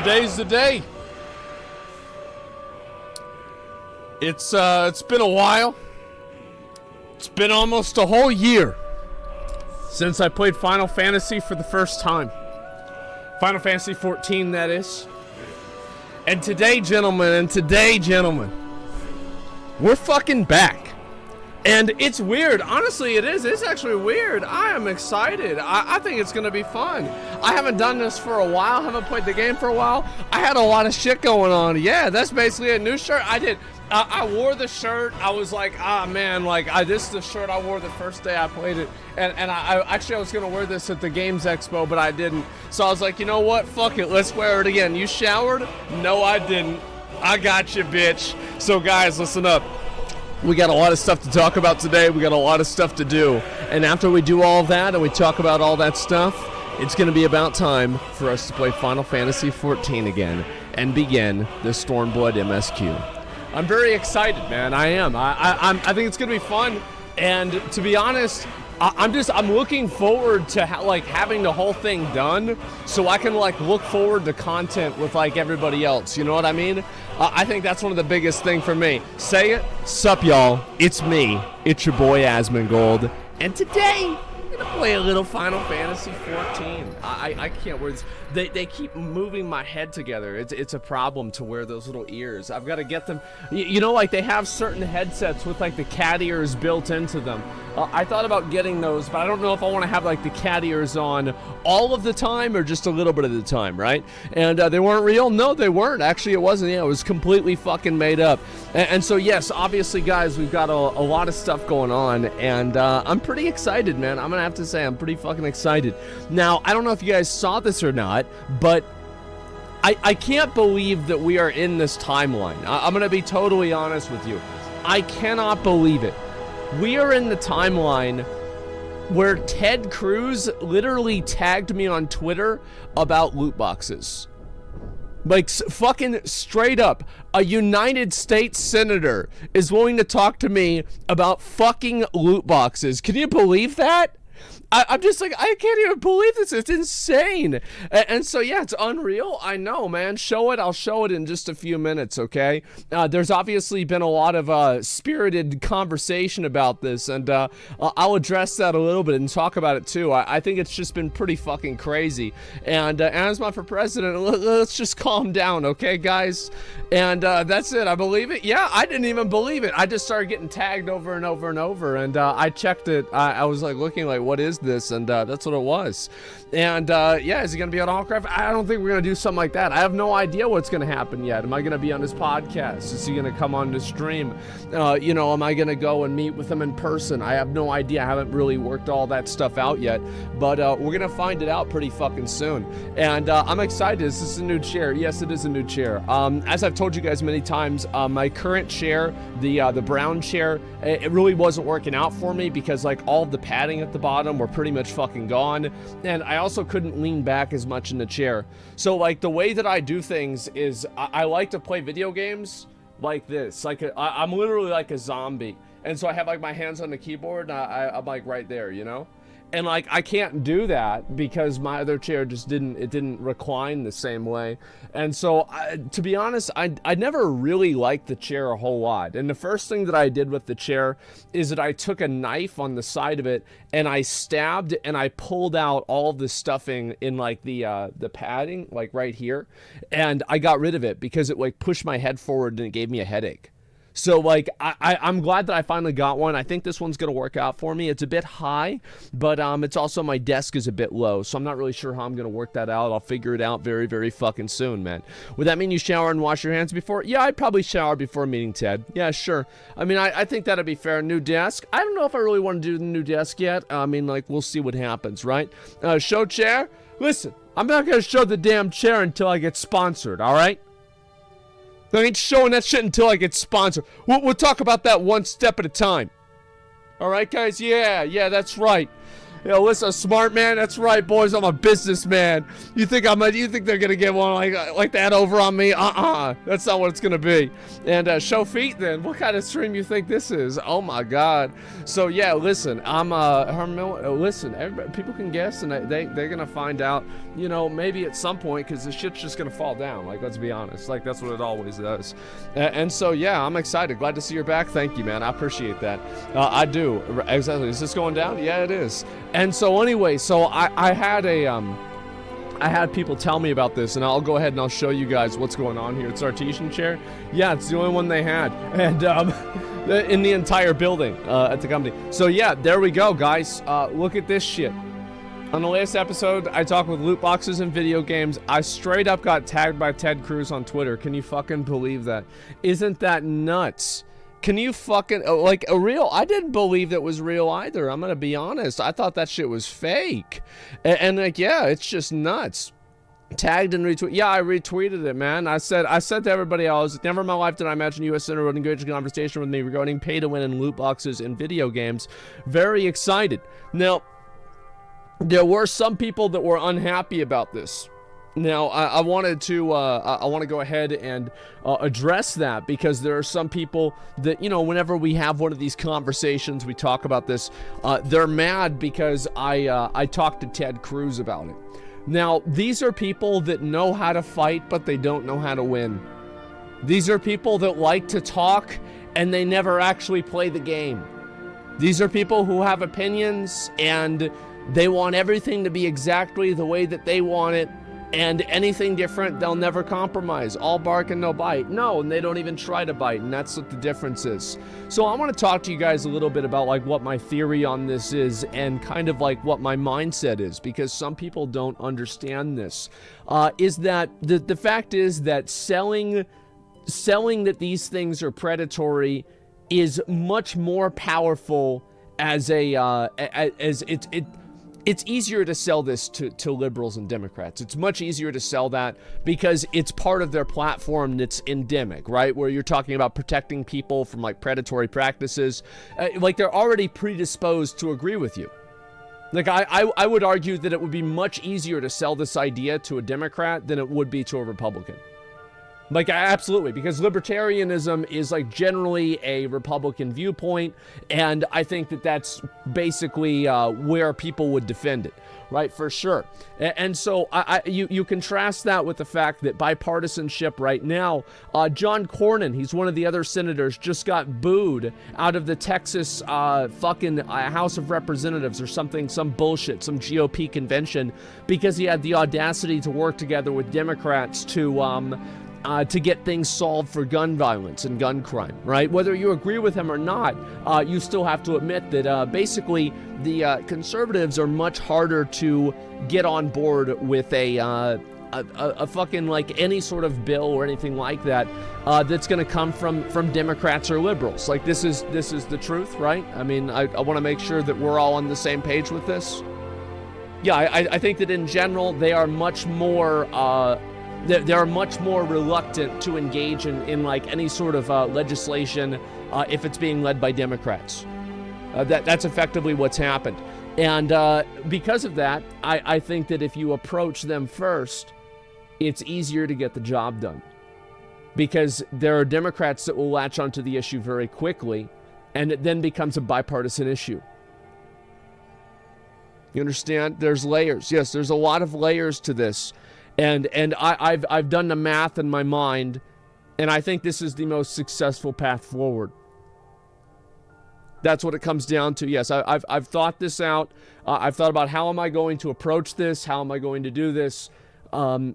today's the day. It's been a while. It's been almost a whole year since I played Final Fantasy for the first time. Final Fantasy 14, that is. And today, gentlemen, we're fucking back. And it's weird. Honestly, it is. It's actually weird. I am excited. I think it's going to be fun. I haven't done this for a while. Haven't played the game for a while. I had a lot of shit going on. Yeah, that's basically a new shirt. I did. I wore the shirt. I was like, man, like, this is the shirt I wore the first day I played it. And I was going to wear this at the Games Expo, but I didn't. So I was like, you know what? Fuck it. Let's wear it again. You showered? No, I didn't. I got you, bitch. So, guys, listen up. We got a lot of stuff to talk about today. We got a lot of stuff to do. And after we do all that and we talk about all that stuff, it's going to be about time for us to play Final Fantasy 14 again and begin the Stormblood MSQ. I'm very excited, man. I am. I think it's going to be fun. And to be honest, I'm looking forward to having the whole thing done so I can look forward to content with everybody else. You know what I mean? I think that's one of the biggest thing for me. Say it. Sup, y'all. It's me. It's your boy Asmongold. And today, I'm going to play a little Final Fantasy 14. I can't wear this. They keep moving my head together. It's a problem to wear those little ears. I've got to get them. You know, they have certain headsets with the cat ears built into them. I thought about getting those, but I don't know if I want to have the cat ears on all of the time or just a little bit of the time, right? And they weren't real. No, they weren't. Actually, it wasn't. Yeah, it was completely fucking made up. And so, yes, obviously, guys, we've got a lot of stuff going on, and I'm pretty excited, man. I'm gonna have to say I'm pretty fucking excited. Now, I don't know if you guys saw this or not, but I can't believe that we are in this timeline. I'm gonna be totally honest with you. I cannot believe it. We are in the timeline where Ted Cruz literally tagged me on Twitter about loot boxes. Fucking straight up, a United States senator is willing to talk to me about fucking loot boxes. Can you believe that? I'm just I can't even believe this. It's insane. And so, yeah, it's unreal. I know, man. Show it. I'll show it in just a few minutes, okay? There's obviously been a lot of spirited conversation about this, and I'll address that a little bit and talk about it, too. I think it's just been pretty fucking crazy. And Asma for president, let's just calm down, okay, guys? And that's it. I believe it. Yeah, I didn't even believe it. I just started getting tagged over and over and over, and I checked it. I was looking what is this? And that's what it was. And yeah, is he gonna be on Allcraft? I don't think we're gonna do something like that. I have no idea what's gonna happen yet. Am I gonna be on his podcast? Is he gonna come on the stream? You know, am I gonna go and meet with him in person? I have no idea. I haven't really worked all that stuff out yet, but we're gonna find it out pretty fucking soon. And I'm excited. Is this a new chair? Yes, it is a new chair. As I've told you guys many times, my current chair, the brown chair, it really wasn't working out for me because all of the padding at the bottom were pretty much fucking gone, and I also couldn't lean back as much in the chair. So the way that I do things is I like to play video games like this. I'm literally like a zombie, and so I have my hands on the keyboard and I'm right there, you know? And I can't do that because my other chair just didn't recline the same way. And so to be honest, I never really liked the chair a whole lot. And the first thing that I did with the chair is that I took a knife on the side of it and I stabbed and I pulled out all of the stuffing in the padding right here, and I got rid of it because it pushed my head forward and it gave me a headache. So I'm glad that I finally got one. I think this one's gonna work out for me. It's a bit high, but it's also, my desk is a bit low, so I'm not really sure how I'm gonna work that out. I'll figure it out very, very fucking soon, man. Would that mean you shower and wash your hands before? Yeah, I'd probably shower before meeting Ted. Yeah, sure. I mean, I think that'd be fair. New desk. I don't know if I really want to do the new desk yet. I mean, we'll see what happens, right? Show chair. Listen, I'm not gonna show the damn chair until I get sponsored. All right. I ain't showing that shit until I get sponsored. We'll talk about that one step at a time. All right, guys? Yeah, that's right. Yeah, listen, a smart man. That's right, boys. I'm a businessman. You think they're gonna get one like that over on me? That's not what it's gonna be. And show feet then. What kind of stream you think this is? Oh my God. So yeah, listen, listen, everybody, people can guess, and they're gonna find out, you know, maybe at some point, because the shit's just gonna fall down. Like, let's be honest. Like, that's what it always does. And so yeah, I'm excited. Glad to see you're back. Thank you, man. I appreciate that. I do. Exactly. Is this going down? Yeah, it is. And so anyway, so I had people tell me about this, and I'll go ahead and I'll show you guys what's going on here. It's Artesian chair. Yeah, it's the only one they had, and in the entire building at the company. So yeah, there we go, guys. Look at this shit. On the latest episode, I talked with loot boxes and video games. I straight up got tagged by Ted Cruz on Twitter. Can you fucking believe that? Isn't that nuts? Can you fucking, like, I didn't believe that was real either. I'm gonna be honest. I thought that shit was fake. And like, yeah, it's just nuts. Tagged and retweeted. Yeah, I retweeted it, man. I said to everybody else, never in my life did I imagine U.S. Senator would engage in a conversation with me regarding pay to win and loot boxes in video games. Very excited. Now, there were some people that were unhappy about this. Now, I want to go ahead and address that, because there are some people that, you know, whenever we have one of these conversations, we talk about this, they're mad because I talked to Ted Cruz about it. Now, these are people that know how to fight, but they don't know how to win. These are people that like to talk, and they never actually play the game. These are people who have opinions, and they want everything to be exactly the way that they want it. And anything different, they'll never compromise. All bark and no bite. No, and they don't even try to bite, and that's what the difference is. So I want to talk to you guys a little bit about like what my theory on this is, and kind of like what my mindset is, because some people don't understand this. Is that the fact is that selling that these things are predatory is much more powerful as it's easier to sell this to liberals and Democrats. It's much easier to sell that because it's part of their platform that's endemic, right? Where you're talking about protecting people from like predatory practices. Like, they're already predisposed to agree with you. Like, I would argue that it would be much easier to sell this idea to a Democrat than it would be to a Republican. Like, absolutely, because libertarianism is like generally a Republican viewpoint, and I think that that's basically where people would defend it, right? For sure. And so you contrast that with the fact that bipartisanship right now, John Cornyn, he's one of the other senators, just got booed out of the Texas fucking House of Representatives or something, some bullshit, some GOP convention, because he had the audacity to work together with Democrats to get things solved for gun violence and gun crime, right? Whether you agree with him or not, you still have to admit that basically the conservatives are much harder to get on board with a fucking like any sort of bill or anything like that that's going to come from Democrats or liberals. Like, this is the truth, right? I mean, I want to make sure that we're all on the same page with this. Yeah, I think that in general they are much more they're much more reluctant to engage in like any sort of legislation if it's being led by Democrats. That's effectively what's happened. And because of that, I think that if you approach them first, it's easier to get the job done. Because there are Democrats that will latch onto the issue very quickly, and it then becomes a bipartisan issue. You understand? There's layers. Yes, there's a lot of layers to this. And I've done the math in my mind, and I think this is the most successful path forward. That's what it comes down to. Yes, I've thought this out. I've thought about how am I going to approach this? How am I going to do this? I've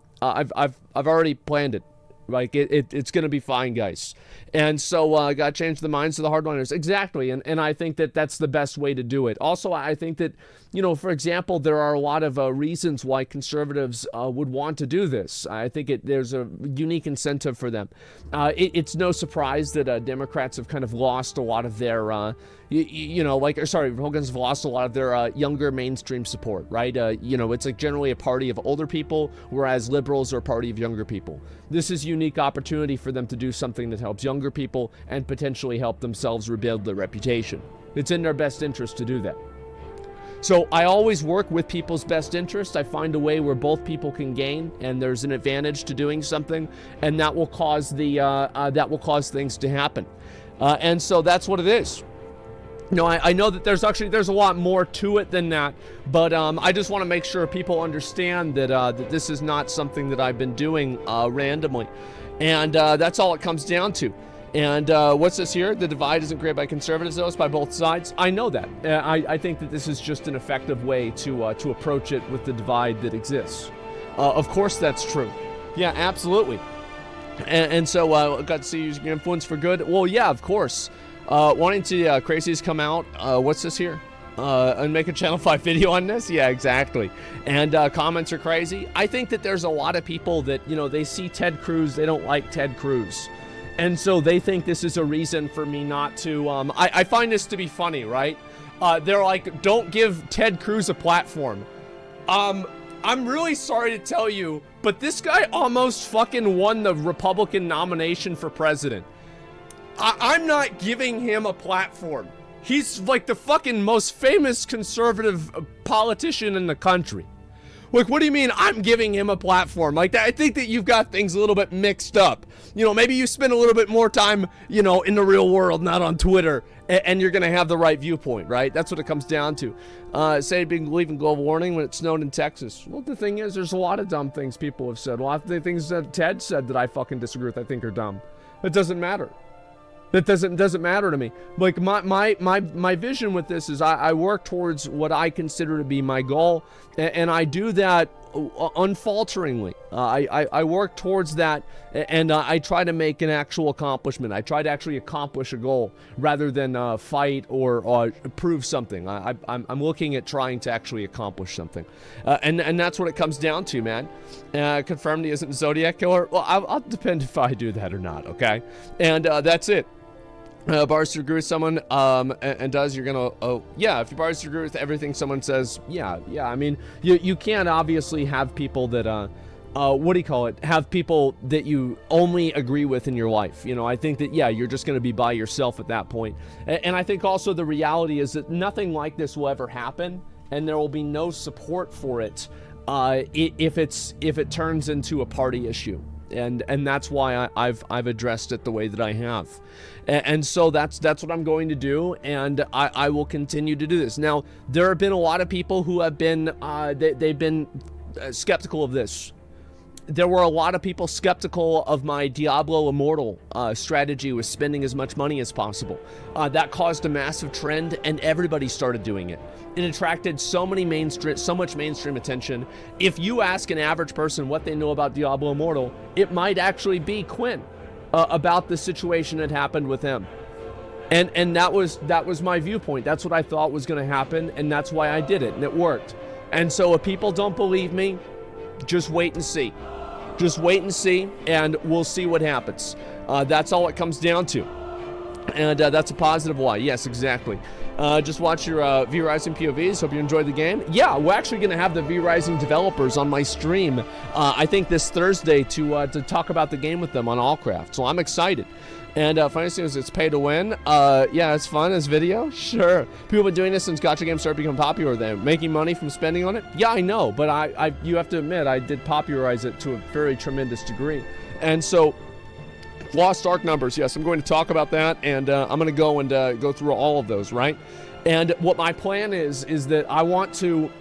already planned it. Like, it's going to be fine, guys. And so I got to change the minds of the hardliners. Exactly. And I think that that's the best way to do it. Also, I think that, you know, for example, there are a lot of reasons why conservatives would want to do this. I think there's a unique incentive for them. It's no surprise that Democrats have kind of lost a lot of their, Republicans have lost a lot of their younger mainstream support, right? It's like generally a party of older people, whereas liberals are a party of younger people. This is a unique opportunity for them to do something that helps younger people and potentially help themselves rebuild their reputation. It's in their best interest to do that. So I always work with people's best interest. I find a way where both people can gain, and there's an advantage to doing something, and that will cause things to happen. And so that's what it is. I know that there's a lot more to it than that, but I just want to make sure people understand that that this is not something that I've been doing randomly, and that's all it comes down to. And what's this here? The divide isn't created by conservatives, though. It's by both sides. I know that. I think that this is just an effective way to approach it with the divide that exists. Of course, that's true. Yeah, absolutely. And so got to see using your influence for good. Well, yeah, of course. Wanting to crazies come out. What's this here? And make a Channel 5 video on this? Yeah, exactly. And comments are crazy. I think that there's a lot of people that, they see Ted Cruz, they don't like Ted Cruz. And so they think this is a reason for me not to, I find this to be funny, right? They're like, don't give Ted Cruz a platform. I'm really sorry to tell you, but this guy almost fucking won the Republican nomination for president. I'm not giving him a platform. He's like the fucking most famous conservative politician in the country. Like, what do you mean I'm giving him a platform? Like, I think that you've got things a little bit mixed up. Maybe you spend a little bit more time, in the real world, not on Twitter, and you're going to have the right viewpoint, right? That's what it comes down to. Say believe in global warming when it snowed in Texas. Well, the thing is, there's a lot of dumb things people have said. A lot of the things that Ted said that I fucking disagree with, I think are dumb. It doesn't matter. That doesn't matter to me. Like, my vision with this is I work towards what I consider to be my goal, and I do that unfalteringly. I work towards that, and I try to make an actual accomplishment. I try to actually accomplish a goal rather than fight or prove something. I'm looking at trying to actually accomplish something, and that's what it comes down to, man. Confirmed he isn't a Zodiac killer. Well, I'll depend if I do that or not. Okay, and that's it. Bars to agree with someone, and does, you're gonna, yeah, if you bars to agree with everything someone says, yeah, I mean, you can't obviously have people that, have people that you only agree with in your life. I think that, yeah, you're just gonna be by yourself at that point. And I think also the reality is that nothing like this will ever happen, and there will be no support for it, if it turns into a party issue. And that's why I've addressed it the way that I have, and so that's what I'm going to do, and I will continue to do this. Now, there have been a lot of people who have been they've been skeptical of this. There were a lot of people skeptical of my Diablo Immortal strategy with spending as much money as possible. That caused a massive trend, and everybody started doing it. It attracted so much mainstream attention. If you ask an average person what they know about Diablo Immortal, it might actually be Quinn about the situation that happened with him. And that was my viewpoint. That's what I thought was going to happen, and that's why I did it, and it worked. And so if people don't believe me, just wait and see. Just wait and see, and we'll see what happens. That's all it comes down to. And that's a positive why. Yes, exactly. Just watch your V-Rising POVs. Hope you enjoyed the game. Yeah, we're actually going to have the V-Rising developers on my stream, I think this Thursday, to talk about the game with them on Allcraft. So I'm excited. And funniest thing is it's pay to win. Yeah, it's fun as video. Sure. People have been doing this since gacha games started becoming popular. They're making money from spending on it. Yeah, I know, but you have to admit, I did popularize it to a very tremendous degree. And so, Lost Ark numbers. Yes, I'm going to talk about that, and I'm going to go and go through all of those, right? And what my plan is that I want to,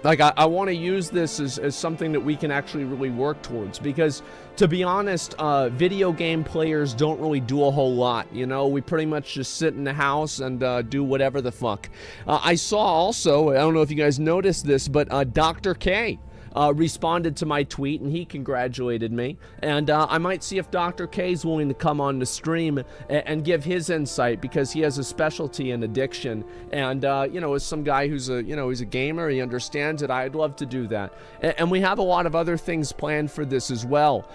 I want to use this as something that we can actually really work towards, because to be honest, video game players don't really do a whole lot. We pretty much just sit in the house and do whatever the fuck. I saw also, I don't know if you guys noticed this, but Dr. K responded to my tweet, and he congratulated me. And I might see if Dr. K is willing to come on the stream and give his insight, because he has a specialty in addiction. And as some guy who's he's a gamer, he understands it. I'd love to do that. And we have a lot of other things planned for this as well.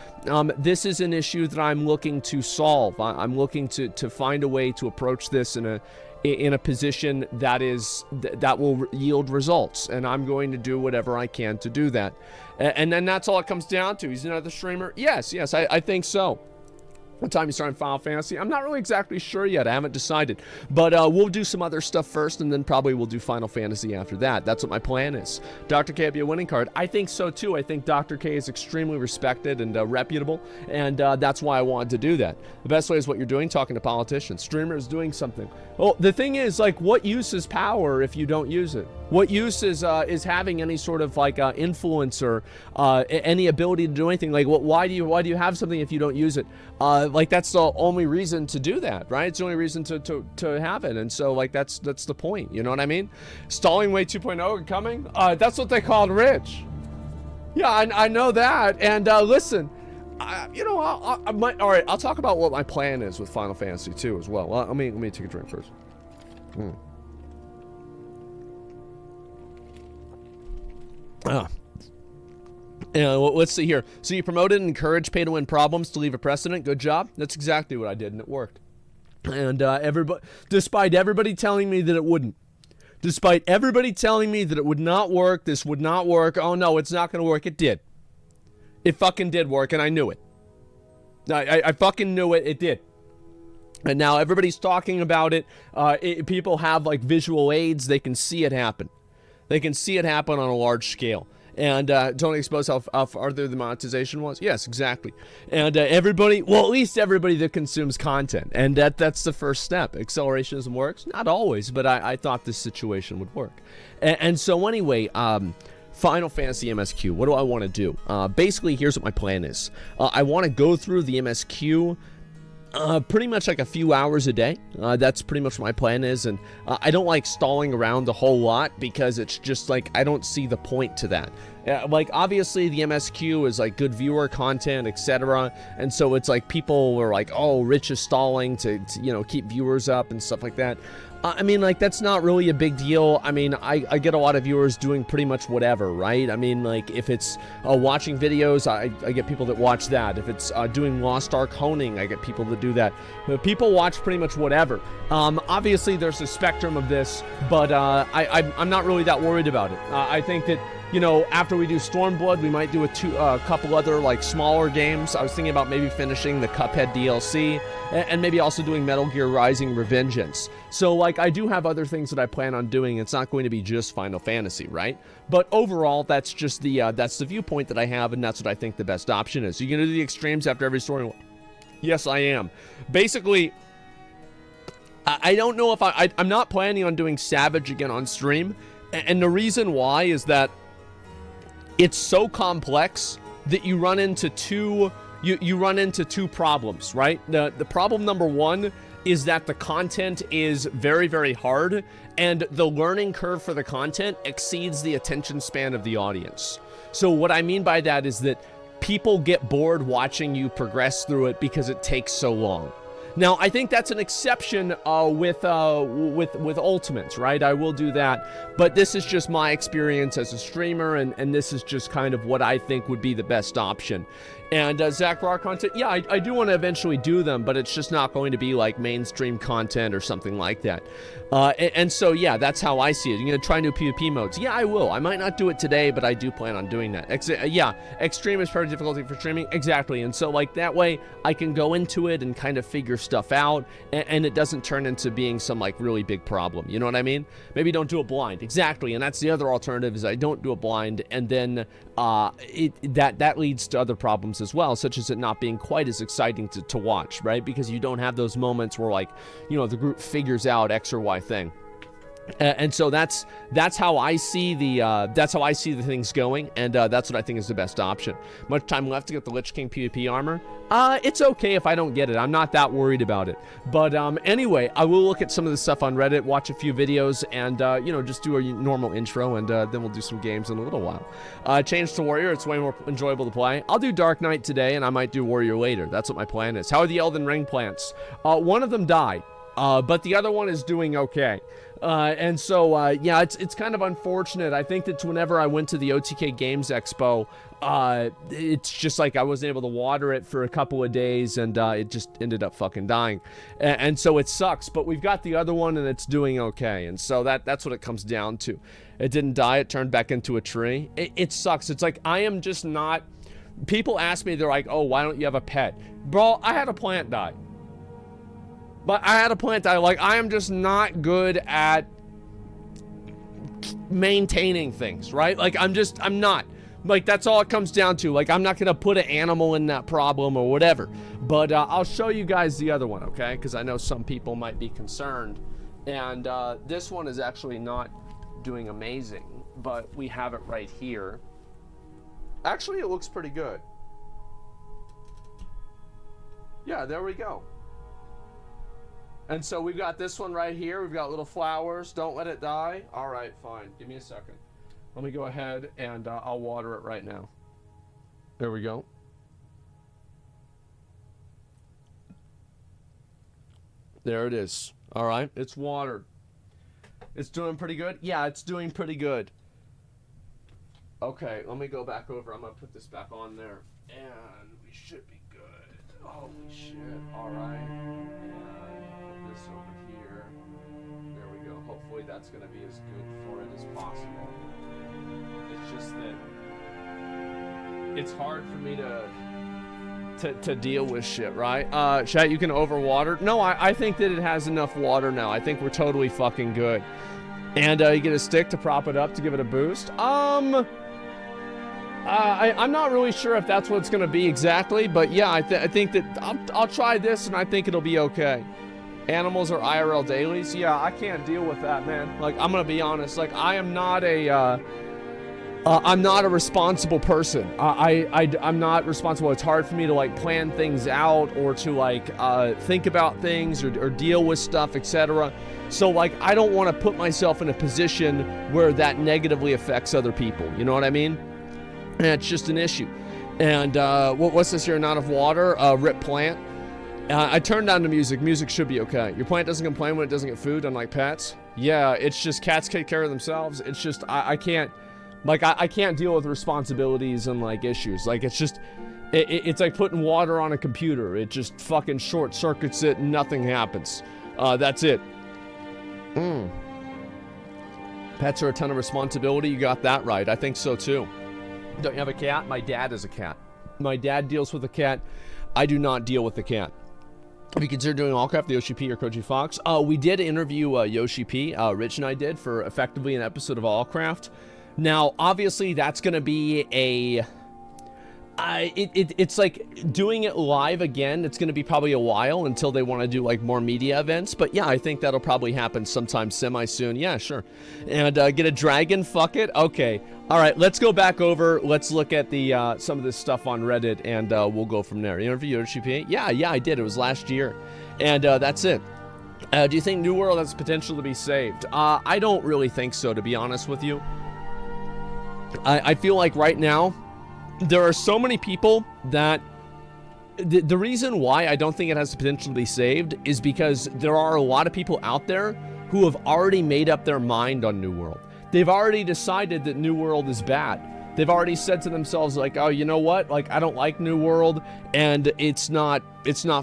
This is an issue that I'm looking to solve. I'm looking to find a way to approach this in a position that will yield results, and I'm going to do whatever I can to do that. And then that's all it comes down to. He's another streamer. Yes, I think so. what time you start in Final Fantasy? I'm not really exactly sure yet. I haven't decided. But we'll do some other stuff first, and then probably we'll do Final Fantasy after that. That's what my plan is. Dr. K will be a winning card. I think so, too. I think Dr. K is extremely respected and reputable, and that's why I wanted to do that. The best way is what you're doing, talking to politicians. Streamers doing something. Well, the thing is, like, what use is power if you don't use it? What use is having any sort of, like, influence or any ability to do anything? Like, why do you have something if you don't use it? Like, that's the only reason to do that, right? It's the only reason to have it. And so, like, that's the point. You know what I mean? Stalling Way 2.0 coming? That's what they called Rich. Yeah, I know that. And listen, you know, all right, I'll talk about what my plan is with Final Fantasy 2 as well. Let me take a drink first. Let's see here. So you promoted and encouraged pay-to-win problems to leave a precedent. Good job. That's exactly what I did, and it worked. And despite everybody telling me that it wouldn't, despite everybody telling me that it would not work, this would not work, oh no, it's not going to work, it did. It fucking did work, and I knew it. I fucking knew it. It did. And now everybody's talking about it. People have, like, visual aids. They can see it happen. They can see it happen on a large scale. And don't expose how farther the monetization was. Yes, exactly. And everybody, well, at least everybody that consumes content. And that's the first step. Accelerationism works. Not always, but I thought this situation would work. And so anyway, Final Fantasy MSQ, what do I want to do? Basically, here's what my plan is. I want to go through the MSQ pretty much like a few hours a day. That's pretty much what my plan is, and I don't like stalling around a whole lot because it's just like I don't see the point to that. Like, obviously the MSQ is like good viewer content, etc., and so it's like people are like, oh, Rich is stalling to you know, keep viewers up and stuff like that. I mean, like, that's not really a big deal. I mean, I get a lot of viewers doing pretty much whatever, right? I mean, like, if it's watching videos, I get people that watch that. If it's doing Lost Ark honing, I get people that do that. But people watch pretty much whatever. Obviously, there's a spectrum of this, but I'm not really that worried about it. I think that, you know, after we do Stormblood, we might do a couple other, like, smaller games. I was thinking about maybe finishing the Cuphead DLC, and maybe also doing Metal Gear Rising Revengeance. So, like, I do have other things that I plan on doing. It's not going to be just Final Fantasy, right? But overall, that's just that's the viewpoint that I have, and that's what I think the best option is. Are you going to do the extremes after every story? Yes, I am. Basically, I don't know if I'm not planning on doing Savage again on stream, and the reason why is that it's so complex that you run into two problems, right? The problem number one is that the content is very, very hard, and the learning curve for the content exceeds the attention span of the audience. So what I mean by that is that people get bored watching you progress through it because it takes so long. Now, I think that's an exception with Ultimates, right? I will do that, but this is just my experience as a streamer, and this is just kind of what I think would be the best option. And Zach Raw content, yeah, I do want to eventually do them, but it's just not going to be like mainstream content or something like that. And so, yeah, that's how I see it. You're going to try new PvP modes. Yeah, I will. I might not do it today, but I do plan on doing that. Yeah, extreme is part of difficulty for streaming. Exactly. And so, like, that way I can go into it and kind of figure stuff out, and it doesn't turn into being some, like, really big problem. You know what I mean? Maybe don't do it blind. Exactly. And that's the other alternative, is I don't do it blind, and then that leads to other problems as well, such as it not being quite as exciting to watch, right? Because you don't have those moments where, like, you know, the group figures out X or Y thing. And so that's how I see the things going, and that's what I think is the best option. Much time left to get the Lich King PvP armor. It's okay if I don't get it. I'm not that worried about it. But anyway, I will look at some of the stuff on Reddit, watch a few videos, and you know, just do a normal intro, and then we'll do some games in a little while. Change to Warrior. It's way more enjoyable to play. I'll do Dark Knight today, and I might do Warrior later. That's what my plan is. How are the Elden Ring plants? One of them died, but the other one is doing okay. And so, yeah, it's kind of unfortunate. I think that whenever I went to the OTK Games Expo, it's just like I wasn't able to water it for a couple of days, and it just ended up fucking dying. And so it sucks, but we've got the other one, and it's doing okay. And so that's what it comes down to. It didn't die. It turned back into a tree. It sucks. It's like I am just not People ask me, they're like, oh, why don't you have a pet? Bro, I had a plant die. But I had a plant die. Like, I am just not good at maintaining things, right? Like, I'm not. Like, that's all it comes down to. Like, I'm not going to put an animal in that problem or whatever. But I'll show you guys the other one, okay? Because I know some people might be concerned. And this one is actually not doing amazing. But we have it right here. Actually, it looks pretty good. Yeah, there we go. And so we've got this one right here. We've got little flowers. Don't let it die. All right, fine. Give me a second. Let me go ahead and I'll water it right now. There we go. There it is. All right, it's watered. It's doing pretty good? Yeah, it's doing pretty good. Okay, let me go back over. I'm going to put this back on there. And we should be good. Holy shit. All right. And put this over here. There we go. Hopefully that's going to be as good for it as possible. It's just that it's hard for me to deal with shit, right? Chat, you can overwater. No, I think that it has enough water now. I think we're totally fucking good. And you get a stick to prop it up to give it a boost. I'm not really sure if that's what it's gonna be exactly, but yeah, I think that I'll try this and I think it'll be okay. Animals are IRL dailies. Yeah, I can't deal with that, man. Like, I'm gonna be honest. Like, I am not I'm not a responsible person. I'm not responsible. It's hard for me to like plan things out or to like think about things or deal with stuff, etc. So like, I don't want to put myself in a position where that negatively affects other people. You know what I mean? And it's just an issue. And what's this here? Not of water. Rip plant. I turned down the music. Music should be okay. Your plant doesn't complain when it doesn't get food, unlike pets. Yeah, it's just cats take care of themselves. It's just I can't. Like, I can't deal with responsibilities and, like, issues. Like, it's just, it's like putting water on a computer. It just fucking short circuits it and nothing happens. That's it. Pets are a ton of responsibility. You got that right. I think so, too. Don't you have a cat? My dad is a cat. My dad deals with a cat. I do not deal with the cat. Have you considered doing Allcraft, the Yoshi P or Koji Fox? We did interview Yoshi P. Rich and I did for effectively an episode of Allcraft. Now, obviously, that's going to be a... it's like doing it live again. It's going to be probably a while until they want to do like more media events. But yeah, I think that'll probably happen sometime semi-soon. Yeah, sure. And get a dragon? Fuck it? Okay. All right, let's go back over. Let's look at the some of this stuff on Reddit, and we'll go from there. Interview Yoshi P? Yeah, I did. It was last year. And that's it. Do you think New World has potential to be saved? I don't really think so, to be honest with you. I feel like right now, there are so many people that the reason why I don't think it has the potential to be saved is because there are a lot of people out there who have already made up their mind on New World. They've already decided that New World is bad. They've already said to themselves like, oh, you know what? Like, I don't like New World and it's not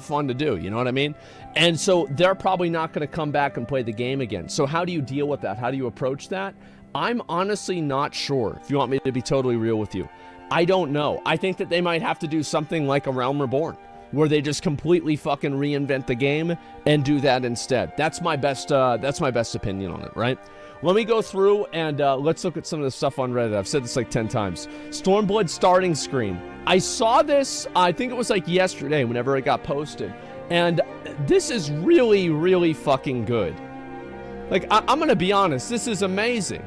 fun to do. You know what I mean? And so they're probably not going to come back and play the game again. So how do you deal with that? How do you approach that? I'm honestly not sure, if you want me to be totally real with you. I don't know. I think that they might have to do something like A Realm Reborn, where they just completely fucking reinvent the game and do that instead. That's my best opinion on it, right? Let me go through and let's look at some of the stuff on Reddit. I've said this like 10 times. Stormblood starting screen. I saw this, I think it was like yesterday whenever it got posted. And this is really, really fucking good. Like, I'm gonna be honest, this is amazing.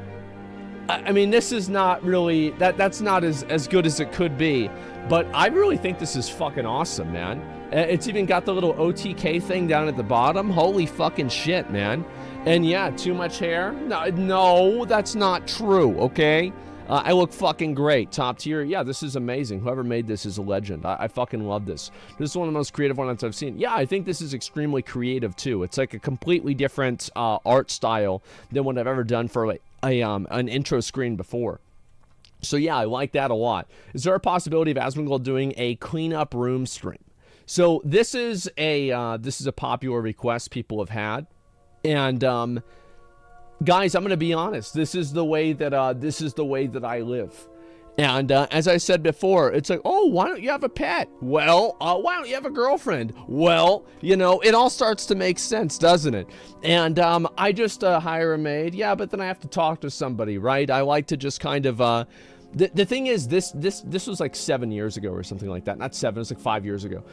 I mean, this is not really, that's not as good as it could be, but I really think this is fucking awesome, man. It's even got the little OTK thing down at the bottom. Holy fucking shit, man. And yeah, too much hair? No, that's not true, okay? I look fucking great. Top tier. Yeah, this is amazing. Whoever made this is a legend. I fucking love this. This is one of the most creative ones I've seen. Yeah, I think this is extremely creative, too. It's like a completely different art style than what I've ever done for like an intro screen before. So yeah, I like that a lot. Is there a possibility of Asmongold doing a cleanup room stream? So this is a popular request people have had, and guys, I'm gonna be honest. This is the way that I live, And as I said before, it's like, oh, why don't you have a pet? Well, why don't you have a girlfriend? Well, you know, it all starts to make sense, doesn't it? And I just hire a maid. Yeah, but then I have to talk to somebody, right? I like to just kind of... The thing is, this was like 7 years ago or something like that. Not 7, it's like 5 years ago.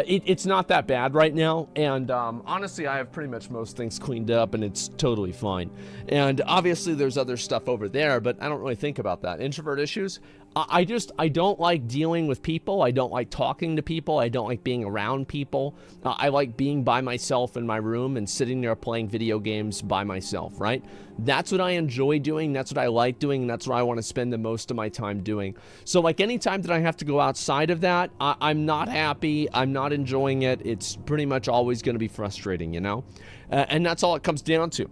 It's not that bad right now, and honestly, I have pretty much most things cleaned up, and it's totally fine. And obviously, there's other stuff over there, but I don't really think about that. Introvert issues, I don't like dealing with people. I don't like talking to people. I don't like being around people. I like being by myself in my room and sitting there playing video games by myself, right? That's what I enjoy doing. That's what I like doing. And that's what I want to spend the most of my time doing. So like any time that I have to go outside of that, I'm not happy. I'm not enjoying it. It's pretty much always going to be frustrating, you know? And that's all it comes down to.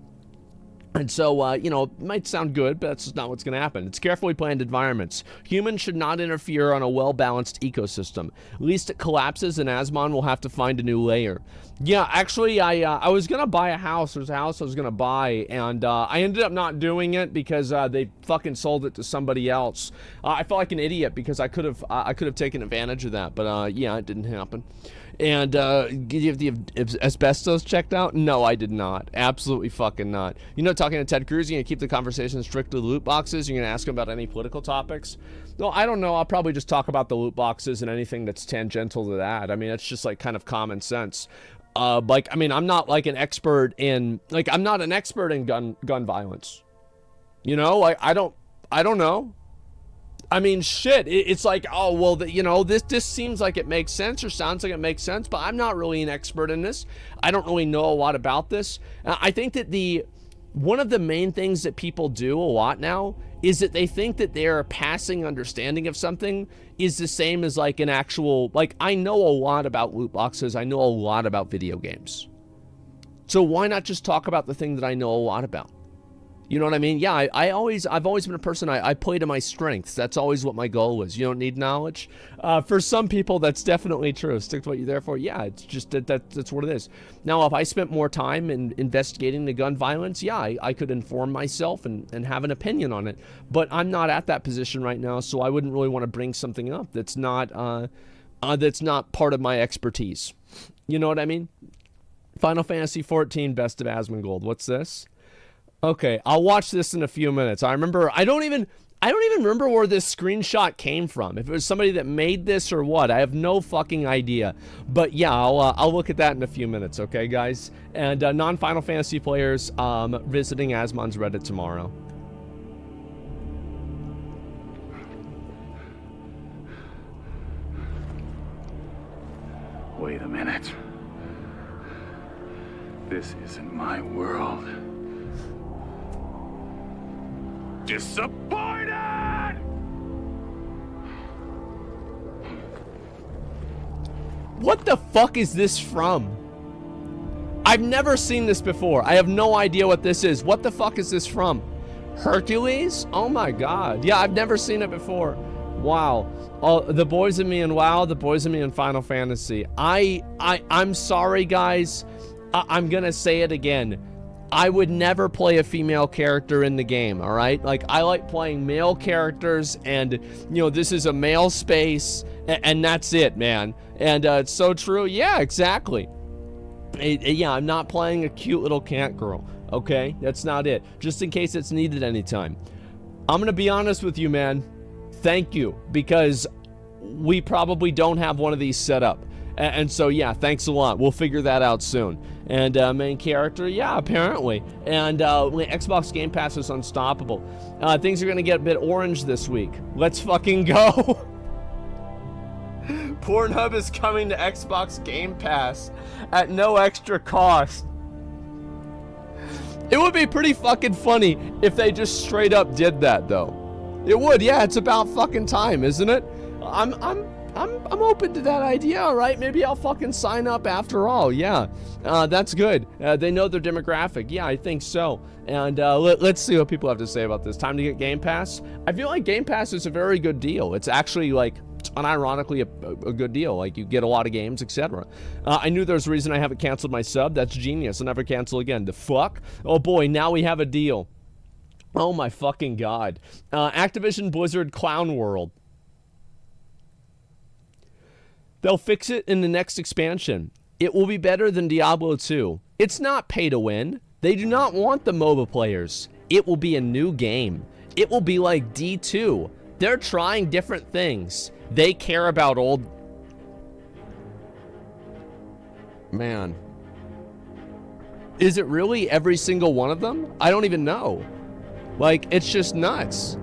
And so, you know, it might sound good, but that's just not what's going to happen. It's carefully planned environments. Humans should not interfere on a well-balanced ecosystem. At least it collapses and Asmon will have to find a new layer. Yeah, actually, I was going to buy a house. There's a house I was going to buy, and I ended up not doing it because they fucking sold it to somebody else. I felt like an idiot because I could have taken advantage of that, but yeah, it didn't happen. And did you have the asbestos checked out? No, I did not. Absolutely fucking not. You know, talking to Ted Cruz, you're going to keep the conversation strictly loot boxes? You're going to ask him about any political topics? No, I don't know. I'll probably just talk about the loot boxes and anything that's tangential to that. I mean, it's just like kind of common sense. Like, I mean, I'm not like an expert in, like, I'm not an expert in gun violence. You know, like, I don't know. I mean, shit, it's like, oh, well, you know, this seems like it makes sense or sounds like it makes sense, but I'm not really an expert in this. I don't really know a lot about this. I think that one of the main things that people do a lot now is that they think that their passing understanding of something is the same as like an actual, like, I know a lot about loot boxes. I know a lot about video games. So why not just talk about the thing that I know a lot about? You know what I mean? Yeah, I've always been a person, I play to my strengths. That's always what my goal was. You don't need knowledge. For some people, that's definitely true. Stick to what you're there for. Yeah, it's just that's what it is. Now, if I spent more time in investigating the gun violence, yeah, I could inform myself and have an opinion on it. But I'm not at that position right now, so I wouldn't really want to bring something up that's not part of my expertise. You know what I mean? Final Fantasy XIV Best of Asmongold. What's this? Okay, I'll watch this in a few minutes. I don't even remember where this screenshot came from. If it was somebody that made this or what, I have no fucking idea. But yeah, I'll look at that in a few minutes, okay, guys? And non-Final Fantasy players visiting Asmon's Reddit tomorrow. Wait a minute. This isn't my world. Disappointed! What the fuck is this from? I've never seen this before. I have no idea what this is. What the fuck is this from? Hercules? Oh my god. Yeah, I've never seen it before. Wow. The boys and me in WoW, the boys and me in Final Fantasy. I'm sorry, guys. I'm gonna say it again. I would never play a female character in the game, all right? Like, I like playing male characters, and, you know, this is a male space, and that's it, man. And it's so true. Yeah, exactly. Yeah, I'm not playing a cute little cat girl, okay? That's not it. Just in case it's needed anytime. I'm going to be honest with you, man. Thank you, because we probably don't have one of these set up. And so, yeah, thanks a lot. We'll figure that out soon. And main character, yeah, apparently. And Xbox Game Pass is unstoppable. Things are going to get a bit orange this week. Let's fucking go. Pornhub is coming to Xbox Game Pass at no extra cost. It would be pretty fucking funny if they just straight up did that, though. It would, yeah, it's about fucking time, isn't it? I'm open to that idea, all right? Maybe I'll fucking sign up after all, yeah. That's good. They know their demographic. Yeah, I think so. And let's see what people have to say about this. Time to get Game Pass. I feel like Game Pass is a very good deal. It's actually, like, unironically a good deal. Like, you get a lot of games, etc. I knew there's a reason I haven't canceled my sub. That's genius. I'll never cancel again. The fuck? Oh boy, now we have a deal. Oh my fucking god. Activision Blizzard Clown World. They'll fix it in the next expansion. It will be better than Diablo 2. It's not pay to win. They do not want the MOBA players. It will be a new game. It will be like D2. They're trying different things. They care about old... Man. Is it really every single one of them? I don't even know. Like, it's just nuts.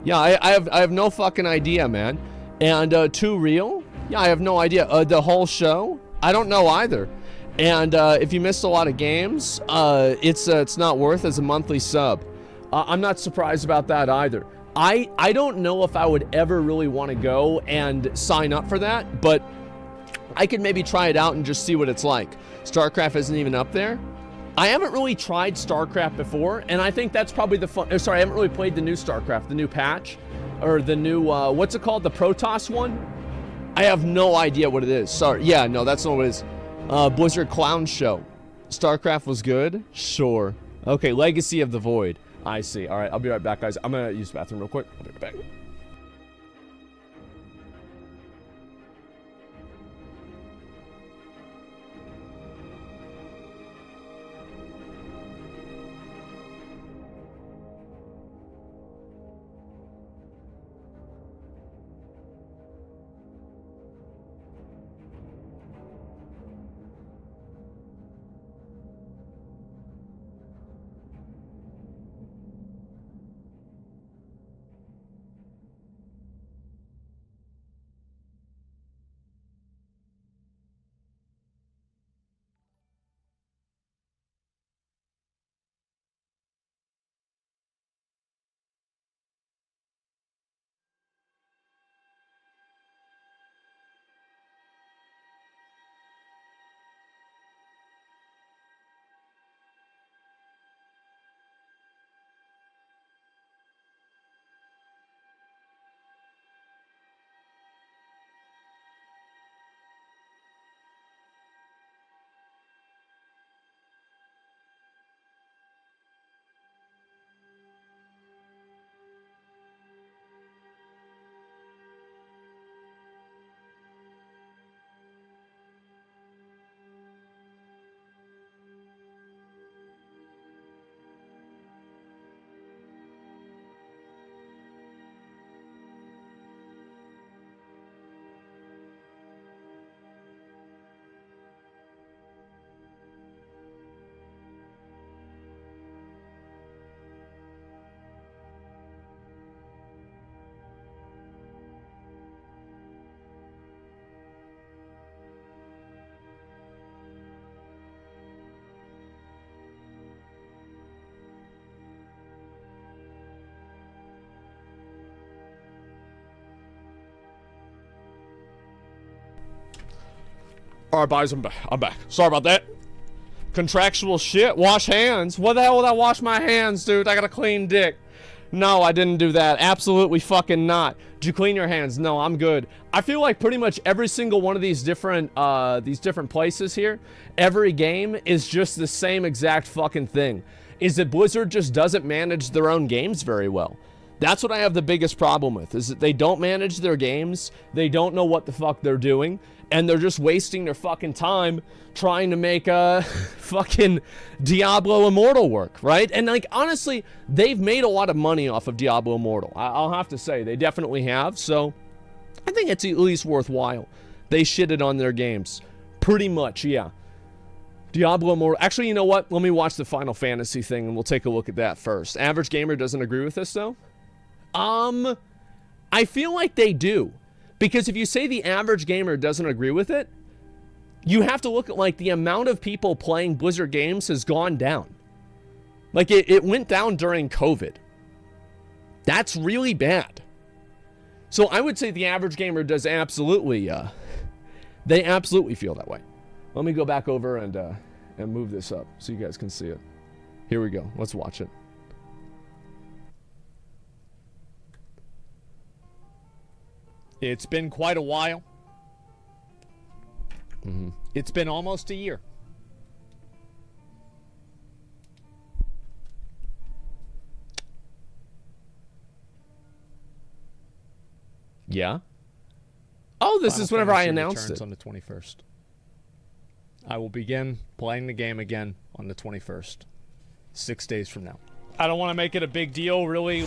Yeah, I have no fucking idea, man. And Too Real? Yeah, I have no idea. The whole show? I don't know either. And if you missed a lot of games, it's not worth as a monthly sub. I'm not surprised about that either. I don't know if I would ever really want to go and sign up for that, but I could maybe try it out and just see what it's like. StarCraft isn't even up there. I haven't really tried StarCraft before, and I think that's probably the fun... Sorry, I haven't really played the new StarCraft, the new patch, or the new, what's it called, the Protoss one? I have no idea what it is. Sorry, yeah, no, that's not what it is. Blizzard Clown Show. StarCraft was good? Sure. Okay, Legacy of the Void. I see. All right, I'll be right back, guys. I'm gonna use the bathroom real quick. I'll be right back. All right, boys, I'm back. Sorry about that. Contractual shit. Wash hands. What the hell would I wash my hands, dude? I got a clean dick. No, I didn't do that. Absolutely fucking not. Did you clean your hands? No, I'm good. I feel like pretty much every single one of these different places here, every game is just the same exact fucking thing. Is that Blizzard just doesn't manage their own games very well. That's what I have the biggest problem with, is that they don't manage their games, they don't know what the fuck they're doing, and they're just wasting their fucking time trying to make fucking Diablo Immortal work, right? And like, honestly, they've made a lot of money off of Diablo Immortal. I'll have to say, they definitely have, so I think it's at least worthwhile. They shitted on their games. Pretty much, yeah. Diablo Immortal. Actually, you know what? Let me watch the Final Fantasy thing and we'll take a look at that first. Average Gamer doesn't agree with this, though? I feel like they do. Because if you say the average gamer doesn't agree with it, you have to look at, like, the amount of people playing Blizzard games has gone down. Like, it went down during COVID. That's really bad. So I would say the average gamer does absolutely, they absolutely feel that way. Let me go back over and move this up so you guys can see it. Here we go. Let's watch it. It's been quite a while. It's been almost a year. Yeah. Oh, this is whenever I announced it. On the 21st. I will begin playing the game again on the 21st. 6 days from now. I don't want to make it a big deal, really.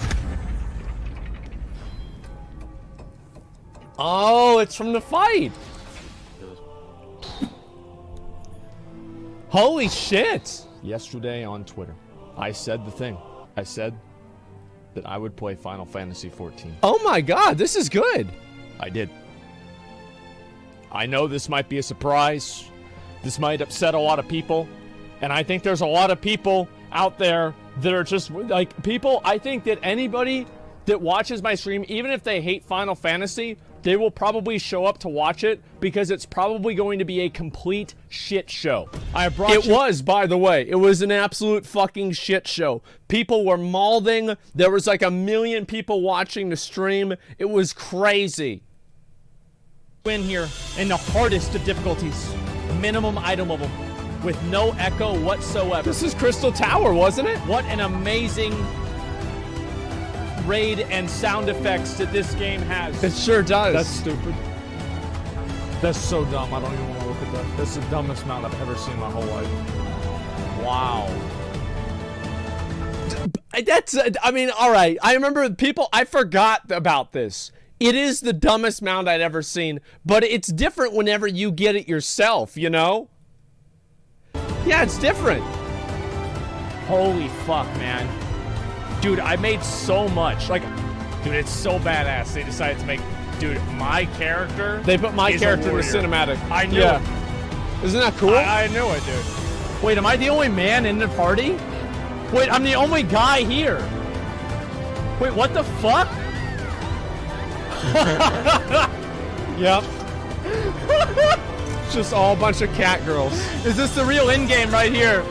Oh, it's from the fight. Holy shit. Yesterday on Twitter, I said the thing. I said that I would play Final Fantasy XIV. Oh my god, this is good. I did. I know this might be a surprise. This might upset a lot of people. And I think there's a lot of people out there that are just like people. I think that anybody that watches my stream, even if they hate Final Fantasy, they will probably show up to watch it because it's probably going to be a complete shit show. It was, by the way. It was an absolute fucking shit show. People were malding. There was like 1 million people watching the stream. It was crazy. In here in the hardest of difficulties, minimum item level, with no echo whatsoever. This is Crystal Tower, wasn't it? What an amazing raid and sound effects that this game has. It sure does. That's stupid. That's so dumb. I don't even want to look at that. That's the dumbest mount I've ever seen in my whole life. Wow. That's, I mean, all right. I remember people, I forgot about this. It is the dumbest mount I'd ever seen, but it's different whenever you get it yourself, you know? Yeah, it's different. Holy fuck, man. Dude, I made so much. Like, dude, it's so badass. They decided to make, dude, my character. They put my character in the cinematic. I knew it. Isn't that cool? I knew it, dude. Wait, am I the only man in the party? Wait, I'm the only guy here. Wait, what the fuck? Yep. Just all a bunch of cat girls. Is this the real end game right here?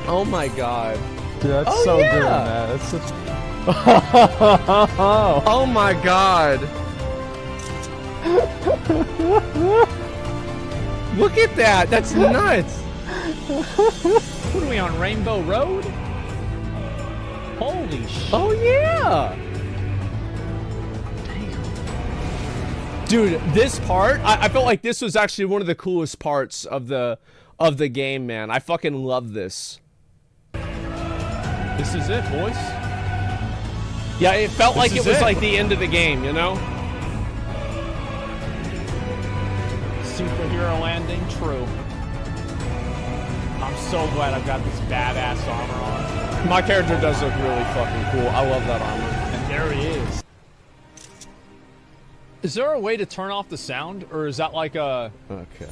Oh my god. Dude, that's so good, man. That's such... Oh my god. Look at that. That's nuts. What are we on, Rainbow Road? Holy shit. Oh yeah. Dude, this part, I felt like this was actually one of the coolest parts of the game, man. I fucking love this. This is it, boys. Yeah, it felt like it was like the end of the game, you know? Superhero landing, true. I'm so glad I've got this badass armor on. My character does look really fucking cool. I love that armor. And there he is. Is there a way to turn off the sound, or is that like a... Okay.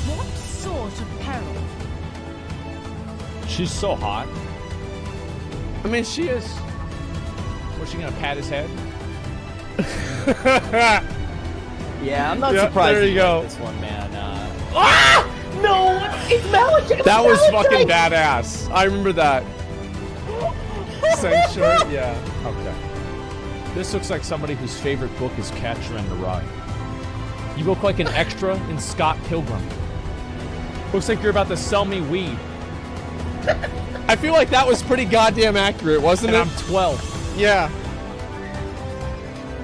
What sort of peril? She's so hot. I mean, she is. Was she gonna pat his head? Yeah, I'm not surprised. There you go. This one, man. Ah! No, it's Malachite. That was fucking badass. I remember that. Same shirt, yeah. Okay. This looks like somebody whose favorite book is Catcher in the Rye. You look like an extra in Scott Pilgrim. Looks like you're about to sell me weed. I feel like that was pretty goddamn accurate, wasn't And it? I'm 12. Yeah.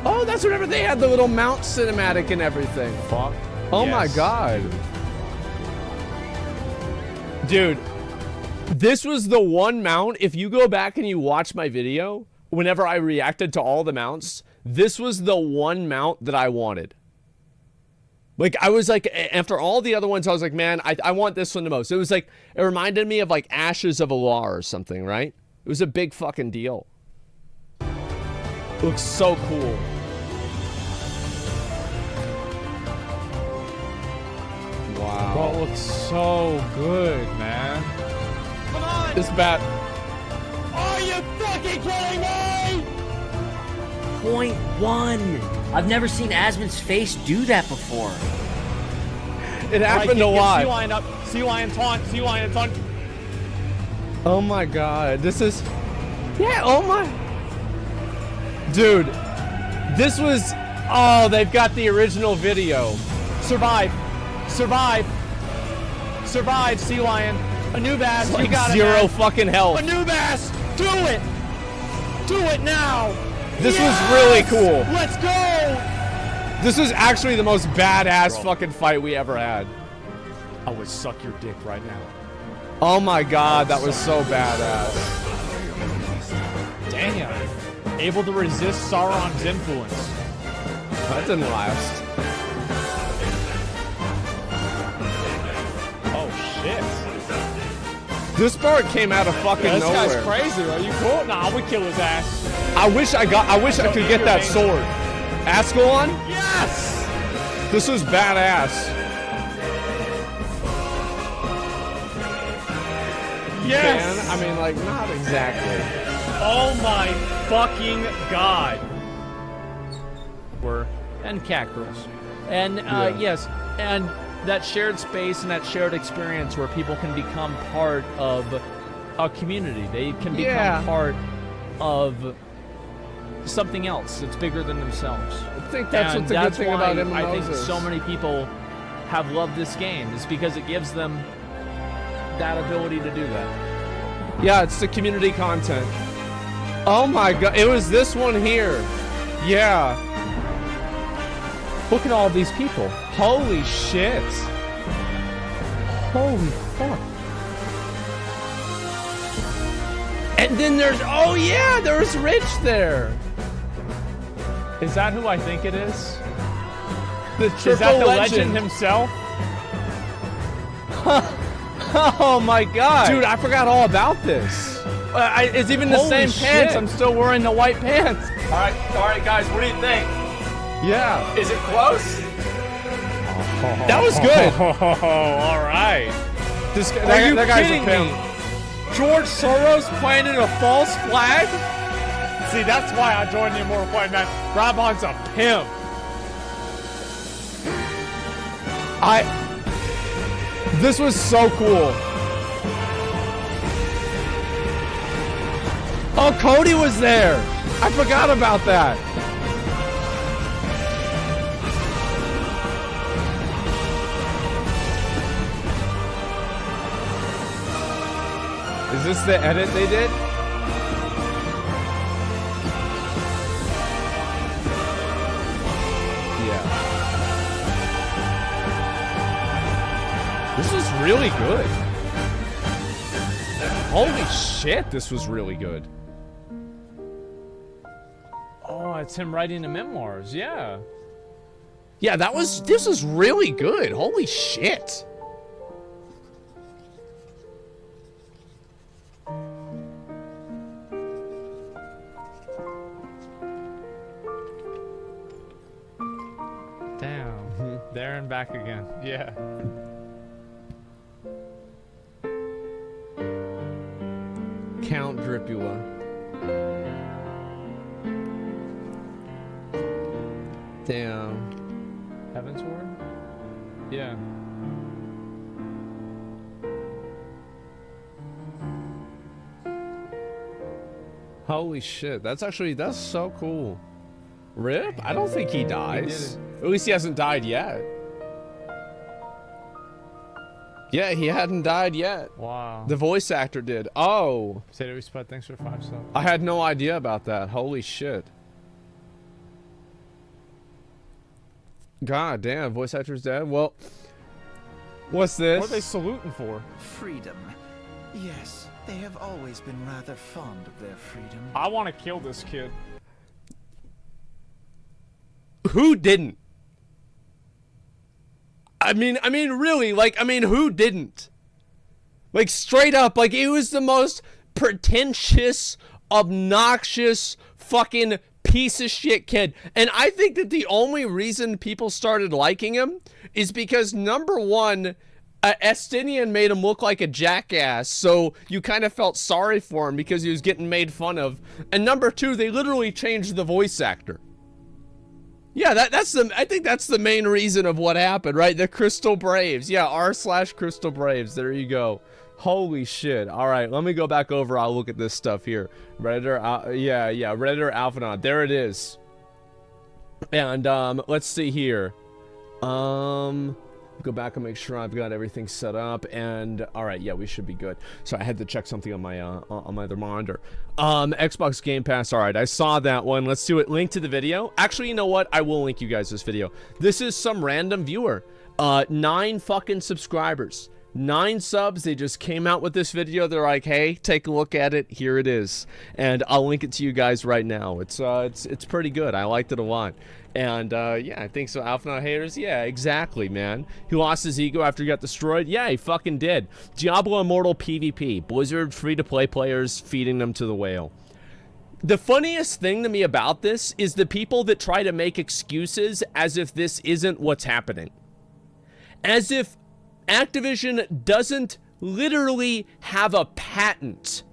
Oh, that's whenever they had the little mount cinematic and everything. Fuck. Oh my god. Dude, this was the one mount, if you go back and you watch my video, whenever I reacted to all the mounts, this was the one mount that I wanted. Like, I was like, after all the other ones, I was like, man, I want this one the most. It was like, it reminded me of like Ashes of Alar or something, right? It was a big fucking deal. It looks so cool. Wow. Bro, it looks so good, man. Come on! This bat. Are you fucking kidding me? .1. I've never seen Asmon's face do that before. It happened a lot. Sea lion up. Sea lion taunt. Sea lion taunt. Oh my god. This is... Yeah, oh my... Dude. This was... Oh, they've got the original video. Survive. Survive. Survive, sea lion. Anubis, Like you got it, zero man. fucking health. Anubis, do it. Do it now. This was really cool. Let's go! This was actually the most badass fucking fight we ever had. I would suck your dick right now. Oh my god, that was so badass. Damn. Able to resist Sauron's influence. That didn't last. Oh shit. This part came out of fucking This nowhere. guy's crazy. Are you cool? Nah, I would kill his ass. I wish I could get that sword. Asmongold? Yes! This was badass. Yes! Man, I mean, like, not exactly. Oh my fucking god. And cat girls. And yes, and that shared space and that shared experience where people can become part of a community. They can become part of something else that's bigger than themselves. I think that's what the good thing about MMOs I think is. so many people have loved this game is because it gives them that ability to do that. Yeah, it's the community content. Oh my god, it was this one here. Yeah. Look at all these people. Holy shit. Holy fuck. And then there's, oh yeah, there's Rich there. Is that who I think it is? The triple Is that the legend himself? Oh my god. Dude, I forgot all about this. It's even the Holy same pants. shit. I'm still wearing the white pants. All right, guys, what do you think? Yeah. Is it close? That was good. All right. This guy, Are you that guy's kidding a pimp. me? George Soros planted a false flag? See, that's why I joined the Immortal Fight, man. Rabon's a pimp. This was so cool. Oh, Cody was there. I forgot about that. Is this the edit they did? Yeah. This was really good. Holy shit, this was really good. Oh, it's him writing the memoirs, yeah. Yeah, this was really good. Holy shit. Damn. There and back again. Yeah. Count Dripula. Damn. Heaven's Ward? Yeah. Holy shit. That's so cool. Rip? I don't think he dies. At least he hasn't died yet. Yeah, he hadn't died yet. Wow. The voice actor did. Oh. Say to Spud, thanks for 5 subs. I had no idea about that. Holy shit. God damn, voice actor's dead? Well, what's this? What are they saluting for? Freedom. Yes, they have always been rather fond of their freedom. I want to kill this kid. Who didn't? I mean, really, like, who didn't? Like, straight up, like, it was the most pretentious, obnoxious, fucking piece of shit kid. And I think that the only reason people started liking him is because, number one, Estinian made him look like a jackass, so you kind of felt sorry for him because he was getting made fun of. And number two, they literally changed the voice actor. Yeah, I think that's the main reason of what happened, right? The Crystal Braves. Yeah, r/Crystal Braves. There you go. Holy shit. All right, let me go back over. I'll look at this stuff here. Redditor, Redditor Alphanon. There it is. And let's see here. Go back and make sure I've got everything set up. And all right, yeah, we should be good. So I had to check something on my other monitor. Xbox Game Pass. All right, I saw that one. Let's do it. Link to the video. Actually, you know what? I will link you guys this video. This is some random viewer. 9 fucking subscribers. 9 subs. They just came out with this video. They're like, hey, take a look at it. Here it is. And I'll link it to you guys right now. It's pretty good. I liked it a lot. And yeah, I think so. Alpha Not Haters, yeah, exactly, man. He lost his ego after he got destroyed. Yeah, he fucking did. Diablo Immortal PvP. Blizzard free-to-play players feeding them to the whale. The funniest thing to me about this is the people that try to make excuses as if this isn't what's happening. As if Activision doesn't literally have a patent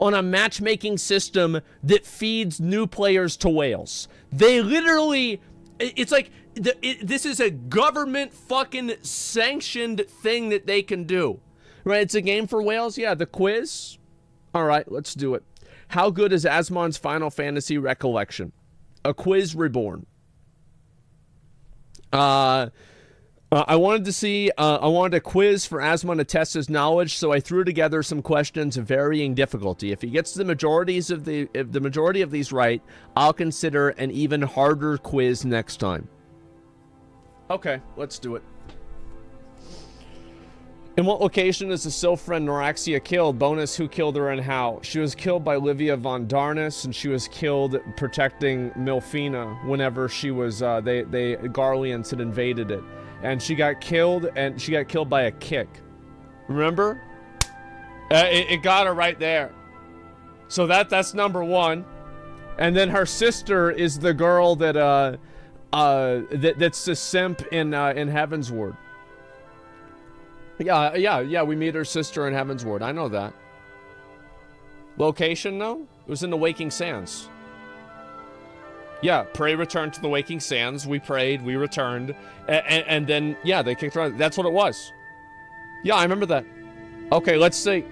on a matchmaking system that feeds new players to whales. They literally, it's like, this is a government fucking sanctioned thing that they can do. Right, it's a game for whales? Yeah, the quiz? All right, let's do it. How good is Asmon's Final Fantasy Recollection? A quiz reborn. I wanted a quiz for Asmon to test his knowledge, so I threw together some questions of varying difficulty. If he gets the majority of these right, I'll consider an even harder quiz next time. Okay, let's do it. In what location is the Sylph friend Noraxia killed? Bonus, who killed her and how? She was killed by Livia von Darnus, and she was killed protecting Milfina whenever she was, the Garleans had invaded it. And she got killed, by a kick. Remember? It got her right there. So that's number 1. And then her sister is the girl that's the simp in Heavensward. Yeah, we meet her sister in Heavensward. I know that. Location, though? It was in the Waking Sands. Yeah, Prey returned to the Waking Sands. We prayed, we returned. And then, yeah, they kicked her out. That's what it was. Yeah, I remember that. Okay, let's see.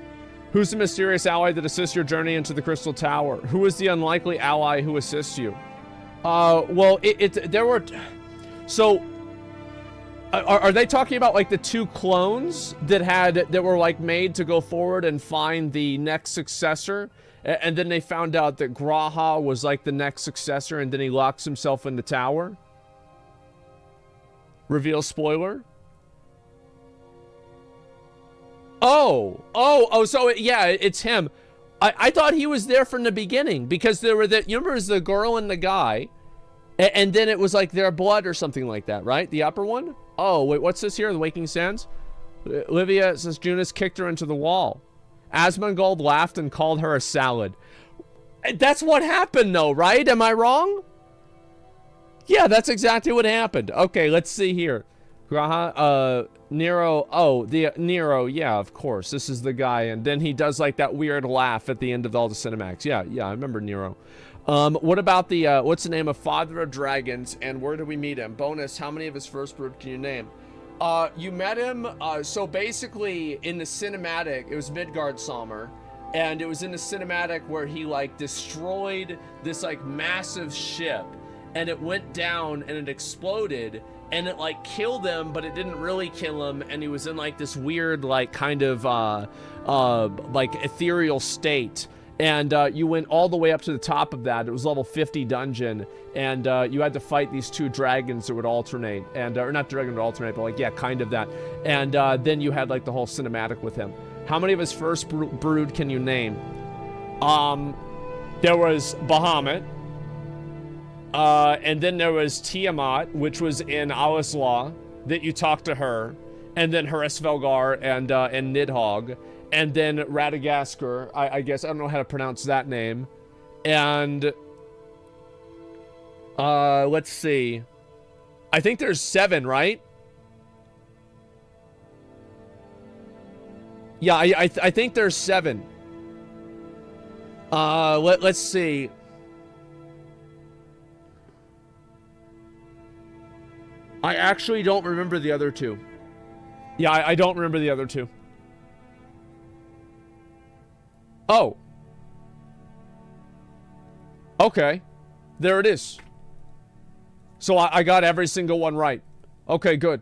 Who's the mysterious ally that assists your journey into the Crystal Tower? Who is the unlikely ally who assists you? Well, there were... So... Are they talking about like the 2 clones that were like made to go forward and find the next successor? And then they found out that Graha was like the next successor, and then he locks himself in the tower? Reveal spoiler? Oh, so yeah, it's him. I thought he was there from the beginning, because there were you remember it was the girl and the guy, and then it was like their blood or something like that, right? The upper one? Oh, wait, what's this here? The Waking Sands? Livia says Junis kicked her into the wall. Asmongold laughed and called her a salad. That's what happened, though, right? Am I wrong? Yeah, that's exactly what happened. Okay, let's see here. Nero. Oh, the Nero. Yeah, of course. This is the guy. And then he does like that weird laugh at the end of all the cinematics. Yeah, I remember Nero. What about the, what's the name of Father of Dragons, and where did we meet him? Bonus, how many of his first brood can you name? You met him, so basically in the cinematic, it was Midgardsormr, and it was in the cinematic where he like destroyed this like massive ship, and it went down and it exploded, and it like killed him, but it didn't really kill him, and he was in like this weird like kind of like ethereal state. And you went all the way up to the top of that. It was level 50 dungeon, and you had to fight these 2 dragons that would alternate, and or not dragon would alternate, but like yeah, kind of that. And then you had like the whole cinematic with him. How many of his first brood can you name? There was Bahamut, and then there was Tiamat, which was in Alisla, that you talked to her, and then Hraesvelgar and Nidhogg. And then Radagast, I guess, I don't know how to pronounce that name. And, let's see. I think there's 7, right? Yeah, I think there's 7. Let's see. I actually don't remember the other 2. Yeah, I don't remember the other 2. Oh. Okay. There it is. So I got every single one right. Okay, good.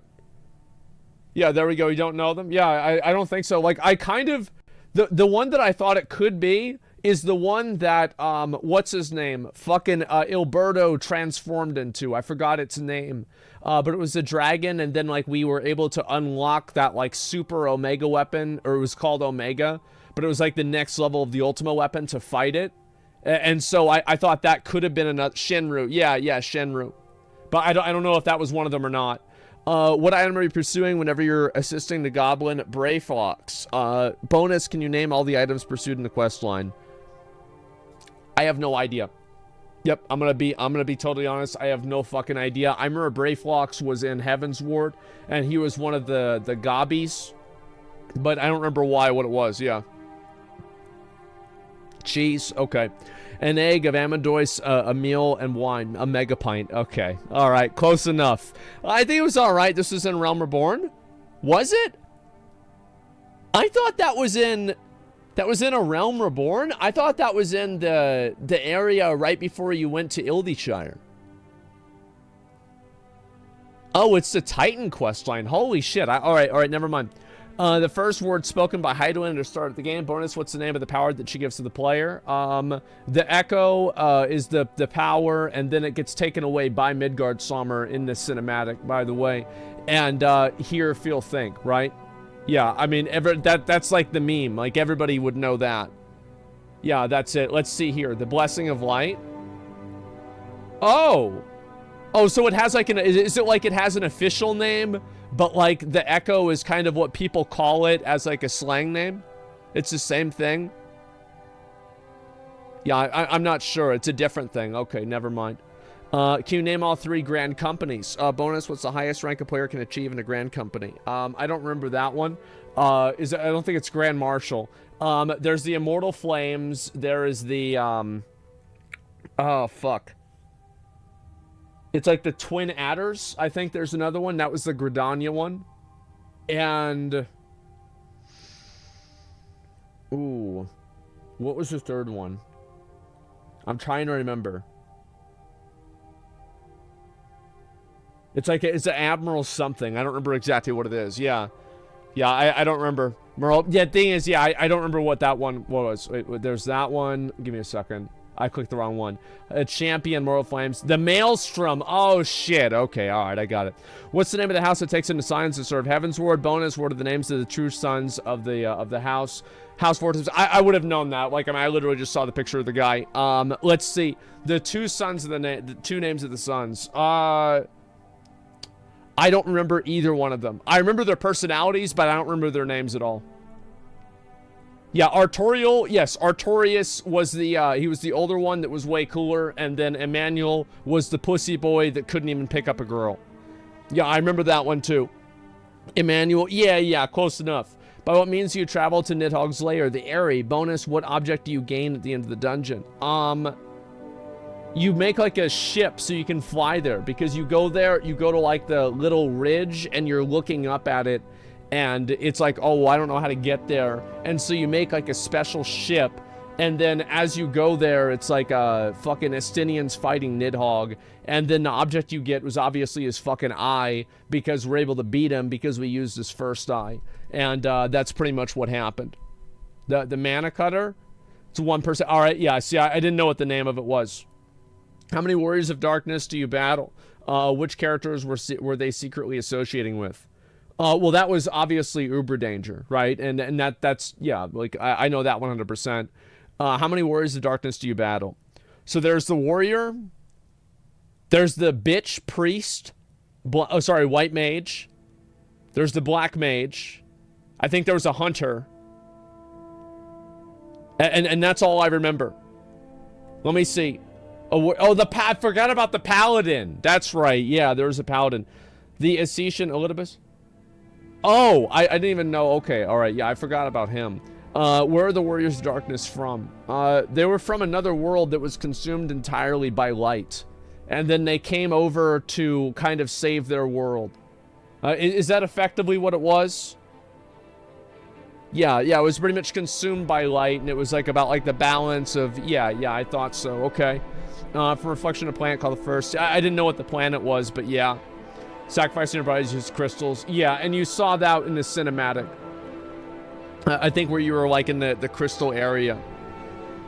Yeah, there we go. You don't know them? Yeah, I don't think so. Like, I kind of... The one that I thought it could be is the one that, what's his name? Fucking Ilberto transformed into. I forgot its name. But it was a dragon, and then, like, we were able to unlock that, like, super Omega weapon, or it was called Omega, but it was, like, the next level of the Ultima weapon to fight it. And so I thought that could have been another... Shenru. Yeah, Shenru. But I don't know if that was one of them or not. What item are you pursuing whenever you're assisting the goblin Brayfox? Bonus, can you name all the items pursued in the quest line? I have no idea. Yep, I'm gonna be totally honest. I have no fucking idea. I remember Brayfox was in Heaven's Ward, and he was one of the gobbies, but I don't remember what it was. Yeah. Cheese, okay. An egg of Amandois, a meal, and wine. A mega pint. Okay. All right. Close enough. I think it was all right. This was in Realm Reborn. Was it? I thought that was in a Realm Reborn. I thought that was in the area right before you went to Ildyshire. Oh, it's the Titan questline. Holy shit. All right. Never mind. The first word spoken by Heidelin to start the game. Bonus, what's the name of the power that she gives to the player? The Echo is the power, and then it gets taken away by Midgard Sommer in the cinematic, by the way. And hear, feel, think, right? Yeah, I mean, that's like the meme. Like, everybody would know that. Yeah, that's it. Let's see here. The Blessing of Light. Oh, so it has like is it like it has an official name? But, like, the Echo is kind of what people call it as, like, a slang name. It's the same thing. Yeah, I'm not sure. It's a different thing. Okay, never mind. Can you name all 3 grand companies? Bonus, what's the highest rank a player can achieve in a grand company? I don't remember that one. I don't think it's Grand Marshal. There's the Immortal Flames. There is the, oh, fuck. It's like the Twin Adders. I think there's another one. That was the Gridania one. And... Ooh. What was the third one? I'm trying to remember. It's like it's an Admiral something. I don't remember exactly what it is. Yeah. Yeah, I don't remember. Yeah, thing is, yeah, I don't remember what that one was. Wait, there's that one. Give me a second. I clicked the wrong one. A Champion, Moral Flames. The Maelstrom. Oh, shit. Okay, all right, I got it. What's the name of the house that takes into science to serve Heaven's Ward? Bonus, what are the names of the true sons of the house? House Fortress. I would have known that. Like, I mean, I literally just saw the picture of the guy. Let's see. The two sons of the two names of the sons. I don't remember either one of them. I remember their personalities, but I don't remember their names at all. Yeah, Artorial, yes, Artorius was he was the older one that was way cooler, and then Emmanuel was the pussy boy that couldn't even pick up a girl. Yeah, I remember that one too. Emmanuel, yeah, close enough. By what means do you travel to Nidhogg's lair? The Airy. Bonus, what object do you gain at the end of the dungeon? You make like a ship so you can fly there, because you go there, you go to like the little ridge, and you're looking up at it, and it's like, oh, I don't know how to get there. And so you make like a special ship, and then as you go there, it's like fucking Estinians fighting Nidhogg, and then the object you get was obviously his fucking eye, because we're able to beat him because we used his first eye. And that's pretty much what happened. The Mana Cutter, it's 1%. All right, yeah, see, I didn't know what the name of it was. How many Warriors of Darkness do you battle? Which characters were they secretly associating with? Well, that was obviously Uberdanger, right? And that's, yeah, like, I know that 100%. How many Warriors of Darkness do you battle? So there's the Warrior. There's the Bitch Priest. White Mage. There's the Black Mage. I think there was a Hunter. And that's all I remember. Let me see. I forgot about the Paladin. That's right. Yeah, there was a Paladin. The Essetian Elidibus. Oh, I didn't even know. Okay, all right. Yeah, I forgot about him. Where are the Warriors of Darkness from? They were from another world that was consumed entirely by light. And then they came over to kind of save their world. Is that effectively what it was? Yeah, it was pretty much consumed by light, and it was like about like the balance of, yeah, I thought so. Okay. For Reflection of Planet called the First. I didn't know what the planet was, but yeah. Sacrificing your bodies use crystals. Yeah, and you saw that in the cinematic. I think where you were like in the crystal area.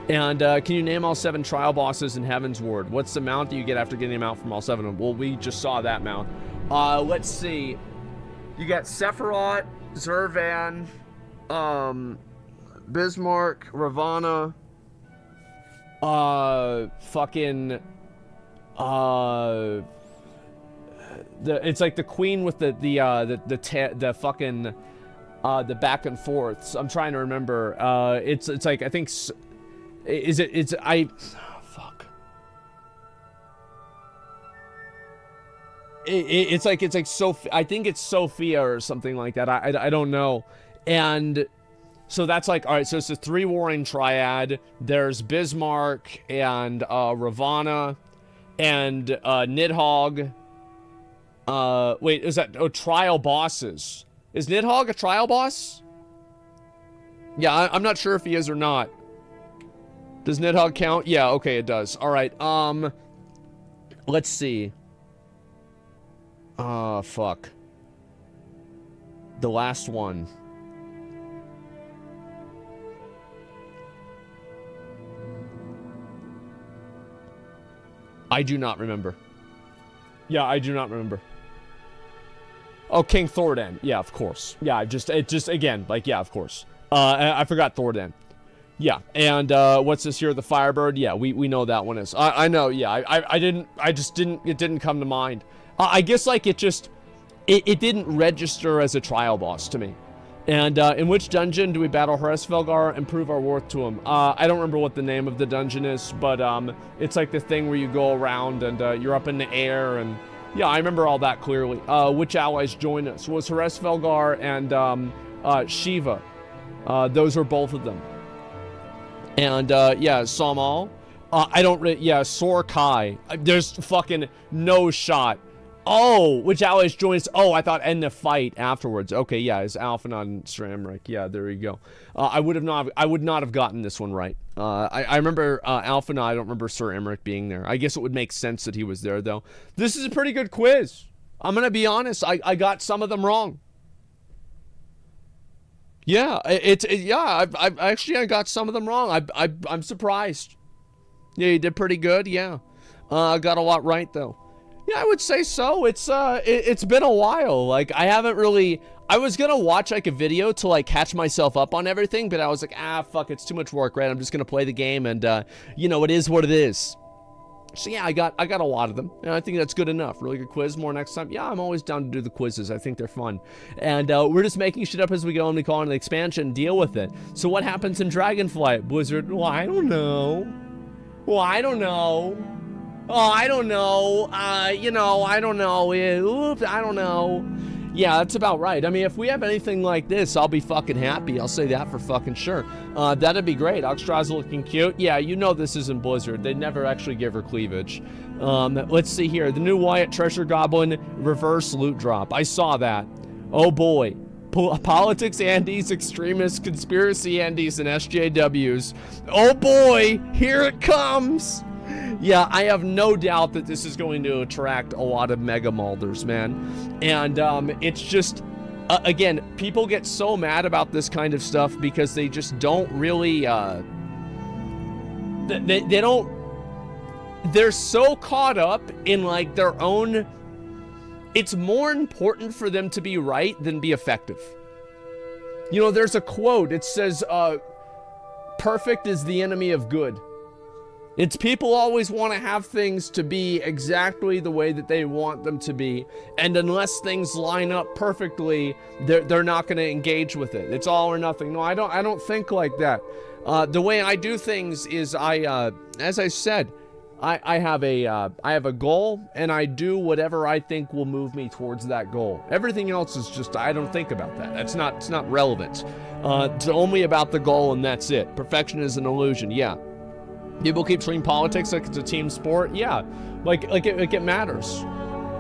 And can you name all 7 trial bosses in Heaven's Ward? What's the mount that you get after getting them out from all 7 of them? Well, we just saw that mount. Let's see. You got Sephiroth, Zurvan, Bismarck, Ravana, it's like the queen with the fucking the back and forths. I'm trying to remember. It's like, I think, fuck. It's like Sophia. I think it's Sophia or something like that. I don't know. And so that's like, all right, so it's a 3 warring triad. There's Bismarck and Ravana and Nidhogg. Wait, is that trial bosses? Is Nidhogg a trial boss? Yeah, I'm not sure if he is or not. Does Nidhogg count? Yeah, okay, it does. All right, let's see. Fuck. The last one. I do not remember. Yeah, I do not remember. Oh, King Thordan. Yeah, of course. Yeah, it just again, like, yeah, of course. I forgot Thordan. Yeah, and what's this here? The Firebird. Yeah, we know that one is. I know. Yeah, it didn't come to mind. I guess like it didn't register as a trial boss to me. And in which dungeon do we battle Hresvelgar and prove our worth to him? I don't remember what the name of the dungeon is, but it's like the thing where you go around and you're up in the air, and yeah, I remember all that clearly. Which allies joined us? Was Hresvelgar and Shiva. Those were both of them. And yeah, Samal. Yeah, Sorkai. There's fucking no shot. Oh, which allies joined us? Oh, I thought end the fight afterwards. Okay, yeah, it's Alphinaud and Sir Emmerich. Yeah, there you go. I would not have gotten this one right. I remember Alphinaud. I don't remember Sir Emmerich being there. I guess it would make sense that he was there, though. This is a pretty good quiz. I'm gonna be honest. I got some of them wrong. Yeah, I got some of them wrong. I'm surprised. Yeah, you did pretty good. Yeah, got a lot right though. Yeah, I would say so. It's been a while. Like, I haven't really. I was gonna watch like a video to like catch myself up on everything, but I was like, fuck, it's too much work, right? I'm just gonna play the game, and you know, it is what it is. So yeah, I got a lot of them, and I think that's good enough. Really good quiz. More next time. Yeah, I'm always down to do the quizzes. I think they're fun, and we're just making shit up as we go, and we call it an expansion. Deal with it. So what happens in Dragonflight, Blizzard? Well, I don't know. Well, I don't know. Oh, I don't know. You know, I don't know. Oops, I don't know. Yeah, that's about right. I mean, if we have anything like this, I'll be fucking happy. I'll say that for fucking sure. That'd be great. Oxtra's looking cute. Yeah, you know this isn't Blizzard. They never actually give her cleavage. Let's see here. The new Wyatt Treasure Goblin reverse loot drop. I saw that. Oh boy. Politics Andes, extremists, conspiracy Andes, and SJWs. Oh boy, here it comes. Yeah, I have no doubt that this is going to attract a lot of Mega Malders, man. And it's just, again, people get so mad about this kind of stuff because they just don't really, they don't, they're so caught up in like their own, it's more important for them to be right than be effective. You know, there's a quote, it says, perfect is the enemy of good. It's people always want to have things to be exactly the way that they want them to be, and unless things line up perfectly, they're not going to engage with it. It's all or nothing. No, I don't think like that. The way I do things is as I said, I have a goal, and I do whatever I think will move me towards that goal. Everything else is just, I don't think about that. It's not relevant. It's only about the goal, and that's it. Perfection is an illusion. Yeah. People keep treating politics like it's a team sport. Yeah, like it matters.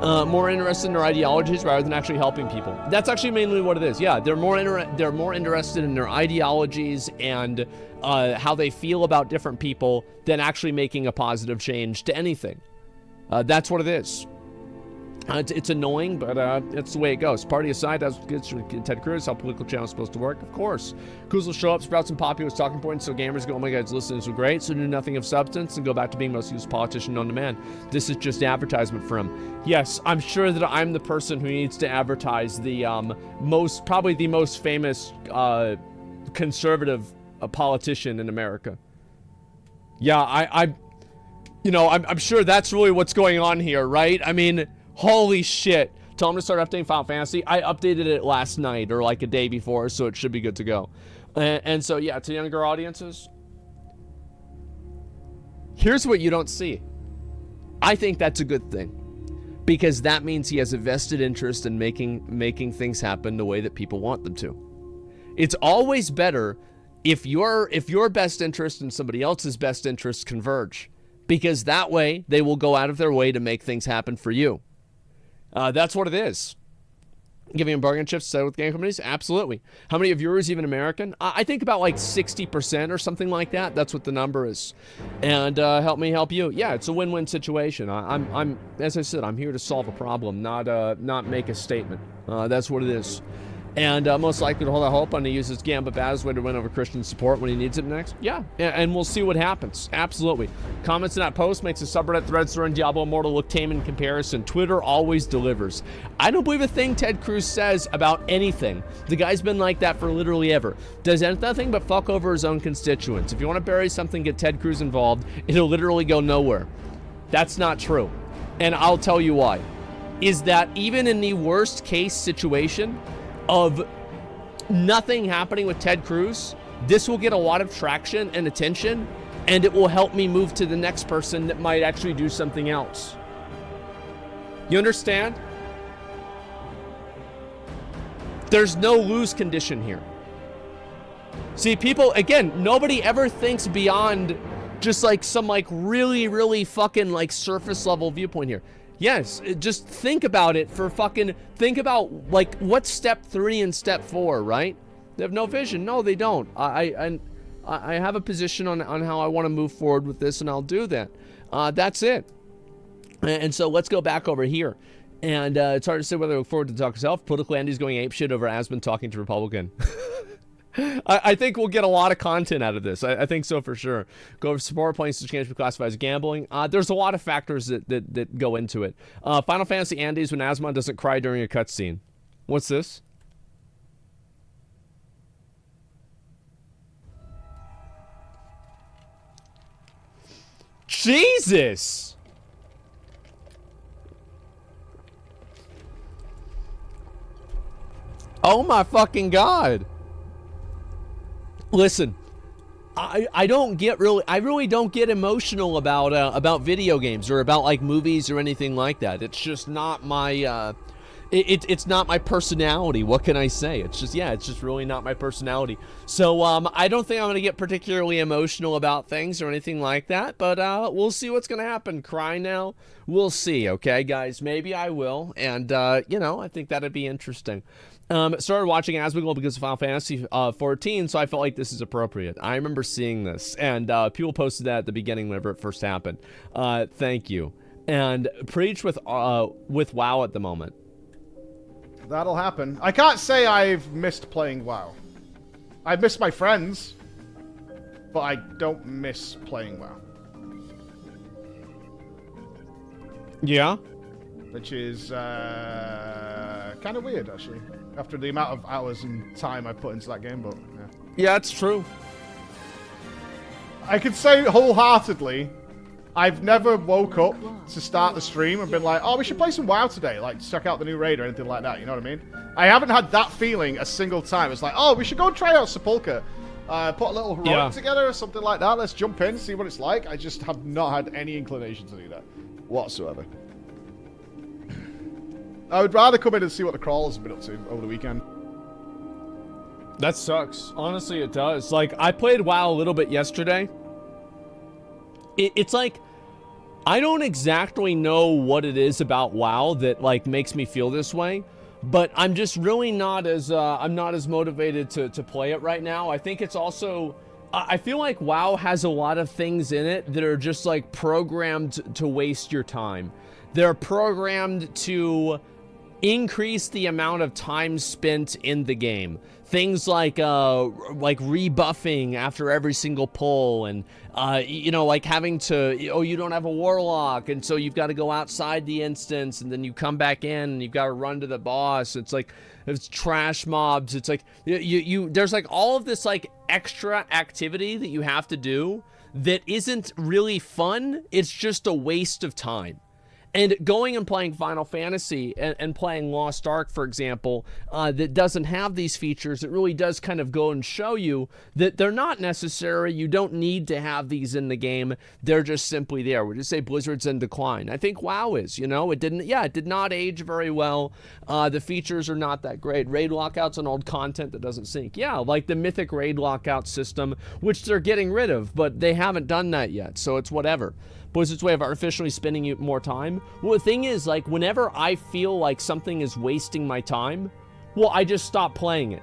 More interested in their ideologies rather than actually helping people. That's actually mainly what it is. Yeah, they're more interested in their ideologies and how they feel about different people than actually making a positive change to anything. That's what it is. It's annoying, but it's the way it goes. Party aside, as good Ted Cruz, how political channel is supposed to work, of course. Kuz will show up, sprout some populist talking points, so gamers go, oh my god, his listeners were great, so do nothing of substance, and go back to being most used politician known to man. This is just advertisement for him. Yes, I'm sure that I'm the person who needs to advertise the probably the most famous conservative politician in America. Yeah, I'm sure that's really what's going on here, right? I mean, holy shit. Tell him to start updating Final Fantasy. I updated it last night or like a day before, so it should be good to go. And so, yeah, to younger audiences, here's what you don't see. I think that's a good thing, because that means he has a vested interest in making things happen the way that people want them to. It's always better if your best interest and somebody else's best interest converge, because that way they will go out of their way to make things happen for you. That's what it is. Giving them bargain chips to settle with game companies? Absolutely. How many of viewers even American? I think about like 60% or something like that. That's what the number is. And help me help you. Yeah, it's a win-win situation. I'm as I said, I'm here to solve a problem, not make a statement. That's what it is. And most likely to hold out hope on to use his Gambit as way to win over Christian support when he needs it next. Yeah, and we'll see what happens. Absolutely. Comments in that post makes a subreddit threads throwing Diablo Immortal look tame in comparison. Twitter always delivers. I don't believe a thing Ted Cruz says about anything. The guy's been like that for literally ever. Does nothing but fuck over his own constituents. If you want to bury something, get Ted Cruz involved. It'll literally go nowhere. That's not true. And I'll tell you why. Is that even in the worst case situation of nothing happening with Ted Cruz, this will get a lot of traction and attention, and it will help me move to the next person that might actually do something else. You understand? There's no lose condition here. See, people, again, nobody ever thinks beyond just like some like really, really fucking like surface level viewpoint here. Yes, just think about it think about like what's step 3 and step 4, right? They have no vision. No, they don't. I have a position on how I want to move forward with this, and I'll do that. That's it. And so let's go back over here. And it's hard to say whether I look forward to the talk itself. Political Andy's going apeshit over Asmon talking to Republican. I think we'll get a lot of content out of this. I think so for sure. Go over support points to change be classified as gambling. There's a lot of factors that go into it. Final Fantasy Andy's when Asmon doesn't cry during a cutscene. What's this? Jesus! Oh my fucking god! Listen, I really don't get emotional about video games or about like movies or anything like that. It's just not my it's not my personality. What can I say? It's just really not my personality. So I don't think I'm gonna get particularly emotional about things or anything like that. But we'll see what's gonna happen. Cry now? We'll see. Okay, guys, maybe I will. And I think that'd be interesting. Started watching Asmongold because of Final Fantasy 14, so I felt like this is appropriate. I remember seeing this, and people posted that at the beginning whenever it first happened. Thank you. And preach with WoW at the moment. That'll happen. I can't say I've missed playing WoW. I miss my friends, but I don't miss playing WoW. Yeah? Which is kind of weird, actually. After the amount of hours and time I put into that game, but yeah. Yeah, it's true. I could say wholeheartedly, I've never woke up to start the stream and been like, oh, we should play some WoW today, like check out the new raid or anything like that, you know what I mean? I haven't had that feeling a single time. It's like, oh, we should go try out Sepulka. Put a little heroic together or something like that. Let's jump in, see what it's like. I just have not had any inclination to do that whatsoever. I would rather come in and see what the crawlers have been up to over the weekend. That sucks. Honestly, it does. Like, I played WoW a little bit yesterday. It's like, I don't exactly know what it is about WoW that, like, makes me feel this way. But I'm just really not as, I'm not as motivated to play it right now. I think it's also, I feel like WoW has a lot of things in it that are just, like, programmed to waste your time. They're programmed to increase the amount of time spent in the game. Things like rebuffing after every single pull, and you know, like having to, oh, you don't have a warlock, and so you've got to go outside the instance, and then you come back in and you've got to run to the boss. It's like, it's trash mobs. It's like there's like all of this like extra activity that you have to do that isn't really fun. It's just a waste of time. And going and playing Final Fantasy and playing Lost Ark, for example, that doesn't have these features, it really does kind of go and show you that they're not necessary. You don't need to have these in the game. They're just simply there. Would you say Blizzard's in decline? I think WoW is, you know, it did not age very well. The features are not that great. Raid lockouts on old content that doesn't sync. Yeah, like the Mythic raid lockout system, which they're getting rid of, but they haven't done that yet, so it's whatever. Blizzard's way of artificially spending you more time. Well, the thing is, like, whenever I feel like something is wasting my time, well, I just stop playing it.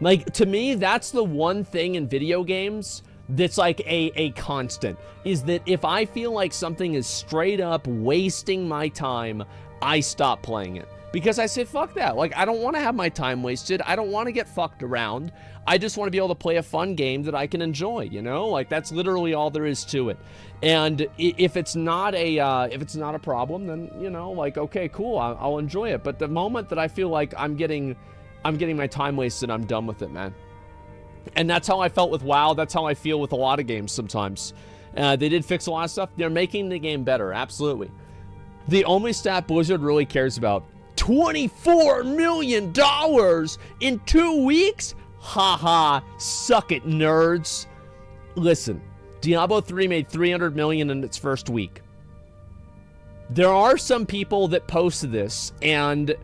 Like, to me, that's the one thing in video games that's like a constant, is that if I feel like something is straight up wasting my time, I stop playing it. Because I say, fuck that. Like, I don't want to have my time wasted. I don't want to get fucked around. I just want to be able to play a fun game that I can enjoy, you know? Like, that's literally all there is to it. And if it's not a problem, then, you know, like, okay, cool, I'll enjoy it. But the moment that I feel like I'm getting my time wasted, I'm done with it, man. And that's how I felt with WoW. That's how I feel with a lot of games sometimes. They did fix a lot of stuff. They're making the game better, absolutely. The only stat Blizzard really cares about, $24 million in 2 weeks? Haha, suck it, nerds. Listen, Diablo 3 made $300 million in its first week. There are some people that post this, and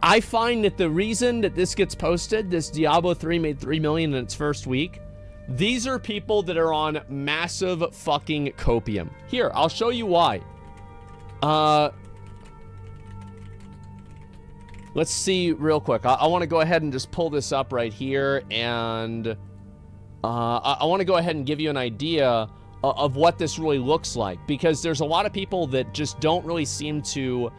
I find that the reason that this gets posted, this Diablo 3 made $3 million in its first week, these are people that are on massive fucking copium. Here, I'll show you why. Let's see real quick. I want to go ahead and just pull this up right here, and I want to go ahead and give you an idea of what this really looks like, because there's a lot of people that just don't really seem to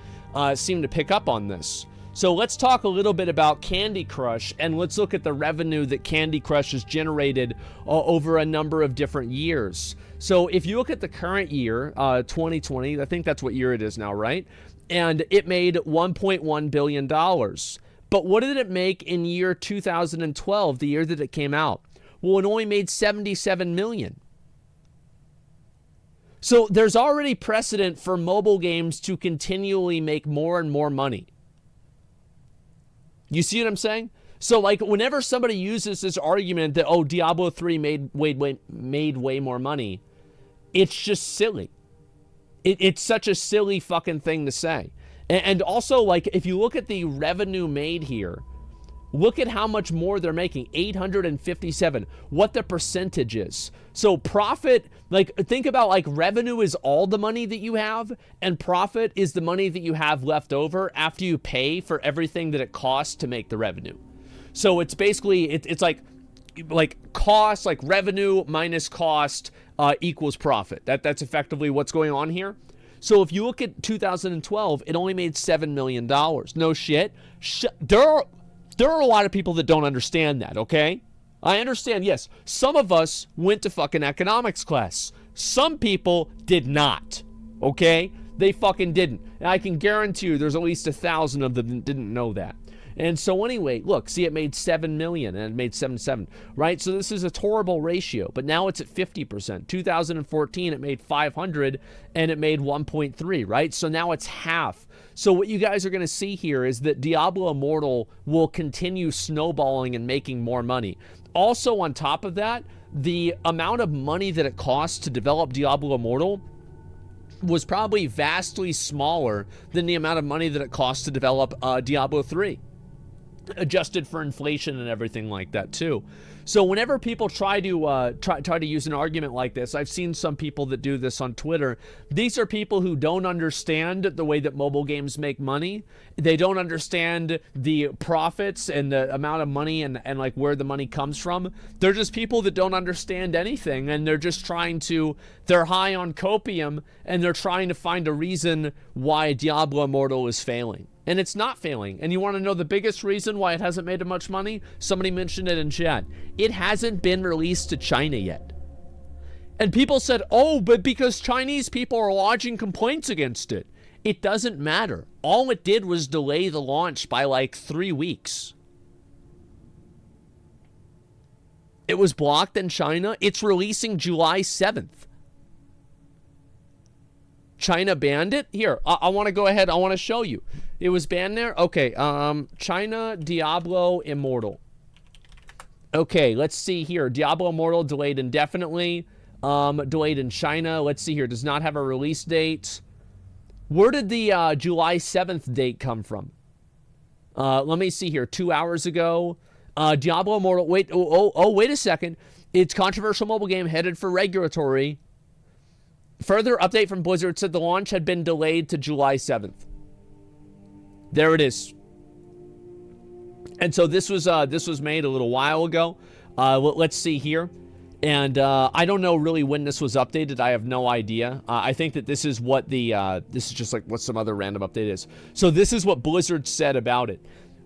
pick up on this. So let's talk a little bit about Candy Crush, and let's look at the revenue that Candy Crush has generated over a number of different years. So if you look at the current year, 2020, I think that's what year it is now, right? And it made $1.1 billion. But what did it make in year 2012, the year that it came out? Well, it only made $77 million. So there's already precedent for mobile games to continually make more and more money. You see what I'm saying? So, like, whenever somebody uses this argument that, oh, Diablo 3 made way more money, it's just silly. It's such a silly fucking thing to say. And also, like, if you look at the revenue made here, look at how much more they're making, 857, what the percentage is. So profit, like, think about, like, revenue is all the money that you have, and profit is the money that you have left over after you pay for everything that it costs to make the revenue. So it's basically, it's like cost, like revenue minus cost equals profit. That's effectively what's going on here. So if you look at 2012, it only made $7 million. No shit. There are a lot of people that don't understand that, okay? I understand, yes, some of us went to fucking economics class. Some people did not, okay? They fucking didn't. And I can guarantee you there's at least 1,000 of them that didn't know that. And so anyway, look, see, it made 7 million and it made 7.7, right? So this is a horrible ratio, but now it's at 50%. 2014, it made 500 and it made 1.3, right? So now it's half. So what you guys are going to see here is that Diablo Immortal will continue snowballing and making more money. Also, on top of that, the amount of money that it costs to develop Diablo Immortal was probably vastly smaller than the amount of money that it costs to develop Diablo 3. adjusted for inflation and everything like that too. So whenever people try to use an argument like this, I've seen some people that do this on Twitter. These are people who don't understand the way that mobile games make money. They don't understand the profits and the amount of money and like where the money comes from. They're just people that don't understand anything, and they're just they're high on copium, and they're trying to find a reason why Diablo Immortal is failing. And it's not failing. And you want to know the biggest reason why it hasn't made much money? Somebody mentioned it in chat. It hasn't been released to China yet. And people said, oh, but because Chinese people are lodging complaints against it. It doesn't matter. All it did was delay the launch by like 3 weeks. It was blocked in China. It's releasing July 7th. China banned it? Here, I want to go ahead. I want to show you. It was banned there? Okay, China Diablo Immortal. Okay, let's see here. Diablo Immortal delayed indefinitely. Delayed in China. Let's see here. Does not have a release date. Where did the July 7th date come from? Let me see here. 2 hours ago. Diablo Immortal. Wait, wait a second. It's controversial mobile game headed for regulatory. Further update from Blizzard said the launch had been delayed to July 7th. There it is. And so this was made a little while ago. Let's see here. And I don't know really when this was updated. I have no idea. I think that this is what this is just like what some other random update is. So this is what Blizzard said about it.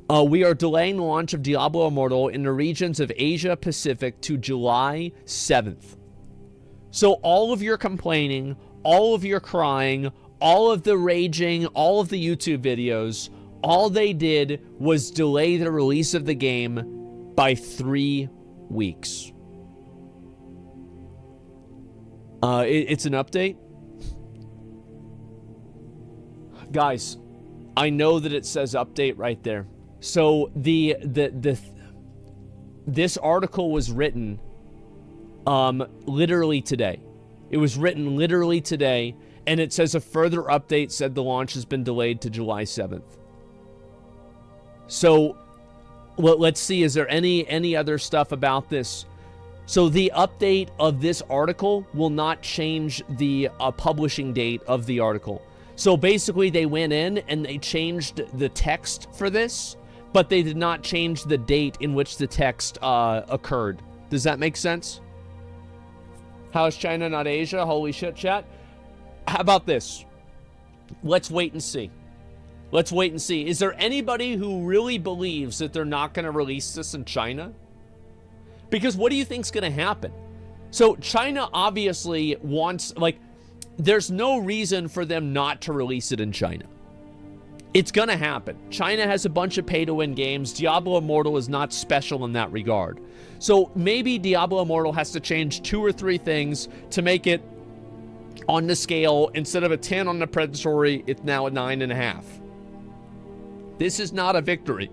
We are delaying the launch of Diablo Immortal in the regions of Asia Pacific to July 7th. So all of your complaining, all of your crying, all of the raging, all of the YouTube videos, all they did was delay the release of the game by 3 weeks. It's an update. Guys, I know that it says update right there. So this article was written literally today. It was written literally today, and it says a further update said the launch has been delayed to July 7th. So let's see, is there any other stuff about this? So the update of this article will not change the publishing date of the article. So basically they went in and they changed the text for this, but they did not change the date in which the text occurred. Does that make sense? How is China not Asia? Holy shit, chat. How about this? Let's wait and see. Let's wait and see. Is there anybody who really believes that they're not going to release this in China? Because what do you think's going to happen? So China obviously wants, like, there's no reason for them not to release it in China. It's going to happen. China has a bunch of pay-to-win games. Diablo Immortal is not special in that regard. So maybe Diablo Immortal has to change 2 or 3 things to make it on the scale. Instead of a 10 on the Predatory, it's now a 9.5. This is not a victory.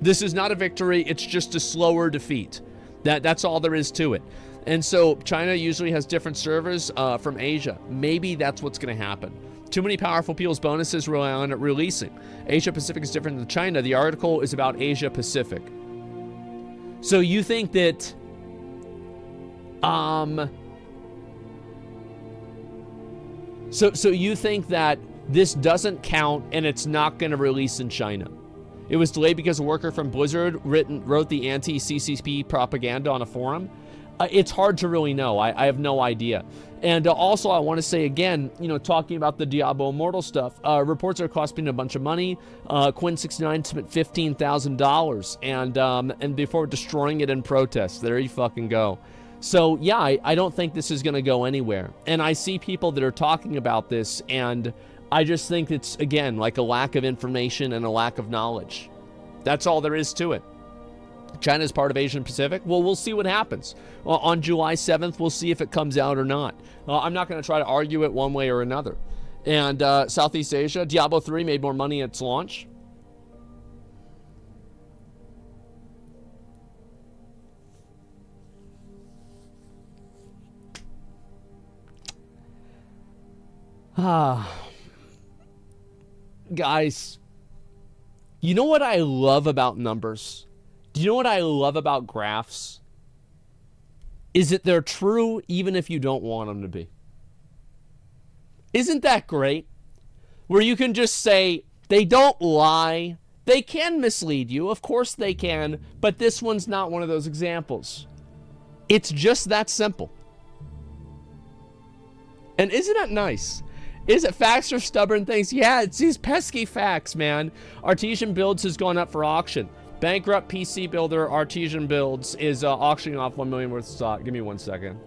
This is not a victory. It's just a slower defeat. That's all there is to it. And so China usually has different servers from Asia. Maybe that's what's going to happen. Too many powerful people's bonuses rely on it releasing. Asia Pacific is different than China. The article is about Asia Pacific. So you think that so you think that this doesn't count and it's not going to release in China? It was delayed because a worker from Blizzard wrote the anti-CCP propaganda on a forum. It's hard to really know. I have no idea. And also, I want to say again, talking about the Diablo Immortal stuff, reports are costing a bunch of money. Quinn69 spent $15,000 and before destroying it in protest. There you fucking go. So yeah, I don't think this is going to go anywhere. And I see people that are talking about this, and I just think it's, again, like a lack of information and a lack of knowledge. That's all there is to it. China's part of Asian Pacific. Well, we'll see what happens. On July 7th, we'll see if it comes out or not. I'm not going to try to argue it one way or another. And Southeast Asia, Diablo 3 made more money at its launch. Guys, You know what I love about numbers? Do you know what I love about graphs? Is that they're true even if you don't want them to be. Isn't that great? Where you can just say, they don't lie. They can mislead you. Of course they can. But this one's not one of those examples. It's just that simple. And isn't that nice? Is it facts or stubborn things? Yeah, it's these pesky facts, man. Artesian Builds has gone up for auction. Bankrupt PC builder Artesian Builds is auctioning off 1 million worth of stock. Give me 1 second.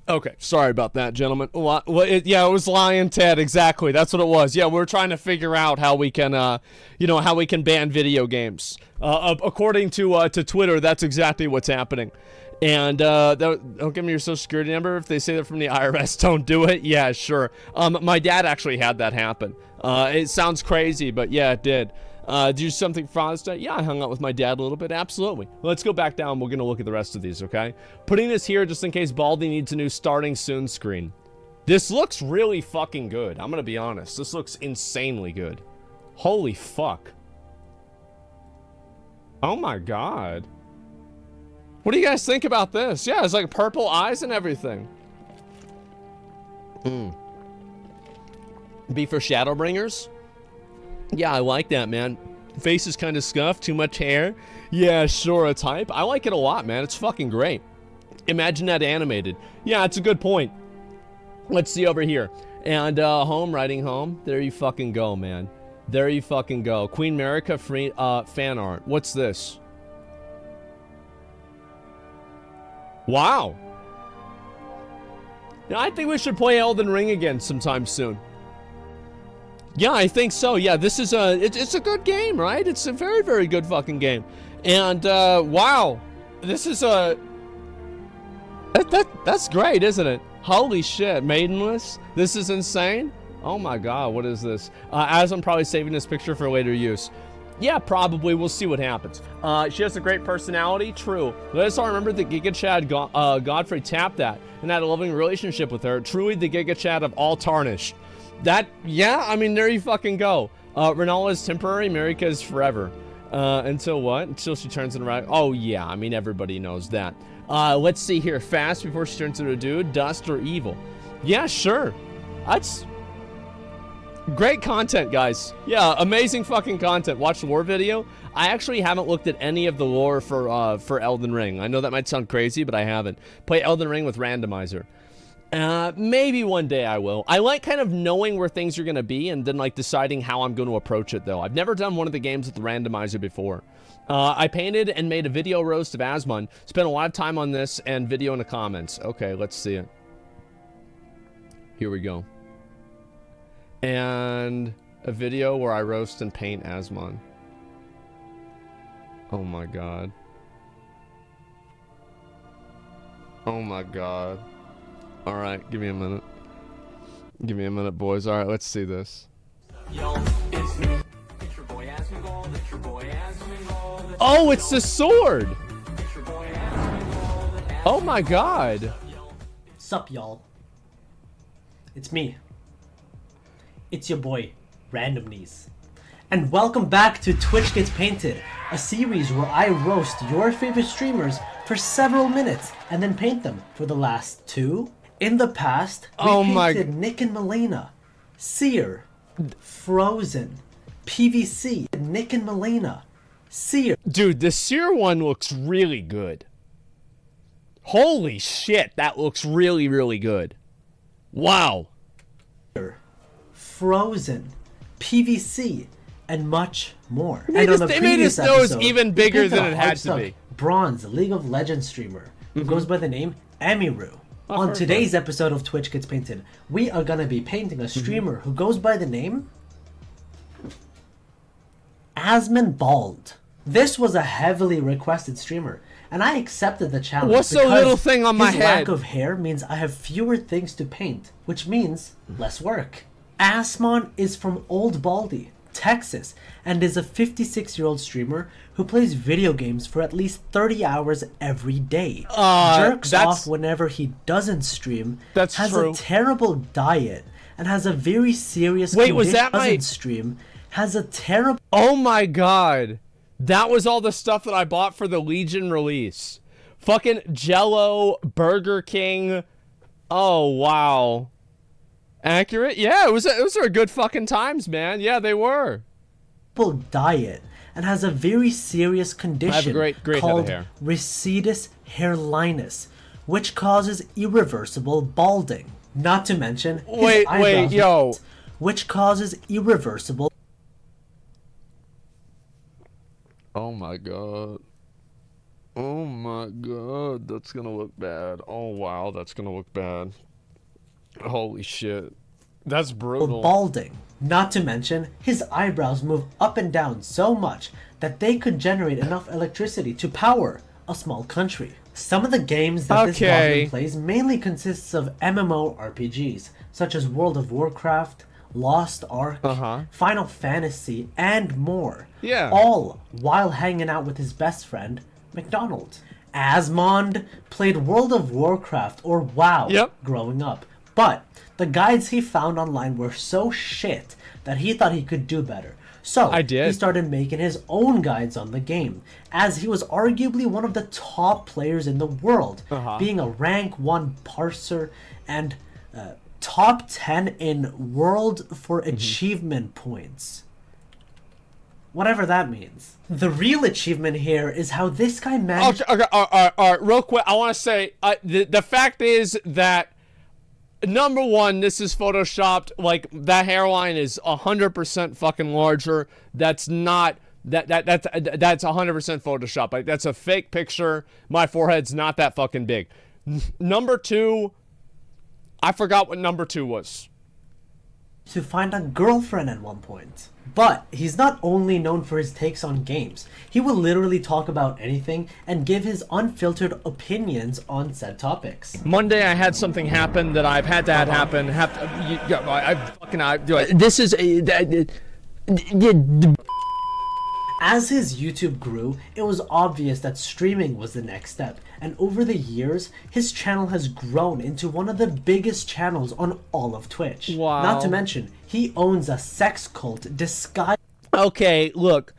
Okay, sorry about that, gentlemen. Well, yeah, it was Lion Ted, exactly. That's what it was. Yeah, we're trying to figure out how we can, how we can ban video games. According to Twitter, that's exactly what's happening. And don't give me your social security number. If they say they're from the IRS, don't do it. Yeah, sure. My dad actually had that happen. It sounds crazy, but yeah, it did. Do something for Father's Day? Yeah, I hung out with my dad a little bit. Absolutely. Let's go back down. We're going to look at the rest of these, okay? Putting this here just in case Baldy needs a new starting soon screen. This looks really fucking good. I'm going to be honest. This looks insanely good. Holy fuck. Oh my god. What do you guys think about this? Yeah, it's like purple eyes and everything. Be for Shadowbringers? Yeah, I like that, man. Face is kind of scuffed, too much hair. Yeah, sure, it's hype. I like it a lot, man. It's fucking great. Imagine that animated. Yeah, it's a good point. Let's see over here. And home, riding home. There you fucking go, man. There you fucking go. Queen America free fan art. What's this? Wow. Yeah, I think we should play Elden Ring again sometime soon. Yeah, I think so. Yeah, this is it's a good game, right? It's a very, very good fucking game. And wow, this is that's great, isn't it? Holy shit, Maidenless. This is insane. Oh my god, what is this? As I'm probably saving this picture for later use. Yeah, probably. We'll see what happens. She has a great personality. True. Let us all remember that Giga Chad Godfrey tapped that and had a loving relationship with her. Truly the Giga Chad of all tarnished. That, yeah, I mean, there you fucking go. Renala is temporary, Marika is forever. Until what? Until she turns into a... Oh, yeah, I mean, everybody knows that. Let's see here. Fast before she turns into a dude. Dust or evil. Yeah, sure. That's... great content, guys. Yeah, amazing fucking content. Watch the lore video. I actually haven't looked at any of the lore for Elden Ring. I know that might sound crazy, but I haven't. Play Elden Ring with randomizer. Maybe one day I will. I like kind of knowing where things are going to be and then like deciding how I'm going to approach it though. I've never done one of the games with the randomizer before. I painted and made a video roast of Asmon. Spent a lot of time on this and video in the comments. Okay, let's see it. Here we go. And a video where I roast and paint Asmon. Oh my god. Oh my god. Alright, give me a minute. Give me a minute, boys. Alright, let's see this. Oh, it's the sword! Oh my god. Sup, y'all? It's me. It's your boy, Randomnies. And welcome back to Twitch Gets Painted, a series where I roast your favorite streamers for several minutes and then paint them for the last 2. In the past, we painted Nick and Melina. Seer, Frozen, PVC, Nick and Melena, Seer. Dude, the Seer one looks really good. Holy shit, that looks really, really good. Wow. Frozen, PVC, and much more. They made his nose even bigger than it had to be. Bronze League of Legends streamer who goes by the name Emiru. On today's episode of Twitch Gets Painted, we are gonna be painting a streamer who goes by the name Asmongold. This was a heavily requested streamer, and I accepted the challenge. What's the little thing on my his head? lack of hair means I have fewer things to paint, which means less work. Asmon is from Old Baldy, Texas, and is a 56-year-old streamer who plays video games for at least 30 hours every day. Jerks off whenever he doesn't stream, has true. a terrible diet, and has a very serious Wait, condition. was that my... doesn't stream, has a terrible... Oh my god. That was all the stuff that I bought for the Legion release. Fucking Jell-O, Burger King. Oh, wow. Accurate? Yeah, it was a good fucking times, man. Yeah, they were. Diet and has a very serious condition called recedus hairlinus, which causes irreversible balding. Not to mention his eyebrows, which causes irreversible. Oh my god. Oh my god, that's gonna look bad. Oh wow, that's gonna look bad. Holy shit. That's brutal. Balding. Not to mention, his eyebrows move up and down so much that they could generate enough electricity to power a small country. Some of the games that this Balding plays mainly consists of MMORPGs, such as World of Warcraft, Lost Ark, Final Fantasy, and more. Yeah. All while hanging out with his best friend, McDonald. Asmond played World of Warcraft or WoW growing up, but the guides he found online were so shit that he thought he could do better. So he started making his own guides on the game, as he was arguably one of the top players in the world, being a rank 1 parser and top 10 in world for achievement points. Whatever that means. The real achievement here is how this guy managed... Okay, real quick, I want to say, the fact is that number one, this is photoshopped. Like, that hairline is 100% fucking larger. That's not... That's 100% photoshopped. Like, that's a fake picture. My forehead's not that fucking big. Number two, I forgot what number two was. To find a girlfriend at one point. But he's not only known for his takes on games. He will literally talk about anything and give his unfiltered opinions on said topics. Monday I had something happen that I've had to have happen. This is As his YouTube grew, it was obvious that streaming was the next step, and over the years, his channel has grown into one of the biggest channels on all of Twitch. Wow. Not to mention, he owns a sex cult disguised... Okay, look,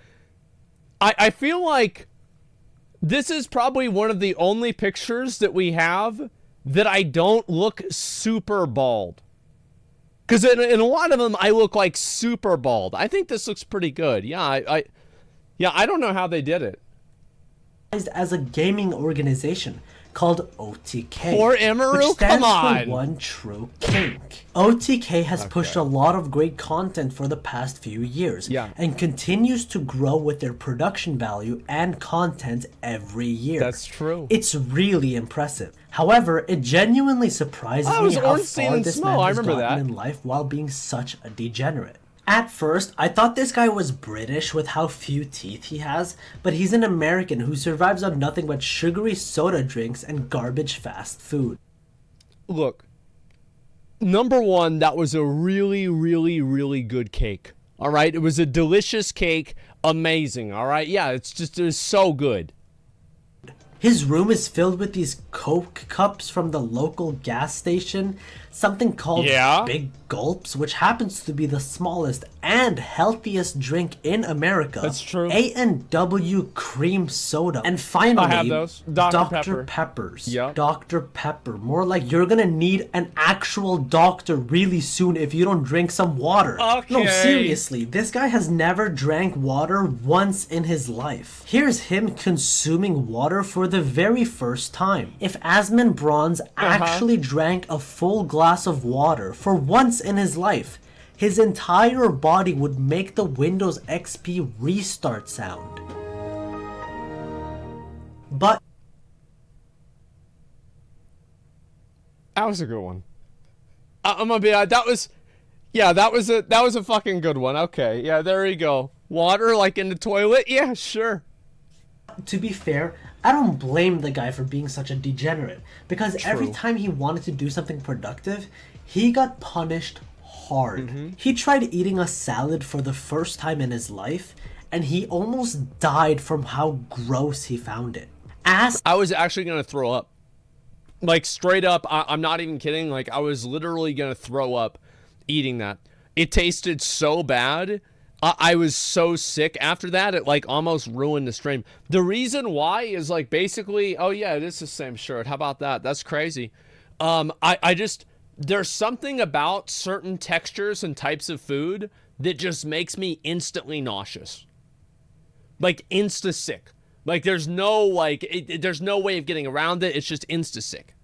I feel like this is probably one of the only pictures that we have that I don't look super bald. Because in a lot of them, I look like super bald. I think this looks pretty good. Yeah, Yeah, I don't know how they did it. As a gaming organization called OTK. Poor Emiru, which stands come on. for One True Kink. OTK has pushed a lot of great content for the past few years. And continues to grow with their production value and content every year. That's true. It's really impressive. However, it genuinely surprises me how far this man has gotten in life while being such a degenerate. At first, I thought this guy was British with how few teeth he has, but he's an American who survives on nothing but sugary soda drinks and garbage fast food. Look, number one, that was a really, really, really good cake. All right? It was a delicious cake. Amazing. All right? Yeah, it was so good. His room is filled with these Coke cups from the local gas station, something called Big Gulps, which happens to be the smallest and healthiest drink in America. That's true. A&W cream soda. And finally, I have those. Dr. Peppers. Yep. Dr. Pepper. More like you're gonna need an actual doctor really soon if you don't drink some water. Okay. No, seriously, this guy has never drank water once in his life. Here's him consuming water for the very first time. If Asmongold actually drank a full glass of water for once in his life, his entire body would make the Windows XP restart sound. But That was a good one. I'm gonna be that was a fucking good one. Okay, yeah, there you go. Water like in the toilet? Yeah, sure. to be fair, I don't blame the guy for being such a degenerate, because every time he wanted to do something productive, he got punished hard. He tried eating a salad for the first time in his life, and he almost died from how gross he found it. I was actually gonna throw up. Like, straight up, I'm not even kidding. Like, I was literally gonna throw up eating that. It tasted so bad. I was so sick after that, it like almost ruined the stream. The reason why is like basically, oh yeah, it is the same shirt. How about that? That's crazy. I just, there's something about certain textures and types of food that just makes me instantly nauseous. Like insta sick. Like there's no like, there's no way of getting around it. It's just insta sick.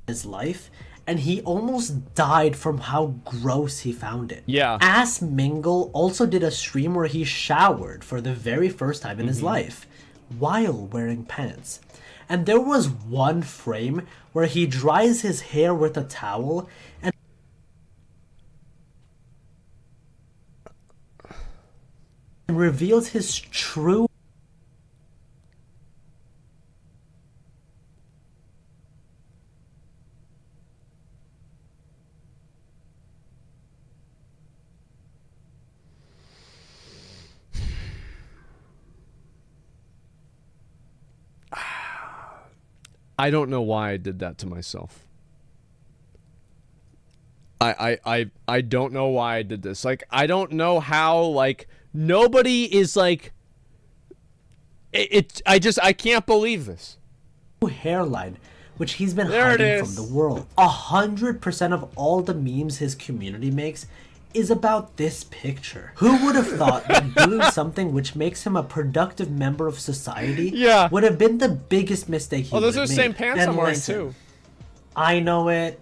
His life, and he almost died from how gross he found it. Yeah. Asmongold also did a stream where he showered for the very first time in his life while wearing pants. And there was one frame where he dries his hair with a towel and reveals his true I don't know why I did that to myself. I don't know why I did this. Like, I don't know how, like, nobody is like, I can't believe this. hairline, which he's been There it hiding from is. the world. 100% of all the memes his community makes is about this picture. Who would have thought that doing something which makes him a productive member of society would have been the biggest mistake he would have made? Oh, those are the same pants And I'm wearing listen, too. I know it.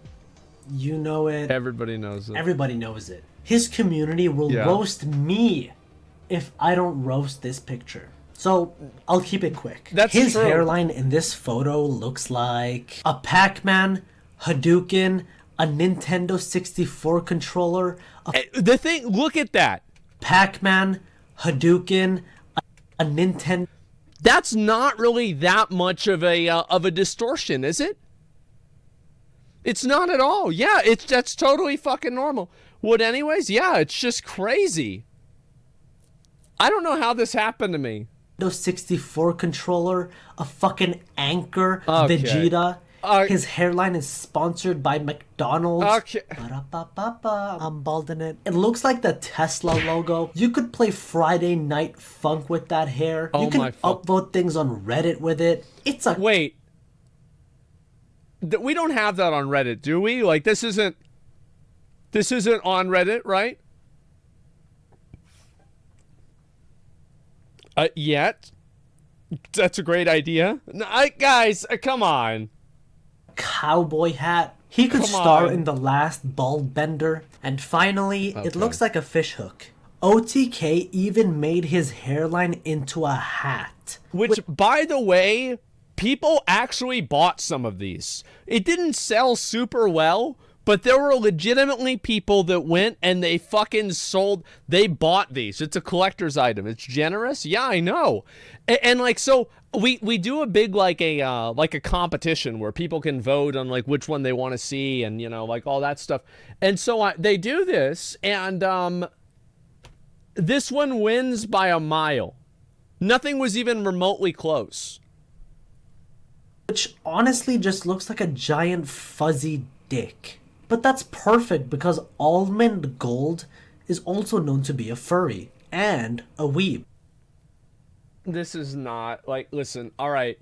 You know it. Everybody knows it. Everybody knows it. His community will roast me if I don't roast this picture. So, I'll keep it quick. That's His true. hairline in this photo looks like a Pac-Man, Hadouken, a Nintendo 64 controller, The thing, look at that. Pac-Man, Hadouken, a Nintendo... That's not really that much of a distortion, is it? It's not at all. Yeah, that's totally fucking normal. What anyways? Yeah, it's just crazy. I don't know how this happened to me. 64 controller, a fucking Anchor, Okay. Vegeta. His hairline is sponsored by McDonald's. Okay. Ba-da-ba-ba-ba. I'm balding it. It looks like the Tesla logo. You could play Friday Night Funk with that hair. Oh You can my fuck. upvote things on Reddit with it. It's a... Wait. We don't have that on Reddit, do we? Like, this isn't on Reddit, right? Yet. That's a great idea. No, guys, come on. cowboy hat. He could Come star on. in The Last Bald Bender. And finally, it looks like a fishhook. OTK even made his hairline into a hat. Which, by the way, people actually bought some of these. It didn't sell super well, but there were legitimately people that went and they fucking they bought these. It's a collector's item. It's generous. Yeah, I know. And like, so we do a big, like a competition where people can vote on like which one they want to see and, you know, like all that stuff. And so they do this, and this one wins by a mile. Nothing was even remotely close. which honestly just looks like a giant fuzzy dick. But that's perfect because Asmongold is also known to be a furry and a weeb. This is not like, listen, all right.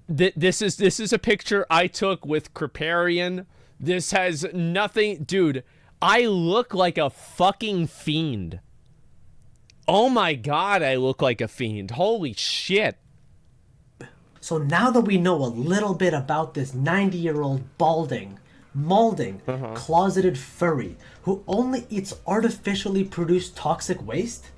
This is a picture I took with Kriparian. This has nothing, dude. I look like a fucking fiend. Oh my god, I look like a fiend. Holy shit. So now that we know a little bit about this 90-year-old molding, closeted furry who only eats artificially produced toxic waste,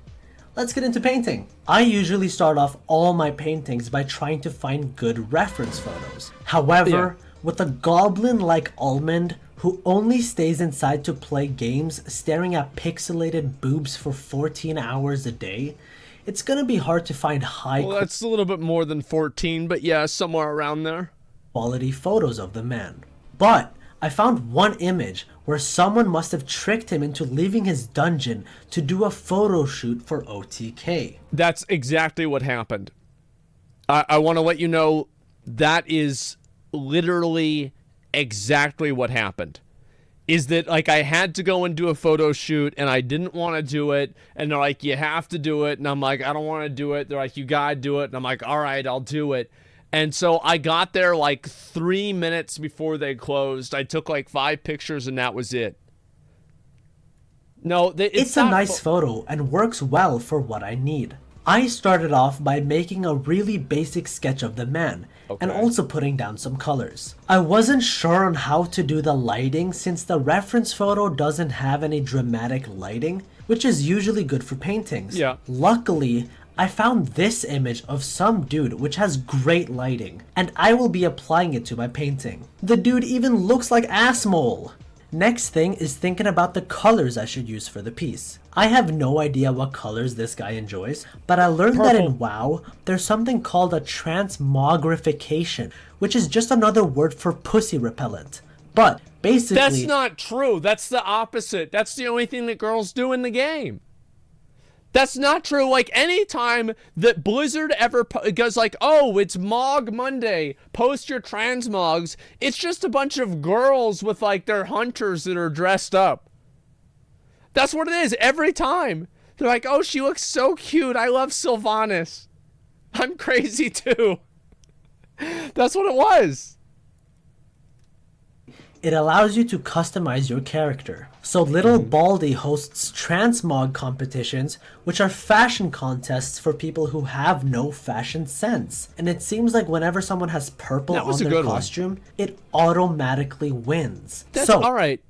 let's get into painting. I usually start off all my paintings by trying to find good reference photos. However, with a goblin like Almond who only stays inside to play games staring at pixelated boobs for 14 hours a day, it's gonna be hard to find Well, that's a little bit more than 14, but yeah, somewhere around there. quality photos of the man. But I found one image where someone must have tricked him into leaving his dungeon to do a photo shoot for OTK. That's exactly what happened. I want to let you know that is literally exactly what happened. Is that, like, I had to go and do a photo shoot and I didn't want to do it, and they're like, you have to do it, and I'm like, I don't want to do it. They're like, you gotta do it, and I'm like, all right, I'll do it. And so I got there like 3 minutes before they closed. I took like 5 pictures and that was it. No, it's a nice photo and works well for what I need. I started off by making a really basic sketch of the man, and also putting down some colors. I wasn't sure on how to do the lighting since the reference photo doesn't have any dramatic lighting, which is usually good for paintings. Yeah. Luckily, I found this image of some dude which has great lighting, and I will be applying it to my painting. The dude even looks like Asmole. Next thing is thinking about the colors I should use for the piece. I have no idea what colors this guy enjoys, but I learned that in WoW, there's something called a transmogrification, which is just another word for pussy repellent. But basically... That's not true. That's the opposite. That's the only thing that girls do in the game. That's not true. Like, anytime that Blizzard ever goes like, oh, it's Mog Monday, post your transmogs, it's just a bunch of girls with, like, their hunters that are dressed up. That's what it is every time. They're like, oh, she looks so cute. I love Sylvanas. I'm crazy, too. That's what it was. It allows you to customize your character. So Little Baldy hosts transmog competitions, which are fashion contests for people who have no fashion sense. And it seems like whenever someone has purple on their costume, it automatically wins. That's alright.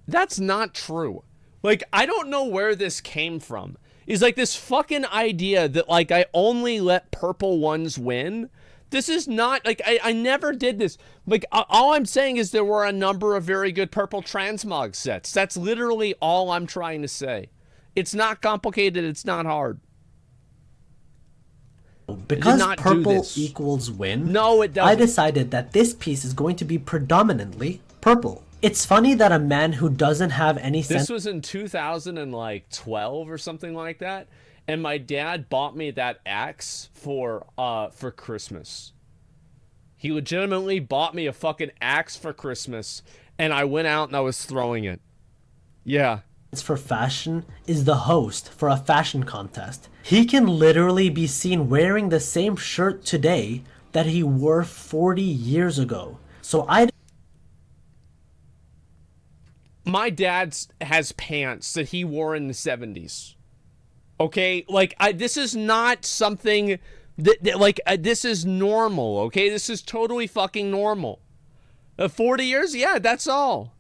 That's not true. Like, I don't know where this came from. Is like this fucking idea that, like, I only let purple ones win. This is not, like, I never did this. Like, all I'm saying is there were a number of very good purple transmog sets. That's literally all I'm trying to say. It's not complicated. It's not hard. Because purple equals win, no, it doesn't. I decided that this piece is going to be predominantly purple. It's funny that a man who doesn't have any sense... This was in 2012 or something like that. And my dad bought me that axe for Christmas. He legitimately bought me a fucking axe for Christmas, and I went out and I was throwing it. Yeah. For fashion is the host for a fashion contest. He can literally be seen wearing the same shirt today that he wore 40 years ago. So my dad has pants that he wore in the 70s. Okay, like, this is not something that this is normal, okay? This is totally fucking normal. 40 years? Yeah, that's all.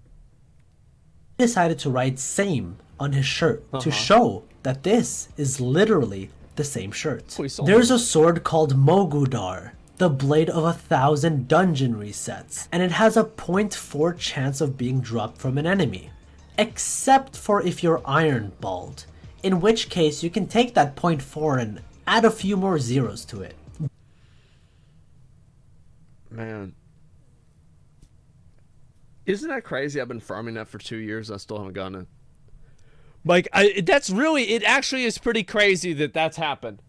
He decided to write same on his shirt to show that this is literally the same shirt. There's a sword called Mogudar, the blade of 1,000 dungeon resets, and it has a 0.4 chance of being dropped from an enemy. Except for if you're Iron Bald, in which case you can take that 0.4 and add a few more zeros to it. Man. Isn't that crazy? I've been farming that for 2 years. I still haven't gotten it. Like, that's really, it actually is pretty crazy that that's happened.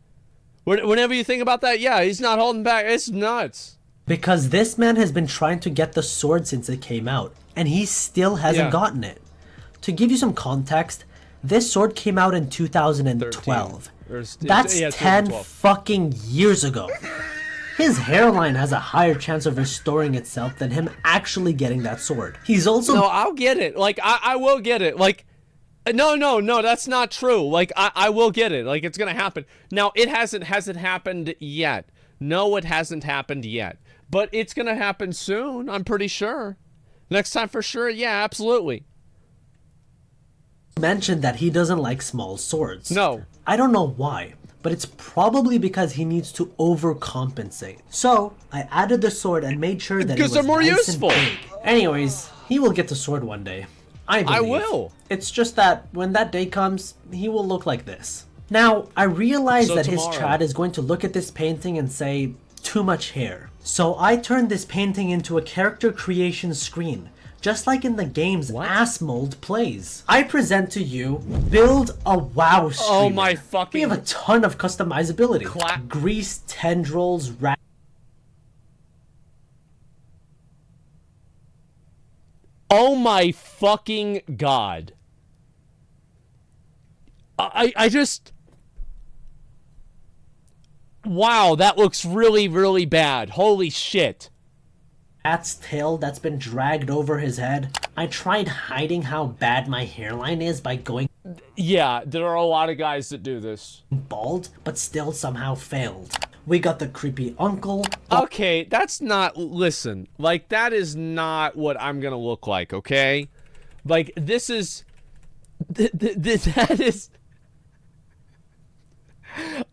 Whenever you think about that, yeah, he's not holding back. It's nuts. Because this man has been trying to get the sword since it came out, and he still hasn't gotten it. To give you some context, this sword came out in 2012. That's 10 fucking years ago. His hairline has a higher chance of restoring itself than him actually getting that sword. He's also... No, I'll get it. Like, I will get it. Like, no, that's not true. Like, I will get it. Like, it's gonna happen. Now, has it happened yet? No, it hasn't happened yet. But it's gonna happen soon, I'm pretty sure. Next time for sure, yeah, absolutely. Mentioned that he doesn't like small swords. No. I don't know why, but it's probably because he needs to overcompensate. So, I added the sword and made sure that it was they're more nice useful. and big. Anyways, he will get the sword one day. I believe. I will. It's just that when that day comes, he will look like this. Now, I realize that his chat is going to look at this painting and say, too much hair. So I turned this painting into a character creation screen, just like in the games Asmongold plays. I present to you, build a WoW streamer. Oh my fucking... We have a ton of customizability. Grease, tendrils, Oh my fucking god. I just... Wow, that looks really, really bad. Holy shit. Rat's tail that's been dragged over his head. I tried hiding how bad my hairline is by going... Yeah, there are a lot of guys that do this. Bald, but still somehow failed. We got the creepy uncle. Okay, that's not... Listen, like, that is not what I'm gonna look like, okay? Like, this is... That is...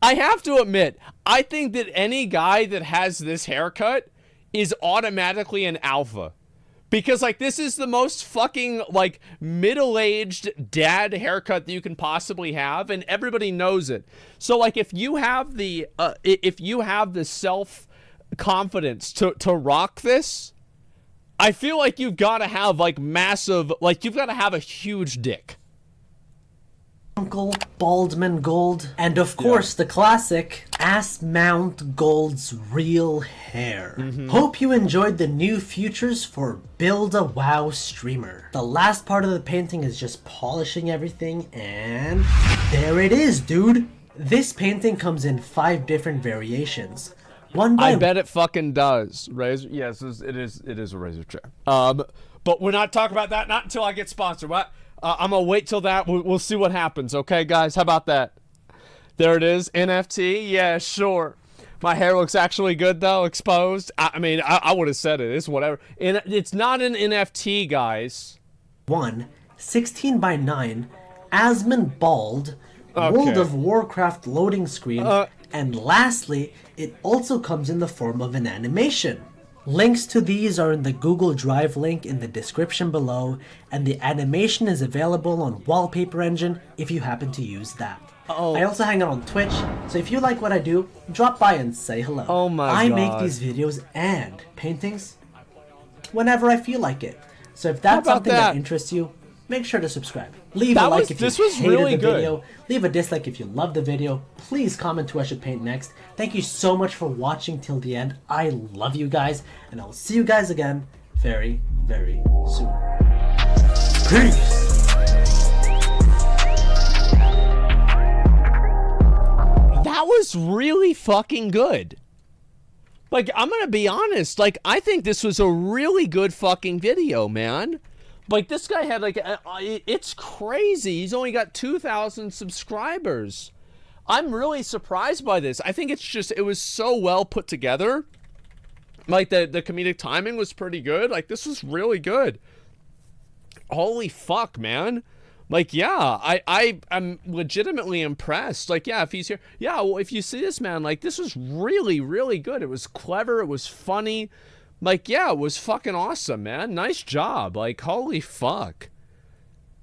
I have to admit, I think that any guy that has this haircut is automatically an alpha. Because, like, this is the most fucking, like, middle-aged dad haircut that you can possibly have, and everybody knows it. So, like, if you have the self-confidence to rock this, I feel like you've got to have, like, massive, like, you've got to have a huge dick. Uncle Baldmangold, and of course the classic Asmongold's real hair. Hope you enjoyed the new features for Build a WoW Streamer. The last part of the painting is just polishing everything, and there it is, dude. This painting comes in 5 different variations. I bet it fucking does. Razor, yes, it is a razor chair. But we're not talking about that. Not until I get sponsored. What? I'm gonna wait till that. We'll see what happens. Okay, guys. How about that? There it is. NFT. Yeah, sure. My hair looks actually good though. Exposed. I mean, I would have said it. It's whatever. It's not an NFT, guys. 16:9. Asmongold. World of Warcraft loading screen. And lastly, it also comes in the form of an animation. Links to these are in the Google Drive link in the description below, and the animation is available on Wallpaper Engine if you happen to use that. I also hang out on Twitch, so if you like what I do, drop by and say hello. Oh my god. I make these videos and paintings whenever I feel like it. So if that's something that interests you, make sure to subscribe. Leave a like if you hated the video. Leave a dislike if you loved the video. Please comment who I should paint next. Thank you so much for watching till the end. I love you guys, and I'll see you guys again very, very soon. Peace! That was really fucking good. Like, I'm gonna be honest. Like, I think this was a really good fucking video, man. Like, this guy had, like, it's crazy. He's only got 2,000 subscribers. I'm really surprised by this. I think it's just, it was so well put together. Like, the comedic timing was pretty good. Like, this was really good. Holy fuck, man. Like, yeah, I'm legitimately impressed. Like, yeah, if he's here. Yeah, well, if you see this, man, like, this was really, really good. It was clever. It was funny. Like, yeah, it was fucking awesome, man. Nice job. Like, holy fuck.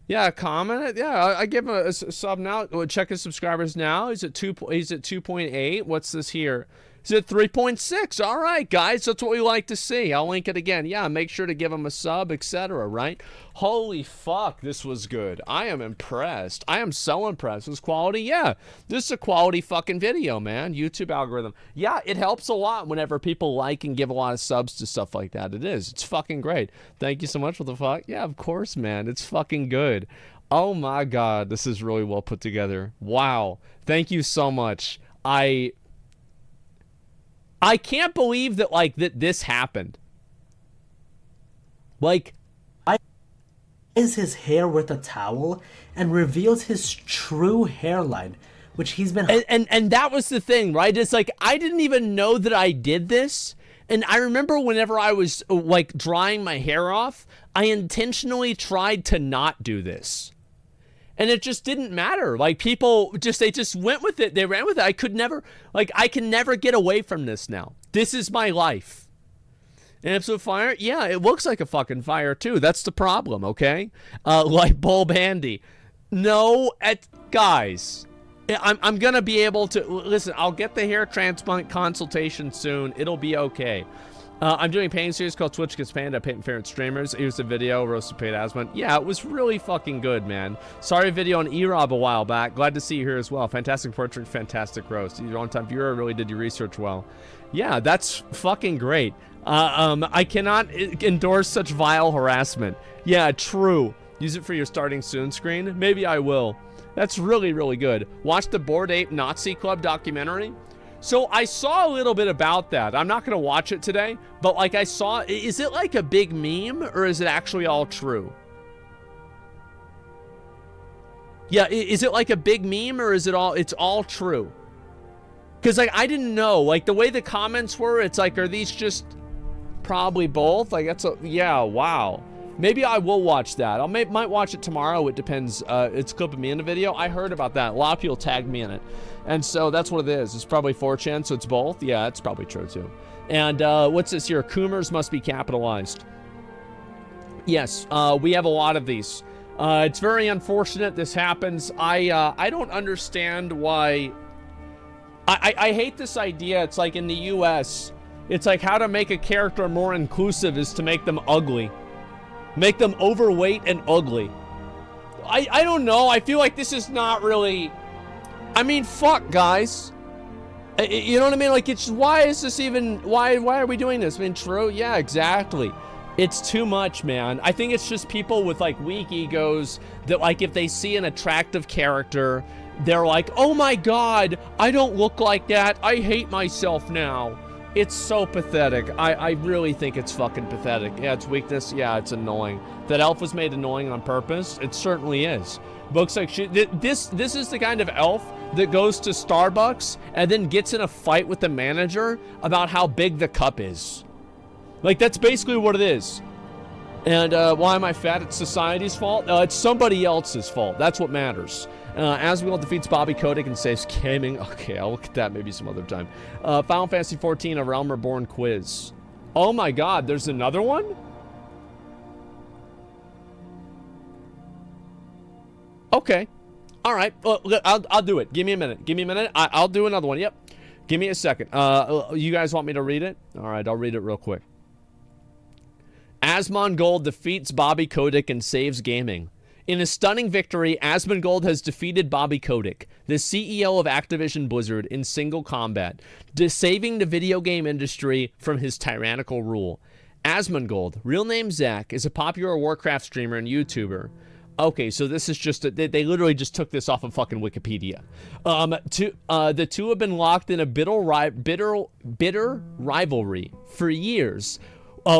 Yeah, comment it. Yeah, I give him a sub now. Check his subscribers now. He's at 2.8. What's this here? Is it 3.6? All right, guys, that's what we like to see. I'll link it again. Yeah, make sure to give him a sub, etc., right? Holy fuck, this was good. I am impressed. I am so impressed. This quality, yeah. This is a quality fucking video, man. YouTube algorithm. Yeah, it helps a lot whenever people like and give a lot of subs to stuff like that. It is. It's fucking great. Thank you so much for the fuck. Yeah, of course, man. It's fucking good. Oh my god, this is really well put together. Wow. Thank you so much. I can't believe that, like, that this happened. Like, is his hair with a towel and reveals his true hairline, which he's been... And that was the thing, right? It's like, I didn't even know that I did this. And I remember whenever I was, like, drying my hair off, I intentionally tried to not do this. And it just didn't matter. Like, people just, they just went with it. They ran with it. I could never, like, I can never get away from this now. This is my life. And Absolute Fire? Yeah, it looks like a fucking fire, too. That's the problem, okay? Like Bulb Handy. No, guys, I'm going to be able to, listen, I'll get the hair transplant consultation soon. It'll be okay. I'm doing a painting series called Twitch Gets Painted. I paint my favorite streamers. Here's the video, Roasted Paid Asmon. Yeah, it was really fucking good, man. Sorry video on E-Rob a while back. Glad to see you here as well. Fantastic portrait, fantastic roast. You're on time viewer, really did your research well. Yeah, that's fucking great. I cannot endorse such vile harassment. Yeah, true. Use it for your starting soon screen. Maybe I will. That's really, really good. Watch the Bored Ape Nazi Club documentary. So I saw a little bit about that. I'm not going to watch it today, but like I saw, is it like a big meme or is it actually all true? Yeah, is it like a big meme or is it all, it's all true? Because like, I didn't know, like the way the comments were, it's like, are these just probably both? Like that's a, yeah, wow. Maybe I will watch that. Might watch it tomorrow. It depends. It's clipping me in the video. I heard about that. A lot of people tagged me in it. And so that's what it is. It's probably 4chan, so it's both. Yeah, it's probably true too. And what's this here? Coomers must be capitalized. Yes, we have a lot of these. It's very unfortunate this happens. I don't understand why. I hate this idea. It's like in the US, it's like how to make a character more inclusive is to make them ugly. Make them overweight and ugly. I don't know. I feel like this is not really... I mean, fuck, guys. You know what I mean? Like, it's... Why is this even... Why are we doing this? I mean, true? Yeah, exactly. It's too much, man. I think it's just people with, like, weak egos that, like, if they see an attractive character, they're like, oh my god, I don't look like that. I hate myself now. It's so pathetic. I really think it's fucking pathetic. Yeah, it's weakness. Yeah, it's annoying. That elf was made annoying on purpose. It certainly is. Looks like shit. This is the kind of elf that goes to Starbucks and then gets in a fight with the manager about how big the cup is. Like, that's basically what it is. And why am I fat? It's society's fault? It's somebody else's fault. That's what matters. Asmongold defeats Bobby Kotick and saves gaming. Okay, I'll look at that maybe some other time. Final Fantasy XIV, A Realm Reborn quiz. Oh my god, there's another one? Okay. All right. I'll do it. Give me a minute. Give me a minute. I'll do another one. Yep. Give me a second. You guys want me to read it? All right, I'll read it real quick. Asmongold defeats Bobby Kotick and saves gaming. In a stunning victory, Asmongold has defeated Bobby Kotick, the CEO of Activision Blizzard, in single combat, saving the video game industry from his tyrannical rule. Asmongold, real name Zach, is a popular Warcraft streamer and YouTuber. Okay, so this is just, they literally just took this off of fucking Wikipedia. The two have been locked in a bitter rivalry for years,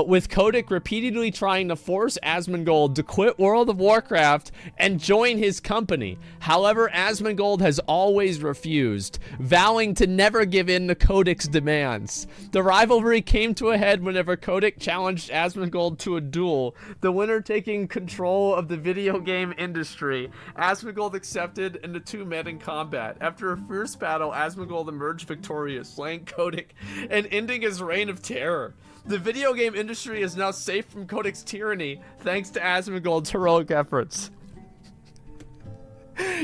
with Kotick repeatedly trying to force Asmongold to quit World of Warcraft and join his company. However, Asmongold has always refused, vowing to never give in to Kotick's demands. The rivalry came to a head whenever Kotick challenged Asmongold to a duel, the winner taking control of the video game industry. Asmongold accepted, and the two met in combat. After a fierce battle, Asmongold emerged victorious, slaying Kotick and ending his reign of terror. The video game industry is now safe from Kotick's tyranny, thanks to Asmongold's heroic efforts.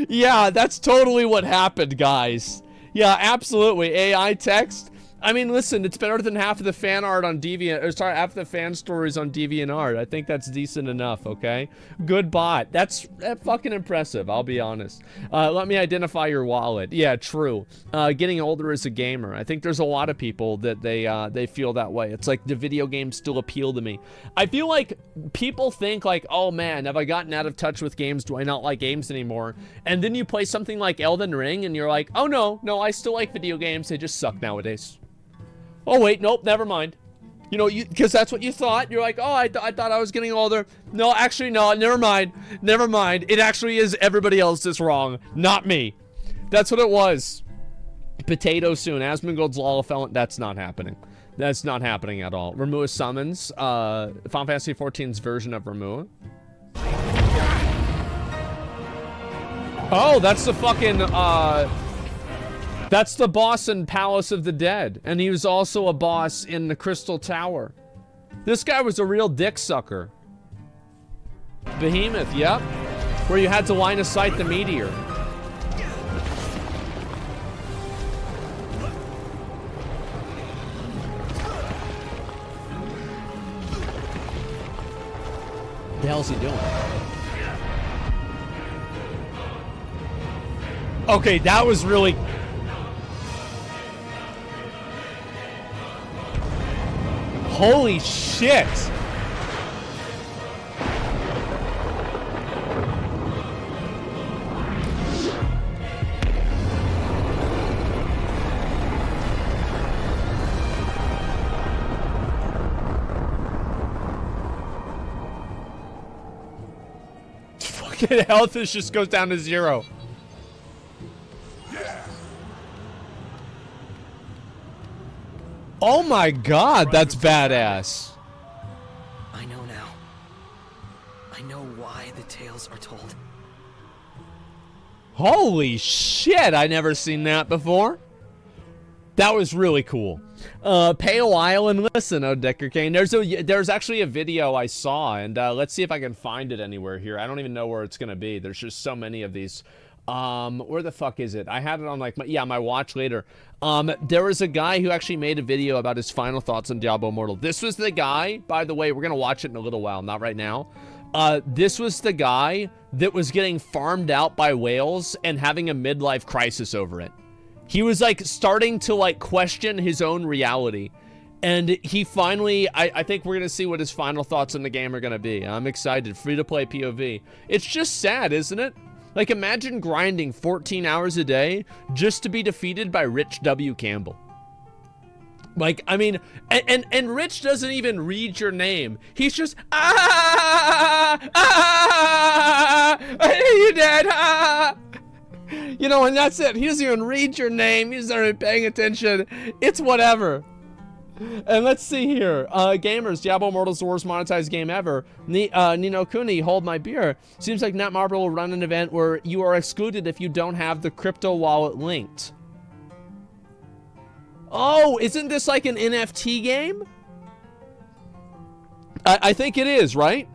Yeah, that's totally what happened, guys. Yeah, absolutely. AI text. I mean, listen, it's better than half of the fan art on Deviant, or sorry, half of the fan stories on DeviantArt. I think that's decent enough, okay? Good bot. That's fucking impressive, I'll be honest. Let me identify your wallet. Yeah, true. Getting older as a gamer. I think there's a lot of people that they feel that way. It's like, the video games still appeal to me. I feel like people think like, oh man, have I gotten out of touch with games? Do I not like games anymore? And then you play something like Elden Ring and you're like, oh no, I still like video games. They just suck nowadays. Oh wait, nope, never mind. You know, because that's what you thought. You're like, oh, I thought I was getting older. No, actually, no, never mind. Never mind. It actually is everybody else that's wrong, not me. That's what it was. Potato soon. Asmongold's Law of Felon. That's not happening. That's not happening at all. Remua summons. Final Fantasy XIV's version of Remua. Oh, that's the fucking, that's the boss in Palace of the Dead. And he was also a boss in the Crystal Tower. This guy was a real dick sucker. Behemoth, yep. Where you had to line of sight the meteor. What the hell's he doing? Okay, that was really... Holy shit! Fucking health just goes down to 0. Oh my god, that's badass. I know now. I know why the tales are told. Holy shit, I never seen that before. That was really cool. Pay a while and listen, oh Decker Kane. There's actually a video I saw, and let's see if I can find it anywhere here. I don't even know where it's gonna be. There's just so many of these. Where the fuck is it? I had it on like my watch later. There was a guy who actually made a video about his final thoughts on Diablo Immortal. This was the guy, by the way, we're gonna watch it in a little while, not right now. This was the guy that was getting farmed out by whales and having a midlife crisis over it. He was like starting to like question his own reality. And he finally, I think we're gonna see what his final thoughts on the game are gonna be. I'm excited. Free to play POV. It's just sad, isn't it? Like, imagine grinding 14 hours a day just to be defeated by Rich W. Campbell. Like, I mean, and Rich doesn't even read your name. He's just, you dead, You know, and that's it. He doesn't even read your name. He's not even paying attention. It's whatever. And let's see here. Gamers, Diablo Immortal's the worst monetized game ever. Nino Kuni, hold my beer. Seems like Netmarble will run an event where you are excluded if you don't have the crypto wallet linked. Oh, isn't this like an NFT game? I think it is, right?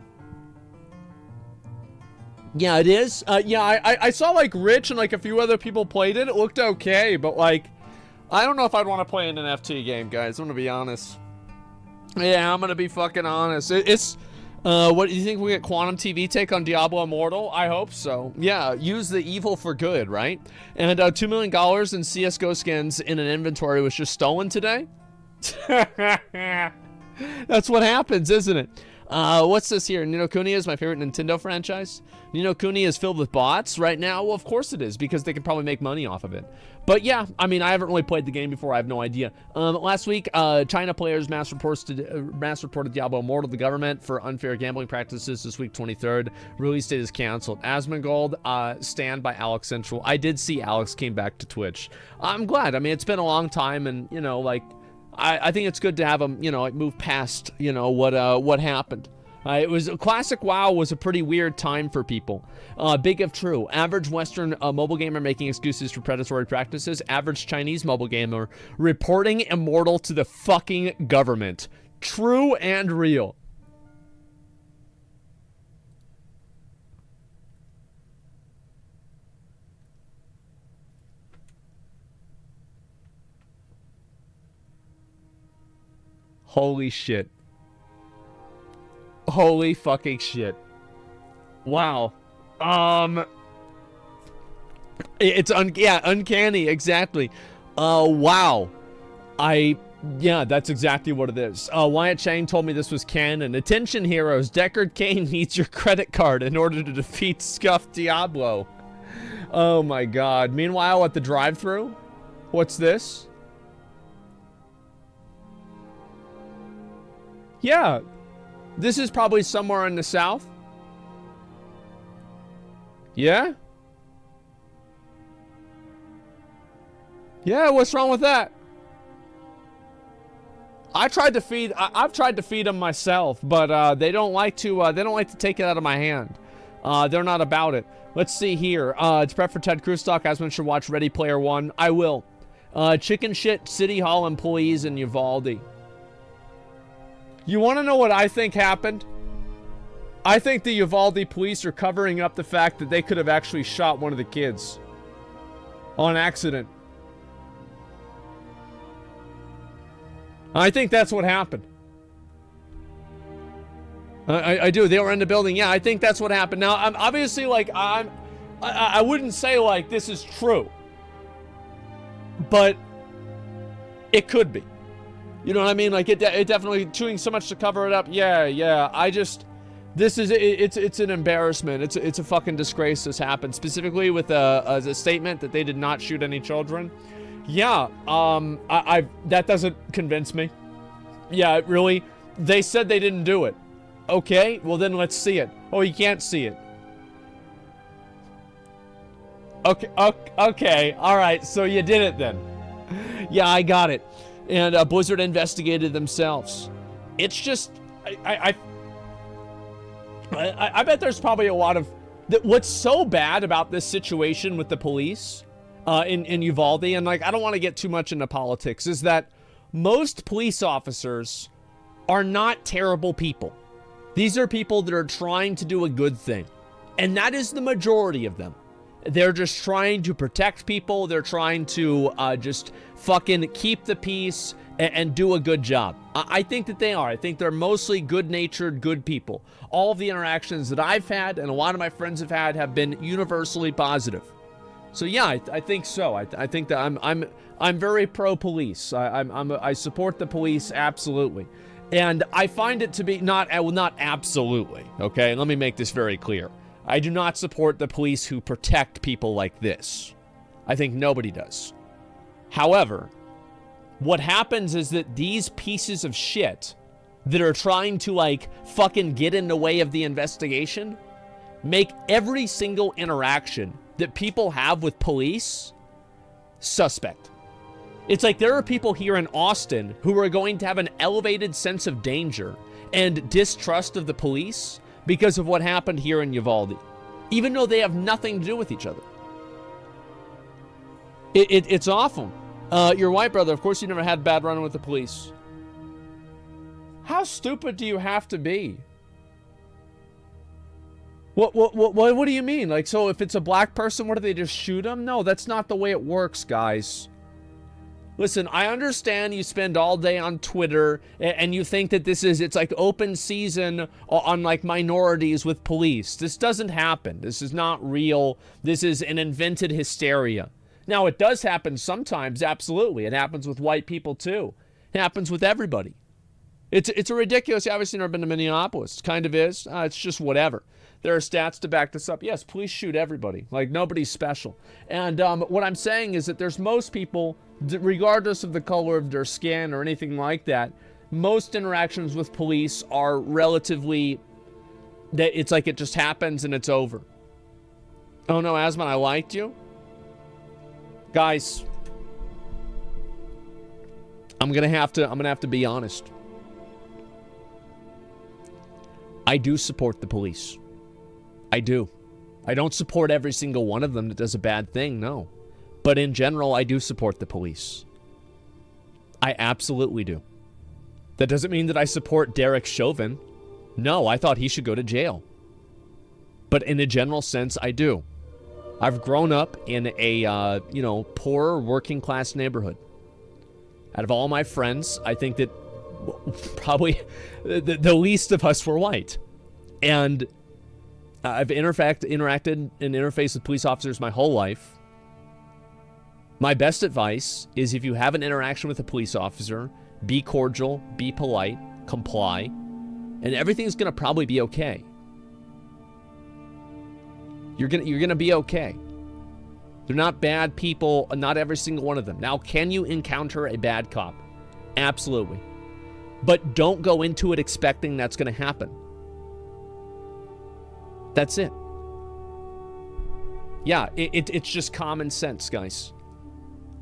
Yeah, it is. Yeah, I saw like Rich and like a few other people played it. It looked okay, but like, I don't know if I'd want to play an NFT game, guys. I'm gonna be honest. Yeah, I'm gonna be fucking honest. It's, what do you think we get Quantum TV take on Diablo Immortal? I hope so. Yeah, use the evil for good, right? And $2 million in CSGO skins in an inventory was just stolen today? That's what happens, isn't it? What's this here? Ni no Kuni is my favorite Nintendo franchise. Ni no Kuni is filled with bots right now. Well, of course it is, because they can probably make money off of it. But yeah, I mean, I haven't really played the game before. I have no idea. Last week, China players mass reported Diablo Immortal to the government for unfair gambling practices this week, 23rd. Release date is canceled. Asmongold, stand by Alex Central. I did see Alex came back to Twitch. I'm glad. I mean, it's been a long time, and, you know, like, I think it's good to have him, you know, move past, you know, what happened. It was classic WoW was a pretty weird time for people. Big if true. Average Western mobile gamer making excuses for predatory practices. Average Chinese mobile gamer reporting Immortal to the fucking government. True and real. Holy shit. Holy fucking shit. Wow. It's uncanny, exactly. Wow. Yeah, that's exactly what it is. Wyatt Chang told me this was canon. Attention heroes, Deckard Cain needs your credit card in order to defeat Scuffed Diablo. Oh my god. Meanwhile, at the drive-thru, what's this? Yeah, this is probably somewhere in the south. Yeah? Yeah, what's wrong with that? I've tried to feed them myself, but they don't like to take it out of my hand. They're not about it. Let's see here. It's prep for Ted Cruzstock. Asmon should watch Ready Player One. I will. Chicken shit City Hall employees in Uvalde. You want to know what I think happened? I think the Uvalde police are covering up the fact that they could have actually shot one of the kids. On accident. I think that's what happened. I do. They were in the building. Yeah, I think that's what happened. Now, I'm obviously, like, I wouldn't say, like, this is true. But it could be. You know what I mean? Like, it definitely doing so much to cover it up. Yeah. It's an embarrassment. It's a fucking disgrace this happened. Specifically with a statement that they did not shoot any children. Yeah, that doesn't convince me. Yeah, really? They said they didn't do it. Okay, well then let's see it. Oh, you can't see it. Okay, alright, so you did it then. Yeah, I got it. And Blizzard investigated themselves. It's just, I bet there's probably a lot of... What's so bad about this situation with the police in Uvalde, and like I don't want to get too much into politics, is that most police officers are not terrible people. These are people that are trying to do a good thing. And that is the majority of them. They're just trying to protect people. They're trying to just fucking keep the peace and do a good job. I think that they are. I think they're mostly good-natured, good people. All of the interactions that I've had and a lot of my friends have had have been universally positive. So yeah, I think so. I think that I'm very pro-police. I support the police absolutely. And I find it to be not absolutely, okay? Let me make this very clear. I do not support the police who protect people like this. I think nobody does. However, what happens is that these pieces of shit that are trying to, like, fucking get in the way of the investigation make every single interaction that people have with police suspect. It's like there are people here in Austin who are going to have an elevated sense of danger and distrust of the police because of what happened here in Uvalde, even though they have nothing to do with each other. It's awful. Your white brother, of course you never had a bad run with the police. How stupid do you have to be? What do you mean? Like, so if it's a black person, what do they just shoot them? No, that's not the way it works, guys. Listen, I understand you spend all day on Twitter and you think that it's like open season on like minorities with police. This doesn't happen. This is not real. This is an invented hysteria. Now, it does happen sometimes, absolutely. It happens with white people too. It happens with everybody. It's a ridiculous. You obviously never been to Minneapolis. It kind of is. It's just whatever. There are stats to back this up. Yes, police shoot everybody. Like, nobody's special. And what I'm saying is that there's most people, regardless of the color of their skin or anything like that, most interactions with police are relatively, it's like it just happens and it's over. Oh no, Asmon, I liked you? Guys, I'm gonna have to be honest. I do support the police. I do. I don't support every single one of them that does a bad thing, no. But in general, I do support the police. I absolutely do. That doesn't mean that I support Derek Chauvin. No, I thought he should go to jail. But in a general sense, I do. I've grown up in a, poorer working class neighborhood. Out of all my friends, I think that probably the least of us were white. And I've interacted and interfaced with police officers my whole life. My best advice is if you have an interaction with a police officer, be cordial, be polite, comply, and everything's gonna probably be okay. You're gonna be okay. They're not bad people, not every single one of them. Now, can you encounter a bad cop? Absolutely. But don't go into it expecting that's gonna happen. That's it. Yeah, it's just common sense, guys.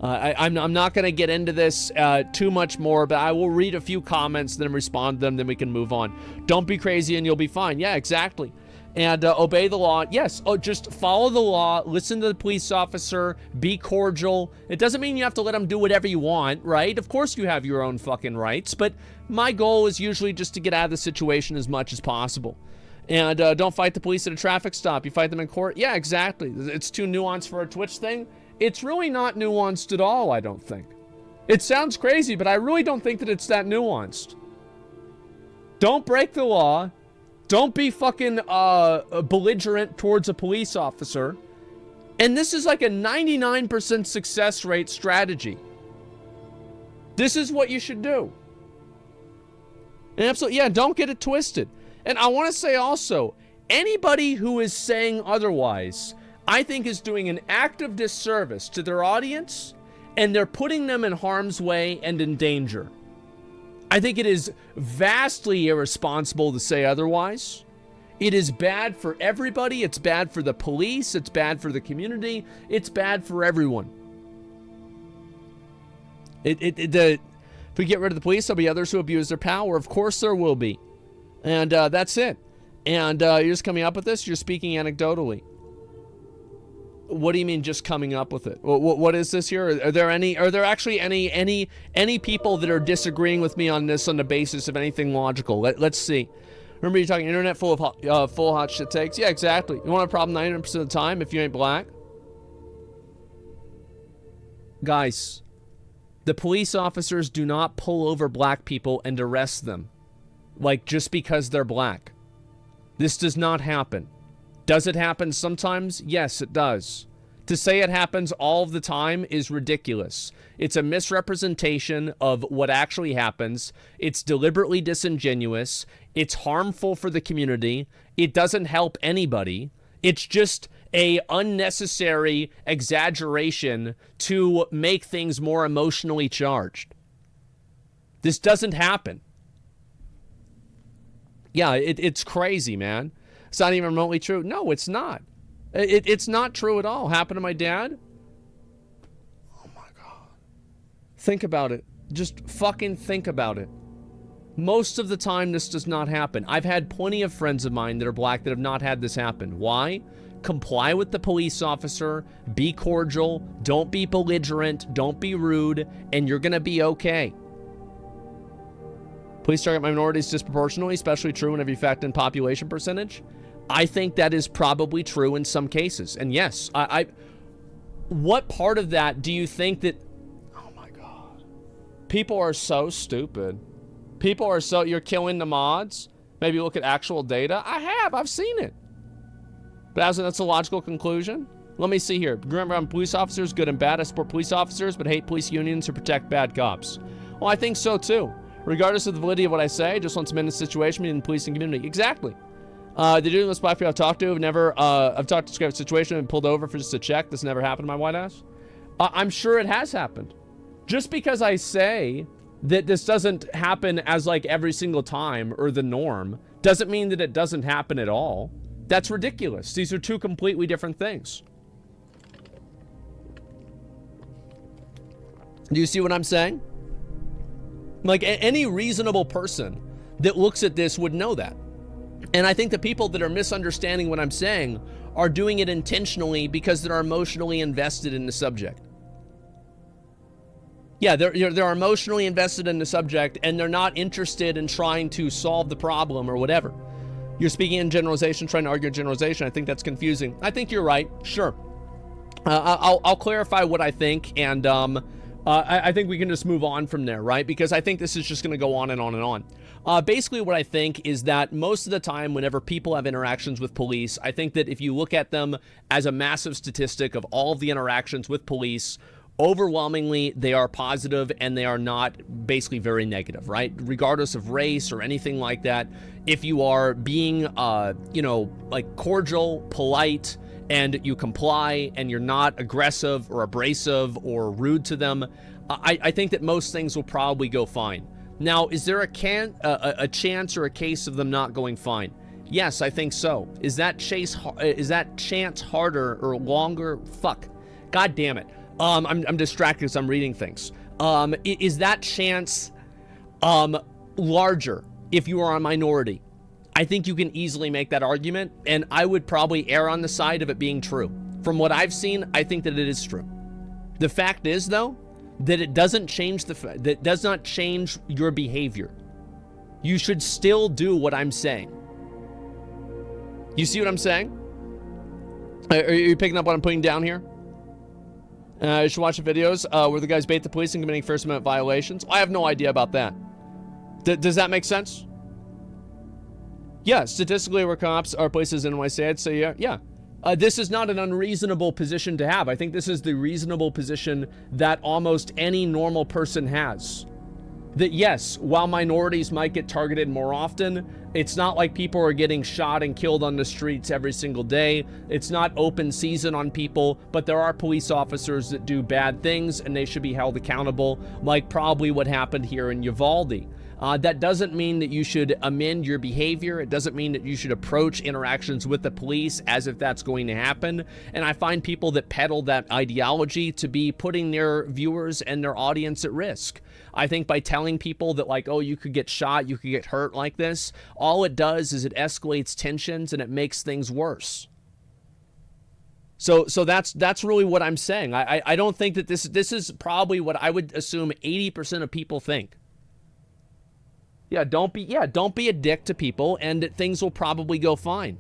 I'm not going to get into this too much more, but I will read a few comments, then respond to them, then we can move on. Don't be crazy and you'll be fine. Yeah, exactly. And obey the law. Yes, just follow the law, listen to the police officer, be cordial. It doesn't mean you have to let them do whatever you want, right? Of course you have your own fucking rights, but my goal is usually just to get out of the situation as much as possible. And don't fight the police at a traffic stop. You fight them in court. Yeah, exactly. It's too nuanced for a Twitch thing. It's really not nuanced at all, I don't think. It sounds crazy, but I really don't think that it's that nuanced. Don't break the law. Don't be fucking belligerent towards a police officer. And this is like a 99% success rate strategy. This is what you should do. And absolutely, yeah, don't get it twisted. And I want to say also, anybody who is saying otherwise, I think is doing an active disservice to their audience, and they're putting them in harm's way and in danger. I think it is vastly irresponsible to say otherwise. It is bad for everybody. It's bad for the police. It's bad for the community. It's bad for everyone. If we get rid of the police, there'll be others who abuse their power. Of course there will be. And that's it. And you're just coming up with this? You're speaking anecdotally. What do you mean just coming up with it? What is this here? Are there actually any people that are disagreeing with me on this on the basis of anything logical? Let's see. Remember you're talking internet full of full hot shit takes? Yeah, exactly. You want a problem 90% of the time if you ain't black? Guys, the police officers do not pull over black people and arrest them. Like, just because they're black. This does not happen. Does it happen sometimes? Yes, it does. To say it happens all of the time is ridiculous. It's a misrepresentation of what actually happens. It's deliberately disingenuous. It's harmful for the community. It doesn't help anybody. It's just a unnecessary exaggeration to make things more emotionally charged. This doesn't happen. Yeah, it's crazy, man. It's not even remotely true. No, it's not. It's not true at all. Happened to my dad? Oh my God. Think about it. Just fucking think about it. Most of the time, this does not happen. I've had plenty of friends of mine that are black that have not had this happen. Why? Comply with the police officer. Be cordial. Don't be belligerent. Don't be rude. And you're going to be okay. Police target minorities disproportionately, especially true whenever you factor in population percentage. I think that is probably true in some cases. And yes, what part of that do you think that... Oh my God. People are so stupid. People are so... You're killing the mods? Maybe look at actual data? I've seen it. But that's a logical conclusion. Let me see here. Remember, I'm police officers, good and bad. I support police officers, but hate police unions who protect bad cops. Well, I think so too. Regardless of the validity of what I say, just want some in the situation in the policing community. Exactly. The dude in this black people I've talked to have never, I've talked to describe a situation and pulled over for just a check. This never happened to my white ass. I'm sure it has happened. Just because I say that this doesn't happen as like every single time or the norm, doesn't mean that it doesn't happen at all. That's ridiculous. These are two completely different things. Do you see what I'm saying? Like, any reasonable person that looks at this would know that. And I think the people that are misunderstanding what I'm saying are doing it intentionally because they're emotionally invested in the subject. Yeah, they're emotionally invested in the subject and they're not interested in trying to solve the problem or whatever. You're speaking in generalization, trying to argue a generalization. I think that's confusing. I think you're right. Sure. I'll clarify what I think, and I think we can just move on from there, right? Because I think this is just going to go on and on and on. Basically, what I think is that most of the time, whenever people have interactions with police, I think that if you look at them as a massive statistic of all of the interactions with police, overwhelmingly, they are positive and they are not basically very negative, right? Regardless of race or anything like that. If you are being, like cordial, polite, and you comply and you're not aggressive or abrasive or rude to them, I think that most things will probably go fine. Now, is there a chance or a case of them not going fine? Yes, I think so. Is that chance harder or longer? Fuck. God damn it. I'm distracted because I'm reading things. Is that chance larger if you are a minority? I think you can easily make that argument, and I would probably err on the side of it being true. From what I've seen, I think that it is true. The fact is, though, that it doesn't change that does not change your behavior. You should still do what I'm saying. You see what I'm saying? Are you picking up what I'm putting down here? You should watch the videos where the guys bait the police and committing First Amendment violations. I have no idea about that. Does that make sense? Yeah, statistically, where cops are places in NYC, I'd say yeah. This is not an unreasonable position to have. I think this is the reasonable position that almost any normal person has. That yes, while minorities might get targeted more often, it's not like people are getting shot and killed on the streets every single day. It's not open season on people, but there are police officers that do bad things and they should be held accountable, like probably what happened here in Uvalde. That doesn't mean that you should amend your behavior. It doesn't mean that you should approach interactions with the police as if that's going to happen. And I find people that peddle that ideology to be putting their viewers and their audience at risk. I think by telling people that, like, oh, you could get shot, you could get hurt like this, all it does is it escalates tensions and it makes things worse. So that's really what I'm saying. I don't think that this is probably what I would assume 80% of people think. Yeah, don't be a dick to people, and things will probably go fine.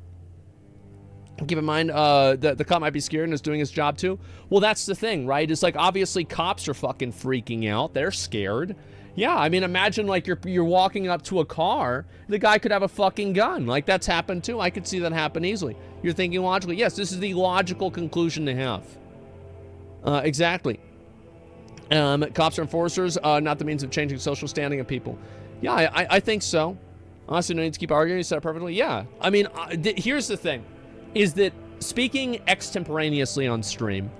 Keep in mind, the cop might be scared and is doing his job too. Well, that's the thing, right? It's like, obviously cops are fucking freaking out. They're scared. Yeah, I mean, imagine like you're walking up to a car, the guy could have a fucking gun. Like, that's happened too. I could see that happen easily. You're thinking logically. Yes, this is the logical conclusion to have. Exactly. Cops are enforcers, not the means of changing social standing of people. Yeah, I think so. Honestly, no need to keep arguing. You said it perfectly. Yeah. I mean, here's the thing, is that speaking extemporaneously on stream,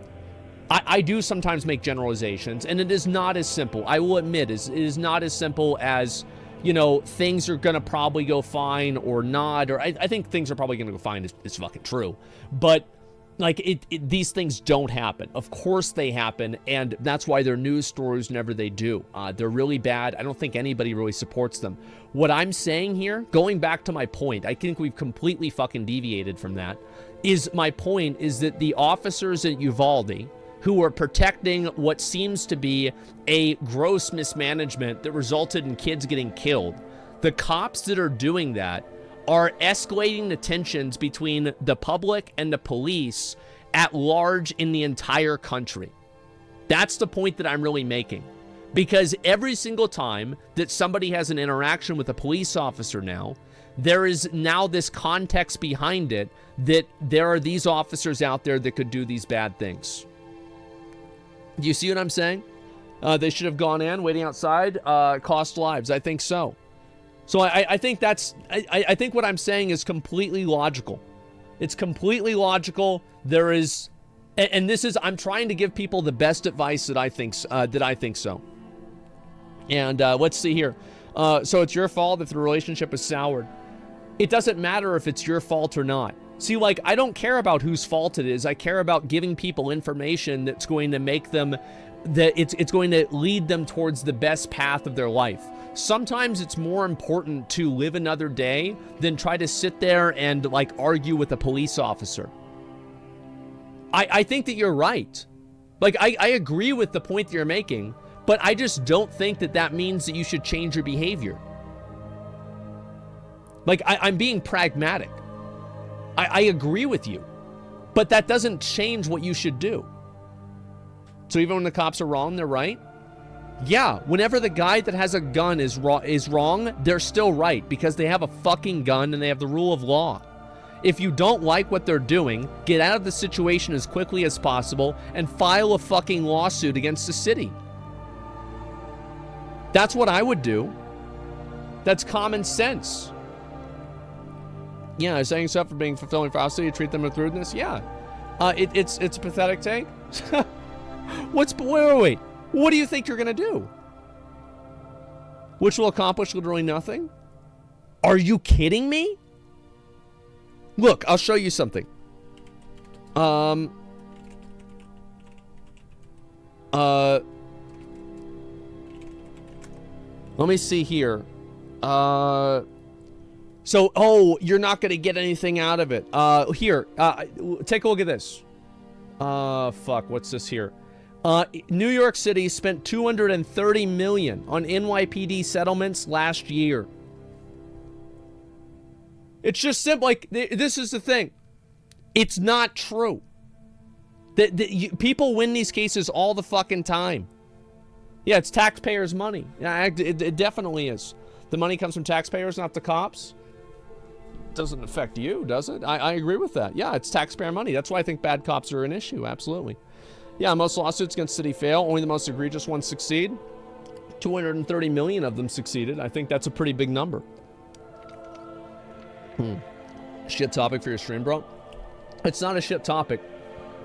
I do sometimes make generalizations, and it is not as simple. I will admit, it is not as simple as, you know, things are going to probably go fine or not, or I think things are probably going to go fine is fucking true. But like, these things don't happen. Of course they happen, and that's why they're news stories whenever they do. They're really bad. I don't think anybody really supports them. What I'm saying here, going back to my point, I think we've completely fucking deviated from that, is my point is that the officers at Uvalde, who are protecting what seems to be a gross mismanagement that resulted in kids getting killed, the cops that are doing that are escalating the tensions between the public and the police at large in the entire country. That's the point that I'm really making. Because every single time that somebody has an interaction with a police officer now, there is now this context behind it that there are these officers out there that could do these bad things. Do you see what I'm saying? They should have gone in, waiting outside, cost lives. I think so. So I think that's, I think what I'm saying is completely logical. It's completely logical. There is, and this is, I'm trying to give people the best advice that I think so. And let's see here. So it's your fault if the relationship is soured. It doesn't matter if it's your fault or not. See, like, I don't care about whose fault it is. I care about giving people information that's going to make them, that it's going to lead them towards the best path of their life. Sometimes it's more important to live another day than try to sit there and, like, argue with a police officer. I think that you're right. Like, I agree with the point that you're making, but I just don't think that that means that you should change your behavior. Like, I'm being pragmatic. I agree with you, but that doesn't change what you should do. So even when the cops are wrong, they're right? Yeah, whenever the guy that has a gun is wrong, they're still right because they have a fucking gun and they have the rule of law. If you don't like what they're doing, get out of the situation as quickly as possible and file a fucking lawsuit against the city. That's what I would do. That's common sense. Yeah, saying stuff for being fulfilling for us, so you treat them with rudeness. Yeah, it's a pathetic take. Wait. What do you think you're gonna do? Which will accomplish literally nothing? Are you kidding me? Look, I'll show you something. Let me see here. Oh, you're not gonna get anything out of it. Here, take a look at this. Fuck, what's this here? New York City spent $230 million on NYPD settlements last year. It's just simple. Like, this is the thing. It's not true. People win these cases all the fucking time. Yeah, it's taxpayers' money. Yeah, it definitely is. The money comes from taxpayers, not the cops. Doesn't affect you, does it? I agree with that. Yeah, it's taxpayer money. That's why I think bad cops are an issue. Absolutely. Yeah, most lawsuits against city fail. Only the most egregious ones succeed. 230 million of them succeeded. I think that's a pretty big number. Shit topic for your stream, bro? It's not a shit topic.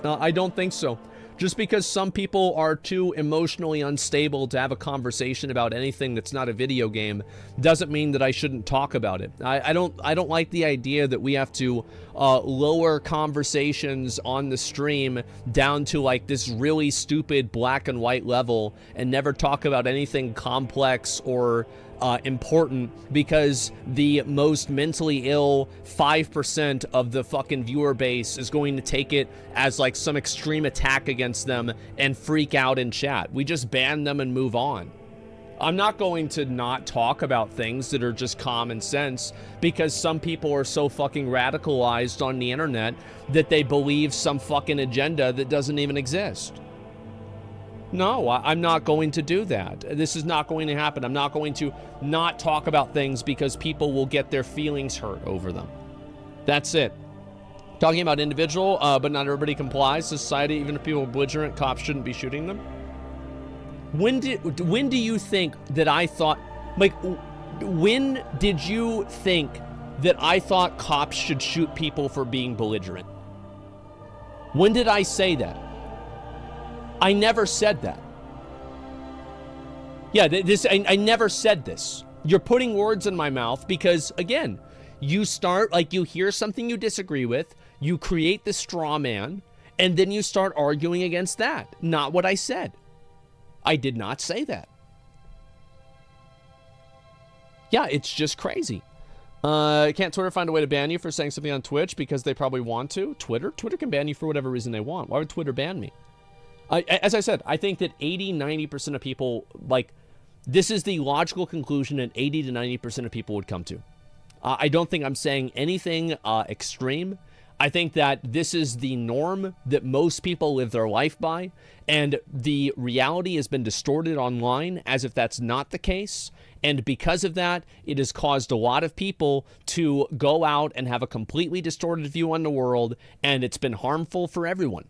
I don't think so. Just because some people are too emotionally unstable to have a conversation about anything that's not a video game doesn't mean that I shouldn't talk about it. I don't like the idea that we have to lower conversations on the stream down to like this really stupid black and white level and never talk about anything complex or important because the most mentally ill 5% of the fucking viewer base is going to take it as like some extreme attack against them and freak out in chat. We just ban them and move on. I'm not going to not talk about things that are just common sense because some people are so fucking radicalized on the internet that they believe some fucking agenda that doesn't even exist. No, I'm not going to do that. This is not going to happen. I'm not going to not talk about things because people will get their feelings hurt over them. That's it. Talking about individual, but not everybody complies. Society, even if people are belligerent, cops shouldn't be shooting them. When do you think that I thought, like, when did you think that I thought cops should shoot people for being belligerent? When did I say that? I never said that. Yeah, I never said this. You're putting words in my mouth because, again, you start, like, you hear something you disagree with, you create the straw man, and then you start arguing against that. Not what I said. I did not say that. Yeah, it's just crazy. Can't Twitter find a way to ban you for saying something on Twitch because they probably want to? Twitter can ban you for whatever reason they want. Why would Twitter ban me? As I said, I think that 80-90% of people, like, this is the logical conclusion that 80 to 90% of people would come to. I don't think I'm saying anything extreme. I think that this is the norm that most people live their life by, and the reality has been distorted online as if that's not the case. And because of that, it has caused a lot of people to go out and have a completely distorted view on the world, and it's been harmful for everyone.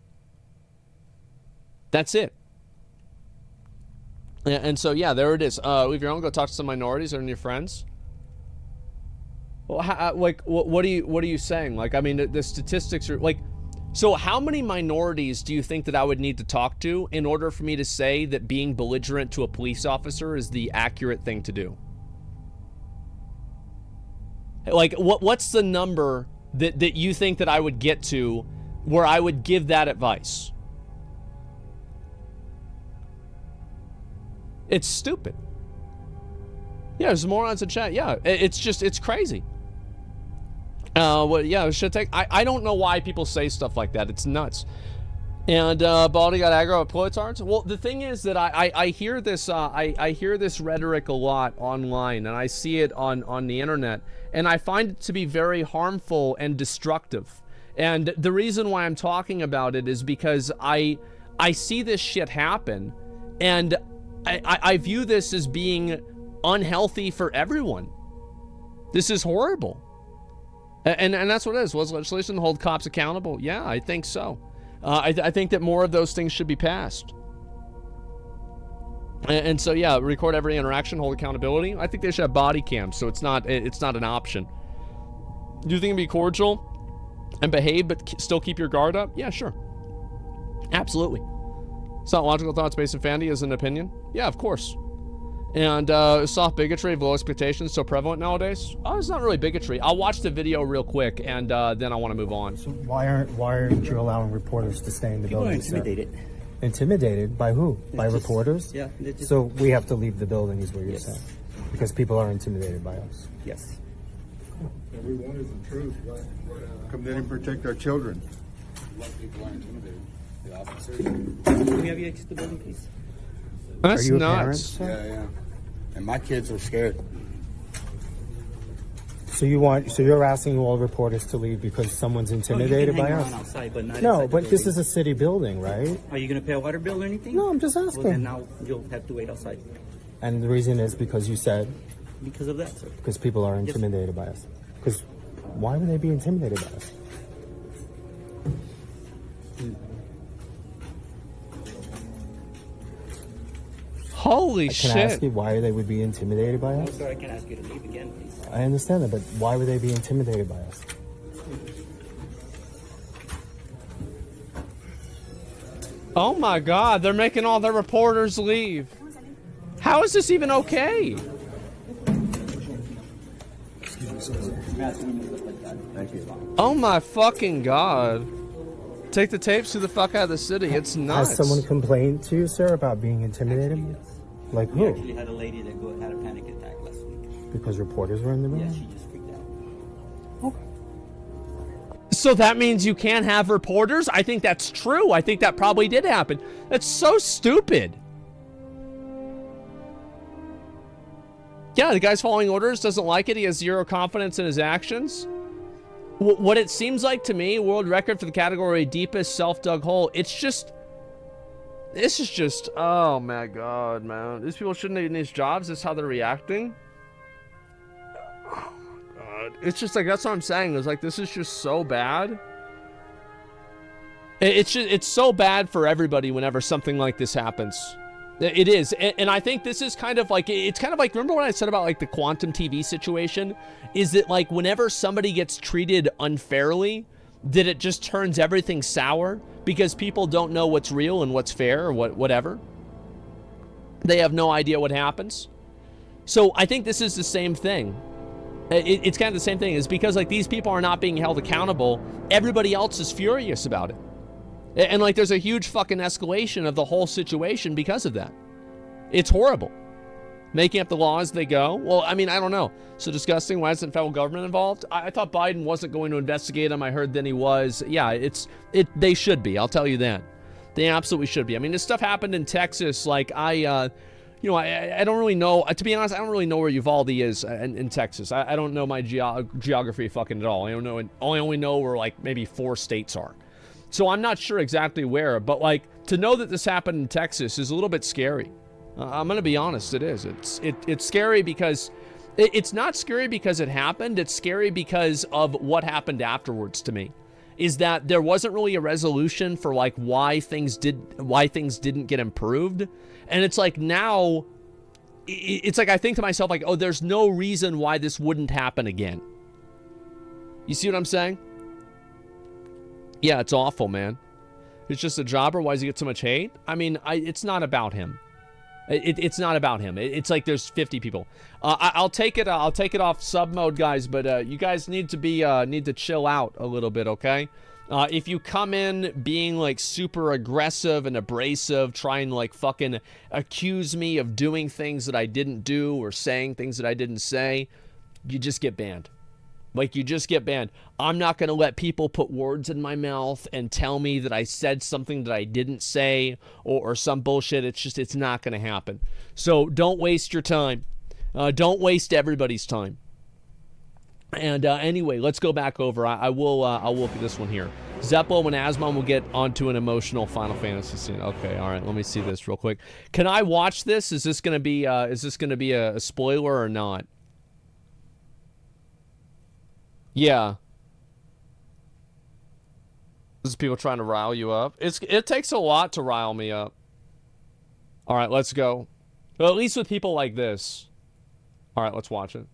That's it. And so, yeah, there it is. Leave your own, go talk to some minorities or your friends. Well, what are you saying? Like, I mean, the statistics are like, so how many minorities do you think that I would need to talk to in order for me to say that being belligerent to a police officer is the accurate thing to do? Like, what's the number that you think that I would get to where I would give that advice? It's stupid. Yeah, there's morons in chat. Yeah, it's crazy. Yeah, should take. I don't know why people say stuff like that. It's nuts. And Baldy got aggro at Plotards. Well, the thing is that I hear this I hear this rhetoric a lot online, and I see it on the internet, and I find it to be very harmful and destructive. And the reason why I'm talking about it is because I see this shit happen, and I view this as being unhealthy for everyone. This is horrible. And that's what it is. Was legislation to hold cops accountable? Yeah, I think so. I think that more of those things should be passed. And so, yeah, record every interaction, hold accountability. I think they should have body cams, so it's not an option. Do you think it'd be cordial and behave, but still keep your guard up? Yeah, sure. Absolutely. It's not logical thoughts based on fantasy as an opinion. Yeah, of course. And soft bigotry, low expectations, so prevalent nowadays. Oh, it's not really bigotry. I'll watch the video real quick, and then I want to move on. So why aren't you allowing reporters to stay in the building? People are intimidated. Sir? Intimidated by who? By reporters? Yeah. So we have to leave the building, is what you're saying, because people are intimidated by us. Yes. Everyone is the truth. Come in and protect our children. A lot of people are intimidated. The officers. Can we have you exit the building, please? That's are you nuts. Yeah. And my kids are scared. So you're asking all reporters to leave because someone's intimidated by us? Outside, but not No, inside but the this building. is a city building, right? Are you going to pay a water bill or anything? No, I'm just asking. Well, then now you'll have to wait outside. And the reason is because you said? Because of that, sir. Because people are intimidated by us. Because why would they be intimidated by us? Holy shit. Can I ask you why they would be intimidated by No, us? sir, I can ask you to leave again, please. I understand that, but why would they be intimidated by us? Oh my god, they're making all their reporters leave. How is this even okay? Oh my fucking god. Take the tapes to the fuck out of the city. It's nuts. Has someone complained to you, sir, about being intimidated? Actually, yes. Like We who? actually had a lady that had a panic attack last week. Because reporters were in the room? Yeah, she just freaked out. So that means you can't have reporters? I think that's true. I think that probably did happen. That's so stupid. Yeah, the guy's following orders, doesn't like it. He has zero confidence in his actions. What it seems like to me, world record for the category deepest self-dug hole, this is just, oh my god, man. These people shouldn't be in these jobs. That's how they're reacting. Oh my god. It's just like, that's what I'm saying. It's like, this is just so bad. It's so bad for everybody whenever something like this happens. It is, and I think this is kind of like, it's kind of like, remember what I said about like the quantum TV situation? Is that like whenever somebody gets treated unfairly, that it just turns everything sour because people don't know what's real and what's fair or whatever. They have no idea what happens. So I think this is the same thing. It's kind of the same thing. Is because like these people are not being held accountable, everybody else is furious about it. And like there's a huge fucking escalation of the whole situation because of that. It's horrible. Making up the laws they go. Well, I mean, I don't know. So disgusting. Why isn't federal government involved? I thought Biden wasn't going to investigate them. I heard then he was. Yeah, they should be. I'll tell you that. They absolutely should be. I mean, this stuff happened in Texas. Like I don't really know. To be honest, I don't really know where Uvalde is in Texas. I don't know my geography fucking at all. I don't know. I only know where like maybe 4 states are. So I'm not sure exactly where, but like to know that this happened in Texas is a little bit scary. I'm gonna be honest, it is. It's scary because it's not scary because it happened. It's scary because of what happened afterwards to me. Is that there wasn't really a resolution for like why things didn't get improved, and it's like now, it's like I think to myself like, oh, there's no reason why this wouldn't happen again. You see what I'm saying? Yeah, it's awful, man. It's just a jobber. Why does he get so much hate? I mean, it's not about him. It's not about him. It's like there's 50 people. I'll take it. I'll take it off sub mode, guys. But you guys need to chill out a little bit, okay? If you come in being like super aggressive and abrasive, trying to like fucking accuse me of doing things that I didn't do or saying things that I didn't say, you just get banned. Like, you just get banned. I'm not going to let people put words in my mouth and tell me that I said something that I didn't say or some bullshit. It's not going to happen. So don't waste your time. Don't waste everybody's time. And anyway, let's go back over. I'll look at this one here. Zeppo and Asmon will get onto an emotional Final Fantasy scene. Okay, all right. Let me see this real quick. Can I watch this? Is this gonna be a spoiler or not? Yeah. This is people trying to rile you up. It takes a lot to rile me up. All right, let's go. Well, at least with people like this. All right, let's watch it.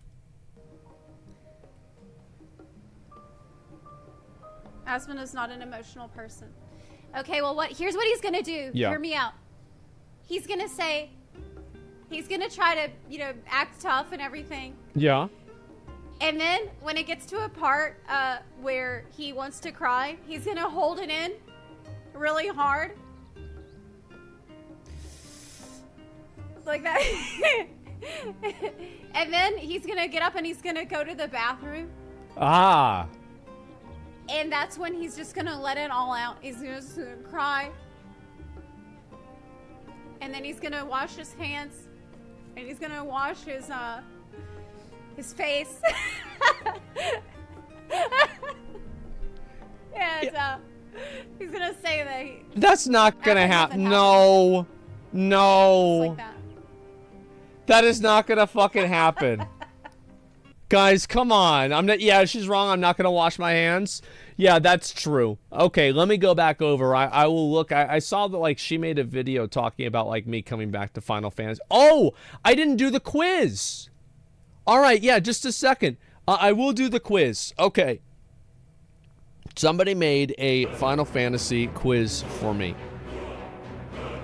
Asmon is not an emotional person. Okay, well, here's what he's gonna do. Yeah. Hear me out. He's gonna try to, act tough and everything. Yeah. And then when it gets to a part where he wants to cry, he's gonna hold it in really hard. Like that. And then he's gonna get up and he's gonna go to the bathroom. Ah. And that's when he's just gonna let it all out. He's just gonna cry. And then he's gonna wash his hands. And he's gonna wash his face. And he's gonna say that that's not gonna happen. No. No. Just like that. That is not gonna fucking happen. Guys, come on. Yeah, she's wrong. I'm not gonna wash my hands. Yeah, that's true. Okay, let me go back over. I will look. I saw that, like, she made a video talking about, like, me coming back to Final Fantasy. Oh, I didn't do the quiz. All right, yeah, just a second. I will do the quiz. Okay. Somebody made a Final Fantasy quiz for me.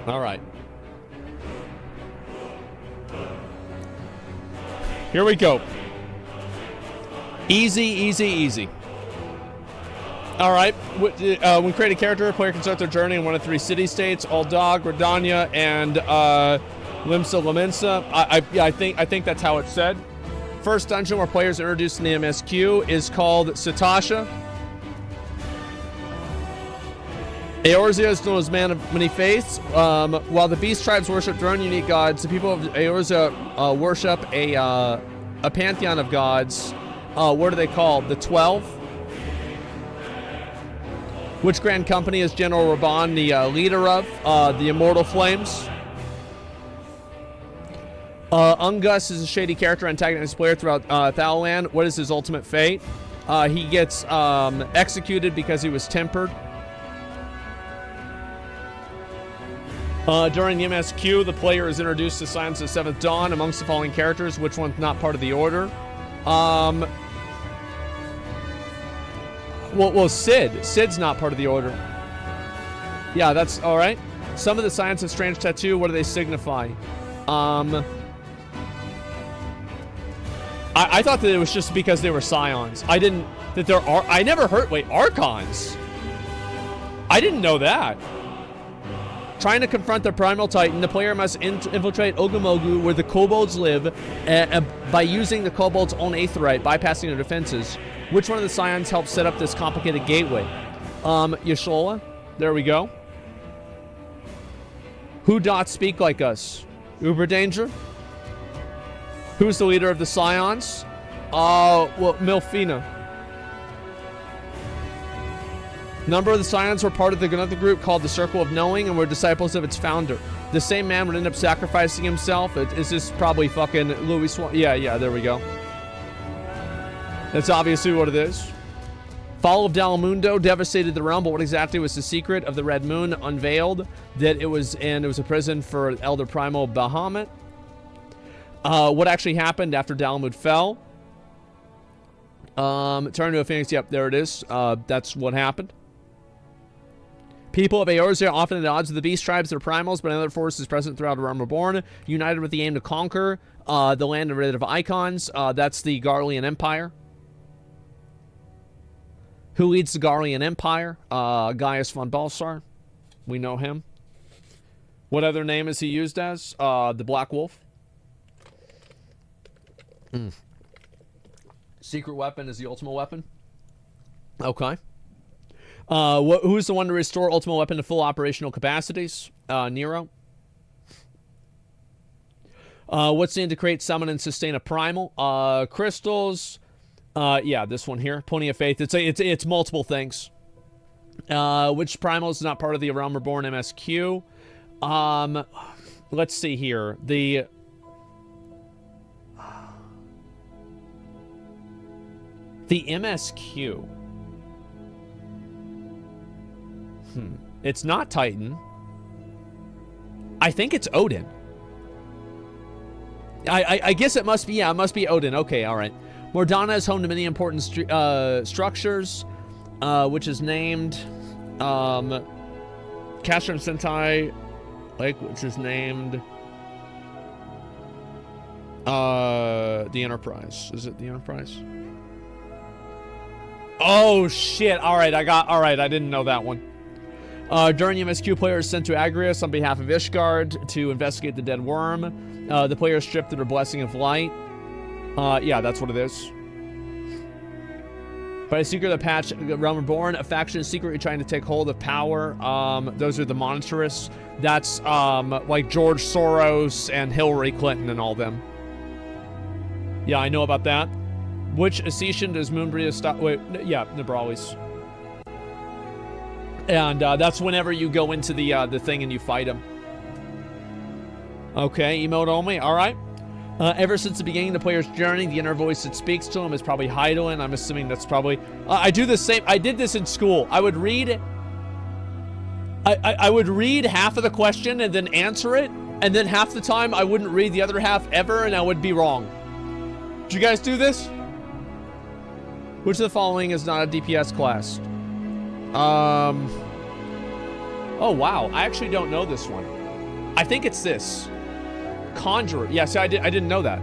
All right. Here we go. Easy, easy, easy. All right. When create a character, a player can start their journey in one of 3 city-states: Aldog, Gridania, and Limsa Laminsa. I think that's how it's said. First dungeon where players are introduced in the MSQ is called Satasha. Eorzea is known as Man of Many Faiths. While the beast tribes worship their own unique gods, the people of Eorzea worship a pantheon of gods. What are they called? The 12. Which grand company is General Raban the leader of? The Immortal Flames. Ungus is a shady character antagonist player throughout Thalaland. What is his ultimate fate? He gets executed because he was tempered. During the MSQ, the player is introduced to Silence of the Seventh Dawn amongst the following characters. Which one's not part of the order? Well, Sid's not part of the order. Yeah, that's all right. Some of the Science of Strange Tattoo, what do they signify? I thought that it was just because they were Scions. I didn't, that there are, I never heard, wait, Archons? I didn't know that. Trying to confront the Primal Titan, the player must infiltrate Ogamogu, where the kobolds live, by using the kobolds' own aetheryte, bypassing their defenses. Which one of the Scions helped set up this complicated gateway? Yashola. There we go. Who doth speak like us? Uber Danger. Who's the leader of the Scions? Well, Milfina. Number of the Scions were part of another group called the Circle of Knowing and were disciples of its founder. The same man would end up sacrificing himself. Is this probably fucking Louis Swan? Yeah, there we go. That's obviously what it is. Fall of Dalamundo devastated the realm, but what exactly was the secret of the Red Moon unveiled? That it was a prison for Elder Primal Bahamut. What actually happened after Dalamud fell? Turned into a phoenix. Yep, there it is. That's what happened. People of Eorzea are often at odds with the beast tribes, their primals, but another force is present throughout A Realm Reborn, united with the aim to conquer the land of icons. That's the Garlean Empire. Who leads the Garlean Empire? Gaius von Balsar. We know him. What other name is he used as? The Black Wolf. Secret weapon is the ultimate weapon. Okay. Who's the one to restore ultimate weapon to full operational capacities? Nero. What's needed to create, summon, and sustain a primal? Crystals, Yeah, this one here. Pony of Faith. It's multiple things. Which primal is not part of the Realm Reborn MSQ? Let's see here. The MSQ. It's not Titan. I think it's Odin. I guess it must be, yeah, it must be Odin. Okay, all right. Mordana is home to many important structures, which is named Castrum Sentai Lake, which is named the Enterprise. Is it the Enterprise? Oh shit! All right, I didn't know that one. During MSQ, player is sent to Agrius on behalf of Ishgard to investigate the dead worm. The player is stripped of their blessing of light. Yeah, that's what it is. By a secret of the patch, Realm Reborn, a faction is secretly trying to take hold of power. Those are the Monetarists. That's like George Soros and Hillary Clinton and all them. Yeah, I know about that. Which Assetian does Moonbreeze stop? Wait, yeah, Nebralis. And that's whenever you go into the thing and you fight him. Okay, emote only. All right. Ever since the beginning of the player's journey, the inner voice that speaks to him is probably Hydaelyn. I'm assuming that's probably... I do the same. I did this in school. I would read... I would read half of the question and then answer it, and then half the time I wouldn't read the other half ever, and I would be wrong. Did you guys do this? Which of the following is not a DPS class? Oh, wow. I actually don't know this one. I think it's this. Conjurer. Yeah, see, I didn't know that.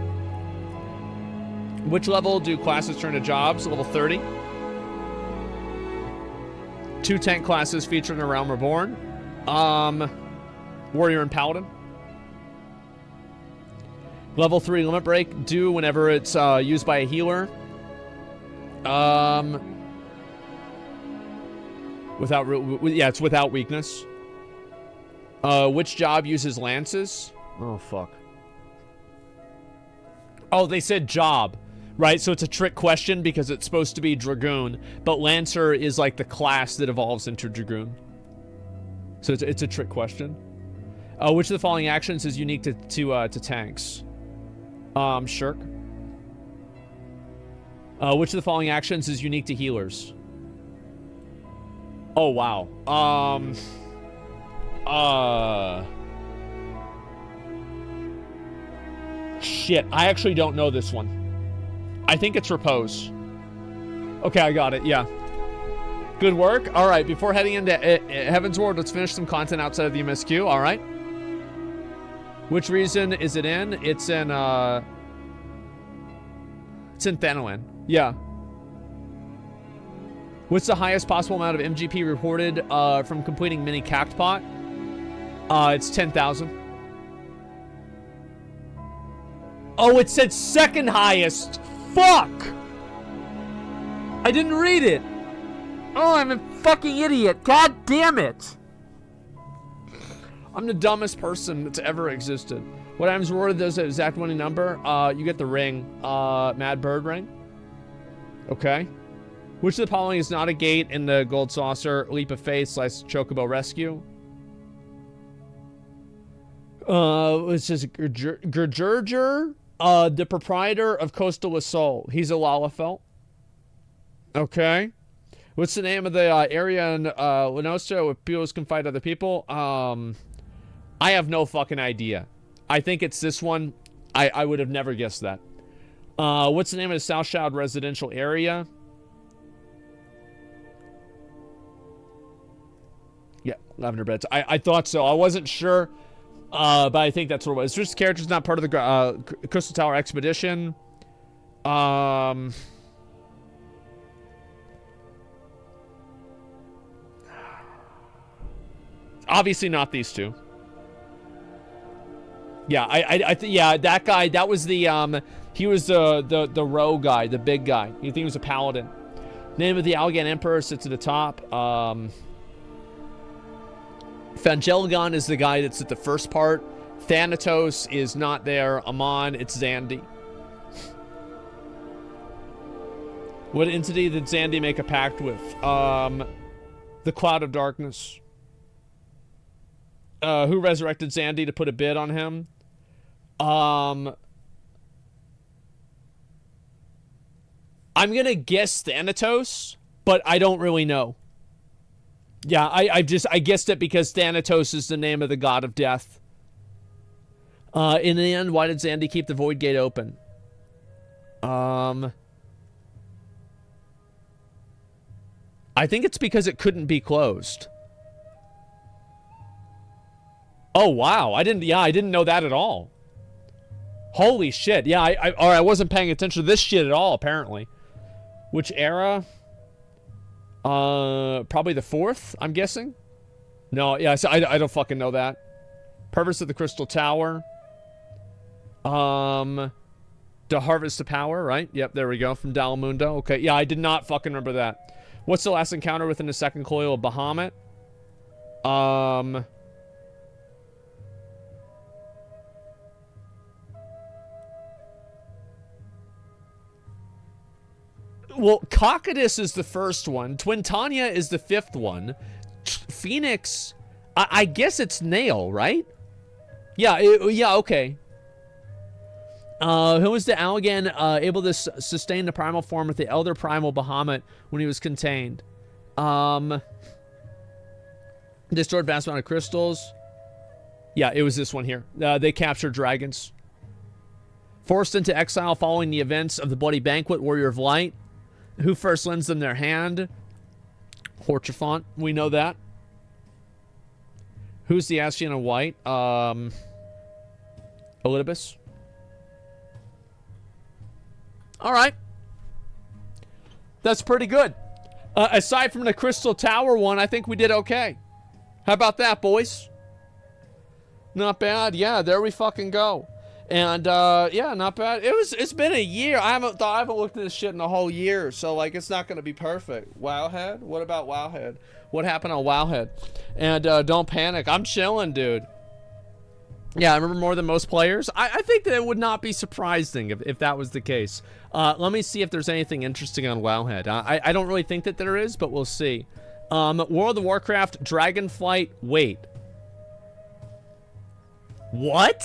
Which level do classes turn to jobs? Level 30. 2 tank classes featured in A Realm Reborn. Warrior and Paladin. Level 3 Limit Break. Do whenever it's used by a healer. It's without weakness. Which job uses lances? Oh, fuck. Oh, they said job, right? So it's a trick question because it's supposed to be Dragoon, but Lancer is like the class that evolves into Dragoon. So it's a trick question. Which of the following actions is unique to tanks? Shirk. Which of the following actions is unique to healers? Oh, wow. Shit, I actually don't know this one. I think it's Repose. Okay, I got it, yeah. Good work. All right, before heading into Heaven's Ward, let's finish some content outside of the MSQ, all right? Which reason is it in? It's in Thanalan. Yeah. What's the highest possible amount of MGP reported from completing Mini Cactpot? It's 10,000. Oh, it said second highest. Fuck! I didn't read it. Oh, I'm a fucking idiot. God damn it. I'm the dumbest person that's ever existed. What happens rewarded those exact winning number? You get the ring. Mad Bird ring. Okay. Which of the following is not a gate in the Gold Saucer? Leap of Faith / Chocobo Rescue. It says Gergerger, the proprietor of Coastal Assault. He's a Lalafell. Okay. What's the name of the area in Lenosta where people can fight other people? I have no fucking idea. I think it's this one. I would have never guessed that. What's the name of the South Shroud residential area? Yeah, Lavender Beds. I thought so. I wasn't sure, but I think that's what it was. This character's not part of the Crystal Tower expedition. Obviously not these two. Yeah, yeah, that guy, that was the, he was the row guy, the big guy. You think he was a paladin. Name of the Algan Emperor sits at the top. Fangeligon is the guy that's at the first part. Thanatos is not there. Amon, it's Zandy. What entity did Zandy make a pact with? The Cloud of Darkness. Who resurrected Zandy to put a bid on him? I'm gonna guess Thanatos, but I don't really know. Yeah, I guessed it because Thanatos is the name of the god of death. In the end, why did Zandy keep the Void Gate open? I think it's because it couldn't be closed. Oh wow, I didn't know that at all. Holy shit. Yeah, I wasn't paying attention to this shit at all, apparently. Which era? Probably the 4th, I'm guessing. No, yeah, so I don't fucking know that. Purpose of the Crystal Tower. To harvest the power, right? Yep, there we go, from Dalamundo. Okay, yeah, I did not fucking remember that. What's the last encounter within the second coil of Bahamut? Well, Cocytus is the first one. Twintania is the 5th one. Phoenix, I guess it's Nail, right? Yeah, yeah, okay. Who was the Allagan able to sustain the primal form with the Elder Primal Bahamut when he was contained? Destroyed vast amount of crystals. Yeah, it was this one here. They captured dragons. Forced into exile following the events of the Bloody Banquet, Warrior of Light. Who first lends them their hand? Horchafont, we know that. Who's the Ascian of White? Elidibus. Alright. That's pretty good. Aside from the Crystal Tower one, I think we did okay. How about that, boys? Not bad. Yeah, there we fucking go. And yeah, not bad. It's been a year. I haven't looked at this shit in a whole year, so like it's not gonna be perfect. Wowhead? What about Wowhead? What happened on Wowhead? And don't panic. I'm chilling, dude. Yeah, I remember more than most players. I think that it would not be surprising if that was the case. Let me see if there's anything interesting on Wowhead. I don't really think that there is, but we'll see. World of Warcraft, Dragonflight, wait. What?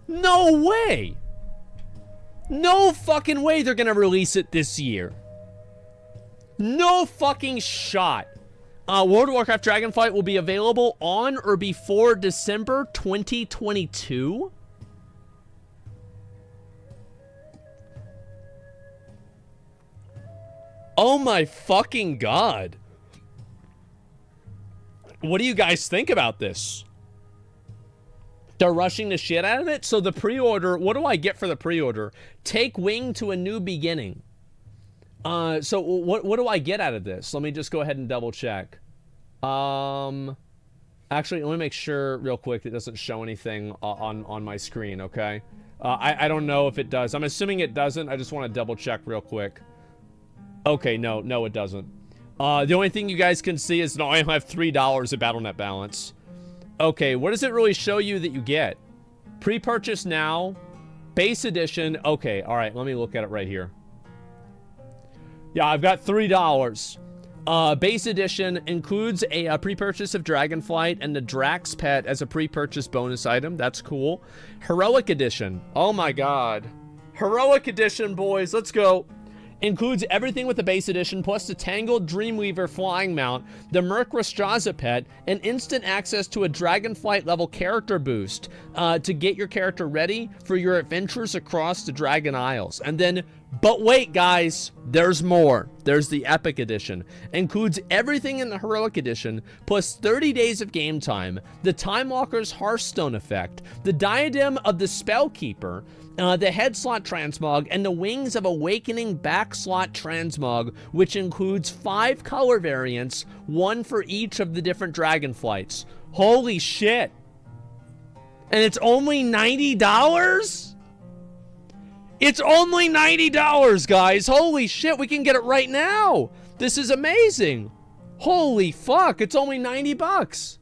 No way! No fucking way they're gonna release it this year. No fucking shot. World of Warcraft Dragonflight will be available on or before December 2022? Oh my fucking god. What do you guys think about this? They're rushing the shit out of it? So the pre-order, what do I get for the pre-order? Take wing to a new beginning. So what do I get out of this? Let me just go ahead and double check. Actually, let me make sure real quick it doesn't show anything on my screen, okay? I don't know if it does. I'm assuming it doesn't. I just want to double check real quick. Okay, no, it doesn't. The only thing you guys can see is, no, I have $3 of BattleNet balance. Okay, what does it really show you that you get? Pre-purchase now, base edition. Okay, all right, let me look at it right here. Yeah, I've got $3. Base edition includes a pre-purchase of Dragonflight and the Drax pet as a pre-purchase bonus item. That's cool. Heroic edition. Oh my god. Heroic edition, boys. Let's go. Includes everything with the base edition, plus the Tangled Dreamweaver flying mount, the Merc Rastraza pet, and instant access to a Dragonflight level character boost to get your character ready for your adventures across the Dragon Isles. And then, but wait guys, there's more. There's the Epic Edition. Includes everything in the Heroic Edition, plus 30 days of game time, the Time Walker's Hearthstone effect, the Diadem of the Spellkeeper, the head slot transmog, and the Wings of Awakening back slot transmog, which includes 5 color variants, 1 for each of the different Dragonflights. Holy shit. And it's only $90? It's only $90, guys. Holy shit, we can get it right now. This is amazing. Holy fuck, it's only 90 bucks.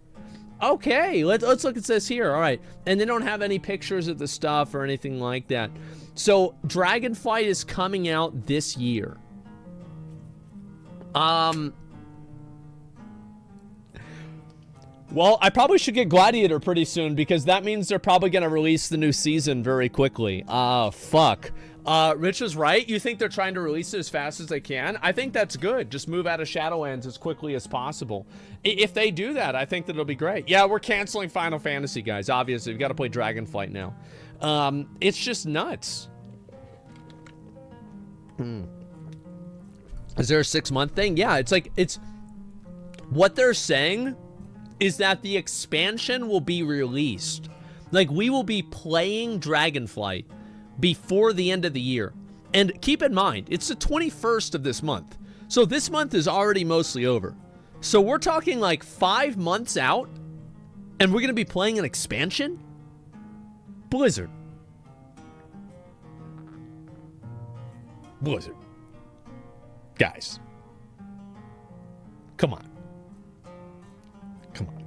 Okay, let's look at this here. All right, and they don't have any pictures of the stuff or anything like that. So Dragonflight is coming out this year. Well, I probably should get Gladiator pretty soon because that means they're probably going to release the new season very quickly. Fuck. Rich is right. You think they're trying to release it as fast as they can? I think that's good. Just move out of Shadowlands as quickly as possible. If they do that, I think that it'll be great. Yeah, we're canceling Final Fantasy, guys. Obviously, we've got to play Dragonflight now. It's just nuts. Is there a 6-month thing? Yeah, it's like, it's... What they're saying is that the expansion will be released. Like, we will be playing Dragonflight before the end of the year. And keep in mind, it's the 21st of this month. So this month is already mostly over. So we're talking like 5 months out, and we're going to be playing an expansion? Blizzard. Blizzard. Guys. Come on.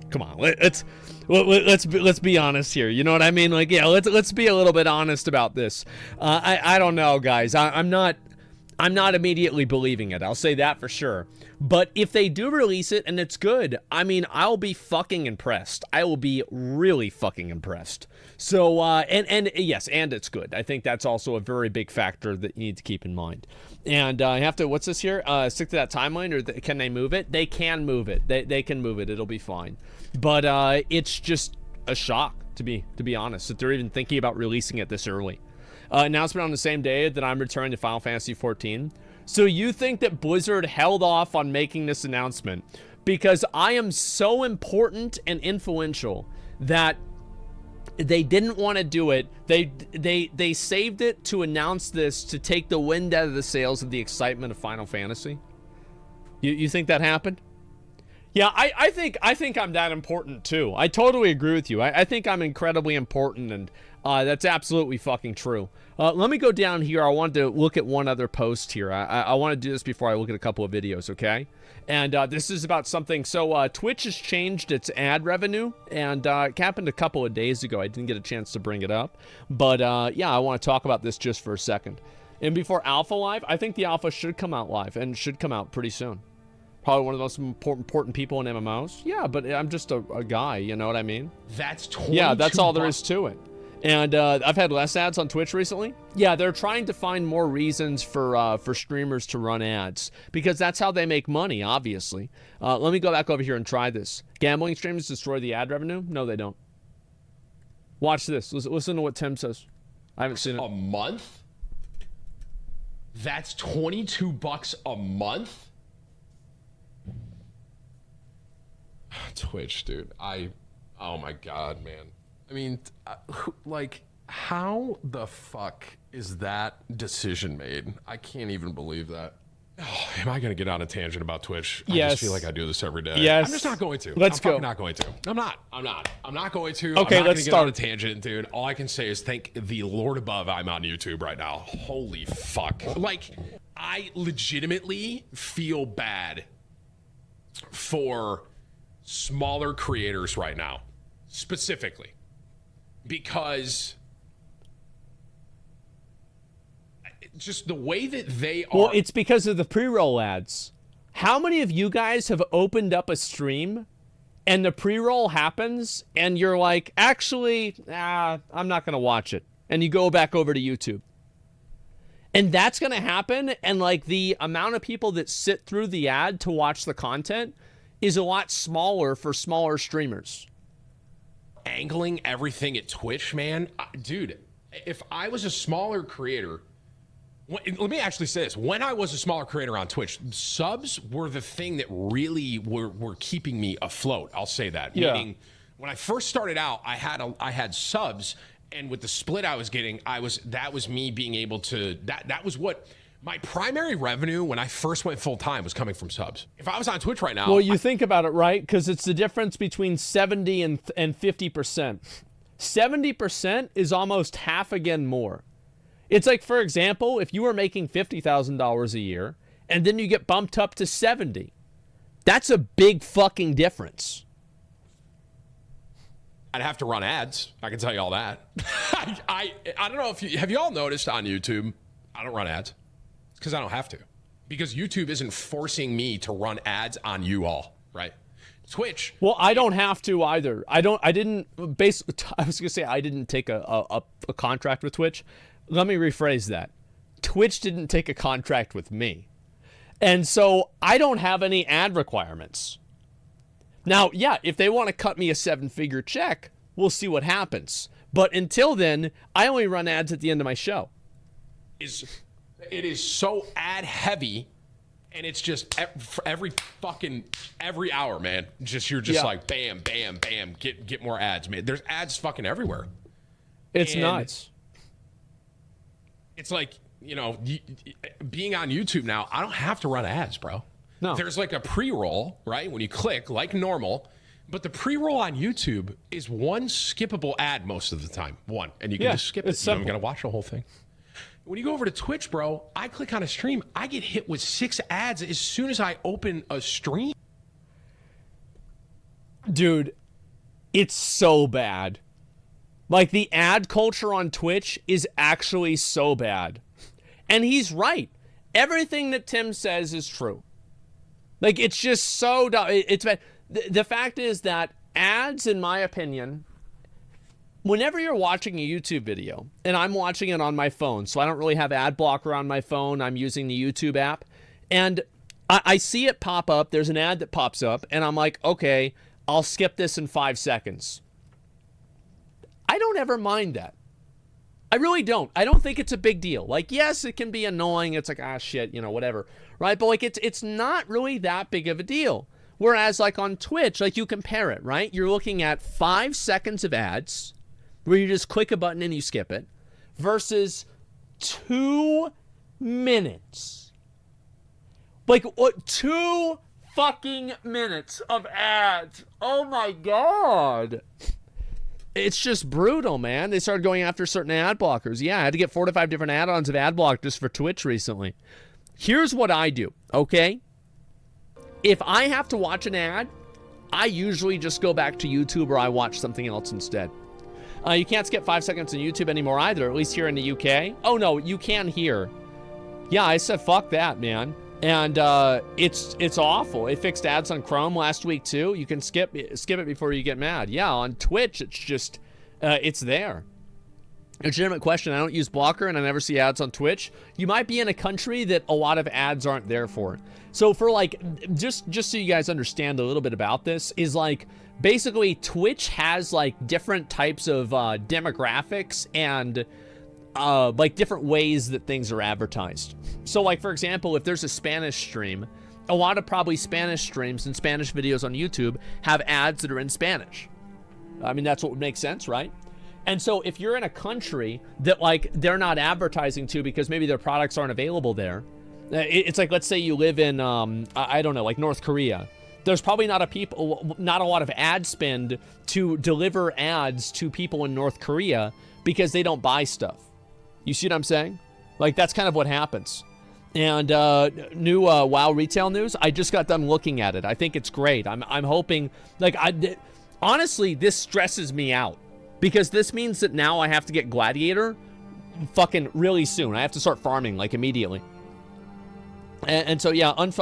Come on. Let's be honest here. You know what I mean? Like, yeah, let's be a little bit honest about this. I don't know, guys. I'm not immediately believing it. I'll say that for sure. But if they do release it and it's good, I mean, I'll be fucking impressed. I will be really fucking impressed. So, and yes, and it's good. I think that's also a very big factor that you need to keep in mind. And I have to, what's this here? Stick to that timeline, or can they move it? They can move it. They can move it. It'll be fine. But it's just a shock, to be honest, that they're even thinking about releasing it this early. Announcement on the same day that I'm returning to Final Fantasy XIV. So you think that Blizzard held off on making this announcement because I am so important and influential that they didn't want to do it. They saved it to announce this to take the wind out of the sails of the excitement of Final Fantasy? You think that happened? Yeah, I think I'm that important too. I totally agree with you. I think I'm incredibly important, and that's absolutely fucking true. Let me go down here. I wanted to look at one other post here. I want to do this before I look at a couple of videos, okay? And this is about something. So Twitch has changed its ad revenue, and it happened a couple of days ago. I didn't get a chance to bring it up. But yeah, I want to talk about this just for a second. And before Alpha Live, I think the Alpha should come out live, and should come out pretty soon. Probably one of the most important people in MMOs. Yeah, but I'm just a guy, you know what I mean? That's 22 Yeah, that's all there is to it. And I've had less ads on Twitch recently. Yeah, they're trying to find more reasons for streamers to run ads, because that's how they make money, obviously. Let me go back over here and try this. Gambling streamers destroy the ad revenue? No, they don't. Watch this. Listen to what Tim says. I haven't seen it. A month? That's $22 a month? Twitch, dude. Oh my god, man. I mean, like, how the fuck is that decision made? I can't even believe that. Oh, am I going to get on a tangent about Twitch? Yes. I just feel like I do this every day. Yes. I'm just not going to. Let's go. I'm not going to. I'm not going to. Okay, I'm not let's get start. on a tangent, dude. All I can say is thank the Lord above I'm on YouTube right now. Holy fuck. Like, I legitimately feel bad for smaller creators right now, specifically, because just the way that they are. Well, it's because of the pre-roll ads. How many of you guys have opened up a stream and the pre-roll happens and you're like, actually, I'm not going to watch it. And you go back over to YouTube. And that's going to happen. And like the amount of people that sit through the ad to watch the content is a lot smaller for smaller streamers. Angling everything at Twitch, man. Dude, if I was a smaller creator, let me actually say this. When I was a smaller creator on Twitch, subs were the thing that really were keeping me afloat. I'll say that. Yeah. Meaning, when I first started out, I had subs, and with the split I was getting, that was me being able to, that was what my primary revenue when I first went full time was coming from subs. If I was on Twitch right now, well, you think about it, right? Because it's the difference between 70 and 50%. 70% is almost half again more. It's like, for example, if you were making $50,000 a year and then you get bumped up to 70, that's a big fucking difference. I'd have to run ads. I can tell you all that. I don't know if have you all noticed on YouTube, I don't run ads because I don't have to, because YouTube isn't forcing me to run ads on you all, right? Twitch. Well, I don't have to either. I didn't take a contract with Twitch. Let me rephrase that. Twitch didn't take a contract with me. And so I don't have any ad requirements. Now, yeah, if they want to cut me a 7-figure check, we'll see what happens. But until then, I only run ads at the end of my show. It is so ad heavy, and it's just every hour, man. You're just like bam, bam, bam, get more ads, man. There's ads fucking everywhere. It's nuts. It's like, you know, being on YouTube now, I don't have to run ads, bro. No. There's like a pre-roll, right? When you click, like normal. But the pre-roll on YouTube is one skippable ad most of the time. One. And you can just skip it. You don't got to watch the whole thing. When you go over to Twitch, bro, I click on a stream. I get hit with 6 ads as soon as I open a stream. Dude, it's so bad. Like, the ad culture on Twitch is actually so bad. And he's right. Everything that Tim says is true. Like, it's just so dumb. It's bad. The fact is that ads, in my opinion, whenever you're watching a YouTube video, and I'm watching it on my phone, so I don't really have ad blocker on my phone, I'm using the YouTube app, and I see it pop up, there's an ad that pops up, and I'm like, okay, I'll skip this in 5 seconds. I don't ever mind that. I really don't. I don't think it's a big deal. Like, yes, it can be annoying. It's like, ah, shit, you know, whatever. Right? But, like, it's not really that big of a deal. Whereas, like, on Twitch, like, you compare it, right? You're looking at 5 seconds of ads where you just click a button and you skip it versus 2 minutes. Like, what? 2 fucking minutes of ads. Oh, my God. It's just brutal, man. They started going after certain ad blockers. Yeah, I had to get 4 to 5 different add-ons of ad block just for Twitch recently. Here's what I do, okay? If I have to watch an ad, I usually just go back to YouTube or I watch something else instead. You can't skip 5 seconds on YouTube anymore either, at least here in the UK. Oh, no, you can here. Yeah, I said fuck that, man. And it's awful. It fixed ads on Chrome last week too. You can skip it before you get mad. Yeah, on Twitch, it's just it's there. Legitimate question. I don't use blocker and I never see ads on Twitch. You might be in a country that a lot of ads aren't there for. So for like just so you guys understand a little bit about this, is like basically Twitch has like different types of demographics and like different ways that things are advertised. So like, for example, if there's a Spanish stream, a lot of probably Spanish streams and Spanish videos on YouTube have ads that are in Spanish. I mean, that's what would make sense, right? And so if you're in a country that like they're not advertising to because maybe their products aren't available there, it's like, let's say you live in, I don't know, like North Korea. There's probably not a lot of ad spend to deliver ads to people in North Korea because they don't buy stuff. You see what I'm saying? Like, that's kind of what happens. And new WoW retail news, I just got done looking at it. I think it's great. I'm hoping, like, honestly, this stresses me out because this means that now I have to get Gladiator fucking really soon. I have to start farming, like, immediately. And so, yeah, I've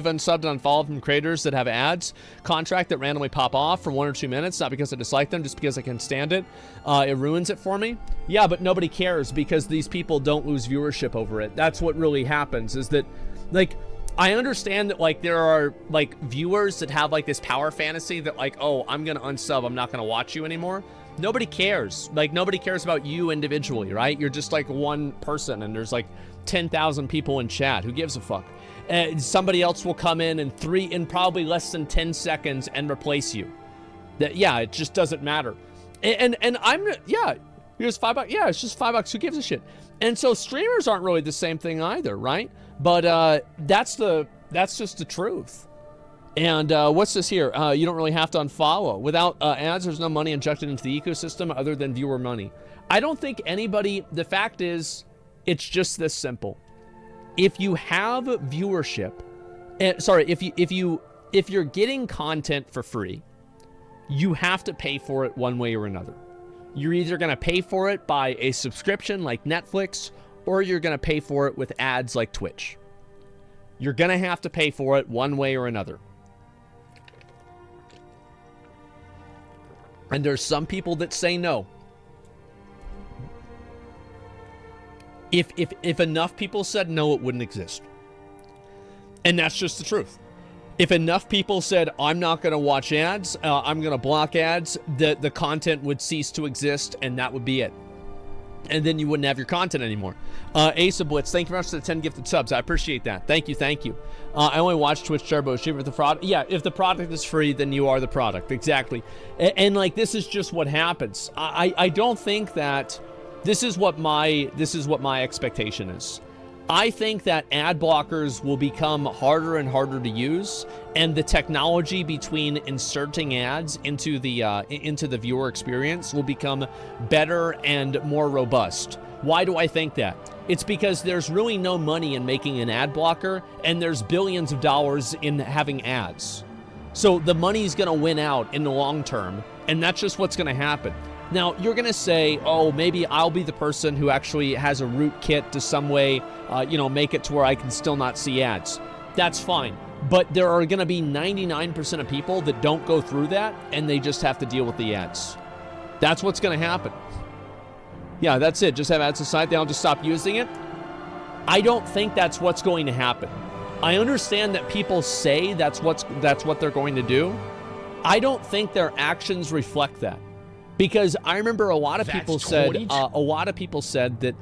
unsubbed and unfollowed from creators that have ads contract that randomly pop off for 1 or 2 minutes, not because I dislike them, just because I can stand it. It ruins it for me. Yeah, but nobody cares because these people don't lose viewership over it. That's what really happens, is that, like, I understand that, like, there are, like, viewers that have, like, this power fantasy that, like, oh, I'm going to unsub, I'm not going to watch you anymore. Nobody cares. Like, nobody cares about you individually, right? You're just, like, one person, and there's, like, 10,000 people in chat. Who gives a fuck? Somebody else will come in probably less than 10 seconds and replace you. Yeah, it just doesn't matter. And here's $5. Yeah, it's just $5. Who gives a shit? And so streamers aren't really the same thing either, right? But that's just the truth. And what's this here? You don't really have to unfollow. Without ads, there's no money injected into the ecosystem other than viewer money. I don't think anybody. The fact is, it's just this simple. If you have viewership, if you're getting content for free, you have to pay for it one way or another. You're either going to pay for it by a subscription like Netflix, or you're going to pay for it with ads like Twitch. You're going to have to pay for it one way or another. And there's some people that say no. If enough people said no, it wouldn't exist. And that's just the truth. If enough people said, I'm not going to watch ads, I'm going to block ads, the content would cease to exist, and that would be it. And then you wouldn't have your content anymore. Asa Blitz, thank you very much for the 10 gifted subs. I appreciate that. Thank you, thank you. I only watch Twitch Turbo. Cheaper the product. Yeah, if the product is free, then you are the product. Exactly. And like, this is just what happens. I don't think that this is what my expectation is. I think that ad blockers will become harder and harder to use, and the technology between inserting ads into the viewer experience will become better and more robust. Why do I think that? It's because there's really no money in making an ad blocker, and there's billions of dollars in having ads. So the money's going to win out in the long term, and that's just what's going to happen. Now, you're going to say, oh, maybe I'll be the person who actually has a rootkit to some way, make it to where I can still not see ads. That's fine. But there are going to be 99% of people that don't go through that, and they just have to deal with the ads. That's what's going to happen. Yeah, that's it. Just have ads aside. They'll just stop using it. I don't think that's what's going to happen. I understand that people say that's what they're going to do. I don't think their actions reflect that. Because I remember a lot of people said that,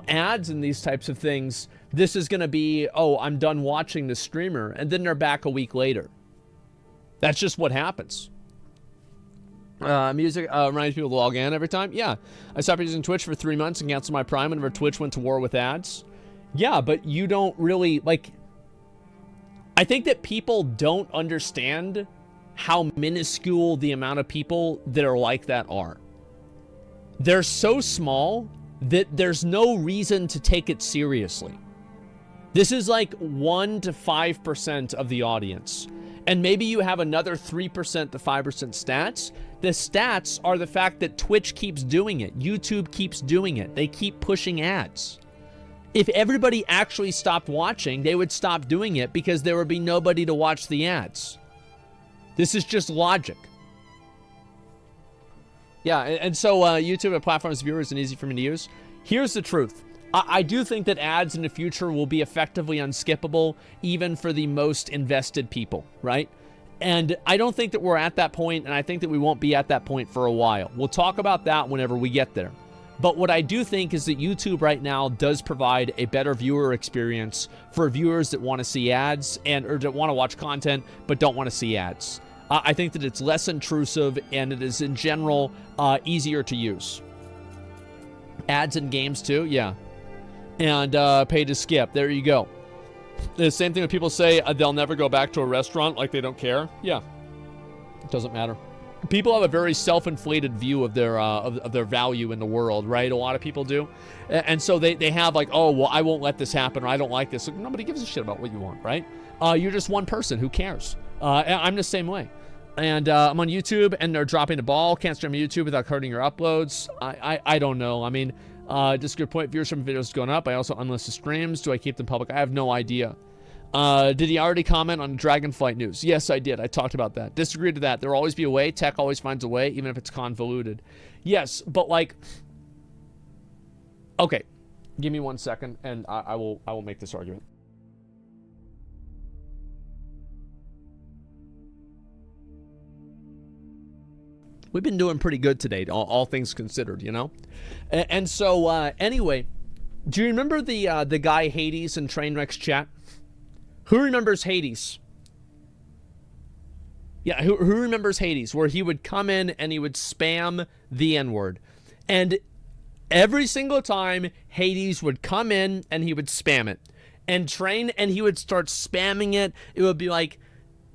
ads and these types of things, this is going to be, oh, I'm done watching the streamer, and then they're back a week later. That's just what happens. Music reminds people to log in every time. Yeah, I stopped using Twitch for 3 months and canceled my Prime whenever Twitch went to war with ads. Yeah, but you don't really, I think that people don't understand how minuscule the amount of people that are like that are. They're so small that there's no reason to take it seriously. This is like 1 to 5% of the audience. And maybe you have another 3% to 5% stats. The stats are the fact that Twitch keeps doing it. YouTube keeps doing it. They keep pushing ads. If everybody actually stopped watching, they would stop doing it because there would be nobody to watch the ads. This is just logic. Yeah, and so YouTube and platforms viewers and easy for me to use. Here's the truth. I do think that ads in the future will be effectively unskippable, even for the most invested people, right? And I don't think that we're at that point, and I think that we won't be at that point for a while. We'll talk about that whenever we get there. But what I do think is that YouTube right now does provide a better viewer experience for viewers that want to see ads or that want to watch content but don't want to see ads. I think that it's less intrusive, and it is in general easier to use. Ads in games too, yeah. And pay to skip, there you go. The same thing when people say they'll never go back to a restaurant, like they don't care. Yeah, it doesn't matter. People have a very self-inflated view of their value in the world, right? A lot of people do. And so they have like, oh, well, I won't let this happen, or I don't like this. Like, nobody gives a shit about what you want, right? You're just one person. Who cares? I'm the same way. And I'm on YouTube, and they're dropping the ball. Can't stream on YouTube without hurting your uploads. I don't know. I mean, just a good point. Viewership from videos going up. I also unlisted streams. Do I keep them public? I have no idea. Did he already comment on Dragonflight news? Yes, I did. I talked about that. Disagree to that. There will always be a way. Tech always finds a way, even if it's convoluted. Yes, but like, okay, give me 1 second, and I will make this argument. We've been doing pretty good today, all things considered, you know? And so, anyway, do you remember the guy Hades in Trainwreck's chat? Who remembers Hades? Yeah, who remembers Hades, where he would come in and he would spam the N-word? And every single time, Hades would come in and he would spam it. And he would start spamming it. It would be like,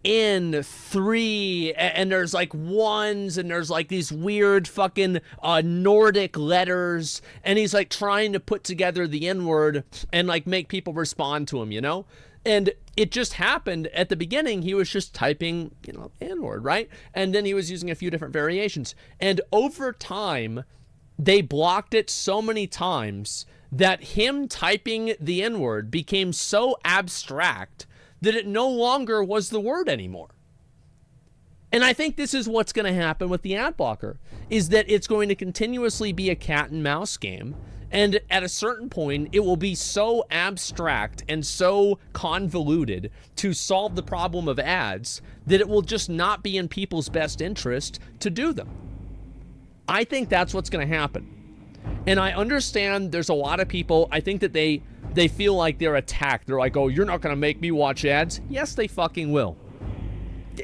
in 3, and there's like ones, and there's like these weird fucking Nordic letters, and he's like trying to put together the N-word and like make people respond to him, you know? And it just happened at the beginning. He was just typing, N-word, right? And then he was using a few different variations. And over time, they blocked it so many times that him typing the N-word became so abstract that it no longer was the word anymore. And I think this is what's going to happen with the ad blocker, is that it's going to continuously be a cat and mouse game. And at a certain point, it will be so abstract and so convoluted to solve the problem of ads that it will just not be in people's best interest to do them. I think that's what's going to happen. And I understand there's a lot of people, I think that they feel like they're attacked. They're like, oh, you're not going to make me watch ads? Yes, they fucking will.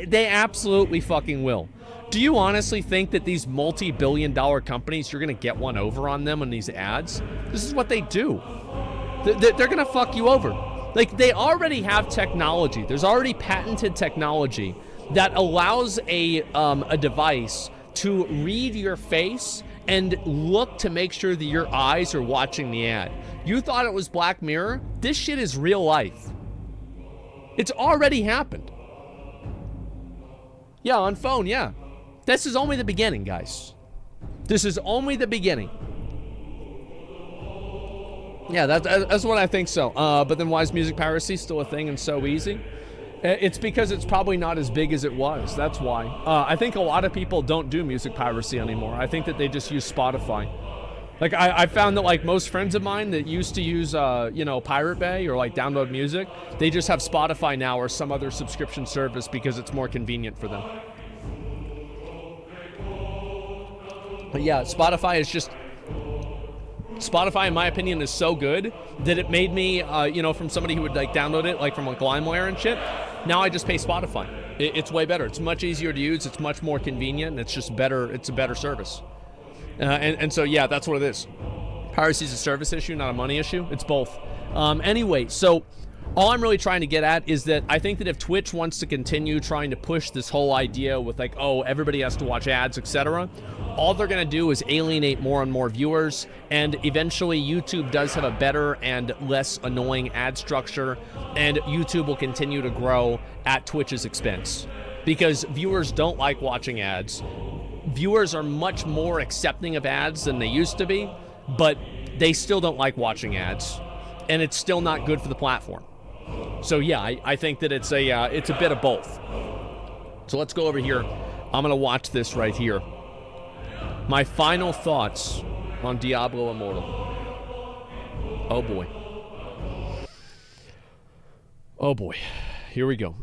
They absolutely fucking will. Do you honestly think that these multi-billion-dollar companies, you're going to get one over on them on these ads? This is what they do. They're going to fuck you over. Like, they already have technology. There's already patented technology that allows a device to read your face and look to make sure that your eyes are watching the ad. You thought it was Black Mirror? This shit is real life. It's already happened. Yeah, on phone, yeah. This is only the beginning, guys. This is only the beginning. Yeah, that's what I think so. But then why is music piracy still a thing and so easy? It's because it's probably not as big as it was. That's why. I think a lot of people don't do music piracy anymore. I think that they just use Spotify. Like, I found that, like, most friends of mine that used to use, Pirate Bay or, like, download music, they just have Spotify now or some other subscription service because it's more convenient for them. But yeah, Spotify, in my opinion, is so good that it made me, from somebody who would, like, download it, like, from, like, LimeWire and shit. Now I just pay Spotify. It's way better. It's much easier to use. It's much more convenient. And it's just better. It's a better service. And so, yeah, that's what it is. Piracy is a service issue, not a money issue. It's both. Anyway, so all I'm really trying to get at is that I think that if Twitch wants to continue trying to push this whole idea with, like, oh, everybody has to watch ads, etc., all they're going to do is alienate more and more viewers, and eventually YouTube does have a better and less annoying ad structure, and YouTube will continue to grow at Twitch's expense because viewers don't like watching ads. Viewers are much more accepting of ads than they used to be, but they still don't like watching ads, and it's still not good for the platform. So yeah, I think that it's a bit of both. So let's go over here. I'm gonna watch this right here. My final thoughts on Diablo Immortal. Oh boy. Oh boy. Here we go.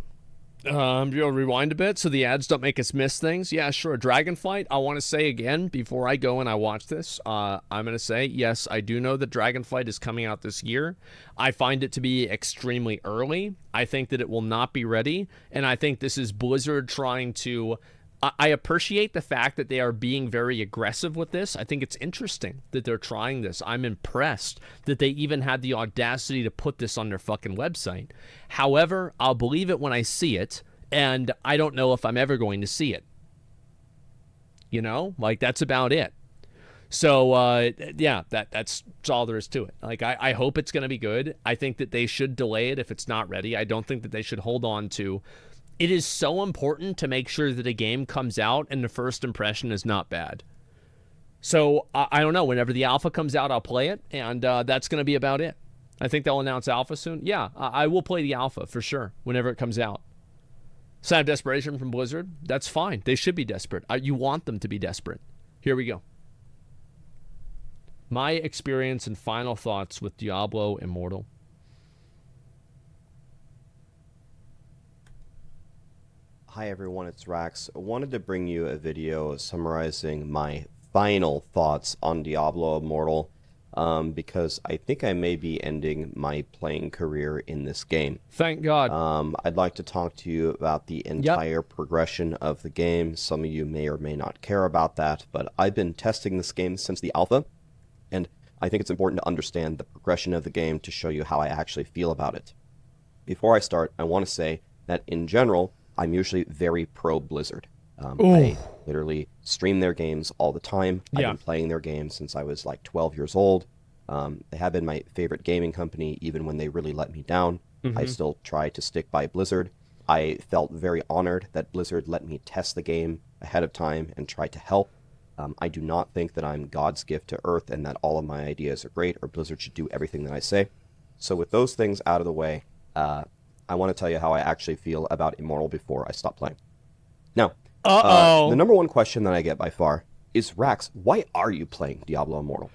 You'll rewind a bit so the ads don't make us miss things. Yeah, sure. Dragonflight, I want to say again, before I go and I watch this, I'm going to say, yes, I do know that Dragonflight is coming out this year. I find it to be extremely early. I think that it will not be ready, and I think this is Blizzard trying to... I appreciate the fact that they are being very aggressive with this. I think it's interesting that they're trying this. I'm impressed that they even had the audacity to put this on their fucking website. However, I'll believe it when I see it, and I don't know if I'm ever going to see it. You know? Like, that's about it. So, yeah, that's all there is to it. Like, I hope it's going to be good. I think that they should delay it if it's not ready. I don't think that they should hold on to... It is so important to make sure that a game comes out and the first impression is not bad. So, I don't know. Whenever the alpha comes out, I'll play it, and that's going to be about it. I think they'll announce alpha soon. Yeah, I will play the alpha for sure whenever it comes out. Sign of desperation from Blizzard. That's fine. They should be desperate. You want them to be desperate. Here we go. My experience and final thoughts with Diablo Immortal. Hi everyone, it's Rax. I wanted to bring you a video summarizing my final thoughts on Diablo Immortal, because I think I may be ending my playing career in this game. Thank God. I'd like to talk to you about the entire progression of the game. Some of you may or may not care about that, but I've been testing this game since the alpha, and I think it's important to understand the progression of the game to show you how I actually feel about it. Before I start, I want to say that in general, I'm usually very pro-Blizzard. I literally stream their games all the time. I've been playing their games since I was like 12 years old. They have been my favorite gaming company even when they really let me down. I still try to stick by Blizzard. I felt very honored that Blizzard let me test the game ahead of time and try to help. I do not think that I'm God's gift to Earth and that all of my ideas are great, or Blizzard should do everything that I say. So with those things out of the way, I want to tell you how I actually feel about Immortal before I stop playing. Now, the number one question that I get by far is, Rax, why are you playing Diablo Immortal?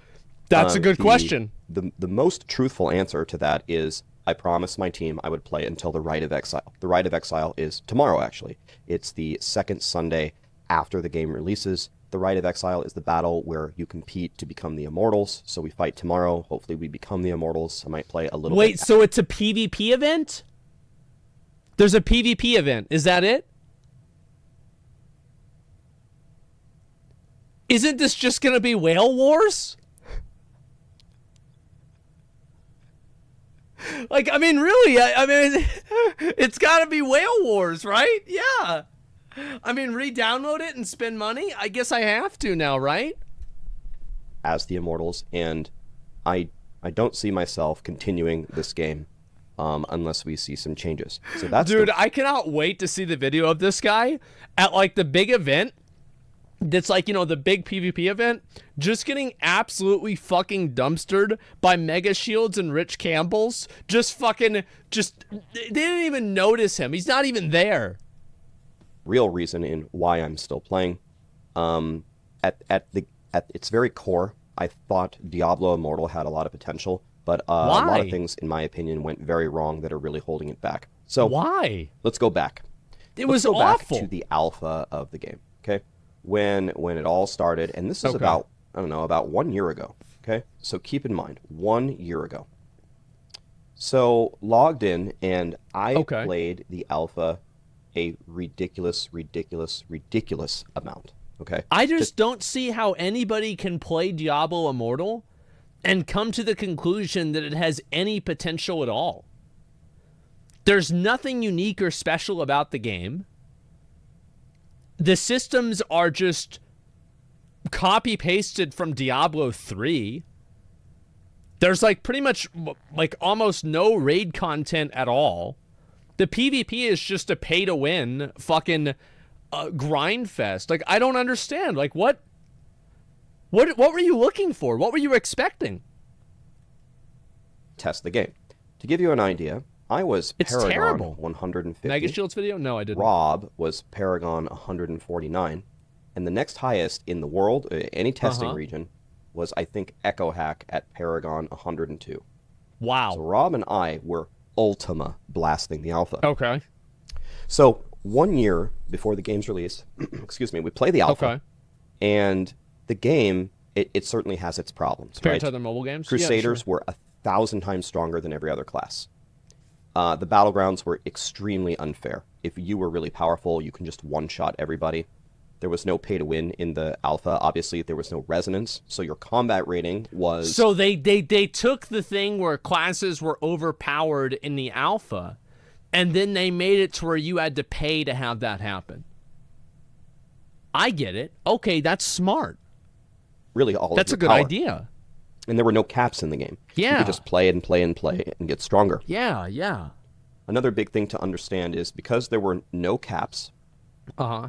That's a good question. The most truthful answer to that is, I promised my team I would play until the Rite of Exile. The Rite of Exile is tomorrow, actually. It's the second Sunday after the game releases. The Rite of Exile is the battle where you compete to become the Immortals. So we fight tomorrow. Hopefully we become the Immortals. I might play a little bit. Wait, so it's a PvP event? There's a PvP event. Is that it? Isn't this just going to be Whale Wars? Like, I mean, really, I mean, it's got to be Whale Wars, right? Yeah. I mean, re-download it and spend money? I guess I have to now, right? As the Immortals, and I don't see myself continuing this game unless we see some changes. So that's Dude, I cannot wait to see the video of this guy at, like, the big event. That's like, you know, the big PvP event, just getting absolutely fucking dumpstered by Mega Shields and Rich Campbells. They didn't even notice him. He's not even there. Real reason in why I'm still playing. At its very core, I thought Diablo Immortal had a lot of potential, but a lot of things, in my opinion, went very wrong that are really holding it back. So why? Let's go back. Let's go awful. Back to the alpha of the game. Okay. When it all started, and this is about 1 year ago, okay? So keep in mind, 1 year ago. So logged in, and I played the alpha a ridiculous amount, okay? I just don't see how anybody can play Diablo Immortal and come to the conclusion that it has any potential at all. There's nothing unique or special about the game. The systems are just copy-pasted from Diablo 3. There's like pretty much like almost no raid content at all. The PvP is just a pay-to-win fucking grind fest. Like, I don't understand. Like, what were you looking for? What were you expecting? Test the game. To give you an idea, I was Paragon terrible. 150. Mega Shields video? No, I didn't. Rob was Paragon 149. And the next highest in the world, any testing region, was, I think, Echo Hack at Paragon 102. Wow. So Rob and I were Ultima blasting the alpha. Okay. So 1 year before the game's release, excuse me, we play the alpha. Okay. And the game, it certainly has its problems. Compared right? to other mobile games? Crusaders were 1,000 times stronger than every other class. The battlegrounds were extremely unfair. If you were really powerful, you can just one-shot everybody. There was no pay-to-win in the alpha. Obviously, there was no resonance, so your combat rating was... So they took the thing where classes were overpowered in the alpha, and then they made it to where you had to pay to have that happen. I get it. Okay, that's smart. Really, all that's of a your good power. idea. And there were no caps in the game. Yeah. You could just play and play and play and get stronger. Yeah, yeah. Another big thing to understand is because there were no caps.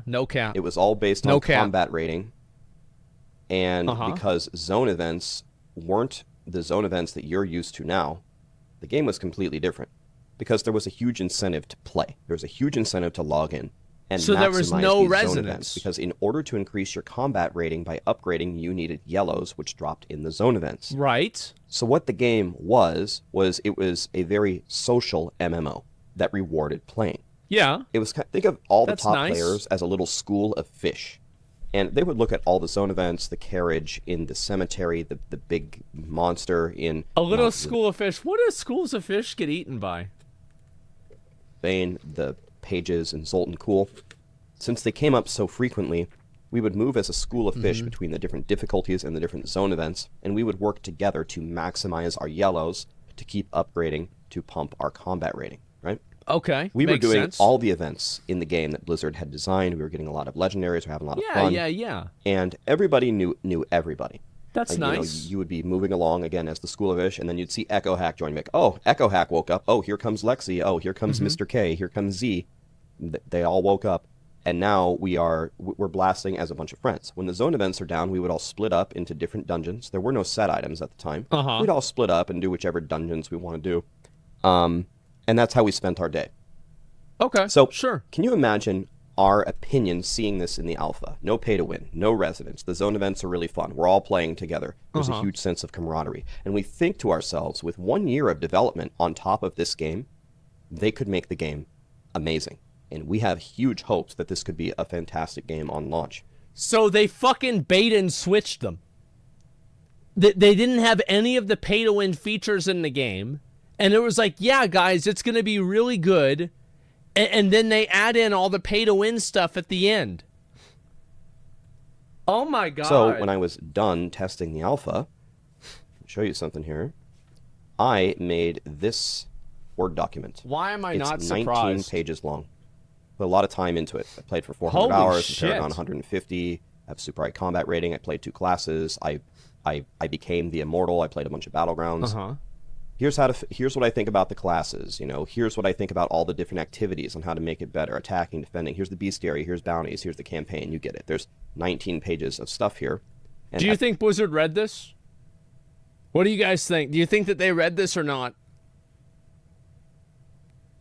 No cap. It was all based on combat rating. And because zone events weren't the zone events that you're used to now, the game was completely different. Because there was a huge incentive to play. There was a huge incentive to log in. And so there was no resonance. Events, because in order to increase your combat rating by upgrading, you needed yellows, which dropped in the zone events. Right. So what the game was it was a very social MMO that rewarded playing. Yeah. It was, think of all the top players as a little school of fish. And they would look at all the zone events, the carriage in the cemetery, the big monster in... A little school of fish. What do schools of fish get eaten by? Bane, the Pages, and Zoltan Cool. Since they came up so frequently, we would move as a school of fish between the different difficulties and the different zone events, and we would work together to maximize our yellows to keep upgrading to pump our combat rating, right? Okay, we were doing sense. all the events in the game that Blizzard had designed. We were getting a lot of legendaries. We were having a lot of fun. Yeah. And everybody knew everybody. That's You know, nice. you would be moving along again as the School of Ish, and then you'd see Echo Hack join. Like, oh, Echo Hack woke up. Oh, here comes Lexi. Oh, here comes Mr. K. Here comes Z. They all woke up, and now we're blasting as a bunch of friends. When the zone events are down, we would all split up into different dungeons. There were no set items at the time. We'd all split up and do whichever dungeons we want to do, and that's how we spent our day. Okay. So sure. Can you imagine our opinion seeing this in the alpha? No pay to win, no residence. The zone events are really fun. We're all playing together. There's a huge sense of camaraderie. And we think to ourselves, with 1 year of development on top of this game, they could make the game amazing. And we have huge hopes that this could be a fantastic game on launch. So they fucking bait and switched them. They didn't have any of the pay to win features in the game. And it was like, yeah, guys, it's going to be really good. And then they add in all the pay-to-win stuff at the end. Oh my god. So when I was done testing the alpha, I'll show you something here. I made this Word document. Why am I not surprised? surprised? It's 19 pages long. Put a lot of time into it. I played for 400 Holy hours, shit. Paragon 150. I have super high combat rating. I played 2 classes. I became the Immortal. I played a bunch of Battlegrounds. Here's what I think about the classes. You know, here's what I think about all the different activities on how to make it better. Attacking, defending. Here's the bestiary. Here's bounties. Here's the campaign. You get it. There's 19 pages of stuff here. And do you think Blizzard read this? What do you guys think? Do you think that they read this or not?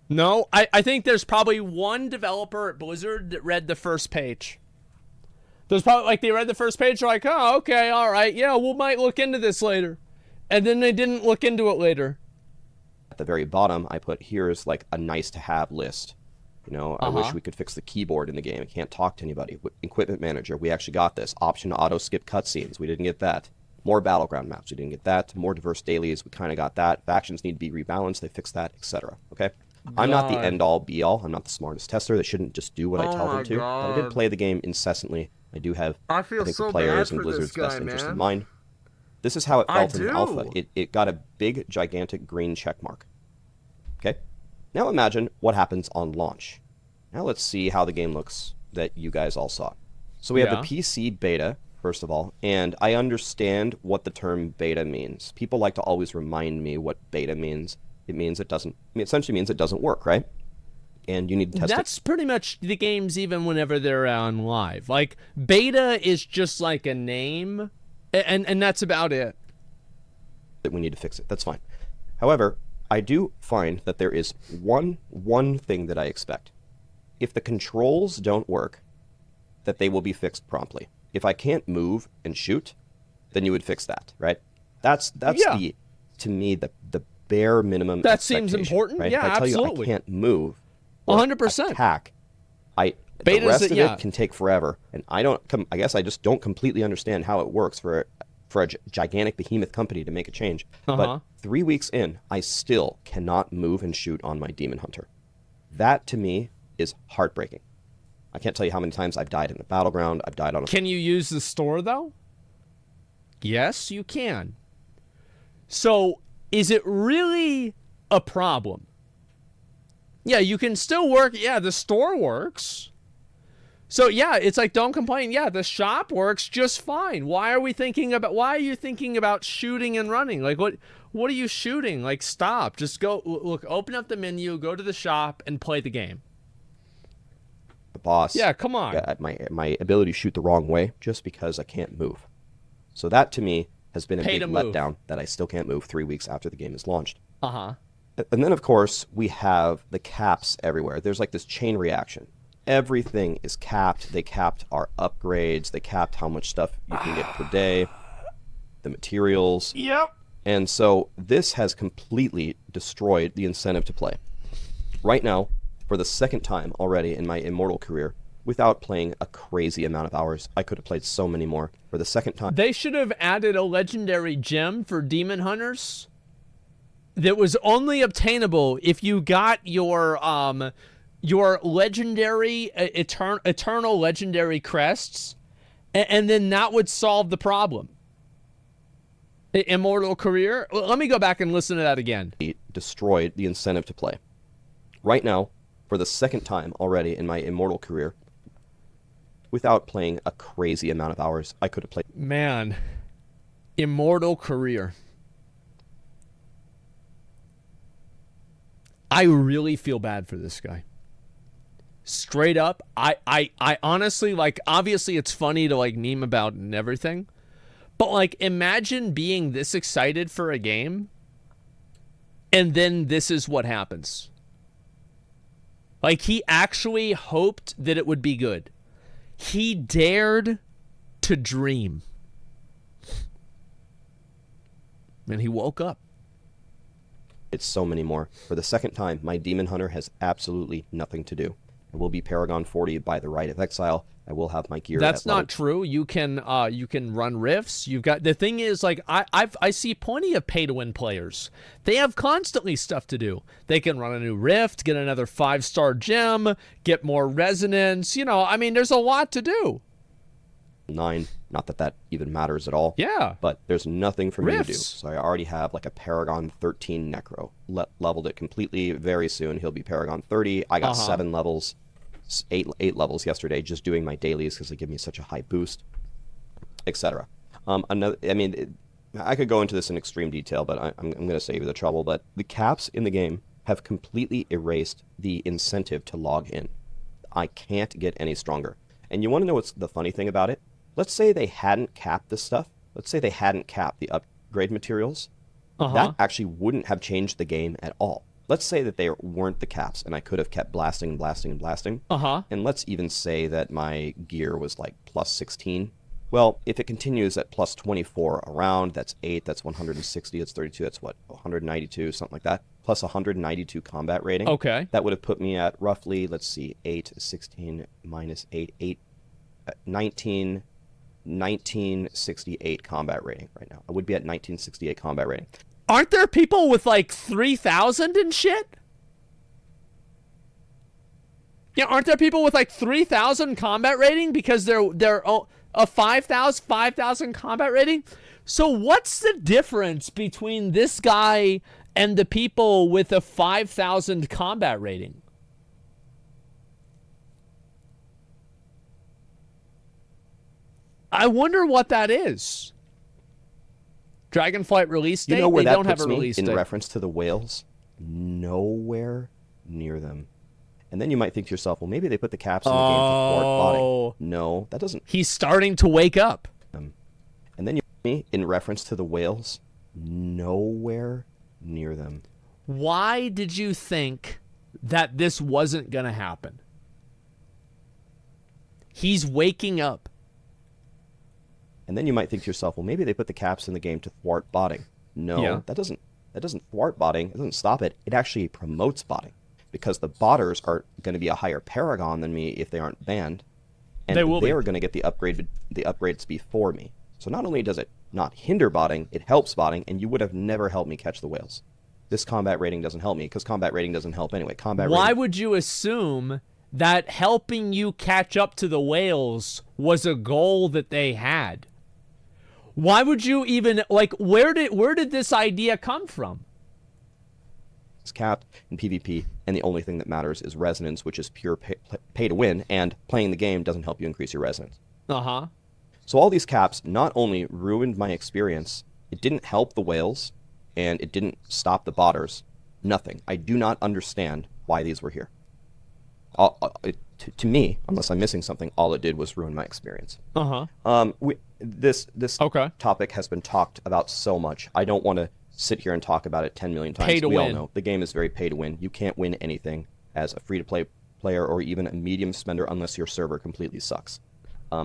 No? I think there's probably one developer at Blizzard that read the first page. There's probably, like, they read the first page, they're like, oh, okay, all right, yeah, we might look into this later. And then they didn't look into it later. At the very bottom, I put, here's like a nice-to-have list. You know, I wish we could fix the keyboard in the game. I can't talk to anybody. Equipment manager, we actually got this. Option to auto-skip cutscenes, we didn't get that. More battleground maps, we didn't get that. More diverse dailies, we kind of got that. Factions need to be rebalanced, they fixed that, etc. Okay? I'm not the end-all, be-all. I'm not the smartest tester. They shouldn't just do what I tell them to. But I did play the game incessantly. I do have, I think, the players and Blizzard's best interest in mind. This is how it felt in alpha. It got a big, gigantic green check mark. Okay? Now imagine what happens on launch. Now let's see how the game looks that you guys all saw. So we have the PC beta, first of all, and I understand what the term beta means. People like to always remind me what beta means. It means it doesn't, it essentially means it doesn't work, right? And you need to test it. That's pretty much the games even whenever they're on live. Like, beta is just like a name, and that's about it. That we need to fix it. That's fine. However, I do find that there is one thing that I expect. If the controls don't work, that they will be fixed promptly. If I can't move and shoot, then you would fix that, right? That's the, to me, the bare minimum. That seems important. Right? Yeah, if I tell absolutely. you I can't move, 100%. Attack. The rest of it can take forever, and I guess I just don't completely understand how it works for a gigantic behemoth company to make a change. But 3 weeks in, I still cannot move and shoot on my Demon Hunter. That to me is heartbreaking. I can't tell you how many times I've died in a battleground. I've died on a. Can you use the store though? Yes, you can. So, is it really a problem? Yeah, you can still work. Yeah, the store works. So yeah, it's like, don't complain. Yeah, the shop works just fine. Why are you thinking about shooting and running? Like, what are you shooting? Like, stop. Just go, look, open up the menu, go to the shop, and play the game. The boss. Yeah, come on. My ability to shoot the wrong way just because I can't move. So that to me has been a big letdown that I still can't move 3 weeks after the game is launched. And then of course we have the caps everywhere. There's like this chain reaction. Everything is capped. They capped our upgrades. They capped how much stuff you can get per day. The materials. Yep. And so this has completely destroyed the incentive to play. Right now, for the second time already in my Immortal career, without playing a crazy amount of hours, I could have played so many more. For the second time. They should have added a legendary gem for Demon Hunters that was only obtainable if you got your legendary eternal legendary crests, and then that would solve the problem. Immortal career. Let me go back and listen to that again. It destroyed the incentive to play. Right now, for the second time already in my Immortal career, without playing a crazy amount of hours, I could have played. Man, Immortal career. I really feel bad for this guy. Straight up, I honestly, like, obviously it's funny to, like, meme about and everything, but, like, imagine being this excited for a game, and then this is what happens. Like, he actually hoped that it would be good. He dared to dream. And he woke up. It's so many more. For the second time, my Demon Hunter has absolutely nothing to do. I will be Paragon 40 by the right of exile. I will have my gear. That's not true. You can run rifts. You've got, the thing is, like, I see plenty of pay to win players. They have constantly stuff to do. They can run a new rift, get another 5-star gem, get more resonance. You know, I mean, there's a lot to do. 9. Not that that even matters at all. Yeah. But there's nothing for me to do. Rifts. So I already have like a Paragon 13 Necro. Leveled it completely very soon. He'll be Paragon 30. I got 7 levels, 8 levels yesterday just doing my dailies because they give me such a high boost, etc. I could go into this in extreme detail, but I'm going to save you the trouble. But the caps in the game have completely erased the incentive to log in. I can't get any stronger. And you want to know what's the funny thing about it? Let's say they hadn't capped this stuff. Let's say they hadn't capped the upgrade materials. That actually wouldn't have changed the game at all. Let's say that they weren't the caps, and I could have kept blasting and blasting and blasting. And let's even say that my gear was like plus 16. Well, if it continues at plus 24 around, that's 8, that's 160, that's 32, that's what, 192, something like that. Plus 192 combat rating. Okay. That would have put me at roughly, let's see, 8, 16 minus 8, 1968 combat rating right now. I would be at 1968 combat rating. Aren't there people with like 3,000 and shit? Yeah, aren't there people with like 3,000 combat rating because they're a 5,000 combat rating? So what's the difference between this guy and the people with a 5,000 combat rating? I wonder what that is. Dragonflight release date? You know where they that don't have puts a me release in date. reference to the whales? Nowhere near them. And then you might think to yourself, well, maybe they put the caps in the game for thwart botting. No, that doesn't. He's starting to wake up. And then you put me in reference to the whales? Nowhere near them. Why did you think that this wasn't going to happen? He's waking up. And then you might think to yourself, well, maybe they put the caps in the game to thwart botting. No, that doesn't thwart botting. It doesn't stop it. It actually promotes botting because the botters are going to be a higher paragon than me if they aren't banned, and they are going to get the upgrades before me. So not only does it not hinder botting, it helps botting, and you would have never helped me catch the whales. This combat rating doesn't help me because combat rating doesn't help anyway. Why would you assume that helping you catch up to the whales was a goal that they had? Why would you even, like, where did this idea come from? It's capped in PvP, and the only thing that matters is resonance, which is pure pay to win, and playing the game doesn't help you increase your resonance. So all these caps not only ruined my experience, it didn't help the whales, and it didn't stop the botters. Nothing. I do not understand why these were here. To me, unless I'm missing something, all it did was ruin my experience. This topic has been talked about so much. I don't want to sit here and talk about it 10 million times. Pay to we win. all know the game is very pay to win. You can't win anything as a free-to-play player or even a medium spender unless your server completely sucks.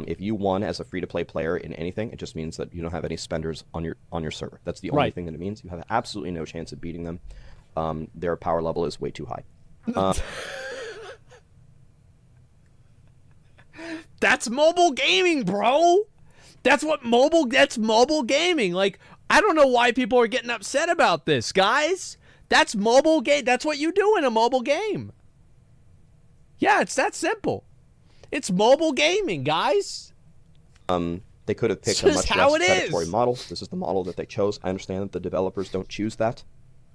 If you won as a free-to-play player in anything, it just means that you don't have any spenders on your server. That's the only thing that it means. You have absolutely no chance of beating them. Their power level is way too high. That's mobile gaming, bro. That's mobile gaming. Like, I don't know why people are getting upset about this, guys. That's mobile game. That's what you do in a mobile game. Yeah, it's that simple. It's mobile gaming, guys. They could have picked a much less predatory model. This is the model that they chose. I understand that the developers don't choose that.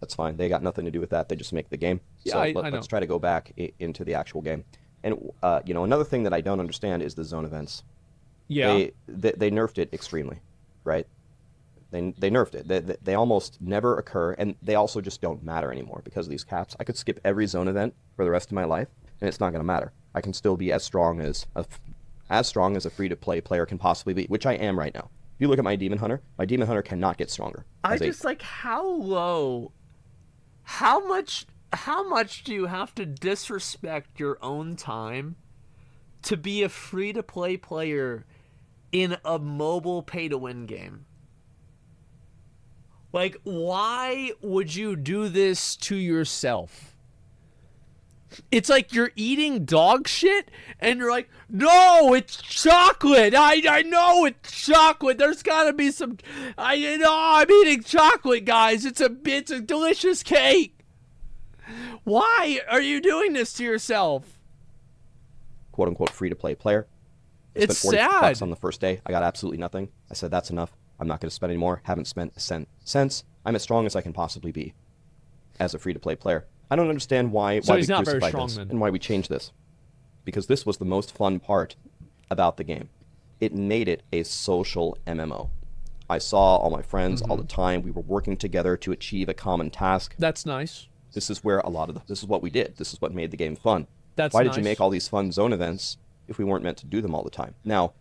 That's fine. They got nothing to do with that. They just make the game. Yeah, so I know. Let's try to go back into the actual game. And another thing that I don't understand is the zone events. Yeah. They nerfed it extremely, right? They nerfed it. They almost never occur, and they also just don't matter anymore because of these caps. I could skip every zone event for the rest of my life, and it's not going to matter. I can still be as strong as a free-to-play player can possibly be, which I am right now. If you look at my Demon Hunter cannot get stronger. I just like how low, how much do you have to disrespect your own time to be a free-to-play player in a mobile pay-to-win game? Like, why would you do this to yourself? It's like you're eating dog shit, and you're like, no, it's chocolate. I know it's chocolate. There's gotta be some. I'm eating chocolate, guys. It's a delicious cake. Why are you doing this to yourself? "Quote unquote" free-to-play player. It's spent 40 sad. bucks on the first day. I got absolutely nothing. I said that's enough. I'm not going to spend any more. Haven't spent a cent since. I'm as strong as I can possibly be as a free-to-play player. I don't understand why So we he's not very crucified strong this then. and why we changed this. Because this was the most fun part about the game. It made it a social MMO. I saw all my friends all the time. We were working together to achieve a common task. That's nice. This is where this is what we did. This is what made the game fun. That's Why did you nice. make all these fun zone events if we weren't meant to do them all the time? Now,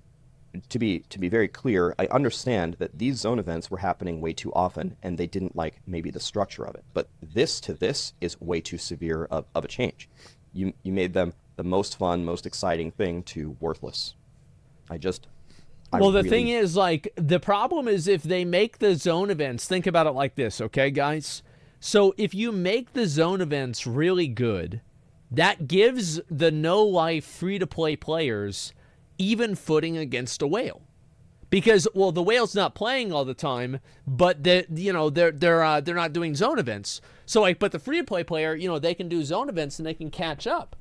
to be very clear, I understand that these zone events were happening way too often, and they didn't like maybe the structure of it. But this is way too severe of a change. You made them the most fun, most exciting thing to worthless. The thing is, like, the problem is if they make the zone events, think about it like this, okay, guys? So if you make the zone events really good, that gives the no-life free-to-play players even footing against a whale. Because, well, the whale's not playing all the time, but they're not doing zone events. So, like, but the free-to-play player, they can do zone events and they can catch up.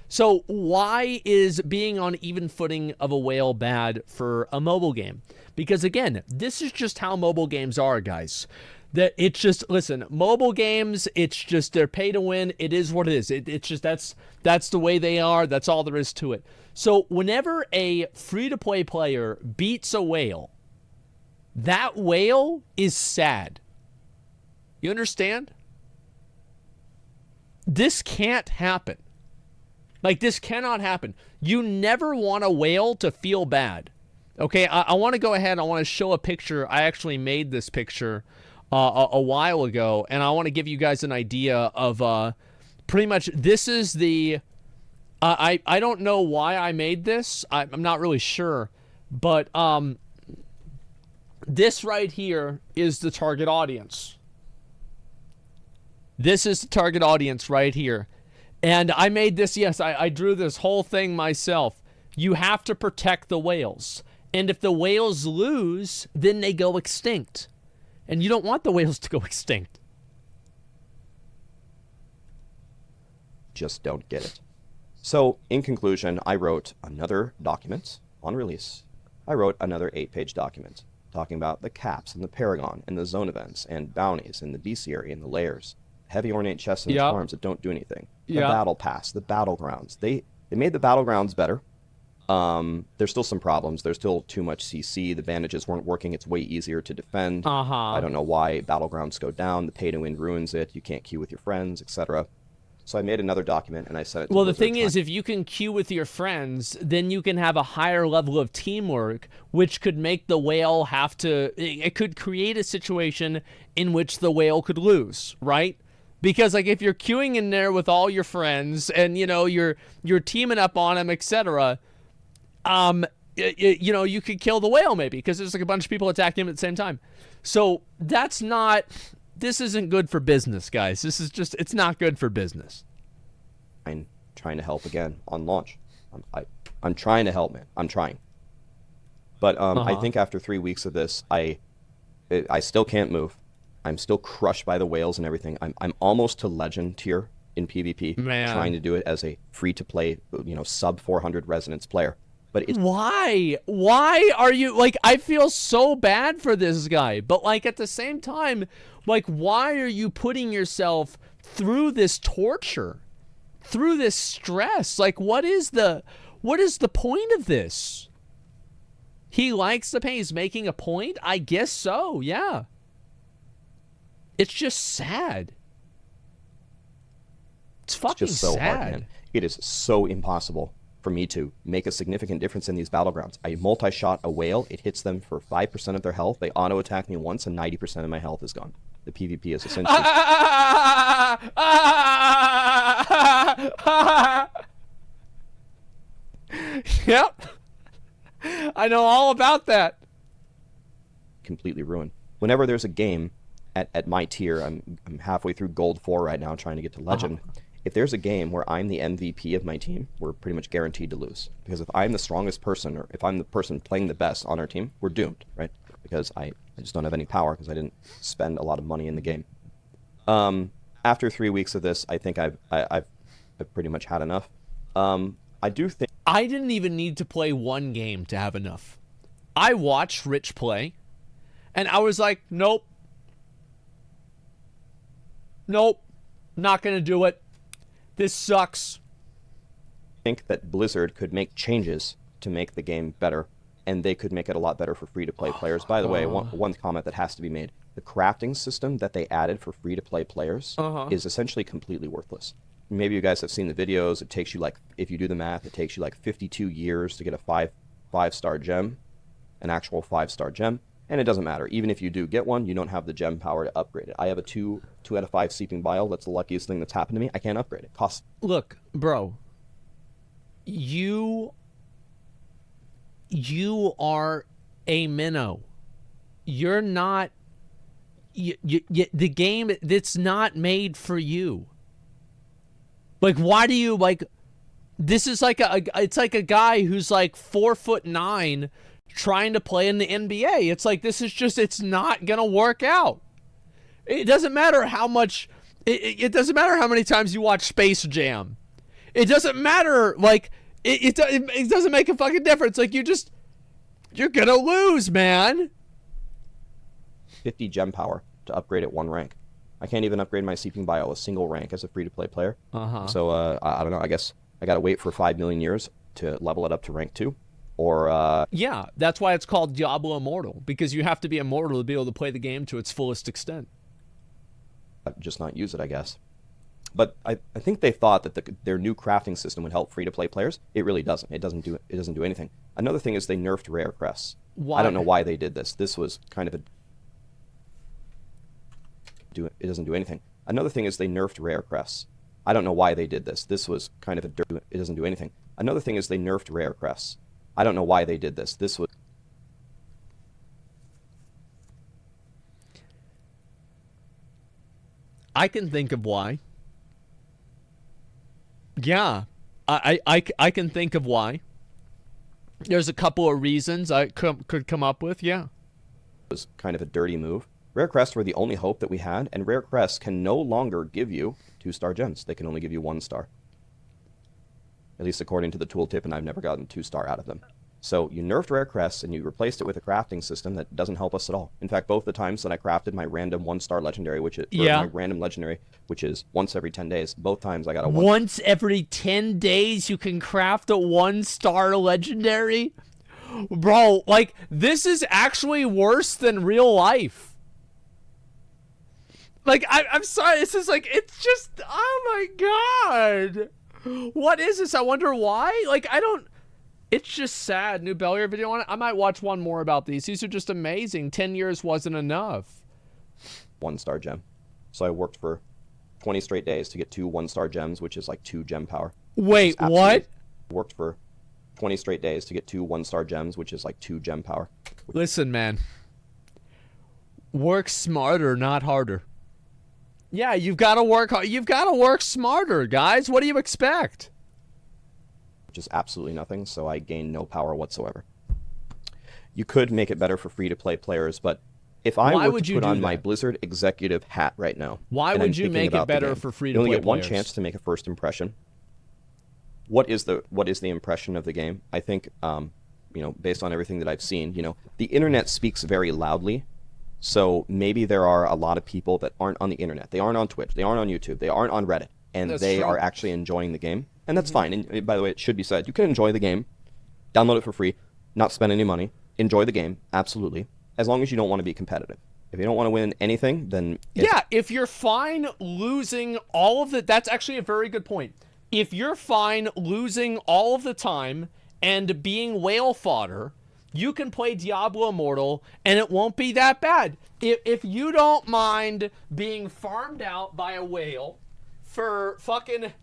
So why is being on even footing of a whale bad for a mobile game? Because, again, this is just how mobile games are, guys. That it's just, listen, mobile games, it's just they're pay to win. It is what it is. It's just that's the way they are. That's all there is to it. So whenever a free-to-play player beats a whale, that whale is sad. You understand? This can't happen. Like, this cannot happen. You never want a whale to feel bad. Okay, I want to go ahead. I want to show a picture. I actually made this picture a while ago, and I want to give you guys an idea of pretty much this is the... I don't know why I made this. I'm not really sure. But this right here is the target audience. This is the target audience right here. And I made this, yes, I drew this whole thing myself. You have to protect the whales. And if the whales lose, then they go extinct. And you don't want the whales to go extinct. Just don't get it. So, in conclusion, I wrote another document on release. I wrote another 8-page document talking about the caps and the Paragon and the zone events and bounties and the bestiary and the layers, heavy ornate chests and farms that don't do anything, the battle pass, the battlegrounds. They made the battlegrounds better. There's still some problems. There's still too much CC. The bandages weren't working. It's way easier to defend. I don't know why battlegrounds go down. The pay-to-win ruins it. You can't queue with your friends, etc. So I made another document and I sent it to Well, the Blizzard thing is, if you can queue with your friends, then you can have a higher level of teamwork, which could make the whale have to... It could create a situation in which the whale could lose, right? Because, like, if you're queuing in there with all your friends and, you're teaming up on them, etc., you could kill the whale maybe because there's, like, a bunch of people attacking him at the same time. So that's not... This isn't good for business, guys. This is just, it's not good for business. I'm trying to help again on launch. I'm trying to help, man. I'm trying. But I think after 3 weeks of this, I still can't move. I'm still crushed by the whales and everything. I'm almost to legend tier in PvP. Man. Trying to do it as a free-to-play, sub 400 resonance player. But it's... Why are you, like, I feel so bad for this guy, but, like, at the same time, like, why are you putting yourself through this torture, through this stress? Like, what is the point of this? He likes the pain. He's making a point? I guess so, yeah. It's just sad. It's fucking just so sad. hard, man. It is so impossible for me to make a significant difference in these battlegrounds. I multi-shot a whale. It hits them for 5% of their health. They auto-attack me once, and 90% of my health is gone. The PvP is essentially... Yep. I know all about that. Completely ruined. Whenever there's a game at my tier, I'm halfway through Gold 4 right now, trying to get to Legend. If there's a game where I'm the MVP of my team, we're pretty much guaranteed to lose. Because if I'm the strongest person, or if I'm the person playing the best on our team, we're doomed, right? Because I just don't have any power, because I didn't spend a lot of money in the game. After 3 weeks of this, I think I've pretty much had enough. I do think... I didn't even need to play one game to have enough. I watched Rich play, and I was like, nope. Nope. Not gonna do it. This sucks. I think that Blizzard could make changes to make the game better, and they could make it a lot better for free-to-play players. By the way, one comment that has to be made. The crafting system that they added for free-to-play players is essentially completely worthless. Maybe you guys have seen the videos. It takes you, like, if you do the math, it takes you like 52 years to get a five-star gem, an actual 5-star gem. And it doesn't matter. Even if you do get one, you don't have the gem power to upgrade it. I have a 2 out of 5 Seeping Bile. That's the luckiest thing that's happened to me. I can't upgrade it. Costs. Look, bro. You are a minnow. You're not... the game, it's not made for you. Like, why do you, like... This is like it's like a guy who's like 4'9", trying to play in the NBA. It's like, this is just, it's not gonna work out. It doesn't matter how much, it doesn't matter how many times you watch Space Jam. It doesn't matter, like, it doesn't make a fucking difference. Like, you're gonna lose, man. 50 gem power to upgrade at 1 rank. I can't even upgrade my Seeping Bile a single rank as a free-to-play player. So, I don't know, I guess I gotta wait for 5 million years to level it up to rank 2. Or, yeah, that's why it's called Diablo Immortal, because you have to be immortal to be able to play the game to its fullest extent. Just not use it, I guess. But I think they thought that their new crafting system would help free-to-play players. It really doesn't. It doesn't do anything. Another thing is they nerfed rare crests. Why? I don't know why they did this. This was kind of a... It doesn't do anything. Another thing is they nerfed rare crests. I don't know why they did this. This was kind of a... It doesn't do anything. Another thing is they nerfed rare crests. I don't know why they did this. This was... I can think of why. Yeah, I can think of why. There's a couple of reasons I could come up with, yeah. It was kind of a dirty move. Rare crests were the only hope that we had, and rare crests can no longer give you 2-star gems. They can only give you 1 star. At least according to the tooltip, and I've never gotten 2-star out of them. So you nerfed rare crests, and you replaced it with a crafting system that doesn't help us at all. In fact, both the times that I crafted my random 1-star legendary, which is my random legendary, which is once every 10 days, both times I got a 1. Once every 10 days you can craft a 1-star legendary? Bro, like, this is actually worse than real life. Like, I'm sorry, this is like, it's just, oh my god. What is this? I wonder why? Like, I don't... It's just sad. New Bellier video on it. I might watch one more about these. These are just amazing. 10 years wasn't enough. 1-star gem. So I worked for 20 straight days to get 2 1-star gems, which is like 2 gem power. Wait, what? Worked for 20 straight days to get 2 1-star gems, which is like 2 gem power. Listen, man. Work smarter, not harder. Yeah, you've got to work hard. You've got to work smarter, guys. What do you expect? Which is absolutely nothing, so I gain no power whatsoever. You could make it better for free-to-play players, but if I were to put on my Blizzard executive hat right now... Why would you make it better for free-to-play players? You only get one chance to make a first impression. What is the impression of the game? I think, based on everything that I've seen, the internet speaks very loudly. So maybe there are a lot of people that aren't on the internet. They aren't on Twitch. They aren't on YouTube. They aren't on Reddit. And they are actually enjoying the game. And that's fine. And by the way, it should be said, you can enjoy the game, download it for free, not spend any money, enjoy the game, absolutely, as long as you don't want to be competitive. If you don't want to win anything, then... Yeah, if you're fine losing all of the... That's actually a very good point. If you're fine losing all of the time and being whale fodder, you can play Diablo Immortal, and it won't be that bad. If you don't mind being farmed out by a whale for fucking...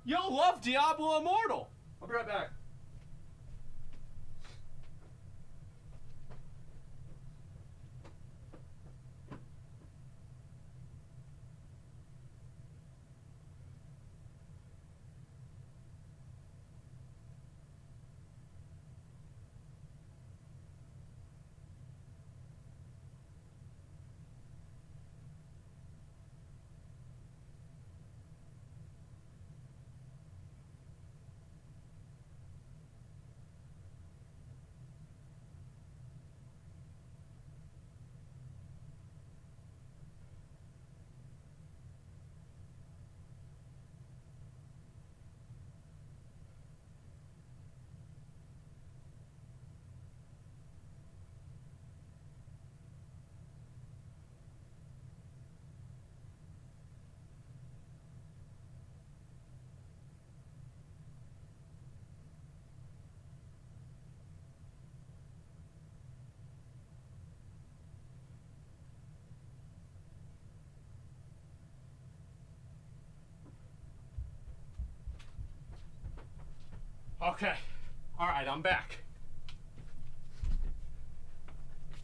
You'll love Diablo Immortal. I'll be right back. Okay. All right, I'm back.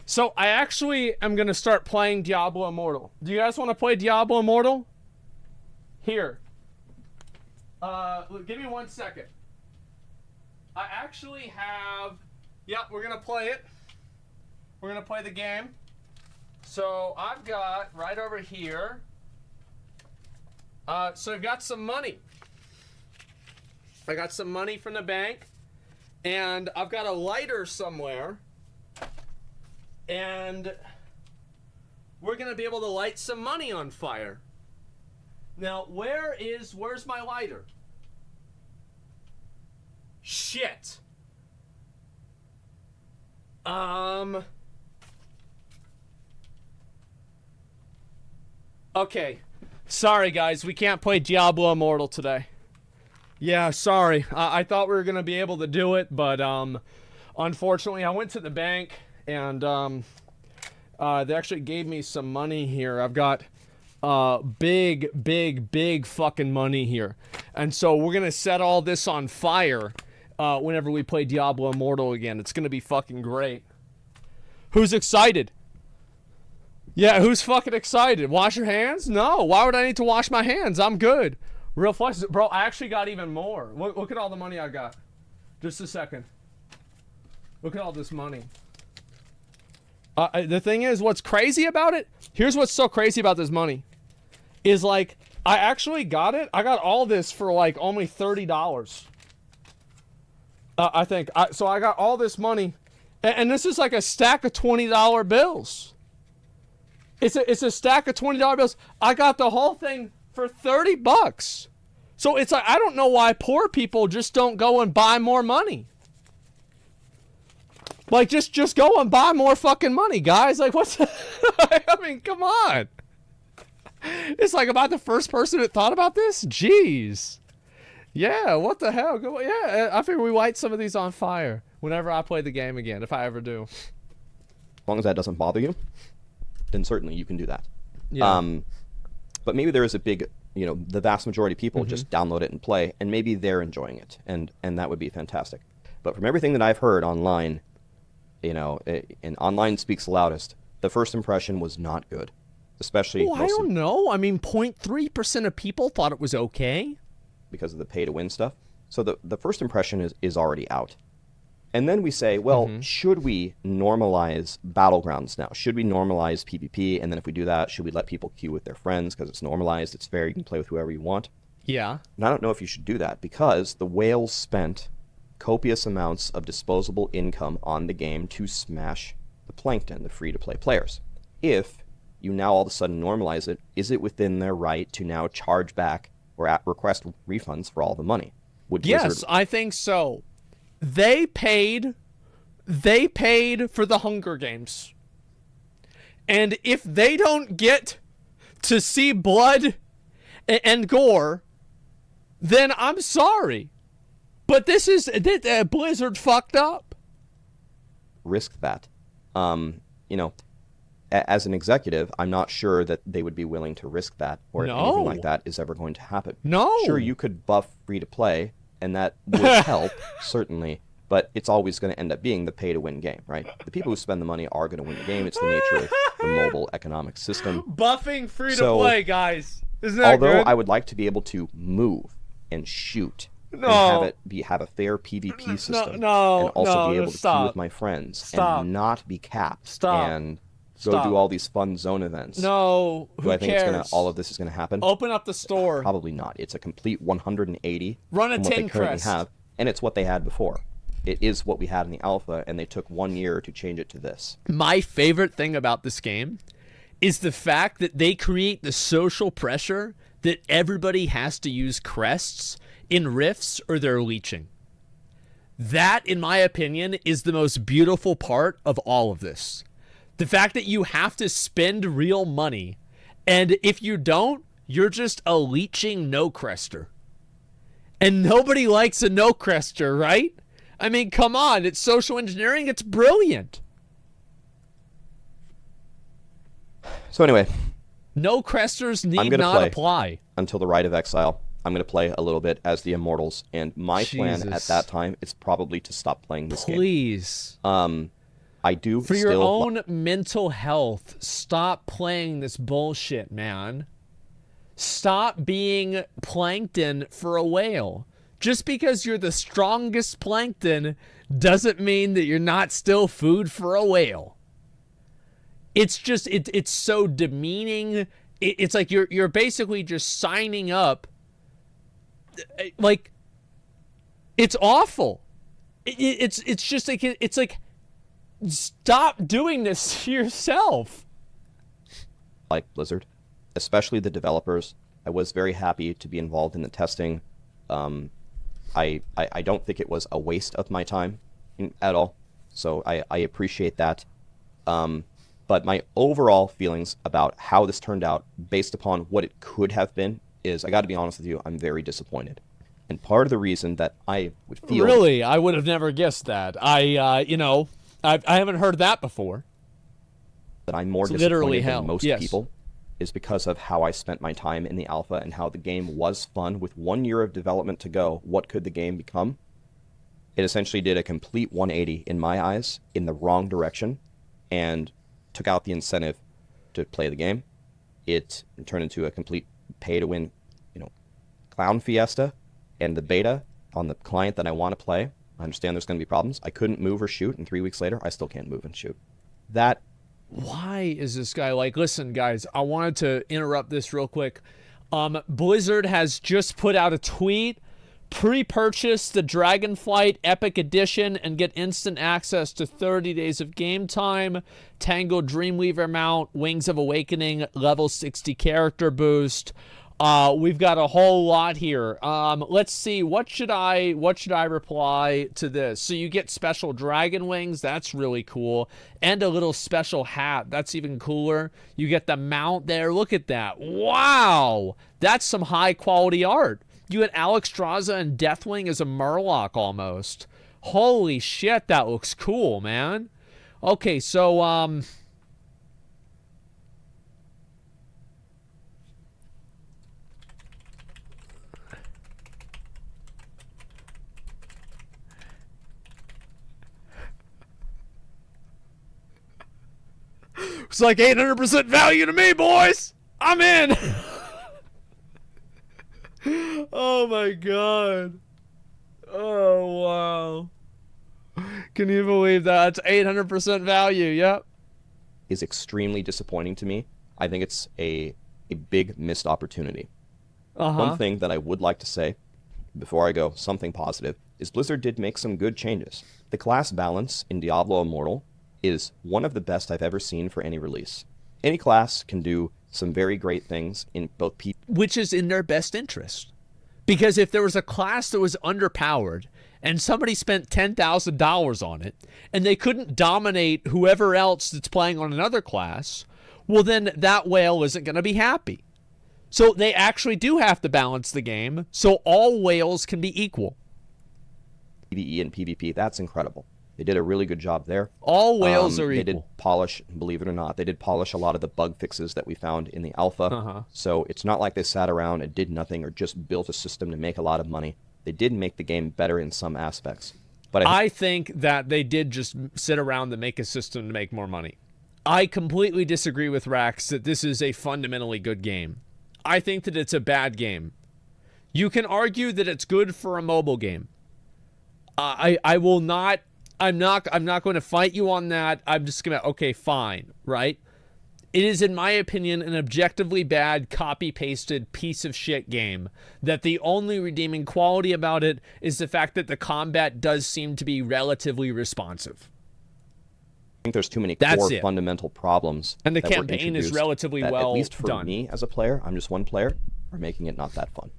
So I actually am going to start playing Diablo Immortal. Do you guys want to play Diablo Immortal? Here. Give me 1 second. I actually have... Yep, we're going to play it. We're going to play the game. So I've got right over here. So I've got some money. I got some money from the bank, and I've got a lighter somewhere, and we're gonna be able to light some money on fire. Now, where's my lighter? Shit. Okay. Sorry, guys, we can't play Diablo Immortal today. Yeah, sorry. I thought we were going to be able to do it, but unfortunately I went to the bank and they actually gave me some money here. I've got big fucking money here. And so we're going to set all this on fire whenever we play Diablo Immortal again. It's going to be fucking great. Who's excited? Yeah, who's fucking excited? Wash your hands? No, why would I need to wash my hands? I'm good. Real flex, bro, I actually got even more. Look at all the money I got. Just a second. Look at all this money. The thing is, what's crazy about it, here's what's so crazy about this money, is like, I actually got it. I got all this for like only $30. I think. So I got all this money, and this is like a stack of $20 bills. It's a stack of $20 bills. I got the whole thing for $30. So it's like, I don't know why poor people just don't go and buy more money. Like, just go and buy more fucking money, guys. Like, what's... I mean, come on. It's like, am I the first person that thought about this? Jeez. Yeah, what the hell? Yeah, I figure we light some of these on fire whenever I play the game again, if I ever do. As long as that doesn't bother you, then certainly you can do that. Yeah. But maybe there is a big, the vast majority of people just download it and play, and maybe they're enjoying it, and that would be fantastic. But from everything that I've heard online, and online speaks loudest, the first impression was not good, especially... I don't know. I mean, 0.3% of people thought it was okay. Because of the pay-to-win stuff. So the first impression is already out. And then we say, well, should we normalize Battlegrounds now? Should we normalize PvP? And then if we do that, should we let people queue with their friends because it's normalized, it's fair, you can play with whoever you want? Yeah. And I don't know if you should do that because the whales spent copious amounts of disposable income on the game to smash the plankton, the free-to-play players. If you now all of a sudden normalize it, is it within their right to now charge back or request refunds for all the money? Yes, I think so. they paid for the Hunger Games. And if they don't get to see blood and gore, then I'm sorry. But this is Blizzard fucked up. Risk that. You know, as an executive, I'm not sure that they would be willing to risk that, or anything like that is ever going to happen. No. Sure, you could buff free to play, and that would help, certainly, but it's always going to end up being the pay-to-win game, right? The people who spend the money are going to win the game. It's the nature of the mobile economic system. Buffing free to play, guys. Isn't that although good? I would like to be able to move and shoot No. and have a fair PvP system, and also be able to queue with my friends and not be capped and go do all these fun zone events. No, do I think all of this is gonna happen? Open up the store. Probably not. It's a complete 180 Run a from what they tin currently crest. have, and it's what they had before. It is what we had in the alpha, and they took 1 year to change it to this. My favorite thing about this game is the fact that they create the social pressure that everybody has to use crests in rifts or they're leeching. That, in my opinion, is the most beautiful part of all of this. The fact that you have to spend real money, and if you don't, you're just a leeching no-crester. And nobody likes a no-crester, right? I mean, come on, it's social engineering, it's brilliant. So anyway, no cresters need not not apply until the Rite of Exile. I'm going to play a little bit as the Immortals, and my plan at that time is probably to stop playing this game. Please. I do for your own mental health, stop playing this bullshit, man. Stop being plankton for a whale. Just because you're the strongest plankton doesn't mean that you're not still food for a whale. It's just it's so demeaning. It's like you're basically just signing up. Like, it's awful. It's just like it's like, stop doing this to yourself. Like Blizzard, especially the developers. I was very happy to be involved in the testing. I don't think it was a waste of my time at all. So I appreciate that. But my overall feelings about how this turned out, based upon what it could have been, is, I got to be honest with you, I'm very disappointed. And part of the reason that I would feel... Really? I would have never guessed that. I haven't heard that before. That I'm more disappointed than most people is because of how I spent my time in the alpha and how the game was fun. With 1 year of development to go, what could the game become? It essentially did a complete 180 in my eyes, in the wrong direction, and took out the incentive to play the game. It turned into a complete pay-to-win, clown fiesta, and the beta on the client that I want to play. I understand there's going to be problems. I couldn't move or shoot, and 3 weeks later, I still can't move and shoot. That... Why is this guy like... Listen, guys, I wanted to interrupt this real quick. Blizzard has just put out a tweet. Pre-purchase the Dragonflight Epic Edition and get instant access to 30 days of game time, Tangled Dreamweaver mount, Wings of Awakening, level 60 character boost. We've got a whole lot here. Let's see, what should I reply to this? So you get special dragon wings, that's really cool, and a little special hat, that's even cooler. You get the mount there, look at that. Wow, that's some high quality art. You had Alexstrasza and Deathwing as a Murloc almost. Holy shit, that looks cool, man. Okay, so it's like 800% value to me, boys. I'm in. Oh my god. Oh wow. Can you believe that? That's 800% value, yep. Is extremely disappointing to me. I think it's a big missed opportunity. One thing that I would like to say, before I go, something positive, is Blizzard did make some good changes. The class balance in Diablo Immortal is one of the best I've ever seen for any release. Any class can do some very great things in both people. Which is in their best interest. Because if there was a class that was underpowered and somebody spent $10,000 on it, and they couldn't dominate whoever else that's playing on another class, well, then that whale isn't going to be happy. So they actually do have to balance the game so all whales can be equal. PvE and PvP, that's incredible. They did a really good job there. All whales are They equal. did polish, believe it or not, they did polish a lot of the bug fixes that we found in the alpha. So it's not like they sat around and did nothing or just built a system to make a lot of money. They did make the game better in some aspects. But I think that they did just sit around to make a system to make more money. I completely disagree with Rax that this is a fundamentally good game. I think that it's a bad game. You can argue that it's good for a mobile game. I will not. I'm not going to fight you on that. I'm just gonna, okay, fine, right? It is, in my opinion, an objectively bad, copy-pasted piece of shit game that the only redeeming quality about it is the fact that the combat does seem to be relatively responsive. I think there's too many That's core it. fundamental problems. And the that were campaign is introduced relatively that, well at least for done. me as a player, I'm just one player, are making it not that fun.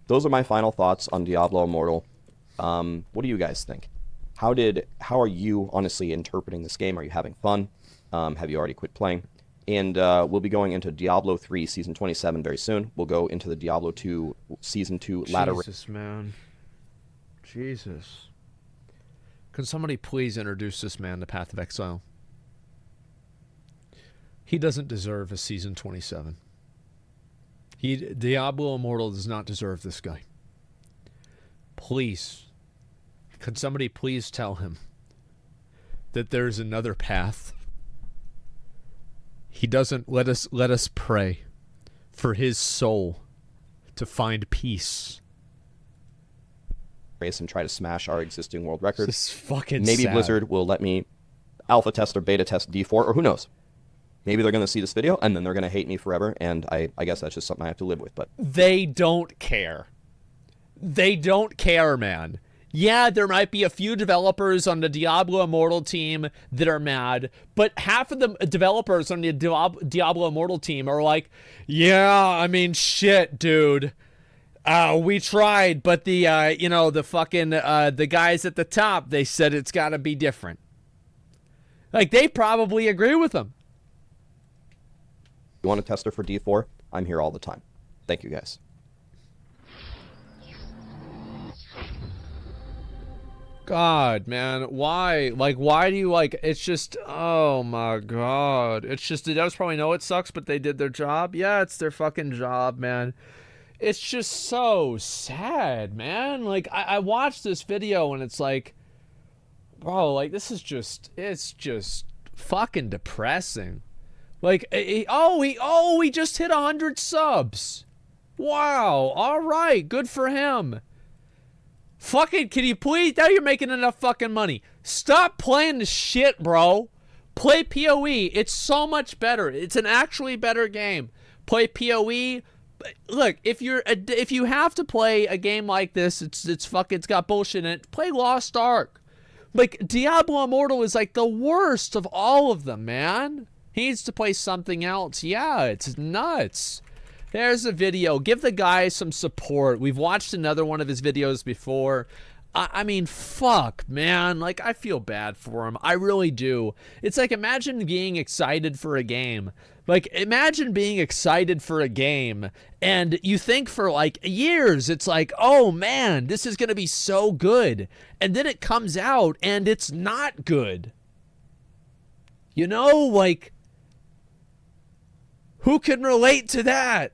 Those are my final thoughts on Diablo Immortal. What do you guys think? How are you honestly interpreting this game? Are you having fun? Have you already quit playing? And we'll be going into Diablo 3 Season 27 very soon. We'll go into the Diablo 2 Season 2 ladder. Jesus, man. Jesus. Can somebody please introduce this man to Path of Exile? He doesn't deserve a Season 27. Diablo Immortal does not deserve this guy. Please. Can somebody please tell him that there's another path? He doesn't let us pray for his soul to find peace. Race and try to smash our existing world record. This is fucking Maybe sad. Blizzard will let me alpha test or beta test D4, or who knows? Maybe they're going to see this video and then they're going to hate me forever, and I guess that's just something I have to live with. But they don't care. They don't care, man. Yeah, there might be a few developers on the Diablo Immortal team that are mad, but half of the developers on the Diablo Immortal team are like, yeah, I mean, shit, dude. We tried, but the guys at the top, they said it's got to be different. Like, they probably agree with them. you want a tester for D4? I'm here all the time. Thank you, guys. God, man, why? Like, why do you, like, it's just, oh my God. It's just, the devs probably know it sucks, but they did their job. Yeah, it's their fucking job, man. It's just so sad, man. Like, I watched this video and it's like, bro, like, this is just, it's just fucking depressing. Like, he just hit 100 subs. Wow, all right, good for him. Fucking, can you please, now you're making enough fucking money. Stop playing the shit, bro. Play PoE. It's so much better. It's an actually better game. Play PoE. Look, if you have to play a game like this, it's got bullshit in it. Play Lost Ark. Like, Diablo Immortal is like the worst of all of them, man. He needs to play something else. Yeah, it's nuts. There's a video. Give the guy some support. We've watched another one of his videos before. I mean, fuck, man. Like, I feel bad for him. I really do. It's like, imagine being excited for a game. Like, imagine being excited for a game, and you think for, like, years, it's like, oh, man, this is going to be so good. And then it comes out, and it's not good. You know, like, who can relate to that?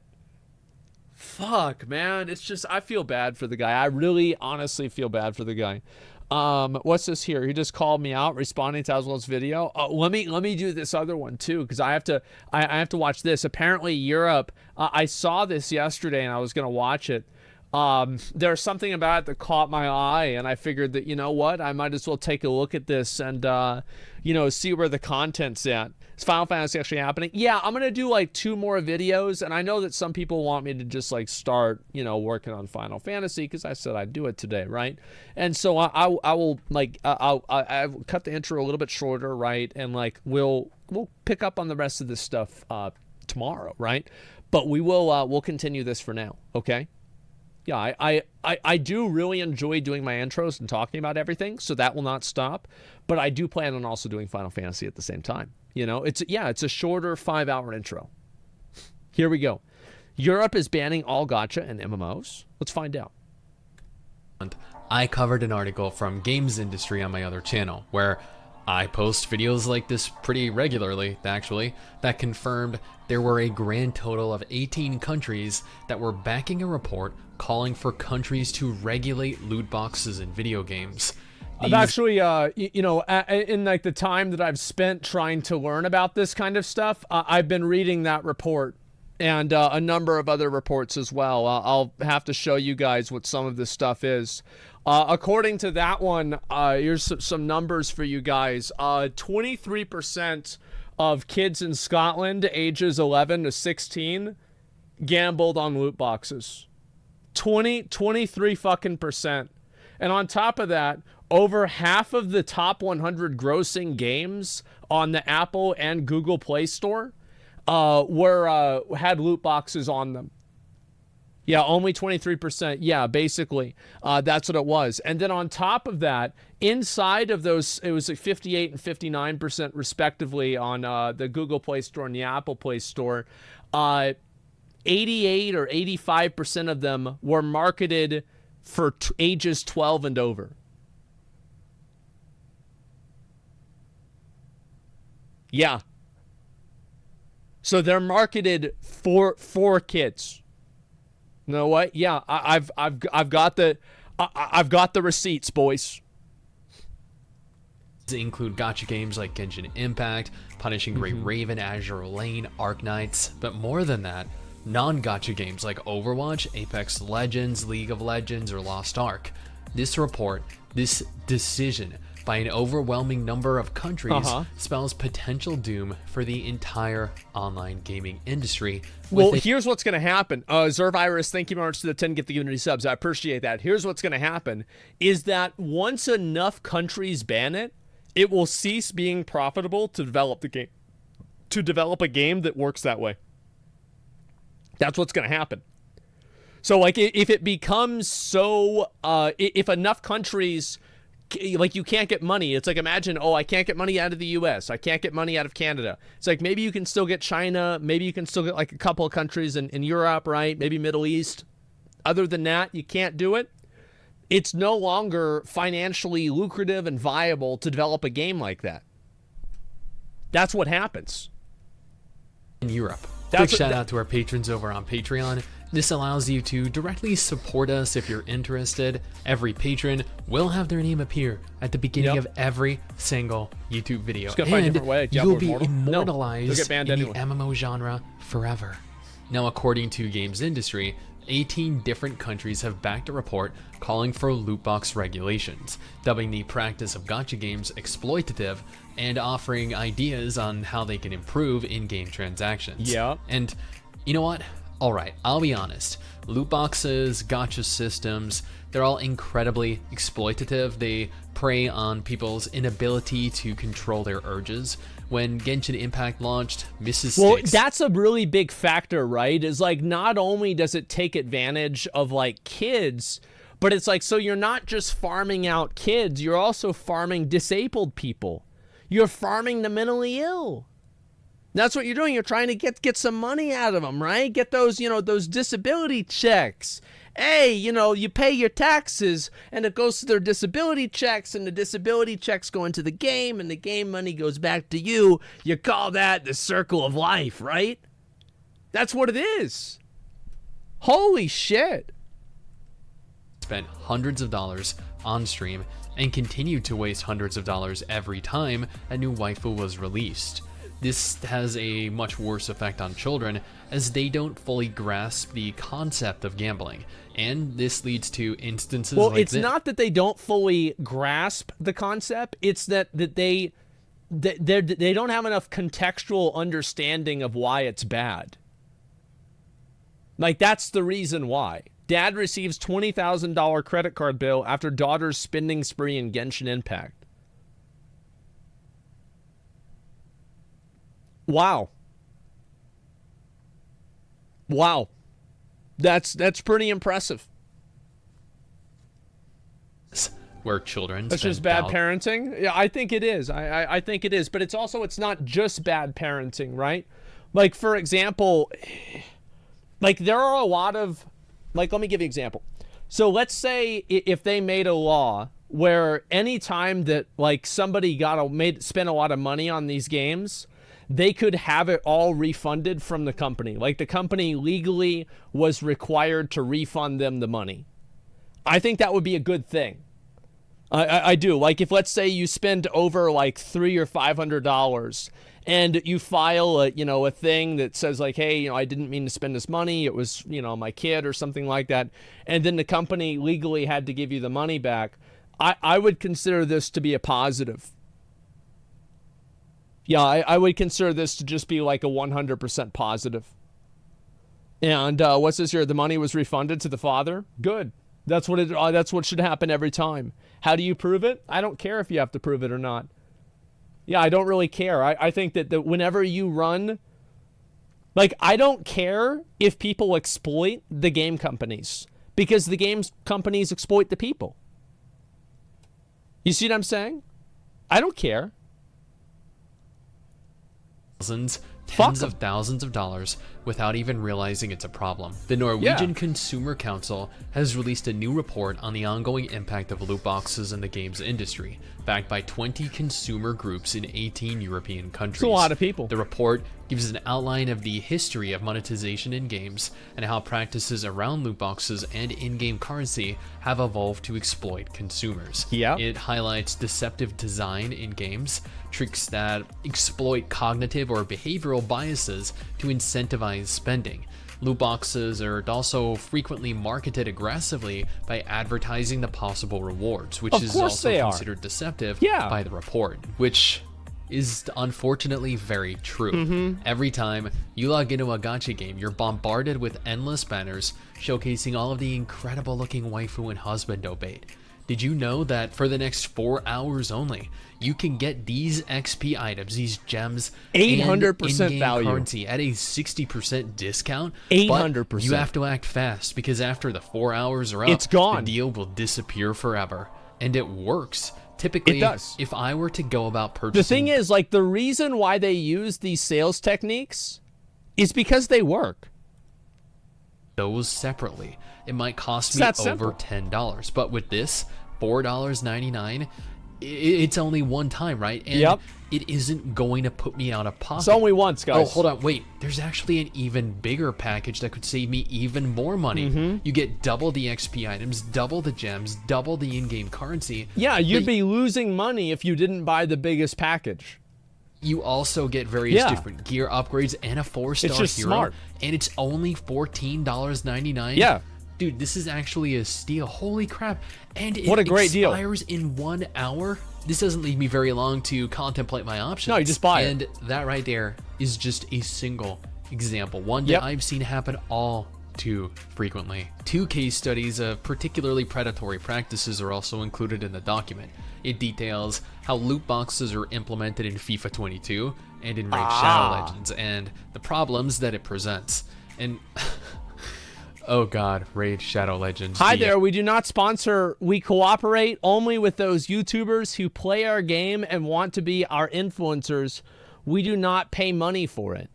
Fuck, man. It's just, I feel bad for the guy. I really, honestly feel bad for the guy. What's this here? He just called me out responding to Asmongold's video. Let me do this other one too, because I have to watch this. Apparently Europe, I saw this yesterday and I was gonna watch it. There's something about it that caught my eye, and I figured that, you know what, I might as well take a look at this and see where the content's at. Is Final Fantasy actually happening? Yeah, I'm gonna do like 2 more videos, and I know that some people want me to just like start, working on Final Fantasy because I said I'd do it today, right? And so I will like I'll cut the intro a little bit shorter, right? And like we'll pick up on the rest of this stuff tomorrow, right? But we'll continue this for now, okay? Yeah, I do really enjoy doing my intros and talking about everything, so that will not stop. But I do plan on also doing Final Fantasy at the same time. You know, it's a shorter 5-hour intro. Here we go. Europe is banning all gacha and MMOs. Let's find out. I covered an article from Games Industry on my other channel, where I post videos like this pretty regularly, actually, that confirmed there were a grand total of 18 countries that were backing a report calling for countries to regulate loot boxes in video games. I've actually, you know, in like the time that I've spent trying to learn about this kind of stuff, I've been reading that report and a number of other reports as well. I'll have to show you guys what some of this stuff is. According to that one, here's some numbers for you guys. 23% of kids in Scotland ages 11 to 16 gambled on loot boxes. 23 fucking percent. And on top of that, over half of the top 100 grossing games on the Apple and Google Play Store had loot boxes on them. Yeah, only 23%. Yeah, basically, that's what it was. And then on top of that, inside of those, it was like 58 and 59% respectively on the Google Play Store and the Apple Play Store. 88 or 85% of them were marketed for ages 12 and over. Yeah. So they're marketed for kids. You know what? Yeah, I've got the receipts, boys. They include gacha games like Genshin Impact, Punishing Gray Raven, Azure Lane, Arknights, but more than that, non-gacha games like Overwatch, Apex Legends, League of Legends, or Lost Ark. This report, this decision by an overwhelming number of countries spells potential doom for the entire online gaming industry. Well, here's what's going to happen. Zervirus, thank you very much to the 10 gift the community subs. I appreciate that. Here's what's going to happen is that once enough countries ban it, it will cease being profitable to develop the game, to develop a game that works that way. That's what's going to happen. So, like, if it becomes so, if enough countries, like, you can't get money. It's like, imagine, I can't get money out of the US. I can't get money out of Canada. It's like, maybe you can still get China. Maybe you can still get, like, a couple of countries in Europe, right? Maybe Middle East. Other than that, you can't do it. It's no longer financially lucrative and viable to develop a game like that. That's what happens. In Europe. Quick shout out to our patrons over on Patreon. This allows you to directly support us if you're interested. Every patron will have their name appear at the beginning of every single YouTube video. And you'll be immortalized in the MMO genre forever. Now, according to Games Industry, 18 different countries have backed a report calling for loot box regulations, dubbing the practice of gacha games exploitative and offering ideas on how they can improve in-game transactions. Yeah. And you know what? Alright, I'll be honest. Loot boxes, gacha systems, they're all incredibly exploitative. They prey on people's inability to control their urges. When Genshin Impact launched, Well, that's a really big factor, right? Is like, not only does it take advantage of like kids, but it's like, so you're not just farming out kids, you're also farming disabled people. You're farming the mentally ill. That's what you're doing. You're trying to get some money out of them, right? Get those, those disability checks. Hey, you pay your taxes and it goes to their disability checks, and the disability checks go into the game and the game money goes back to you. You call that the circle of life, right? That's what it is. Holy shit. Spent hundreds of dollars on stream and continued to waste hundreds of dollars every time a new waifu was released. This has a much worse effect on children, as they don't fully grasp the concept of gambling, and this leads to instances like this. Well, it's not that they don't fully grasp the concept, it's that they don't have enough contextual understanding of why it's bad. Like, that's the reason why. Dad receives $20,000 credit card bill after daughter's spending spree in Genshin Impact. Wow. Wow. That's pretty impressive. where children It's spend just bad thou- parenting. Yeah, I think it is. I think it is. But it's not just bad parenting, right? Like, for example, like there are a lot of, like, let me give you an example. So let's say if they made a law where any time that like somebody spent a lot of money on these games, they could have it all refunded from the company. Like the company legally was required to refund them the money. I think that would be a good thing. I do. Like if let's say you spend over like $300 or $500 and you file a thing that says like, hey, I didn't mean to spend this money. It was, my kid or something like that. And then the company legally had to give you the money back. I would consider this to be a positive. Yeah, I would consider this to just be like a 100% positive. And what's this here? The money was refunded to the father? Good. That's what should happen every time. How do you prove it? I don't care if you have to prove it or not. Yeah, I don't really care. I think that whenever you run, like, I don't care if people exploit the game companies, because the games companies exploit the people. You see what I'm saying? I don't care. Tens of thousands of dollars without even realizing it's a problem. The Norwegian Consumer Council has released a new report on the ongoing impact of loot boxes in the games industry, backed by 20 consumer groups in 18 European countries. It's a lot of people. The report gives an outline of the history of monetization in games and how practices around loot boxes and in-game currency have evolved to exploit consumers. Yeah. It highlights deceptive design in games, tricks that exploit cognitive or behavioral biases to incentivize spending. Loot boxes are also frequently marketed aggressively by advertising the possible rewards, which is also considered deceptive by the report, which is unfortunately very true. Every time you log into a gacha game, you're bombarded with endless banners showcasing all of the incredible looking waifu and husbando bait. Did you know that for the next 4 hours only, you can get these XP items, these gems, 800% value currency at a 60% discount? 800%. But you have to act fast, because after the 4 hours are up, it's gone. The deal will disappear forever. And it works. Typically, it does. If I were to go about purchasing... The thing is, like, the reason why they use these sales techniques is because they work. Those separately, it might cost me over $10. But with this, $4.99, it's only one time, right? And it isn't going to put me out of pocket. It's only once, guys. Oh, hold on, wait. There's actually an even bigger package that could save me even more money. You get double the XP items, double the gems, double the in-game currency. Yeah, you'd be losing money if you didn't buy the biggest package. You also get various different gear upgrades and a 4-star hero. It's just smart. And it's only $14.99. Yeah. Dude, this is actually a steal. Holy crap. And what a great deal. It expires in 1 hour. This doesn't leave me very long to contemplate my options. No, you just buy it. And that right there is just a single example. One that I've seen happen all too frequently. 2 case studies of particularly predatory practices are also included in the document. It details how loot boxes are implemented in FIFA 22 and in Raid Shadow Legends, and the problems that it presents. And oh god, Raid Shadow Legends. Hi there, we do not sponsor. We cooperate only with those YouTubers who play our game and want to be our influencers. We do not pay money for it.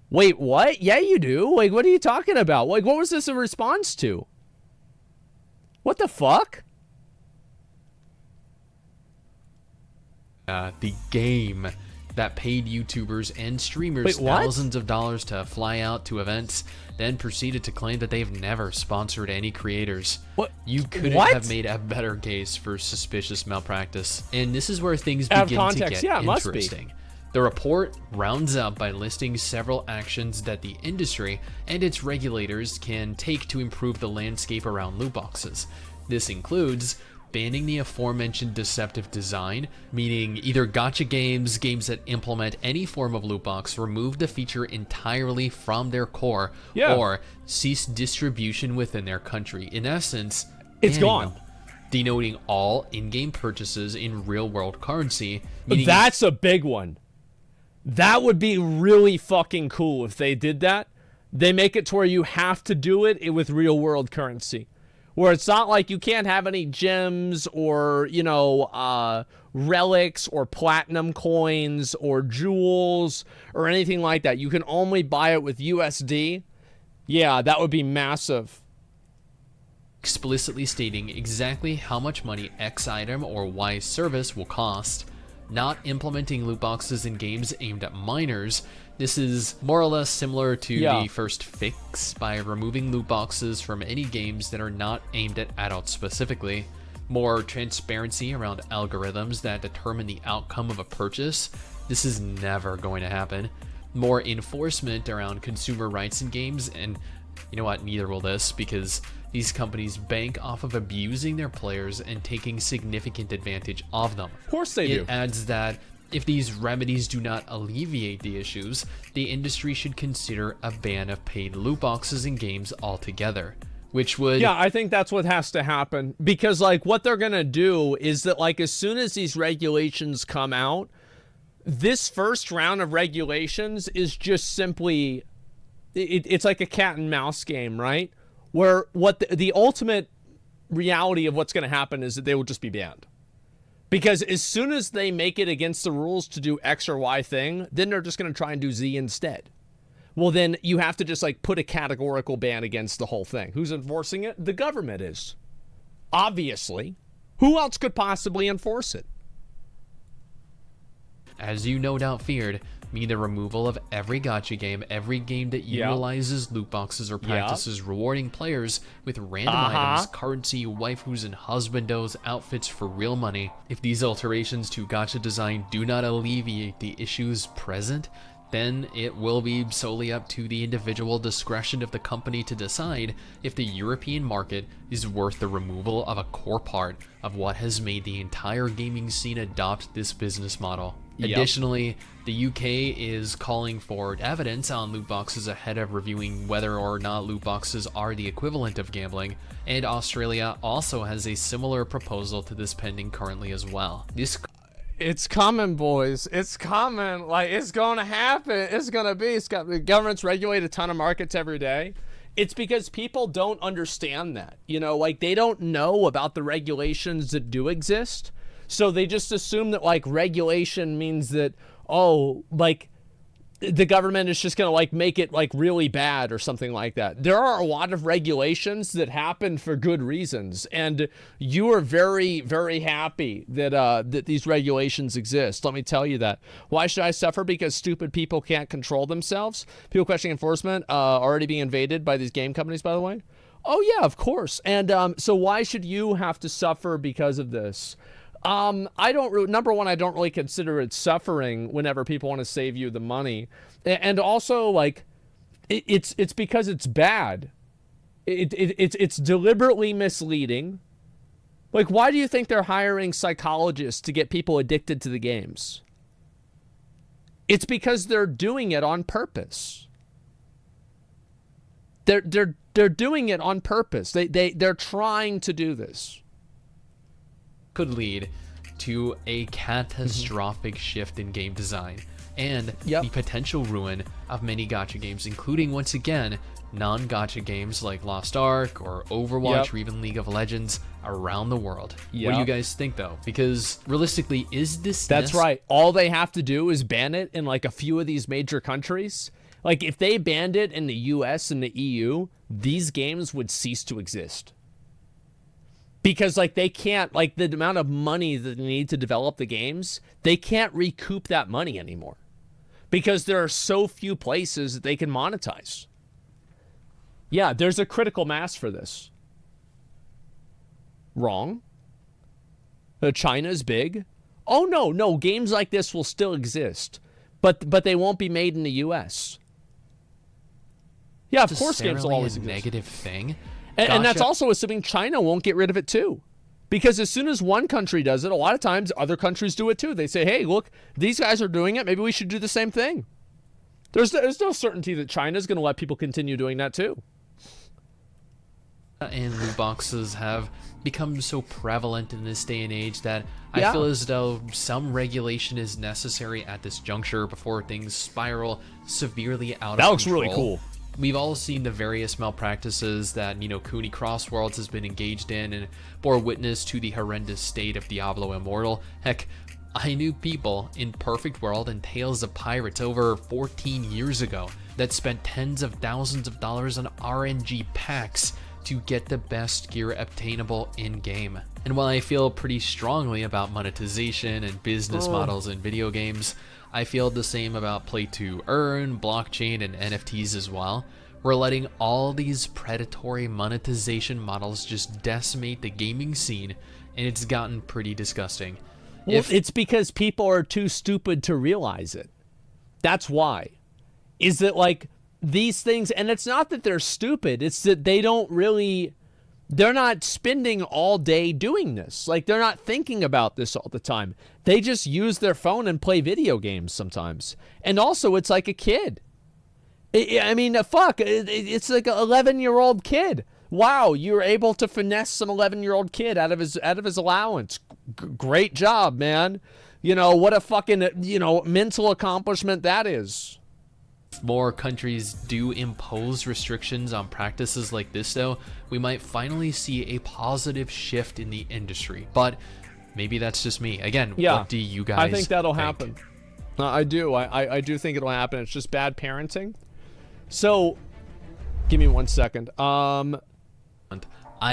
Wait, what? Yeah, you do. Like, what are you talking about? Like, what was this a response to? What the fuck? The game that paid YouTubers and streamers thousands of dollars to fly out to events, then proceeded to claim that they've never sponsored any creators. What? You couldn't have made a better case for suspicious malpractice. And this is where things begin to get interesting. The report rounds up by listing several actions that the industry and its regulators can take to improve the landscape around loot boxes. This includes banning the aforementioned deceptive design, meaning either gacha games, games that implement any form of loot box, remove the feature entirely from their core, or cease distribution within their country. In essence, it's gone. Denoting all in-game purchases in real-world currency. That's a big one. That would be really fucking cool if they did that. They make it to where you have to do it with real-world currency. where it's not like you can't have any gems or, you know, relics or platinum coins or jewels or anything like that. You can only buy it with USD. Yeah, that would be massive. Explicitly stating exactly how much money X item or Y service will cost, not implementing loot boxes in games aimed at minors. This is more or less similar to the first fix by removing loot boxes from any games that are not aimed at adults specifically. More transparency around algorithms that determine the outcome of a purchase. This is never going to happen. More enforcement around consumer rights in games, and you know what, neither will this, because these companies bank off of abusing their players and taking significant advantage of them. Of course they do. It adds that if these remedies do not alleviate the issues, the industry should consider a ban of paid loot boxes in games altogether, which would... Yeah, I think that's what has to happen, because like what they're gonna do is that like as soon as these regulations come out, this first round of regulations is just simply, it's like a cat and mouse game, right? Where what the ultimate reality of what's going to happen is that they will just be banned. Because as soon as they make it against the rules to do X or Y thing, then they're just going to try and do Z instead. Well, then you have to just like put a categorical ban against the whole thing. Who's enforcing it? The government is. Obviously. Who else could possibly enforce it? As you no doubt feared, mean the removal of every gacha game, every game that utilizes loot boxes or practices rewarding players with random items, currency, waifus, and husbandos outfits for real money. If these alterations to gacha design do not alleviate the issues present, then it will be solely up to the individual discretion of the company to decide if the European market is worth the removal of a core part of what has made the entire gaming scene adopt this business model. Additionally, the UK is calling for evidence on loot boxes ahead of reviewing whether or not loot boxes are the equivalent of gambling, and Australia also has a similar proposal to this pending currently as well. It's coming, boys. It's coming. Like, it's going to happen. It's going to be. The governments regulate a ton of markets every day. It's because people don't understand that. You know, like, they don't know about the regulations that do exist. So they just assume that, like, regulation means that, oh, like, the government is just going to, like, make it, like, really bad or something like that. There are a lot of regulations that happen for good reasons. And you are very, very happy that, that these regulations exist. Let me tell you that. Why should I suffer? Because stupid people can't control themselves? People questioning enforcement already being invaded by these game companies, by the way? Oh, yeah, of course. And so why should you have to suffer because of this? I don't, number one, I don't really consider it suffering whenever people want to save you the money. And also, like, it's because it's bad. It's deliberately misleading. Like, why do you think they're hiring psychologists to get people addicted to the games? It's because they're doing it on purpose. They're doing it on purpose. They're trying to do this. Could lead to a catastrophic shift in game design and the potential ruin of many gacha games, including, once again, non-gacha games like Lost Ark or Overwatch or even League of Legends around the world. What do you guys think, though? Because realistically, is this... That's right. All they have to do is ban it in like a few of these major countries. Like, if they banned it in the US and the EU, these games would cease to exist. Because, like, they can't, like, the amount of money that they need to develop the games, they can't recoup that money anymore. Because there are so few places that they can monetize. Yeah, there's a critical mass for this. Wrong. China's big. Oh, no, games like this will still exist. But they won't be made in the US. Yeah, of course games will always exist. Negative thing. And that's also assuming China won't get rid of it too. Because as soon as one country does it, a lot of times other countries do it too. They say, hey, look, these guys are doing it. Maybe we should do the same thing. There's no certainty that China's going to let people continue doing that too. And loot boxes have become so prevalent in this day and age that I feel as though some regulation is necessary at this juncture before things spiral severely out of control. That looks really cool. We've all seen the various malpractices that, Cooney Crossworlds has been engaged in and bore witness to the horrendous state of Diablo Immortal. Heck, I knew people in Perfect World and Tales of Pirates over 14 years ago that spent tens of thousands of dollars on RNG packs to get the best gear obtainable in-game. And while I feel pretty strongly about monetization and business models in video games, I feel the same about play to earn, blockchain, and NFTs as well. We're letting all these predatory monetization models just decimate the gaming scene, and it's gotten pretty disgusting. Well, it's because people are too stupid to realize it. That's why. Is that like these things, and it's not that they're stupid, it's that they're not spending all day doing this. Like, they're not thinking about this all the time. They just use their phone and play video games sometimes. And also, it's like a kid. It's like an 11-year-old kid. Wow, you're able to finesse some 11-year-old kid out of his allowance. Great job, man. What a fucking, mental accomplishment that is. If more countries do impose restrictions on practices like this, though, we might finally see a positive shift in the industry. But maybe that's just me. Again, what do you guys think? I think that'll happen. I do. I do think it'll happen. It's just bad parenting. So, give me 1 second. I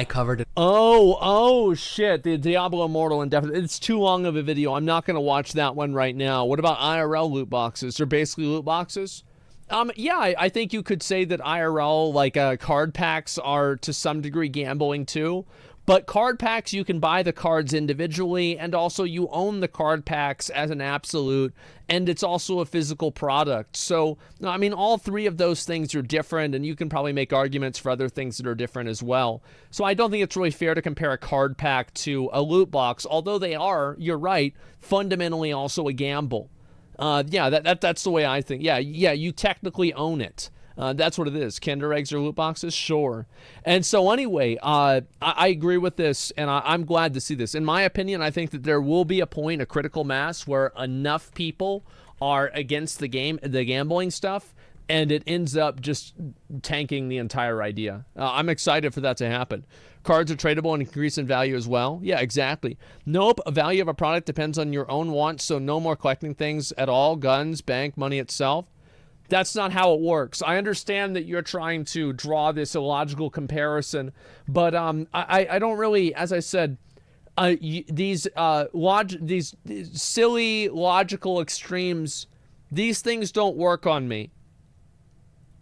covered it. Oh shit, the Diablo Immortal Indefinite. It's too long of a video. I'm not going to watch that one right now. What about IRL loot boxes? They're basically loot boxes. I think you could say that IRL, card packs are to some degree gambling too. But card packs, you can buy the cards individually, and also you own the card packs as an absolute, and it's also a physical product. So, all three of those things are different, and you can probably make arguments for other things that are different as well. So I don't think it's really fair to compare a card pack to a loot box, although they are, you're right, fundamentally also a gamble. That's the way I think. Yeah, you technically own it. That's what it is. Kinder eggs or loot boxes? Sure. And so anyway, I agree with this, and I'm glad to see this. In my opinion, I think that there will be a critical mass, where enough people are against the gambling stuff, and it ends up just tanking the entire idea. I'm excited for that to happen. Cards are tradable and increase in value as well. Yeah, exactly. Nope, the value of a product depends on your own wants, so no more collecting things at all. Guns, bank, money itself. That's not how it works. I understand that you're trying to draw this illogical comparison, but I don't really, as I said, these silly logical extremes, these things don't work on me.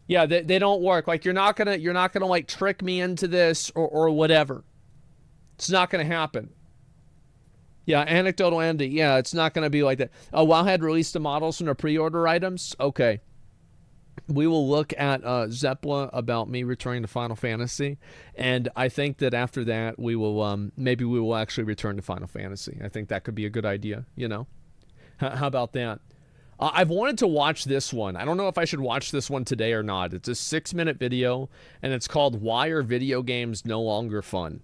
Yeah, they don't work. Like, you're not gonna like trick me into this or whatever. It's not gonna happen. Yeah, anecdotal Andy. Yeah, it's not gonna be like that. Wowhead released the models from the pre-order items. Okay. We will look at Zeppla about me returning to Final Fantasy, and I think that after that we will maybe we will actually return to Final Fantasy. I think that could be a good idea. How about that? I've wanted to watch this one. I don't know if I should watch this one today or not. It's a 6-minute video, and it's called "Why Are Video Games No Longer Fun?"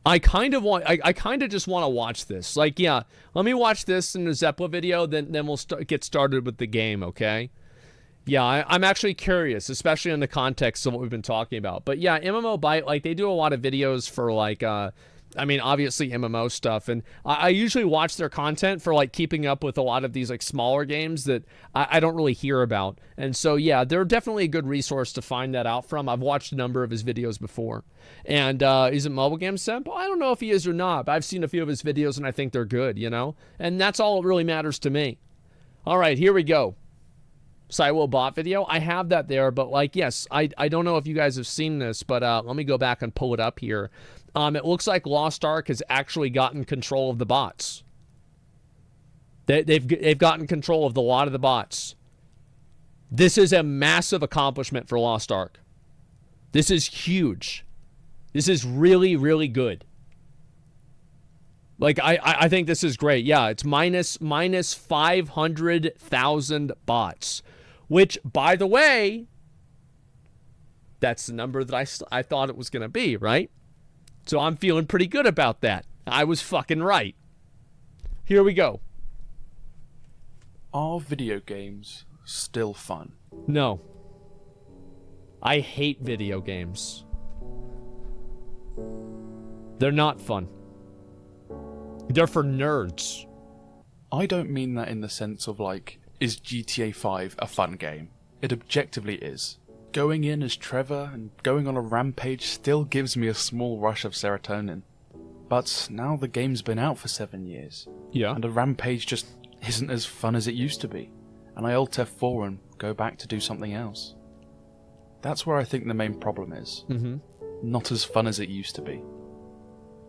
I kind of just want to watch this. Let me watch this in the Zeppla video, then we'll get started with the game, okay? Yeah, I'm actually curious, especially in the context of what we've been talking about. But yeah, MMO Byte, they do a lot of videos for obviously MMO stuff, and I usually watch their content for keeping up with a lot of these smaller games that I don't really hear about. And so yeah, they're definitely a good resource to find that out from. I've watched a number of his videos before. And is it Mobile Game Simp? I don't know if he is or not, but I've seen a few of his videos and I think they're good, And that's all that really matters to me. All right, here we go. Cywell bot video. I have that there, but yes, I don't know if you guys have seen this, but let me go back and pull it up here. It looks like Lost Ark has actually gotten control of the bots. They've gotten control of a lot of the bots. This is a massive accomplishment for Lost Ark. This is huge. This is really, really good. I think this is great. Yeah, it's minus 500,000 bots, which, by the way, that's the number that I thought it was going to be, right? So I'm feeling pretty good about that. I was fucking right. Here we go. Are video games still fun? No. I hate video games. They're not fun. They're for nerds. I don't mean that in the sense of like, is GTA 5 a fun game? It objectively is. Going in as Trevor and going on a rampage still gives me a small rush of serotonin. But now the game's been out for 7 years. Yeah. And a rampage just isn't as fun as it used to be. And I Alt F4 and go back to do something else. That's where I think the main problem is. Mm-hmm. Not as fun as it used to be.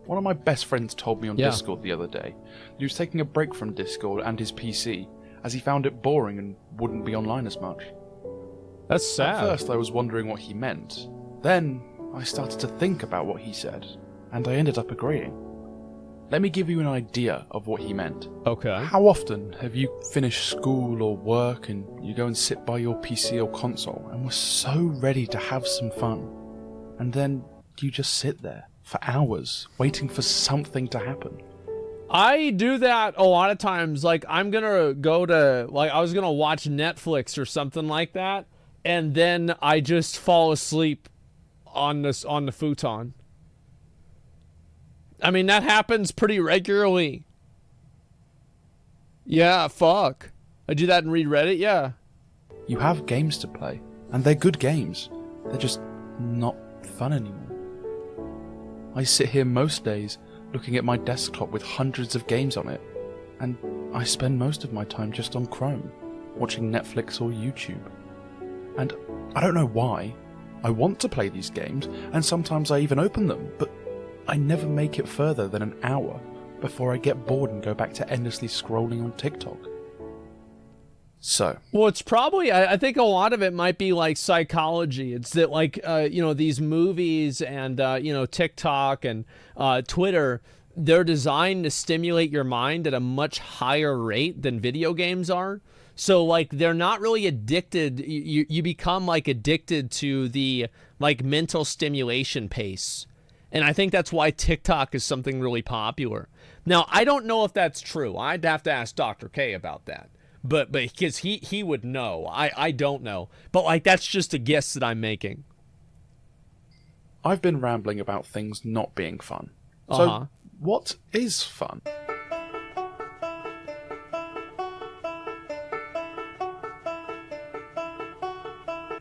One of my best friends told me on Discord the other day that he was taking a break from Discord and his PC as he found it boring and wouldn't be online as much. That's sad. At first I was wondering what he meant. Then I started to think about what he said, and I ended up agreeing. Let me give you an idea of what he meant. Okay. How often have you finished school or work and you go and sit by your PC or console and were so ready to have some fun, and then you just sit there for hours waiting for something to happen? I do that a lot of times. Like, I'm gonna go to, like, I was gonna watch Netflix or something like that, and then I just fall asleep on the futon. I mean, that happens pretty regularly. Yeah, fuck. I do that and read Reddit, yeah. You have games to play, and they're good games. They're just not fun anymore. I sit here most days looking at my desktop with hundreds of games on it, and I spend most of my time just on Chrome, watching Netflix or YouTube. And I don't know why. I want to play these games, and sometimes I even open them, but I never make it further than an hour before I get bored and go back to endlessly scrolling on TikTok. So. Well, it's probably, I think a lot of it might be like psychology. It's that, like, these movies and, TikTok and Twitter, they're designed to stimulate your mind at a much higher rate than video games are. So, like, they're not really addicted. You become, like, addicted to the, like, mental stimulation pace. And I think that's why TikTok is something really popular. Now, I don't know if that's true. I'd have to ask Dr. K about that. But because he would know. I don't know. But, like, that's just a guess that I'm making. I've been rambling about things not being fun. So, what is fun?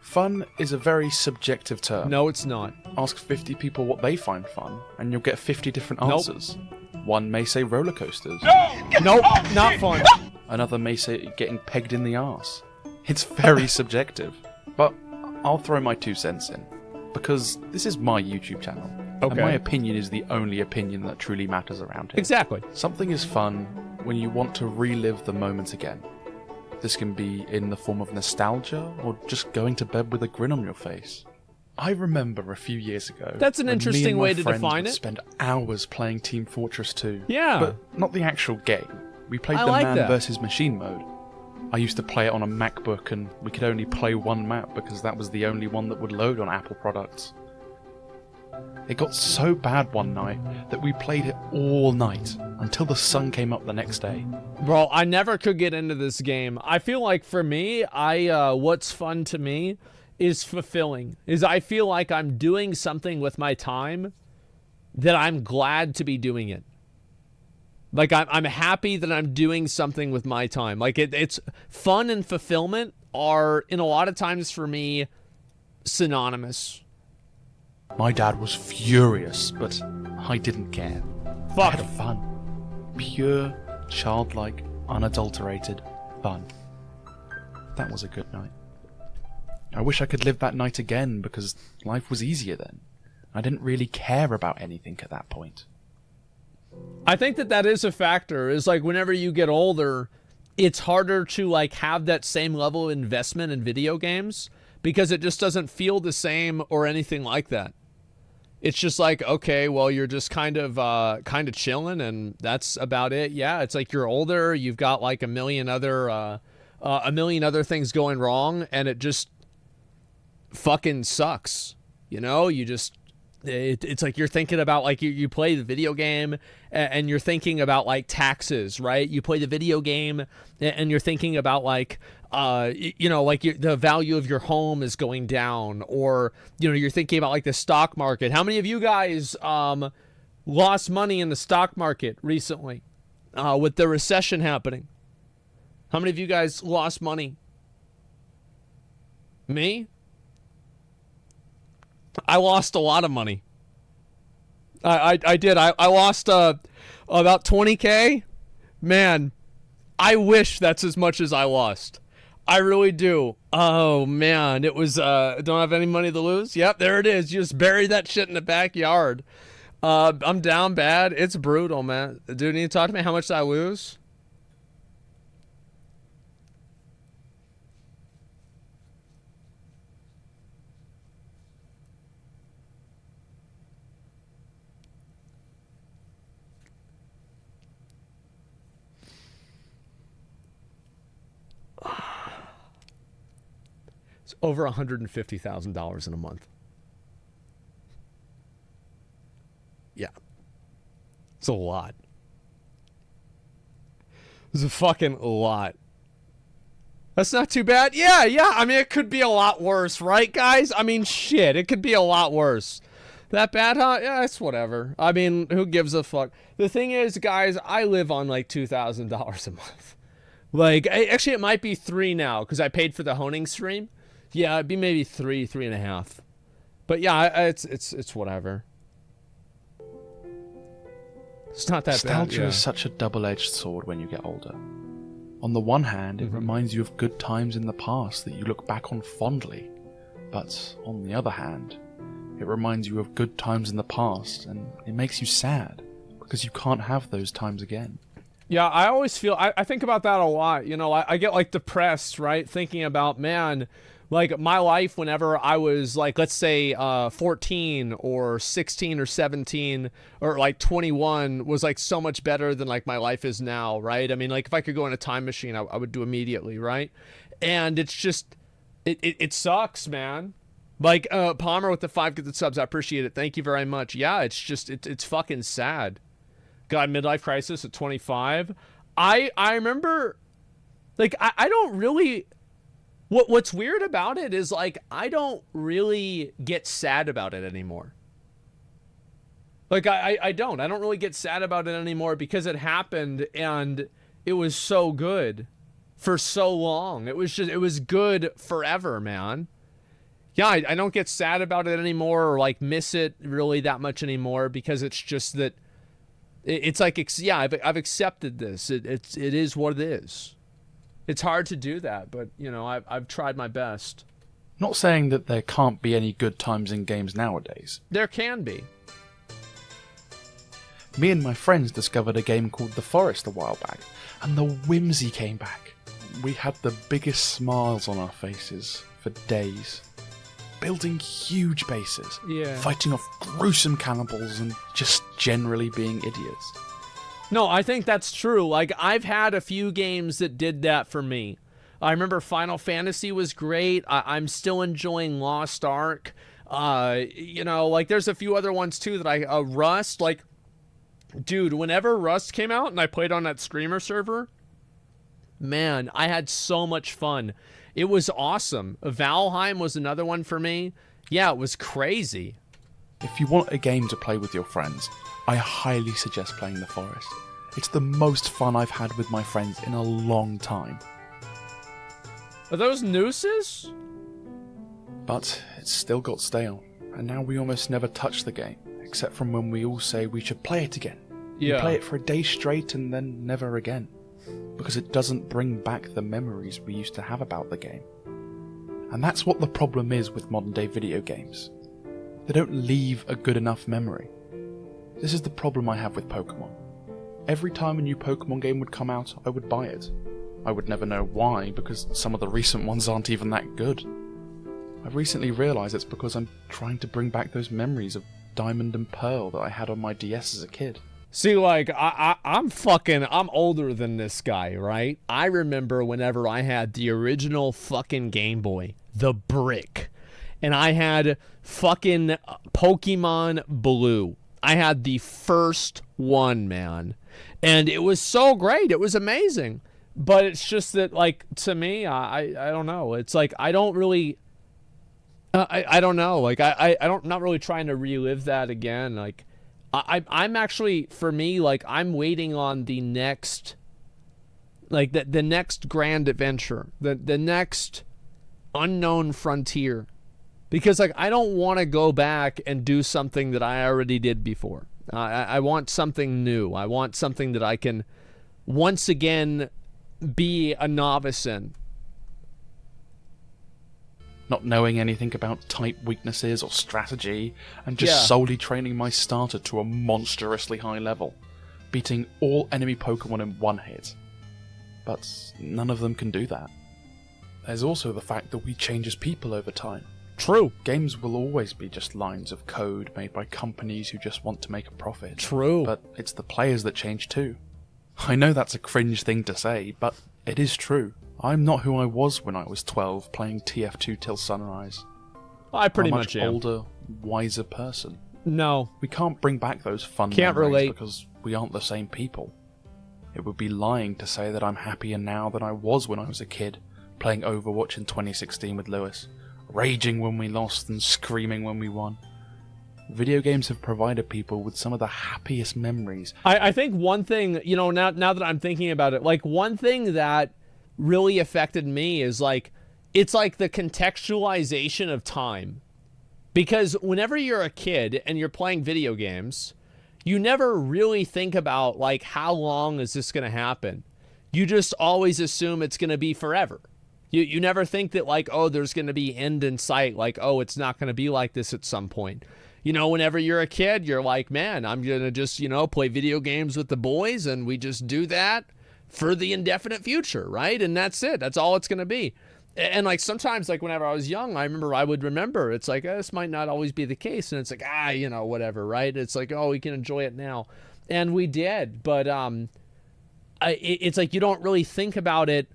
Fun is a very subjective term. No, it's not. Ask 50 people what they find fun, and you'll get 50 different answers. One may say roller coasters. Nope, not fun. Another may say getting pegged in the arse. It's very subjective. But I'll throw my 2 cents in, because this is my YouTube channel. Okay. And my opinion is the only opinion that truly matters around here. Exactly. Something is fun when you want to relive the moment again. This can be in the form of nostalgia, or just going to bed with a grin on your face. I remember a few years ago. That's an interesting way to define it. Spend hours playing Team Fortress 2. Yeah. But not the actual game. We played the man versus machine mode. I used to play it on a MacBook, and we could only play one map because that was the only one that would load on Apple products. It got so bad one night that we played it all night until the sun came up the next day. Bro, I never could get into this game. I feel like for me, what's fun to me is fulfilling. I feel like I'm doing something with my time that I'm glad to be doing it. Like, I'm happy that I'm doing something with my time. Like, it's fun and fulfillment are, in a lot of times for me, synonymous. My dad was furious, but I didn't care. Fuck. I had fun. Pure, childlike, unadulterated fun. That was a good night. I wish I could live that night again, because life was easier then. I didn't really care about anything at that point. I think that is a factor, is like whenever you get older, it's harder to like have that same level of investment in video games because it just doesn't feel the same or anything like that. It's just like, okay, well, you're just kind of chilling and that's about it. Yeah, it's like you're older, you've got like a million other things going wrong, and it just fucking sucks. You know, you just it's like you're thinking about like you play the video game and you're thinking about like taxes, right? You play the video game and you're thinking about like you know, like the value of your home is going down, or you know, you're thinking about like the stock market. How many of you guys lost money in the stock market recently with the recession happening? How many of you guys lost money? Me? I lost a lot of money. I did. I lost about 20K. Man, I wish that's as much as I lost. I really do. Oh man, it was don't have any money to lose. Yep, there it is. You just bury that shit in the backyard. I'm down bad. It's brutal, man. Dude, you need to talk to me. How much did I lose? It's over $150,000 in a month. Yeah. It's a lot. It's a fucking lot. That's not too bad. Yeah. I mean, it could be a lot worse, right, guys? I mean, shit, it could be a lot worse. That bad, huh? Yeah, it's whatever. I mean, who gives a fuck? The thing is, guys, I live on like $2,000 a month. Like, actually, it might be $3 now because I paid for the honing stream. Yeah, it'd be maybe 3.5. But yeah, it's whatever. It's not that bad. Nostalgia is such a double-edged sword when you get older. On the one hand, it reminds you of good times in the past that you look back on fondly. But on the other hand, it reminds you of good times in the past, and it makes you sad because you can't have those times again. Yeah, I always feel, I think about that a lot. You know, I get like depressed, right? Thinking about, man, like my life whenever I was like, let's say 14 or 16 or 17 or like 21 was like so much better than like my life is now, right? I mean, like if I could go in a time machine, I would do immediately, right? And it's just, it sucks, man. Like Palmer with the 5 gifted subs, I appreciate it. Thank you very much. Yeah, it's just, it's fucking sad. God, midlife crisis at 25. I remember, like, I don't really... What's weird about it is, like, I don't really get sad about it anymore. Like, I don't really get sad about it anymore because it happened and it was so good for so long. It was good forever, man. Yeah, I don't get sad about it anymore or, like, miss it really that much anymore because it's just that it's like, yeah, I've accepted this. It is what it is. It's hard to do that, but, you know, I've tried my best. Not saying that there can't be any good times in games nowadays. There can be. Me and my friends discovered a game called The Forest a while back, and the whimsy came back. We had the biggest smiles on our faces for days. Building huge bases, fighting off gruesome cannibals, and just generally being idiots. No, I think that's true. Like, I've had a few games that did that for me. I remember Final Fantasy was great. I'm still enjoying Lost Ark. You know, like, there's a few other ones, too, that Rust, like, dude, whenever Rust came out and I played on that streamer server, man, I had so much fun. It was awesome. Valheim was another one for me. Yeah, it was crazy. If you want a game to play with your friends, I highly suggest playing The Forest. It's the most fun I've had with my friends in a long time. Are those nooses? But it's still got stale, and now we almost never touch the game, except from when we all say we should play it again. Yeah. We play it for a day straight and then never again, because it doesn't bring back the memories we used to have about the game. And that's what the problem is with modern day video games. They don't leave a good enough memory. This is the problem I have with Pokemon. Every time a new Pokemon game would come out, I would buy it. I would never know why, because some of the recent ones aren't even that good. I've recently realised it's because I'm trying to bring back those memories of Diamond and Pearl that I had on my DS as a kid. See, like, I'm older than this guy, right? I remember whenever I had the original fucking Game Boy, the brick. and I had fucking Pokemon Blue. I had the first one, man. And it was so great. It was amazing. But it's just that, like, to me, I don't know. It's like, I don't really, I don't know. Like, I'm not really trying to relive that again. Like, I'm actually, for me, like, I'm waiting on the next, like, the next grand adventure, the next unknown frontier. Because, like, I don't want to go back and do something that I already did before. I want something new. I want something that I can once again be a novice in. Not knowing anything about type weaknesses or strategy, and just solely training my starter to a monstrously high level, beating all enemy Pokemon in one hit. But none of them can do that. There's also the fact that we change as people over time. True. Games will always be just lines of code made by companies who just want to make a profit. True. But it's the players that change too. I know that's a cringe thing to say, but it is true. I'm not who I was when I was 12 playing TF2 till sunrise. I pretty I'm a much am. older, wiser person. No. We can't bring back those fun Can't memories relate. because we aren't the same people. It would be lying to say that I'm happier now than I was when I was a kid, playing Overwatch in 2016 with Lewis, raging when we lost and screaming when we won. Video games have provided people with some of the happiest memories. I think one thing, you know, now that I'm thinking about it, like, one thing that really affected me is, like, it's like the contextualization of time. Because whenever you're a kid and you're playing video games, you never really think about, like, how long is this going to happen? You just always assume it's going to be forever. You never think that, like, oh, there's going to be end in sight. Like, oh, it's not going to be like this at some point. You know, whenever you're a kid, you're like, man, I'm going to just, you know, play video games with the boys, and we just do that for the indefinite future, right? And that's it. That's all it's going to be. And, like, sometimes, like, whenever I was young, I would remember, it's like, this might not always be the case. And it's like, you know, whatever, right? It's like, oh, we can enjoy it now. And we did. But it's like you don't really think about it.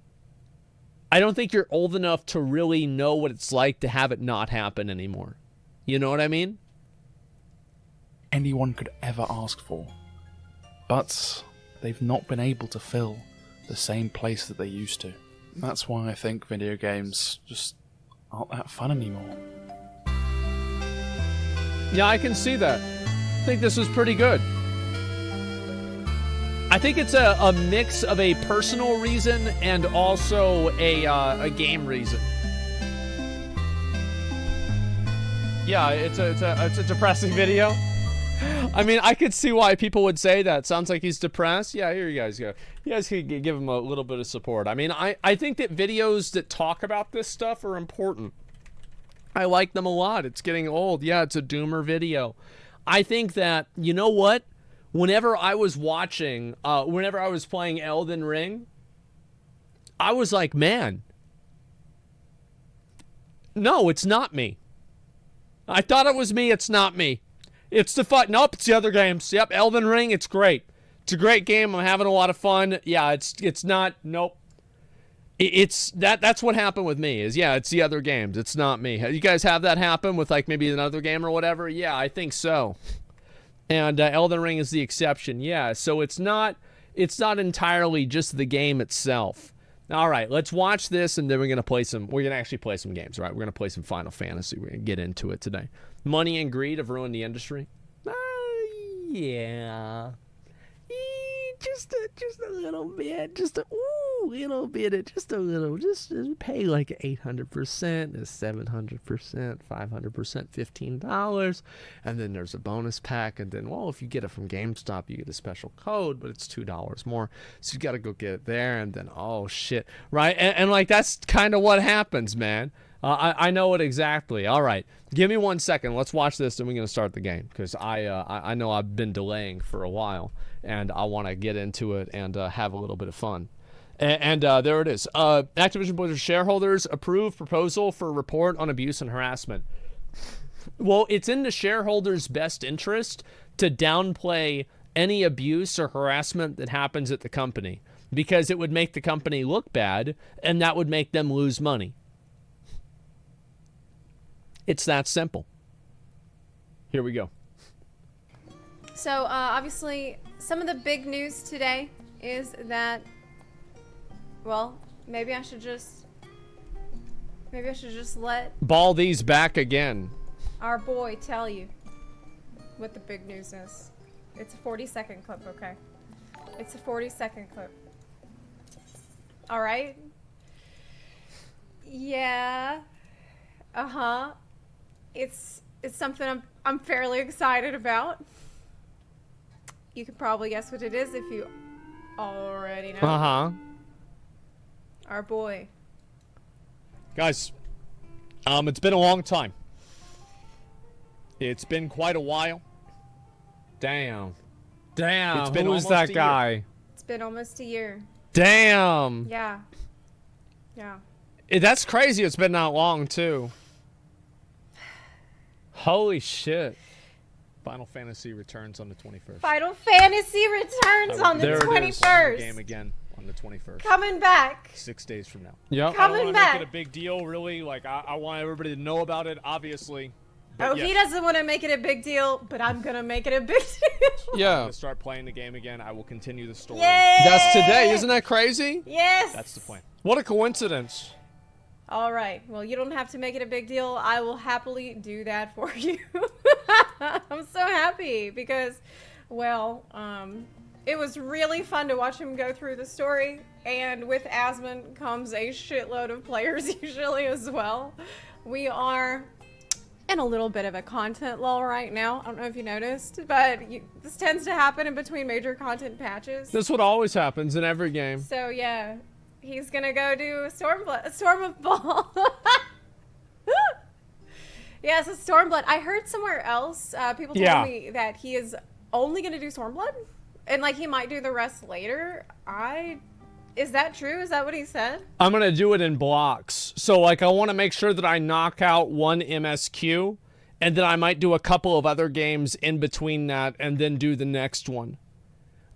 I don't think you're old enough to really know what it's like to have it not happen anymore. You know what I mean? Anyone could ever ask for. But they've not been able to fill the same place that they used to. That's why I think video games just aren't that fun anymore. Yeah, I can see that. I think this was pretty good. I think it's a mix of a personal reason and also a game reason. Yeah, it's a depressing video. I mean, I could see why people would say that. Sounds like he's depressed. Yeah, here you guys go. You guys can give him a little bit of support. I mean, I think that videos that talk about this stuff are important. I like them a lot. It's getting old. Yeah, it's a doomer video. I think that, you know what? Whenever I was watching, whenever I was playing Elden Ring, I was like, man, no, it's not me. I thought it was me. It's not me. It's the fun. Nope, it's the other games. Yep, Elden Ring, it's great. It's a great game. I'm having a lot of fun. Yeah, it's not. Nope. It's that's what happened with me. Is yeah, it's the other games. It's not me. You guys have that happen with like maybe another game or whatever? Yeah, I think so. And Elden Ring is the exception. Yeah, so it's not entirely just the game itself. All right, let's watch this, and then we're gonna actually play some games, right? We're gonna play some Final Fantasy. We're gonna get into it today. Money and greed have ruined the industry. Yeah. Just a little bit. Just a little bit. Just a little. Just pay like 800%, 700%, 500%, $15. And then there's a bonus pack. And then, well, if you get it from GameStop, you get a special code, but it's $2 more. So you got to go get it there. And then, oh, shit. Right? And like, that's kind of what happens, man. I know it exactly. All right. Give me 1 second. Let's watch this, and we're going to start the game. Because I know I've been delaying for a while, and I want to get into it and have a little bit of fun. And there it is. Activision Blizzard shareholders approve proposal for report on abuse and harassment. Well, it's in the shareholders' best interest to downplay any abuse or harassment that happens at the company, because it would make the company look bad, and that would make them lose money. It's that simple. Here we go. So, obviously, some of the big news today is that, well, maybe I should just let Baldy's back again. our boy tell you what the big news is. It's a 40-second clip, okay? It's a 40-second clip. All right? Yeah. Uh-huh. It's something I'm fairly excited about. You could probably guess what it is if you already know. Uh-huh. Our boy. Guys, it's been a long time. It's been quite a while. Damn. Damn, It's been who was almost that a guy? year. It's been almost a year. Damn. Yeah. Yeah. That's crazy. It's been that long, too. Holy shit. Final Fantasy returns on the 21st. Final Fantasy returns on the There it is. 21st. Game again on the 21st. Coming back. 6 days from now. Yep. I don't Coming want to back. make it a big deal, really. Like, I want everybody to know about it, obviously. But Oh, yes. he doesn't want to make it a big deal, but I'm gonna make it a big deal. I'm Yeah. gonna start playing the game again. I will continue the story. Yay! That's today. Isn't that crazy? Yes. That's the plan. What a coincidence. All right. Well, you don't have to make it a big deal. I will happily do that for you. I'm so happy because, well, it was really fun to watch him go through the story. And with Asmon comes a shitload of players usually as well. We are in a little bit of a content lull right now. I don't know if you noticed, but this tends to happen in between major content patches. That's what always happens in every game. So yeah, he's gonna go do a Storm of Ball. Yes, a Stormblood. I heard somewhere else, people told me that he is only gonna do Stormblood, and like he might do the rest later. Is that true? Is that what he said? I'm going to do it in blocks. So, like, I want to make sure that I knock out one MSQ, and then I might do a couple of other games in between that, and then do the next one.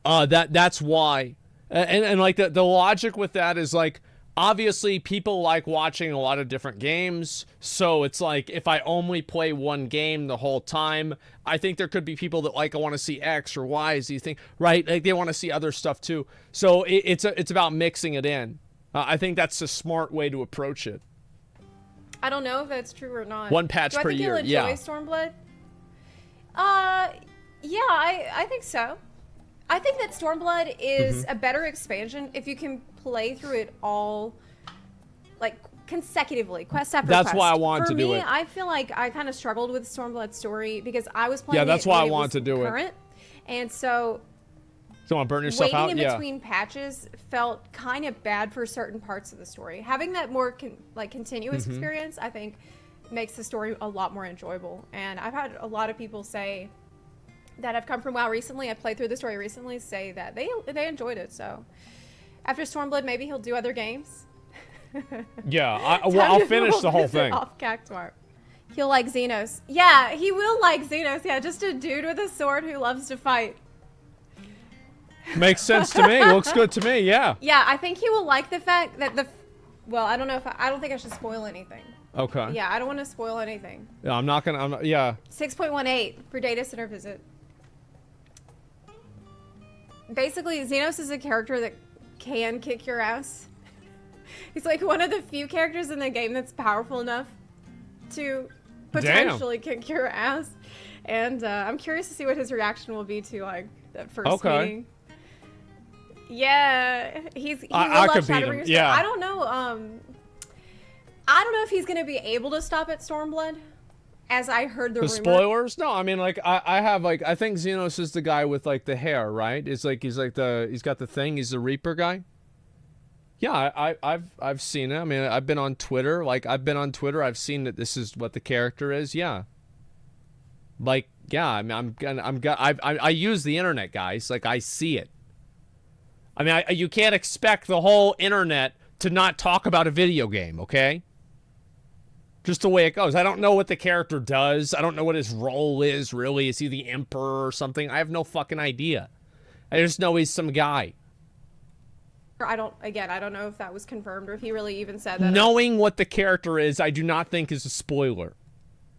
That's why. And like, the logic with that is, like, obviously people like watching a lot of different games, so it's like, if I only play one game the whole time, I think there could be people that like, I want to see X or Y, as you think, right? Like, they want to see other stuff too. So it's about mixing it in. I think that's a smart way to approach it. I don't know if that's true or not. One patch per year, Do I think you'll enjoy Stormblood? Yeah, I think so. I think that Stormblood is a better expansion if you can play through it all, like, consecutively, quest after quest. That's why I wanted to do it. For me, I feel like I kind of struggled with Stormblood's story because I was playing that's why I wanted to do current, it. And so So want to burn yourself out? waiting in between patches felt kind of bad for certain parts of the story. Having that more continuous experience, I think, makes the story a lot more enjoyable. And I've had a lot of people say that have come from WoW recently, I played through the story recently, say that they enjoyed it. So after Stormblood, maybe he'll do other games. Yeah, I'll finish the whole thing. Off Cactuar. He'll like Xenos. Yeah, he will like Xenos. Yeah, just a dude with a sword who loves to fight. Makes sense to me. Looks good to me. Yeah. Yeah, I think he will like the fact that well, I don't know if I don't think I should spoil anything. Okay. Yeah, I don't want to spoil anything. Yeah, I'm not gonna. Yeah. 6.18 for data center visit. Basically, Xenos is a character that can kick your ass. He's like one of the few characters in the game that's powerful enough to potentially kick your ass. And I'm curious to see what his reaction will be to like that first meeting. Yeah, he will love could beat him. Yeah. I don't know. I don't know if he's gonna be able to stop at Stormblood, as I heard the rumor. Spoilers? No, I mean, like, I have, like, I think Xenos is the guy with, like, the hair, right? It's like, he's got the thing, he's the Reaper guy. Yeah, I've seen it. I mean, I've been on Twitter, I've seen that this is what the character is, yeah. Like, yeah, I mean, I use the internet, guys, like, I see it. I mean, you can't expect the whole internet to not talk about a video game, okay? Just the way it goes. I don't know what the character does. I don't know what his role is, really. Is he the Emperor or something? I have no fucking idea. I just know he's some guy. I don't know if that was confirmed or if he really even said that. Knowing what the character is, I do not think is a spoiler.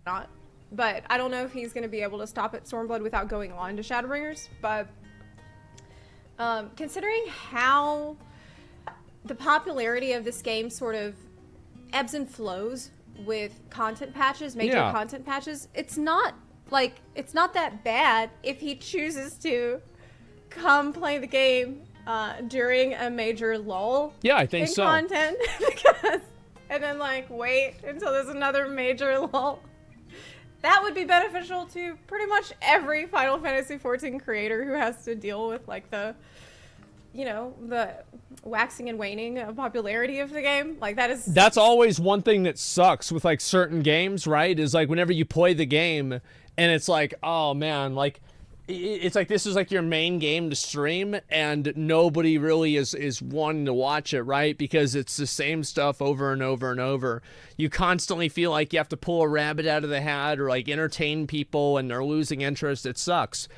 not. But I don't know if he's going to be able to stop at Stormblood without going on to Shadowbringers. But considering how the popularity of this game sort of ebbs and flows with content patches, major content patches, it's not that bad if he chooses to come play the game during a major lull. Yeah, I think in so. Content, and then like wait until there's another major lull. That would be beneficial to pretty much every Final Fantasy XIV creator who has to deal with like the waxing and waning of popularity of the game. Like that's always one thing that sucks with like certain games, right? Is like whenever you play the game and it's like, oh man, like it's like this is like your main game to stream and nobody really is wanting to watch it, right? Because it's the same stuff over and over and over. You constantly feel like you have to pull a rabbit out of the hat or like entertain people and they're losing interest. It sucks.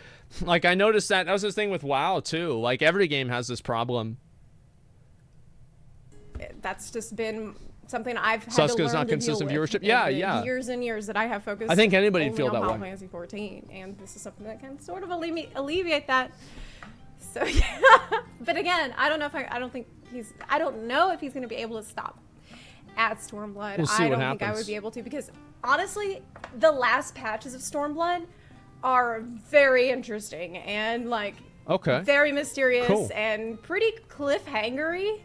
Like I noticed that was the thing with WoW too. Like every game has this problem. That's just been something I've had Suska's to learn not to consistent deal with viewership. in Yeah, the yeah. years and years that I have focused. I think anybody'd only feel on that Final way. Fantasy 14, and this is something that can sort of alleviate that. So yeah, but again, I don't know if he's going to be able to stop at Stormblood. We'll see I what don't think I happens. would be able to because honestly, the last patches of Stormblood are very interesting and like very mysterious and pretty cliffhangery.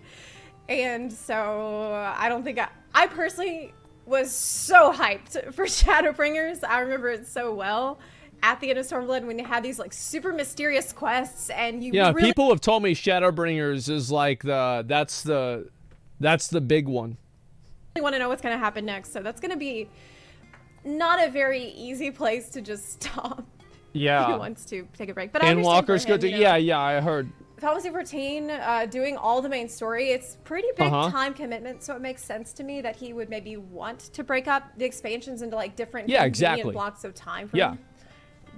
And so I don't think I personally was so hyped for Shadowbringers. I remember it so well at the end of Stormblood when you had these like super mysterious quests and you really people have told me Shadowbringers is like that's the big one. want to know what's going to happen next. So that's going to be not a very easy place to just stop. Yeah. If he wants to take a break. But I and understand Walker's for him, good to I heard. Final Fantasy 14, doing all the main story, it's pretty big Uh-huh. time commitment, so it makes sense to me that he would maybe want to break up the expansions into like different convenient blocks of time for him.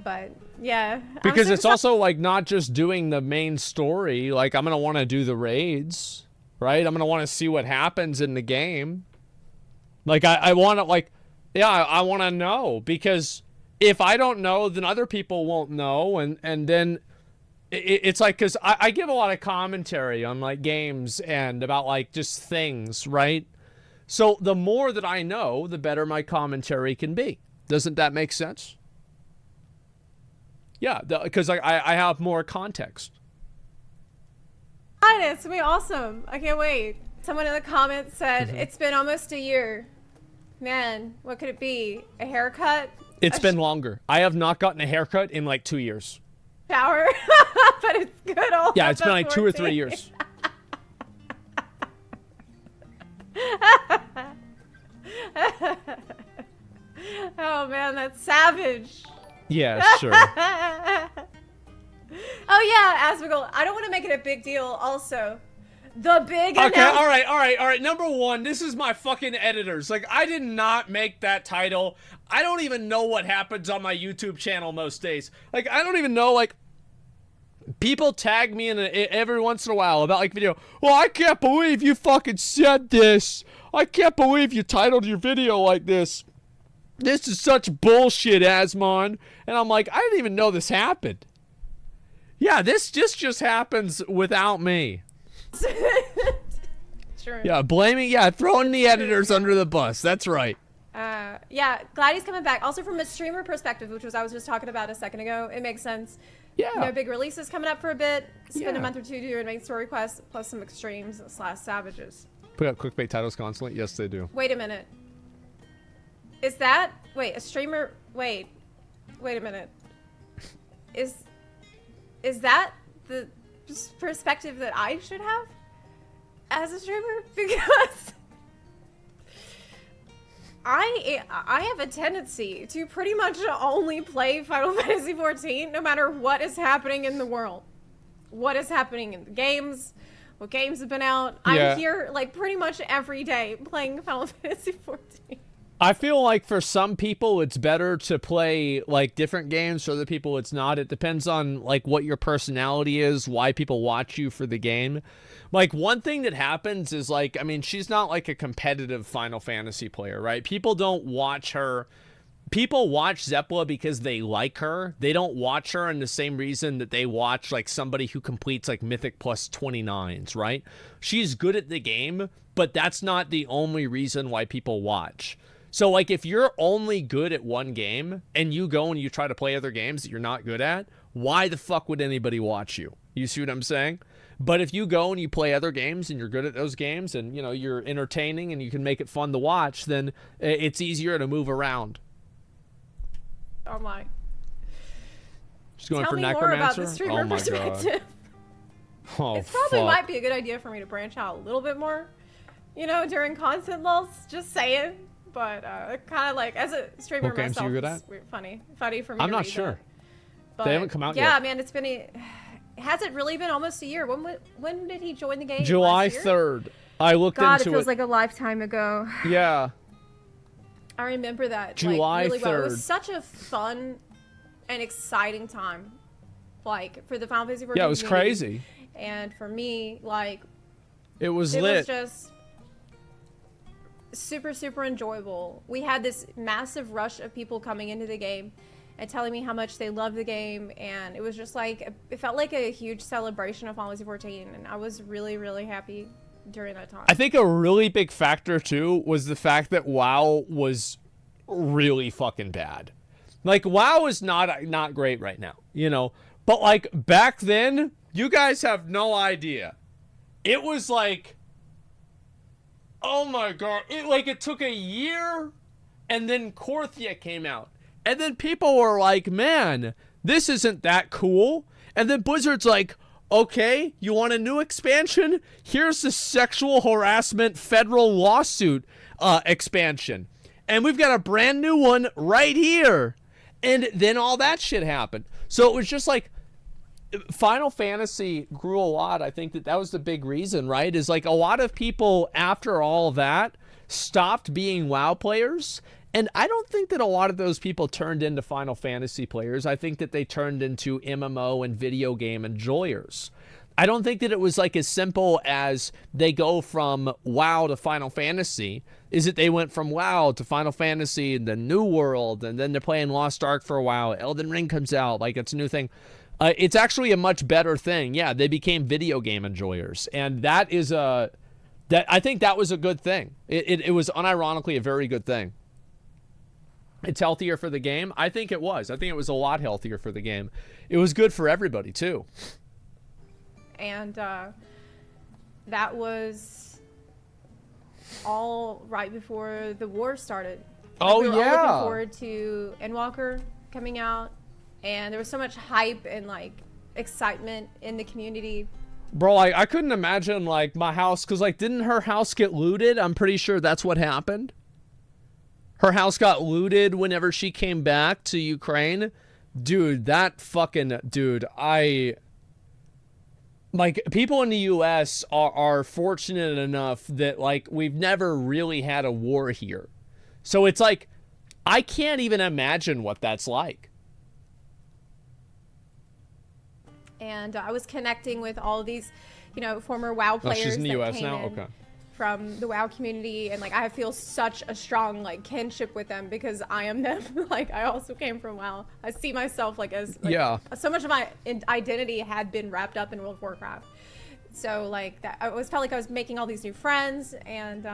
But yeah. Because it's also like not just doing the main story. Like I'm going to want to do the raids, right? I'm going to want to see what happens in the game. Like I want to like, I want to know because if I don't know, then other people won't know. And then it's like, because I give a lot of commentary on like games and about like just things, right? So the more that I know, the better my commentary can be. Doesn't that make sense? Yeah, because I have more context. It's gonna be awesome. I can't wait. Someone in the comments said, it's been almost a year. Man, what could it be? A haircut? It's been longer. I have not gotten a haircut in like 2 years. Shower? But it's good old. Yeah, it's been like 2 or 3 years. Oh man, that's savage. Yeah, sure. Oh yeah, Asmongold. I don't want to make it a big deal. Also, the big Okay, all right. Number one, this is my fucking editors. Like, I did not make that title. I don't even know what happens on my YouTube channel most days. Like, I don't even know, like, people tag me in every once in a while about, like, video. Well, I can't believe you fucking said this. I can't believe you titled your video like this. This is such bullshit, Asmon. And I'm like, I didn't even know this happened. Yeah, this just happens without me. True. Yeah, throwing the editors under the bus. That's right. Yeah, glad he's coming back. Also from a streamer perspective, which was I was just talking about a second ago, it makes sense. Yeah. No big releases coming up for a bit. Spend a month or two doing main story quests, plus some extremes / savages. Put out clickbait titles constantly? Yes, they do. Wait a minute. Is that... Wait, a streamer... Wait a minute. Is that the perspective that I should have as a streamer? Because I have a tendency to pretty much only play Final Fantasy XIV no matter what is happening in the world. What is happening in the games, what games have been out. Yeah. I'm here like pretty much every day playing Final Fantasy XIV. I feel like for some people it's better to play like different games. For other people it's not. It depends on like what your personality is, why people watch you for the game. Like one thing that happens is like, I mean, she's not like a competitive Final Fantasy player, right? People don't watch her people watch Zeppela because they like her. They don't watch her in the same reason that they watch like somebody who completes like Mythic plus 29s, right? She's good at the game, but that's not the only reason why people watch. So like if you're only good at one game and you go and you try to play other games that you're not good at, why the fuck would anybody watch you? You see what I'm saying? But if you go and you play other games and you're good at those games and, you know, you're entertaining and you can make it fun to watch, then it's easier to move around. Oh my. She's going Tell for me Necromancer? more about the streamer perspective. Oh, It probably fuck. might be a good idea for me to branch out a little bit more, you know, during content lulls. Just saying. But kind of like, as a streamer What games myself, are you good it's at? weird, funny for me I'm to not read sure. that. But They haven't come out yeah, yet. man, it's been has it really been almost a year? When did he join the game? July Last year? 3rd. I looked God, into it feels like a lifetime ago. Yeah. I remember that July like, really well. It 3rd. was such a fun and exciting time, like for the Final Fantasy 14 Yeah, it was community. crazy. And for me, like It was it lit. was just super enjoyable. We had this massive rush of people coming into the game and telling me how much they love the game, and it was just like it felt like a huge celebration of Final Fantasy 14, and I was really happy during that time. I think a really big factor too was the fact that WoW was really fucking bad. Like WoW is not great right now, you know. But like back then, you guys have no idea. It was like, oh my god, it took a year, and then Korthia came out, and then people were like, man, this isn't that cool. And then Blizzard's like, okay, you want a new expansion? Here's the sexual harassment federal lawsuit expansion. And we've got a brand new one right here. And then all that shit happened. So it was just like, Final Fantasy grew a lot. I think that was the big reason, right? Is like a lot of people after all of that stopped being WoW players. And I don't think that a lot of those people turned into Final Fantasy players. I think that they turned into MMO and video game enjoyers. I don't think that it was like as simple as they go from WoW to Final Fantasy. Is that they went from WoW to Final Fantasy and the New World, and then they're playing Lost Ark for a while. Elden Ring comes out, like it's a new thing. It's actually a much better thing. Yeah, they became video game enjoyers, and that is I think that was a good thing. It was unironically a very good thing. It's healthier for the game. I think it was. I think it was a lot healthier for the game. It was good for everybody too. And that was all right before the war started. Oh, we were all yeah. looking forward to Endwalker coming out, and there was so much hype and like excitement in the community. Bro, I couldn't imagine like my house, because like didn't her house get looted? I'm pretty sure that's what happened. Her house got looted whenever she came back to Ukraine. Dude, that fucking dude, like people in the US are fortunate enough that like we've never really had a war here. So it's like I can't even imagine what that's like. And I was connecting with all of these, you know, former WoW players. Oh, she's in the that US came now? in Okay. From the WoW community, and like I feel such a strong like kinship with them because I am them. Like I also came from WoW. I see myself like as like, Yeah. so much of my identity had been wrapped up in World of Warcraft. So like that, I always felt like I was making all these new friends and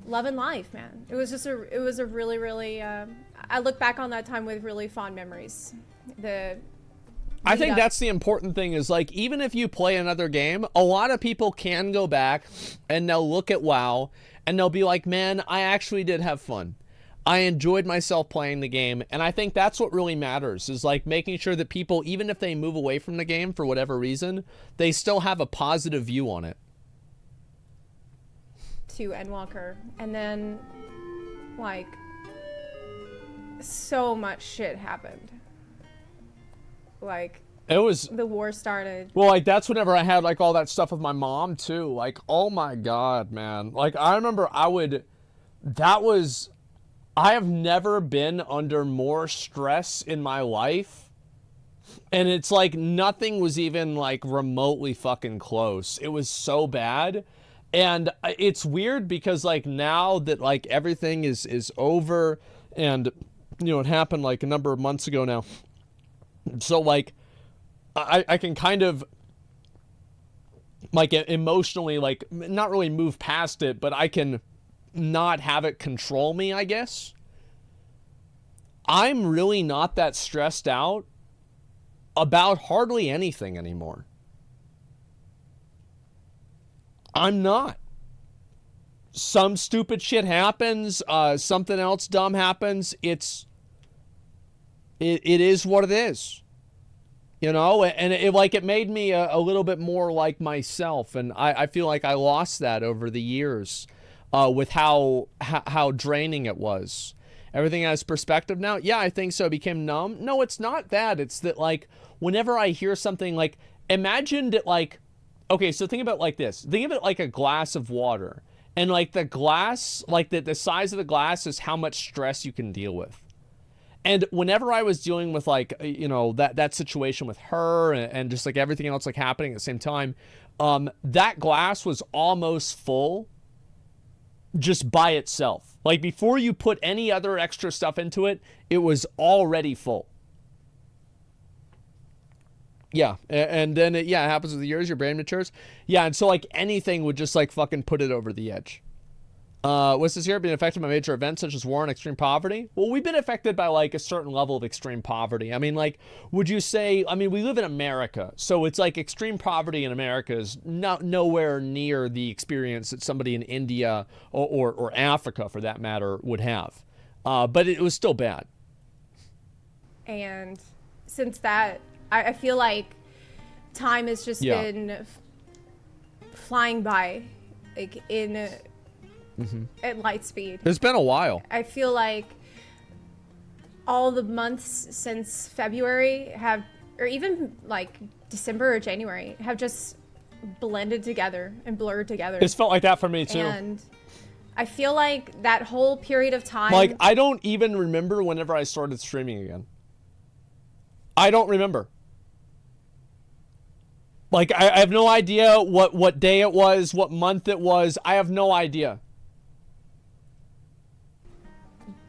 love and life, man. It was just it was a really I look back on that time with really fond memories. I think that's the important thing is like, even if you play another game, a lot of people can go back and they'll look at WoW and they'll be like, man, I actually did have fun. I enjoyed myself playing the game. And I think that's what really matters is like making sure that people, even if they move away from the game for whatever reason, they still have a positive view on it. To Endwalker, and then like so much shit happened. Like it was the war started. Well, like that's whenever I had like all that stuff with my mom too. Like, oh my God, man. Like I remember I have never been under more stress in my life. And it's like nothing was even like remotely fucking close. It was so bad. And it's weird because like now that like everything is over, and you know, it happened like a number of months ago now. So like I can kind of like emotionally like not really move past it, but I can not have it control me, I guess. I'm really not that stressed out about hardly anything anymore. I'm not. Some stupid shit happens, something else dumb happens. It is what it is. You know, and it made me a little bit more like myself, and I feel like I lost that over the years with how draining it was. Everything has perspective now. Yeah, I think so. It became numb. No, it's not that. It's that like whenever I hear something like, imagine that like, okay, so think about it like this. Think of it like a glass of water, and like the glass, like the size of the glass is how much stress you can deal with. And whenever I was dealing with like, you know, that situation with her and just like everything else like happening at the same time, that glass was almost full just by itself. Like before you put any other extra stuff into it, it was already full. Yeah, and then it happens with the years, your brain matures. Yeah, and so like anything would just like fucking put it over the edge. Was this year being affected by major events such as war and extreme poverty? Well, we've been affected by like a certain level of extreme poverty. I mean, like, would you say, I mean, we live in America, so it's like extreme poverty in America is nowhere near the experience that somebody in India or Africa, for that matter, would have. But it was still bad. And since that, I feel like time has just been flying by, like in at light speed. It's been a while. I feel like all the months since February have, or even like December or January, have just blended together and blurred together. It's felt like that for me too. And I feel like that whole period of time, like I don't even remember whenever I started streaming again. I don't remember. Like I have no idea what day it was, what month it was. I have no idea.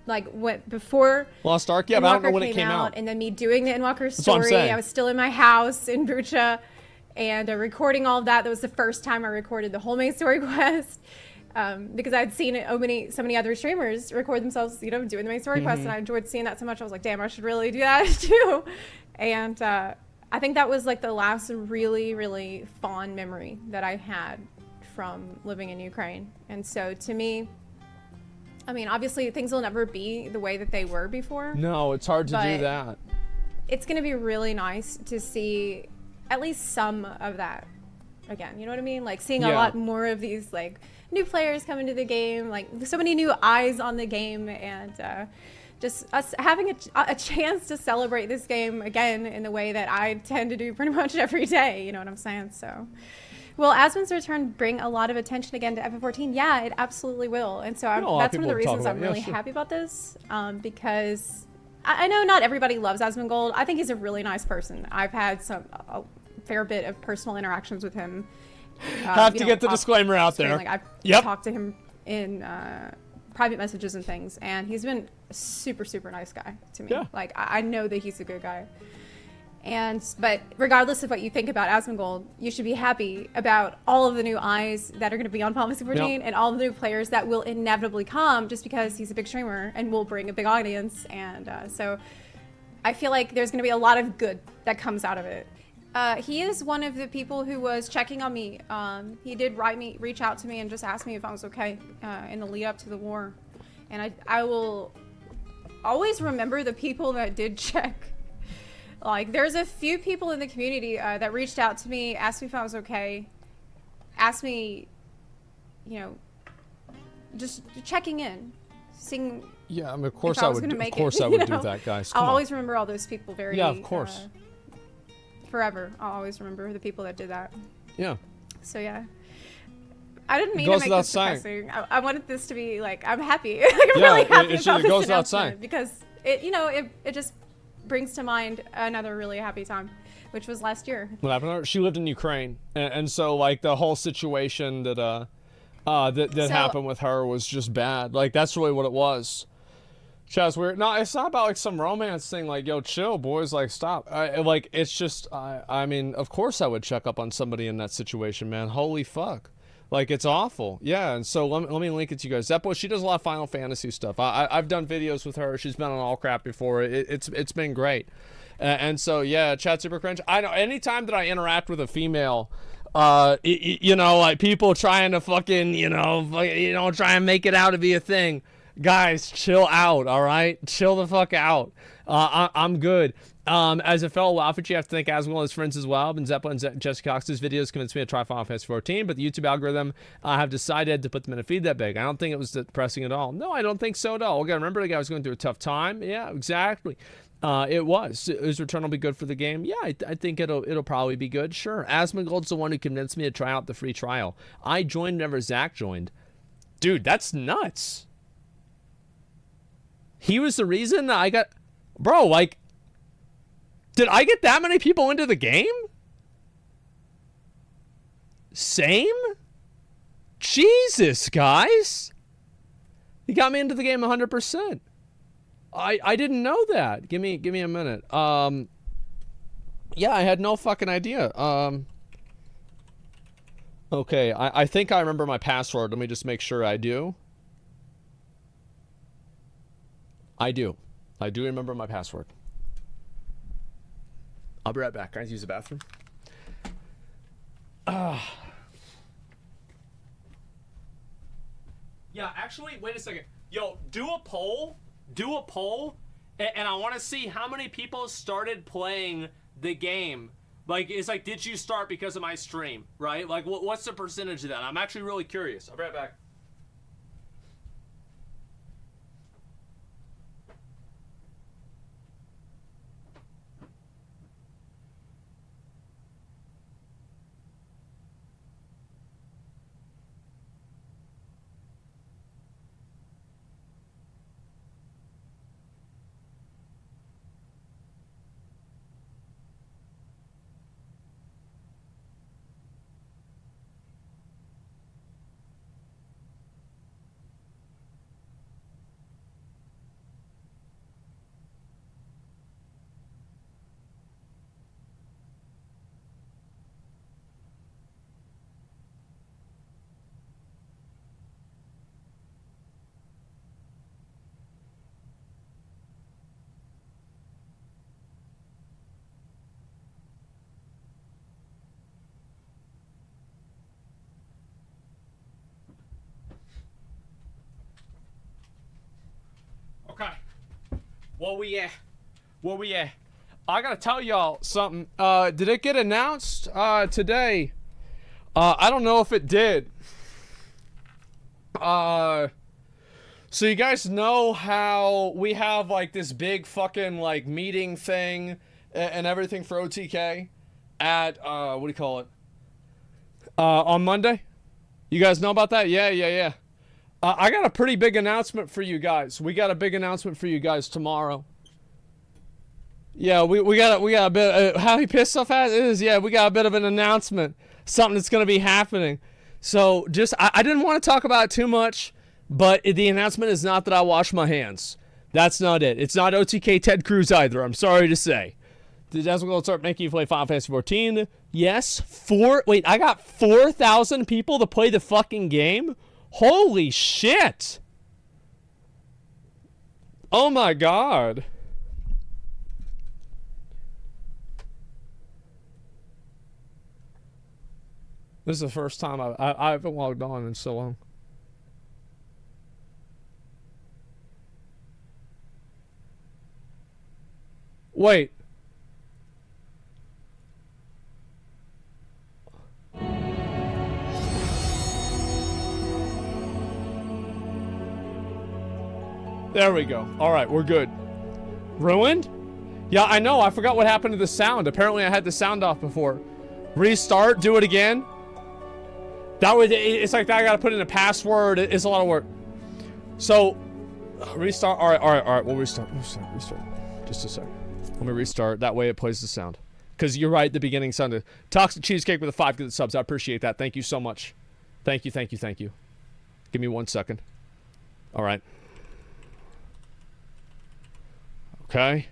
like what before Lost Ark, yeah, but I don't know when it came out. And then me doing the Endwalker story, I was still in my house in Bucha, and recording all of that. That was the first time I recorded the whole main story quest, because I'd seen it so many other streamers record themselves, you know, doing the main story quest, and I enjoyed seeing that so much. I was like, damn, I should really do that too. And I think that was like the last really, really fond memory that I had from living in Ukraine. And so to me, I mean, obviously things will never be the way that they were before. No, it's hard to do that. It's going to be really nice to see at least some of that again. You know what I mean? Like seeing a lot more of these like new players come into the game, like so many new eyes on the game, and just us having a chance to celebrate this game again in the way that I tend to do pretty much every day. You know what I'm saying? So, will Asmon's return bring a lot of attention again to FF14? Yeah, it absolutely will. And so that's one of the reasons I'm really happy about this, because I know not everybody loves Asmongold. I think he's a really nice person. I've had a fair bit of personal interactions with him. Have to get the disclaimer out there. Like I've talked to him in private messages and things, and he's been a super, super nice guy to me. Like I know that he's a good guy. But regardless of what you think about Asmongold, you should be happy about all of the new eyes that are going to be on Final Fantasy 14 and all the new players that will inevitably come just because he's a big streamer and will bring a big audience. And so I feel like there's going to be a lot of good that comes out of it. He is one of the people who was checking on me. He did reach out to me and just ask me if I was okay in the lead up to the war. And I will always remember the people that did check. Like, there's a few people in the community that reached out to me, asked me if I was okay, asked me, you know, just checking in, seeing. Yeah, I mean, of course I would. Of course I would do that, guys. I'll always remember all those people very. Yeah, of course. Forever, I'll always remember the people that did that. Yeah. So yeah. I didn't mean to make this depressing. I wanted this to be like, I'm happy. Like, I'm really happy about this announcement because it, you know, it just brings to mind another really happy time, which was last year. What happened? She lived in Ukraine, and so like the whole situation that that happened with her was just bad. Like, that's really what it was. Chaz, weird. No, it's not about like some romance thing. Like, yo, chill, boys. Like, stop. Like, it's just. I mean, of course I would check up on somebody in that situation, man. Holy fuck. Like, it's awful. Yeah, and so let me link it to you guys. That boy, she does a lot of Final Fantasy stuff. I've done videos with her. She's been on All Crap before. It's been great. And so, yeah, chat super cringe. I know anytime that I interact with a female, you know, like people trying to fucking, try and make it out to be a thing. Guys, chill out, all right? Chill the fuck out. I'm good. As a fellow WoW, you have to thank Asmongold and his friends as well. And Zeppelin and Jesse Cox's videos convinced me to try Final Fantasy 14, but the YouTube algorithm have decided to put them in a feed that big. I don't think it was depressing at all. No, I don't think so at all. Okay, remember the guy was going through a tough time? Yeah, exactly. It was. His return will be good for the game. Yeah, I think it'll probably be good. Sure. Asmongold's the one who convinced me to try out the free trial. I joined whenever Zach joined. Dude, that's nuts. He was the reason I got... Bro, like... Did I get that many people into the game? Same? Jesus, guys. He got me into the game 100%. I didn't know that. Give me a minute. Yeah, I had no fucking idea. Okay, I think I remember my password. Let me just make sure I do. I do remember my password. I'll be right back, guys. Use the bathroom. Yeah, actually, wait a second. Yo, do a poll, and I want to see how many people started playing the game. Like, it's like, did you start because of my stream, right? Like, what's the percentage of that? I'm actually really curious. I'll be right back. Okay. Where we at? I gotta tell y'all something. Did it get announced today? I don't know if it did. So you guys know how we have like this big fucking like meeting thing and everything for OTK at what do you call it? On Monday? You guys know about that? Yeah. I got a pretty big announcement for you guys. We got a big announcement for you guys tomorrow. Yeah, we got a bit. How he pissed off at it is, yeah, we got a bit of an announcement. Something that's gonna be happening. So just, I didn't want to talk about it too much, but the announcement is not that I wash my hands. That's not it. It's not OTK Ted Cruz either. I'm sorry to say. Did Asmongold start making you play Final Fantasy 14? Yes. Wait, I got 4,000 people to play the fucking game? Holy shit! Oh my god. This is the first time I haven't logged on in so long. Wait. There we go. All right, we're good. Ruined? Yeah, I know. I forgot what happened to the sound. Apparently, I had the sound off before. Restart. Do it again. That way, it's like that. I gotta put in a password. It's a lot of work. So, restart. All right. We'll restart. Restart. Just a sec. Let me restart. That way, it plays the sound. Because you're right. The beginning sounded. Toxic Cheesecake with a 5 good subs. I appreciate that. Thank you so much. Thank you. Give me 1 second. All right. Okay.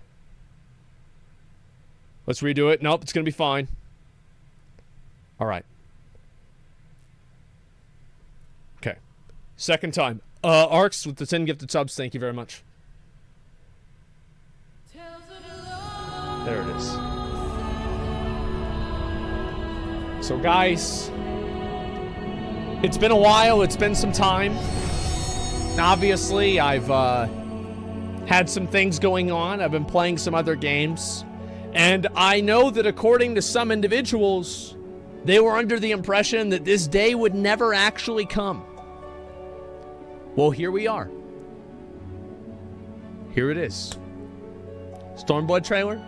Let's redo it. Nope, it's going to be fine. All right. Okay. Second time. Arcs with the 10 gifted subs. Thank you very much. There it is. So, guys, it's been a while. It's been some time. Obviously, I've had some things going on. I've been playing some other games. And I know that according to some individuals, they were under the impression that this day would never actually come. Well, here we are. Here it is. Stormblood trailer?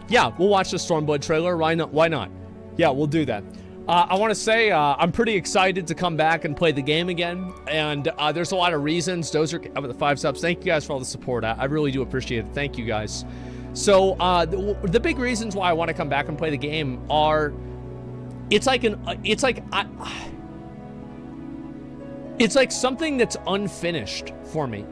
Yeah, we'll watch the Stormblood trailer. Why not? Why not? Yeah, we'll do that. I want to say I'm pretty excited to come back and play the game again. And there's a lot of reasons. Those are with the 5 subs. Thank you guys for all the support. I really do appreciate it. Thank you guys. So the big reasons why I want to come back and play the game are, it's like something that's unfinished for me.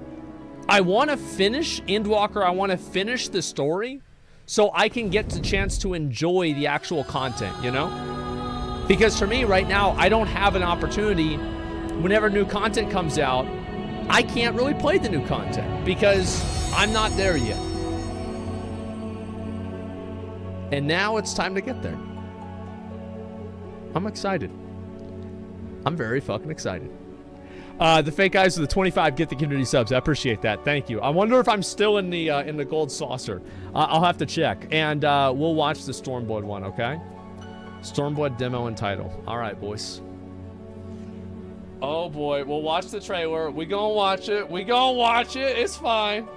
I want to finish Endwalker. I want to finish the story so I can get the chance to enjoy the actual content, you know? Because for me right now, I don't have an opportunity. Whenever new content comes out, I can't really play the new content because I'm not there yet. And now it's time to get there. I'm excited. I'm very fucking excited. The fake guys with the 25 get the community subs. I appreciate that. Thank you. I wonder if I'm still in the gold saucer. I'll have to check. And we'll watch the Stormblood one, okay? Stormblood demo and title. All right, boys. Oh boy, we'll watch the trailer. We gonna watch it. We gonna watch it. It's fine.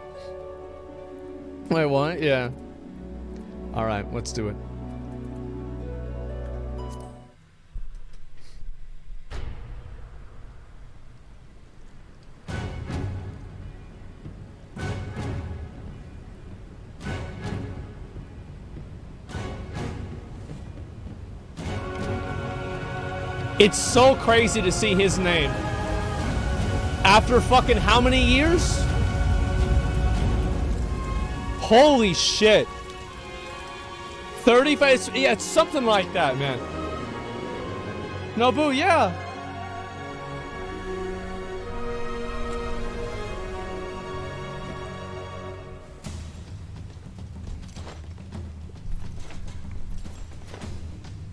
Wait, what? Yeah. All right, let's do it. It's so crazy to see his name. After fucking how many years? Holy shit. 35, yeah, it's something like that, man. Nobu, yeah.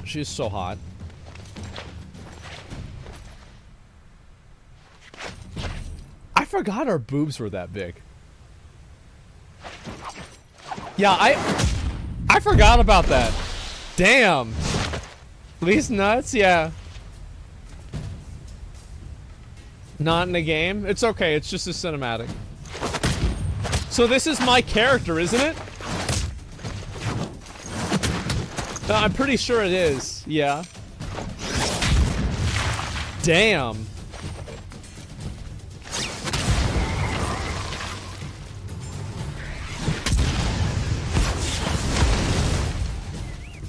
She's so hot. I forgot our boobs were that big. Yeah, I forgot about that. Damn. These nuts, yeah. Not in the game? It's okay, it's just a cinematic. So this is my character, isn't it? I'm pretty sure it is, yeah. Damn.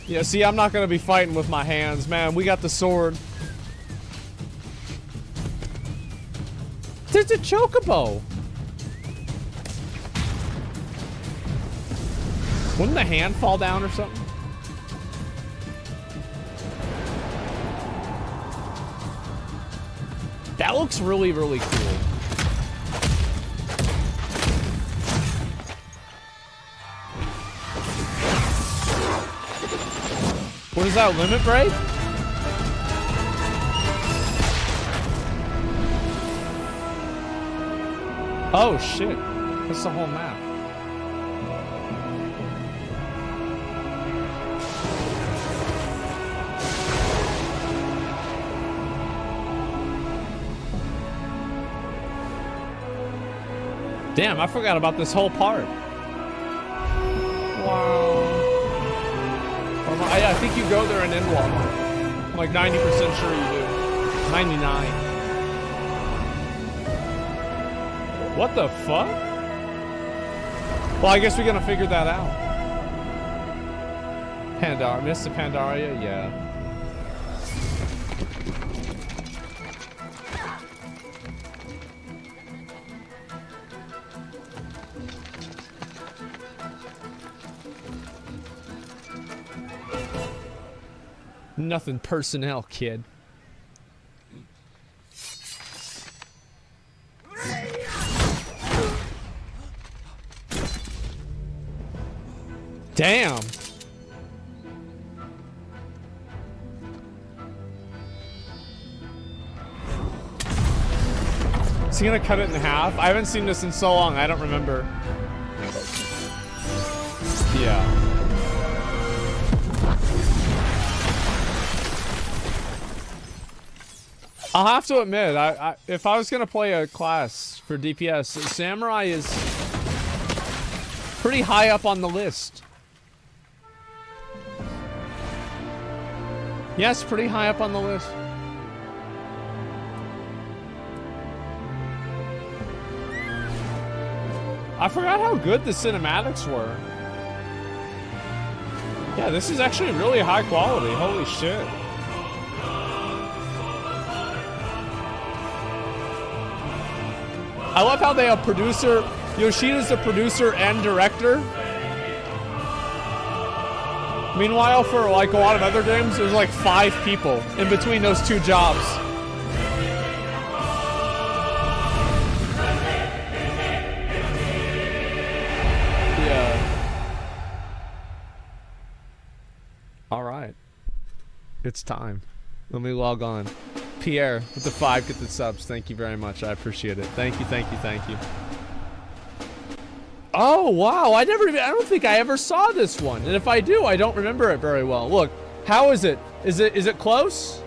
Yeah, see, I'm not gonna be fighting with my hands, man. We got the sword. There's a chocobo. Wouldn't the hand fall down or something? That looks really, really cool. What is that, limit break? Oh shit, that's the whole map. Damn, I forgot about this whole part. Wow. I think you go there and Endwalker. I'm like 90% sure you do. 99. What the fuck? Well, I guess we're gonna figure that out. Pandar, Mr. Pandaria, yeah. Nothing personnel, kid. Damn. Is he gonna cut it in half? I haven't seen this in so long, I don't remember. Yeah. I'll have to admit, if I was gonna play a class for DPS, Samurai is pretty high up on the list. Yes, pretty high up on the list. I forgot how good the cinematics were. Yeah, this is actually really high quality. Holy shit. I love how they have producer. Yoshida's the producer and director. Meanwhile, for like a lot of other games, there's like 5 people in between those 2 jobs. Yeah. All right. It's time. Let me log on. Pierre, with the 5, get the subs. Thank you very much. I appreciate it. Thank you, thank you, thank you. Oh, wow. I don't think I ever saw this one. And if I do, I don't remember it very well. Look, how is it? Is it close?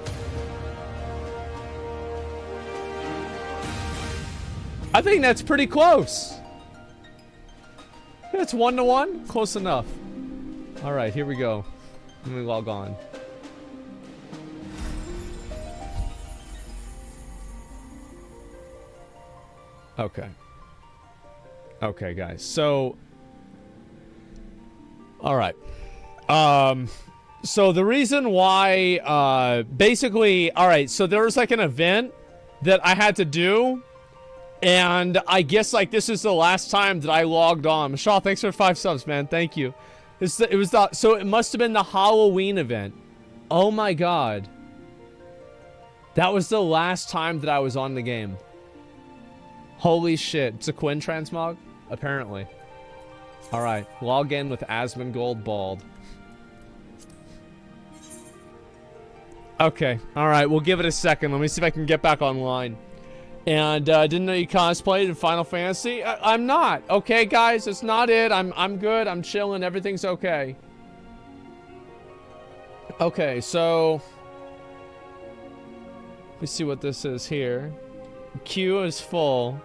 I think that's pretty close. It's 1-to-1. Close enough. All right, here we go. Let me log on. Okay. Okay, guys. So, all right. So the reason why, basically, all right. So there was like an event that I had to do, and I guess like this is the last time that I logged on. Michelle, thanks for 5 subs, man. Thank you. So it must have been the Halloween event. Oh my god. That was the last time that I was on the game. Holy shit. It's a Quinn transmog? Apparently. Alright. Log in with Asmongold Bald. Okay. Alright. We'll give it a second. Let me see if I can get back online. And, didn't know you cosplayed in Final Fantasy? I'm not. Okay, guys? It's not it. I'm good. I'm chilling. Everything's okay. Okay, so... let me see what this is here. Queue is full.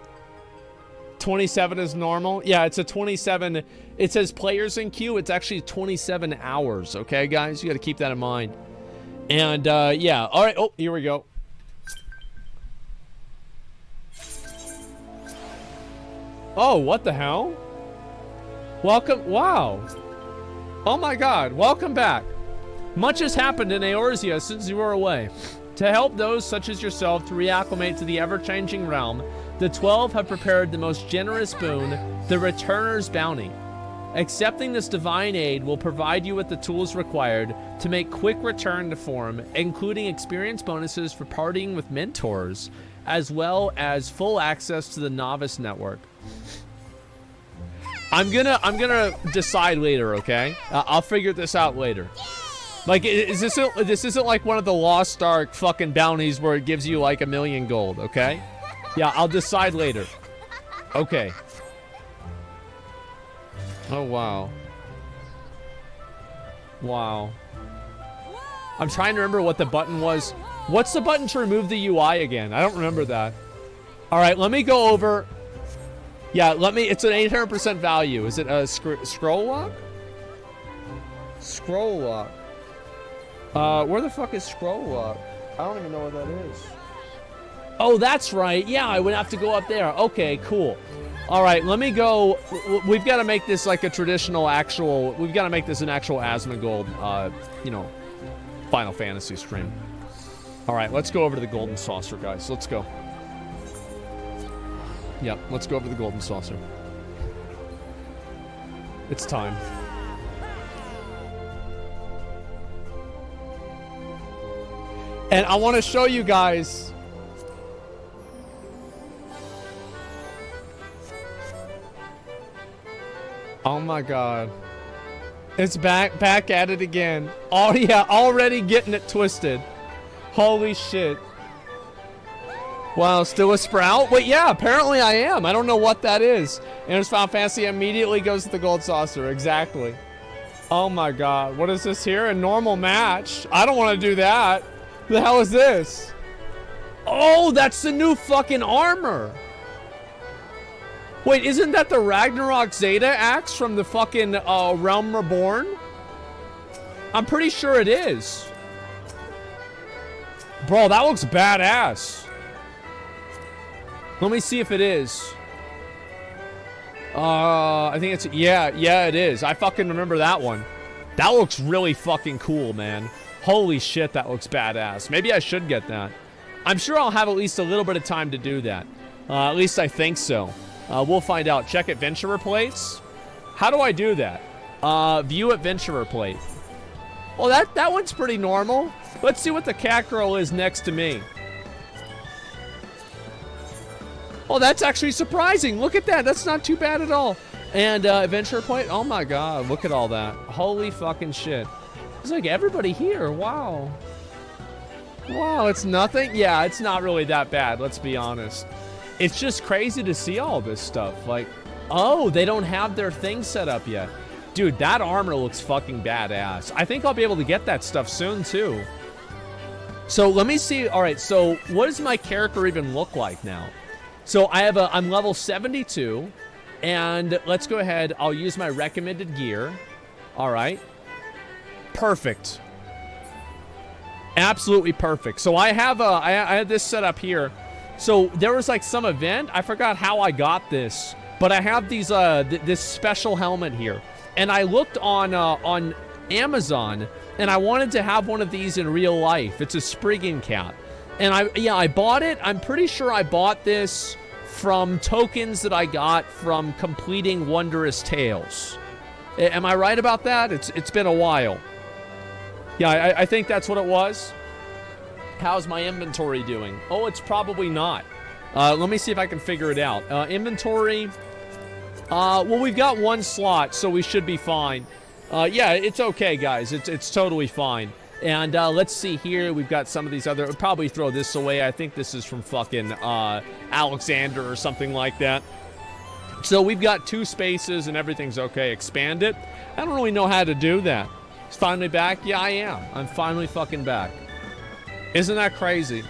27 is normal. Yeah, it's a 27. It says players in queue. It's actually 27 hours. Okay, guys? You got to keep that in mind. And, yeah. All right. Oh, here we go. Oh, what the hell? Welcome. Wow. Oh, my God. Welcome back. Much has happened in Eorzea since you were away. To help those such as yourself to reacclimate to the ever-changing realm, the 12 have prepared the most generous boon, the Returner's Bounty. Accepting this divine aid will provide you with the tools required to make quick return to form, including experience bonuses for partying with mentors, as well as full access to the Novice Network. I'm gonna decide later, okay? I'll figure this out later. Like, this isn't like one of the Lost Ark fucking bounties where it gives you like 1,000,000 gold, okay? Yeah, I'll decide later. Okay. Oh, wow. Wow. I'm trying to remember what the button was. What's the button to remove the UI again? I don't remember that. All right, let me go over. Yeah, it's an 800% value. Is it a scroll lock? Scroll lock. Where the fuck is scroll lock? I don't even know what that is. Oh, that's right. Yeah, I would have to go up there. Okay, cool. All right, let me go. We've got to make this like a traditional actual. We've got to make this an actual Asmongold, you know, Final Fantasy stream. All right, let's go over to the Golden Saucer, guys. Let's go. Yep, let's go over to the Golden Saucer. It's time. And I want to show you guys. Oh my god. It's back at it again. Oh yeah, already getting it twisted. Holy shit. Wow, still a Sprout? Wait, yeah, apparently I am. I don't know what that is. Enters Final Fantasy, immediately goes to the gold saucer. Exactly. Oh my god. What is this here? A normal match? I don't want to do that. Who the hell is this? Oh, that's the new fucking armor. Wait, isn't that the Ragnarok Zeta axe from the fucking Realm Reborn? I'm pretty sure it is. Bro, that looks badass. Let me see if it is. I think it's, yeah, it is. I fucking remember that one. That looks really fucking cool, man. Holy shit, that looks badass. Maybe I should get that. I'm sure I'll have at least a little bit of time to do that. At least I think so. We'll find out. Check adventurer plates. How do I do that? View adventurer plate. Well, that one's pretty normal. Let's see what the cat girl is next to me. Oh, that's actually surprising. Look at that. That's not too bad at all. And adventurer plate. Oh my god. Look at all that. Holy fucking shit. It's like everybody here. Wow. Wow, it's nothing? Yeah, it's not really that bad. Let's be honest. It's just crazy to see all this stuff. Like, oh, they don't have their thing set up yet. Dude, that armor looks fucking badass. I think I'll be able to get that stuff soon, too. So, let me see. All right, so what does my character even look like now? So, I'm level 72. And let's go ahead. I'll use my recommended gear. All right. Perfect. Absolutely perfect. So, I had this set up here. So there was like some event. I forgot how I got this, but I have these this special helmet here, and I looked on Amazon, and I wanted to have one of these in real life. It's a Spriggan cap, and I bought it. I'm pretty sure I bought this from tokens that I got from completing Wondrous Tales. Am I right about that? It's been a while. Yeah, I think that's what it was. How's my inventory doing? Oh, it's probably not. Let me see if I can figure it out. Inventory. Well, we've got one slot, so we should be fine. Yeah, it's okay, guys. It's totally fine. And let's see here. We've got some of these other... I'll probably throw this away. I think this is from fucking Alexander or something like that. So we've got 2 spaces and everything's okay. Expand it. I don't really know how to do that. It's finally back? Yeah, I am. I'm finally fucking back. Isn't that crazy?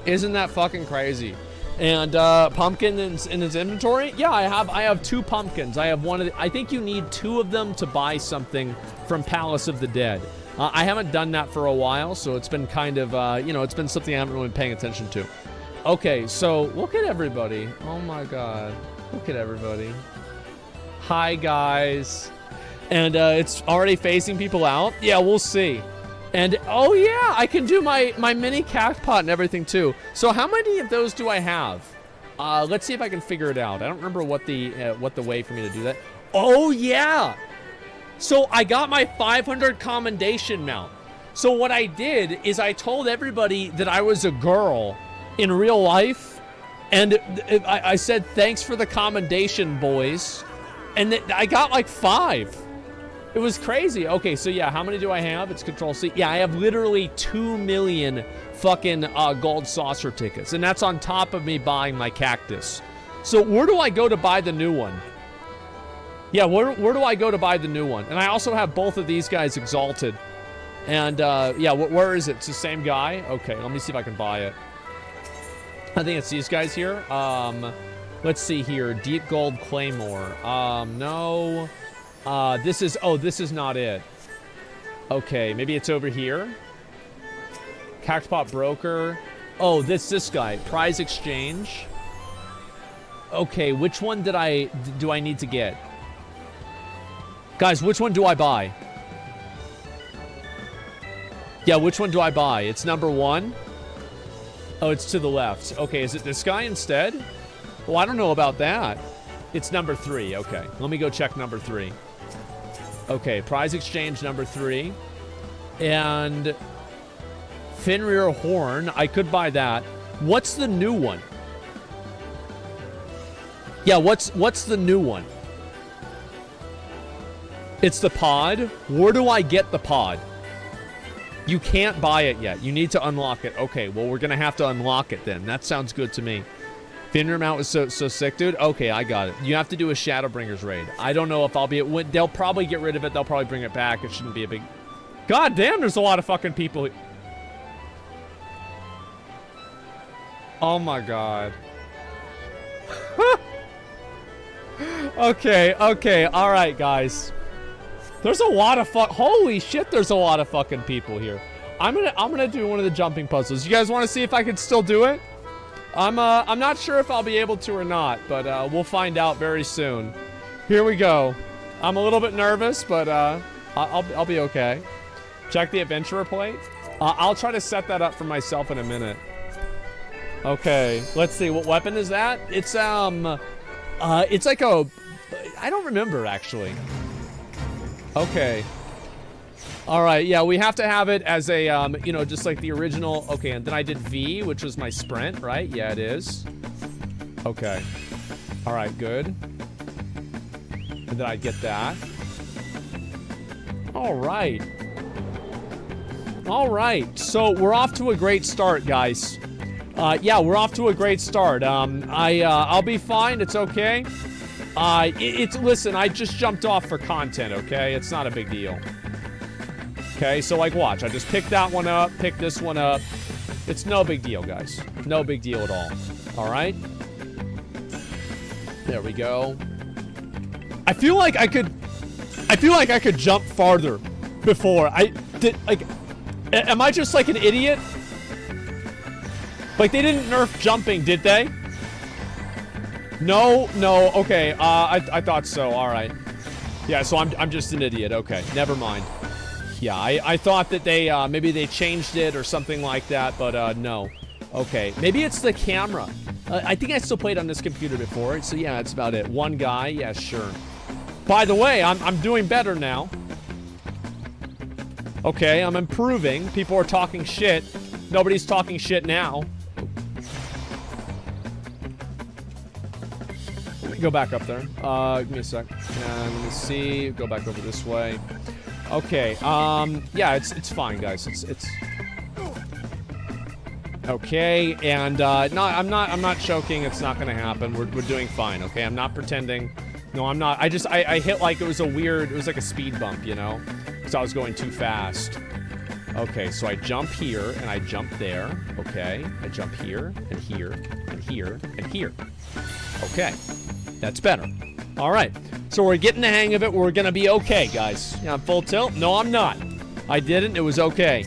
Isn't that fucking crazy? And pumpkin in his inventory? Yeah, I have 2 pumpkins. I have one of the, I think you need 2 of them to buy something from Palace of the Dead. I haven't done that for a while, so it's been kind of it's been something I haven't really been paying attention to. Okay, so look at everybody. Oh my god. Look at everybody. Hi guys. And it's already phasing people out? Yeah, we'll see. And, oh yeah, I can do my mini cactpot and everything too. So how many of those do I have? Let's see if I can figure it out. I don't remember what the way for me to do that. Oh yeah! So I got my 500 commendation mount. So what I did is I told everybody that I was a girl in real life. And I said, thanks for the commendation, boys. And I got like 5. It was crazy. Okay, so yeah, how many do I have? It's Control-C. Yeah, I have literally 2 million fucking gold saucer tickets. And that's on top of me buying my cactus. So where do I go to buy the new one? Yeah, where do I go to buy the new one? And I also have both of these guys exalted. And yeah, where is it? It's the same guy? Okay, let me see if I can buy it. I think it's these guys here. Let's see here. Deep Gold Claymore. No... this is not it. Okay, maybe it's over here. Cactpot Broker. Oh, this guy. Prize Exchange. Okay, which one do I need to get? Guys, which one do I buy? Yeah, which one do I buy? It's number 1. Oh, it's to the left. Okay, is it this guy instead? Well, I don't know about that. It's number 3. Okay, let me go check number 3. Okay, prize exchange number 3. And Fenrir Horn. I could buy that. What's the new one? Yeah, what's the new one? It's the pod. Where do I get the pod? You can't buy it yet. You need to unlock it. Okay, well, we're going to have to unlock it then. That sounds good to me. Fenrir Mount was so sick, dude. Okay, I got it. You have to do a Shadowbringers raid. I don't know if I'll be... They'll probably get rid of it. They'll probably bring it back. It shouldn't be a big... God damn, there's a lot of fucking people. Oh my god. Okay, all right, guys. There's a lot of holy shit, there's a lot of fucking people here. I'm gonna do one of the jumping puzzles. You guys want to see if I can still do it? I'm not sure if I'll be able to or not, but we'll find out very soon. Here we go. I'm a little bit nervous, but I'll be okay. Check the adventurer plate. I'll try to set that up for myself in a minute. Okay, let's see. What weapon is that? It's like a... I don't remember, actually. Okay. Alright, yeah, we have to have it as a, you know, just like the original... Okay, and then I did V, which was my sprint, right? Yeah, it is. Okay. Alright, good. And then I get that. Alright. Alright, so we're off to a great start, guys. Yeah, we're off to a great start. I'll be fine. It's okay. Listen, I just jumped off for content, okay? It's not a big deal. Okay, so like, watch. I just picked that one up, picked this one up. It's no big deal, guys. No big deal at all. All right? There we go. I feel like I could jump farther before. Am I just like an idiot? Like, they didn't nerf jumping, did they? No, okay, I thought so, alright. Yeah, so I'm just an idiot, okay, never mind. Yeah, I thought that they, maybe they changed it or something like that, but, no. Okay, maybe it's the camera. I think I still played on this computer before, so yeah, that's about it. One guy, yeah, sure. By the way, I'm doing better now. Okay, I'm improving. People are talking shit. Nobody's talking shit now. Go back up there. Give me a sec. And let me see. Go back over this way. Okay. Yeah, it's fine, guys. It's okay. And no, I'm not choking. It's not gonna happen. We're doing fine. Okay. I'm not pretending. No, I'm not. I hit like it was like a speed bump, you know, because I was going too fast. Okay, so I jump here and I jump there. Okay, I jump here and here and here and here. Okay. That's better. All right. So we're getting the hang of it. We're going to be okay, guys. Yeah, I'm full tilt. No, I'm not. I didn't. It was okay.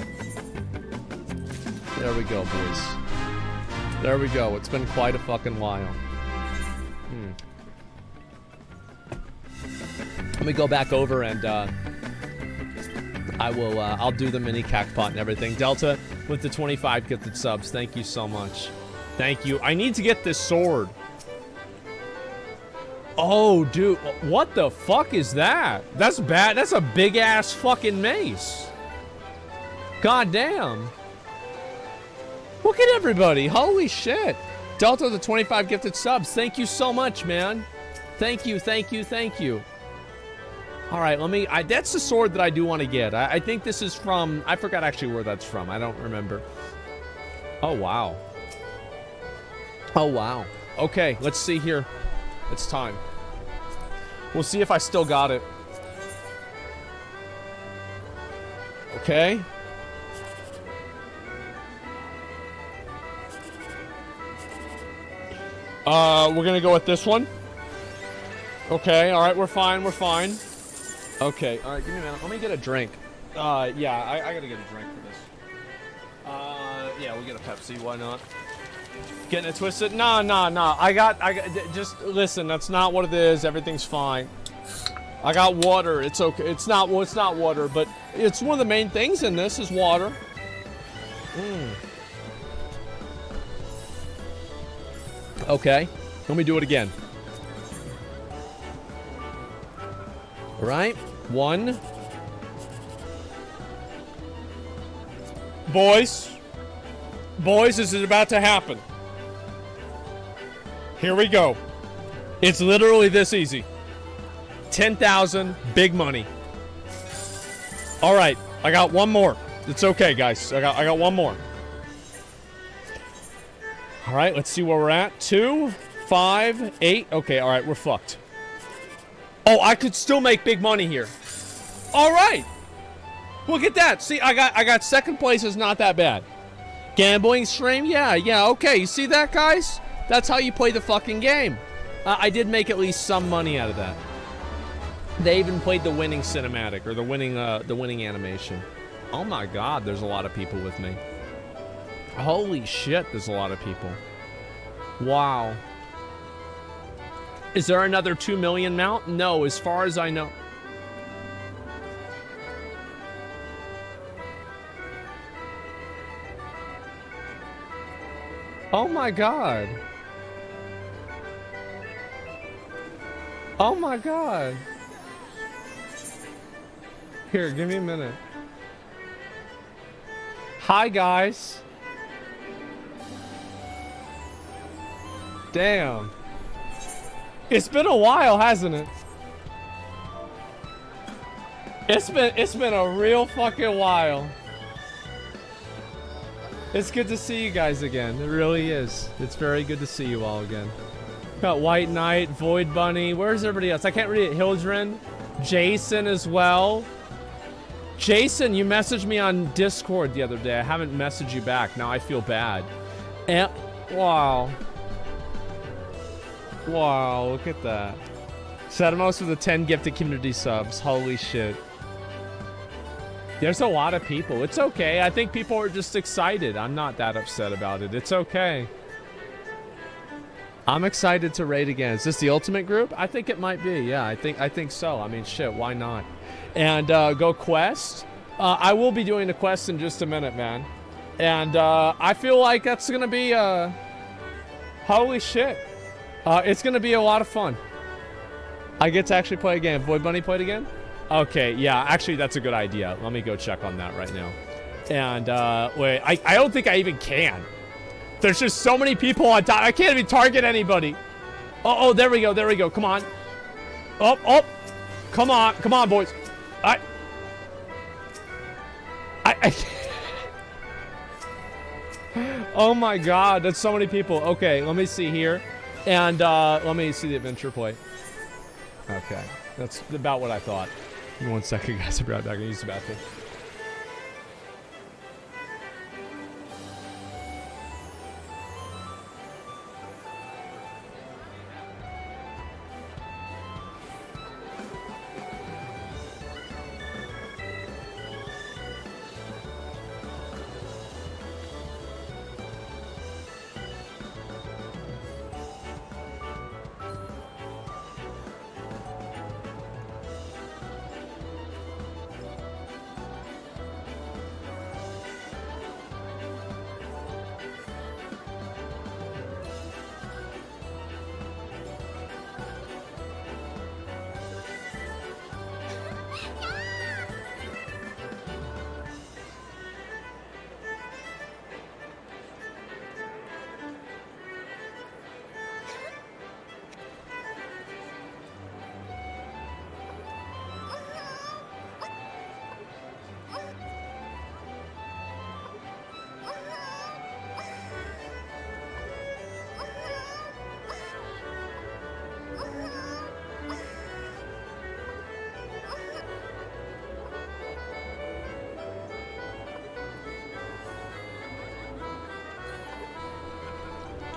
There we go, boys. There we go. It's been quite a fucking while. Let me go back over and I'll do the mini cacpot and everything. Delta with the 25 gifted subs. Thank you so much. Thank you. I need to get this sword. Oh, dude, what the fuck is that? That's bad. That's a big-ass fucking mace. God damn. Look at everybody. Holy shit. Delta, the 25 gifted subs. Thank you so much, man. Thank you, thank you, thank you. All right, that's the sword that I do want to get. I think this is from, I forgot actually where that's from. I don't remember. Oh, wow. Oh, wow. Okay, let's see here. It's time. We'll see if I still got it. Okay. We're gonna go with this one. Okay, alright, we're fine, we're fine. Okay, alright, give me a minute. Let me get a drink. Yeah, I gotta get a drink for this. Yeah, we'll get a Pepsi, why not? Getting it twisted? No. I got, just listen, that's not what it is. Everything's fine. I got water. It's okay. It's not water, but it's one of the main things in this is water. Okay. Let me do it again. All right. One. Boys, boys, this is about to happen. Here we go. It's literally this easy. 10,000, big money. All right, I got one more. It's okay, guys. I got one more. All right, let's see where we're at. 2, 5, 8. Okay, all right, we're fucked. Oh, I could still make big money here. All right. Look at that. See, I got second place is not that bad. Gambling stream? Yeah, okay. You see that, guys? That's how you play the fucking game. I did make at least some money out of that. They even played the winning cinematic, or the winning animation. Oh my god, there's a lot of people with me. Holy shit, there's a lot of people. Wow. Is there another 2 million mount? No, as far as I know. Oh my god. Oh my god. Here, give me a minute. Hi, guys. Damn. It's been a while, hasn't it? It's been a real fucking while. It's good to see you guys again. It really is. It's very good to see you all again. Got White Knight, Void Bunny. Where's everybody else? I can't read it. Hildren. Jason as well. Jason, you messaged me on Discord the other day. I haven't messaged you back. Now I feel bad. And, wow. Wow, look at that. Sedamos with the 10 gifted community subs. Holy shit. There's a lot of people. It's okay. I think people are just excited. I'm not that upset about it. It's okay. I'm excited to raid again. Is this the ultimate group? I think it might be. Yeah, I think so. I mean, shit, why not? And go quest. I will be doing the quest in just a minute, man. And I feel like that's gonna be holy shit. It's gonna be a lot of fun. I get to actually play a game. Void Bunny played again? Okay, yeah, actually that's a good idea. Let me go check on that right now. And wait, I don't think I even can. There's just so many people on top. I can't even target anybody. Oh, there we go. Come on. Oh. Come on, boys. I Oh my god, that's so many people. Okay, let me see here. And let me see the adventure play. Okay, that's about what I thought. Give me 1 second, guys. I'll be right back. I use the bathroom.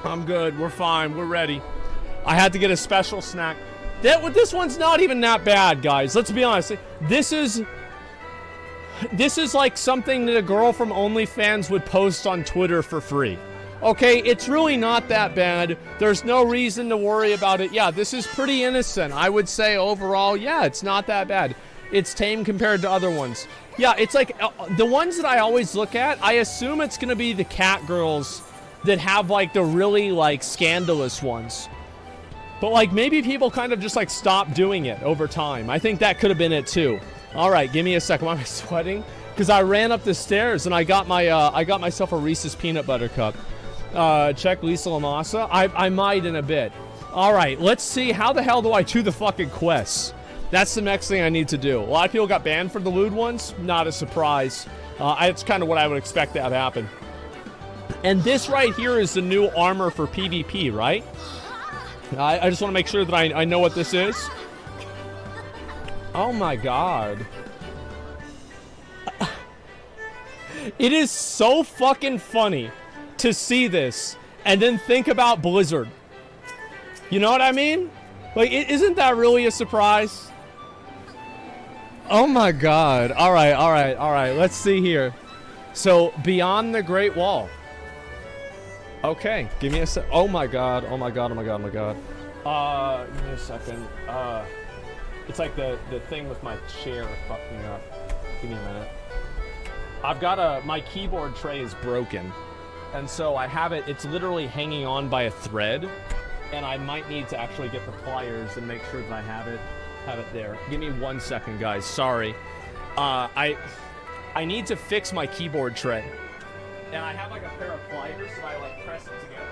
I'm good. We're fine. We're ready. I had to get a special snack. This one's not even that bad, guys. Let's be honest. This is like something that a girl from OnlyFans would post on Twitter for free. Okay, it's really not that bad. There's no reason to worry about it. Yeah, this is pretty innocent. I would say overall, yeah, it's not that bad. It's tame compared to other ones. Yeah, it's like the ones that I always look at, I assume it's going to be the cat girls that have like the really like scandalous ones. But like maybe people kind of just like stop doing it over time. I think that could have been it too. All right, give me a second. Why am I sweating? Because I ran up the stairs and I got myself a Reese's Peanut Butter Cup. Check Lisa Lamassa. I might in a bit. Alright, let's see. How the hell do I do the fucking quests? That's the next thing I need to do. A lot of people got banned for the lewd ones. Not a surprise. It's kind of what I would expect to have happen. And this right here is the new armor for PvP, right? I just want to make sure that I know what this is. Oh my god. It is so fucking funny to see this and then think about Blizzard. You know what I mean? Like, isn't that really a surprise? Oh my god. Alright. Let's see here. So, Beyond the Great Wall. Okay, give me a sec. Oh my god. Give me a second. It's like the thing with my chair fucked me up. Give me a minute. I've got my keyboard tray is broken. And so I have it's literally hanging on by a thread. And I might need to actually get the pliers and make sure that I have it there. Give me 1 second, guys. Sorry. I need to fix my keyboard tray. And I have like a pair of pliers, so I like press it together.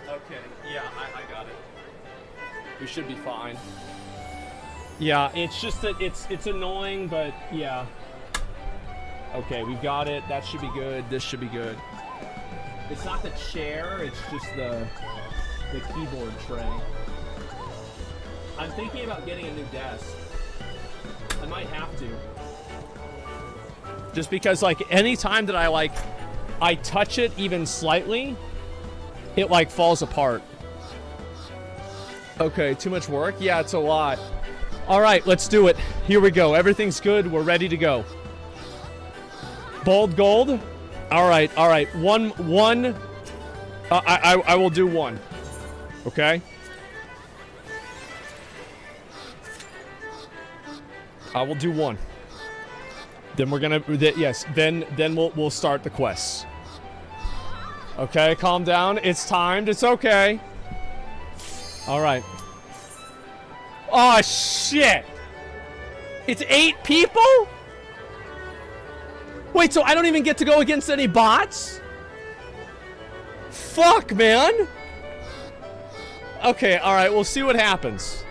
Okay, yeah, I got it. We should be fine. Yeah, it's just that it's annoying, but yeah. Okay, we've got it. That should be good. This should be good. It's not the chair, it's just the keyboard tray. I'm thinking about getting a new desk. I might have to. Just because, like, any time that I touch it even slightly, it, like, falls apart. Okay, too much work? Yeah, it's a lot. All right, let's do it. Here we go. Everything's good. We're ready to go. Bold gold. All right. One. I will do one. Okay. I will do one. Then we're gonna. Yes. Then we'll start the quests. Okay. Calm down. It's timed. It's okay. All right. Oh shit! It's 8 people? Wait, so I don't even get to go against any bots? Fuck, man! Okay, alright, we'll see what happens.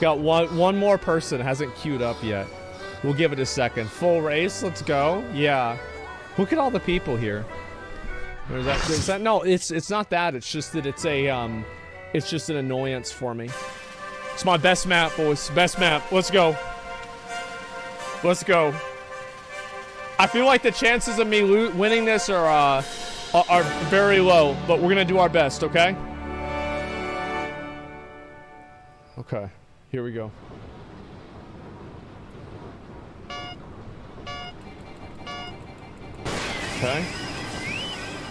Got one more person hasn't queued up yet. We'll give it a second. Full race, let's go. Yeah. Look at all the people here. Is that no, it's not that, it's just that it's just an annoyance for me. It's my best map, boys. Best map. Let's go. Let's go. I feel like the chances of me winning this are very low, but we're gonna do our best, okay? Okay. Here we go. Okay.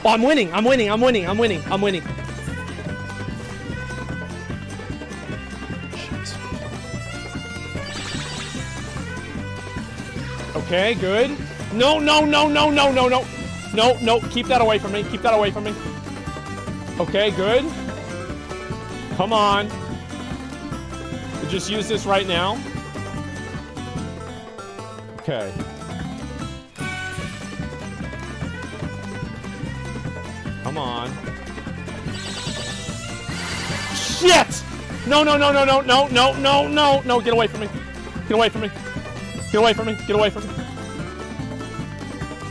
Oh, I'm winning. Okay, good. No. No, keep that away from me. Okay, good. Come on. We'll just use this right now. Okay. Come on. Shit! No, get away from me. I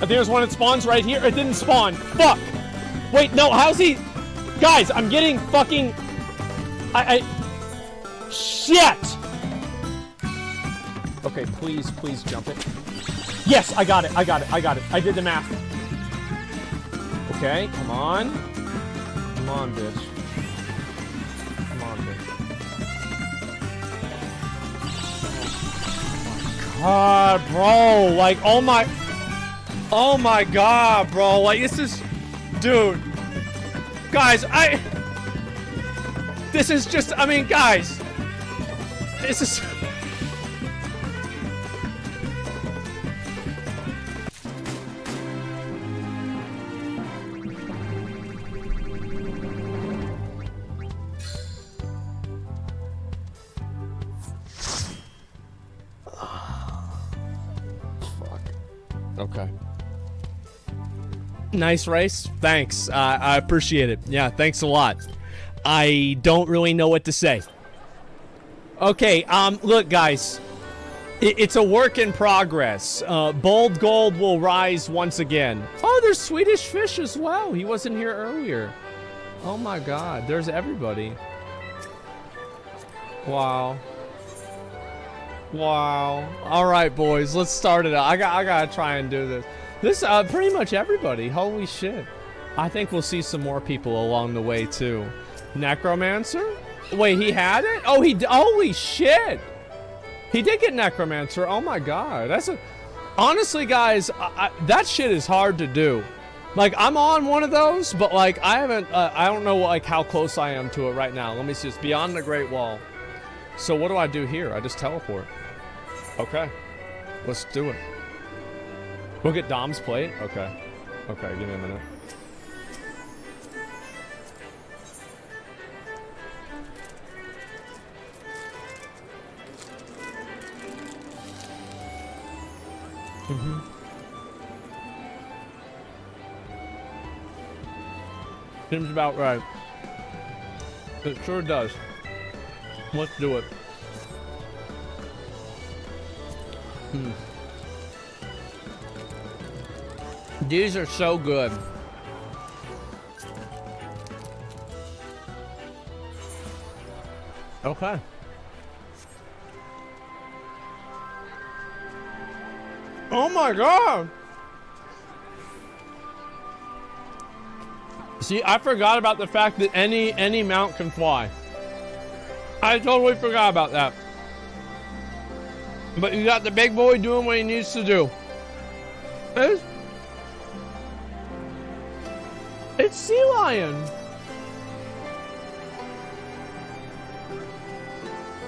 think there's one that spawns right here. It didn't spawn. Fuck! Wait, no, how's he... Guys, I'm getting fucking... Shit! Okay, please jump it. Yes, I got it. I did the math. Okay, come on. Come on, bitch. God, bro, like, oh my god, bro, like, this is, dude, guys, this is just, I mean, guys, this is, Okay. Nice race. Thanks. I appreciate it. Yeah, thanks a lot. I don't really know what to say. Okay, look, guys. It's a work in progress. Bold Gold will rise once again. Oh, there's Swedish Fish as well. He wasn't here earlier. Oh my god, there's everybody. Wow. Wow. Alright, boys, let's start it out. I gotta try and do this. This, pretty much everybody. Holy shit. I think we'll see some more people along the way, too. Necromancer? Wait, he had it? Oh, holy shit! He did get Necromancer. Oh my god. That's a... Honestly, guys, that shit is hard to do. Like, I'm on one of those, but, like, I haven't... I don't know, like, how close I am to it right now. Let me see. It's beyond the Great Wall. So what do I do here? I just teleport. Okay. Let's do it. We'll get Dom's plate? Okay. Okay, give me a minute. Seems about right. It sure does. Let's do it. These are so good. Okay. Oh my god! See, I forgot about the fact that any mount can fly. I totally forgot about that. But you got the big boy doing what he needs to do. It's Sea Lion.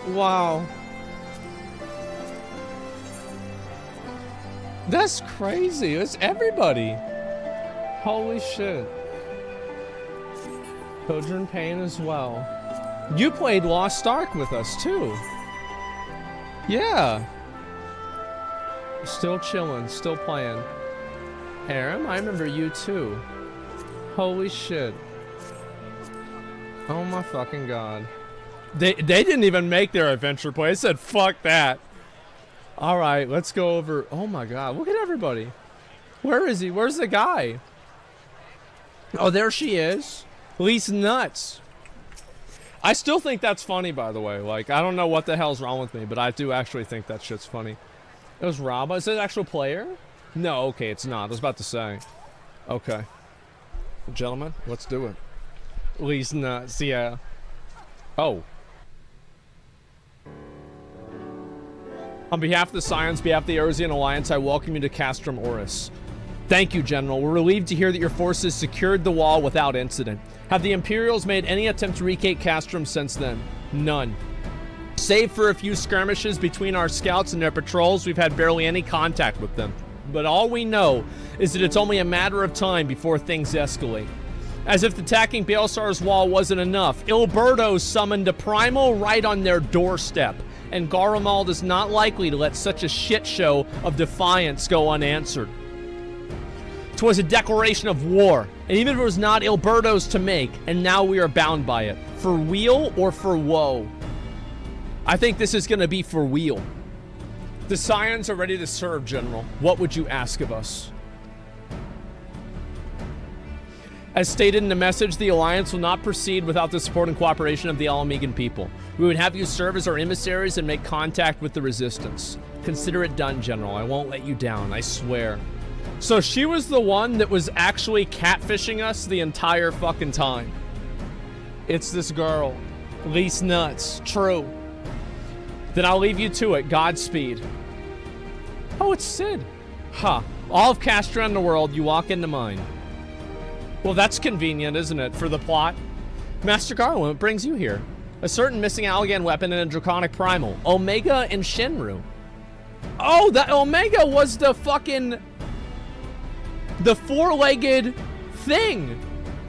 Wow. That's crazy. It's everybody. Holy shit. Children Pain as well. You played Lost Ark with us too. Yeah. Still chilling, still playing. Aram, I remember you too. Holy shit. Oh my fucking god. They didn't even make their adventure play. They said fuck that. Alright, let's go over. Oh my god, look at everybody. Where is he? Where's the guy? Oh, there she is. Least nuts. I still think that's funny, by the way. Like, I don't know what the hell's wrong with me, but I do actually think that shit's funny. It was Raba. Is it an actual player? No, okay, it's not. I was about to say. Okay. Gentlemen, let's do it. Least nuts, yeah. Oh. On behalf of the Scions, behalf of the Erusian Alliance, I welcome you to Castrum Oris. Thank you, General. We're relieved to hear that your forces secured the wall without incident. Have the Imperials made any attempt to retake Castrum since then? None. Save for a few skirmishes between our scouts and their patrols, we've had barely any contact with them. But all we know is that it's only a matter of time before things escalate. As if attacking Baelsar's wall wasn't enough, Ilberto summoned a primal right on their doorstep, and Garlemald is not likely to let such a shit show of defiance go unanswered. 'Twas a declaration of war, and even if it was not Ilberto's to make, and now we are bound by it. For weal or for woe? I think this is gonna be for weal. The Scions are ready to serve, General. What would you ask of us? As stated in the message, the Alliance will not proceed without the support and cooperation of the Alamegan people. We would have you serve as our emissaries and make contact with the Resistance. Consider it done, General. I won't let you down, I swear. So she was the one that was actually catfishing us the entire fucking time. It's this girl. Least nuts. True. Then I'll leave you to it. Godspeed. Oh, it's Sid. Huh. All of Castrum in the world, you walk into mine. Well, that's convenient, isn't it, for the plot? Master Garland, what brings you here? A certain missing Allagan weapon and a Draconic Primal. Omega and Shinru. Oh, that Omega was the fucking... the four-legged thing.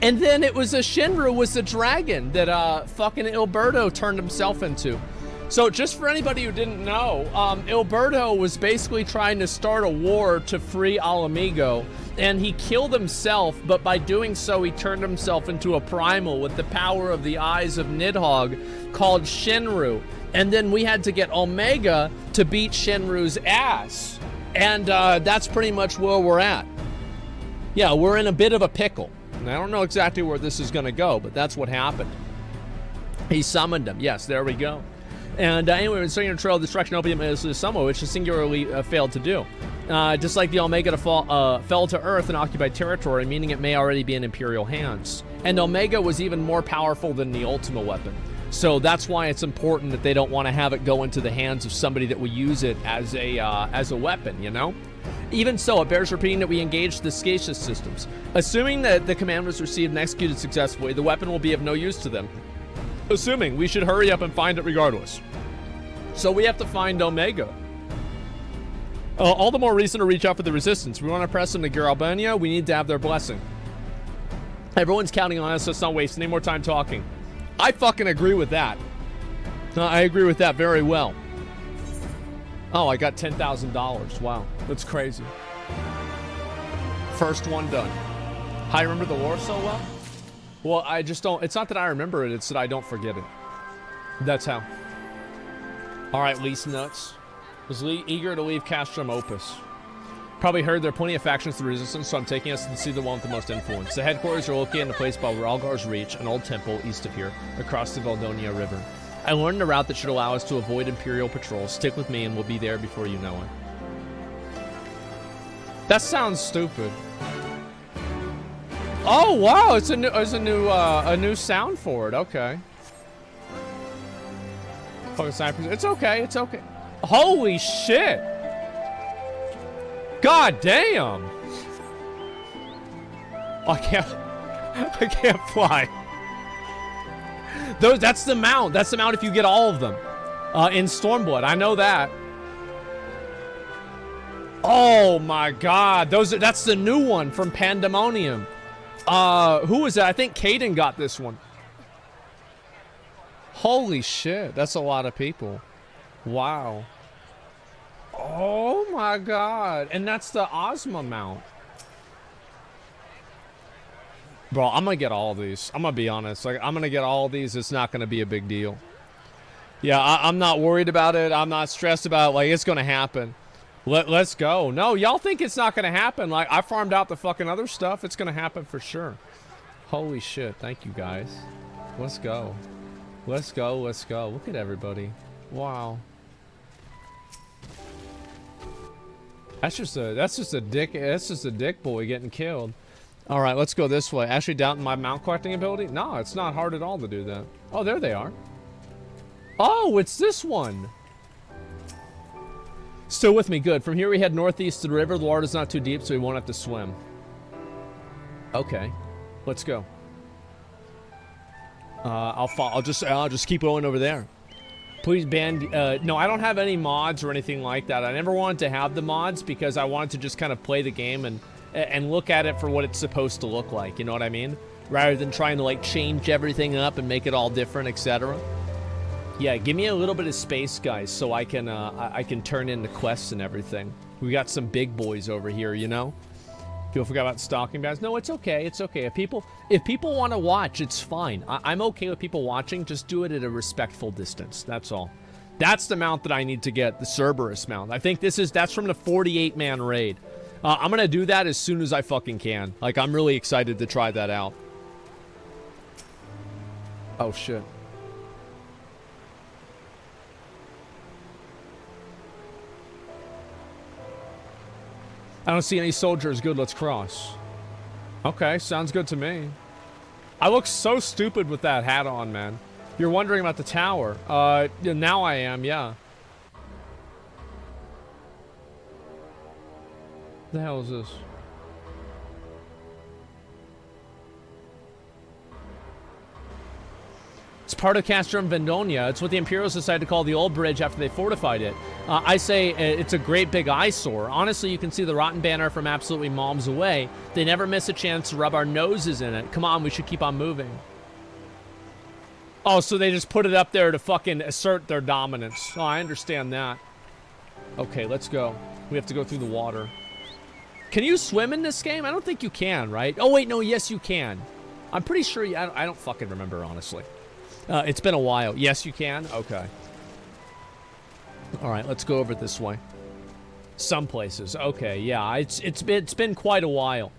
And then it was a Shinru was the dragon that fucking Ilberto turned himself into. So just for anybody who didn't know, Alberto was basically trying to start a war to free Alamigo, and he killed himself, but by doing so, he turned himself into a primal with the power of the eyes of Nidhogg called Shinru. And then we had to get Omega to beat Shinru's ass. And that's pretty much where we're at. Yeah, we're in a bit of a pickle. And I don't know exactly where this is going to go, but that's what happened. He summoned him. Yes, there we go. And anyway, when starting to trail destruction opium is the summon, which is singularly failed to do. Just like the Omega fell to Earth and occupied territory, meaning it may already be in Imperial hands. And Omega was even more powerful than the Ultima weapon. So that's why it's important that they don't want to have it go into the hands of somebody that will use it as a weapon, you know? Even so, it bears repeating that we engaged the Scacious systems. Assuming that the command was received and executed successfully, the weapon will be of no use to them. Assuming we should hurry up and find it regardless. So we have to find Omega. All the more reason to reach out for the resistance. We want to press them to Garalbania. We need to have their blessing. Everyone's counting on us, so let's not waste any more time talking. I fucking agree with that. I agree with that very well. Oh, I got $10,000. Wow, that's crazy. First one done. I remember the lore so well. Well, I just don't. It's not that I remember it. It's that I don't forget it. That's how. All right, Lease Nuts. Was eager to leave Castrum Opus. Probably heard there are plenty of factions to the resistance, so I'm taking us to see the one with the most influence. The headquarters are located in a place called Ralgar's Reach, an old temple east of here, across the Valdonia River. I learned a route that should allow us to avoid Imperial patrols. Stick with me and we'll be there before you know it. That sounds stupid. Oh wow, it's a new sound for it. Okay. Fucking snipers. It's okay. It's okay. Holy shit. God damn. I can't fly. That's the mount. That's the mount if you get all of them. In Stormblood. I know that. Oh my god. That's the new one from Pandemonium. Who was that? I think Caden got this one. Holy shit. That's a lot of people. Wow. Oh my god. And that's the Ozma mount. Bro, I'm gonna get all of these. I'm gonna be honest. Like, I'm gonna get all of these. It's not gonna be a big deal. Yeah, I'm not worried about it. I'm not stressed about it. Like, it's gonna happen. Let's go. No, y'all think it's not gonna happen. Like, I farmed out the fucking other stuff. It's gonna happen for sure. Holy shit. Thank you, guys. Let's go. Let's go. Let's go. Look at everybody. Wow. That's just a dick boy getting killed. All right, let's go this way. Actually, doubting my mount collecting ability? No, it's not hard at all to do that. Oh, there they are. Oh, it's this one. Still with me, good. From here we head northeast to the river. The water's not too deep, so we won't have to swim. Okay, let's go. I'll just keep going over there. Please ban. No, I don't have any mods or anything like that. I never wanted to have the mods because I wanted to just kind of play the game and look at it for what it's supposed to look like. You know what I mean? Rather than trying to like change everything up and make it all different, etc. Yeah, give me a little bit of space, guys, so I can turn in the quests and everything. We got some big boys over here, you know. People forgot about stalking bans. No, it's okay. It's okay. If people want to watch, it's fine. I'm okay with people watching. Just do it at a respectful distance. That's all. That's the mount that I need to get, the Cerberus mount. I think that's from the 48-man raid. I'm gonna do that as soon as I fucking can. Like, I'm really excited to try that out. Oh shit. I don't see any soldiers. Good, let's cross. Okay, sounds good to me. I look so stupid with that hat on, man. You're wondering about the tower. Now I am, yeah. What the hell is this? It's part of Castrum Vendonia. It's what the Imperials decided to call the old bridge after they fortified it. I say it's a great big eyesore. Honestly, you can see the Rotten Banner from absolutely miles away. They never miss a chance to rub our noses in it. Come on, we should keep on moving. Oh, so they just put it up there to fucking assert their dominance. Oh, I understand that. Okay, let's go. We have to go through the water. Can you swim in this game? I don't think you can, right? Oh, wait, no, yes, you can. I'm pretty sure you... I don't fucking remember, honestly. It's been a while. Yes, you can? Okay. All right, let's go over this way. Some places. Okay, yeah, it's been quite a while.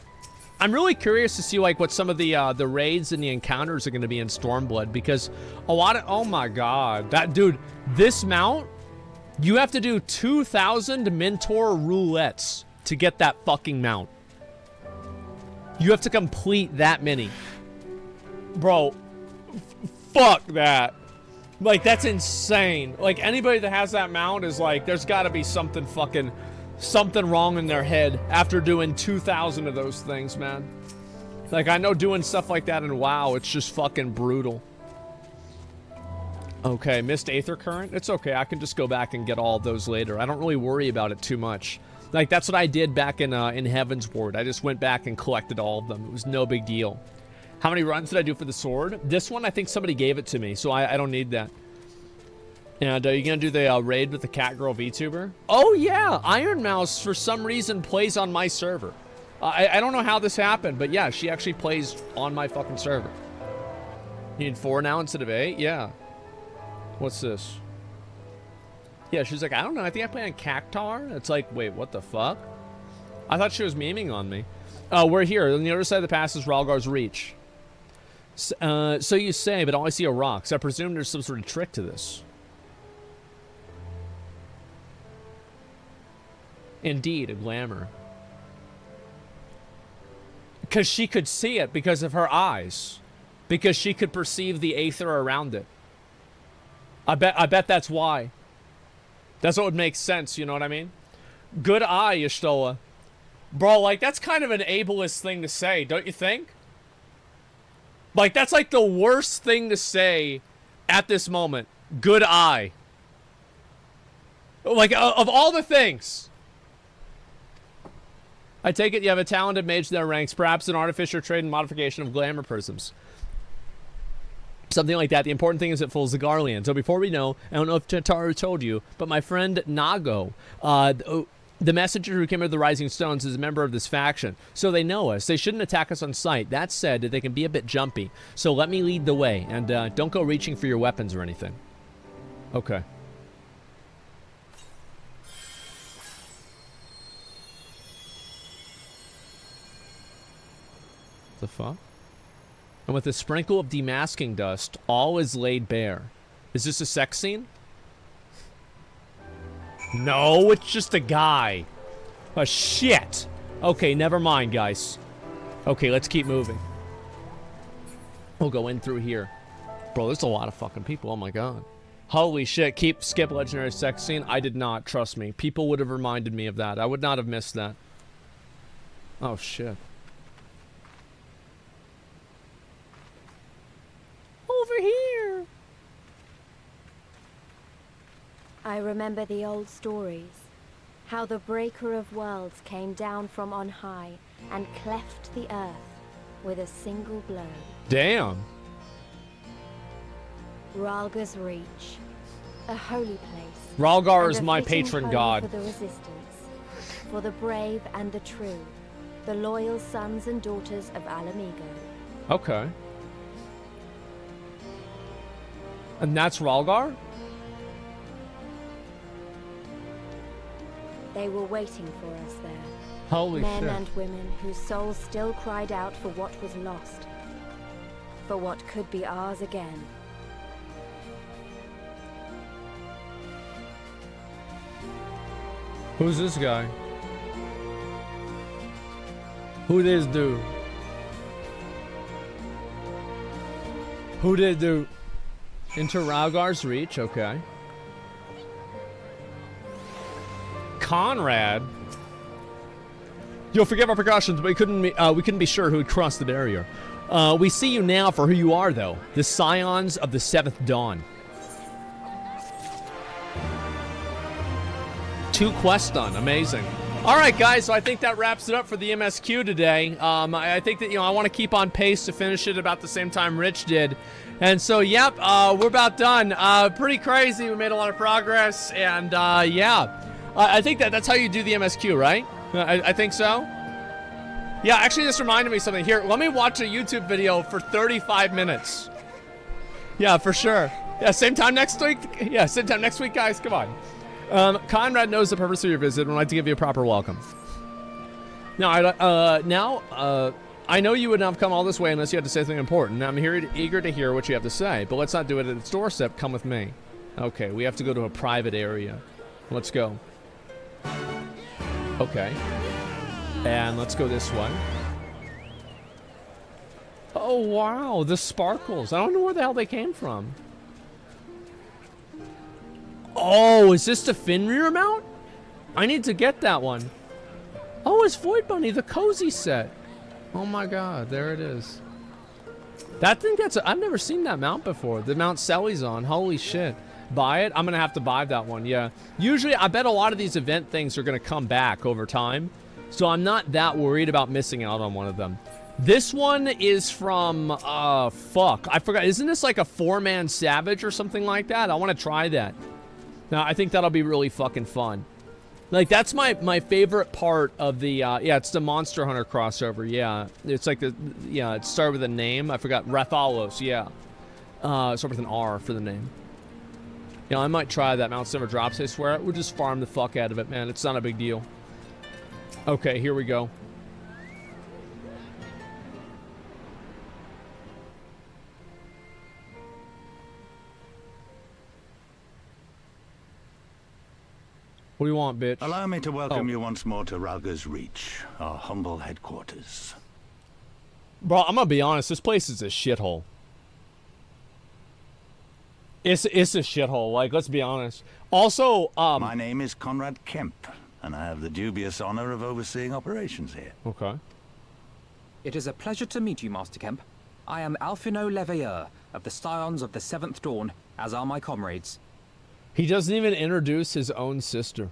I'm really curious to see like what some of the raids and the encounters are going to be in Stormblood, because a lot of... Oh my god. That dude, this mount, you have to do 2,000 mentor roulettes to get that fucking mount. You have to complete that many. Bro, fuck that. Like, that's insane. Like, anybody that has that mount is like, there's got to be something wrong in their head after doing 2,000 of those things, man. Like, I know doing stuff like that in WoW, it's just fucking brutal. Okay, missed Aether Current. It's okay, I can just go back and get all of those later. I don't really worry about it too much. Like, that's what I did back in Heaven's Ward. I just went back and collected all of them. It was no big deal. How many runs did I do for the sword? This one, I think somebody gave it to me, so I don't need that. And are you going to do the raid with the Catgirl VTuber? Oh, yeah. Iron Mouse, for some reason, plays on my server. I don't know how this happened, but yeah, she actually plays on my fucking server. You need 4 now instead of 8? Yeah. What's this? Yeah, she's like, I don't know. I think I play on Cactar. It's like, wait, what the fuck? I thought she was memeing on me. We're here. On the other side of the pass is Ralgar's Reach. So you say, but all I see are rocks. I presume there's some sort of trick to this. Indeed, a glamour. Because she could see it because of her eyes. Because she could perceive the aether around it. I bet that's why. That's what would make sense, you know what I mean? Good eye, Y'shtola. Bro, like, that's kind of an ableist thing to say, don't you think? Like, that's like the worst thing to say at this moment. Good eye. Like, of all the things. I take it you have a talented mage in their ranks, perhaps an artificer trade and modification of glamour prisms. Something like that. The important thing is it fools the Garlean. So before we know, I don't know if Tataru told you, but my friend Nago, the messenger who came with the Rising Stones, is a member of this faction. So they know us. They shouldn't attack us on sight. That said, they can be a bit jumpy. So let me lead the way, and don't go reaching for your weapons or anything. Okay. The fuck? And with a sprinkle of demasking dust, all is laid bare. Is this a sex scene? No, it's just a guy. Oh, shit. Okay, never mind, guys. Okay, let's keep moving. We'll go in through here. Bro, there's a lot of fucking people. Oh, my God. Holy shit. Skip legendary sex scene. I did not. Trust me. People would have reminded me of that. I would not have missed that. Oh, shit. Over here. I remember the old stories. How the breaker of worlds came down from on high and cleft the earth with a single blow. Damn. Ralgar's Reach. A holy place. Ralgar is my patron god. For the resistance. For the brave and the true. The loyal sons and daughters of Alamigo. Okay. And that's Ralgar? They were waiting for us there. Holy shit. Men and women whose souls still cried out for what was lost. For what could be ours again. Who's this guy? Who this dude? Who did do? Into Ralgar's Reach, okay. Conrad. You'll forgive our precautions, but we couldn't be sure who had crossed the barrier. We see you now for who you are, though. The Scions of the Seventh Dawn. 2 quests done. Amazing. All right, guys, so I think that wraps it up for the MSQ today. I think that, I want to keep on pace to finish it about the same time Rich did. And so, yep, we're about done. Pretty crazy. We made a lot of progress, and yeah. I think that's how you do the MSQ, right? I think so. Yeah, actually, this reminded me of something. Here, let me watch a YouTube video for 35 minutes. Yeah, for sure. Yeah, same time next week. Yeah, same time next week, guys. Come on. Conrad knows the purpose of your visit and would like to give you a proper welcome. Now, I know you would not have come all this way unless you had to say something important. I'm eager to hear what you have to say, but let's not do it at its doorstep. Come with me. Okay, we have to go to a private area. Let's go. Okay. And let's go this way. Oh, wow, the sparkles. I don't know where the hell they came from. Oh, is this the Fenrir mount? I need to get that one. Oh, it's Void Bunny, the cozy set. Oh my god, there it is. I've never seen that mount before. The mount Selly's on, holy shit. Buy it? I'm gonna have to buy that one, yeah. Usually, I bet a lot of these event things are gonna come back over time. So I'm not that worried about missing out on one of them. This one is from, fuck. I forgot. Isn't this like a 4-man Savage or something like that? I want to try that. Now, I think that'll be really fucking fun. Like, that's my favorite part of the, yeah, it's the Monster Hunter crossover, yeah. It's like it started with a name. I forgot. Rathalos, yeah. It started with an R for the name. Yeah, I might try that. Mount never drops, I swear. We'll just farm the fuck out of it, man. It's not a big deal. Okay, here we go. What do you want, bitch? Allow me to welcome you once more to Ralga's Reach, our humble headquarters. Bro, I'm gonna be honest, this place is a shithole. It's a shithole, like, let's be honest. Also, my name is Conrad Kemp, and I have the dubious honor of overseeing operations here. Okay. It is a pleasure to meet you, Master Kemp. I am Alphino Leveilleur, of the Scions of the Seventh Dawn, as are my comrades. He doesn't even introduce his own sister.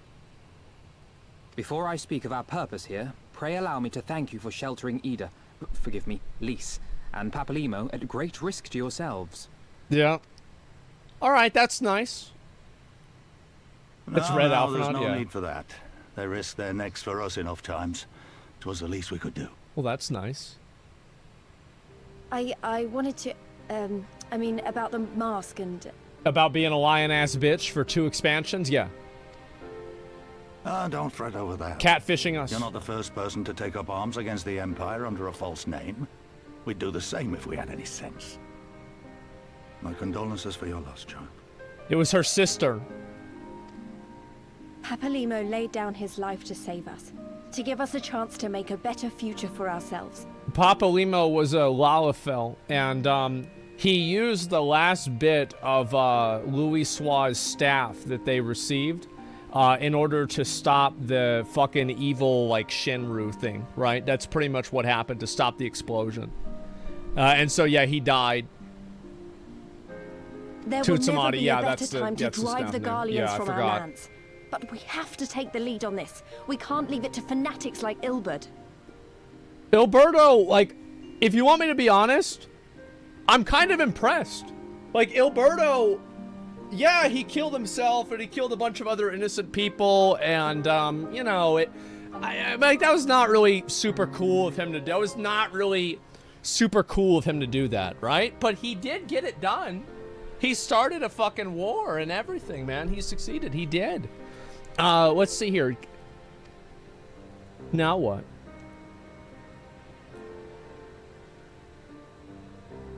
Before I speak of our purpose here, pray allow me to thank you for sheltering Ida, forgive me, Lys, and Papalimo at great risk to yourselves. Yeah. Alright, that's nice. It's Red Alpha, there's no need for that. They risked their necks for us enough times. It was the least we could do. Well, that's nice. I wanted to, I mean, about the mask and... About being a lion-ass bitch for 2 expansions? Yeah. Don't fret over that. Catfishing us. You're not the first person to take up arms against the Empire under a false name. We'd do the same if we had any sense. My condolences for your loss, child. It was her sister. Papalimo laid down his life to save us, to give us a chance to make a better future for ourselves. Papalimo was a Lalafell, and he used the last bit of Louis Sua's staff that they received in order to stop the fucking evil, like, Shenru thing, right? That's pretty much what happened, to stop the explosion. And so, yeah, he died. There will never be a better time to drive the Garleans from our lands. But we have to take the lead on this. We can't leave it to fanatics like Ilberd. Ilberto, like, if you want me to be honest, I'm kind of impressed. Like, Ilberto, yeah, he killed himself and he killed a bunch of other innocent people, and, you know, like, that was not really super cool of him to do. That was not really super cool of him to do that, right? But he did get it done. He started a fucking war and everything, man. He succeeded. He did. Let's see here. Now what?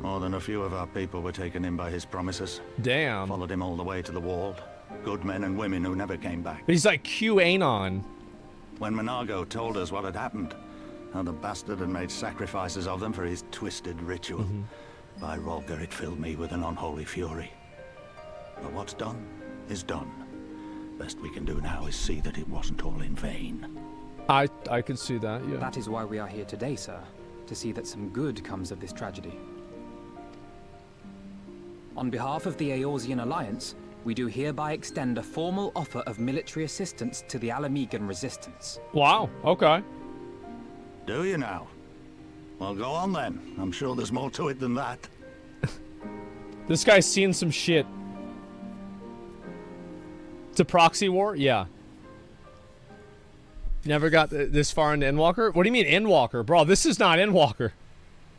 More than a few of our people were taken in by his promises. Damn. Followed him all the way to the wall. Good men and women who never came back. He's like QAnon. When Monago told us what had happened, how the bastard had made sacrifices of them for his twisted ritual, by Rolger it filled me with an unholy fury. But what's done is done. Best we can do now is see that it wasn't all in vain. I can see that, yeah. That is why we are here today, sir. To see that some good comes of this tragedy. On behalf of the Eorzean Alliance, we do hereby extend a formal offer of military assistance to the Alamegan resistance. Wow, okay. Do you now? Well, go on then. I'm sure there's more to it than that. This guy's seen some shit. It's a proxy war? Yeah. Never got this far into Endwalker? What do you mean Endwalker? Bro, this is not Endwalker.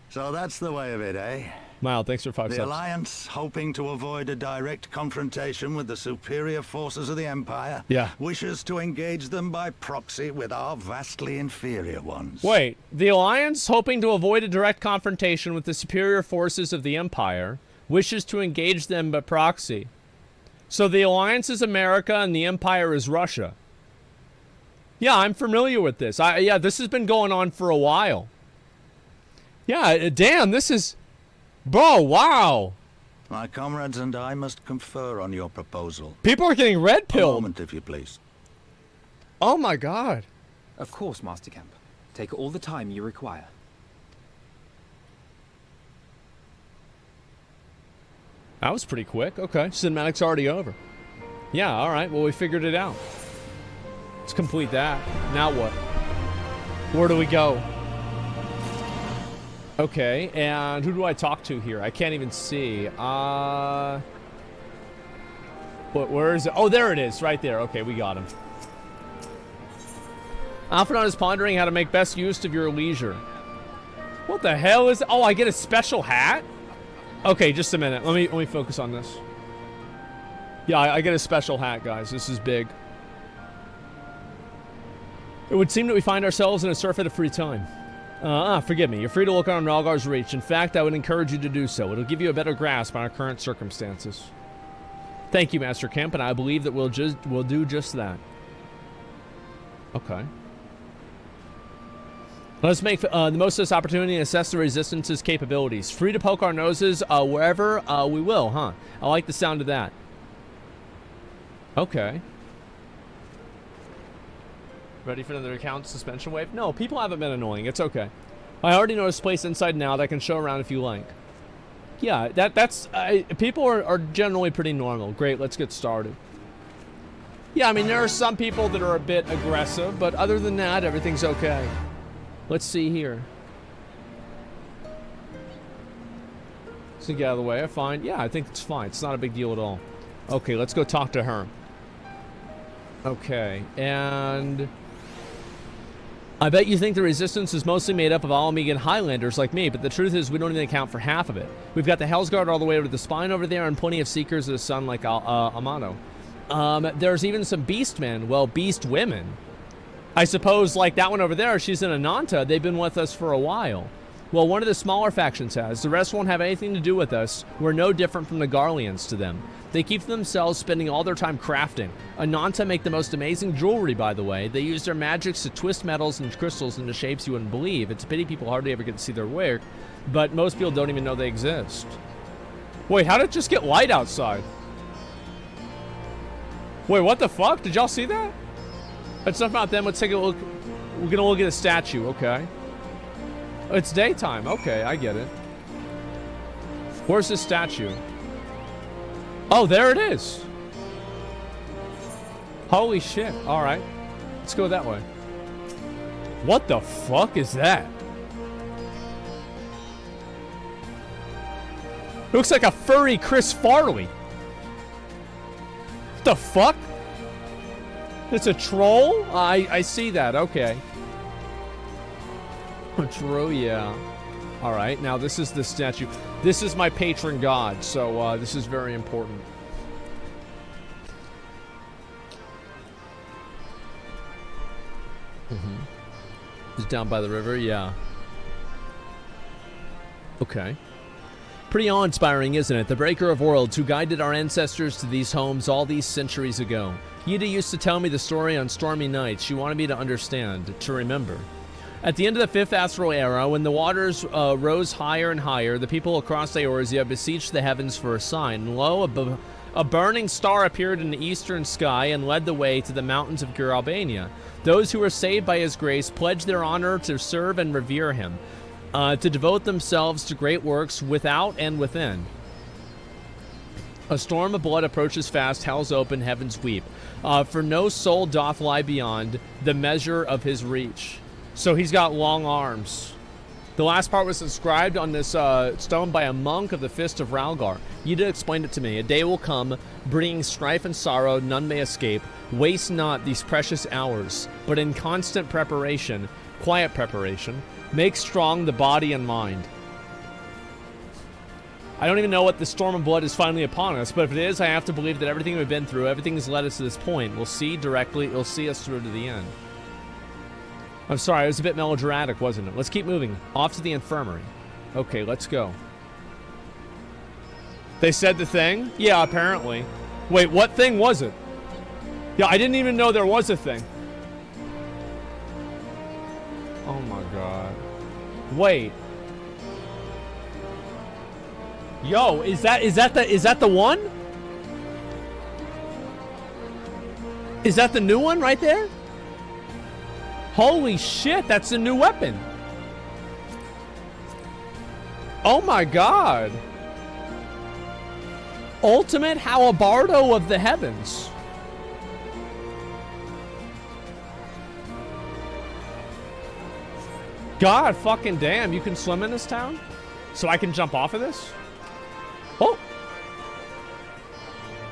So that's the way of it, eh? Mild, thanks for 5 The subs. Alliance, hoping to avoid a direct confrontation with the superior forces of the Empire, Yeah. wishes to engage them by proxy with our vastly inferior ones. Wait, the Alliance, hoping to avoid a direct confrontation with the superior forces of the Empire, wishes to engage them by proxy. So the Alliance is America and the Empire is Russia. Yeah, I'm familiar with this. Yeah, this has been going on for a while. Yeah, damn, this is... Bro, wow. My comrades and I must confer on your proposal. People are getting red pilled. A moment, if you please. Oh my god. Of course, Master Camp. Take all the time you require. That was pretty quick. Okay, cinematic's already over. Yeah, alright, well we figured it out. Let's complete that. Now what? Where do we go? Okay, and who do I talk to here? I can't even see. Where is it? Oh, there it is, right there. Okay, we got him. Alphadon is pondering how to make best use of your leisure. What the hell is... Oh, I get a special hat? Okay, just a minute. Let me focus on this. Yeah, I get a special hat, guys. This is big. It would seem that we find ourselves in a surfeit of free time. Forgive me. You're free to look on Ralgar's Reach. In fact, I would encourage you to do so. It'll give you a better grasp on our current circumstances. Thank you, Master Camp, and I believe that we'll do just that. Okay. Let's make the most of this opportunity and assess the Resistance's capabilities. Free to poke our noses wherever we will, huh? I like the sound of that. Okay. Ready for another account suspension wave? No, people haven't been annoying. It's okay. I already know this place inside and out. I can show around if you like. Yeah, that's... people are generally pretty normal. Great, let's get started. Yeah, I mean, there are some people that are a bit aggressive, but other than that, everything's okay. Let's see here. So get out of the way. I find... Yeah, I think it's fine. It's not a big deal at all. Okay, let's go talk to her. Okay, and... I bet you think the Resistance is mostly made up of Alamegan Highlanders like me, but the truth is we don't even account for half of it. We've got the Hellsguard all the way over to the Spine over there and plenty of Seekers of the Sun like Amano. There's even some Beastmen, well, Beast Women. I suppose, like that one over there, she's in Ananta. They've been with us for a while. Well, one of the smaller factions has. The rest won't have anything to do with us. We're no different from the Garleans to them. They keep themselves spending all their time crafting. Ananta make the most amazing jewelry, by the way. They use their magics to twist metals and crystals into shapes you wouldn't believe. It's a pity people hardly ever get to see their work, but most people don't even know they exist. Wait, how did it just get light outside? Wait, what the fuck? Did y'all see that? That's enough about them. Let's take a look. We're gonna look at a statue, okay. It's daytime. Okay, I get it. Where's this statue? Oh, there it is. Holy shit. All right. Let's go that way. What the fuck is that? Looks like a furry Chris Farley. What the fuck? It's a troll? I see that. Okay. A troll, yeah. All right. Now, this is the statue. This is my patron god, so this is very important. He's down by the river, yeah. Okay. Pretty awe-inspiring, isn't it? The Breaker of Worlds, who guided our ancestors to these homes all these centuries ago. Yida used to tell me the story on stormy nights. She wanted me to understand, to remember. At the end of the 5th Astral Era, when the waters rose higher and higher, the people across Eorzea beseeched the heavens for a sign. And lo, a burning star appeared in the eastern sky and led the way to the mountains of Gur Albania. Those who were saved by his grace pledged their honor to serve and revere him, to devote themselves to great works without and within. A storm of blood approaches fast, hell's open, heavens weep. For no soul doth lie beyond the measure of his reach. So he's got long arms. The last part was inscribed on this stone by a monk of the Fist of Ralgar. Yida explained it to me. A day will come, bringing strife and sorrow, none may escape. Waste not these precious hours, but in constant preparation, quiet preparation, make strong the body and mind. I don't even know what the storm of blood is finally upon us, but if it is, I have to believe that everything we've been through, everything has led us to this point. We'll see directly, it'll see us through to the end. I'm sorry, it was a bit melodramatic, wasn't it? Let's keep moving. Off to the infirmary. Okay, let's go. They said the thing? Yeah, apparently. Wait, what thing was it? Yeah, I didn't even know there was a thing. Oh my god. Wait. Yo, is that the one? Is that the new one right there? Holy shit, that's a new weapon. Oh my god. Ultimate Halabardo of the Heavens. God fucking damn, you can swim in this town? So I can jump off of this? Oh!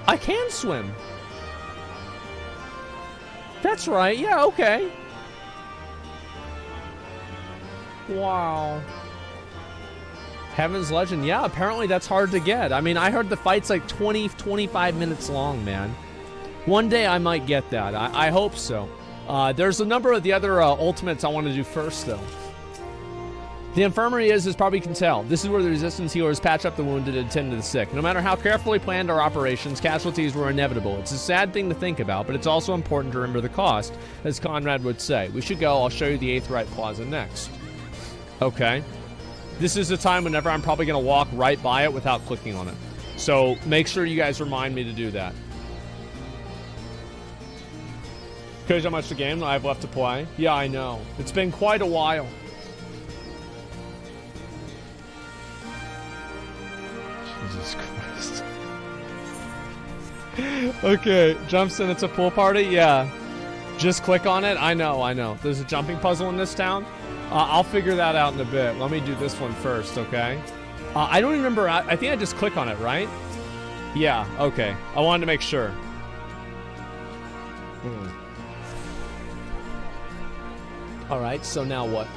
I can swim. That's right, yeah, okay. Wow. Heaven's Legend. Yeah, apparently that's hard to get. I mean, I heard the fight's like 20-25 minutes long, man. One day I might get that. I hope so. There's a number of the other ultimates I want to do first, though. The infirmary is, as probably you can tell, this is where the resistance healers patch up the wounded and tend to the sick. No matter how carefully planned our operations, casualties were inevitable. It's a sad thing to think about, but it's also important to remember the cost, as Conrad would say. We should go. I'll show you the Aetheryte Plaza next. Okay. This is a time whenever I'm probably going to walk right by it without clicking on it. So make sure you guys remind me to do that. Because how much the game I have left to play? Yeah, I know. It's been quite a while. Jesus Christ. Okay, jumps in, it's a pool party? Yeah. Just click on it? I know. There's a jumping puzzle in this town. I'll figure that out in a bit. Let me do this one first, okay? I don't even remember. I think I just click on it, right? Yeah, okay. I wanted to make sure. Alright, so now what?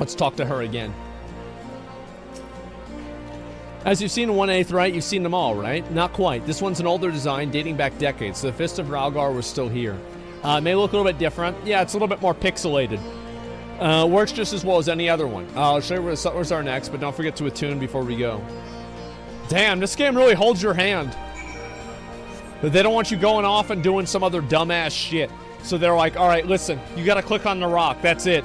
Let's talk to her again. As you've seen in 1/8, right? You've seen them all, right? Not quite. This one's an older design dating back decades. So the Fist of Ralgar was still here. It may look a little bit different. Yeah, it's a little bit more pixelated. Works just as well as any other one. I'll show you where the Settlers are next, but don't forget to attune before we go. Damn, this game really holds your hand. But they don't want you going off and doing some other dumbass shit. So they're like, alright, listen, you gotta click on the rock, that's it.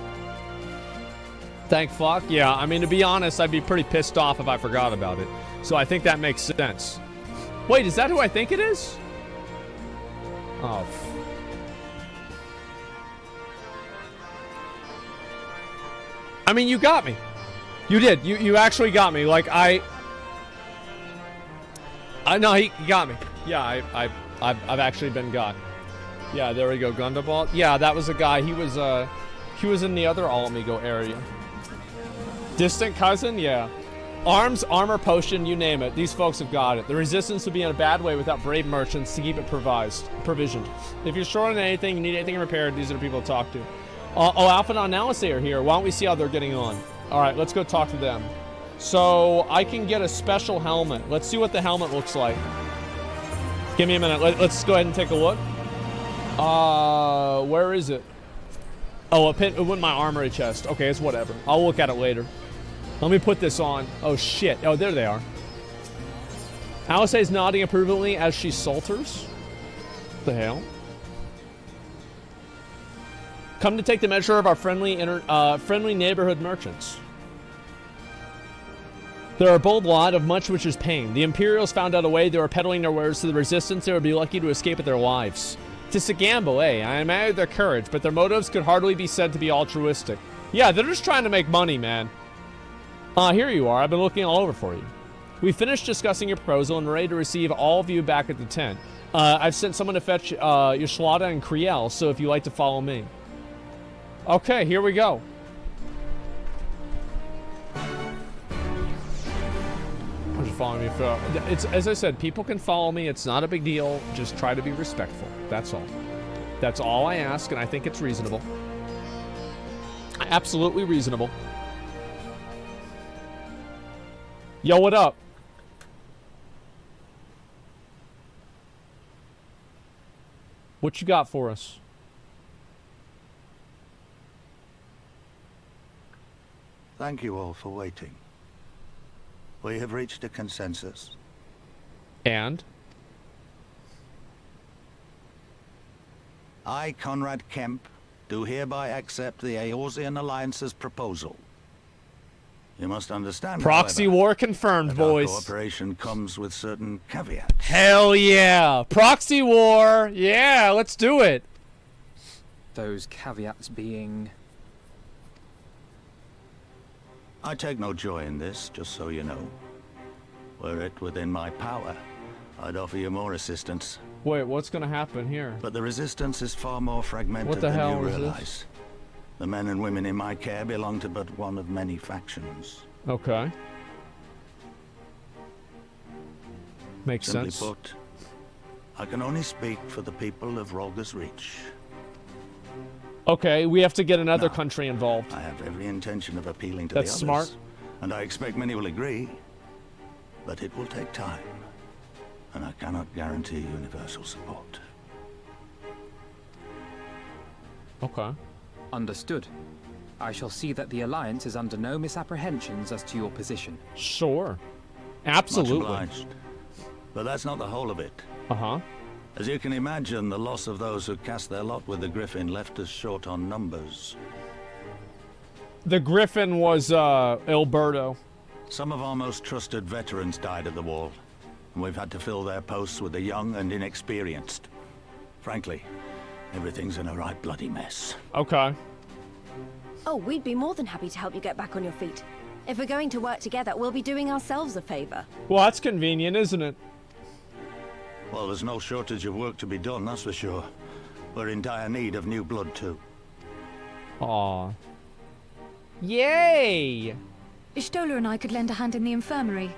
Thank fuck. Yeah, I mean, to be honest, I'd be pretty pissed off if I forgot about it. So I think that makes sense. Wait, is that who I think it is? Oh, I mean, you got me. You did. You actually got me. Like, I know he got me. Yeah, I've actually been got. Yeah, there we go. Gundaball. Yeah, that was a guy. He was in the other All-Amigo area. Distant cousin? Yeah. Arms, armor, potion, you name it. These folks have got it. The resistance would be in a bad way without brave merchants to keep it provisioned. If you're short on anything, you need anything repaired, these are the people to talk to. Oh, Alpha and Analyse are here. Why don't we see how they're getting on? Alright, let's go talk to them. So, I can get a special helmet. Let's see what the helmet looks like. Give me a minute. Let's go ahead and take a look. Where is it? Oh, it went in my armory chest. Okay, it's whatever. I'll look at it later. Let me put this on. Oh, shit. Oh, there they are. Alice is nodding approvingly as she salters. What the hell? Come to take the measure of our friendly neighborhood merchants. There are a bold lot of much which is pain. The Imperials found out a way they were peddling their wares to the Resistance. They would be lucky to escape with their lives. 'Tis a gamble, eh? I admire their courage, but their motives could hardly be said to be altruistic. Yeah, they're just trying to make money, man. Here you are. I've been looking all over for you. We finished discussing your proposal and we're ready to receive all of you back at the tent. I've sent someone to fetch Yashlada and Kriel, so if you'd like to follow me. Okay, here we go. follow me. It's as I said, people can follow me. It's not a big deal. Just try to be respectful. That's all. That's all I ask, and I think it's reasonable. Absolutely reasonable. Yo, what up? What you got for us? Thank you all for waiting. We have reached a consensus. And? I, Conrad Kemp, do hereby accept the Eorzean Alliance's proposal. You must understand, Proxy however, war confirmed, that boys. Our cooperation comes with certain caveats. Hell yeah! Proxy war! Yeah, let's do it! Those caveats being... I take no joy in this, just so you know. Were it within my power, I'd offer you more assistance. Wait, what's gonna happen here? But the resistance is far more fragmented What the than hell you is realize. this? The men and women in my care belong to but one of many factions. Okay. Makes Simply sense. put, I can only speak for the people of Rolga's Reach. Okay, we have to get another country involved. I have every intention of appealing to That's the others. smart. And I expect many will agree. But it will take time. And I cannot guarantee universal support. Okay. Understood. I shall see that the Alliance is under no misapprehensions as to your position. Sure. Absolutely. Much obliged. But that's not the whole of it. Uh-huh. As you can imagine, the loss of those who cast their lot with the Griffin left us short on numbers. The Griffin was, Alberto. Some of our most trusted veterans died at the wall, and we've had to fill their posts with the young and inexperienced. Frankly, everything's in a right bloody mess. Okay. Oh, we'd be more than happy to help you get back on your feet. If we're going to work together, we'll be doing ourselves a favor. Well, that's convenient, isn't it? Well, there's no shortage of work to be done, that's for sure. We're in dire need of new blood, too. Aw. Yay! Ishtola and I could lend a hand in the infirmary.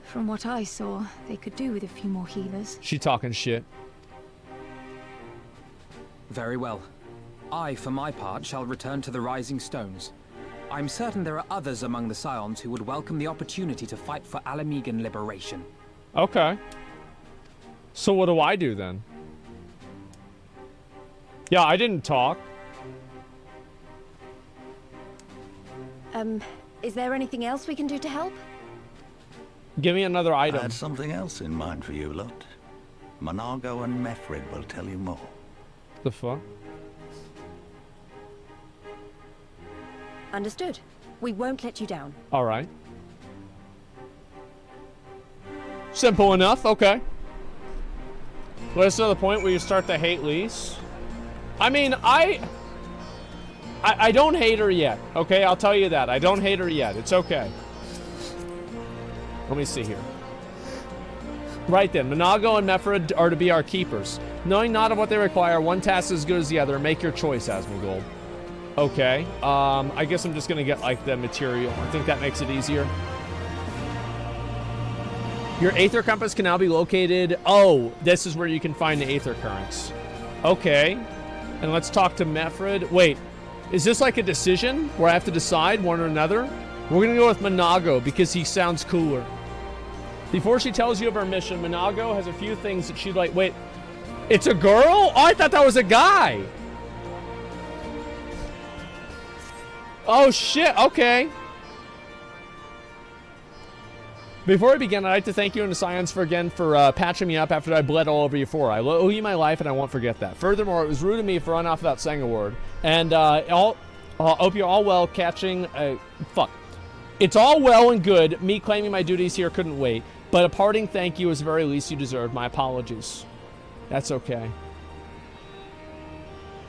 From what I saw, they could do with a few more healers. She talking shit. Very well. I, for my part, shall return to the Rising Stones. I'm certain there are others among the Scions who would welcome the opportunity to fight for Alamegan liberation. Okay. So what do I do then? Yeah, I didn't talk. Is there anything else we can do to help? Give me another item. I had something else in mind for you lot. Monargo and Mefrid will tell you more. The fuck? Understood. We won't let you down. All right. Simple enough. Okay. Let us know the point where you start to hate Lise. I mean, I don't hate her yet. Okay, I'll tell you that. I don't hate her yet. It's okay. Let me see here. Right then, Monago and Mefrid are to be our keepers. Knowing not of what they require, one task is as good as the other. Make your choice, Asmongold. Okay. I guess I'm just gonna get like the material. I think that makes it easier. Your Aether Compass can now be located. Oh, this is where you can find the Aether Currents. Okay. And let's talk to Mefrid. Wait, is this like a decision where I have to decide one or another? We're gonna go with Monago because he sounds cooler. Before she tells you of her mission, Monago has a few things that she'd like. Wait, it's a girl? Oh, I thought that was a guy. Oh shit, okay. Before we begin, I'd like to thank you and the Scions for patching me up after I bled all over you for. I owe you my life and I won't forget that. Furthermore, it was rude of me for running off without saying a word. And I hope you're all well catching fuck. It's all well and good. Me claiming my duties here couldn't wait. But a parting thank you is the very least you deserve. My apologies. That's okay.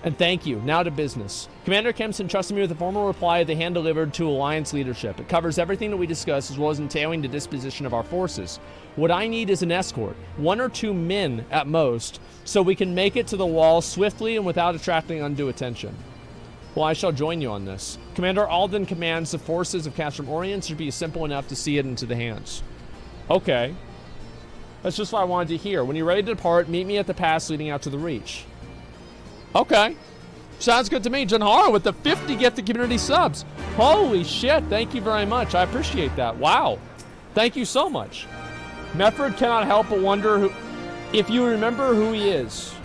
And thank you. Now to business. Commander Kemp's entrusted me with a formal reply they hand-delivered to Alliance leadership. It covers everything that we discussed, as well as entailing the disposition of our forces. What I need is an escort, 1 or 2 men at most, so we can make it to the wall swiftly and without attracting undue attention. Well, I shall join you on this. Commander Alden commands the forces of Castrum Orient should be simple enough to see it into the hands. Okay. That's just what I wanted to hear. When you're ready to depart, meet me at the pass leading out to the Reach. Okay. Sounds good to me. Janhara with the 50 gifted community subs. Holy shit. Thank you very much. I appreciate that. Wow. Thank you so much. Mefford cannot help but wonder if you remember who he is.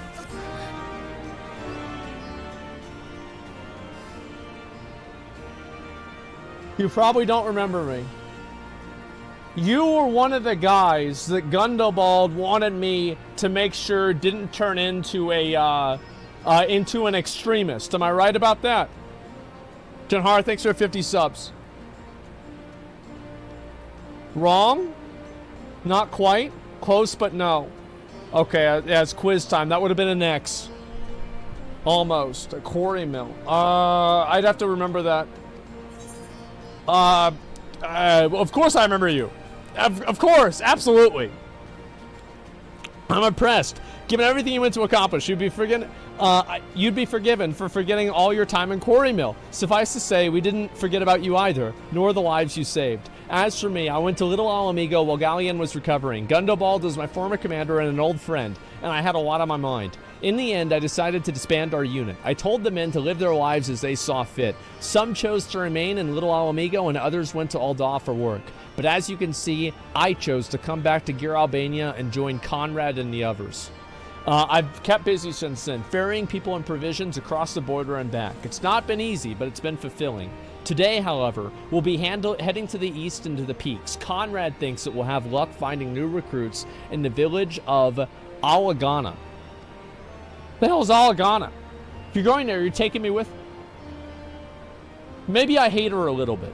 You probably don't remember me. You were one of the guys that Gundobald wanted me to make sure didn't turn into into an extremist. Am I right about that? Janhar, thanks for 50 subs. Wrong? Not quite. Close, but no. Okay, yeah, it's quiz time. That would have been an X. Almost. A quarry mill. I'd have to remember that. Of course I remember you. Of course, absolutely. I'm impressed. Given everything you went to accomplish, you'd be forgiven for forgetting all your time in Quarry Mill. Suffice to say, we didn't forget about you either, nor the lives you saved. As for me, I went to Little Alamigo while Galleon was recovering. Gundobald is my former commander and an old friend, and I had a lot on my mind. In the end, I decided to disband our unit. I told the men to live their lives as they saw fit. Some chose to remain in Little Alamigo and others went to Ul'dah for work. But as you can see, I chose to come back to Gir Albania and join Conrad and the others. I've kept busy since then, ferrying people and provisions across the border and back. It's not been easy, but it's been fulfilling. Today, however, we'll be heading to the east into the peaks. Conrad thinks that we'll have luck finding new recruits in the village of Alagana. The hell is Alagana? If you're going there, you're taking me with? Maybe I hate her a little bit.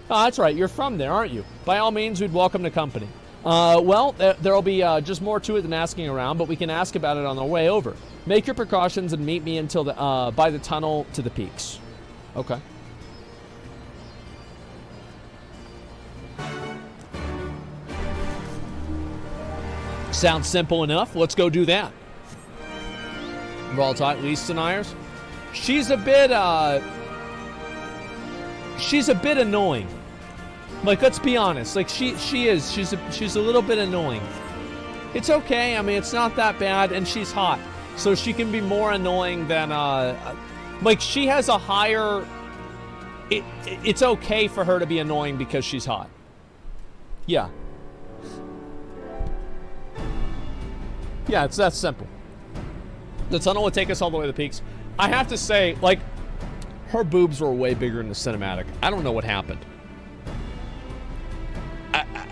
Oh, that's right. You're from there, aren't you? By all means, we'd welcome the company. Well, there'll be just more to it than asking around, but we can ask about it on our way over. Make your precautions and meet me until by the tunnel to the peaks. Okay. Sounds simple enough. Let's go do that. Voltite, lease deniers. She's a bit annoying. Like, let's be honest. Like, she's a little bit annoying. It's okay. I mean, it's not that bad, and she's hot, so she can be more annoying than like, she has a higher. It's okay for her to be annoying because she's hot. Yeah. Yeah, it's that simple. The tunnel would take us all the way to the peaks. I have to say, like, her boobs were way bigger in the cinematic. I don't know what happened.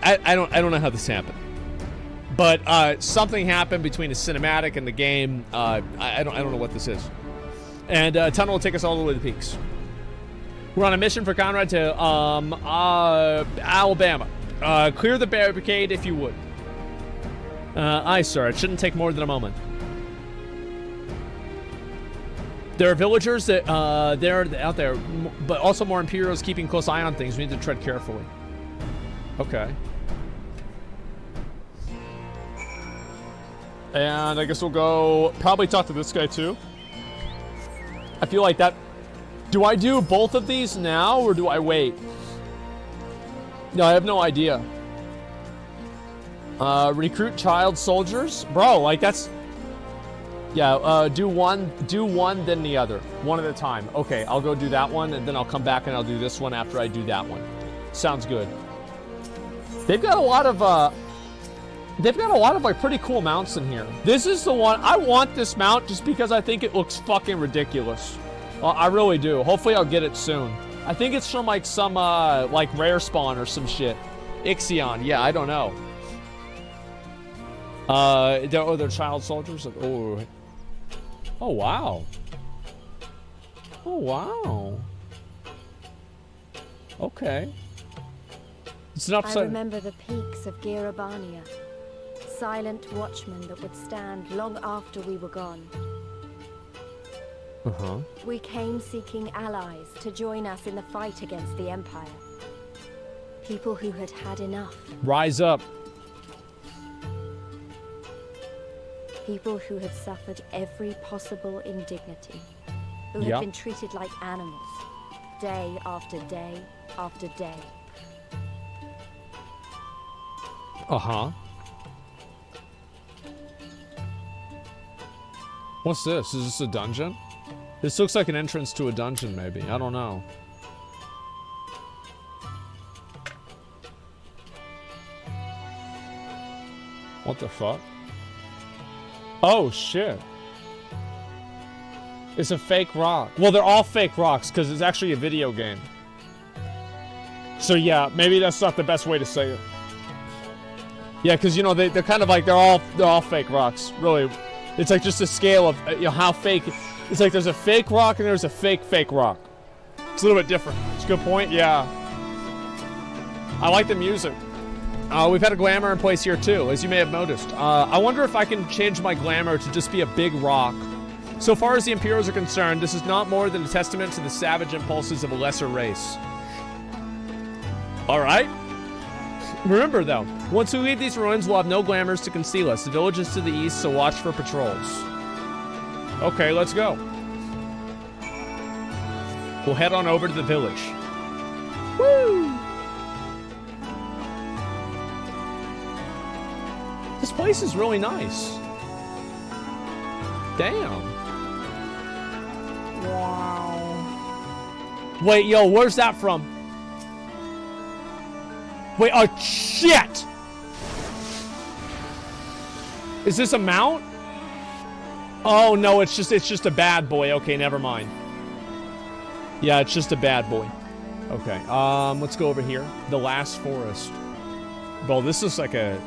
I don't know how this happened. But something happened between the cinematic and the game. I don't know what this is. And tunnel will take us all the way to the peaks. We're on a mission for Conrad to Alabama. Clear the barricade if you would. Aye, sir. It shouldn't take more than a moment. There are villagers that they're out there, but also more Imperials keeping close eye on things. We need to tread carefully. Okay. And I guess we'll go probably talk to this guy too. I feel like that. Do I do both of these now or do I wait? No, I have no idea. Recruit child soldiers? Bro, like that's... Yeah, do one, then the other. One at a time. Okay, I'll go do that one, and then I'll come back and I'll do this one after I do that one. Sounds good. They've got a lot of, like, pretty cool mounts in here. This is the one... I want this mount just because I think it looks fucking ridiculous. I really do. Hopefully I'll get it soon. I think it's from, like, some, like, rare spawn or some shit. Ixion. Yeah, I don't know. They're child soldiers. Oh. Oh, wow. Oh, wow. Okay. It's an upside. I remember the peaks of Girabania. Silent watchmen that would stand long after we were gone. Uh-huh. We came seeking allies to join us in the fight against the Empire. People who had had enough. Rise up. People who had suffered every possible indignity. Who had been treated like animals. Day after day after day. Uh-huh. What's this? Is this a dungeon? This looks like an entrance to a dungeon, maybe. I don't know. What the fuck? Oh, shit. It's a fake rock. Well, they're all fake rocks, because it's actually a video game. So, yeah, maybe that's not the best way to say it. Yeah, because, you know, they're kind of like, they're all fake rocks, really. It's like just a scale of, you know, how fake. It's like there's a fake rock and there's a fake rock. It's a little bit different. It's a good point, yeah. I like the music. We've had a glamour in place here too, as you may have noticed. I wonder if I can change my glamour to just be a big rock. So far as the Imperials are concerned, this is not more than a testament to the savage impulses of a lesser race. Alright. Remember though, once we leave these ruins, we'll have no glamours to conceal us. The village is to the east, so watch for patrols. Okay, let's go. We'll head on over to the village. Woo! This place is really nice. Damn. Wow. Wait, yo, where's that from? Wait, oh shit! Is this a mount? Oh no, it's just a bad boy. Okay, never mind. Yeah, it's just a bad boy. Okay, let's go over here. The last forest. Well, this is like a...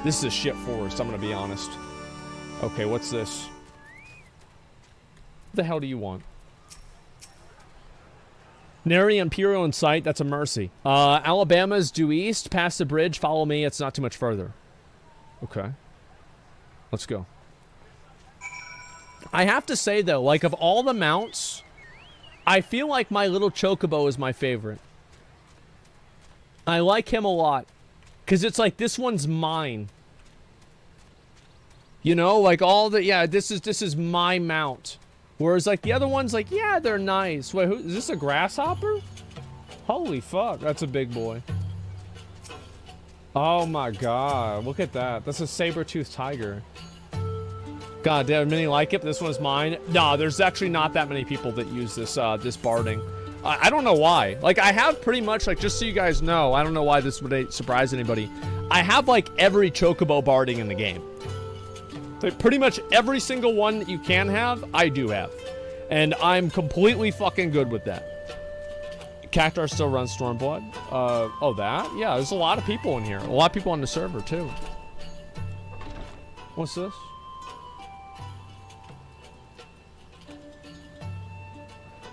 This is a shit forest, I'm gonna be honest. Okay, what's this? What the hell do you want? Nary Imperial in sight, that's a mercy. Alabama's due east, past the bridge, follow me, it's not too much further. Okay. Let's go. I have to say though, like of all the mounts, I feel like my little Chocobo is my favorite. I like him a lot. Cause it's like, this one's mine. You know, like all the, yeah, this is my mount. Whereas like the other ones, like, yeah, they're nice. Wait, who, is this a grasshopper? Holy fuck, that's a big boy. Oh my god, look at that. That's a saber-toothed tiger. God, there are many like it, but this one's mine. No, there's actually not that many people that use this, this barding. I don't know why. Like, I have pretty much, like, just so you guys know, I don't know why this would surprise anybody. I have, like, every Chocobo barding in the game. Like, pretty much every single one that you can have, I do have. And I'm completely fucking good with that. Cactar still runs Stormblood. Oh, that? Yeah, there's a lot of people in here. A lot of people on the server, too. What's this?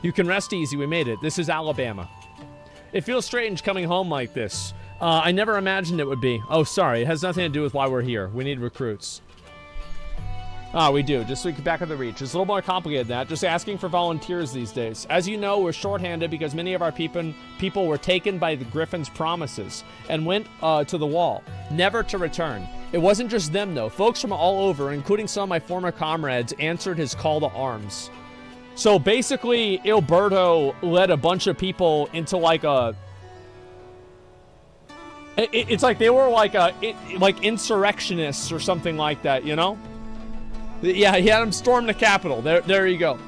You can rest easy, we made it. This is Alabama. It feels strange coming home like this. I never imagined it would be. Oh, sorry, it has nothing to do with why we're here. We need recruits. Ah, we do, just so we can back up the reach. It's a little more complicated than that, just asking for volunteers these days. As you know, we're shorthanded because many of our people were taken by the Griffin's promises and went to the wall, never to return. It wasn't just them, though. Folks from all over, including some of my former comrades, answered his call to arms. So basically, Ilberto led a bunch of people into like a... It's like they were like like insurrectionists or something like that, you know? Yeah, he had them storm the Capitol. There you go.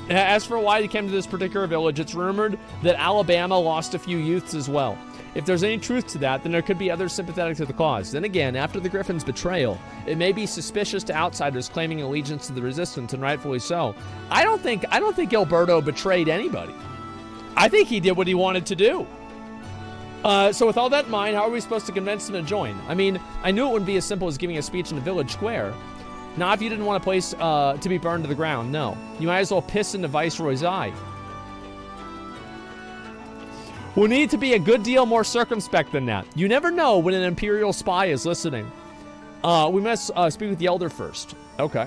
As for why he came to this particular village, it's rumored that Alabama lost a few youths as well. If there's any truth to that, then there could be others sympathetic to the cause. Then again, after the Griffin's betrayal, it may be suspicious to outsiders claiming allegiance to the resistance, and rightfully so. I don't think Gilberto betrayed anybody. I think he did what he wanted to do. So with all that in mind, how are we supposed to convince them to join? I mean, I knew it wouldn't be as simple as giving a speech in the village square. Not if you didn't want a place to be burned to the ground, no. You might as well piss in the Viceroy's eye. We'll need to be a good deal more circumspect than that. You never know when an Imperial spy is listening. We must speak with the Elder first. Okay.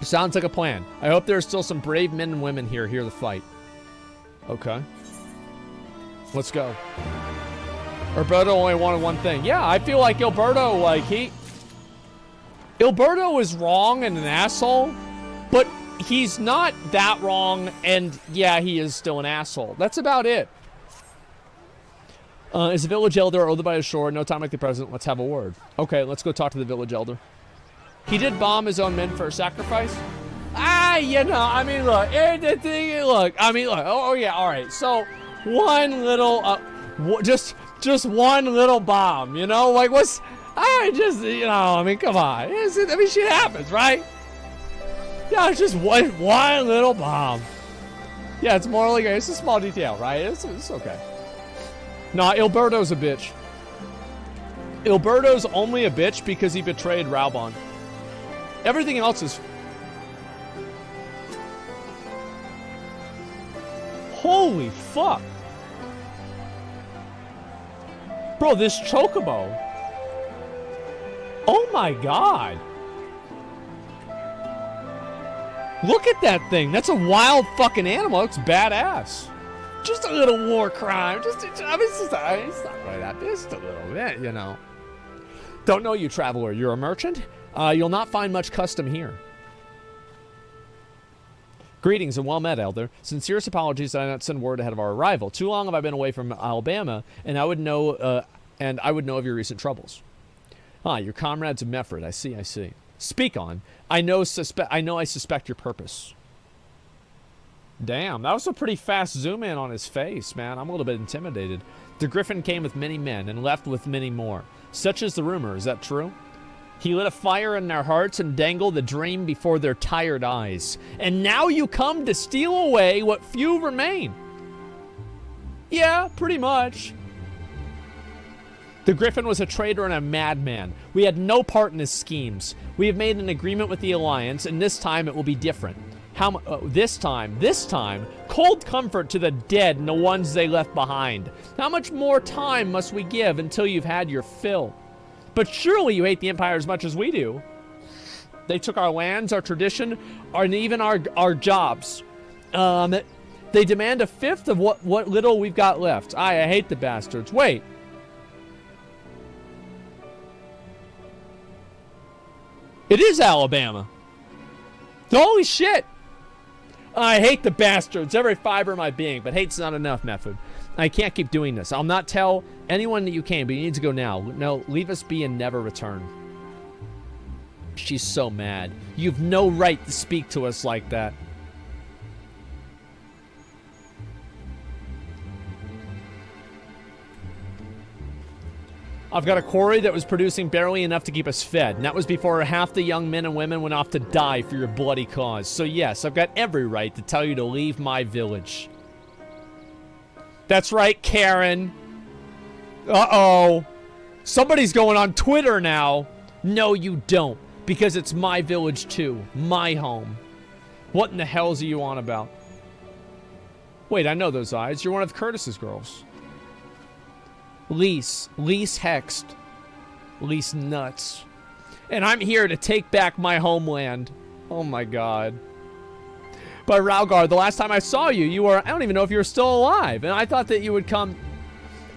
Sounds like a plan. I hope there are still some brave men and women here to fight. Okay. Let's go. Gilberto only wanted one thing. Yeah, I feel like Gilberto, like, Gilberto is wrong and an asshole, but he's not that wrong, and yeah, he is still an asshole. That's about it. Is the village elder over by the shore? No time like the present. Let's have a word. Okay, let's go talk to the village elder. He did bomb his own men for a sacrifice? You know, I mean, look, oh yeah, all right. So, one little, just one little bomb, you know? Like, what's, you know, I mean, come on. I mean, shit happens, right? Yeah, it's just one little bomb. Yeah, it's more like, it's a small detail, right? It's okay. Nah, Ilberto's a bitch. Ilberto's only a bitch because he betrayed Raubon. Everything else is... Holy fuck. Bro, this chocobo. Oh my god. Look at that thing. That's a wild fucking animal. It's badass. Just a little war crime. It's not really that big. Just a little bit, you know. Don't know you, traveler. You're a merchant? You'll not find much custom here. Greetings and well met, Elder. Sincerest apologies that I not send word ahead of our arrival. Too long have I been away from Alabama, and I would know of your recent troubles. Your comrades of Mefford. I see. Speak on. I suspect your purpose. Damn, that was a pretty fast zoom in on his face, man. I'm a little bit intimidated. The Griffin came with many men and left with many more. Such is the rumor. Is that true? He lit a fire in their hearts and dangled the dream before their tired eyes. And now you come to steal away what few remain. Yeah, pretty much. The Griffin was a traitor and a madman. We had no part in his schemes. We have made an agreement with the Alliance, and this time it will be different. This time, cold comfort to the dead and the ones they left behind. How much more time must we give until you've had your fill? But surely you hate the Empire as much as we do. They took our lands, our tradition, and even our jobs. They demand a fifth of what little we've got left. I hate the bastards. Wait. It is Alabama. Holy shit. I hate the bastards, every fiber of my being, but hate's not enough, Method. I can't keep doing this. I'll not tell anyone that you came, but you need to go now. No, leave us be and never return. She's so mad. You've no right to speak to us like that. I've got a quarry that was producing barely enough to keep us fed, and that was before half the young men and women went off to die for your bloody cause. So yes, I've got every right to tell you to leave my village. That's right, Karen. Uh-oh. Somebody's going on Twitter now. No, you don't, because it's my village too. My home. What in the hell's are you on about? Wait, I know those eyes. You're one of Curtis's girls. Lise hexed. Lise nuts. And I'm here to take back my homeland. Oh my god. But Raugar, the last time I saw you, you were, I don't even know if you were still alive. And I thought that you would come.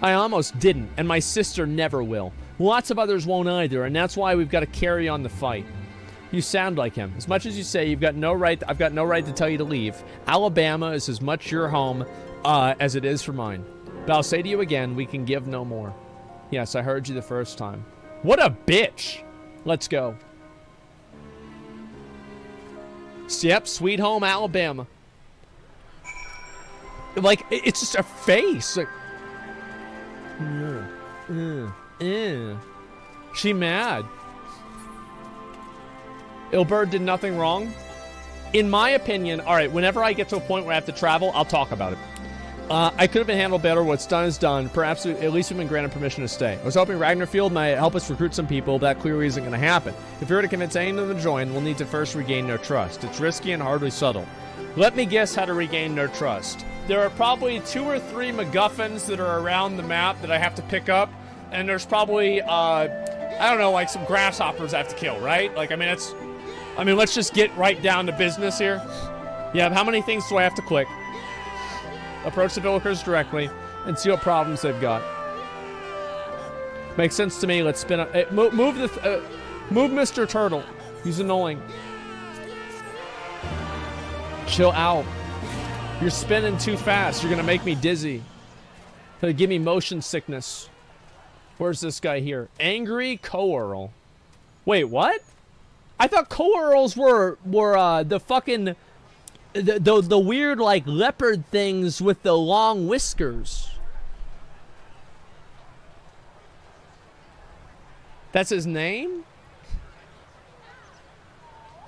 I almost didn't, and my sister never will. Lots of others won't either, and that's why we've got to carry on the fight. You sound like him. As much as you say you've got no right, I've got no right to tell you to leave. Alabama is as much your home as it is for mine. But I'll say to you again, we can give no more. Yes, I heard you the first time. What a bitch! Let's go. Yep, sweet home Alabama. Like, it's just a face. Like, She mad. Ilberd did nothing wrong. In my opinion, alright, whenever I get to a point where I have to travel, I'll talk about it. I could have been handled better. What's done is done. Perhaps at least we've been granted permission to stay. I was hoping Ragnarfield might help us recruit some people, but that clearly isn't going to happen. If we were to convince any of them to join, we'll need to first regain their trust. It's risky and hardly subtle. Let me guess how to regain their trust. There are probably 2 or 3 MacGuffins that are around the map that I have to pick up, and there's probably, I don't know, like some grasshoppers I have to kill, right? Like, I mean, let's just get right down to business here. Yeah, how many things do I have to click? Approach the villagers directly and see what problems they've got. Makes sense to me. Let's spin up. Move Mr. Turtle. He's annoying. Chill out. You're spinning too fast. You're gonna make me dizzy. Give me motion sickness. Where's this guy here? Angry Co-Earl. Wait, what? I thought Co-Earls were the fucking the weird like leopard things with the long whiskers. That's his name?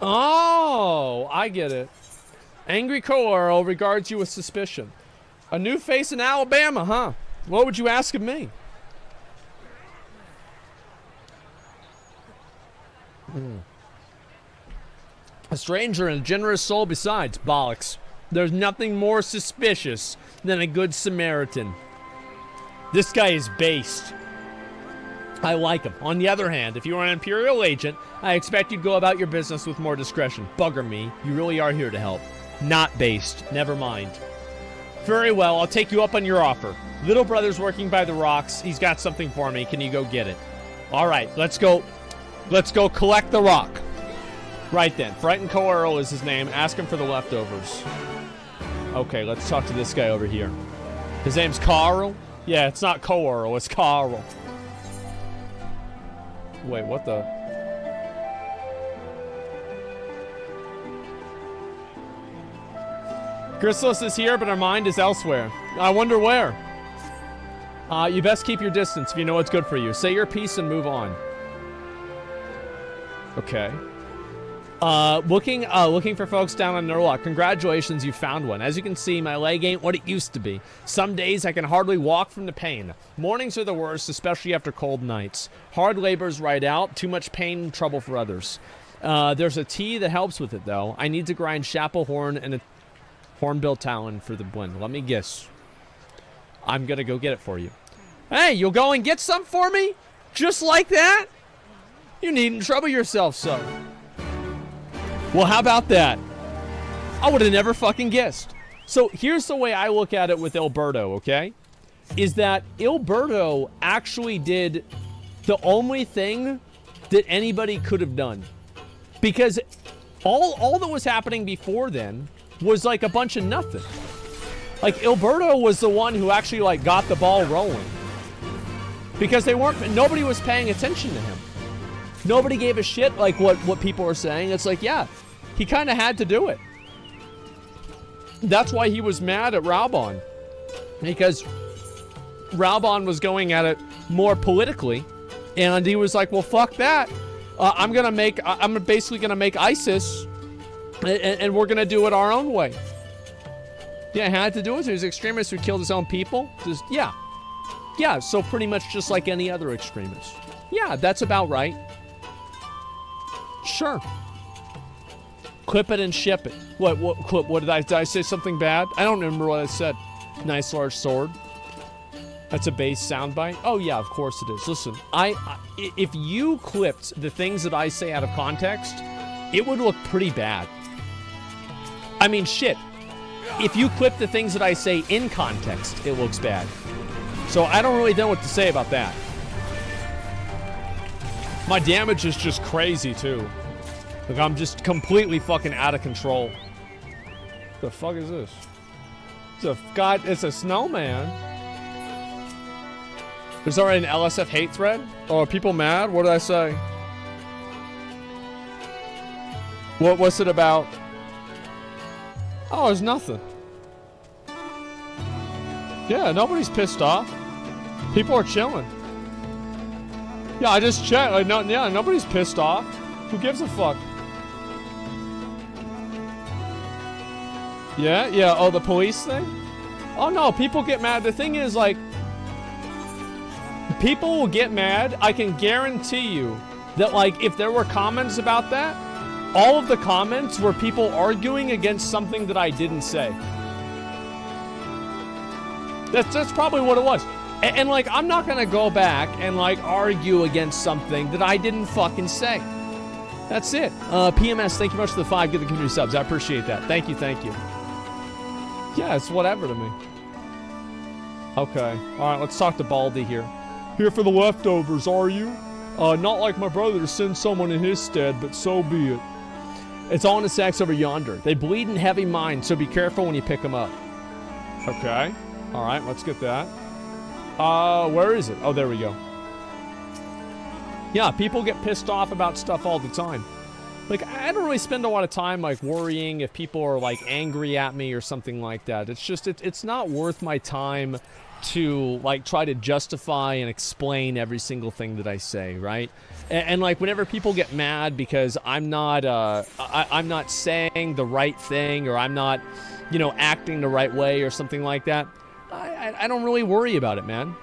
Oh, I get it. Angry Co-Earl regards you with suspicion. A new face in Alabama, huh? What would you ask of me? A stranger and a generous soul besides. Bollocks. There's nothing more suspicious than a good Samaritan. This guy is based. I like him. On the other hand, if you are an Imperial agent, I expect you'd go about your business with more discretion. Bugger me. You really are here to help. Not based. Never mind. Very well, I'll take you up on your offer. Little brother's working by the rocks. He's got something for me. Can you go get it? All right, let's go. Let's go collect the rock. Right then. Frightened Co-Earl is his name. Ask him for the leftovers. Okay, let's talk to this guy over here. His name's Carl? Yeah, it's not Co-Earl. It's Carl. Wait, what the? Chrysalis is here, but our mind is elsewhere. I wonder where. You best keep your distance if you know what's good for you. Say your piece and move on. Okay. Looking for folks down on Nurlock. Congratulations, you found one. As you can see, my leg ain't what it used to be. Some days I can hardly walk from the pain. Mornings are the worst, especially after cold nights. Hard labor's right out. Too much pain and trouble for others. There's a tea that helps with it, though. I need to grind Chapel Horn and a Hornbill Talon for the blend. Let me guess. I'm gonna go get it for you. Hey, you'll go and get some for me? Just like that? You needn't trouble yourself so. Well, how about that? I would have never fucking guessed. So here's the way I look at it with Alberto, okay? Is that Alberto actually did the only thing that anybody could have done. Because all that was happening before then was like a bunch of nothing. Like Alberto was the one who actually like got the ball rolling. Because nobody was paying attention to him. Nobody gave a shit like what people were saying. It's like, yeah, he kind of had to do it. That's why he was mad at Raubon. Because Raubon was going at it more politically. And he was like, well, fuck that. I'm basically gonna make ISIS and we're gonna do it our own way. Yeah, had to do it. He was an extremist who killed his own people. Just, yeah. Yeah, so pretty much just like any other extremist. Yeah, that's about right. Sure. Clip it and ship it. What did I say something bad? I don't remember what I said. Nice large sword. That's a base soundbite. Oh yeah, of course it is. Listen, if you clipped the things that I say out of context, it would look pretty bad. I mean, shit. If you clip the things that I say in context, it looks bad. So I don't really know what to say about that. My damage is just crazy too. Like I'm just completely fucking out of control. The fuck is this? It's a snowman. There's already an LSF hate thread? Oh, are people mad? What did I say? What's it about? Oh, there's nothing. Yeah, nobody's pissed off. People are chilling. Yeah, I just checked. Like, yeah, nobody's pissed off. Who gives a fuck? Yeah. Oh, the police thing? Oh no, people get mad. The thing is, like, people will get mad. I can guarantee you that, like, if there were comments about that, all of the comments were people arguing against something that I didn't say. That's probably what it was. And like, I'm not gonna go back and like argue against something that I didn't fucking say. That's it. PMS, thank you much for the 5. Get the community subs. I appreciate that. Thank you. Yeah, it's whatever to me. Okay. Alright, let's talk to Baldy here. Here for the leftovers, are you? Not like my brother to send someone in his stead, but so be it. It's all in the sacks over yonder. They bleed in heavy mines, so be careful when you pick them up. Okay. Alright, let's get that. Where is it? Oh, there we go. Yeah, people get pissed off about stuff all the time. Like, I don't really spend a lot of time, like, worrying if people are, like, angry at me or something like that. It's just, it's not worth my time to, like, try to justify and explain every single thing that I say, right? And like, whenever people get mad because I'm not, I'm not saying the right thing, or I'm not, you know, acting the right way or something like that, I don't really worry about it, man.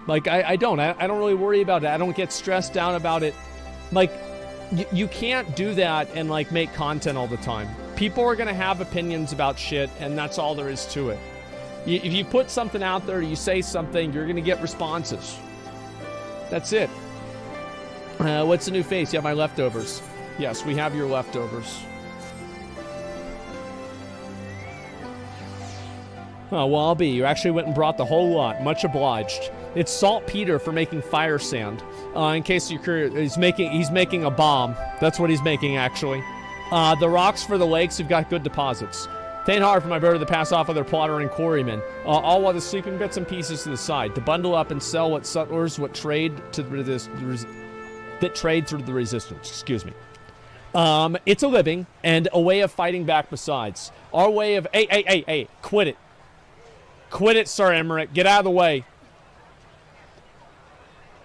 Like, I don't really worry about it. I don't get stressed out about it. Like, you can't do that and, like, make content all the time. People are gonna have opinions about shit, and that's all there is to it. If you put something out there, you say something, you're gonna get responses. That's it. What's the new face? Yeah, my leftovers. Yes, we have your leftovers. Oh, well, I'll be. You actually went and brought the whole lot. Much obliged. It's saltpeter for making fire sand. In case you're curious, he's making a bomb. That's what he's making, actually. The rocks for the lakes, you've got good deposits. Tain't hard for my brother to pass off other plotter and quarrymen, all while the sleeping bits and pieces to the side, to bundle up and sell what settlers trade through the resistance. Excuse me. It's a living and a way of fighting back besides. Our way of... Hey, quit it. Quit it, Sir Emmerich. Get out of the way.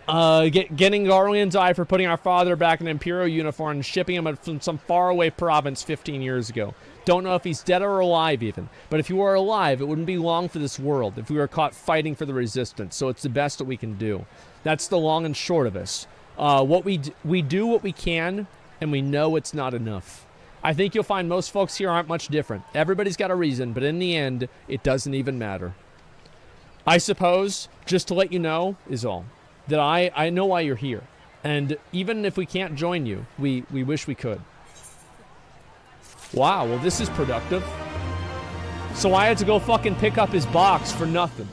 Getting Garland's eye for putting our father back in an Imperial uniform and shipping him from some faraway province 15 years ago. Don't know if he's dead or alive even. But if he were alive, it wouldn't be long for this world if we were caught fighting for the resistance. So it's the best that we can do. That's the long and short of us. We do what we can, and we know it's not enough. I think you'll find most folks here aren't much different. Everybody's got a reason, but in the end, it doesn't even matter. I suppose, just to let you know, is all. That I know why you're here. And even if we can't join you, we wish we could. Wow, well, this is productive. So I had to go fucking pick up his box for nothing.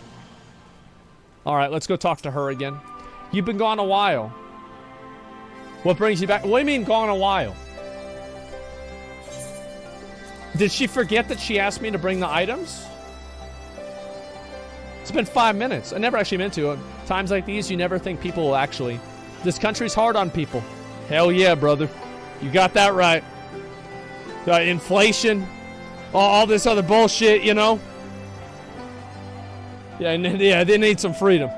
Alright, let's go talk to her again. You've been gone a while. What brings you back? What do you mean gone a while? Did she forget that she asked me to bring the items? It's been 5 minutes. I never actually meant to. Times like these, you never think people will actually. This country's hard on people. Hell yeah, brother. You got that right. Inflation. All this other bullshit, you know? Yeah, they need some freedom.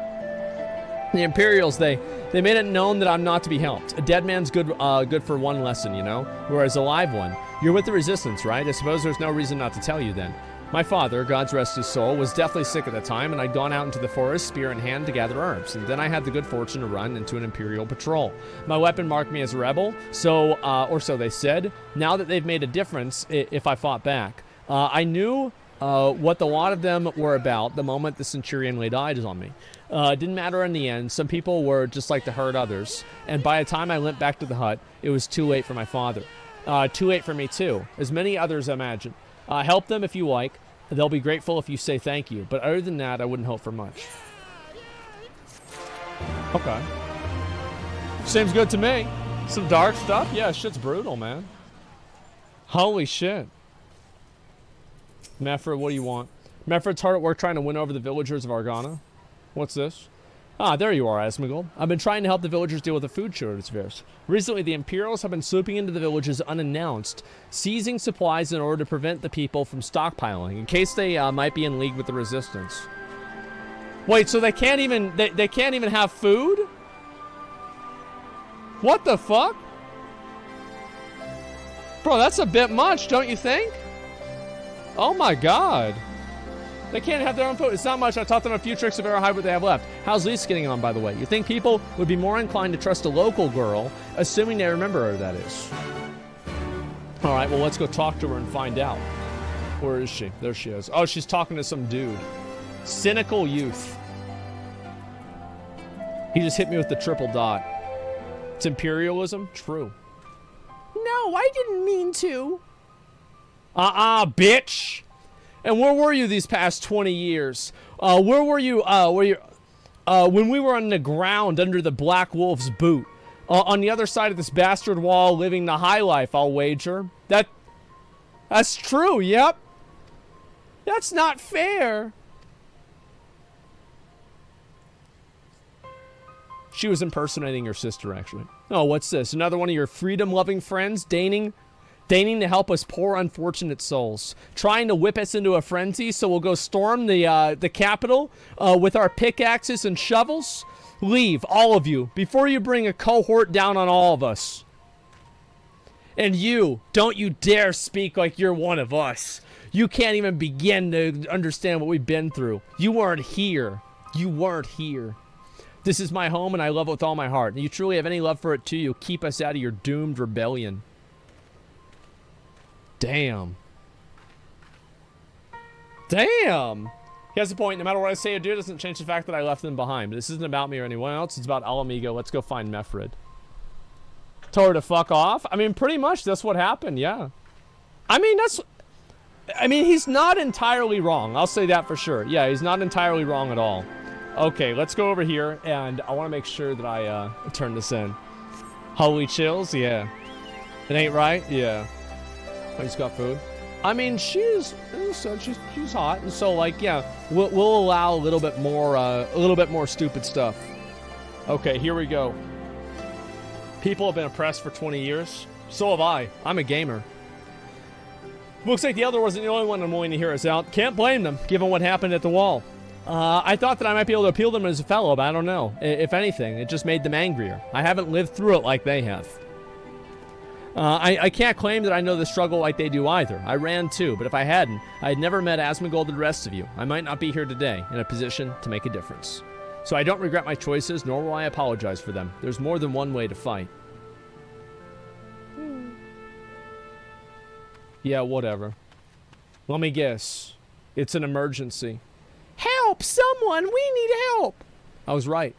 The Imperials, they made it known that I'm not to be helped. A dead man's good for one lesson, you know? Whereas a live one. You're with the Resistance, right? I suppose there's no reason not to tell you then. My father, God's rest his soul, was deathly sick at the time, and I'd gone out into the forest, spear in hand, to gather herbs. And then I had the good fortune to run into an Imperial patrol. My weapon marked me as a rebel, or so they said. Now that they've made a difference, if I fought back. I knew what the lot of them were about the moment the Centurion laid eyes on me. It didn't matter in the end. Some people were just like to hurt others. And by the time I limped back to the hut, it was too late for my father. Too late for me, too. As many others imagine. Help them if you like. They'll be grateful if you say thank you. But other than that, I wouldn't hope for much. Okay. Seems good to me. Some dark stuff? Yeah, shit's brutal, man. Holy shit. Mefford, what do you want? Mefford's hard at work trying to win over the villagers of Argana. What's this? Ah, there you are, Asmongold. I've been trying to help the villagers deal with the food shortage. Recently, the Imperials have been swooping into the villages unannounced, seizing supplies in order to prevent the people from stockpiling, in case they might be in league with the Resistance. Wait, so they can't even they can't even have food? What the fuck? Bro, that's a bit much, don't you think? Oh my god. They can't have their own food. It's not much. I taught them a few tricks of hide what they have left. How's Lise getting on, by the way? You think people would be more inclined to trust a local girl, assuming they remember her, that is. Alright, well, let's go talk to her and find out. Where is she? There she is. Oh, she's talking to some dude. Cynical youth. He just hit me with the triple dot. It's imperialism? True. No, I didn't mean to. Bitch! And where were you these past 20 years? Where were you, when we were on the ground under the Black Wolf's boot? On the other side of this bastard wall, living the high life, I'll wager. That's true, yep. That's not fair. She was impersonating her sister, actually. Oh, what's this? Another one of your freedom-loving friends deigning to help us poor unfortunate souls, trying to whip us into a frenzy so we'll go storm the Capitol with our pickaxes and shovels? Leave, all of you, before you bring a cohort down on all of us. And you, don't you dare speak like you're one of us. You can't even begin to understand what we've been through. You weren't here. You weren't here. This is my home and I love it with all my heart. And you truly have any love for it too, you'll keep us out of your doomed rebellion. Damn. Damn. He has a point. No matter what I say or do, it doesn't change the fact that I left them behind. This isn't about me or anyone else. It's about Alamigo. Let's go find Mefred. Told her to fuck off? I mean, pretty much that's what happened, yeah. I mean, he's not entirely wrong. I'll say that for sure. Yeah, he's not entirely wrong at all. Okay, let's go over here, and I want to make sure that I turn this in. Holy chills? Yeah. It ain't right? Yeah. Oh, he's got food? I mean, she's hot, and so, like, yeah, we'll allow a little bit more stupid stuff. Okay, here we go. People have been oppressed for 20 years. So have I. I'm a gamer. Looks like the other wasn't the only one unwilling to hear us out. Can't blame them, given what happened at the wall. I thought that I might be able to appeal to them as a fellow, but I don't know. If anything, it just made them angrier. I haven't lived through it like they have. I can't claim that I know the struggle like they do either. I ran too, but if I hadn't, I'd never met Asmongold and the rest of you. I might not be here today, in a position to make a difference. So I don't regret my choices, nor will I apologize for them. There's more than one way to fight. Yeah, whatever. Let me guess. It's an emergency. Help! Someone! We need help! I was right.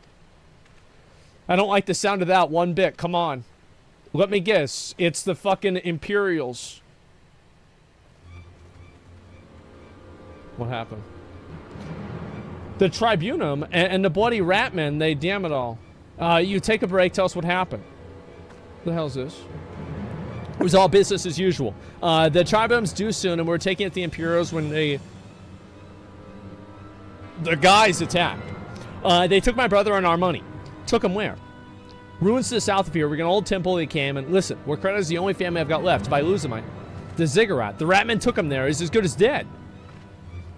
I don't like the sound of that one bit. Come on. Let me guess. It's the fucking Imperials. What happened? The Tribunum and the bloody Ratmen, they damn it all. You take a break, tell us what happened. What the hell is this? It was all business as usual. The Tribunum's due soon, and we're taking it to the Imperials when the guys attacked. They took my brother and our money. Took him where? Ruins to the south of here. We're an old temple they came, and listen, Warcrata is the only family I've got left. If I lose him, the Ziggurat. The Ratmen took him there. He's as good as dead.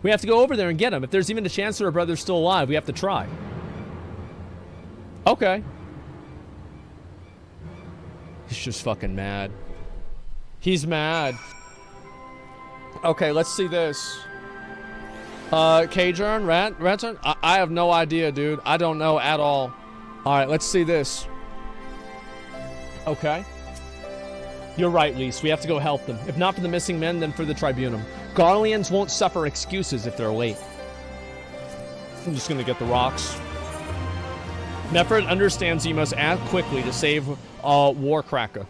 We have to go over there and get him. If there's even a chance that our brother's still alive, we have to try. Okay. He's just fucking mad. He's mad. Okay, let's see this. K-Turn? Rat turn? I have no idea, dude. I don't know at all. Alright, let's see this. Okay. You're right, Lise. We have to go help them. If not for the missing men, then for the Tribunum. Garleans won't suffer excuses if they're late. I'm just gonna get the rocks. Mefred understands he must act quickly to save Warcracker.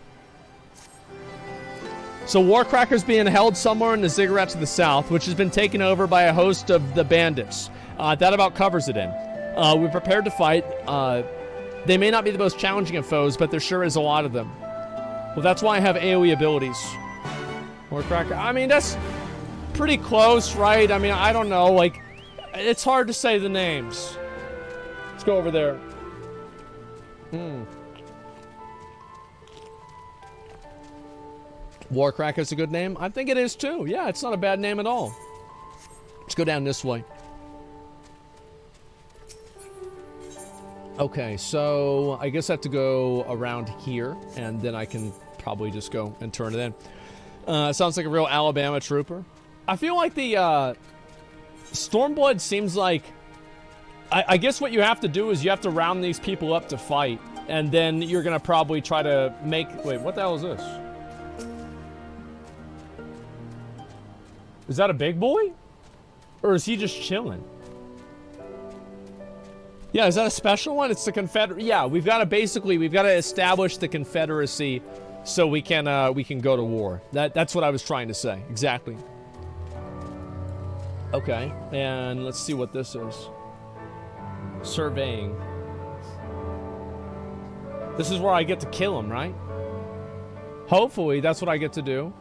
So Warcracker's being held somewhere in the Ziggurat to the south, which has been taken over by a host of the bandits. That about covers it in. We're prepared to fight. They may not be the most challenging of foes, but there sure is a lot of them. Well, that's why I have AoE abilities. Warcracker. I mean, that's pretty close, right? I mean, I don't know. Like, it's hard to say the names. Let's go over there. Warcracker's a good name? I think it is too. Yeah, it's not a bad name at all. Let's go down this way. Okay, so I guess I have to go around here, and then I can probably just go and turn it in. Sounds like a real Alabama trooper. I feel like the Stormblood seems like... I guess what you have to do is you have to round these people up to fight, and then you're going to probably try to make... Wait, what the hell is this? Is that a big boy? Or is he just chilling? Yeah, is that a special one? It's the Confederate. Yeah, we've got to establish the Confederacy so we can go to war. That's what I was trying to say. Exactly. Okay, and let's see what this is. Surveying. This is where I get to kill him, right? Hopefully, that's what I get to do.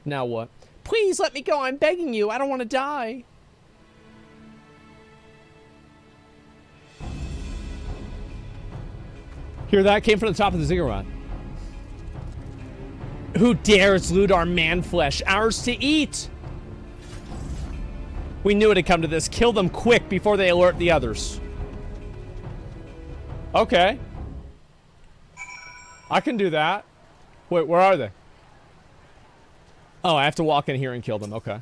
Now what? Please let me go. I'm begging you. I don't want to die. Hear that? Came from the top of the ziggurat. Who dares loot our man flesh? Ours to eat! We knew it'd come to this. Kill them quick before they alert the others. Okay. I can do that. Wait, where are they? Oh, I have to walk in here and kill them. Okay.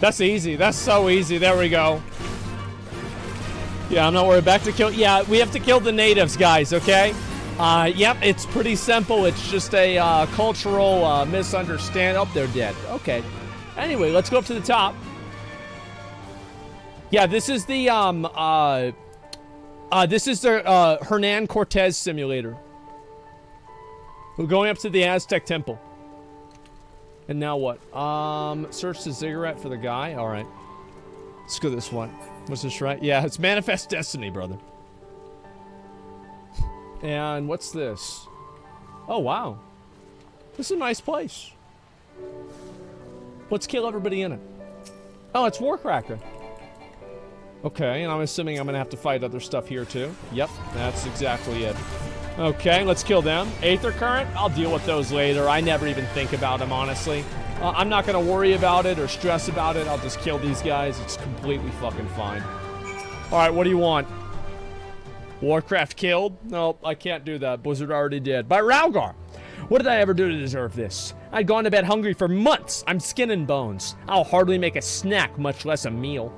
That's easy. That's so easy. There we go. Yeah, I'm not worried. Back to kill. Yeah, we have to kill the natives, guys, okay? Yep, it's pretty simple. It's just a cultural misunderstanding. Oh, they're dead. Okay. Anyway, let's go up to the top. Yeah, this is the Hernan Cortez simulator. We're going up to the Aztec temple. And now what? Search the ziggurat for the guy. All right. Let's go this one. Was this right? Yeah, it's Manifest Destiny, brother. And what's this? Oh, wow. This is a nice place. Let's kill everybody in it. Oh, it's Warcracker. Okay, and I'm assuming I'm going to have to fight other stuff here, too. Yep, that's exactly it. Okay, let's kill them. Aether Current, I'll deal with those later. I never even think about them, honestly. I'm not going to worry about it or stress about it. I'll just kill these guys. It's completely fucking fine. All right, what do you want? Warcraft killed? No, I can't do that. Blizzard already did. By Raugar! What did I ever do to deserve this? I'd gone to bed hungry for months. I'm skin and bones. I'll hardly make a snack, much less a meal.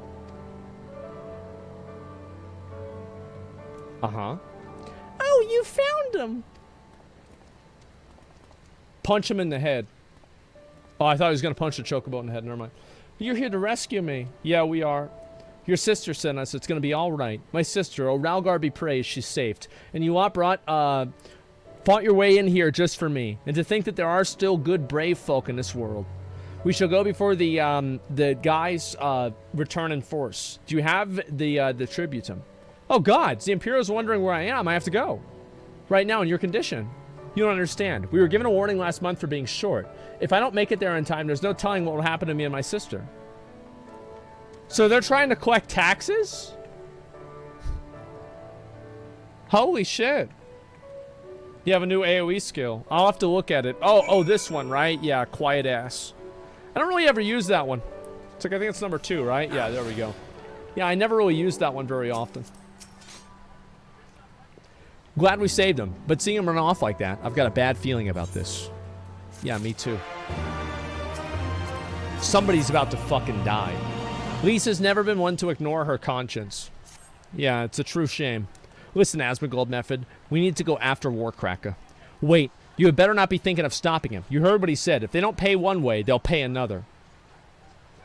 Uh-huh. Oh, you found him! Punch him in the head. Oh, I thought he was going to punch the chocobo in the head. Never mind. You're here to rescue me. Yeah, we are. Your sister sent us. It's going to be all right. My sister, oh, Raugar be praised, she's saved. And you lot fought your way in here just for me. And to think that there are still good, brave folk in this world. We shall go before the guys return in force. Do you have the tributum? Oh, gods, the Imperial's wondering where I am. I have to go. Right now, in your condition. You don't understand. We were given a warning last month for being short. If I don't make it there in time, there's no telling what will happen to me and my sister. So they're trying to collect taxes? Holy shit. You have a new AoE skill. I'll have to look at it. Oh, this one, right? Yeah, quiet ass. I don't really ever use that one. It's like, I think it's number 2, right? Yeah, there we go. Yeah, I never really use that one very often. Glad we saved him, but seeing him run off like that, I've got a bad feeling about this. Yeah, me too. Somebody's about to fucking die. Lisa's never been one to ignore her conscience. Yeah, it's a true shame. Listen, Asmongold Method, we need to go after Warcracker. Wait, you had better not be thinking of stopping him. You heard what he said. If they don't pay one way, they'll pay another.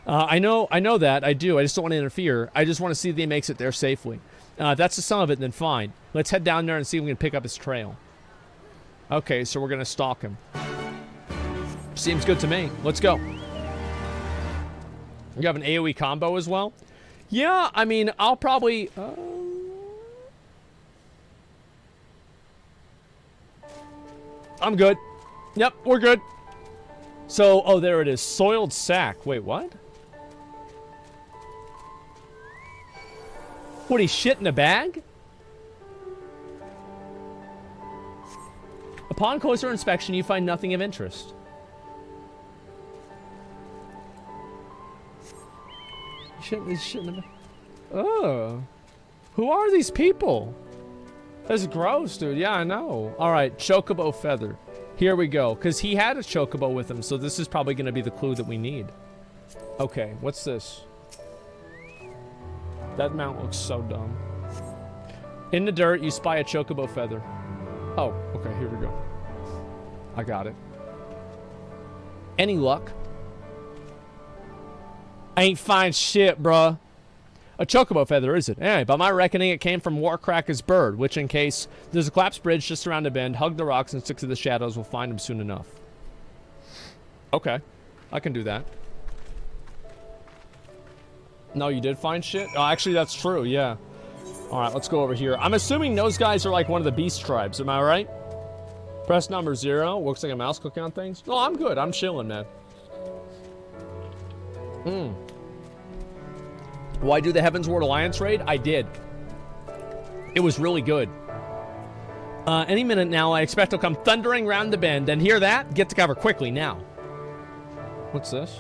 I know that. I do. I just don't want to interfere. I just want to see that he makes it there safely. If that's the sum of it, then fine. Let's head down there and see if we can pick up his trail. Okay, so we're going to stalk him. Seems good to me. Let's go. You have an AoE combo as well? Yeah, I mean, I'll probably... I'm good. Yep, we're good. So, oh, there it is. Soiled sack. Wait, what? What, he shit in a bag? Upon closer inspection, you find nothing of interest. He's shit in a bag. Oh. Who are these people? That's gross, dude. Yeah, I know. All right, chocobo feather. Here we go. Because he had a chocobo with him, so this is probably going to be the clue that we need. Okay, what's this? That mount looks so dumb. In the dirt, you spy a chocobo feather. Oh, okay, here we go. I got it. Any luck? I ain't find shit, bruh. A chocobo feather, is it? Anyway, by my reckoning, it came from Warcracker's bird, which in case there's a collapsed bridge just around a bend, hug the rocks and stick to the shadows, we'll find him soon enough. Okay, I can do that. No, you did find shit? Oh, actually, that's true, yeah. All right, let's go over here. I'm assuming those guys are like one of the beast tribes, am I right? Press number 0. Looks like a mouse clicking on things. No, I'm good. I'm chilling, man. Why do the Heavensward Alliance raid? I did. It was really good. Any minute now, I expect he'll come thundering round the bend. And hear that? Get to cover quickly now. What's this?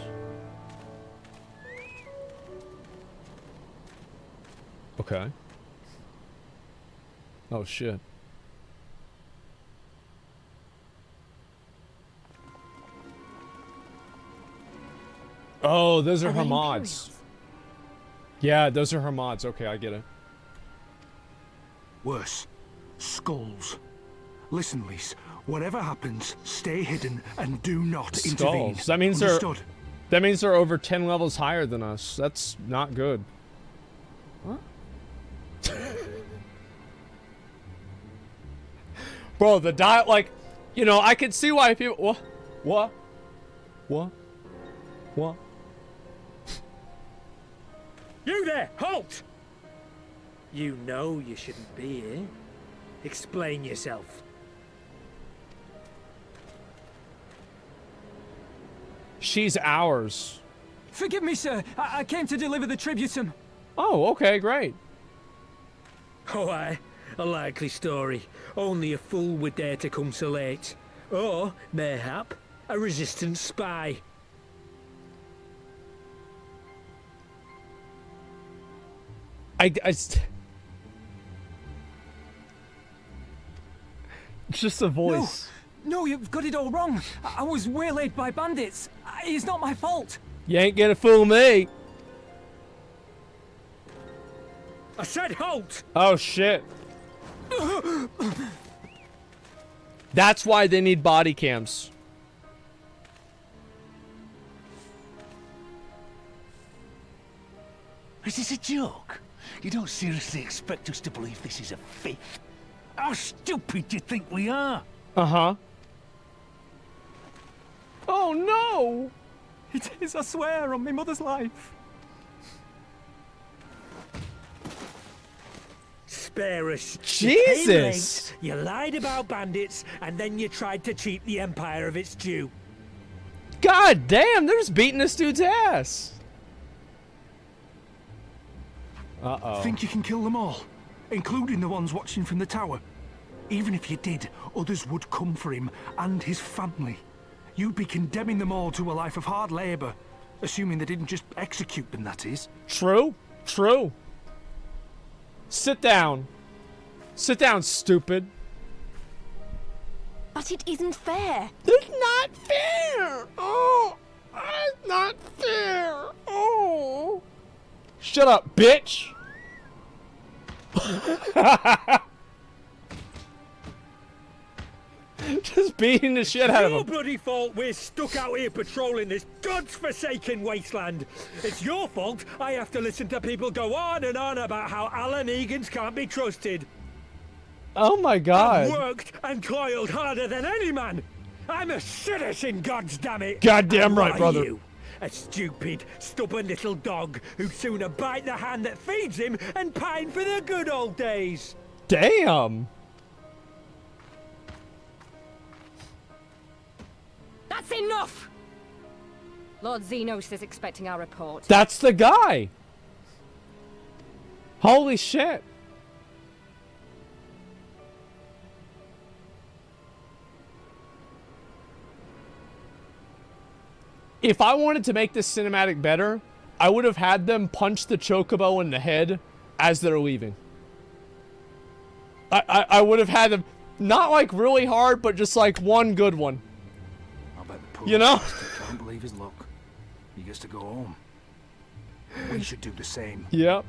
Okay. Oh, shit. Oh, those are her mods. Yeah, those are her mods. Okay, I get it. Worse. Skulls. Listen, Lise. Whatever happens, stay hidden and do not intervene. Skulls. That means Understood? that means they're over 10 levels higher than us. That's not good. What? Bro, the diet, like, you know, I can see why people. What? You there, halt! You know you shouldn't be here. Explain yourself. She's ours. Forgive me, sir. I came to deliver the tributum. Oh, okay, great. Oh, aye. A likely story. Only a fool would dare to come so late. Or, mayhap, a resistance spy. It's just a voice. No, you've got it all wrong. I was waylaid by bandits. It's not my fault. You ain't gonna fool me. I said halt! Oh, shit. That's why they need body cams. Is this a joke? You don't seriously expect us to believe this is a fake? How stupid do you think we are? Uh-huh. Oh, no! It is, I swear, on my mother's life. Spare us. Jesus! You lied about bandits, and then you tried to cheat the Empire of its due. God damn, they're just beating this dude's ass. Uh-oh. Think you can kill them all? Including the ones watching from the tower? Even if you did, others would come for him and his family. You'd be condemning them all to a life of hard labor. Assuming they didn't just execute them, that is. True. True. Sit down. Sit down, stupid. But it isn't fair. It's not fair. Oh, it's not fair. Oh. Shut up, bitch. Just beating the shit out of him. It's your bloody fault we're stuck out here patrolling this god's-forsaken wasteland. It's your fault I have to listen to people go on and on about how Alanegans can't be trusted. Oh my god. I've worked and toiled harder than any man. I'm a citizen, goddammit. Goddamn And right, what are brother. You? A stupid, stubborn little dog who'd sooner bite the hand that feeds him and pine for the good old days. Damn. That's enough! Lord Xenos is expecting our report. That's the guy. Holy shit. If I wanted to make this cinematic better, I would have had them punch the chocobo in the head as they're leaving. I would have had them, not like really hard, but just like one good one. I bet the poor You know? bastard can't believe his luck. He gets to go home. We should do the same. Yep.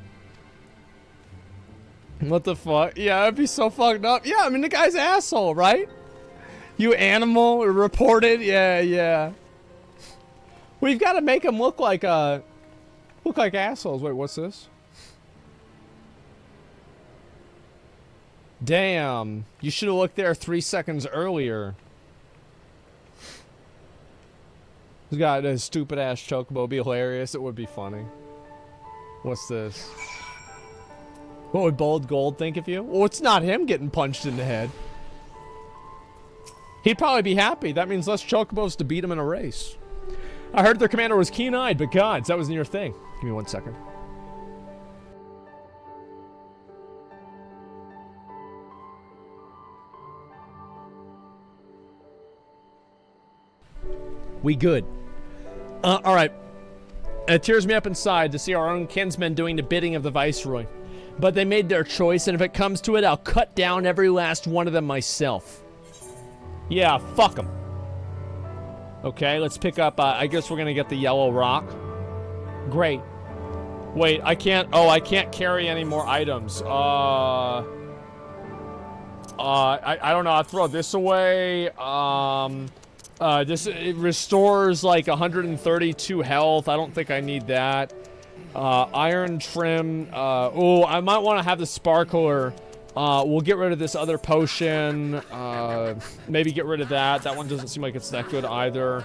What the fuck? Yeah, that'd be so fucked up. Yeah, I mean, the guy's an asshole, right? You animal, reported. Yeah. We've got to make him look like assholes. Wait, what's this? Damn, you should have looked there 3 seconds earlier. He's got a stupid ass chocobo. Be hilarious. It would be funny. What's this? What would Bold Gold think of you? Well, it's not him getting punched in the head. He'd probably be happy. That means less chocobos to beat him in a race. I heard their commander was keen-eyed, but gods, that wasn't your thing. Give me 1 second. We good. All right. It tears me up inside to see our own kinsmen doing the bidding of the Viceroy. But they made their choice, and if it comes to it, I'll cut down every last one of them myself. Yeah, fuck them. Okay, let's pick up, I guess we're gonna get the yellow rock. Great. Wait, I can't carry any more items. I don't know, I'll throw this away. It restores like 132 health. I don't think I need that. Iron trim. Oh, I might want to have the sparkler. We'll get rid of this other potion. Maybe get rid of that. That one doesn't seem like it's that good either.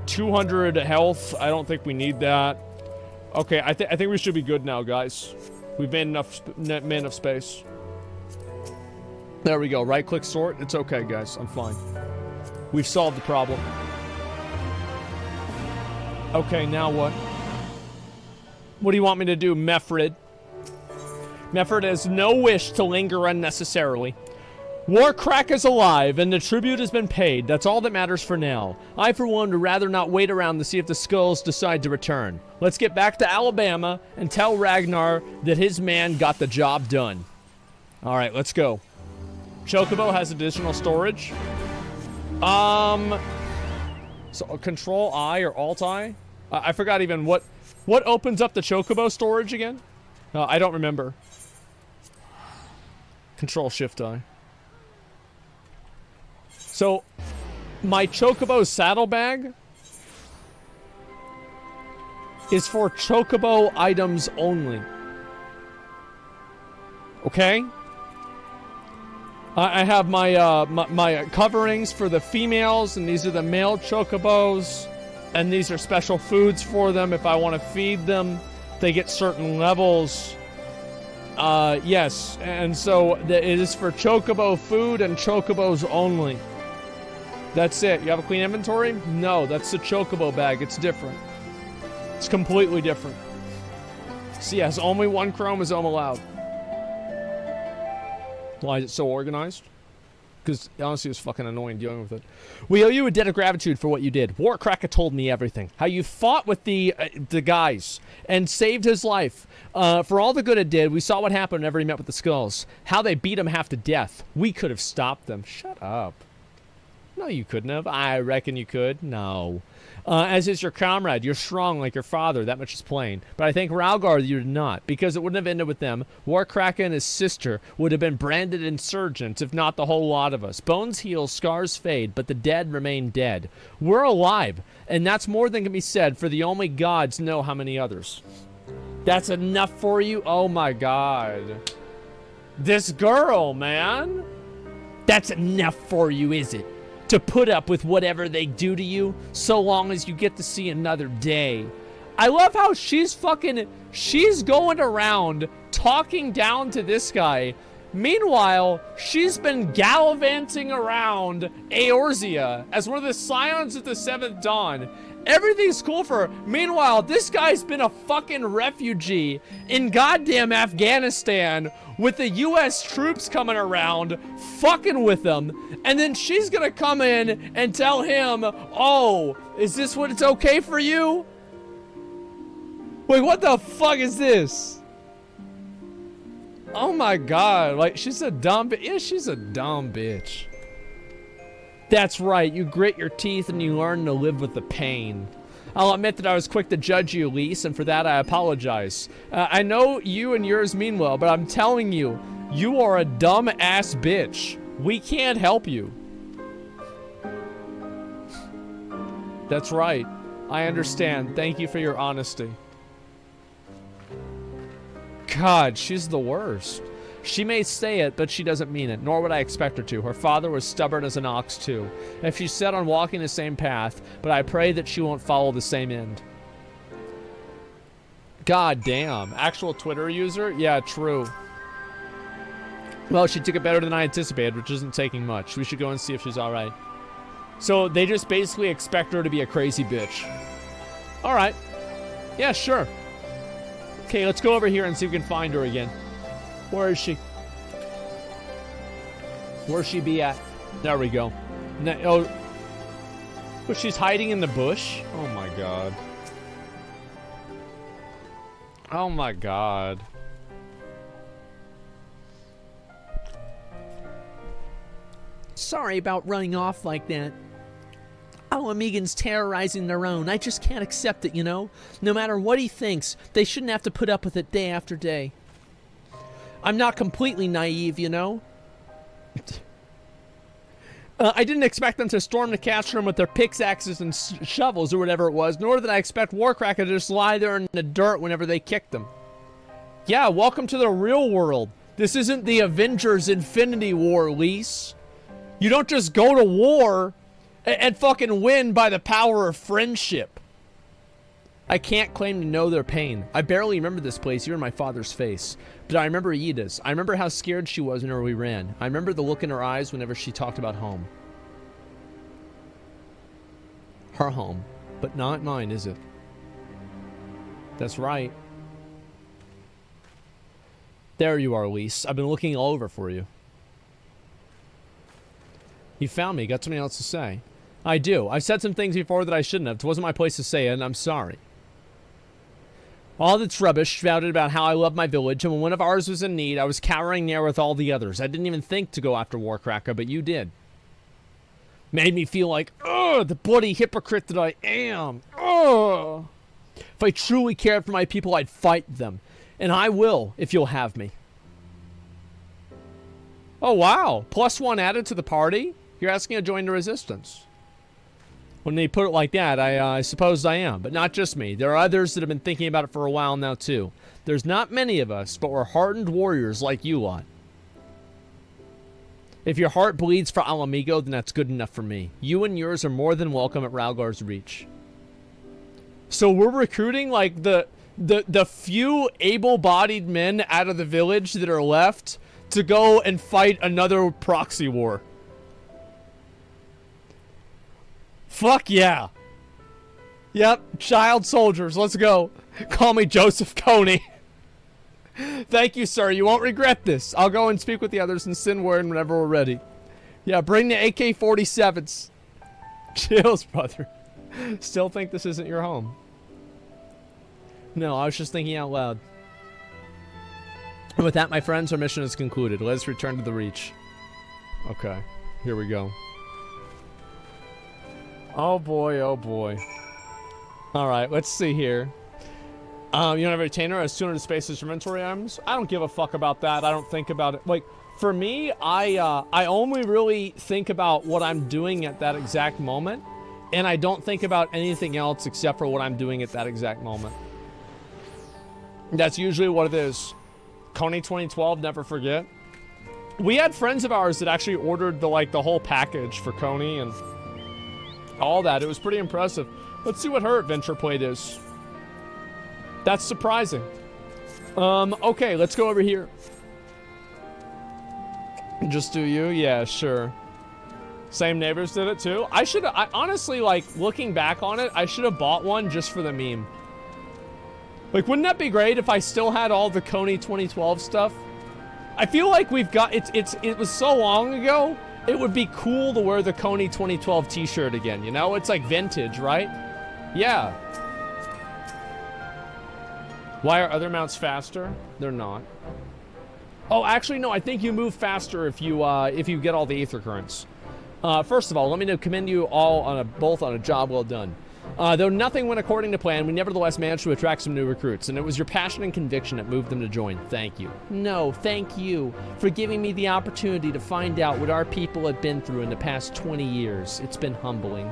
200 health. I don't think we need that. Okay, I think we should be good now, guys. We've made enough space. There we go. Right-click sort. It's okay, guys. I'm fine. We've solved the problem. Okay, now what? What do you want me to do, Mefrid? Mefrid has no wish to linger unnecessarily. Warcrack is alive, and the tribute has been paid. That's all that matters for now. I, for one, would rather not wait around to see if the Skulls decide to return. Let's get back to Alabama and tell Ragnar that his man got the job done. All right, let's go. Chocobo has additional storage. So Control I or Alt I? I forgot even what opens up the Chocobo storage again? I don't remember. Control Shift I. So my Chocobo saddlebag is for Chocobo items only. Okay? I have my my coverings for the females, and these are the male chocobos, and these are special foods for them if I want to feed them. They get certain levels. Yes, and so it is for chocobo food and chocobos only. That's it. You have a clean inventory? No, that's the chocobo bag. It's different. It's completely different. So yes, only one chromosome allowed. Why is it so organized? Because honestly, it's fucking annoying dealing with it. We owe you a debt of gratitude for what you did. Warcracker told me everything. How you fought with the guys and saved his life. For all the good it did, we saw what happened whenever he met with the Skulls. How they beat him half to death. We could have stopped them. Shut up. No, you couldn't have. I reckon you could. No. As is your comrade. You're strong like your father. That much is plain. But I think Ralgar you did not, because it wouldn't have ended with them. Warcracker and his sister would have been branded insurgents, if not the whole lot of us. Bones heal, scars fade, but the dead remain dead. We're alive, and that's more than can be said, for the only gods know how many others. That's enough for you? Oh my god. This girl, man. That's enough for you, is it? To put up with whatever they do to you, so long as you get to see another day. I love how she's going around talking down to this guy. Meanwhile, she's been gallivanting around Eorzea as one of the Scions of the Seventh Dawn. Everything's cool for her. Meanwhile, this guy's been a fucking refugee in goddamn Afghanistan with the US troops coming around, fucking with him. And then she's gonna come in and tell him, oh, is this what it's okay for you? Wait, what the fuck is this? Oh my god, like, she's a dumb bitch. Yeah, she's a dumb bitch. That's right, you grit your teeth and you learn to live with the pain. I'll admit that I was quick to judge you, Lise, and for that I apologize. I know you and yours mean well, but I'm telling you, you are a dumb-ass bitch. We can't help you. That's right. I understand. Thank you for your honesty. God, she's the worst. She may say it, but she doesn't mean it, nor would I expect her to. Her father was stubborn as an ox, too. If she's set on walking the same path, but I pray that she won't follow the same end. God damn. Actual Twitter user? Yeah, true. Well, she took it better than I anticipated, which isn't taking much. We should go and see if she's alright. So, they just basically expect her to be a crazy bitch. Alright. Yeah, sure. Okay, let's go over here and see if we can find her again. Where is she? Where's she be at? There we go. But she's hiding in the bush? Oh my god. Oh my god. Sorry about running off like that. Alamegan's terrorizing their own. I just can't accept it, you know? No matter what he thinks, they shouldn't have to put up with it day after day. I'm not completely naive, you know? I didn't expect them to storm the castle room with their pickaxes and shovels or whatever it was, nor did I expect Warcracker to just lie there in the dirt whenever they kicked them. Yeah, welcome to the real world. This isn't the Avengers Infinity War, Lise. You don't just go to war and fucking win by the power of friendship. I can't claim to know their pain. I barely remember this place. You're in my father's face. But I remember Ida's. I remember how scared she was whenever we ran. I remember the look in her eyes whenever she talked about home. Her home. But not mine, is it? That's right. There you are, Lise. I've been looking all over for you. You found me. Got something else to say? I do. I've said some things before that I shouldn't have. It wasn't my place to say it, and I'm sorry. All that's rubbish shouted about how I love my village, and when one of ours was in need, I was cowering there with all the others. I didn't even think to go after Warcracker, but you did. Made me feel like, ugh, the bloody hypocrite that I am. Ugh. If I truly cared for my people, I'd fight them. And I will, if you'll have me. Oh, wow. +1 added to the party? You're asking to join the resistance. When they put it like that, I suppose I am. But not just me. There are others that have been thinking about it for a while now, too. There's not many of us, but we're hardened warriors like you lot. If your heart bleeds for Alamigo, then that's good enough for me. You and yours are more than welcome at Ralgar's Reach. So we're recruiting, like, the few able-bodied men out of the village that are left to go and fight another proxy war. Fuck yeah. Yep, child soldiers, let's go. Call me Joseph Coney. Thank you, sir. You won't regret this. I'll go and speak with the others in Sinward whenever we're ready. Yeah, bring the AK-47s. Chills, brother. Still think this isn't your home? No, I was just thinking out loud. And with that, my friends, our mission is concluded. Let us return to the Reach. Okay, here we go. Oh boy, oh boy. Alright, let's see here. You don't have a retainer as 200 spaces inventory items? I don't give a fuck about that. I don't think about it. Like, for me, I only really think about what I'm doing at that exact moment. And I don't think about anything else except for what I'm doing at that exact moment. That's usually what it is. Coney 2012, never forget. We had friends of ours that actually ordered the whole package for Coney and all that. It was pretty impressive. Let's see what her adventure plate is. That's surprising. Okay, let's go over here. Just do you? Yeah, sure. Same neighbors did it too. I honestly, like, looking back on it, I should have bought one just for the meme. Like, wouldn't that be great if I still had all the Coney 2012 stuff? I feel like we've got, it was so long ago, it would be cool to wear the Coney 2012 t-shirt again, you know? It's like vintage, right? Yeah. Why are other mounts faster? They're not. Oh, actually, no, I think you move faster if you get all the Aether Currents. First of all, let me commend you all both on a job well done. Though nothing went according to plan, we nevertheless managed to attract some new recruits, and it was your passion and conviction that moved them to join. Thank you. No, thank you for giving me the opportunity to find out what our people have been through in the past 20 years. It's been humbling.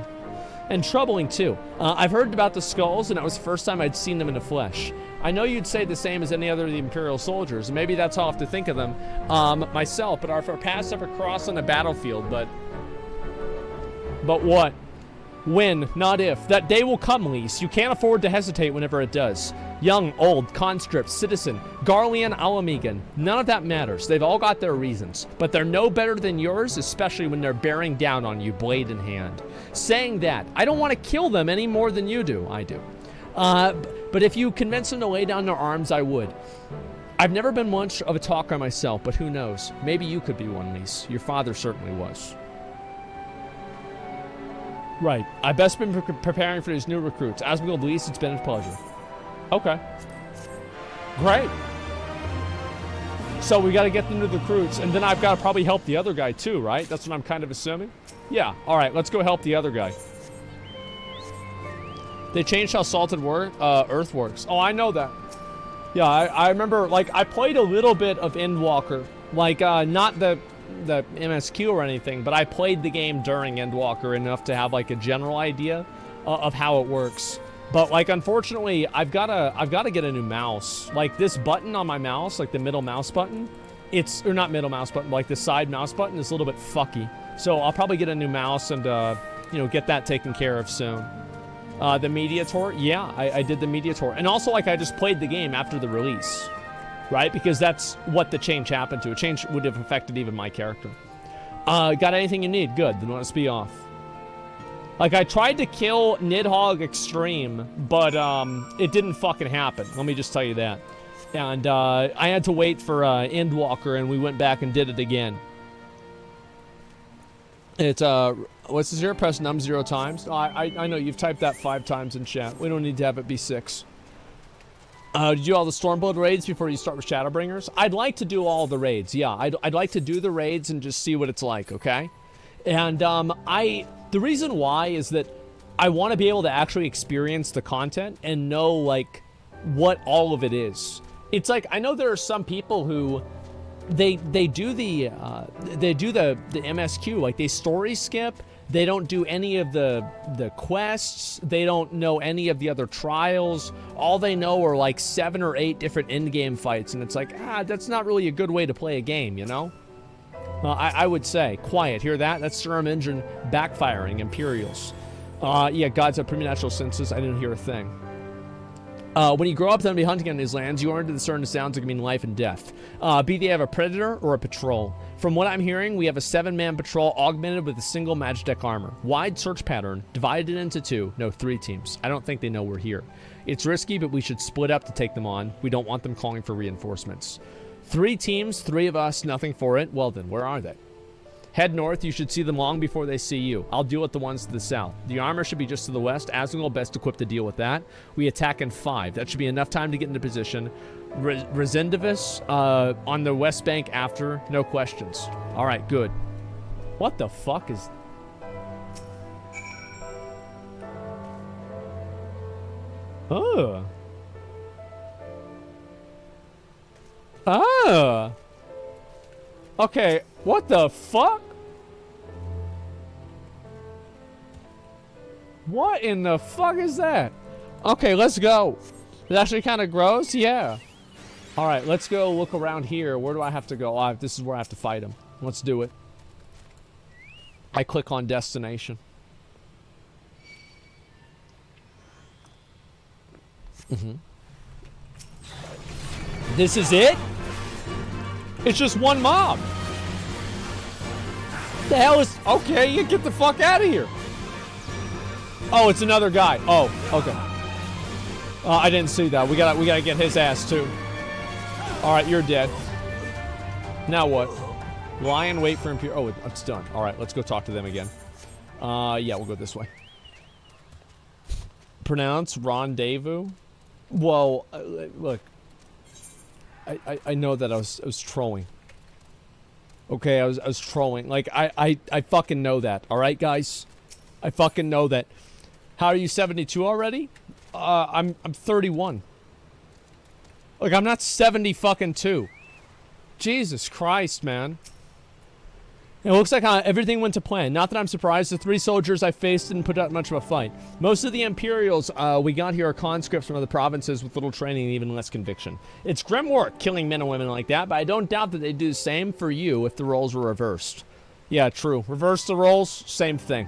And troubling, too. I've heard about the skulls, and that was the first time I'd seen them in the flesh. I know you'd say the same as any other of the Imperial soldiers, and maybe that's how I have to think of them myself, but our paths ever crossed on the battlefield, but what? When, not if. That day will come, Lise. You can't afford to hesitate whenever it does. Young, old, conscript, citizen, Garlean, Alamegan. None of that matters. They've all got their reasons. But they're no better than yours, especially when they're bearing down on you, blade in hand. Saying that, I don't want to kill them any more than you do. I do. But if you convince them to lay down their arms, I would. I've never been much of a talker myself, but who knows? Maybe you could be one, Lise. Your father certainly was. Right. I've best been preparing for these new recruits. Asmongold least, it's been a pleasure. Okay. Great. So we got to get them to the recruits, and then I've got to probably help the other guy too, right? That's what I'm kind of assuming. Yeah. All right. Let's go help the other guy. They changed how Salted Earth works. Oh, I know that. Yeah, I remember, like, I played a little bit of Endwalker. Like, not the MSQ or anything, but I played the game during Endwalker enough to have, like, a general idea of how it works. But, like, unfortunately, I've gotta get a new mouse. Like, this button on my mouse, like the middle mouse button, or not middle mouse button, like the side mouse button is a little bit fucky. So I'll probably get a new mouse and, you know, get that taken care of soon. The media tour? Yeah, I did the media tour. And also, like, I just played the game after the release, right? Because that's what the change happened to. A change would have affected even my character. Got anything you need? Good, then let's be off. Like, I tried to kill Nidhogg Extreme, but it didn't fucking happen. Let me just tell you that. And I had to wait for Endwalker, and we went back and did it again. It's, what's this here? Press num 0 times. Oh, I know, you've typed that 5 times in chat. We don't need to have it be 6. Did you do all the Stormblood raids before you start with Shadowbringers? I'd like to do all the raids, yeah. I'd like to do the raids and just see what it's like, okay? And, the reason why is that I want to be able to actually experience the content and know, like, what all of it is. It's like, I know there are some people who... They do the MSQ, like they story skip. They don't do any of the quests. They don't know any of the other trials. All they know are like 7 or 8 different in-game fights, and it's like, that's not really a good way to play a game, you know? I would say, quiet, hear that? That's Serum Engine backfiring, Imperials. Yeah, gods have preternatural senses. I didn't hear a thing. When you grow up, then be hunting on these lands, you learn to discern the sounds that can mean life and death. Be they have a predator or a patrol. From what I'm hearing, we have a 7-man patrol augmented with a single Magitech armor. Wide search pattern, divided into 2. No, 3 teams. I don't think they know we're here. It's risky, but we should split up to take them on. We don't want them calling for reinforcements. 3 teams, 3 of us, nothing for it. Well then, where are they? Head north, you should see them long before they see you. I'll deal with the ones to the south. The armor should be just to the west. Asmongold best equipped to deal with that. We attack in 5. That should be enough time to get into position. Resendivus on the west bank after. No questions. Alright, good. What the fuck is... Oh. Ah. Okay, what the fuck? What in the fuck is that? Okay, let's go. It actually kind of grows? Yeah. Alright, let's go look around here. Where do I have to go? This is where I have to fight him. Let's do it. I click on destination. This is it? It's just one mob. The hell is... Okay, you get the fuck out of here. Oh, it's another guy. Oh, okay. I didn't see that. We gotta get his ass too. All right, you're dead. Now what? Lion, wait for Imperial. Oh, it's done. All right, let's go talk to them again. Yeah, we'll go this way. Pronounce rendezvous. Well, look. I know that I was trolling. Okay, I was trolling. Like I fucking know that. All right, guys. I fucking know that. How are you 72 already? I'm 31. Like, I'm not 70 fucking 2. Jesus Christ, man. It looks like everything went to plan. Not that I'm surprised. The 3 soldiers I faced didn't put up much of a fight. Most of the Imperials we got here are conscripts from other provinces with little training and even less conviction. It's grim work killing men and women like that, but I don't doubt that they'd do the same for you if the roles were reversed. Yeah, true. Reverse the roles, same thing.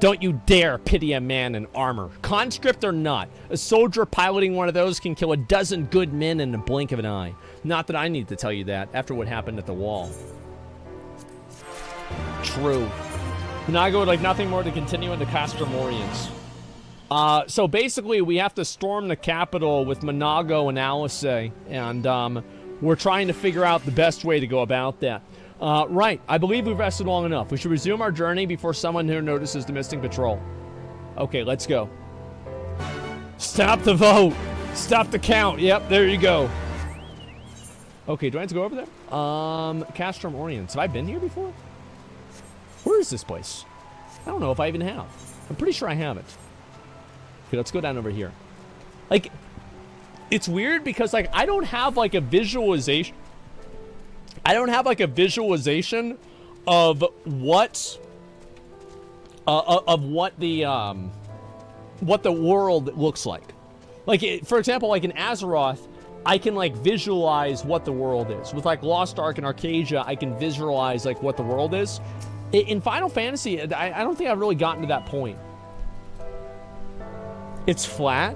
Don't you dare pity a man in armor. Conscript or not, a soldier piloting one of those can kill a dozen good men in the blink of an eye. Not that I need to tell you that after what happened at the wall. True. Naga would like nothing more to continue into Castromorians. So basically, we have to storm the capital with Monago and Alice, and we're trying to figure out the best way to go about that. Right. I believe we've rested long enough. We should resume our journey before someone here notices the missing patrol. Okay, let's go. Stop the vote. Stop the count. Yep, there you go. Okay, do I have to go over there? Castrum Orients. Have I been here before? Where is this place? I don't know if I even have. I'm pretty sure I haven't. Okay, let's go down over here. Like, it's weird because, like, I don't have, like, a visualization. I don't have, like, a visualization of what the world looks like. Like, for example, like in Azeroth, I can, like, visualize what the world is. With, like, Lost Ark and Arcadia, I can visualize, like, what the world is. In Final Fantasy, I don't think I've really gotten to that point. It's flat?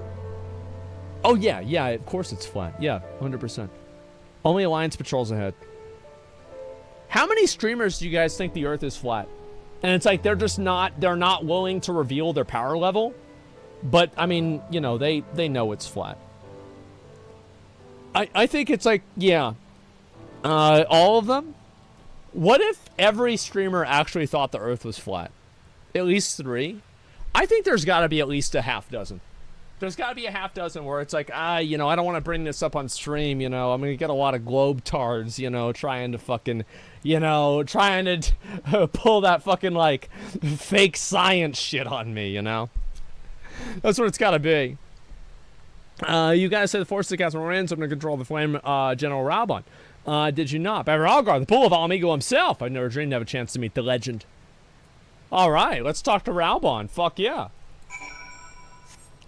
Oh, yeah, of course it's flat. Yeah, 100%. Only Alliance patrols ahead. How many streamers do you guys think the Earth is flat? And it's like, they're not willing to reveal their power level. But, I mean, you know, they know it's flat. I think it's like, yeah. All of them? What if every streamer actually thought the Earth was flat? At least 3? I think there's got to be at least a half dozen. There's got to be a half dozen where it's like, you know, I don't want to bring this up on stream, you know. I'm going to get a lot of globetards, you know, trying to fucking, you know, trying to pull that fucking, like, fake science shit on me, you know. That's what it's got to be. You guys said the force of the Castle Rans, I'm going to control the flame, General Raubon. Did you not? By Ralgar, the bull of Alamigo himself. I never dreamed to have a chance to meet the legend. All right, let's talk to Raubon. Fuck yeah.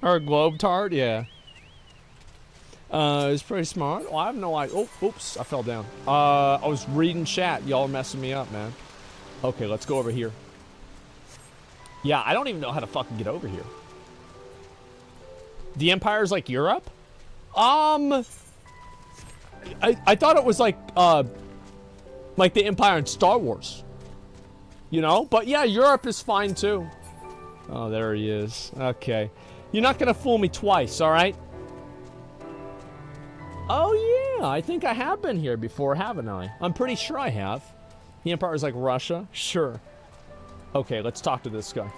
Or a Globetard, yeah. It's pretty smart. Well, I have no idea. Oh, oops, I fell down. I was reading chat. Y'all are messing me up, man. Okay, let's go over here. Yeah, I don't even know how to fucking get over here. The Empire's like Europe? I thought it was like the Empire in Star Wars. You know? But yeah, Europe is fine too. Oh, there he is. Okay. You're not gonna fool me twice, alright? Oh yeah, I think I have been here before, haven't I? I'm pretty sure I have. The Empire's like Russia? Sure. Okay, let's talk to this guy.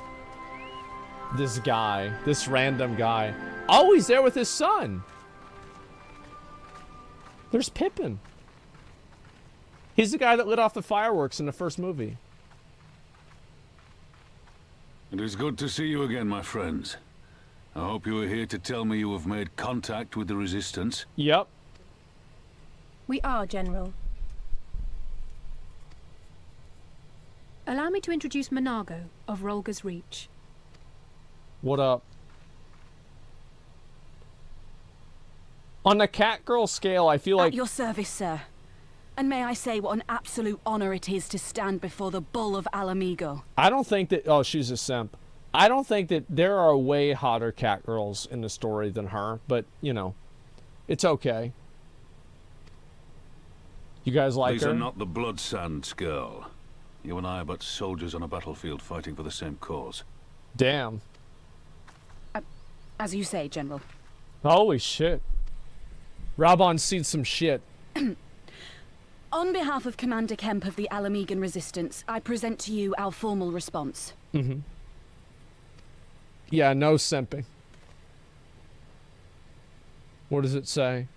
This guy. This random guy. Oh, he's there with his son. There's Pippin. He's the guy that lit off the fireworks in the first movie. It is good to see you again, my friends. I hope you are here to tell me you have made contact with the Resistance. Yep. We are, General. Allow me to introduce Monago of Rolga's Reach. What up? On the Catgirl scale, I feel like... At your service, sir. And may I say what an absolute honor it is to stand before the Bull of Alamigo. I don't think that... Oh, she's a simp. I don't think that there are way hotter Catgirls in the story than her, but, you know, it's okay. You guys like These her? are not the Blood Sands, girl. You and I are but soldiers on a battlefield fighting for the same cause. Damn. As you say, General. Holy shit. Raubon's seen some shit. On behalf of Commander Kemp of the Alamigan Resistance, I present to you our formal response. Mm-hmm. Yeah, no simping. What does it say?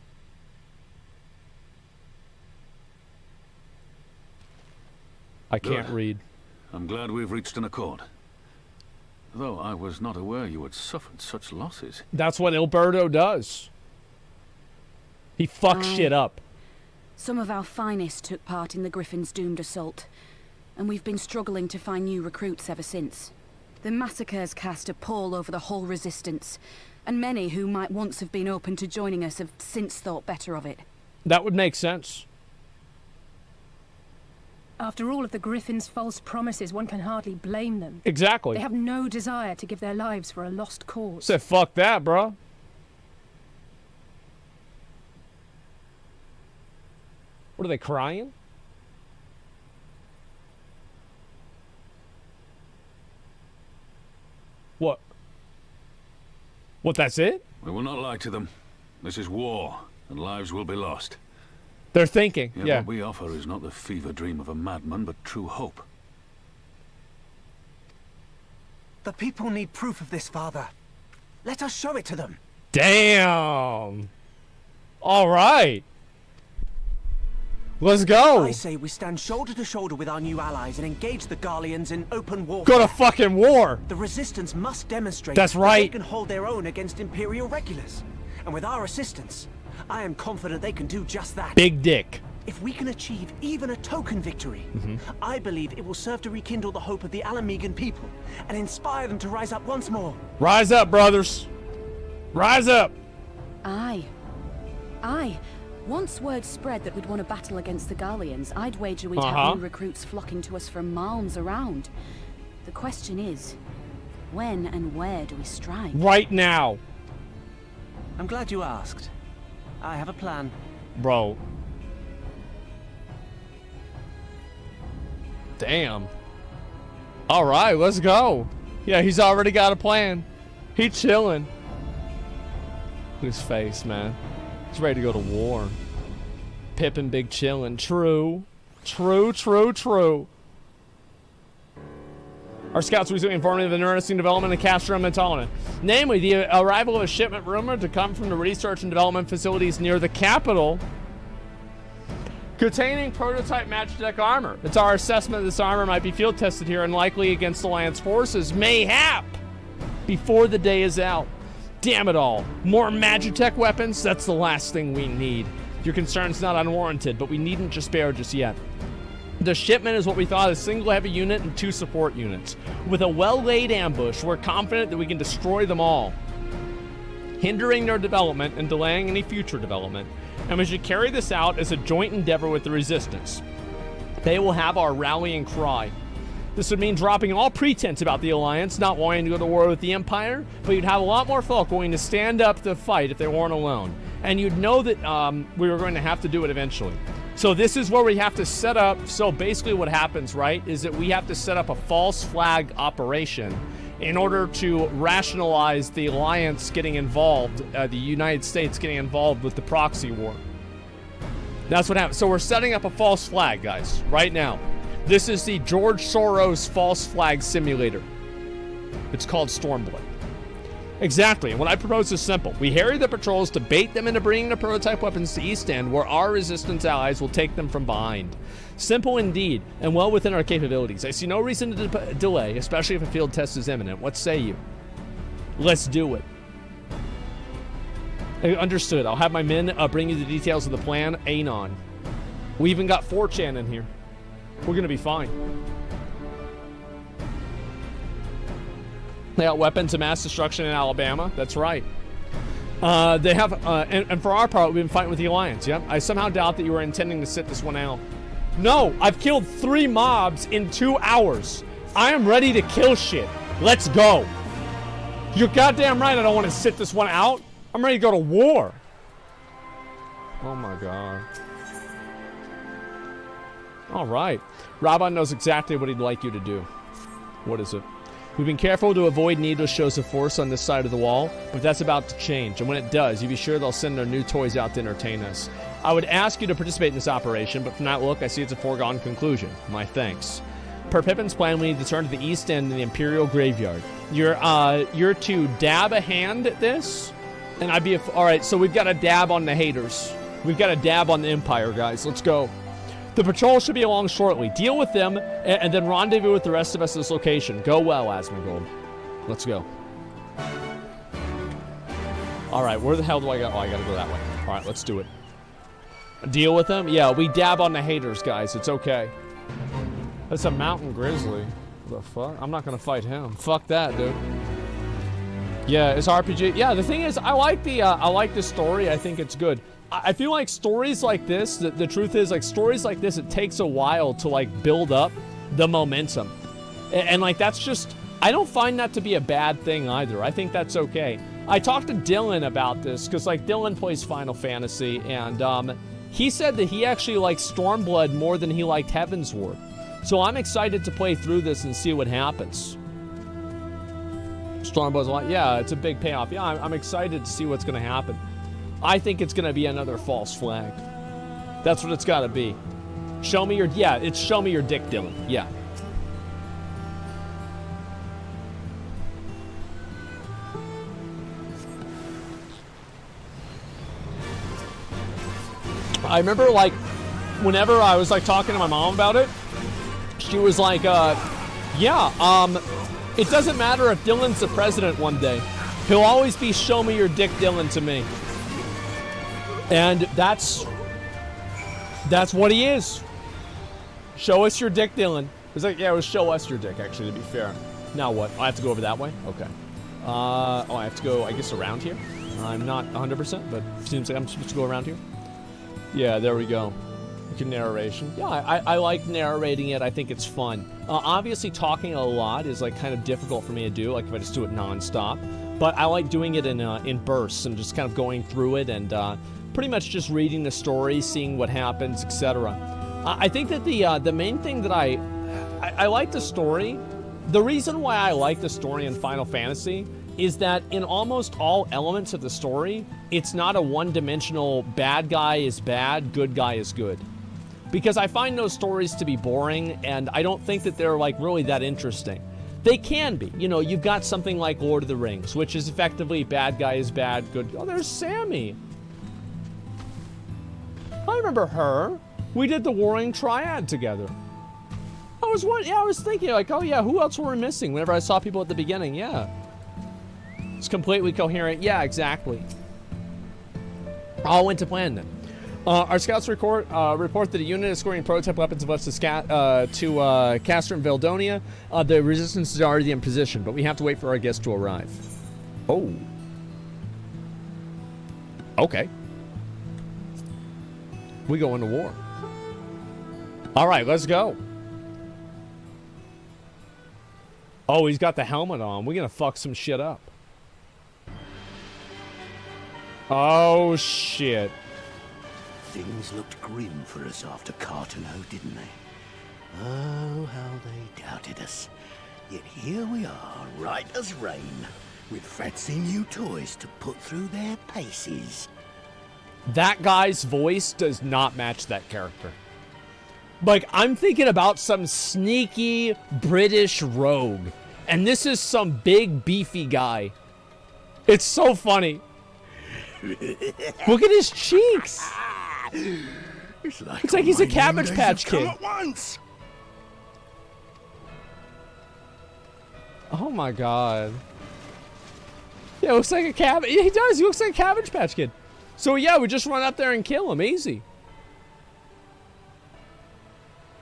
I can't read. I'm glad we've reached an accord. Though I was not aware you had suffered such losses. That's what Alberto does. He fucks shit up. Some of our finest took part in the Griffin's doomed assault, and we've been struggling to find new recruits ever since. The massacres cast a pall over the whole Resistance, and many who might once have been open to joining us have since thought better of it. That would make sense. After all of the Griffin's false promises, one can hardly blame them. Exactly. They have no desire to give their lives for a lost cause. Said fuck that, bro. What are they crying? What? What, that's it? We will not lie to them. This is war, and lives will be lost. They're thinking, yeah. What we offer is not the fever dream of a madman, but true hope. The people need proof of this, Father. Let us show it to them. Damn. All right. Let's go. I say we stand shoulder to shoulder with our new allies and engage the Garleans in open warfare. Go to fucking war. The Resistance must demonstrate That's that right. they can hold their own against Imperial regulars. And with our assistance, I am confident they can do just that. Big dick. If we can achieve even a token victory, I believe it will serve to rekindle the hope of the Alamegan people and inspire them to rise up once more. Rise up, brothers. Rise up. Aye. Aye. Once word spread that we'd won a battle against the Garleans, I'd wager we'd have new recruits flocking to us from malms around. The question is, when and where do we strike? Right now. I'm glad you asked. I have a plan. Bro. Damn. All right, let's go. Yeah, he's already got a plan. He chilling. Look at his face, man. He's ready to go to war. Pippin big chillin'. True. True, true, true. Our scouts recently informed me of an interesting development in Castro Mentalina. Namely, the arrival of a shipment rumored to come from the research and development facilities near the capital containing prototype Magitech armor. It's our assessment this armor might be field tested here and likely against Alliance forces, mayhap, before the day is out. Damn it all. More Magitech weapons? That's the last thing we need. Your concern's not unwarranted, but we needn't despair just yet. The shipment is what we thought, a single heavy unit and 2 support units. With a well-laid ambush, we're confident that we can destroy them all, hindering their development and delaying any future development. And we should carry this out as a joint endeavor with the Resistance. They will have our rallying cry. This would mean dropping all pretense about the Alliance, not wanting to go to war with the Empire, but you'd have a lot more folk willing to stand up to fight if they weren't alone. And you'd know that we were going to have to do it eventually. So this is where we have to set up, so basically what happens, right, is that we have to set up a false flag operation in order to rationalize the Alliance getting involved, the United States getting involved with the proxy war. That's what happens. So we're setting up a false flag, guys, right now. This is the George Soros false flag simulator. It's called Stormblood. Exactly, and what I propose is simple. We harry the patrols to bait them into bringing the prototype weapons to East End, where our Resistance allies will take them from behind. Simple indeed, and well within our capabilities. I see no reason to delay, especially if a field test is imminent. What say you? Let's do it. Understood. I'll have my men bring you the details of the plan. Anon. We even got 4chan in here. We're gonna be fine. They got weapons of mass destruction in Alabama. That's right. They have, and for our part, we've been fighting with the Alliance. Yep. I somehow doubt that you were intending to sit this one out. No, I've killed 3 mobs in 2 hours. I am ready to kill shit. Let's go. You're goddamn right. I don't want to sit this one out. I'm ready to go to war. Oh my god. All right. Raban knows exactly what he'd like you to do. What is it? We've been careful to avoid needless shows of force on this side of the wall, but that's about to change, and when it does, you be sure they'll send their new toys out to entertain us. I would ask you to participate in this operation, but from that look, I see it's a foregone conclusion. My thanks. Per Pippin's plan, we need to turn to the East End in the Imperial Graveyard. You're to dab a hand at this, and I'd be alright, so we've got a dab on the haters. We've got a dab on the Empire, guys. Let's go. The patrol should be along shortly. Deal with them, and then rendezvous with the rest of us at this location. Go well, Asmongold. Let's go. Alright, where the hell do I go? Oh, I gotta go that way. Alright, let's do it. Deal with them? Yeah, we dab on the haters, guys. It's okay. That's a mountain grizzly. What the fuck? I'm not gonna fight him. Fuck that, dude. Yeah, it's RPG. Yeah, the thing is, I like the story. I think it's good. I feel like stories like this, the truth is, like, stories like this, it takes a while to, like, build up the momentum. And like, that's just, I don't find that to be a bad thing either. I think that's okay. I talked to Dylan about this, because, like, Dylan plays Final Fantasy, and he said that he actually liked Stormblood more than he liked Heavensward. So I'm excited to play through this and see what happens. Stormblood's like, yeah, it's a big payoff. Yeah, I'm excited to see what's going to happen. I think it's going to be another false flag. That's what it's got to be. Show me your, yeah, it's show me your dick, Dylan. Yeah. I remember, like, whenever I was, like, talking to my mom about it, she was like, yeah, it doesn't matter if Dylan's the president one day. He'll always be show me your dick Dylan to me. And that's what he is. Show us your dick, Dylan. It's like, yeah, it was show us your dick, actually, to be fair. Now what? I have to go over that way? Okay. Oh, I have to go, I guess, around here? I'm not 100%, but it seems like I'm supposed to go around here. Yeah, there we go. Good narration. Yeah, I like narrating it. I think it's fun. Obviously, talking a lot is, like, kind of difficult for me to do, like, if I just do it non-stop. But I like doing it in bursts and just kind of going through it and pretty much just reading the story, seeing what happens, etc. I think that the main thing that I like the story. The reason why I like the story in Final Fantasy is that in almost all elements of the story, it's not a one-dimensional bad guy is bad, good guy is good. Because I find those stories to be boring, and I don't think that they're, like, really that interesting. They can be. You know, you've got something like Lord of the Rings, which is effectively bad guy is bad, good... Oh, there's Sammy. I remember her. We did the Warring Triad together. I was thinking, like, oh yeah, who else were we missing whenever I saw people at the beginning? Yeah. It's completely coherent. Yeah, exactly. All went to plan then. Our scouts report that a unit is scoring prototype weapons of us to Castor and Veldonia. The resistance is already in position, but we have to wait for our guests to arrive. Oh. Okay. We go into war. All right, let's go. Oh, he's got the helmet on. We're gonna fuck some shit up. Oh, shit. Things looked grim for us after Cartano, didn't they? Oh, how they doubted us. Yet here we are, right as rain, with fancy new toys to put through their paces. That guy's voice does not match that character. Like, I'm thinking about some sneaky British rogue, and this is some big, beefy guy. It's so funny. Look at his cheeks. It's like he's a Cabbage Patch Kid. Oh my god. Yeah, looks like a cabbage. He does. He looks like a Cabbage Patch Kid. So yeah, we just run up there and kill him. Easy.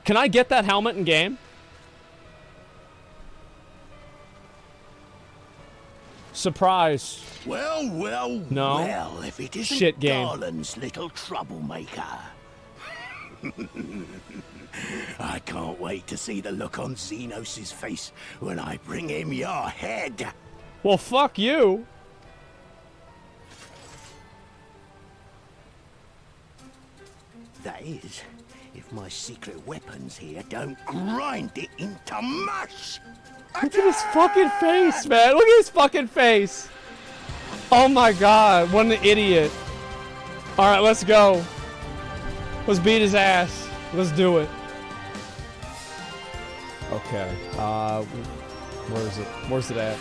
Can I get that helmet in game? Surprise. Well, no. Well, if it isn't shit game. Garland's little troublemaker. I can't wait to see the look on Xenos' face when I bring him your head. Well, fuck you. That is, if my secret weapons here don't grind it into mush. Look at his fucking face, man. Look at his fucking face. Oh my god, what an idiot. Alright, let's go. Let's beat his ass. Let's do it. Okay. Where is it? Where's it at?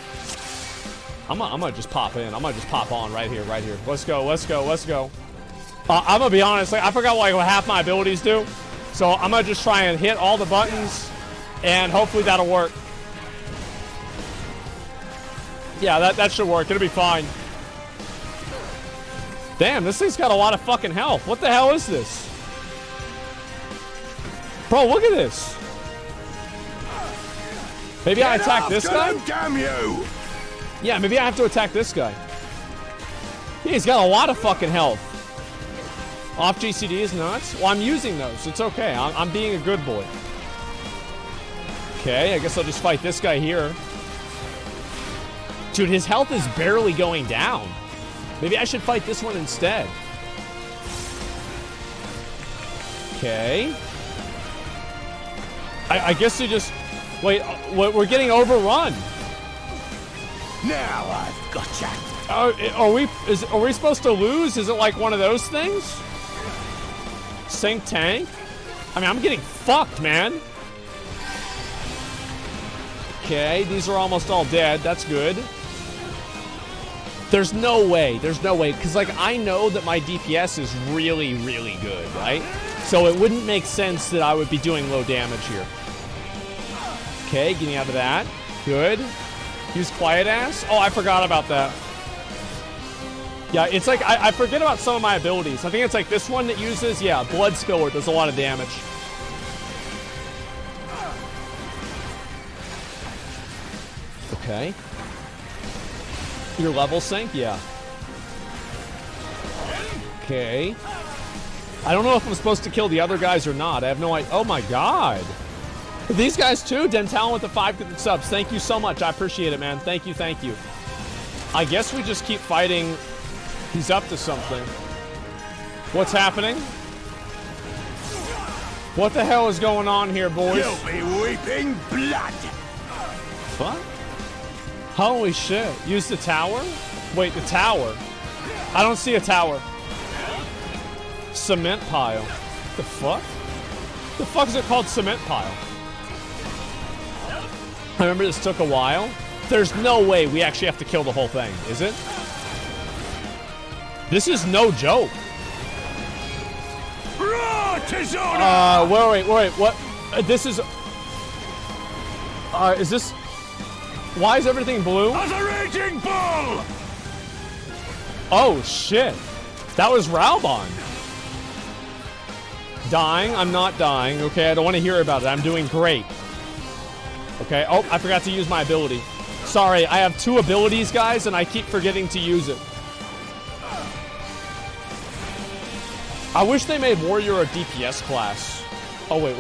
I'm gonna just pop in. I'm gonna just pop on right here, right here. Let's go, let's go, let's go. I'm gonna be honest, like, I forgot what half my abilities do. So I'm gonna just try and hit all the buttons, and hopefully that'll work. Yeah, that should work. It'll be fine. Damn, this thing's got a lot of fucking health. What the hell is this? Bro, look at this. Maybe I attack this guy? Damn you! Yeah, maybe I have to attack this guy. Yeah, he's got a lot of fucking health. Off GCD is nuts. Well, I'm using those. It's okay. I'm being a good boy. Okay, I guess I'll just fight this guy here. Dude, his health is barely going down. Maybe I should fight this one instead. Okay. I guess we just... Wait, we're getting overrun. Now I've gotcha. Are we supposed to lose? Is it like one of those things? Sink tank? I mean, I'm getting fucked, man. Okay, these are almost all dead. That's good. There's no way. There's no way. Because, like, I know that my DPS is really, really good, right? So it wouldn't make sense that I would be doing low damage here. Okay, getting out of that. Good. Use quiet ass. Oh, I forgot about that. Yeah, it's like, I forget about some of my abilities. I think it's like this one that uses, yeah, blood spiller does a lot of damage. Okay. Your level sync? Yeah. Okay. I don't know if I'm supposed to kill the other guys or not. I have no idea. Oh my god. These guys too? Dentalon with the 5 subs. Thank you so much. I appreciate it, man. Thank you, thank you. I guess we just keep fighting. He's up to something. What's happening? What the hell is going on here, boys? You'll be weeping blood. What? Holy shit. Use the tower? Wait, the tower. I don't see a tower. Cement pile. The fuck? The fuck is it called cement pile? I remember this took a while. There's no way we actually have to kill the whole thing, is it? This is no joke. Wait, what? This is... is this... Why is everything blue? As a raging bull! Oh, shit. That was Raubon. Dying? I'm not dying. Okay, I don't want to hear about it. I'm doing great. Okay. Oh, I forgot to use my ability. Sorry, I have 2 abilities, guys, and I keep forgetting to use it. I wish they made Warrior a DPS class. Oh, wait.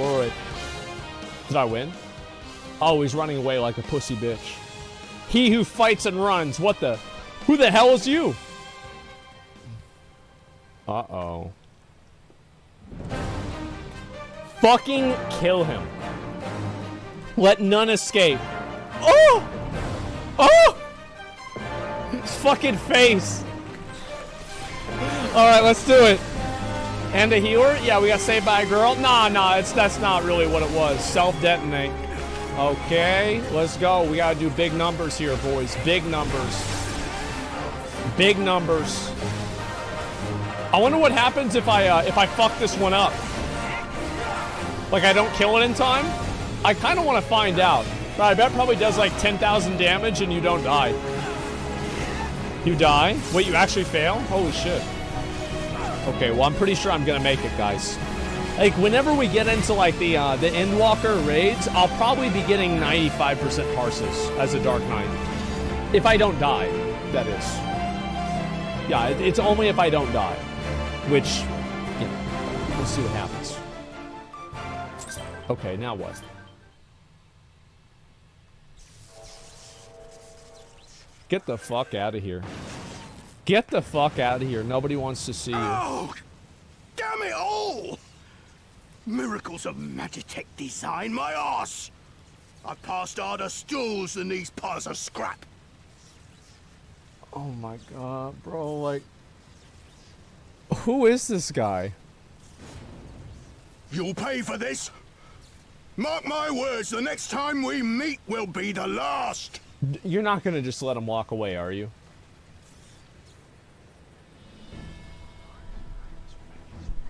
Did I win? Oh, he's running away like a pussy bitch. He who fights and runs. What the? Who the hell is you? Uh-oh. Fucking kill him. Let none escape. Oh! Oh! His fucking face. Alright, let's do it. And a healer? Yeah, we got saved by a girl. Nah, that's not really what it was. Self-detonate. Okay, let's go. We gotta do big numbers here, boys. Big numbers. Big numbers. I wonder what happens if I fuck this one up. Like, I don't kill it in time? I kind of want to find out. But I bet it probably does like 10,000 damage and you don't die. You die? Wait, you actually fail? Holy shit. Okay, well, I'm pretty sure I'm gonna make it, guys. Like, whenever we get into, like, the Endwalker raids, I'll probably be getting 95% Parses as a Dark Knight. If I don't die, that is. Yeah, it's only if I don't die. Which, you know, we'll see what happens. Okay, now what? Get the fuck out of here. Get the fuck out of here. Nobody wants to see you. Oh, damn it all! Miracles of Magitech design, my arse! I've passed harder stools than these piles of scrap. Oh my god, bro, like... Who is this guy? You'll pay for this. Mark my words, the next time we meet will be the last. You're not gonna just let him walk away, are you?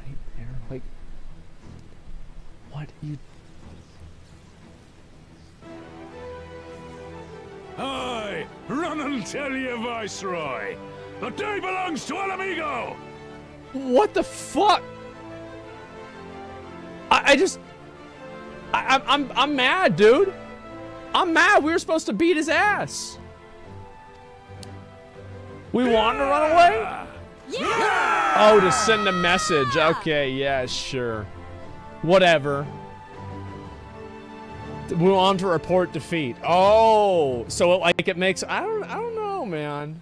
Right there, like... What you... Aye, run and tell your viceroy. The day belongs to Alamigo. What the fuck? I'm mad, dude. I'm mad. We were supposed to beat his ass. We want to run away? Yeah! Oh, to send a message. Okay, yeah, sure. Whatever. We want to report defeat. Oh, so it makes... I don't know, man.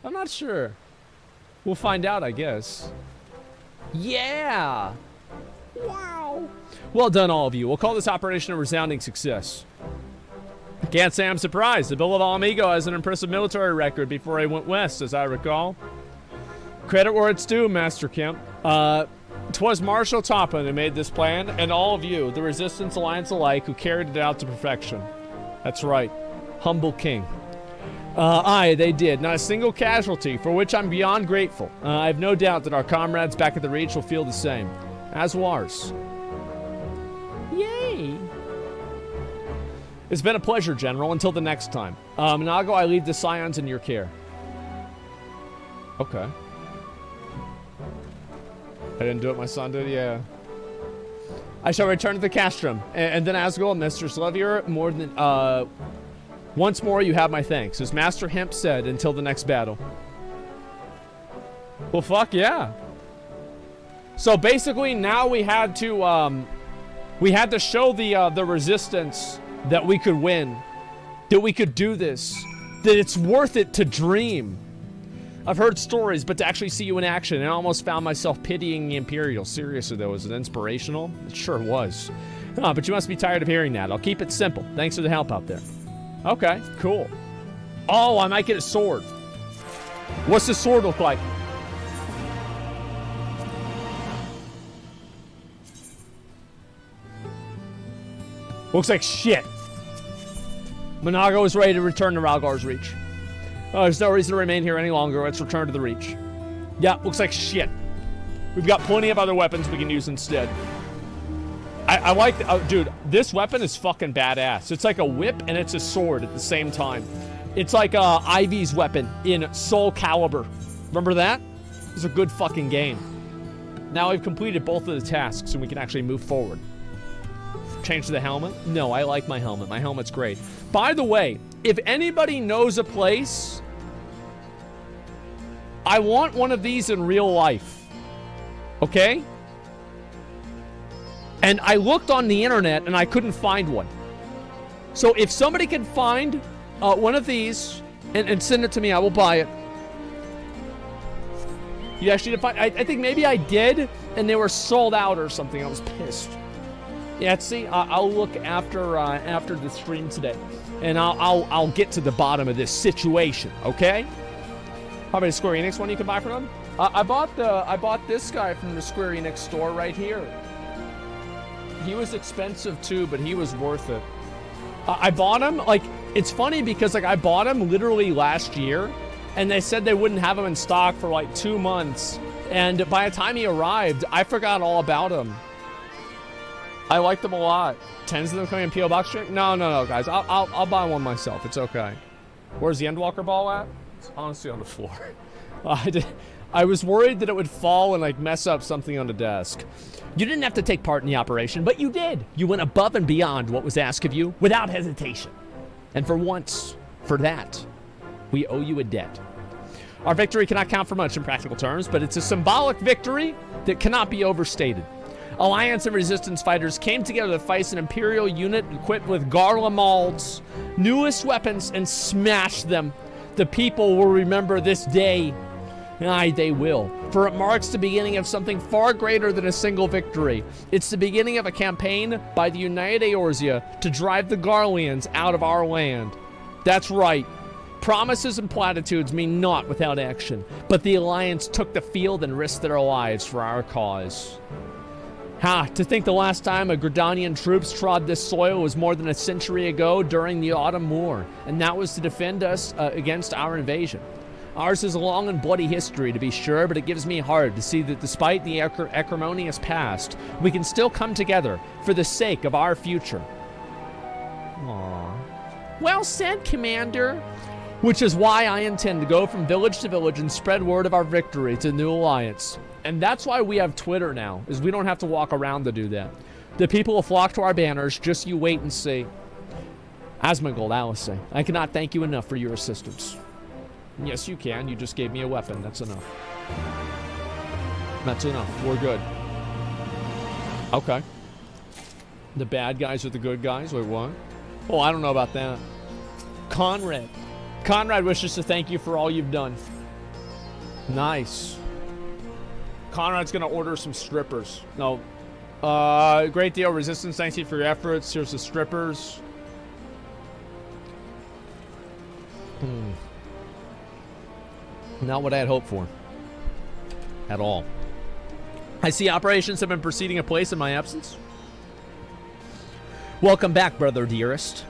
I'm not sure. We'll find out, I guess. Yeah! Wow! Well done, all of you. We'll call this operation a resounding success. Can't say I'm surprised. The Bill of Alamigo has an impressive military record before he went west, as I recall. Credit where it's due, Master Kemp. 'Twas Marshal Topham who made this plan, and all of you, the Resistance Alliance alike, who carried it out to perfection. That's right. Humble king. Aye, they did. Not a single casualty, for which I'm beyond grateful. I have no doubt that our comrades back at the Reach will feel the same. As will ours. Yay! It's been a pleasure, General. Until the next time. Nago, I leave the Scions in your care. Okay. I didn't do it, my son did? Yeah. I shall return to the castrum. And then Asmongold, Mr. Slavier, once more, you have my thanks. As Master Hemp said, until the next battle. Well, fuck yeah. So basically, now we had to show the Resistance that we could win, that we could do this, that it's worth it to dream. I've heard stories, but to actually see you in action, and I almost found myself pitying the Imperials. Seriously, though, was it inspirational? It sure was. But you must be tired of hearing that. I'll keep it simple. Thanks for the help out there. Okay, cool. Oh, I might get a sword. What's the sword look like? Looks like shit. Monago is ready to return to Ralgar's Reach. There's no reason to remain here any longer. Let's return to the Reach. Yeah, looks like shit. We've got plenty of other weapons we can use instead. I like dude, this weapon is fucking badass. It's like a whip and it's a sword at the same time. It's like Ivy's weapon in Soul Calibur. Remember that? It's a good fucking game. Now we've completed both of the tasks and we can actually move forward. Change the helmet? No, I like my helmet. My helmet's great. By the way, if anybody knows a place, I want one of these in real life. Okay? And I looked on the internet and I couldn't find one. So if somebody can find one of these and send it to me, I will buy it. You actually find, I think maybe I did and they were sold out or something. I was pissed. Yeah, see, I'll look after the stream today, and I'll get to the bottom of this situation. Okay? How about a Square Enix one you can buy for them? I bought this guy from the Square Enix store right here. He was expensive too, but he was worth it. I bought him, like, it's funny because like I bought him literally last year, and they said they wouldn't have him in stock for like 2 months, and by the time he arrived, I forgot all about him. I like them a lot. 10s of them coming in P.O. Box drink? No, guys. I'll buy one myself. It's okay. Where's the Endwalker ball at? It's honestly on the floor. I was worried that it would fall and like mess up something on the desk. You didn't have to take part in the operation, but you did. You went above and beyond what was asked of you without hesitation. And for once, for that, we owe you a debt. Our victory cannot count for much in practical terms, but it's a symbolic victory that cannot be overstated. Alliance and Resistance fighters came together to fight an Imperial unit equipped with Garlemald's newest weapons and smashed them. The people will remember this day. Aye, they will. For it marks the beginning of something far greater than a single victory. It's the beginning of a campaign by the United Eorzea to drive the Garleans out of our land. That's right. Promises and platitudes mean naught without action. But the Alliance took the field and risked their lives for our cause. To think the last time a Gridanian troops trod this soil was more than a century ago during the Autumn War, and that was to defend us against our invasion. Ours is a long and bloody history, to be sure, but it gives me heart to see that despite the acrimonious past, we can still come together for the sake of our future. Aww. Well said, Commander. Which is why I intend to go from village to village and spread word of our victory to the new alliance. And that's why we have Twitter now, is we don't have to walk around to do that. The people will flock to our banners, just you wait and see. Asmongold, Alice, I cannot thank you enough for your assistance. Yes, you can. You just gave me a weapon. That's enough. That's enough. We're good. Okay. The bad guys are the good guys? Wait, what? Oh, I don't know about that. Conrad. Conrad wishes to thank you for all you've done. Nice. Conrad's gonna order some strippers. No. Great deal. Resistance, thank you for your efforts. Here's the strippers. Not what I had hoped for. At all. I see operations have been proceeding apace in my absence. Welcome back, brother dearest.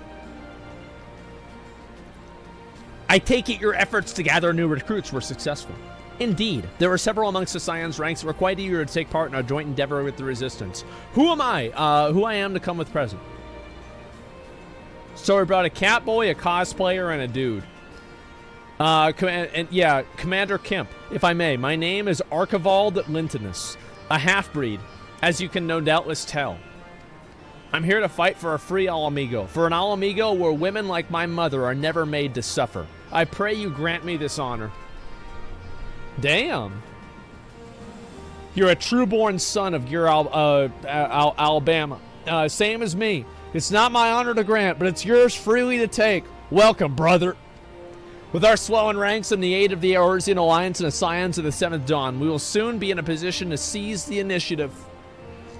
I take it your efforts to gather new recruits were successful. Indeed, there were several amongst the Scion's ranks that were quite eager to take part in our joint endeavor with the Resistance. Who am I? Who I am to come with present. So we brought a cat boy, a cosplayer, and a dude. Commander Kemp, if I may. My name is Archibald Lintonus, a half-breed, as you can no doubtless tell. I'm here to fight for a free Alamigo, for an Alamigo where women like my mother are never made to suffer. I pray you grant me this honor. Damn. You're a true-born son of your Alabama. Same as me. It's not my honor to grant, but it's yours freely to take. Welcome, brother. With our swelling ranks and the aid of the Eorzean Alliance and the Scions of the Seventh Dawn, we will soon be in a position to seize the initiative.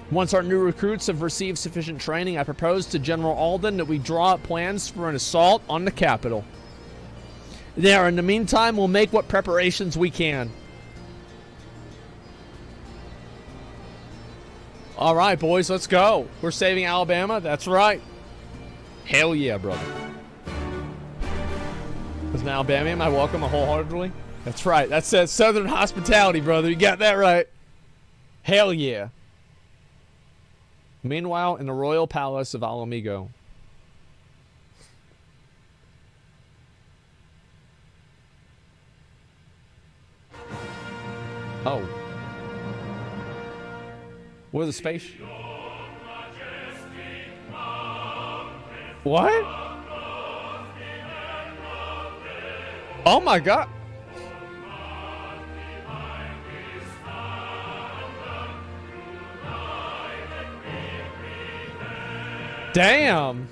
Once our new recruits have received sufficient training, I propose to General Alden that we draw up plans for an assault on the capital. There, in the meantime, we'll make what preparations we can. All right, boys, let's go. We're saving Alabama. That's right. Hell yeah, brother. As an Alabamian, I welcome wholeheartedly. That's right. That's that Southern hospitality, brother. You got that right. Hell yeah. Meanwhile, in the royal palace of Alamigo. Oh. What are the space? What? Oh my god. Damn.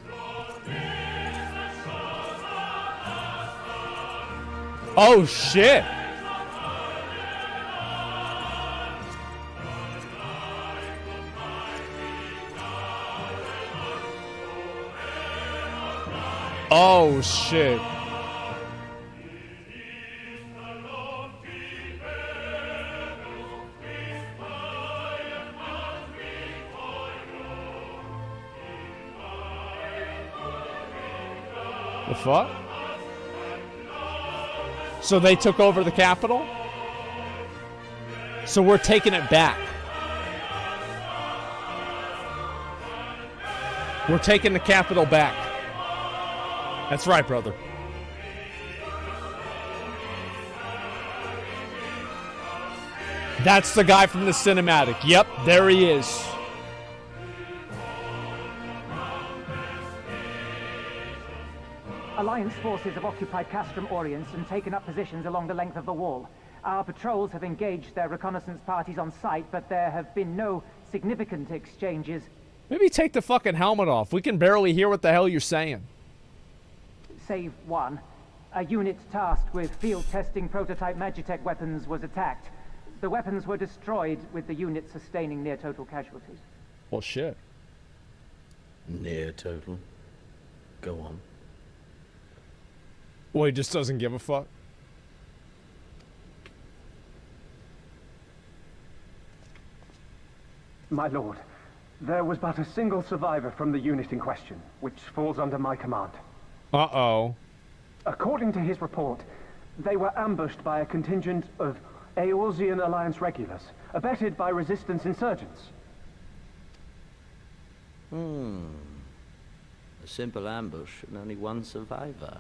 Oh shit. Oh shit. The fuck? So they took over the capital? So we're taking it back. We're taking the capital back. That's right, brother. That's the guy from the cinematic. Yep, there he is. Alliance forces have occupied Castrum Oriens and taken up positions along the length of the wall. Our patrols have engaged their reconnaissance parties on site, but there have been no significant exchanges. Maybe take the fucking helmet off. We can barely hear what the hell you're saying. Save one. A unit tasked with field testing prototype Magitech weapons was attacked. The weapons were destroyed, with the unit sustaining near total casualties. Well, shit. Near total. Go on. Well, he just doesn't give a fuck. My lord, there was but a single survivor from the unit in question, which falls under my command. Uh-oh. According to his report, they were ambushed by a contingent of Eorzean Alliance regulars, abetted by resistance insurgents. A simple ambush and only one survivor.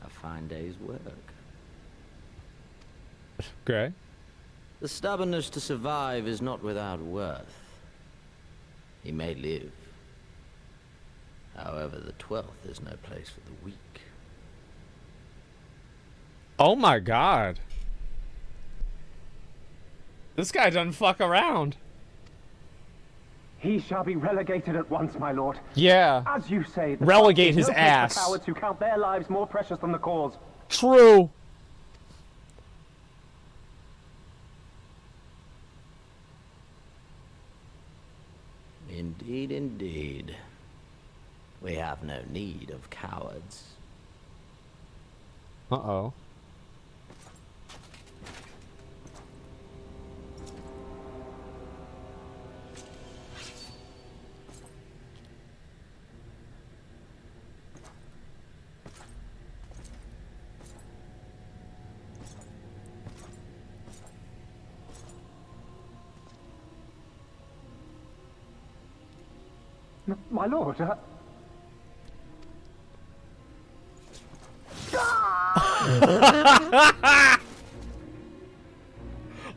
A fine day's work. Okay. The stubbornness to survive is not without worth. He may live. However, the 12th is no place for the weak. Oh my god. This guy doesn't fuck around. He shall be relegated at once, my lord. Yeah. As you say, the relegate fight is his no place ass. for cowards who count their lives more precious than the cause. True. Indeed, indeed. We have no need of cowards. My lord,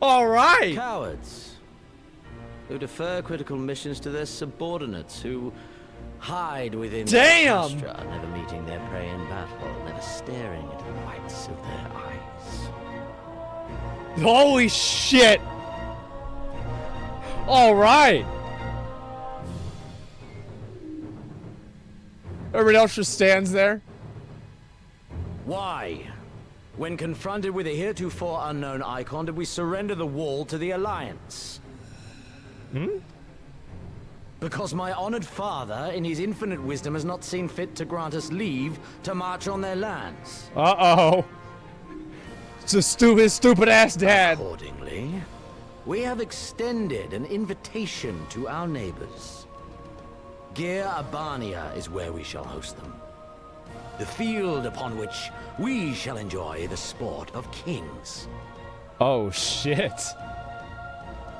All right. Cowards who defer critical missions to their subordinates, who hide within their posture, never meeting their prey in battle, never staring into the whites of their eyes. Holy shit. All right. Everybody else just stands there. Why? When confronted with a heretofore unknown icon, did we surrender the wall to the Alliance? Because my honored father, in his infinite wisdom, has not seen fit to grant us leave to march on their lands. Uh-oh. It's a stupid ass dad. Accordingly, we have extended an invitation to our neighbors. Gir Abania is where we shall host them. The field upon which we shall enjoy the sport of kings. Oh, shit.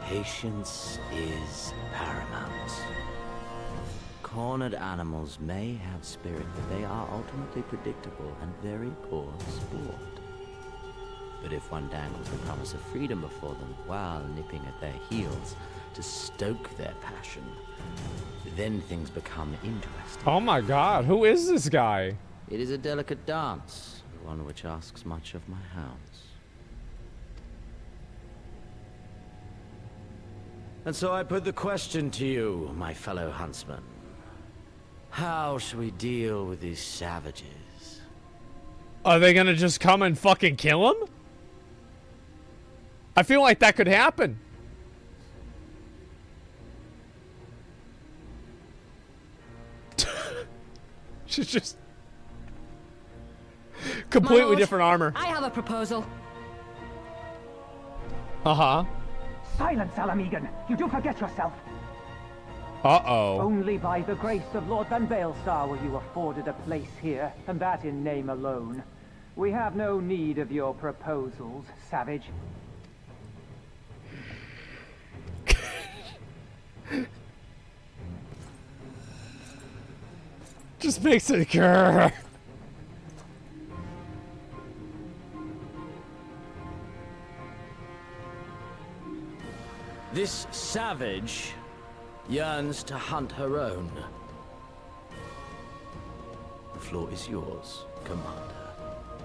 Patience is paramount. Cornered animals may have spirit, but they are ultimately predictable and very poor sport. But if one dangles the promise of freedom before them while nipping at their heels to stoke their passion, then things become interesting. Oh my god, who is this guy? It is a delicate dance, one which asks much of my hounds. And so I put the question to you, my fellow huntsman. How shall we deal with these savages? Are they gonna just come and fucking kill him? I feel like that could happen. She's just completely different armor. I have a proposal. Uh-huh. Silence, Alamegan! You do forget yourself! Uh-oh. Only by the grace of Lord Van Baelstar were you afforded a place here, and that in name alone. We have no need of your proposals, savage. Just makes it grrr. This savage yearns to hunt her own. The floor is yours, Commander.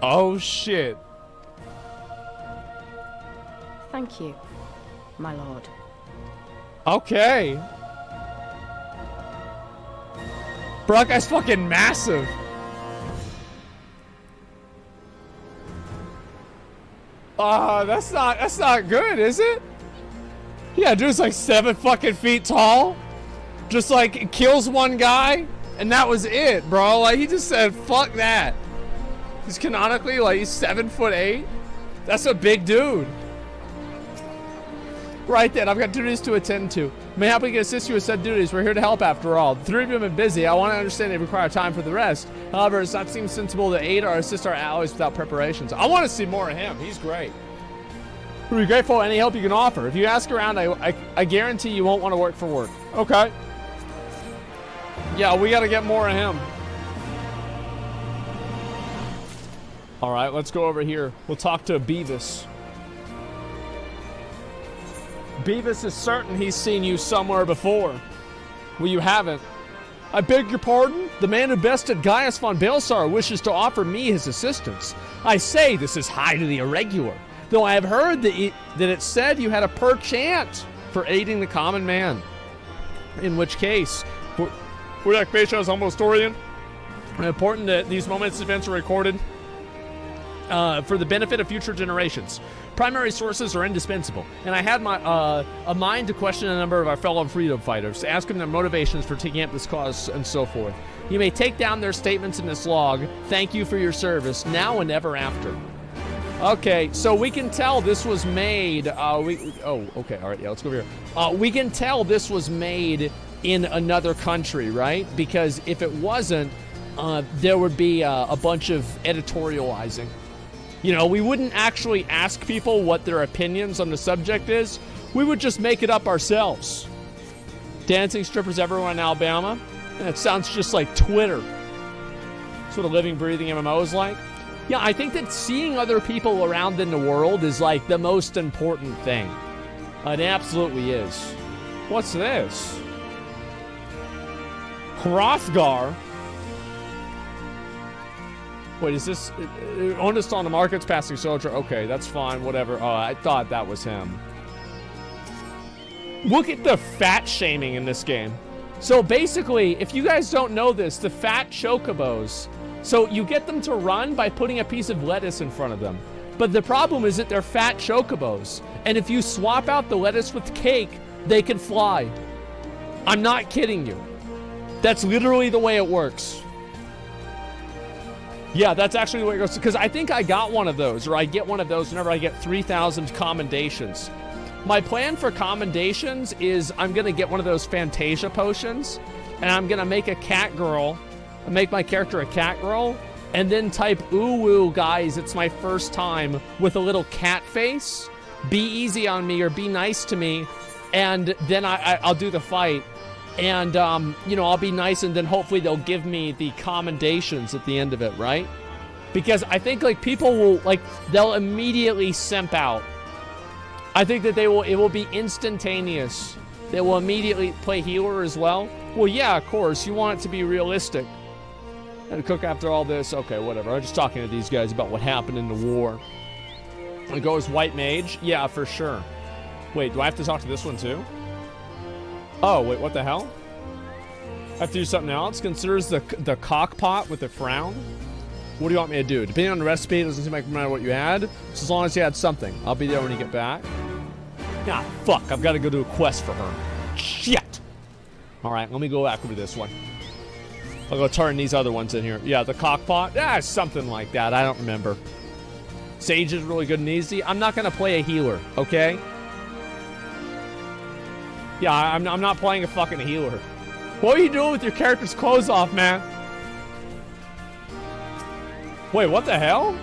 Oh shit. Thank you, my lord. Okay. Bro, that guy's fucking massive. That's not good, is it? Yeah, dude's like 7 fucking feet tall. Just like kills one guy, and that was it, bro. Like he just said, fuck that. He's canonically like he's 7'8". That's a big dude. Right then, I've got duties to attend to. Mayhap we can assist you with said duties. We're here to help after all. The 3 of you have been busy. I want to understand they require time for the rest. However, it's not seem sensible to aid or assist our allies without preparations. I want to see more of him. He's great. We'll be grateful for any help you can offer. If you ask around, I guarantee you won't want to work for work. Okay. Yeah, we got to get more of him. All right, let's go over here. We'll talk to Beavis. Beavis is certain he's seen you somewhere before. Well, you haven't. I beg your pardon? The man who bested Gaius von Baelsar wishes to offer me his assistance. I say this is highly irregular, though I have heard that it said you had a perchance for aiding the common man. In which case, Wodak Beisha is almost historian. Important that these moments events are recorded for the benefit of future generations. Primary sources are indispensable, and I had a mind to question a number of our fellow freedom fighters, to ask them their motivations for taking up this cause and so forth. You may take down their statements in this log. Thank you for your service, now and ever after. Okay, so we can tell this was made, okay, all right, yeah, let's go over here. We can tell this was made in another country, right? Because if it wasn't, there would be a bunch of editorializing. You know, we wouldn't actually ask people what their opinions on the subject is. We would just make it up ourselves. Dancing strippers everywhere in Alabama. That sounds just like Twitter. That's what a living, breathing MMO is like. Yeah, I think that seeing other people around in the world is like the most important thing. It absolutely is. What's this? Hrothgar? Wait, is this... Honest on the markets, passing soldier. Okay, that's fine, whatever. Oh, I thought that was him. Look at the fat shaming in this game. So basically, if you guys don't know this, the fat chocobos... So you get them to run by putting a piece of lettuce in front of them. But the problem is that they're fat chocobos. And if you swap out the lettuce with cake, they can fly. I'm not kidding you. That's literally the way it works. Yeah, that's actually the way it goes. Because I think I got one of those, or I get one of those whenever I get 3,000 commendations. My plan for commendations is I'm going to get one of those Fantasia potions, and I'm going to make a cat girl, make my character a cat girl, and then type, ooh, woo, guys, it's my first time, with a little cat face. Be easy on me or be nice to me. And then I'll do the fight. And, you know, I'll be nice, and then hopefully they'll give me the commendations at the end of it, right? Because I think, like, people will, like, they'll immediately simp out. I think that it will be instantaneous. They will immediately play healer as well. Well, yeah, of course. You want it to be realistic. And cook after all this. Okay, whatever. I'm just talking to these guys about what happened in the war. It goes white mage? Yeah, for sure. Wait, do I have to talk to this one too? Oh, wait, what the hell? I have to do something else? Considers the cockpot with a frown? What do you want me to do? Depending on the recipe, it doesn't seem like no matter what you had. So as long as you had something, I'll be there when you get back. Ah, fuck. I've got to go do a quest for her. Shit. All right, let me go back over this one. I'll go turn these other ones in here. Yeah, the cockpot. Yeah, something like that. I don't remember. Sage is really good and easy. I'm not going to play a healer, okay? Yeah, I'm not playing a fucking healer. What are you doing with your character's clothes off, man? Wait, what the hell?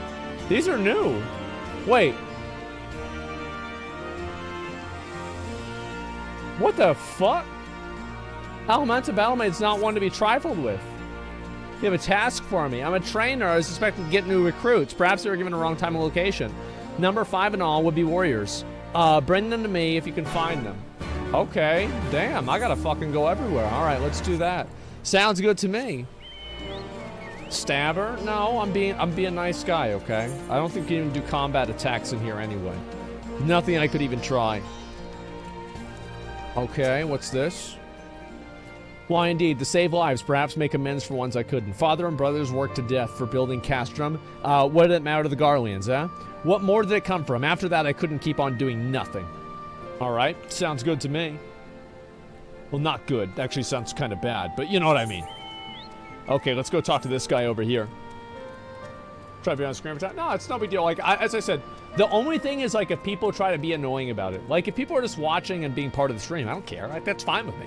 These are new. Wait. What the fuck? Elemental Battlemaid's not one to be trifled with. You have a task for me. I'm a trainer. I was expecting to get new recruits. Perhaps they were given the wrong time and location. Number 5 in all would be warriors. Bring them to me if you can find them. Okay. Damn, I gotta fucking go everywhere. All right, let's do that. Sounds good to me. Stabber? No, I'm being a nice guy, okay? I don't think you can even do combat attacks in here anyway. Nothing I could even try. Okay, what's this? Why indeed, to save lives, perhaps make amends for ones I couldn't. Father and brothers worked to death for building Castrum. What did it matter to the Garleans, eh? What more did it come from? After that, I couldn't keep on doing nothing. Alright, sounds good to me. Well, not good. Actually sounds kind of bad, but you know what I mean. Okay, let's go talk to this guy over here. Try to be on screen for time. No, it's no big deal. Like, as I said, the only thing is, like, if people try to be annoying about it. Like, if people are just watching and being part of the stream, I don't care. Like, that's fine with me.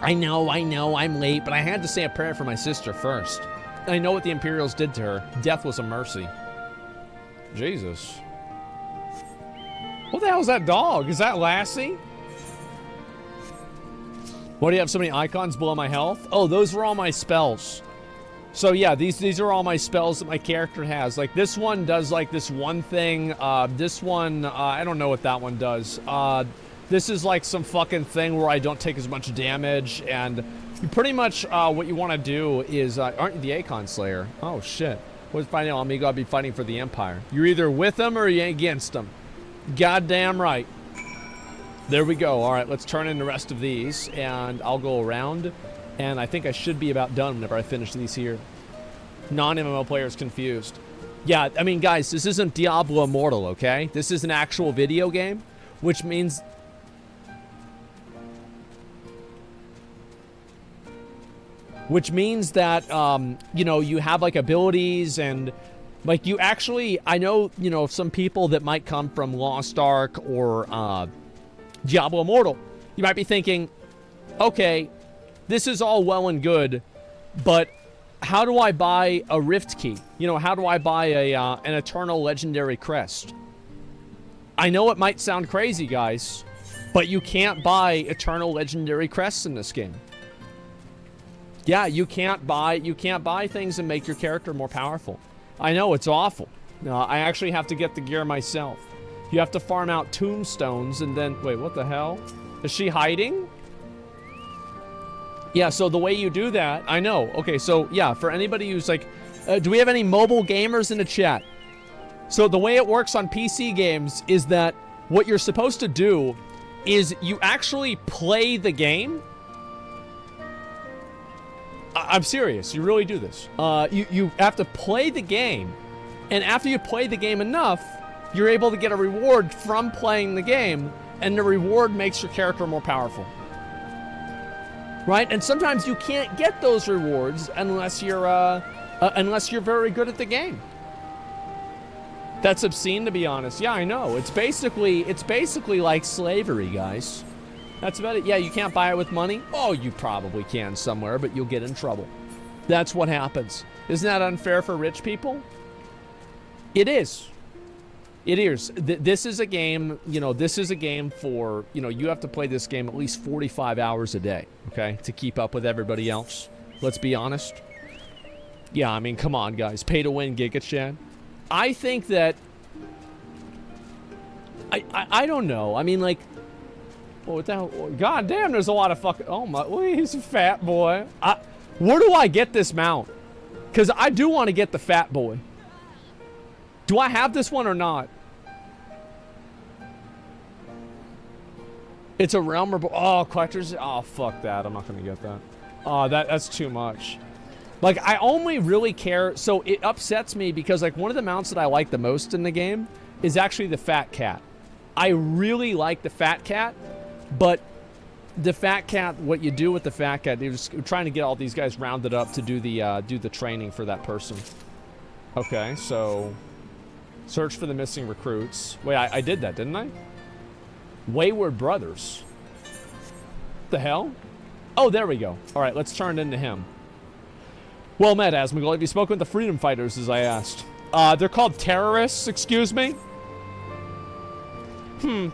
I know, I'm late, but I had to say a prayer for my sister first. I know what the Imperials did to her. Death was a mercy. Jesus. What the hell is that dog? Is that Lassie? Why do you have so many icons below my health? Oh, those were all my spells. So yeah, these are all my spells that my character has. Like, this one does, like, this one thing. This one, I don't know what that one does. This is, like, some fucking thing where I don't take as much damage. And you pretty much, what you want to do is, aren't you the Akon Slayer? Oh, shit. What's fighting on me? Gotta be fighting for the Empire. You're either with them or you're against them. Goddamn right. There we go. All right, let's turn in the rest of these. And I'll go around. And I think I should be about done whenever I finish these here. Non-MMO players confused. Yeah, I mean, guys, this isn't Diablo Immortal, okay? This is an actual video game, which means... that, you know, you have, like, abilities and... Like, you actually... I know, you know, some people that might come from Lost Ark or Diablo Immortal. You might be thinking, okay... This is all well and good, but how do I buy a Rift Key? You know, how do I buy an Eternal Legendary Crest? I know it might sound crazy, guys, but you can't buy eternal legendary crests in this game. Yeah, you can't buy things and make your character more powerful. I know, it's awful. I actually have to get the gear myself. You have to farm out tombstones and then... Wait, what the hell? Is she hiding? Yeah, so the way you do that... I know. Okay, so yeah, for anybody who's like... do we have any mobile gamers in the chat? So the way it works on PC games is that what you're supposed to do is you actually play the game. I'm serious. You really do this. You have to play the game, and after you play the game enough, you're able to get a reward from playing the game, and the reward makes your character more powerful. Right? And sometimes you can't get those rewards unless you're very good at the game. That's obscene, to be honest. Yeah, I know. It's basically like slavery, guys. That's about it. Yeah, you can't buy it with money. Oh, you probably can somewhere, but you'll get in trouble. That's what happens. Isn't that unfair for rich people? It is. It is. This is a game, this is a game for, you have to play this game at least 45 hours a day, okay, to keep up with everybody else. Let's be honest. Yeah, I mean, come on, guys. Pay to win, Giga Chad. I think that... I don't know. I mean, like... what the hell? God damn, there's a lot of fucking... Oh, my... he's a fat boy. Where do I get this mount? Because I do want to get the fat boy. Do I have this one or not? It's a realm or... Oh, collectors... Oh, fuck that. I'm not going to get that. Oh, that's too much. Like, I only really care... So, it upsets me because, like, one of the mounts that I like the most in the game is actually the fat cat. I really like the fat cat, but the fat cat, what you do with the fat cat, you're just trying to get all these guys rounded up to do the training for that person. Okay, so... Search for the missing recruits. Wait, I did that, didn't I? Wayward Brothers. What the hell? Oh, there we go. All right, let's turn it into him. Well met, Asmongold. Have you spoken with the freedom fighters, as I asked? They're called terrorists, excuse me?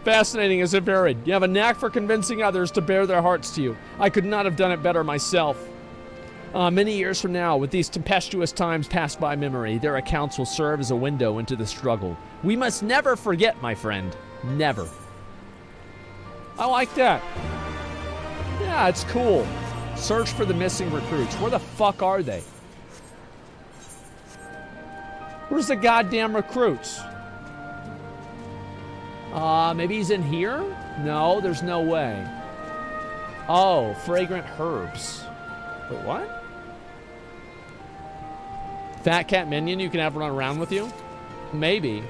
Fascinating as it varied. You have a knack for convincing others to bare their hearts to you. I could not have done it better myself. Many years from now, with these tempestuous times passed by memory, their accounts will serve as a window into the struggle. We must never forget, my friend. Never. I like that. Yeah, it's cool. Search for the missing recruits. Where the fuck are they? Where's the goddamn recruits? Maybe he's in here? No, there's no way. Oh, fragrant herbs. Wait, what? Fat cat minion you can have run around with you? Maybe.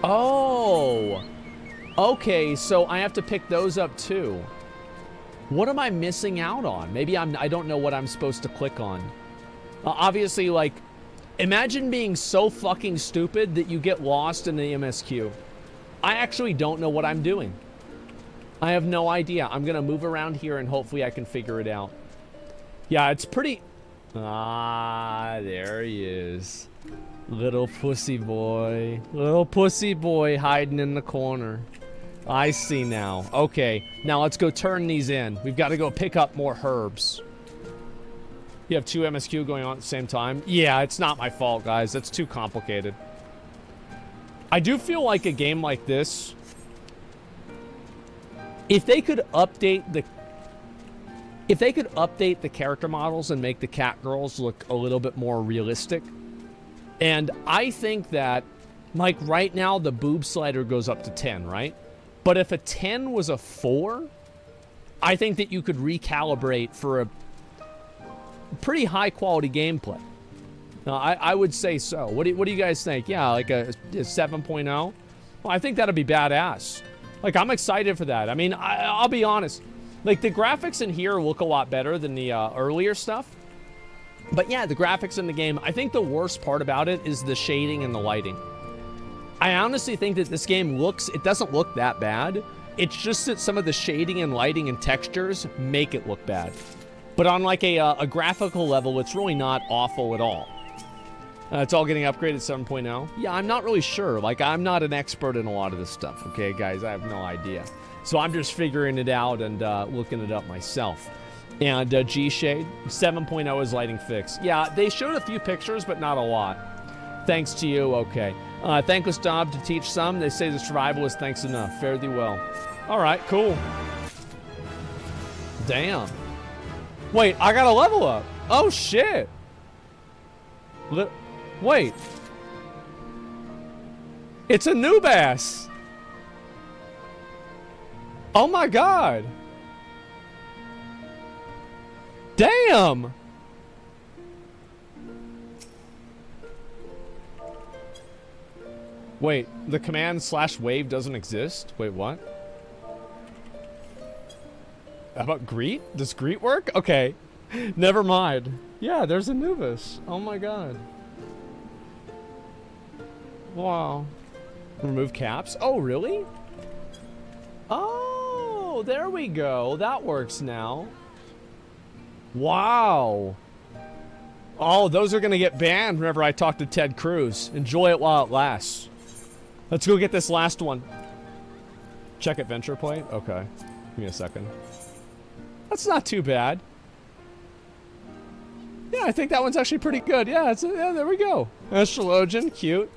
Oh. Okay, so I have to pick those up too. What am I missing out on? Maybe I don't know what I'm supposed to click on. Obviously, like, imagine being so fucking stupid that you get lost in the MSQ. I actually don't know what I'm doing. I have no idea. I'm gonna move around here and hopefully I can figure it out. Yeah, it's pretty... Ah, there he is. Little pussy boy. Little pussy boy hiding in the corner. I see now. Okay, now let's go turn these in. We've got to go pick up more herbs. You have 2 MSQ going on at the same time? Yeah, it's not my fault, guys. That's too complicated. I do feel like a game like this, if they could update the character models and make the cat girls look a little bit more realistic. And I think that, like, right now the boob slider goes up to 10, right? But if a 10 was a 4, I think that you could recalibrate for a pretty high quality gameplay. I would say so. What do you guys think? Yeah, like a 7.0? Well, I think that'd be badass. Like, I'm excited for that. I mean, I'll be honest. Like, the graphics in here look a lot better than the earlier stuff. But yeah, the graphics in the game, I think the worst part about it is the shading and the lighting. I honestly think that this game it doesn't look that bad. It's just that some of the shading and lighting and textures make it look bad. But on like a graphical level, it's really not awful at all. It's all getting upgraded 7.0. Yeah, I'm not really sure. Like, I'm not an expert in a lot of this stuff, okay, guys? I have no idea. So I'm just figuring it out and looking it up myself. And G-Shade, 7.0 is lighting fix. Yeah, they showed a few pictures, but not a lot. Thanks to you, okay. Thankless job to teach some. They say the survival is thanks enough. Fare thee well. All right, cool. Damn. Wait, I got a level up. Oh, shit. Wait. It's a new bass. Oh, my God. Damn. Wait, the command /wave doesn't exist? Wait, what? How about greet? Does greet work? Okay. Never mind. Yeah, there's Anubis. Oh my god. Wow. Remove caps? Oh, really? Oh, there we go. That works now. Wow. Oh, those are going to get banned whenever I talk to Ted Cruz. Enjoy it while it lasts. Let's go get this last one. Check adventure plate? Okay. Give me a second. That's not too bad. Yeah, I think that one's actually pretty good. Yeah, yeah, there we go. Astrologian, cute.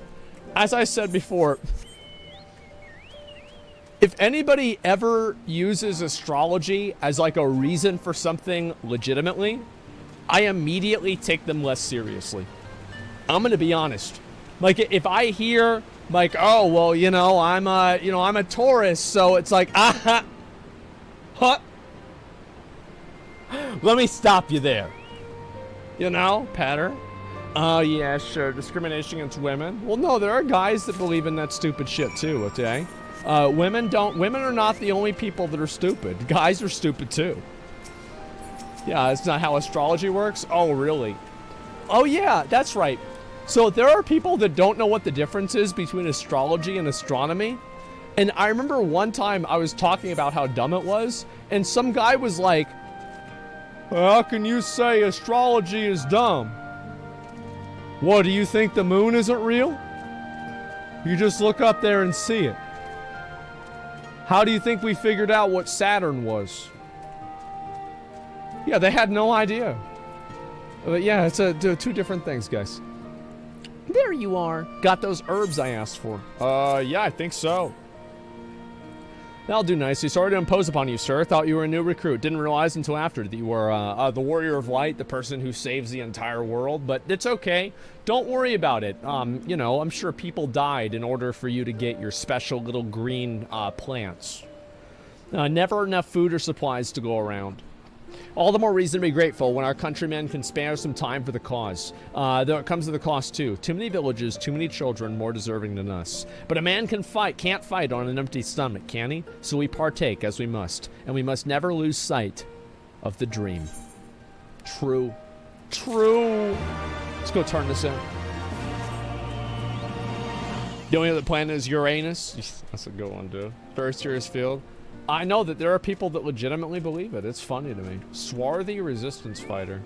As I said before, if anybody ever uses astrology as like a reason for something legitimately, I immediately take them less seriously. I'm gonna be honest. Like, if I hear like, oh, well, I'm a Taurus, so it's like, huh? Let me stop you there. Pattern. Oh, yeah, sure. Discrimination against women. Well, no, there are guys that believe in that stupid shit too, okay? Women are not the only people that are stupid. Guys are stupid too. Yeah, it's not how astrology works. Oh, really? Oh, yeah, that's right. So there are people that don't know what the difference is between astrology and astronomy. And I remember one time I was talking about how dumb it was, and some guy was like, how can you say astrology is dumb? What, do you think the moon isn't real? You just look up there and see it. How do you think we figured out what Saturn was? Yeah, they had no idea. But yeah, it's two different things, guys. There you are. Got those herbs I asked for. Yeah, I think so. That'll do nicely. Sorry to impose upon you, sir. Thought you were a new recruit. Didn't realize until after that you were the warrior of light, the person who saves the entire world. But it's okay. Don't worry about it. I'm sure people died in order for you to get your special little green plants. Never enough food or supplies to go around. All the more reason to be grateful when our countrymen can spare some time for the cause. Though it comes to the cost too. Too many villages, too many children more deserving than us. But a man can't fight on an empty stomach, can he? So we partake as we must. And we must never lose sight of the dream. True. True. Let's go turn this in. The only other planet is Uranus. That's a good one, dude. Very serious field. I know that there are people that legitimately believe it. It's funny to me. Swarthy resistance fighter.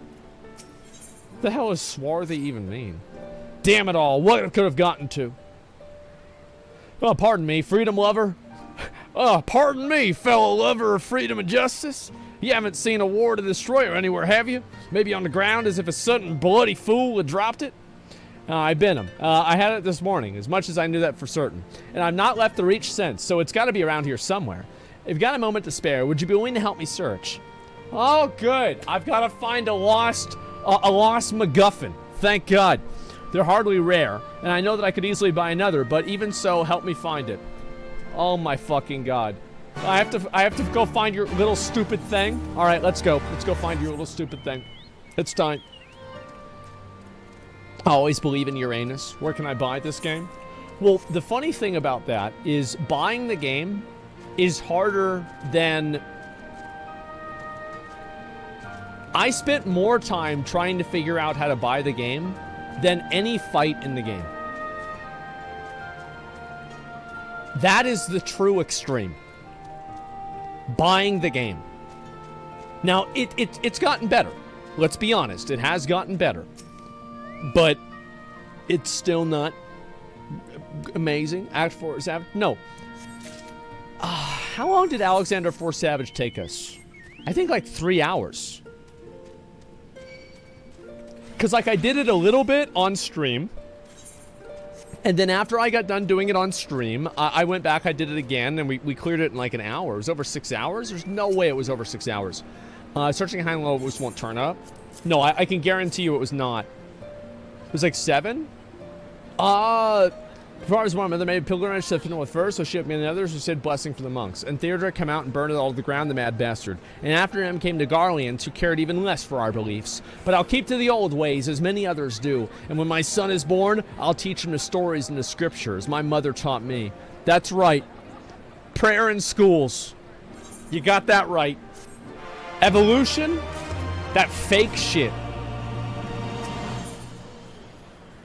What the hell does swarthy even mean? Damn it all. What it could have gotten to. Oh, pardon me, freedom lover. Oh, pardon me, fellow lover of freedom and justice. You haven't seen a war to destroyer anywhere, have you? Maybe on the ground as if a sudden bloody fool had dropped it? I've been them. I had it this morning, as much as I knew that for certain. And I've not left the reach since, so it's got to be around here somewhere. If you've got a moment to spare, would you be willing to help me search? Oh, good. I've got to find a lost MacGuffin. Thank God. They're hardly rare, and I know that I could easily buy another, but even so, help me find it. Oh my fucking God. I have to go find your little stupid thing. All right, let's go. Let's go find your little stupid thing. It's time. I always believe in Uranus. Where can I buy this game? Well, the funny thing about that is buying the game is harder than... I spent more time trying to figure out how to buy the game than any fight in the game. That is the true extreme. Buying the game. Now, it's gotten better. Let's be honest. It has gotten better. But It's still not amazing. Act 4 Savage. No. How long did Alexander 4 Savage take us? I think like 3 hours. Because like I did it a little bit on stream. And then after I got done doing it on stream, I went back, I did it again, and we cleared it in like an hour. It was over 6 hours? There's no way it was over 6 hours. Searching high and low just won't turn up. No, I can guarantee you it was not. It was like 7? Before I was born, Mother made a pilgrimage to Finland first, so she and the others who said blessing for the monks. And Theodoric came out and burned it all to the ground, the mad bastard. And after him came the Garleans, who cared even less for our beliefs. But I'll keep to the old ways, as many others do. And when my son is born, I'll teach him the stories and the scriptures my mother taught me. That's right. Prayer in schools. You got that right. Evolution? That fake shit.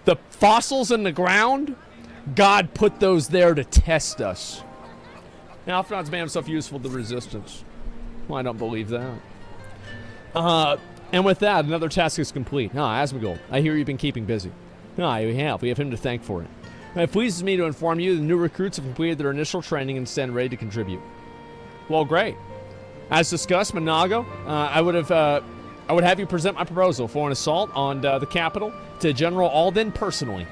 The fossils in the ground? God put those there to test us. Now, Alphonse made himself useful to the resistance. Well, I don't believe that. And with that, another task is complete. Asmongold, I hear you've been keeping busy. We have. We have him to thank for it. It pleases me to inform you the new recruits have completed their initial training and stand ready to contribute. Well, great. As discussed, Monago, I would have you present my proposal for an assault on the capital to General Alden personally.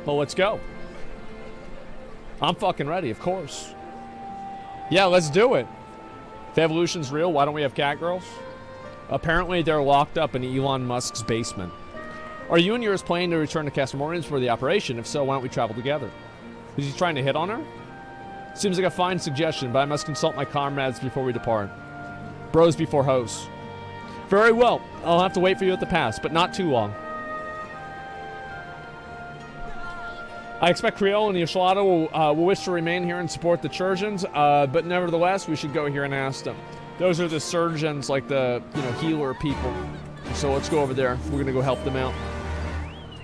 Well, let's go. I'm fucking ready, of course. Yeah, let's do it. If evolution's real, why don't we have cat girls? Apparently, they're locked up in Elon Musk's basement. Are you and yours planning to return to Castle Morgan's for the operation? If so, why don't we travel together? Is he trying to hit on her? Seems like a fine suggestion, but I must consult my comrades before we depart. Bros before hoes. Very well. I'll have to wait for you at the pass, but not too long. I expect Creole and Yoshlada will wish to remain here and support the Churgeons, but nevertheless, we should go here and ask them. Those are the surgeons, like the, healer people. So let's go over there. We're going to go help them out.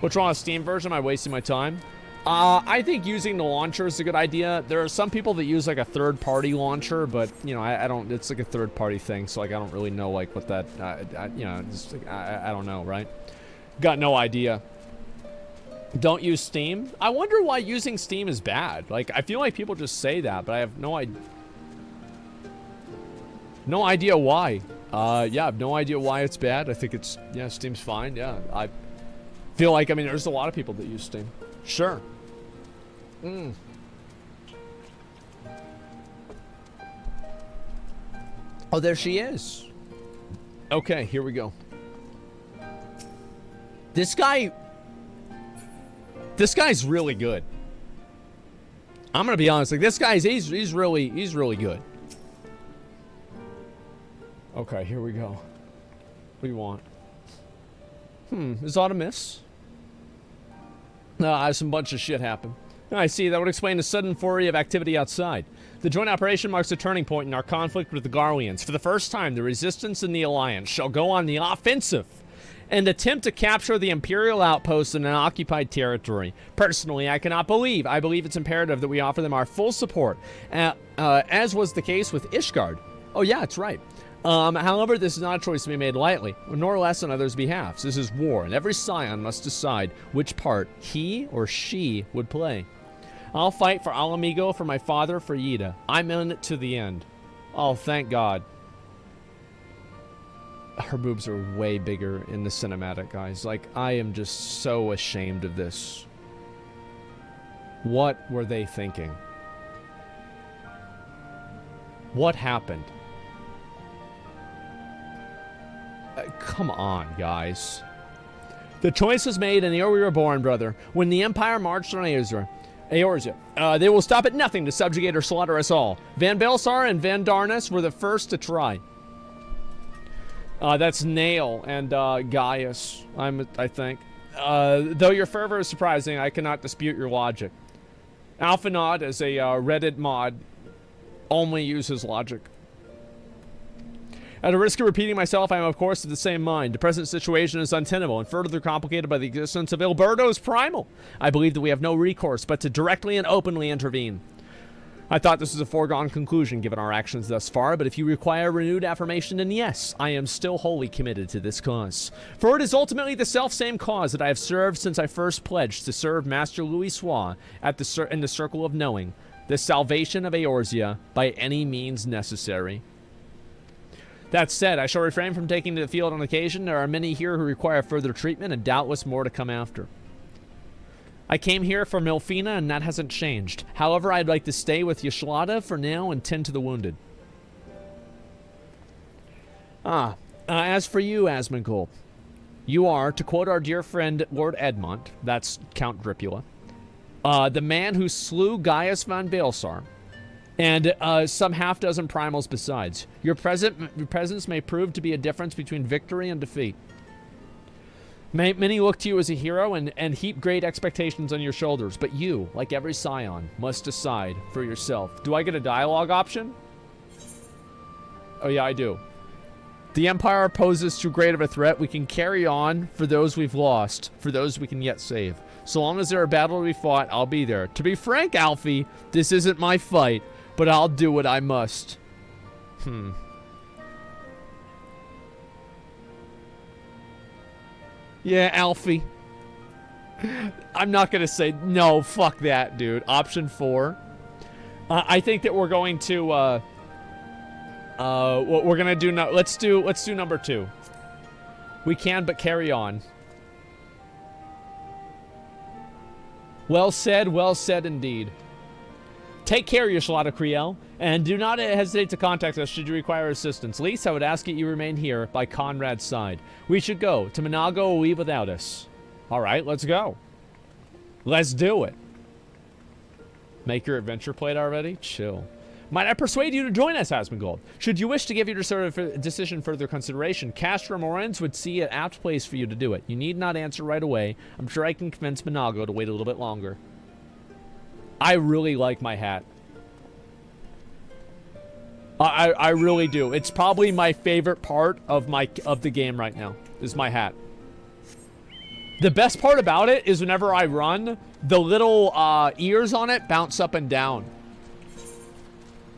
What's wrong with Steam version? Am I wasting my time? I think using the launcher is a good idea. There are some people that use, like, a third-party launcher, but, I don't, it's like a third-party thing, so, like, I don't really know, like, what that, just, like, I don't know, right? Got no idea. Don't use Steam? I wonder why using Steam is bad. Like, I feel like people just say that, but I have no idea. No idea why. I have no idea why it's bad. I think it's, Steam's fine. Yeah, I feel like, there's a lot of people that use Steam. Sure. Oh, there she is. Okay, here we go. This guy's really good. I'm gonna be honest. Like, this guy's he's really good. Okay, here we go. What do you want? Is that a miss? Some bunch of shit happened. I see. That would explain the sudden flurry of activity outside. The joint operation marks a turning point in our conflict with the Garleans. For the first time, the Resistance and the Alliance shall go on the offensive and attempt to capture the Imperial outposts in an occupied territory. Personally, I believe it's imperative that we offer them our full support, as was the case with Ishgard. Oh yeah, that's right. However, this is not a choice to be made lightly, nor less on others' behalf. This is war, and every scion must decide which part he or she would play. I'll fight for Alamigo, for my father, for Yida. I'm in it to the end. Oh, thank God. Her boobs are way bigger in the cinematic, guys. Like, I am just so ashamed of this. What were they thinking? What happened? Come on, guys. The choice was made in the year we were born, brother. When the Empire marched on Eorzea, they will stop at nothing to subjugate or slaughter us all. Van Belsar and Van Darnus were the first to try. That's Nail and Gaius, I think. Though your fervor is surprising, I cannot dispute your logic. Alphanod, as a Reddit mod, only uses logic. At the risk of repeating myself, I am of course of the same mind. The present situation is untenable and further complicated by the existence of Ilberto's Primal. I believe that we have no recourse but to directly and openly intervene. I thought this was a foregone conclusion given our actions thus far, but if you require renewed affirmation, then yes, I am still wholly committed to this cause. For it is ultimately the self-same cause that I have served since I first pledged to serve Master Louis Soir in the Circle of Knowing, the salvation of Eorzea by any means necessary. That said, I shall refrain from taking to the field on occasion. There are many here who require further treatment, and doubtless more to come after. I came here for Milfina, and that hasn't changed. However, I'd like to stay with Yashlada for now and tend to the wounded. As for you, Asmongold, you are, to quote our dear friend Lord Edmont, that's Count Dripula, the man who slew Gaius von Baelsar, and some half-dozen primals besides. Your presence may prove to be a difference between victory and defeat. Many look to you as a hero and heap great expectations on your shoulders, but you, like every scion, must decide for yourself. Do I get a dialogue option? Oh yeah, I do. The Empire poses too great of a threat. We can carry on for those we've lost, for those we can yet save. So long as there are battles to be fought, I'll be there. To be frank, Alfie, this isn't my fight, but I'll do what I must. Yeah, Alfie. I'm not going to say, no, fuck that, dude. Option 4. I think that we're going to, what we're going to do now, let's do number 2. We can, but carry on. Well said indeed. Take care, Yashlada Kriel, and do not hesitate to contact us should you require assistance. Least, I would ask that you remain here by Conrad's side. We should go. To Monago will leave without us. Alright, let's go. Let's do it. Make your adventure plate already? Chill. Might I persuade you to join us, Asmongold? Should you wish to give your decision further consideration, Castra Morans would see an apt place for you to do it. You need not answer right away. I'm sure I can convince Monago to wait a little bit longer. I really like my hat. I really do. It's probably my favorite part of the game right now, is my hat. The best part about it is whenever I run, the little ears on it bounce up and down.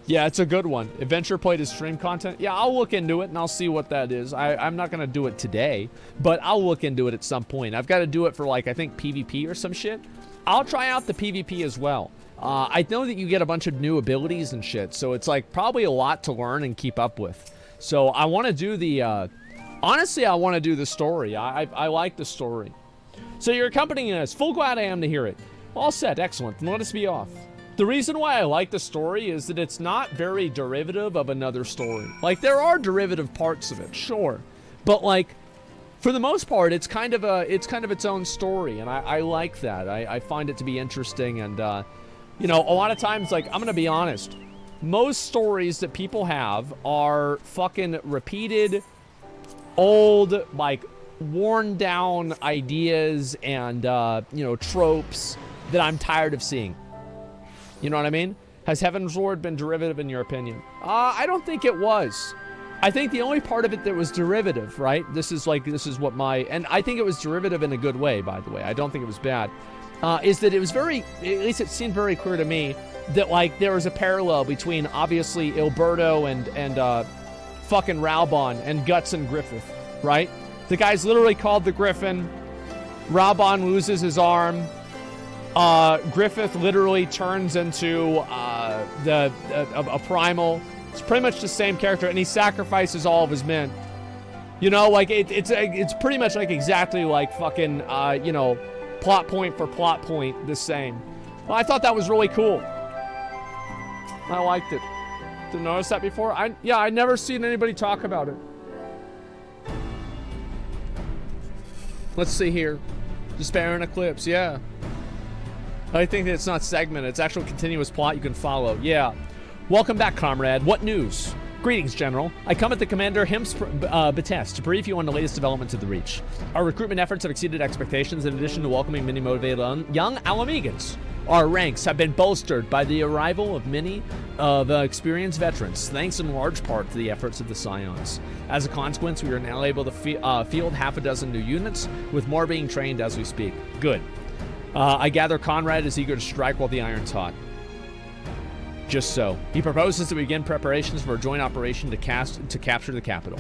Yeah, it's a good one. Adventure plate is stream content. Yeah, I'll look into it and I'll see what that is. I'm not going to do it today, but I'll look into it at some point. I've got to do it for, like, I think PvP or some shit. I'll try out the PvP as well. I know that you get a bunch of new abilities and shit, so it's like probably a lot to learn and keep up with. So I want to do the, honestly, I want to do the story. I like the story. So you're accompanying us. Full glad I am to hear it. All set. Excellent. Then let us be off. The reason why I like the story is that it's not very derivative of another story. Like, there are derivative parts of it, sure. But, like, for the most part, it's kind of its own story, and I like that. I find it to be interesting, and, you know, a lot of times, like, I'm gonna be honest, most stories that people have are fucking repeated, old, like, worn down ideas and, you know, tropes that I'm tired of seeing. You know what I mean? Has Heaven's Lord been derivative in your opinion? I don't think it was. I think the only part of it that was derivative, right? This is what and I think it was derivative in a good way, by the way. I don't think it was bad. Is that it was at least it seemed very clear to me that, like, there was a parallel between, obviously, Ilberto and fucking Raubon and Guts and Griffith, right? The guy's literally called the Griffin. Raubon loses his arm. Griffith literally turns into a primal. It's pretty much the same character, and he sacrifices all of his men. You know, like, it's pretty much like exactly like fucking, you know, plot point for plot point, the same. Well, I thought that was really cool. I liked it. Didn't notice that before? I never seen anybody talk about it. Let's see here. Despair and Eclipse, yeah. I think that it's not segmented. It's actual continuous plot you can follow. Yeah. Welcome back, comrade. What news? Greetings, General. I come at the Commander Him's behest to brief you on the latest developments of the Reach. Our recruitment efforts have exceeded expectations in addition to welcoming many motivated young Alamegans. Our ranks have been bolstered by the arrival of many experienced veterans, thanks in large part to the efforts of the Scions. As a consequence, we are now able to field half a dozen new units, with more being trained as we speak. Good. I gather Conrad is eager to strike while the iron's hot. Just so. He proposes that we begin preparations for a joint operation to capture the capital.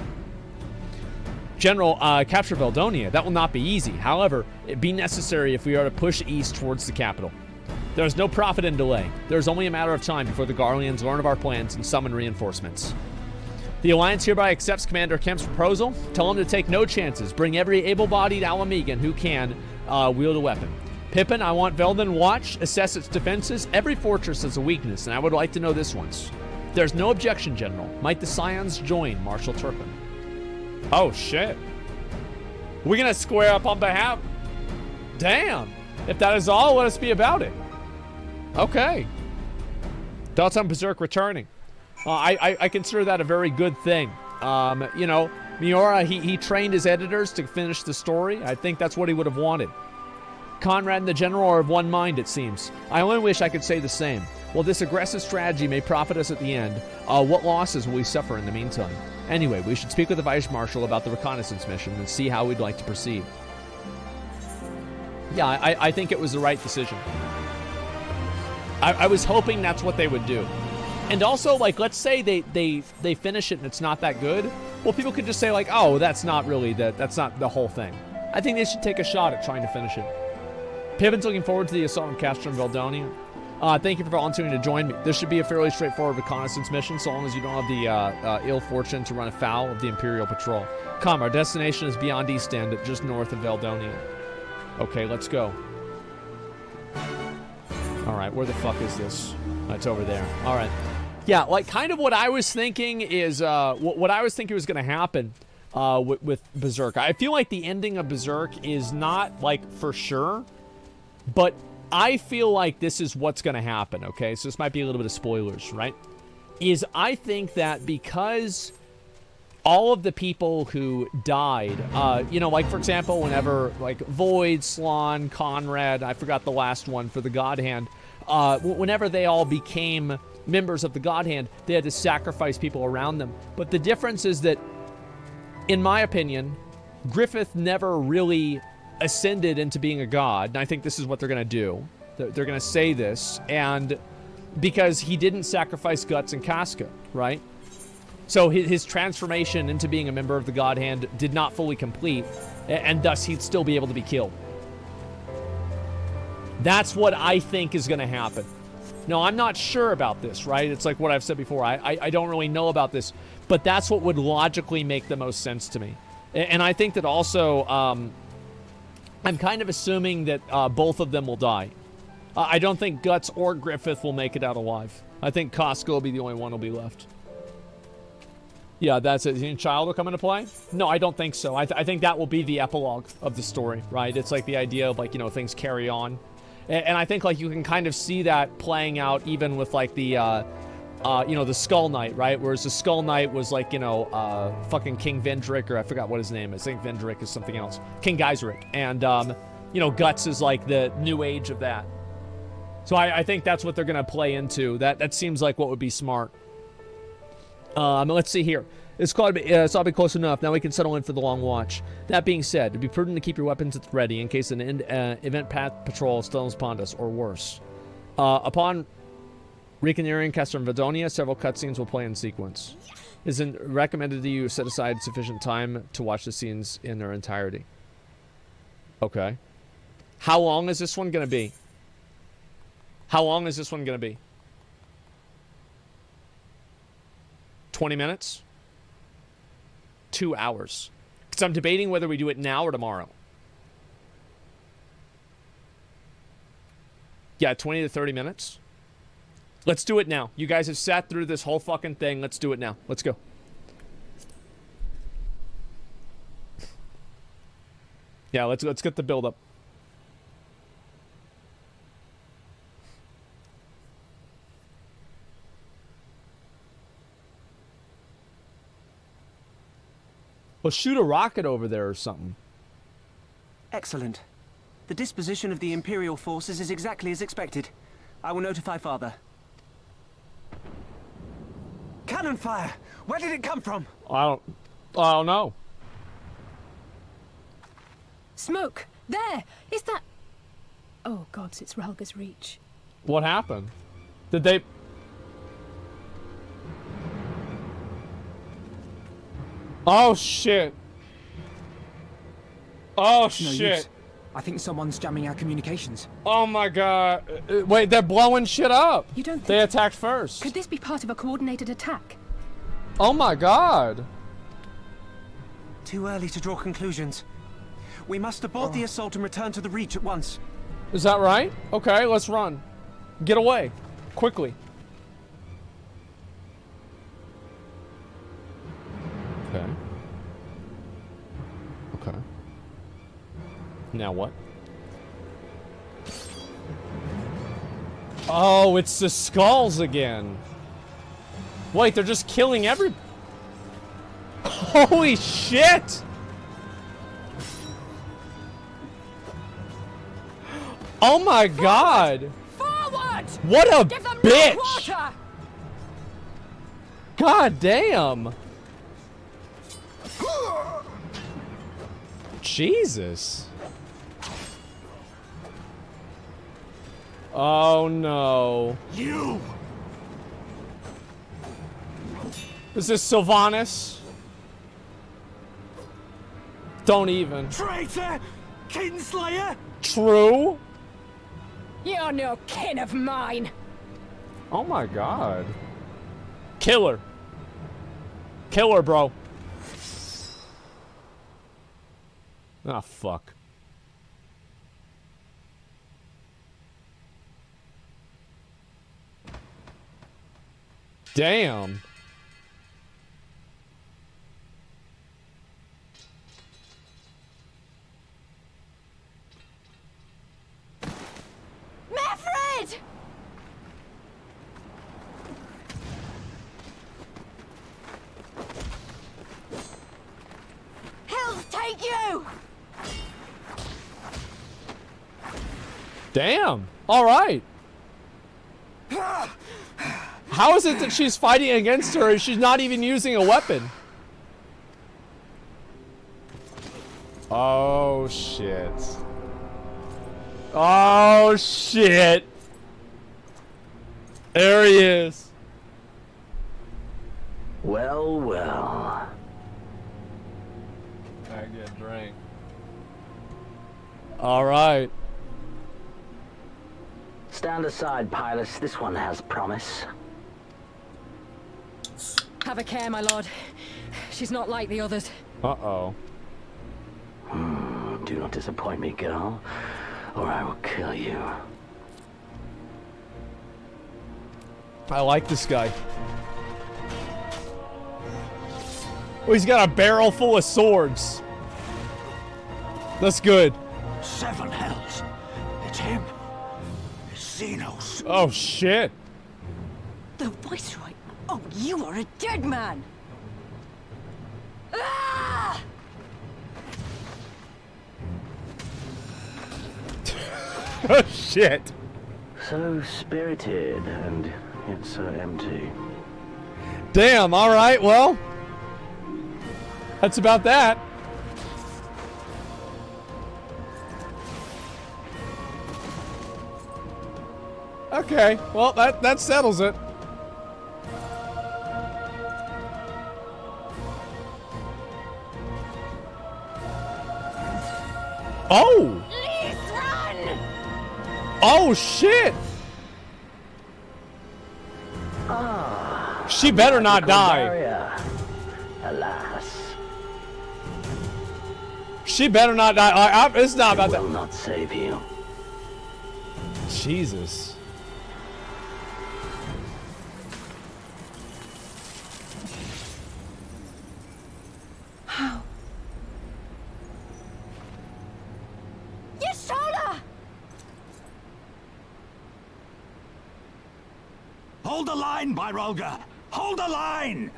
General, capture Valdonia. That will not be easy. However, it be necessary if we are to push east towards the capital. There is no profit in delay. There is only a matter of time before the Garleans learn of our plans and summon reinforcements. The Alliance hereby accepts Commander Kemp's proposal. Tell him to take no chances. Bring every able-bodied Alamegan who can wield a weapon. Pippin, I want Veldon watched, assess its defenses. Every fortress has a weakness, and I would like to know this one's. There's no objection, General. Might the Scions join Marshal Turpin? Oh, shit. We're going to square up on behalf... Damn. If that is all, let us be about it. Okay. Thoughts on Berserk returning? I consider that a very good thing. You know, Miura, he trained his editors to finish the story. I think that's what he would have wanted. Conrad and the General are of one mind, it seems. I only wish I could say the same. While this aggressive strategy may profit us at the end, what losses will we suffer in the meantime? Anyway, we should speak with the Vice Marshal about the reconnaissance mission and see how we'd like to proceed. Yeah, I think it was the right decision. I was hoping that's what they would do. And also, like, let's say they finish it and it's not that good. Well, people could just say, like, oh, that's not the whole thing. I think they should take a shot at trying to finish it. Pippin's looking forward to the assault on Castor and Valdonia. Thank you for volunteering to join me. This should be a fairly straightforward reconnaissance mission, so long as you don't have the ill fortune to run afoul of the Imperial Patrol. Come, our destination is beyond East End, just north of Valdonia. Okay, let's go. Alright, where the fuck is this? It's over there. Alright. Yeah, like, kind of what I was thinking is, what I was thinking was going to happen with Berserk. I feel like the ending of Berserk is not, like, for sure, but I feel like this is what's going to happen, okay? So this might be a little bit of spoilers, right? Is I think that because all of the people who died, you know, like, for example, whenever, like, Void, Slán, Conrad, I forgot the last one for the God Hand, whenever they all became members of the God Hand, they had to sacrifice people around them. But the difference is that, in my opinion, Griffith never really ascended into being a god, and I think this is what they're going to do. They're going to say this, and because he didn't sacrifice Guts and Casca, right? So his transformation into being a member of the God Hand did not fully complete, and thus he'd still be able to be killed. That's what I think is going to happen. No, I'm not sure about this, right? It's like what I've said before. I don't really know about this, but that's what would logically make the most sense to me. And I think that also, I'm kind of assuming that both of them will die. I don't think Guts or Griffith will make it out alive. I think Casca will be the only one who'll be left. Yeah, that's it. Is Child will come into play? No, I don't think so. I think that will be the epilogue of the story, right? It's like the idea of, like, you know, things carry on. And I think, like, you can kind of see that playing out even with, like, the, you know, the Skull Knight, right? Whereas the Skull Knight was, like, you know, fucking King Vendrick, or I forgot what his name is. I think Vendrick is something else. King Geiseric. And, you know, Guts is, like, the new age of that. So I think that's what they're going to play into. That seems like what would be smart. Let's see here. It's all be close enough. Now we can settle in for the long watch. That being said, it'd be prudent to keep your weapons at the ready in case an event path patrol stumbles upon us, or worse. Upon reconnoitering Castor and Valdonia, several cutscenes will play in sequence. It is recommended that you set aside sufficient time to watch the scenes in their entirety. Okay. How long is this one going to be? How long is this one going to be? 20 minutes? 2 hours. Because I'm debating whether we do it now or tomorrow. Yeah, 20 to 30 minutes. Let's do it now. You guys have sat through this whole fucking thing. Let's do it now. Let's go. Yeah, let's get the build up. Well, shoot a rocket over there or something. Excellent. The disposition of the Imperial forces is exactly as expected. I will notify Father. Cannon fire! Where did it come from? I don't know. Smoke! There! Is that... Oh, gods, it's Rhalga's Reach. What happened? Did they... Oh shit. Oh No shit. use. I think someone's jamming our communications. Oh my god. Wait, they're blowing shit up. You don't They attacked first. Could this be part of a coordinated attack? Oh my god. Too early to draw conclusions. We must abort the assault and return to the Reach at once. Is that right? Okay, let's run. Get away. Quickly. Okay. Okay. Now what? Oh, it's the skulls again. Wait, they're just killing every... Holy shit! Oh my god! Forward! What a Give them bitch! no quarter! God damn! Jesus. Oh no. You! Is this Sylvanas? Don't even. Traitor! Kinslayer! True? You're no kin of mine. Oh my god. Kill her. Kill her, bro. Ah, fuck. Damn. Meffred! Hells take you! Damn. All right. How is it that she's fighting against her and she's not even using a weapon? Oh, shit. Oh, shit. There he is. Well, well. I get a drink. All right. Stand aside, Pilus. This one has promise. Have a care, my lord. She's not like the others. Uh-oh. Do not disappoint me, girl, or I will kill you. I like this guy. Oh, he's got a barrel full of swords. That's good. 7 hells. It's him. It's Xenos. Oh, shit. The Viceroy. Oh, you are a dead man. Ah! Oh, shit. So spirited and yet so empty. Damn, all right, well. That's about that. Okay, well, that settles it. Oh! Please run! Oh, shit! She better not die. Barrier. Alas. She better not die. It's not about I will that. not save you. Jesus. How? Yashola! Hold the line, Byrolga! Hold the line!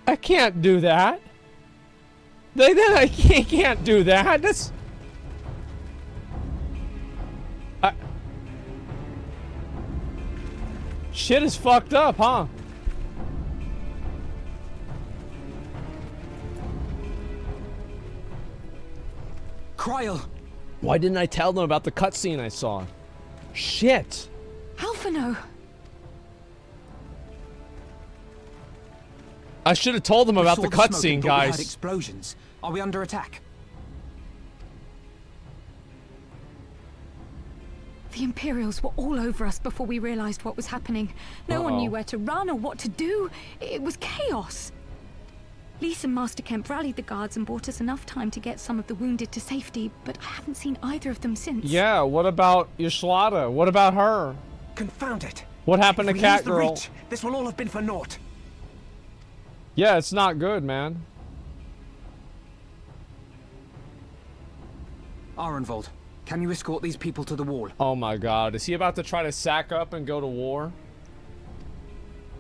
I can't do that. I can't do that. That's... Shit is fucked up, huh? Kryl, Why didn't I tell them about the cutscene I saw? Shit. Alphino. I should have told them about the cutscene, guys. Explosions. Are we under attack? The Imperials were all over us before we realized what was happening. No one knew where to run or what to do. It was chaos. Lise and Master Kemp rallied the guards and bought us enough time to get some of the wounded to safety, but I haven't seen either of them since. Yeah, what about Yashlada? What about her? Confound it. What happened to Cat Girl? This will all have been for naught. Yeah, it's not good, man. Arenvold, can you escort these people to the wall? Oh my god, is he about to try to sack up and go to war?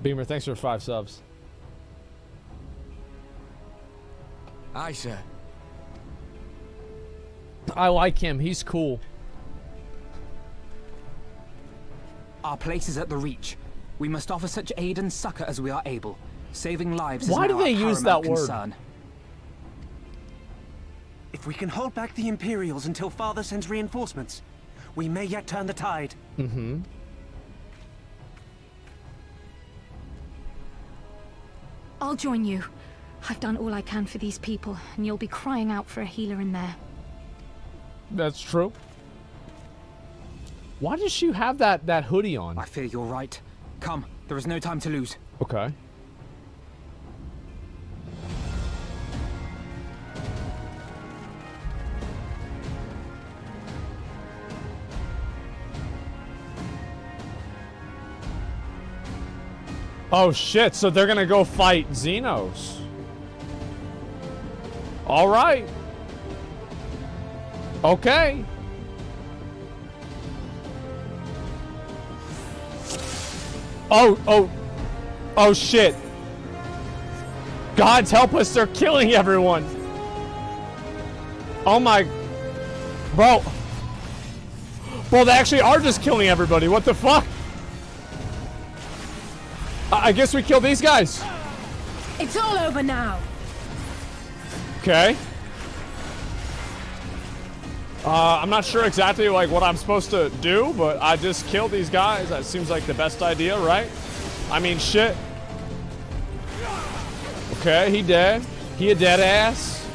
Beamer, thanks for 5 subs. Aye, sir. I like him, he's cool. Our place is at the Reach. We must offer such aid and succor as we are able. Saving lives is Why do now they our use that paramount word? concern. If we can hold back the Imperials until Father sends reinforcements, we may yet turn the tide. Mm-hmm. I'll join you. I've done all I can for these people, and you'll be crying out for a healer in there. That's true. Why does she have that hoodie on? I fear you're right. Come, there is no time to lose. Okay. Oh shit, so they're gonna go fight Xenos. Alright. Okay. Oh shit. Gods help us, they're killing everyone. Oh my. Bro, they actually are just killing everybody. What the fuck? I guess we kill these guys. It's all over now. Okay. I'm not sure exactly like what I'm supposed to do, but I just killed these guys. That seems like the best idea, right? I mean, shit. Okay, he dead. He a dead ass.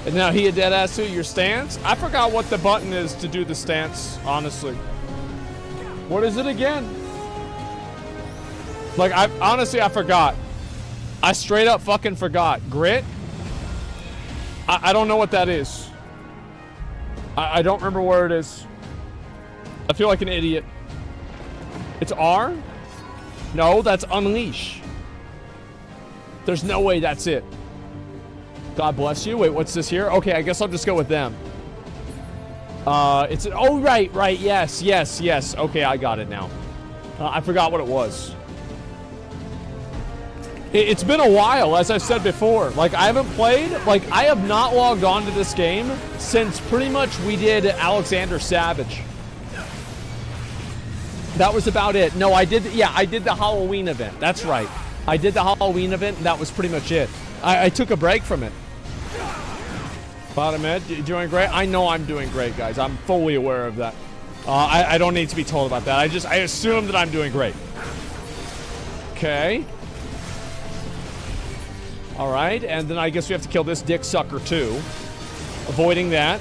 And now he a dead ass too. Your stance? I forgot what the button is to do the stance, honestly. What is it again? Like, I forgot. I straight up fucking forgot. Grit? I don't know what that is. I don't remember where it is. I feel like an idiot. It's R? No, that's unleash. There's no way that's it. God bless you. Wait, what's this here? Okay, I guess I'll just go with them. It's, oh, right, yes. Okay, I got it now. I forgot what it was. It's been a while, as I've said before. Like, I haven't played, like, I have not logged on to this game since pretty much we did Alexander Savage. That was about it. No, I did the Halloween event. That's right. I did the Halloween event, and that was pretty much it. I took a break from it. Bottom Ed, you doing great? I know I'm doing great, guys. I'm fully aware of that. I don't need to be told about that. I assume that I'm doing great. Okay. All right, and then I guess we have to kill this dick sucker too. Avoiding that.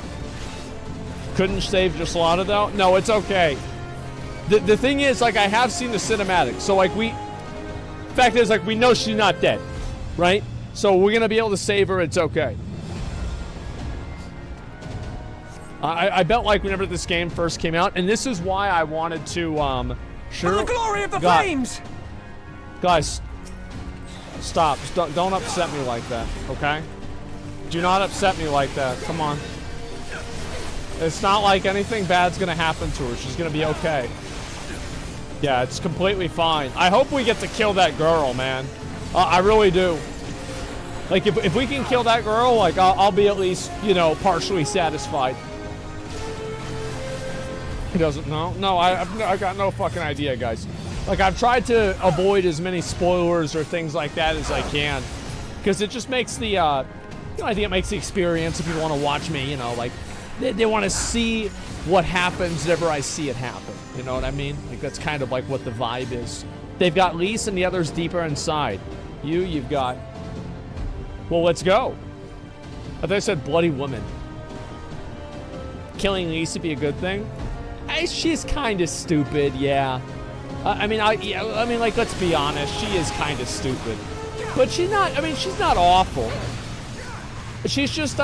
Couldn't save Jaslada though? No, it's okay. The thing is, like, I have seen the cinematic, so like fact is, like, we know she's not dead, right? So we're gonna be able to save her. It's okay. I bet, like, whenever this game first came out, and this is why I wanted to For the glory of the flames! Guys, stop. Don't upset me like that, okay? Do not upset me like that. Come on. It's not like anything bad's gonna happen to her. She's gonna be okay. Yeah, it's completely fine. I hope we get to kill that girl, man. I really do. Like, if we can kill that girl, like, I'll be at least, you know, partially satisfied. He doesn't know. No, I got no fucking idea, guys. Like, I've tried to avoid as many spoilers or things like that as I can, because it just makes the, you know, I think it makes the experience, if you want to watch me, you know, like, they want to see what happens whenever I see it happen. You know what I mean? Like, that's kind of like what the vibe is. They've got Lise and the others deeper inside. You've got... Well, let's go. I thought I said bloody woman. Killing Lise would be a good thing. She's kind of stupid, yeah. I mean, like, let's be honest. She is kind of stupid. But she's not, I mean, she's not awful. She's just,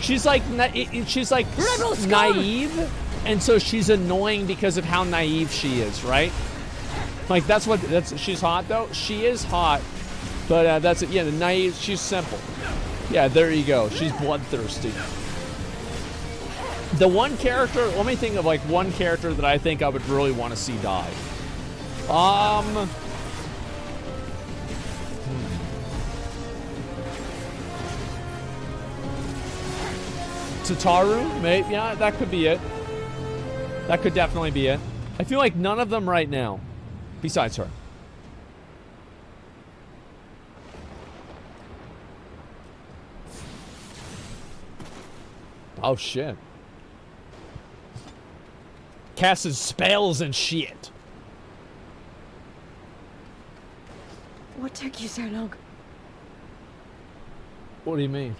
she's like naive. And so she's annoying because of how naive she is, right? Like, she's hot, though. She is hot. But that's it. Yeah, the naive, she's simple. Yeah, there you go. She's bloodthirsty. The one character, let me think of like one character that I think I would really want to see die. Tataru, maybe, yeah, that could be it. That could definitely be it. I feel like none of them right now, besides her. Oh shit. Casts spells and shit. What took you so long? What do you mean?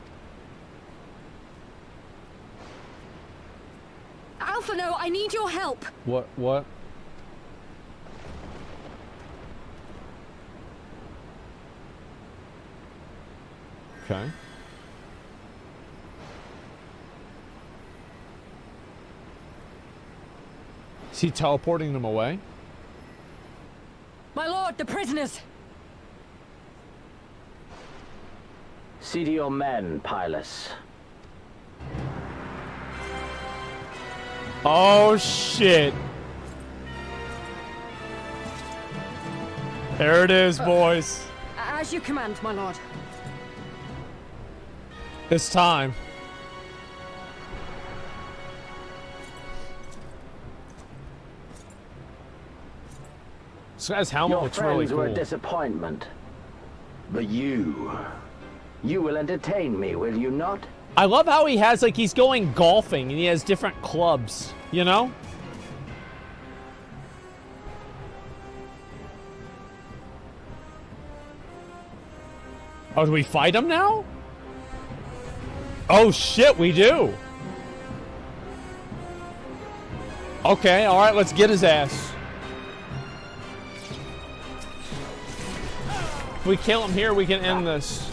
Alphino, I need your help. What? Okay. Is he teleporting them away? My lord, the prisoners! See to your men, Pylus. Oh, shit. There it is, boys. As you command, my lord. It's time. This guy's helmet looks really cool. Your friends were a disappointment. But you will entertain me, will you not? I love how he has, like, he's going golfing and he has different clubs, you know? Oh, do we fight him now? Oh, shit, we do. Okay, all right, let's get his ass. If we kill him here, we can end this.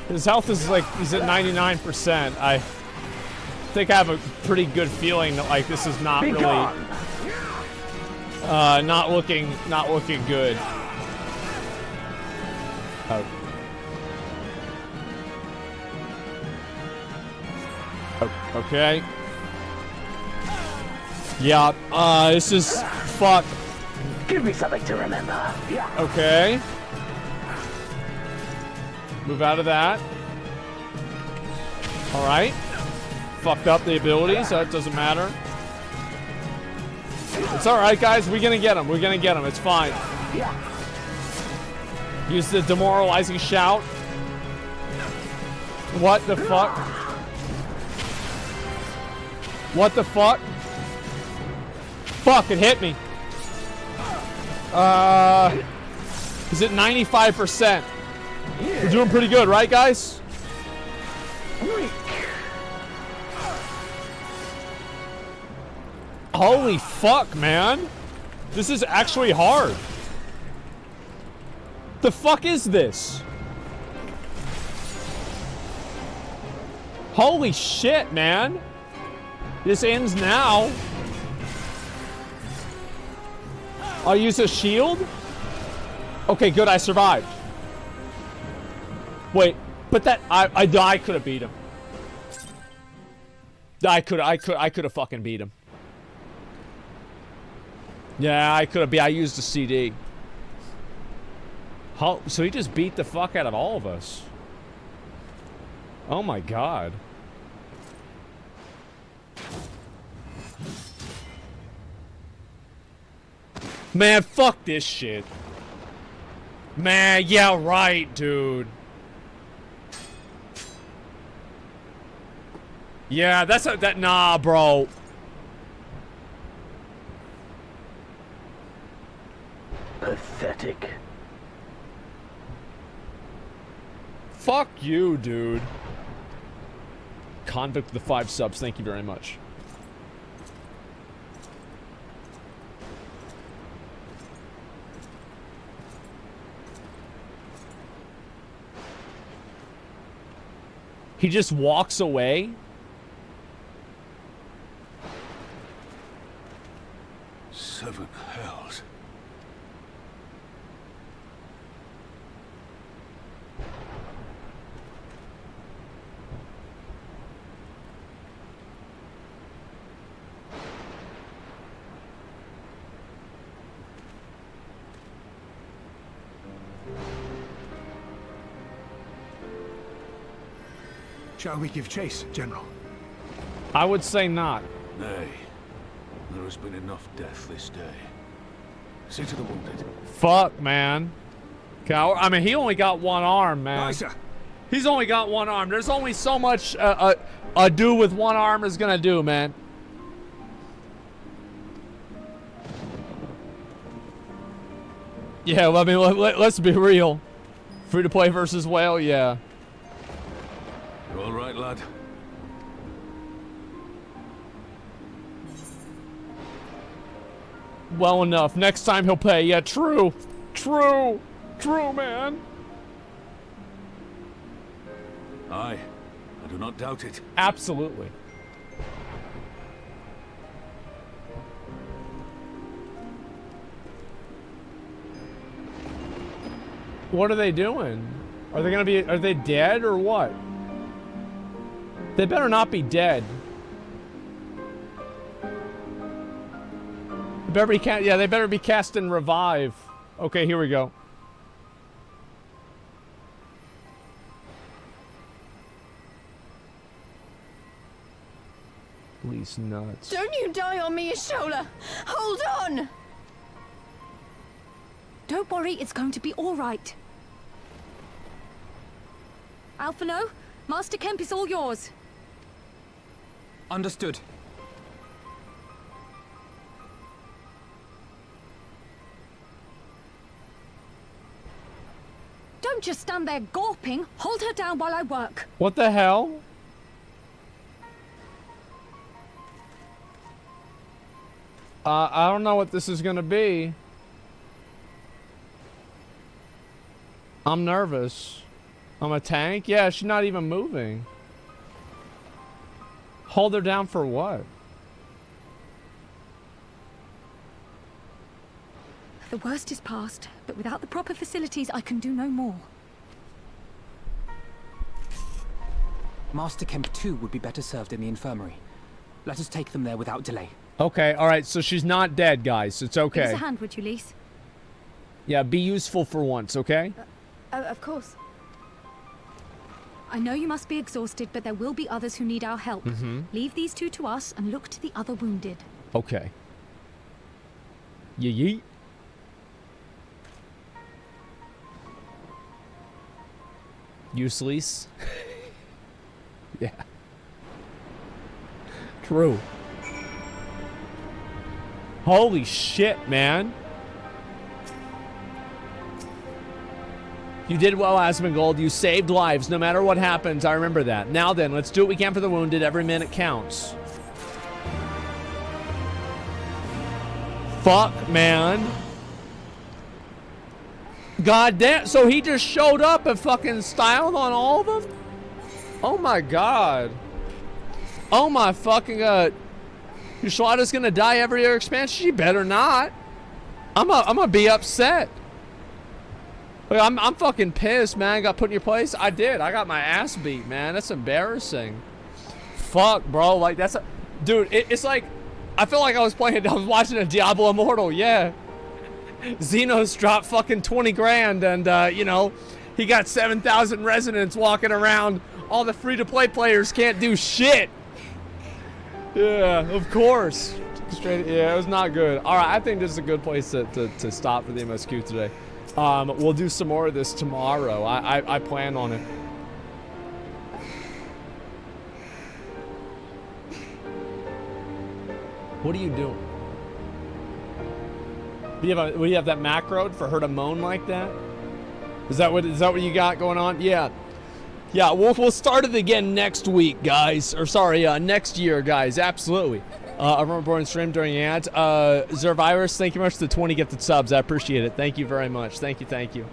His health is like, he's at 99%. I think I have a pretty good feeling that like this is not really, not looking good. Oh. Okay. Yeah, this is, fuck. Give me something to remember. Yeah. Okay. Move out of that. Alright. Fucked up the abilities, so it doesn't matter. It's alright, guys. We're gonna get him. We're gonna get him. It's fine. Use the demoralizing shout. What the fuck? What the fuck? Fuck, it hit me. Is it 95%? We're doing pretty good, right, guys? Holy fuck, man. This is actually hard. The fuck is this? Holy shit, man. This ends now. I'll use a shield? Okay, good, I survived. Wait, but that I could have beat him. I could have fucking beat him. Yeah, I could have I used a CD. How, so he just beat the fuck out of all of us. Oh my god. Man, fuck this shit. Man, yeah, right, dude. Yeah, that's a, that. Nah, bro. Pathetic. Fuck you, dude. Convict with the 5 subs. Thank you very much. He just walks away. Seven hells. Shall we give chase, General? I would say not. Nay. There has been enough death this day. See to the wounded. Fuck, man. I mean, he only got one arm, man. Nice. He's only got one arm. There's only so much a dude with one arm is gonna do, man. Yeah, well, I mean, let's be real. Free to play versus whale, yeah. You all right, lad? Well enough. Next time he'll pay. Yeah, true. True. True, man. Aye. I do not doubt it. Absolutely. What are they doing? Are they gonna be, are they dead or what? They better not be dead. They better be yeah, they better be cast in revive. Okay, here we go. Least nuts. Don't you die on me, Ashola! Hold on! Don't worry, it's going to be all right. Alphino, Master Kemp is all yours. Understood. Don't just stand there gawping. Hold her down while I work. What the hell? I don't know what this is gonna be. I'm nervous. I'm a tank? Yeah, she's not even moving. Hold her down for what? The worst is past, but without the proper facilities, I can do no more. Master Kemp too would be better served in the infirmary. Let us take them there without delay. Okay, alright, so she's not dead, guys. It's okay. Give us a hand, would you, Lise? Yeah, be useful for once, okay? Of course. I know you must be exhausted, but there will be others who need our help. Leave these two to us and look to the other wounded. Okay. Yeet. Useless. Yeah. True. Holy shit, man. You did well, Asmongold. You saved lives no matter what happens. I remember that. Now then, let's do what we can for the wounded. Every minute counts. Fuck, man. God damn. So he just showed up and fucking styled on all of them? Oh my god. Oh my fucking god. Yashlada's gonna die every other expansion? She better not. I'm gonna be upset. Look, I'm fucking pissed, man. Got put in your place? I did. I got my ass beat, man. That's embarrassing. Fuck, bro. Like, that's a... Dude, it's like... I feel like I was watching a Diablo Immortal, yeah. Xenos dropped fucking 20 grand and, you know, he got 7,000 residents walking around. All the free-to-play players can't do shit. Yeah, of course. Straight, yeah, it was not good. All right, I think this is a good place to stop for the MSQ today. We'll do some more of this tomorrow. I plan on it. What are you doing? Do you have that macro for her to moan like that? Is that what you got going on? Yeah. Yeah, we'll start it again next week, guys. Or sorry, next year, guys. Absolutely. I remember born stream during ads. Zervirus, thank you much for the 20 gifted subs. I appreciate it. Thank you very much. Thank you.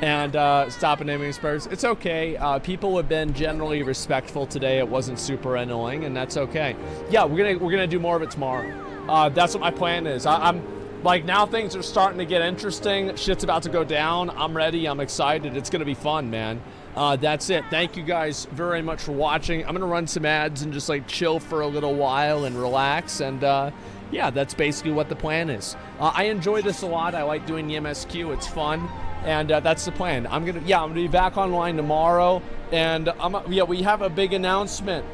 And stop naming Spurs. It's okay. People have been generally respectful today. It wasn't super annoying, and that's okay. Yeah, we're gonna do more of it tomorrow. That's what my plan is. I'm like, now things are starting to get interesting. Shit's about to go down. I'm ready. I'm excited. It's gonna be fun, man. That's it. Thank you guys very much for watching. I'm gonna run some ads and just like chill for a little while and relax. And yeah, that's basically what the plan is. I enjoy this a lot. I like doing the MSQ. It's fun. And that's the plan. I'm gonna be back online tomorrow, and we have a big announcement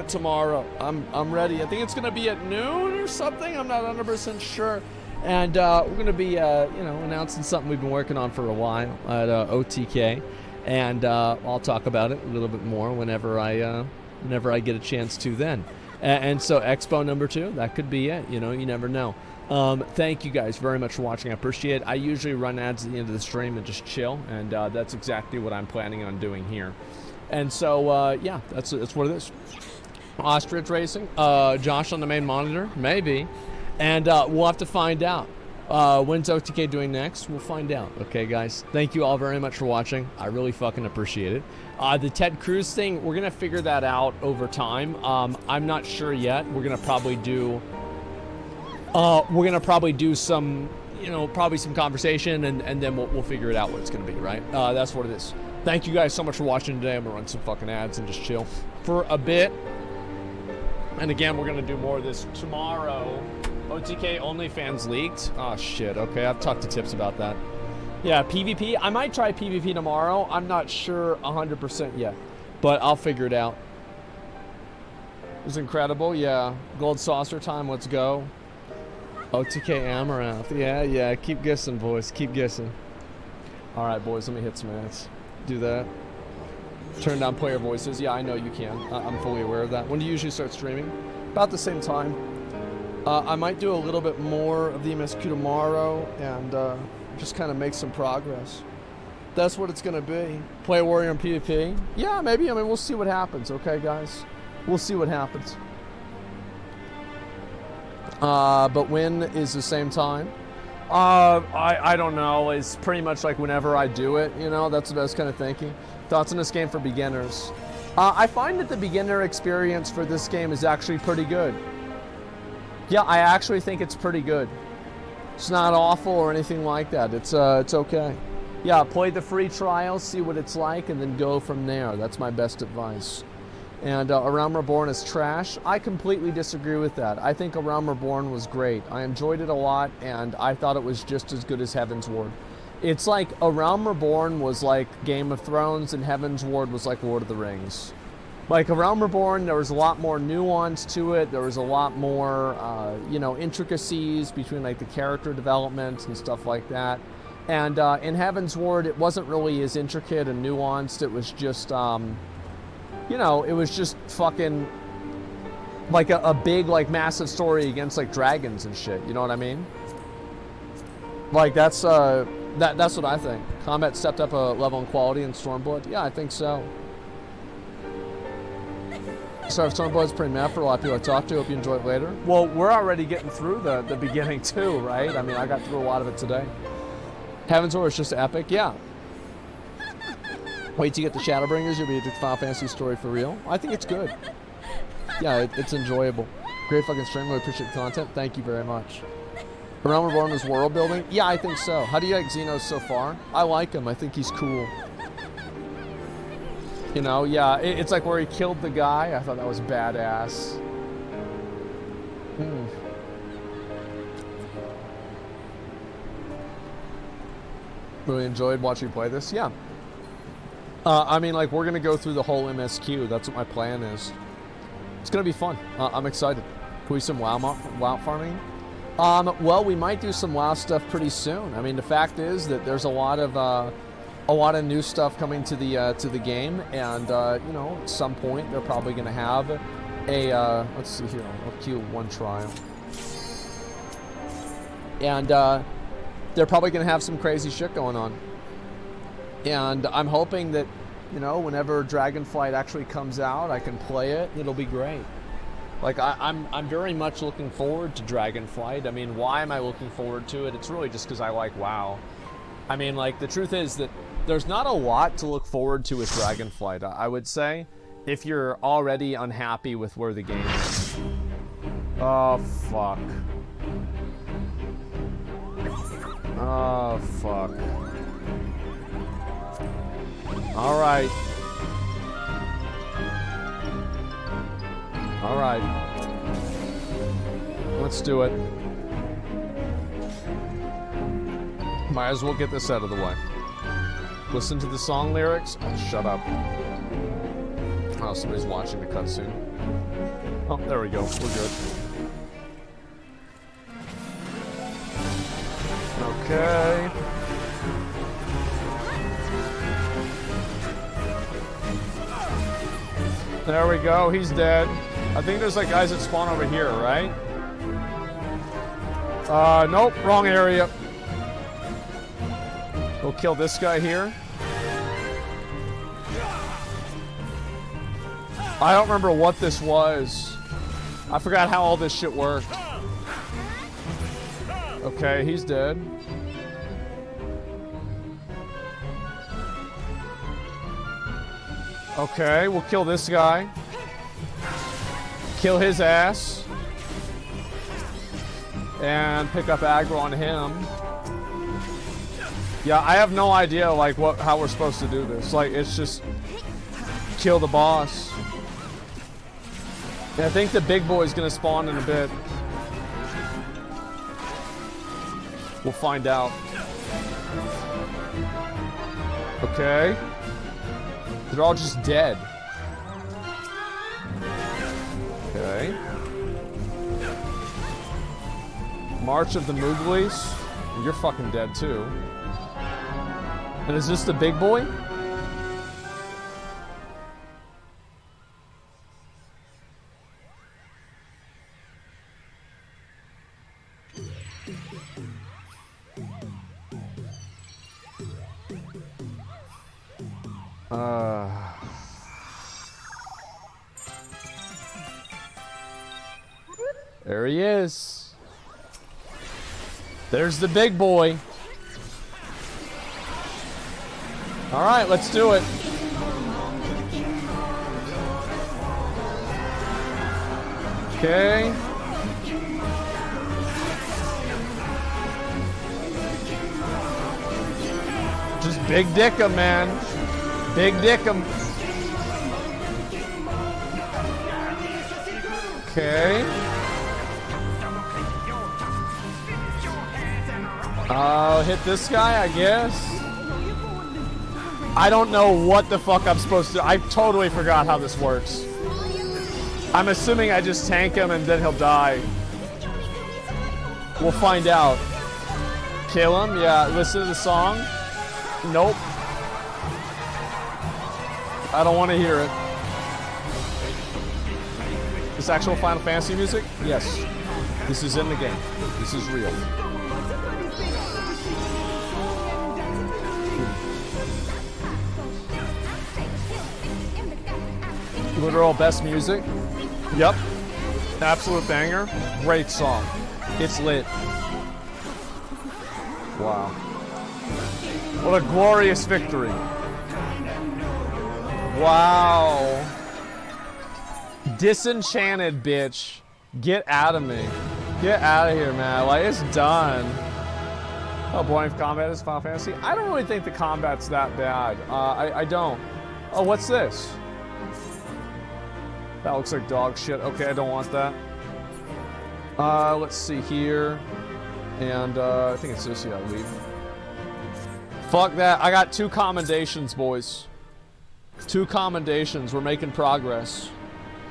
tomorrow. I'm ready. I think it's gonna be at noon or something. I'm not 100% sure. And we're gonna be announcing something we've been working on for a while at OTK, and I'll talk about it a little bit more whenever I get a chance to then. And so Expo number 2, that could be it. You never know. Thank you guys very much for watching. I appreciate it. I usually run ads at the end of the stream and just chill, and that's exactly what I'm planning on doing here. And so, yeah, that's what it is. Ostrich Racing, Josh on the main monitor, maybe, and we'll have to find out. When's OTK doing next? We'll find out. Okay, guys, thank you all very much for watching. I really fucking appreciate it. The Ted Cruz thing, we're gonna figure that out over time. I'm not sure yet. We're gonna probably do some, probably some conversation, and then we'll figure it out what it's gonna be, right? That's what it is. Thank you guys so much for watching today. I'm gonna run some fucking ads and just chill for a bit. And again, we're gonna do more of this tomorrow. OTK OnlyFans leaked. Oh shit. Okay, I've talked to Tips about that. Yeah, PvP. I might try PvP tomorrow. I'm not sure 100% yet, but I'll figure it out. It was incredible. Yeah, gold saucer time. Let's go. OTK Amaranth. Yeah. Keep guessing, boys. Keep guessing. All right, boys. Let me hit some ads. Do that. Turn down player voices. Yeah, I know you can. I'm fully aware of that. When do you usually start streaming? About the same time. I might do a little bit more of the MSQ tomorrow and just kind of make some progress. That's what it's going to be. Play Warrior in PvP? Yeah, maybe. I mean, we'll see what happens. Okay, guys? We'll see what happens. But when is the same time? I don't know. It's pretty much like whenever I do it, that's what I was kind of thinking. Thoughts on this game for beginners? I find that the beginner experience for this game is actually pretty good. Yeah, I actually think it's pretty good. It's not awful or anything like that. It's okay. Yeah, play the free trial, see what it's like, and then go from there. That's my best advice. And A Realm Reborn is trash. I completely disagree with that. I think A Realm Reborn was great. I enjoyed it a lot, and I thought it was just as good as Heaven's Ward. It's like A Realm Reborn was like Game of Thrones, and Heaven's Ward was like Lord of the Rings. Like A Realm Reborn, there was a lot more nuance to it. There was a lot more, intricacies between like the character development and stuff like that. And in Heaven's Ward, it wasn't really as intricate and nuanced. It was just, it was just fucking like a big, like massive story against like dragons and shit. You know what I mean? Like that's what I think. Combat stepped up a level in quality in Stormblood. Yeah, I think so. Sorry, Stormblood's pretty mad for a lot of people I talked to. Hope you enjoy it later. Well, we're already getting through the beginning too, right? I mean, I got through a lot of it today. Heaven's Ward is just epic, yeah. Wait till you get the Shadowbringers, you'll be a Final Fantasy story for real. I think it's good. Yeah, it's enjoyable. Great fucking stream, really appreciate the content. Thank you very much. A Realm Reborn is world building? Yeah, I think so. How do you like Xenos so far? I like him, I think he's cool. Yeah, it's like where he killed the guy. I thought that was badass. Really enjoyed watching you play this. Yeah. I mean, like, we're going to go through the whole MSQ. That's what my plan is. It's going to be fun. I'm excited. Can we some WoW farming? Well, we might do some WoW stuff pretty soon. I mean, the fact is that there's a lot of new stuff coming to the game, and at some point they're probably going to have let's see here, I'll queue one trial. And they're probably gonna have some crazy shit going on. And I'm hoping that, you know, whenever Dragonflight actually comes out, I can play it. It'll be great. Like, I'm very much looking forward to Dragonflight. I mean, why am I looking forward to it? It's really just because I like WoW. I mean, like, the truth is that there's not a lot to look forward to with Dragonflight, I would say, if you're already unhappy with where the game is. Oh, fuck. Oh, fuck. Alright. Alright. Let's do it. Might as well get this out of the way. Listen to the song lyrics. Oh, shut up. Oh, somebody's watching the cutscene. Oh, there we go. We're good. Okay. There we go. He's dead. I think there's like guys that spawn over here, right? Nope. Wrong area. We'll kill this guy here. I don't remember what this was. I forgot how all this shit worked. Okay, he's dead. Okay, we'll kill this guy. Kill his ass. And pick up aggro on him. Yeah, I have no idea like how we're supposed to do this. Like, it's just kill the boss. And I think the big boy's gonna spawn in a bit. We'll find out. Okay. They're all just dead. Okay. March of the Mooglies. You're fucking dead too. And is this the big boy? There he is. There's the big boy. All right, let's do it. Okay. Just big dick him, man. Big dick him. Okay. I'll hit this guy, I guess. I don't know what the fuck I'm supposed to. I totally forgot how this works. I'm assuming I just tank him and then he'll die. We'll find out. Kill him? Yeah, listen to the song. Nope. I don't want to hear it. This actual Final Fantasy music? Yes. This is in the game. This is real. Literal best music. Yep. Absolute banger. Great song. It's lit. Wow. What a glorious victory. Wow. Disenchanted, bitch. Get out of me. Get out of here, man. Like, it's done. Oh, boring combat is Final Fantasy? I don't really think the combat's that bad. I don't. Oh, what's this? That looks like dog shit. Okay, I don't want that. Let's see here. And, I think it's this. Yeah, leave. Fuck that. I got 2 commendations, boys. 2 commendations. We're making progress.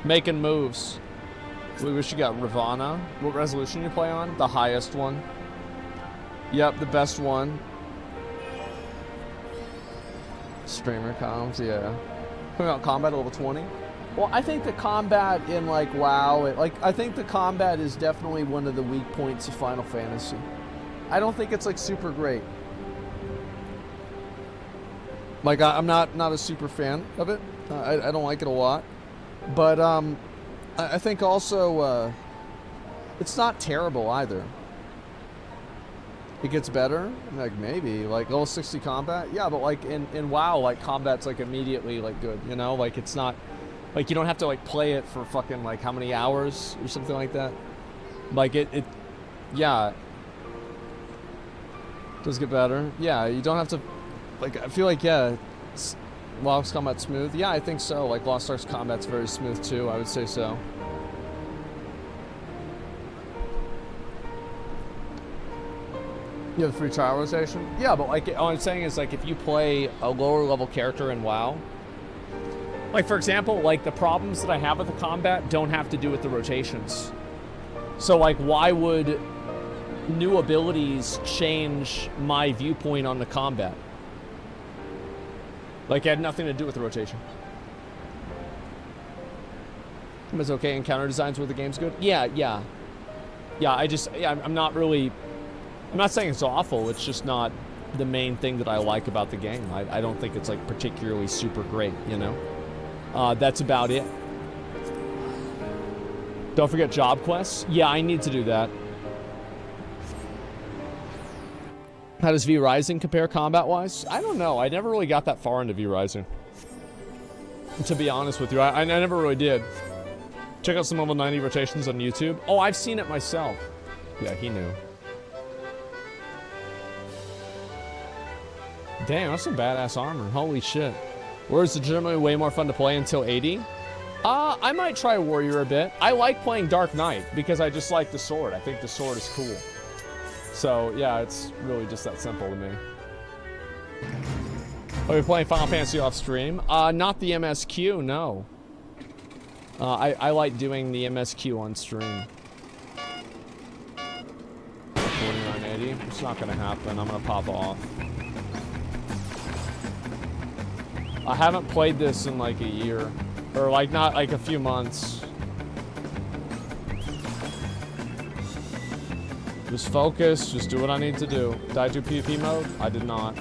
Making moves. We wish you got Ravana. What resolution you play on? The highest one. Yep, the best one. Streamer comms, yeah. Putting out combat at level 20. Well, I think the combat in, like, WoW, I think the combat is definitely one of the weak points of Final Fantasy. I don't think it's, like, super great. Like, I'm not a super fan of it. I don't like it a lot. But, I think also, it's not terrible either. It gets better? Like, maybe. Like, level 60 combat? Yeah, but, like, in WoW, like, combat's, like, immediately, like, good, you know? Like, it's not... Like, you don't have to, like, play it for fucking, like, how many hours or something like that. Like, yeah. Does get better. Yeah, you don't have to... Like, I feel like, yeah, WoW's combat smooth. Yeah, I think so. Like, Lost Ark's combat's very smooth, too. I would say so. You have free trial rotation? Yeah, but like, all I'm saying is, like, if you play a lower level character in WoW, like, for example, like, the problems that I have with the combat don't have to do with the rotations. So, like, why would new abilities change my viewpoint on the combat? Like, it had nothing to do with the rotation. It's okay in counter designs where the game's good? Yeah, I'm not really... I'm not saying it's awful, it's just not the main thing that I like about the game. I don't think it's, like, particularly super great, you know? That's about it. Don't forget job quests. Yeah, I need to do that. How does V Rising compare combat-wise? I don't know. I never really got that far into V Rising. To be honest with you, I never really did. Check out some level 90 rotations on YouTube. Oh, I've seen it myself. Yeah, he knew. Damn, that's some badass armor. Holy shit. Warrior's legitimately way more fun to play until 80. I might try Warrior a bit. I like playing Dark Knight because I just like the sword. I think the sword is cool. So, yeah, it's really just that simple to me. Are you playing Final Fantasy off stream? Not the MSQ, no. I like doing the MSQ on stream. 4980. It's not gonna happen. I'm gonna pop off. I haven't played this in like a year. Or like not like a few months. Just focus, just do what I need to do. Did I do PvP mode? I did not.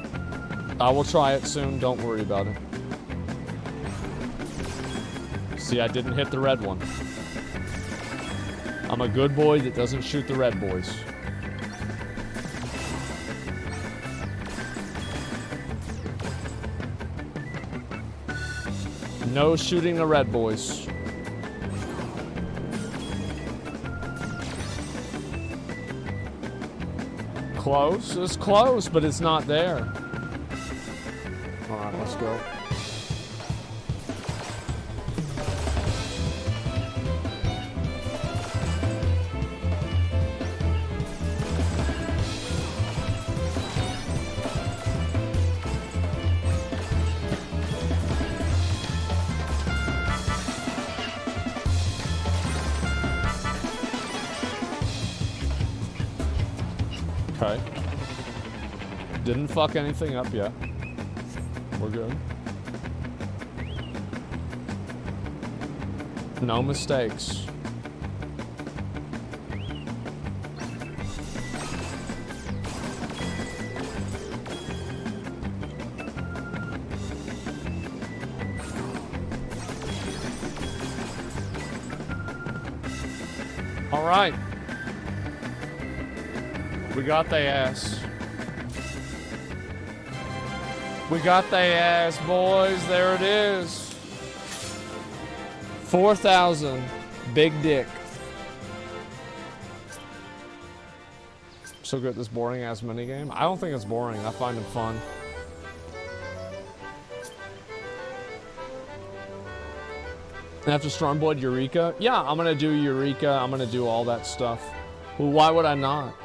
I will try it soon, don't worry about it. See, I didn't hit the red one. I'm a good boy that doesn't shoot the red boys. No shooting the red boys. Close? It's close, but it's not there. Alright, let's go. Okay. Didn't fuck anything up yet. We're good. No mistakes. All right. We got their ass. We got their ass, boys. There it is. 4,000. Big dick. So good at this boring ass minigame. I don't think it's boring. I find it fun. After Stormblood, Eureka? Yeah, I'm gonna do Eureka. I'm gonna do all that stuff. Well, why would I not?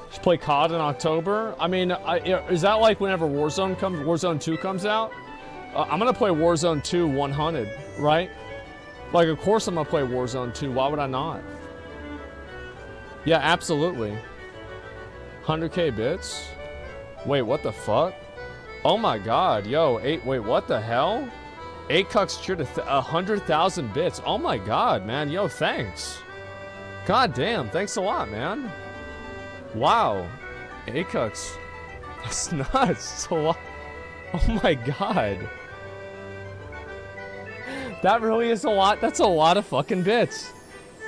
Just play COD in October? I mean, is that like whenever Warzone 2 comes out? I'm gonna play Warzone 2 100, right? Like, of course I'm gonna play Warzone 2. Why would I not? Yeah, absolutely. 100k bits? Wait, what the fuck? Oh my god, yo, wait, what the hell? Acox cheered 100,000 bits. Oh my god, man. Yo, thanks. God damn, thanks a lot, man. Wow. Acox. That's nuts. That's a lot. Oh my god. That really is a lot. That's a lot of fucking bits.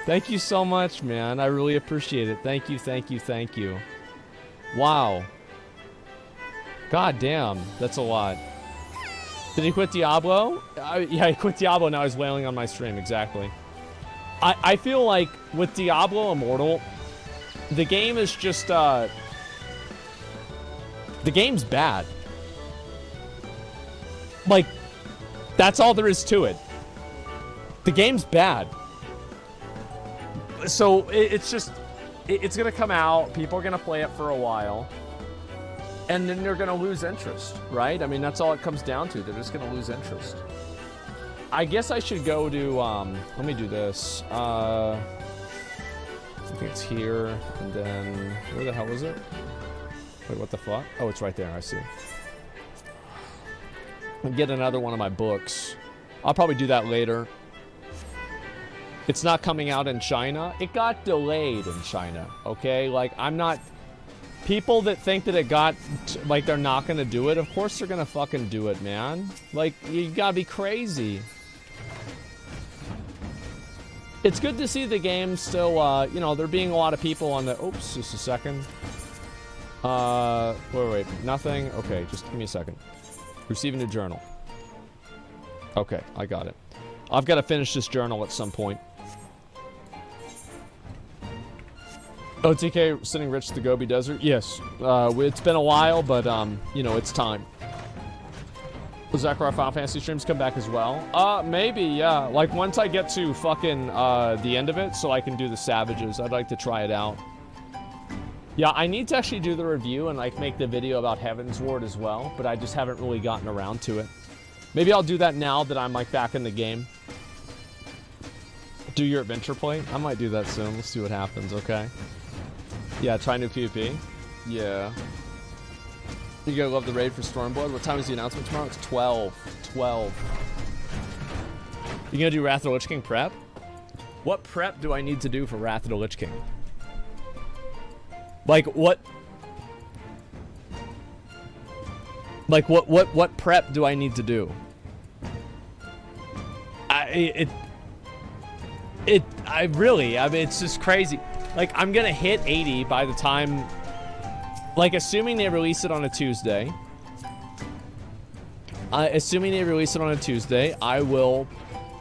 Thank you so much, man. I really appreciate it. Thank you, thank you, thank you. Wow. God damn, that's a lot. Did he quit Diablo? Yeah, he quit Diablo, now he's wailing on my stream, exactly. I feel like with Diablo Immortal, the game is just, the game's bad. Like, that's all there is to it. The game's bad. So, it's just, it's gonna come out, people are gonna play it for a while, and then they're gonna lose interest, right? I mean, that's all it comes down to. They're just gonna lose interest. I guess I should go to, let me do this. I think it's here, and then, where the hell is it? Wait, what the fuck? Oh, it's right there, I see. I'll get another one of my books. I'll probably do that later. It's not coming out in China. It got delayed in China, okay? Like, I'm not... People that think that it got... Like, they're not gonna do it, of course they're gonna fucking do it, man. Like, you gotta be crazy. It's good to see the game still, you know, there being a lot of people on the... Oops, just a second. Wait, nothing? Okay, just give me a second. Receive a new journal. Okay, I got it. I've got to finish this journal at some point. OTK sending Rich to the Gobi Desert? Yes. It's been a while, but, you know, it's time. Will Zachariah Final Fantasy streams come back as well? Maybe, yeah. Like, once I get to fucking, the end of it, so I can do the Savages, I'd like to try it out. Yeah, I need to actually do the review and, like, make the video about Heaven's Ward as well, but I just haven't really gotten around to it. Maybe I'll do that now that I'm, like, back in the game. Do your adventure play? I might do that soon. We'll see what happens, okay? Yeah, try new PvP. Yeah. You gonna love the raid for Stormblood? What time is the announcement tomorrow? It's 12. 12. You gonna do Wrath of the Lich King prep? What prep do I need to do for Wrath of the Lich King? Like, what... Like, what prep do I need to do? I mean, it's just crazy. Like, I'm gonna hit 80 by the time... Like, assuming they release it on a Tuesday. Assuming they release it on a Tuesday, I will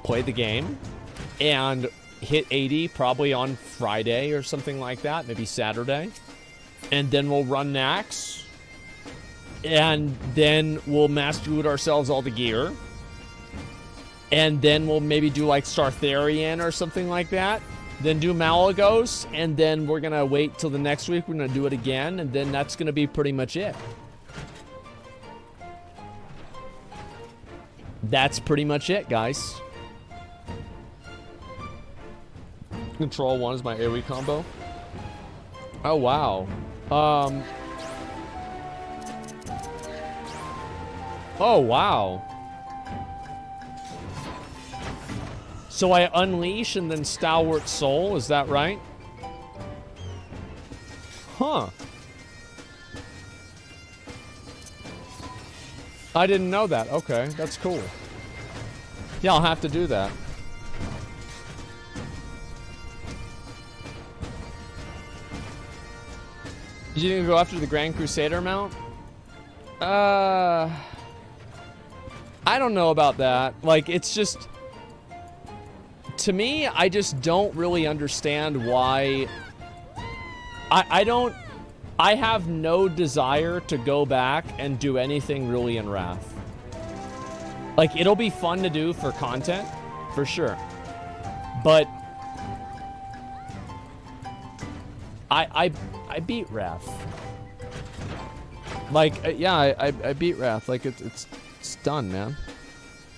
play the game and hit 80 probably on Friday or something like that, maybe Saturday. And then we'll run Nax. And then we'll master loot ourselves all the gear. And then we'll maybe do like Startharian or something like that. Then do Malagos, and then we're gonna wait till the next week. We're gonna do it again, and then that's gonna be pretty much it. That's pretty much it, guys. Control 1 is my AoE combo. Oh, wow. Oh, wow. So I unleash and then Stalwart Soul, is that right? Huh. I didn't know that. Okay, that's cool. Yeah, I'll have to do that. You gonna go after the Grand Crusader mount? I don't know about that. Like, it's just... To me, I just don't really understand why... I have no desire to go back and do anything really in Wrath. Like, it'll be fun to do for content, for sure. But... I beat Wrath. Like, yeah, I beat Wrath. Like, it's done, man.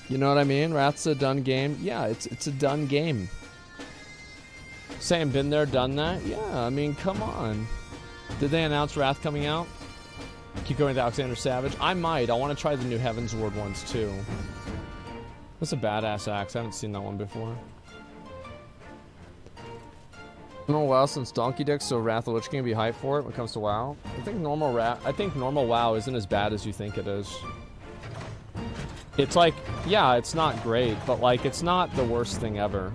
You know what I mean? Wrath's a done game. Yeah, it's a done game. Saying been there, done that? Yeah, I mean, come on. Did they announce Wrath coming out? Keep going to Alexander Savage. I might. I want to try the new Heaven's Ward ones, too. That's a badass axe. I haven't seen that one before. Normal WoW since Donkey Dick, so Wrath of the Lich King be hyped for it when it comes to WoW. I think normal WoW isn't as bad as you think it is. It's like, yeah, it's not great, but like it's not the worst thing ever.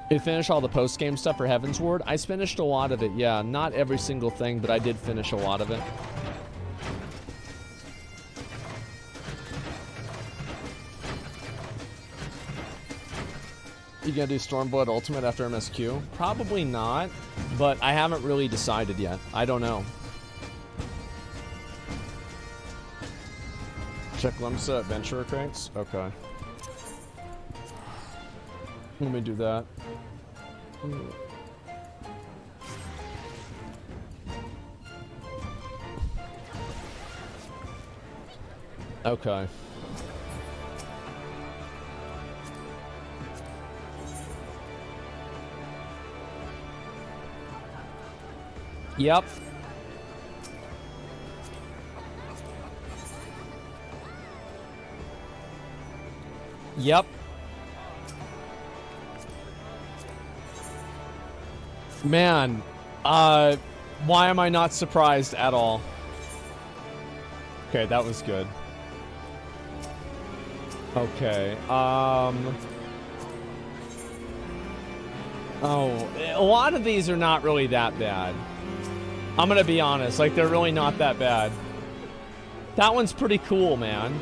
You finish all the post-game stuff for Heaven's Ward? I finished a lot of it, yeah. Not every single thing, but I did finish a lot of it. You gonna do Stormblood Ultimate after MSQ? Probably not, but I haven't really decided yet. I don't know. Check Limsa Adventurer crates? Okay. Let me do that. Okay. Yep. Yep. Man, why am I not surprised at all? Okay, that was good. Okay, oh, a lot of these are not really that bad. I'm gonna be honest, like, they're really not that bad. That one's pretty cool, man.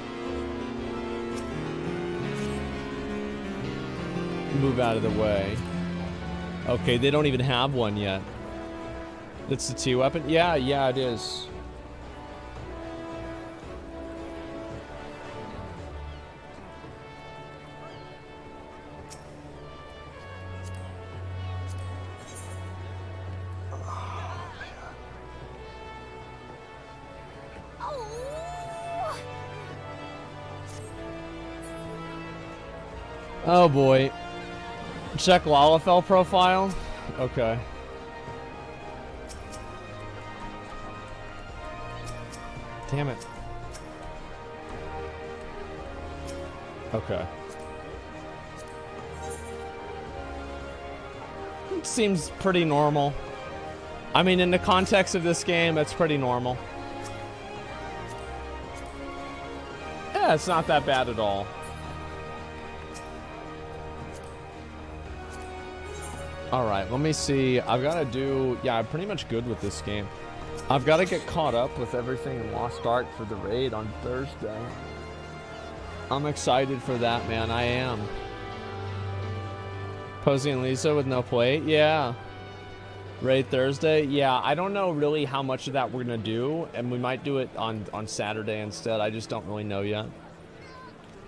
Move out of the way. Okay, they don't even have one yet. That's the 2 weapon? Yeah, it is. Oh boy. Check Lalafell profile? Okay. Damn it. Okay. It seems pretty normal. I mean, in the context of this game, it's pretty normal. Yeah, it's not that bad at all. Alright, let me see. I've got to do... Yeah, I'm pretty much good with this game. I've got to get caught up with everything in Lost Ark for the raid on Thursday. I'm excited for that, man. I am. Posey and Lisa with no plate? Yeah. Raid Thursday? Yeah, I don't know really how much of that we're going to do, and we might do it on Saturday instead. I just don't really know yet.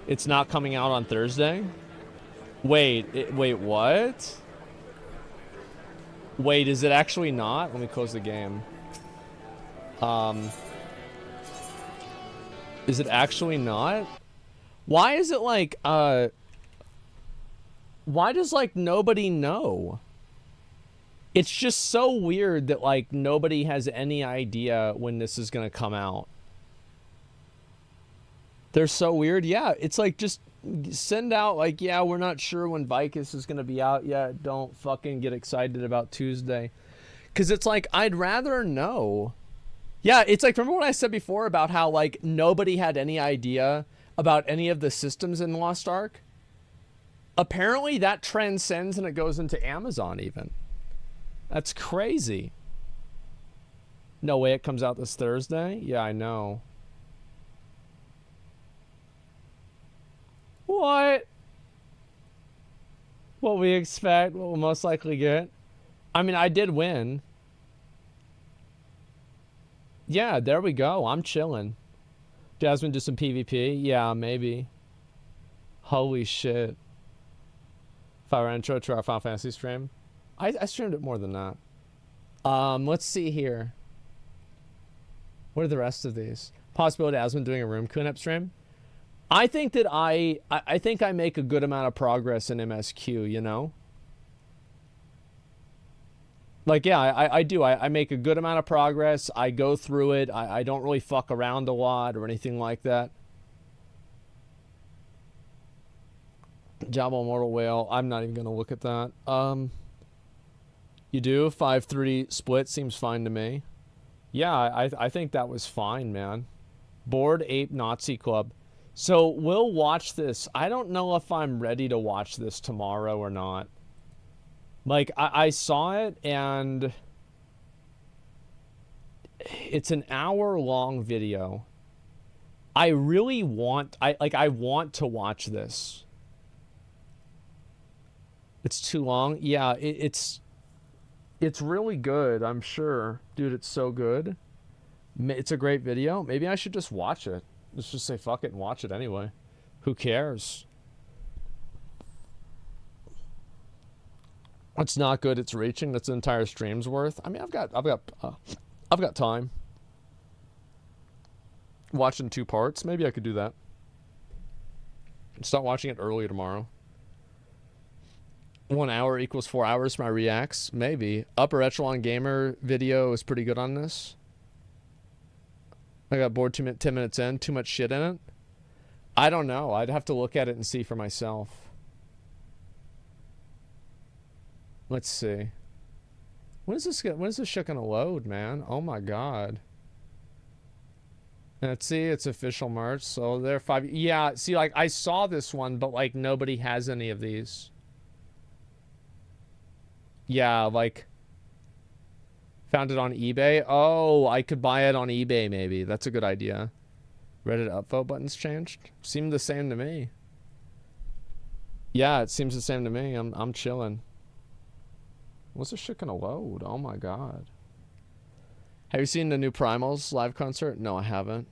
It's not coming out on Thursday? Wait, wait, what? Wait, is it actually not? Let me close the game. Is it actually not? Why is it like, why does, like, nobody know? It's just so weird that, like, nobody has any idea when this is gonna come out. They're so weird. Yeah, it's like, just send out, like, yeah, we're not sure when Vicus is gonna be out yet. Don't fucking get excited about Tuesday. Because it's like, I'd rather know. Yeah, it's like, remember what I said before about how, like, nobody had any idea about any of the systems in Lost Ark? Apparently that transcends and it goes into Amazon even. That's crazy. No way it comes out this Thursday? Yeah, I know. What? What we expect, what we'll most likely get. I mean, I did win. Yeah, there we go. I'm chilling. Jasmine, do some PvP? Yeah, maybe. Holy shit. Fire intro to our Final Fantasy stream. I streamed it more than that. Let's see here. What are the rest of these? Possibility of Asmon doing a room cleanup stream? I think that I think I make a good amount of progress in MSQ, you know? Like, yeah, I do. I make a good amount of progress. I go through it. I don't really fuck around a lot or anything like that. Diablo Immortal Whale. I'm not even going to look at that. You do? 5-3 split seems fine to me. Yeah, I think that was fine, man. Bored Ape Nazi Club. So we'll watch this. I don't know if I'm ready to watch this tomorrow or not. Like, I saw it, and it's an hour-long video. I really want... I want to watch this. It's too long? Yeah, it's really good, I'm sure. Dude, it's so good. It's a great video. Maybe I should just watch it. Let's just say fuck it and watch it anyway. Who cares? It's not good. It's reaching. That's an entire stream's worth. I mean, I've got time. Watch in 2 parts. Maybe I could do that. Start watching it early tomorrow. 1 hour equals 4 hours for my reacts. Maybe. Upper Echelon Gamer video is pretty good on this. I got bored 10 minutes in. Too much shit in it. I don't know. I'd have to look at it and see for myself. Let's see. When is this shit gonna load, man? Oh my god. Let's see, it's official merch. So there are 5. Yeah, see, like, I saw this one, but like nobody has any of these. Yeah, like, found it on eBay. Oh, I could buy it on eBay maybe. That's a good idea. Reddit upvote buttons changed. Seemed the same to me. Yeah, it seems the same to me. I'm chilling. What's this shit gonna load? Oh my god. Have you seen the new Primals live concert? No, I haven't.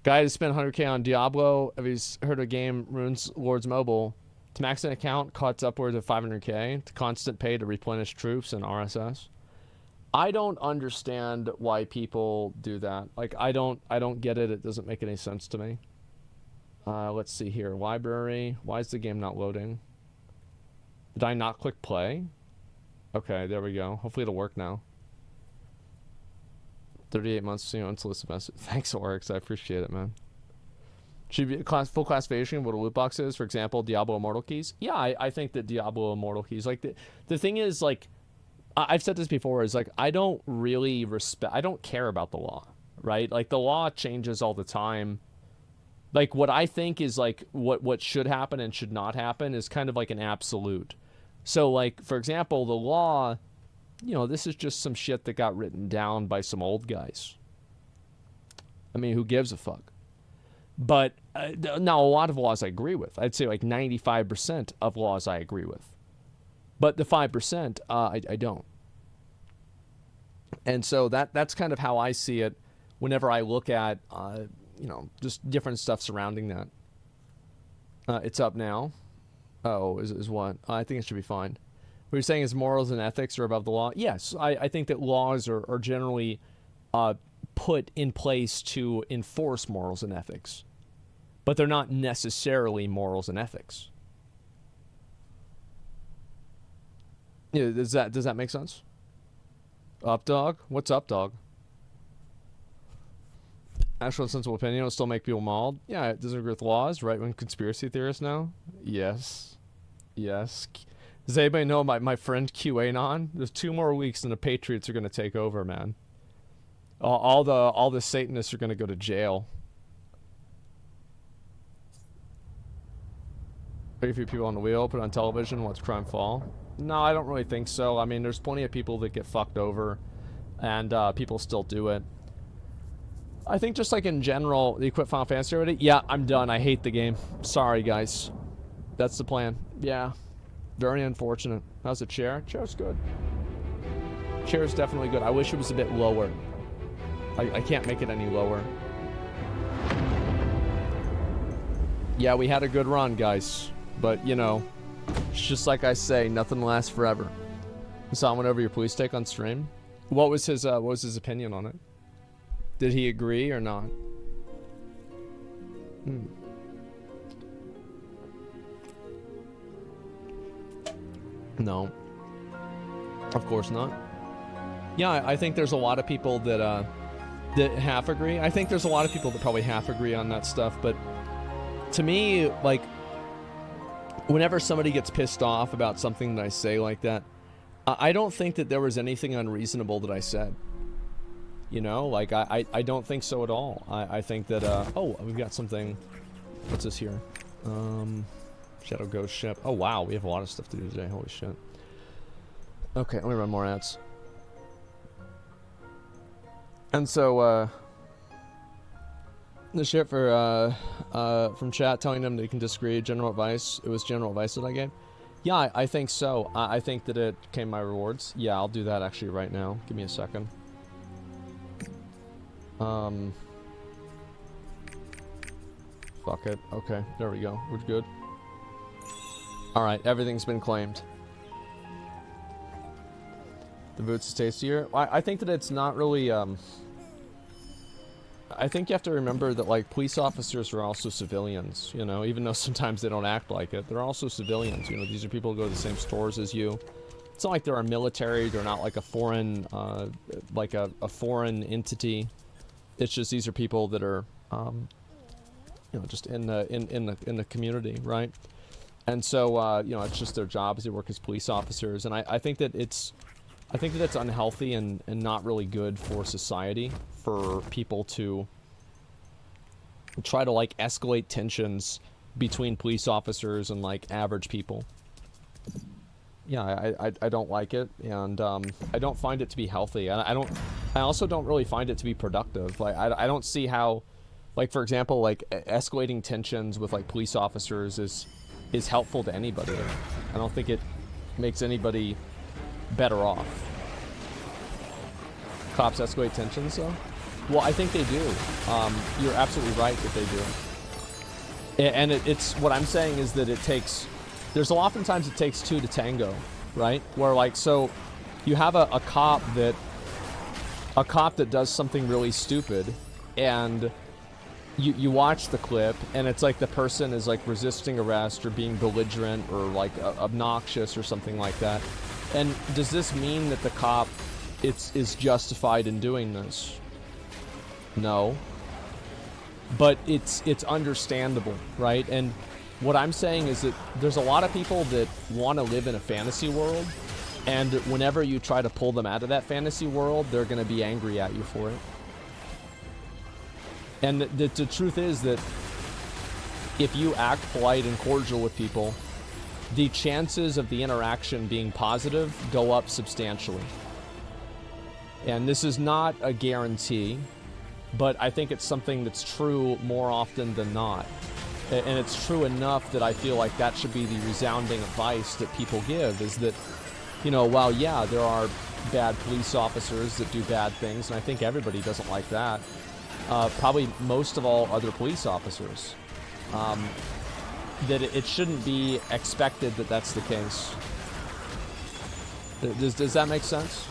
Guy who spent 100k on Diablo. Have you heard of game Runes Lords Mobile? To max an account costs upwards of 500k. To constant pay to replenish troops and RSS. I don't understand why people do that. Like, I don't get it. It doesn't make any sense to me. Let's see here. Library. Why is the game not loading? Did I not click play? Okay, there we go. Hopefully it'll work now. 38 months to unsolicited message. Thanks, Oryx. I appreciate it, man. Should be full classification of what a loot box is. For example, Diablo Immortal keys. Yeah, I think that Diablo Immortal keys. Like, the thing is, like, I've said this before, is like, I don't really I don't care about the law, right? Like, the law changes all the time. Like, what I think is, like, what should happen and should not happen is kind of like an absolute. So, like, for example, the law, you know, this is just some shit that got written down by some old guys. I mean, who gives a fuck? But now, a lot of laws I agree with. I'd say like 95% of laws I agree with. But the 5%, I don't. And so that's kind of how I see it whenever I look at, you know, just different stuff surrounding that. It's up now. Oh, is what? I think it should be fine. What you're saying is morals and ethics are above the law? Yes, I think that laws are generally put in place to enforce morals and ethics. But they're not necessarily morals and ethics. Yeah, does that make sense? Up, dog? What's up, dog? Actual sensible opinion will still make people mauled. Yeah, it doesn't agree with laws, right? When conspiracy theorists now? Yes. Yes. Does anybody know my friend QAnon? There's 2 more weeks and the Patriots are going to take over, man. All the Satanists are going to go to jail. Very few people on the wheel, put on television, watch crime fall. No, I don't really think so. I mean, there's plenty of people that get fucked over, and people still do it. I think just like in general, you quit Final Fantasy already? Yeah, I'm done. I hate the game. Sorry, guys. That's the plan. Yeah. Very unfortunate. How's the chair? Chair's good. Chair's definitely good. I wish it was a bit lower. I can't make it any lower. Yeah, we had a good run, guys. But, you know, it's just like I say, nothing lasts forever. Saw went over your police take on stream. What was his opinion on it? Did he agree or not? No. Of course not. Yeah, I think there's a lot of people that that half agree. I think there's a lot of people that probably half agree on that stuff, but to me, like, whenever somebody gets pissed off about something that I say like that, I don't think that there was anything unreasonable that I said. You know, like, I don't think so at all. I think that, oh, we've got something. What's this here? Shadow Ghost Ship. Oh, wow, we have a lot of stuff to do today. Holy shit. Okay, let me run more ads. And so, the shit for, from chat telling them they can disagree, general advice. It was general advice that I gave. Yeah, I think so. I think that it came my rewards. Yeah, I'll do that actually right now. Give me a second. Fuck it. Okay, there we go. We're good. Alright, everything's been claimed. The boots is tastier. I think that it's not really, I think you have to remember that, like, police officers are also civilians, you know, even though sometimes they don't act like it. They're also civilians, you know, these are people who go to the same stores as you. It's not like they're a military, they're not like a foreign, like a foreign entity. It's just these are people that are, you know, just in the community, right? And so, you know, it's just their jobs. They work as police officers, and I think that it's unhealthy and not really good for society for people to try to, like, escalate tensions between police officers and, like, average people. Yeah, I don't like it, and I don't find it to be healthy. I also don't really find it to be productive. Like, I don't see how, like, for example, like, escalating tensions with, like, police officers is helpful to anybody. I don't think it makes anybody better off. Cops escalate tensions, though? Well, I think they do. You're absolutely right that they do. And it's what I'm saying is that there's oftentimes it takes two to tango, right? Where, like, so you have a cop that does something really stupid, and you watch the clip, and it's like the person is, like, resisting arrest or being belligerent or, like, obnoxious or something like that. And does this mean that the cop is justified in doing this? No. But it's understandable, right? And what I'm saying is that there's a lot of people that want to live in a fantasy world, and whenever you try to pull them out of that fantasy world, they're going to be angry at you for it. And the truth is that if you act polite and cordial with people, the chances of the interaction being positive go up substantially. And this is not a guarantee, but I think it's something that's true more often than not. And it's true enough that I feel like that should be the resounding advice that people give, is that, you know, while, yeah, there are bad police officers that do bad things, and I think everybody doesn't like that, probably most of all other police officers, that it shouldn't be expected that that's the case. Does that make sense?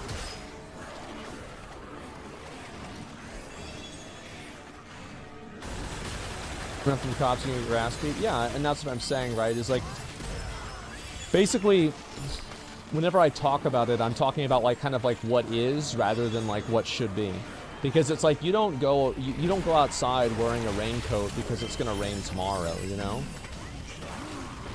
Run from the cops and you get your ass beat? Yeah, and that's what I'm saying, right? Is, like, basically, whenever I talk about it, I'm talking about, like, kind of like what is rather than, like, what should be. Because it's like you don't go outside wearing a raincoat because it's gonna rain tomorrow, you know?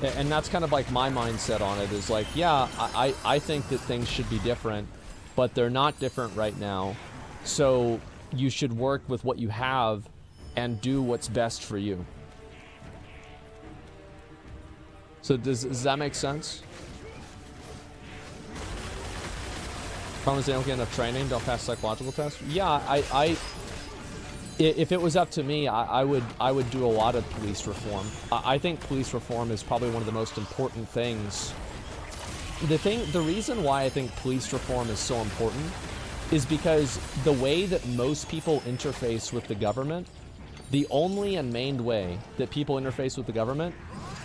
And that's kind of like my mindset on it, is like, yeah, I think that things should be different, but they're not different right now. So you should work with what you have and do what's best for you. So does that make sense? Problem is they don't get enough training, don't pass psychological tests. Yeah, if it was up to me, I would do a lot of police reform. I think police reform is probably one of the most important things. The reason why I think police reform is so important is because the way that most people interface with the government, the only and main way that people interface with the government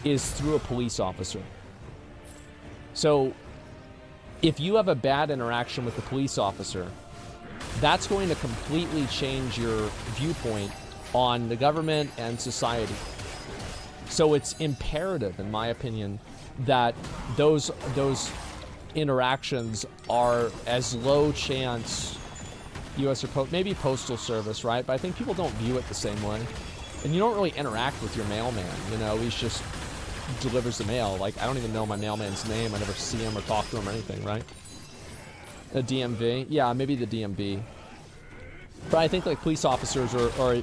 is through a police officer. So if you have a bad interaction with the police officer, that's going to completely change your viewpoint on the government and society. So it's imperative, in my opinion, that those interactions are as low chance U.S. or maybe Postal Service, right? But I think people don't view it the same way. And you don't really interact with your mailman, you know? He's just delivers the mail. Like, I don't even know my mailman's name. I never see him or talk to him or anything, right? A DMV? Yeah, maybe the DMV. But I think, like, police officers are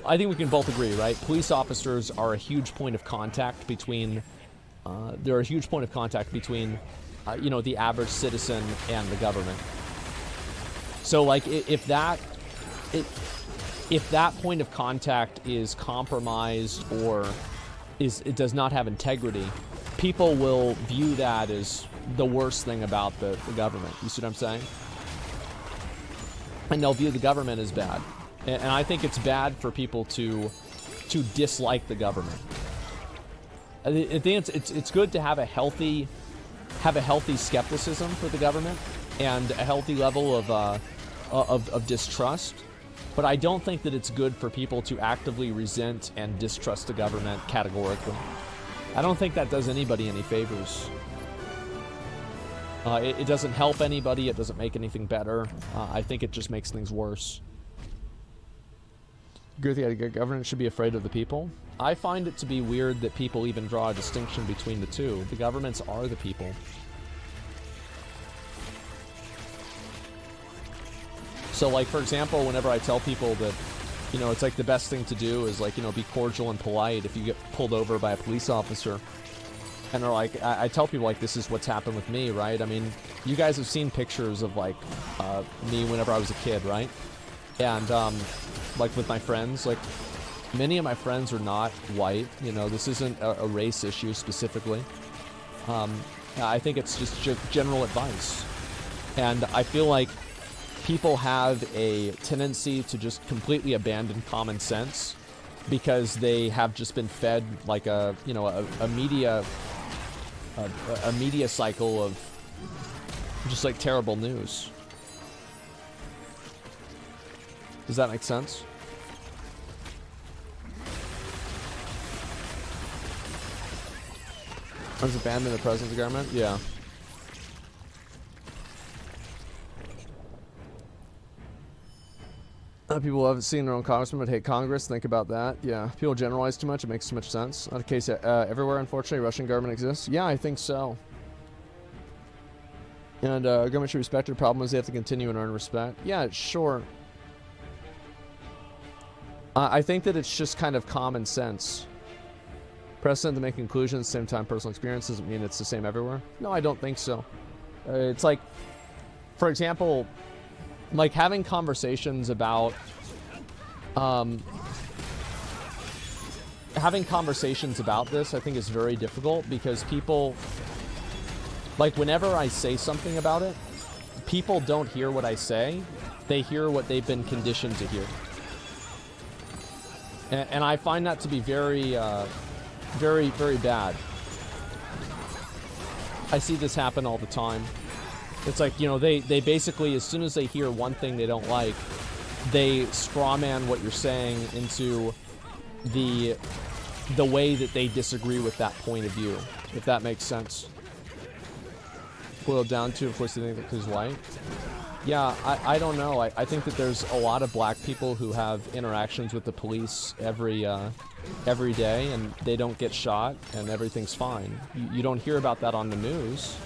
I think we can both agree, right? Police officers are a huge point of contact between, they're a huge point of contact between, you know, the average citizen and the government. So, like, if that point of contact is compromised or it does not have integrity, people will view that as the worst thing about the government. You see what I'm saying? And they'll view the government as bad. And I think it's bad for people to dislike the government. I think it's good to have a healthy skepticism for the government and a healthy level of distrust. But I don't think that it's good for people to actively resent and distrust the government categorically. I don't think that does anybody any favors. It doesn't help anybody. It doesn't make anything better. I think it just makes things worse. Agree with the idea government should be afraid of the people. I find it to be weird that people even draw a distinction between the two. The governments are the people. So, like, for example, whenever I tell people that, you know, it's like the best thing to do is, like, you know, be cordial and polite if you get pulled over by a police officer. And they're like, I tell people, like, this is what's happened with me, right? I mean, you guys have seen pictures of, like, me whenever I was a kid, right? And, like, with my friends, like, many of my friends are not white. You know, this isn't a race issue specifically. I think it's just general advice. And I feel like people have a tendency to just completely abandon common sense because they have just been fed like a media cycle of just like terrible news. Does that make sense? I was abandoned the presence of government? Yeah. People who haven't seen their own congressman but hate Congress. Think about that. Yeah. People generalize too much. It makes too much sense. Not a case everywhere, unfortunately. Russian government exists. Yeah, I think so. And government should respect their problem is they have to continue and earn respect. Yeah, sure. I think that it's just kind of common sense. Precedent to make conclusions at the same time personal experience doesn't mean it's the same everywhere. No, I don't think so. It's like, for example, like having conversations about this I think is very difficult because people, like whenever I say something about it, people don't hear what I say, they hear what they've been conditioned to hear. And I find that to be very, very, very bad. I see this happen all the time. It's like, you know, they basically, as soon as they hear one thing they don't like, they strawman what you're saying into the way that they disagree with that point of view, if that makes sense. Boiled down to, of course, they think that he's white. Yeah, I don't know. I think that there's a lot of black people who have interactions with the police every day, and they don't get shot, and everything's fine. You don't hear about that on the news.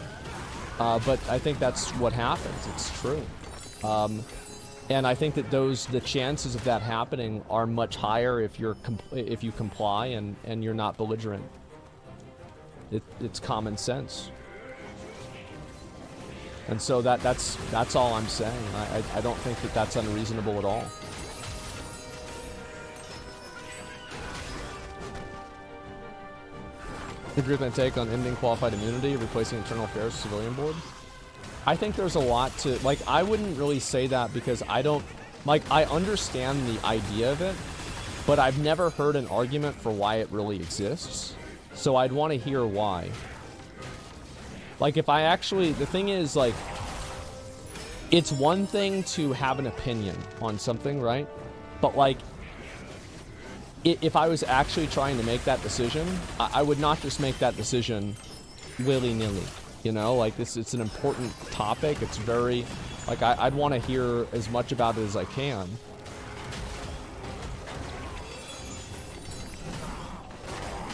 But I think that's what happens. It's true. And I think that the chances of that happening are much higher if you comply and you're not belligerent. It's common sense. And so that's all I'm saying. I don't think that that's unreasonable at all. Agree with my take on ending qualified immunity, replacing internal affairs civilian board? I think there's a lot to, like, I wouldn't really say that because I don't, like, I understand the idea of it, but I've never heard an argument for why it really exists. So I'd want to hear why. Like, if I actually, the thing is, like, it's one thing to have an opinion on something, right? But, like, if I was actually trying to make that decision, I would not just make that decision willy-nilly. You know, like it's an important topic. It's very, like, I'd want to hear as much about it as I can.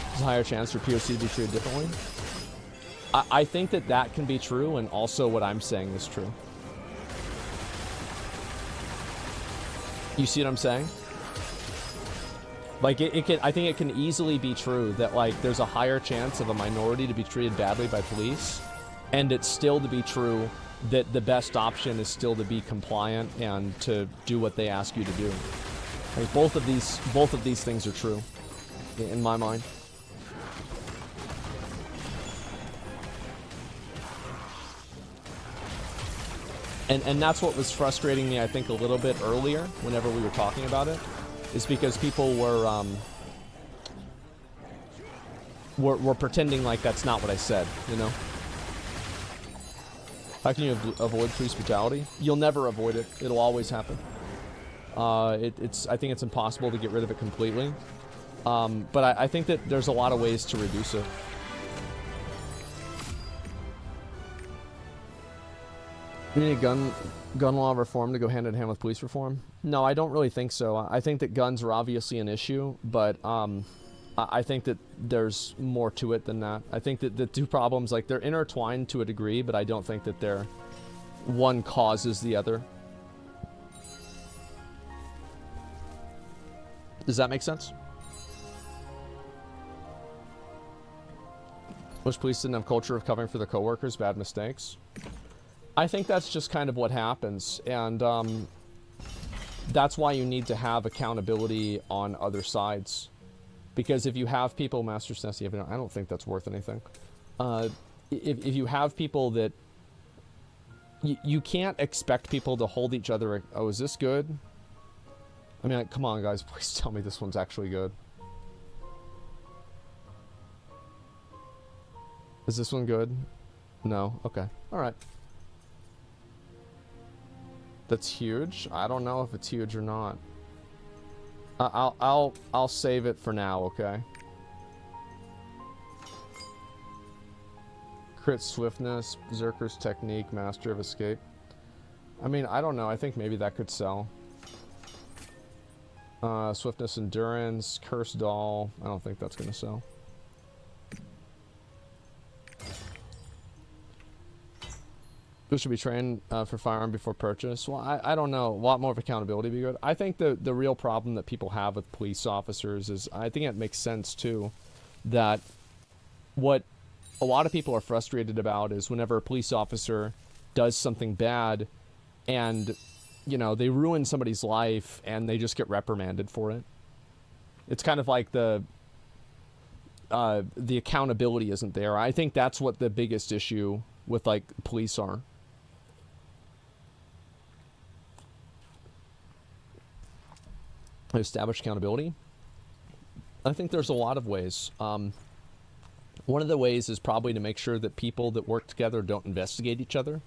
There's a higher chance for POC to be treated differently. I think that that can be true, and also what I'm saying is true. You see what I'm saying? Like, it can, I think it can easily be true that, like, there's a higher chance of a minority to be treated badly by police, and it's still to be true that the best option is still to be compliant and to do what they ask you to do. Like, both of these things are true, in my mind. And that's what was frustrating me, I think, a little bit earlier, whenever we were talking about it, is because people were pretending like that's not what I said, you know? How can you avoid police brutality? You'll never avoid it. It'll always happen. I think it's impossible to get rid of it completely. But I think that there's a lot of ways to reduce it. You need gun law reform to go hand in hand with police reform? No, I don't really think so. I think that guns are obviously an issue, but I think that there's more to it than that. I think that the two problems, like, they're intertwined to a degree, but I don't think that they're one causes the other. Does that make sense? Most police didn't have culture of covering for their coworkers, bad mistakes. I think that's just kind of what happens, and that's why you need to have accountability on other sides. Because if you have people, Master Snessi, I don't think that's worth anything. If you have people that... You can't expect people to hold each other... Oh, is this good? I mean, like, come on, guys, please tell me this one's actually good. Is this one good? No? Okay. Alright. That's huge. I don't know if it's huge or not. I'll save it for now, okay? Crit swiftness, Berserker's technique, Master of Escape. I mean, I don't know. I think maybe that could sell. Swiftness, endurance, Cursed Doll. I don't think that's gonna sell. Who should be trained for firearm before purchase? Well, I don't know. A lot more of accountability would be good. I think the real problem that people have with police officers is, I think it makes sense too, that what a lot of people are frustrated about is whenever a police officer does something bad and, you know, they ruin somebody's life and they just get reprimanded for it. It's kind of like the accountability isn't there. I think that's what the biggest issue with, like, police are. Establish accountability. I think there's a lot of ways. One of the ways is probably to make sure that people that work together don't investigate each other.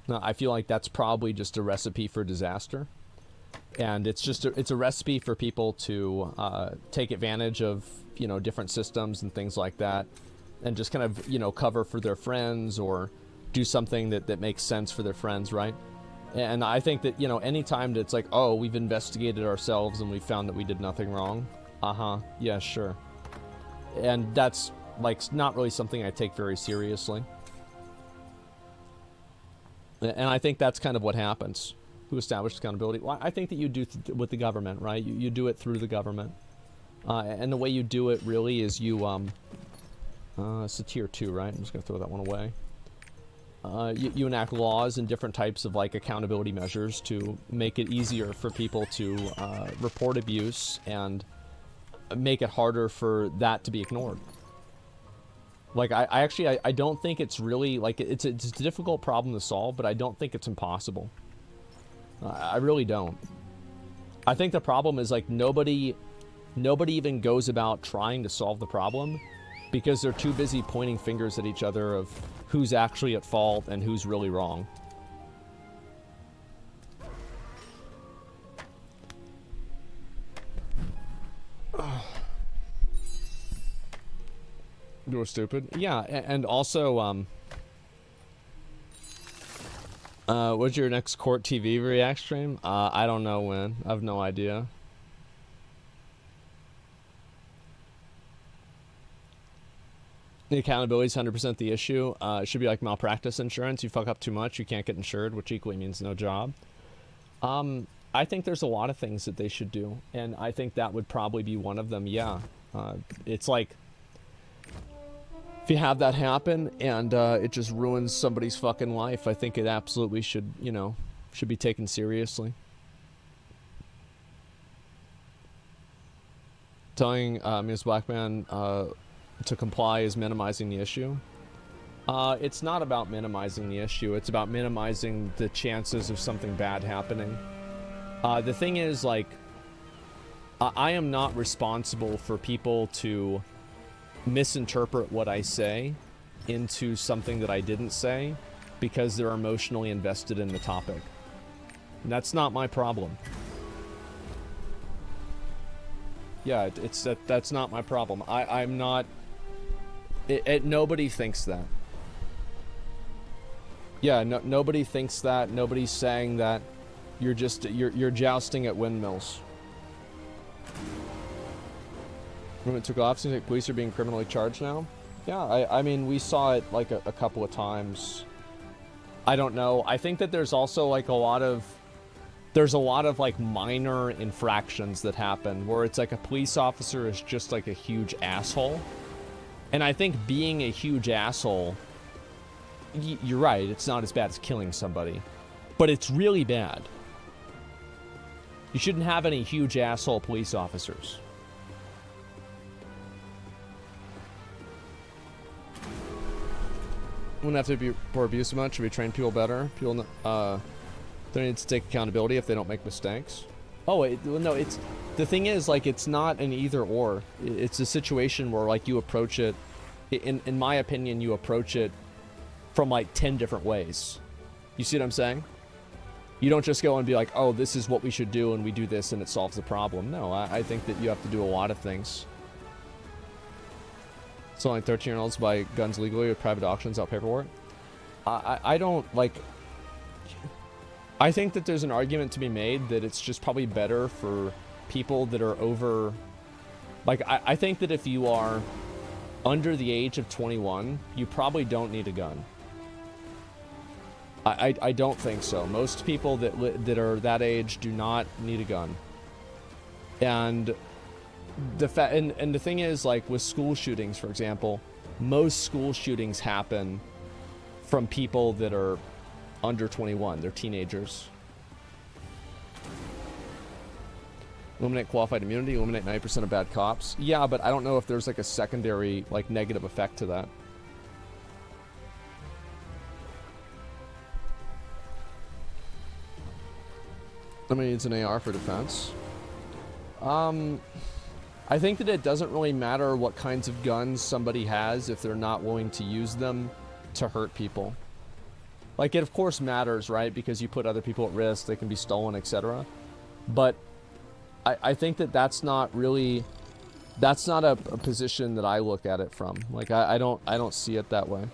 Now, I feel like that's probably just a recipe for disaster, and it's just it's a recipe for people to take advantage of, you know, different systems and things like that, and just kind of, you know, cover for their friends or do something that makes sense for their friends, right? And I think that, you know, anytime that it's like, oh, we've investigated ourselves and we found that we did nothing wrong. Yeah, sure. And that's, like, not really something I take very seriously. And I think that's kind of what happens. Who established accountability? Well, I think that you do with the government, right? You do it through the government. And the way you do it really is you, it's a tier 2, right? I'm just going to throw that one away. You enact laws and different types of, like, accountability measures to make it easier for people to report abuse and make it harder for that to be ignored. Like, I actually don't think it's really, like, it's a difficult problem to solve, but I don't think it's impossible. I really don't. I think the problem is, like, nobody even goes about trying to solve the problem because they're too busy pointing fingers at each other of who's actually at fault and who's really wrong. You were stupid. Yeah, and also, What's your next Court TV react stream? I don't know when. I have no idea. The accountability is 100% the issue. It should be like malpractice insurance. You fuck up too much, you can't get insured, which equally means no job. I think there's a lot of things that they should do, and I think that would probably be one of them, yeah. It's like, if you have that happen and it just ruins somebody's fucking life, I think it absolutely should, you know, should be taken seriously. Telling Ms. Blackman to comply is minimizing the issue. It's not about minimizing the issue, it's about minimizing the chances of something bad happening. The thing is, like, I am not responsible for people to misinterpret what I say into something that I didn't say because they're emotionally invested in the topic. And that's not my problem. Yeah, that's not my problem. I'm not... nobody thinks that. Yeah, nobody thinks that. Nobody's saying that. You're just... You're jousting at windmills. When it took off, seems like police are being criminally charged now. Yeah, I mean, we saw it like a couple of times. I don't know. I think that there's also like a lot of like minor infractions that happen where it's like a police officer is just like a huge asshole. And I think being a huge asshole, you're right, it's not as bad as killing somebody, but it's really bad. You shouldn't have any huge asshole police officers. Wouldn't have to be for abuse so much. Should we train people better? People, they need to take accountability if they don't make mistakes. Oh, no, it's... The thing is, like, it's not an either or. It's a situation where, like, you approach it... In my opinion, you approach it from, like, 10 different ways. You see what I'm saying? You don't just go and be like, oh, this is what we should do, and we do this, and it solves the problem. No, I think that you have to do a lot of things. So like 13-year-olds buy guns legally with private auctions without paperwork. I don't like... I think that there's an argument to be made that it's just probably better for people that are over... Like, I think that if you are under the age of 21, you probably don't need a gun. I don't think so. Most people that are that age do not need a gun. And... and the thing is, like, with school shootings, for example, most school shootings happen from people that are under 21. They're teenagers. Eliminate qualified immunity, eliminate 90% of bad cops. Yeah, but I don't know if there's, like, a secondary, like, negative effect to that. Somebody needs an AR for defense. I think that it doesn't really matter what kinds of guns somebody has if they're not willing to use them to hurt people. Like, it of course matters, right? Because you put other people at risk, they can be stolen, etc. But I think that that's not really... That's not a position that I look at it from. Like, I don't see it that way.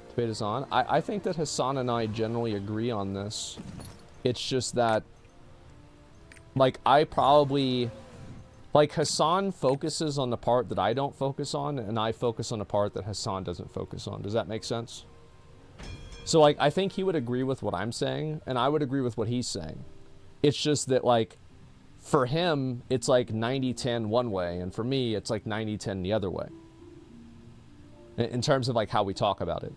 Debate is on. I think that Hassan and I generally agree on this. It's just that... Like, I probably... Like, Hassan focuses on the part that I don't focus on, and I focus on the part that Hassan doesn't focus on. Does that make sense? So, like, I think he would agree with what I'm saying, and I would agree with what he's saying. It's just that, like, for him, it's like 90-10 one way, and for me, it's like 90-10 the other way. In terms of, like, how we talk about it.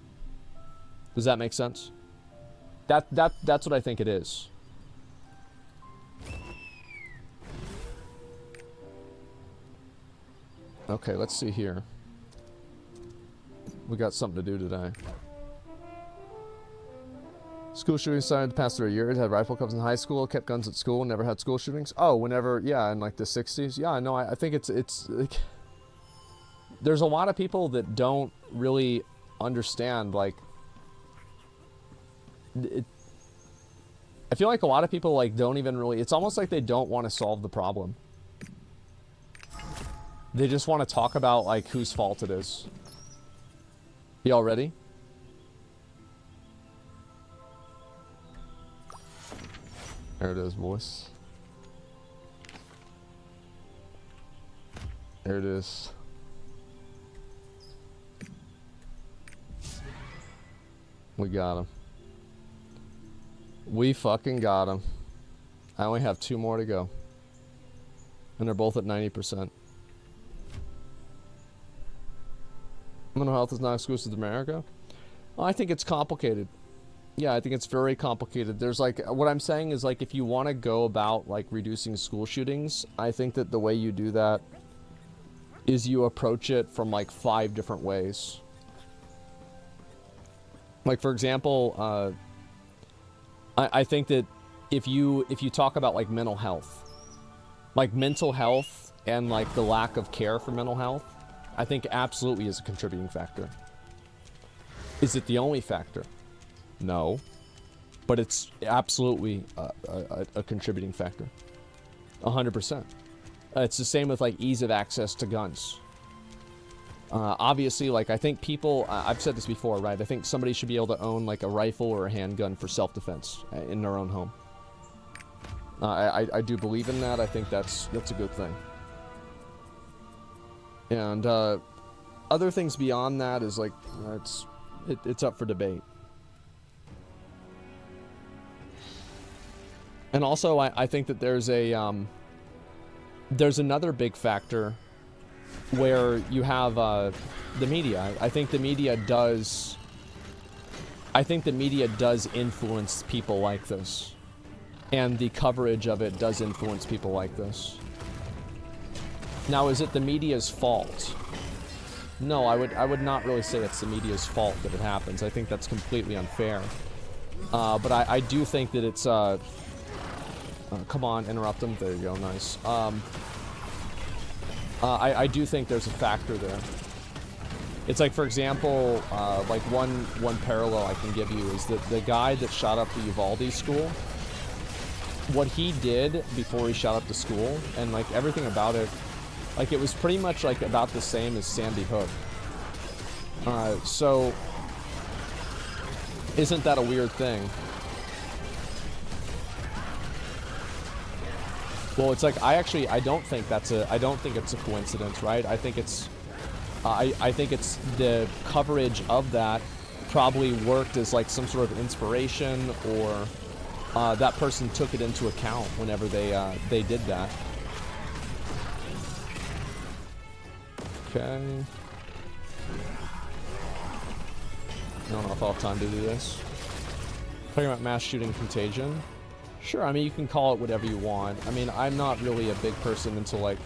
Does that make sense? That's what I think it is. Okay, let's see here. We got something to do today. School shootings started to pass through a year. Had rifle clubs in high school, kept guns at school, never had school shootings. Oh, whenever, yeah, in like the 60s. Yeah, no, I think it's like... There's a lot of people that don't really understand, like... I feel like a lot of people, like, don't even really... It's almost like they don't want to solve the problem. They just want to talk about, like, whose fault it is. Y'all ready? There it is, boys. There it is. We got him. We fucking got him. I only have 2 more to go. And they're both at 90%. Mental health is not exclusive to America? Well, I think it's complicated. Yeah, I think it's very complicated. There's like, what I'm saying is like, if you want to go about like reducing school shootings, I think that the way you do that is you approach it from like 5 different ways. Like, for example, I think that if you talk about like mental health and like the lack of care for mental health, I think absolutely is a contributing factor. Is it the only factor? No, but it's absolutely a contributing factor. 100%. It's the same with like ease of access to guns. Obviously, like I think people, I've said this before, right? I think somebody should be able to own like a rifle or a handgun for self-defense in their own home. I do believe in that. I think that's a good thing. And other things beyond that is like it's up for debate. And also, I think that there's another big factor where you have the media. I think the media does influence people like this, and the coverage of it does influence people like this. Now, is it the media's fault? No, I would not really say it's the media's fault that it happens. I think that's completely unfair. But I do think that it's come on, interrupt them. There you go, nice. I do think there's a factor there. It's like, for example, like one parallel I can give you is that the guy that shot up the Uvalde school, what he did before he shot up the school, and like everything about it, like it was pretty much like about the same as Sandy Hook. So isn't that a weird thing? Well, it's like I don't think it's a coincidence, right? I think it's the coverage of that probably worked as like some sort of inspiration, or that person took it into account whenever they did that. Okay. I don't know if I'll have time to do this. Talking about mass shooting contagion. Sure, I mean, you can call it whatever you want. I mean, I'm not really a big person into, like,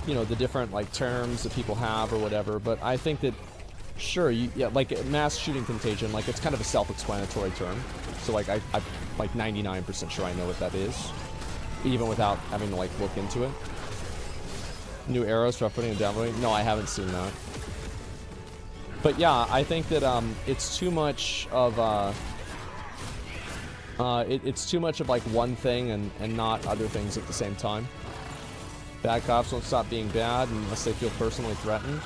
you know, the different, like, terms that people have or whatever, but I think that, sure, yeah, like, mass shooting contagion, like, it's kind of a self-explanatory term. So, like, I'm, like, 99% sure I know what that is, even without having to, like, look into it. New arrows for uploading and downloading? No, I haven't seen that. But, yeah, I think that, it's too much of, it's too much of like one thing and not other things at the same time. Bad cops won't stop being bad unless they feel personally threatened.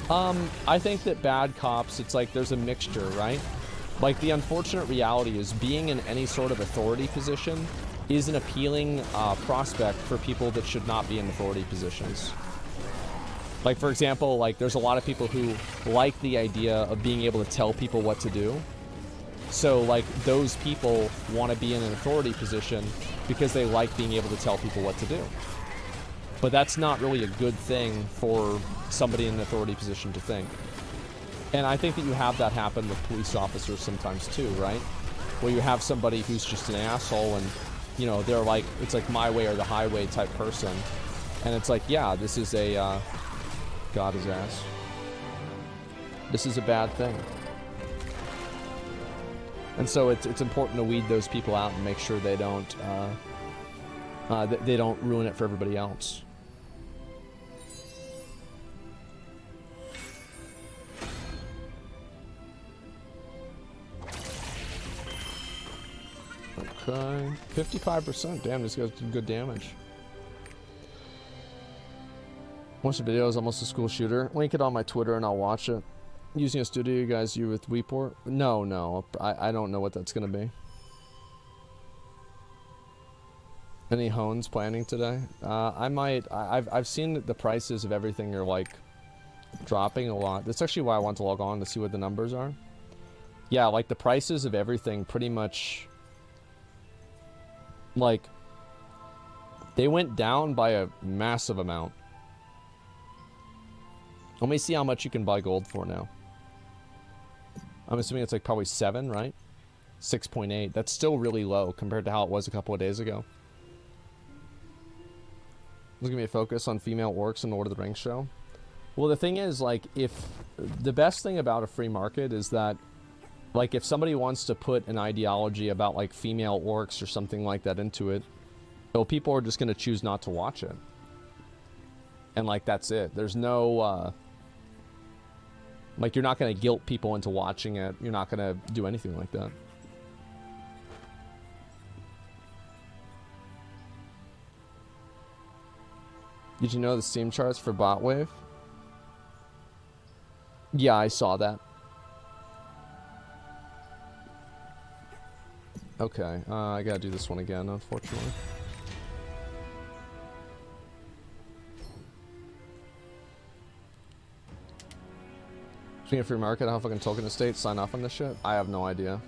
I think that bad cops, it's like there's a mixture, right? Like the unfortunate reality is being in any sort of authority position is an appealing prospect for people that should not be in authority positions. Like, for example, like there's a lot of people who like the idea of being able to tell people what to do. So, like, those people want to be in an authority position because they like being able to tell people what to do. But that's not really a good thing for somebody in an authority position to think. And I think that you have that happen with police officers sometimes too, right? Where you have somebody who's just an asshole and, you know, they're like, it's like my way or the highway type person. And it's like, yeah, this is a, got his ass. This is a bad thing. And so it's important to weed those people out and make sure they don't ruin it for everybody else. Okay, 55%. Damn, this guy's doing good damage. Watch the video is almost a school shooter. Link it on my Twitter and I'll watch it. Using a studio you guys use with WePort? No. I don't know what that's gonna be. Any hones planning today? I might. I've seen that the prices of everything are like dropping a lot. That's actually why I want to log on to see what the numbers are. Yeah, like the prices of everything pretty much, like, they went down by a massive amount. Let me see how much you can buy gold for now. I'm assuming it's like probably 7, right? 6.8. That's still really low compared to how it was a couple of days ago. There's gonna be a focus on female orcs in the Lord of the Rings show. Well, the thing is, like, if the best thing about a free market is that, like, if somebody wants to put an ideology about like female orcs or something like that into it, well, people are just gonna choose not to watch it. And like, that's it. There's no like, you're not gonna guilt people into watching it. You're not gonna do anything like that. Did you know the Steam charts for Botwave? Yeah, I saw that. Okay, I gotta do this one again, unfortunately. Speaking of free market, how fucking token estate sign off on this shit? I have no idea.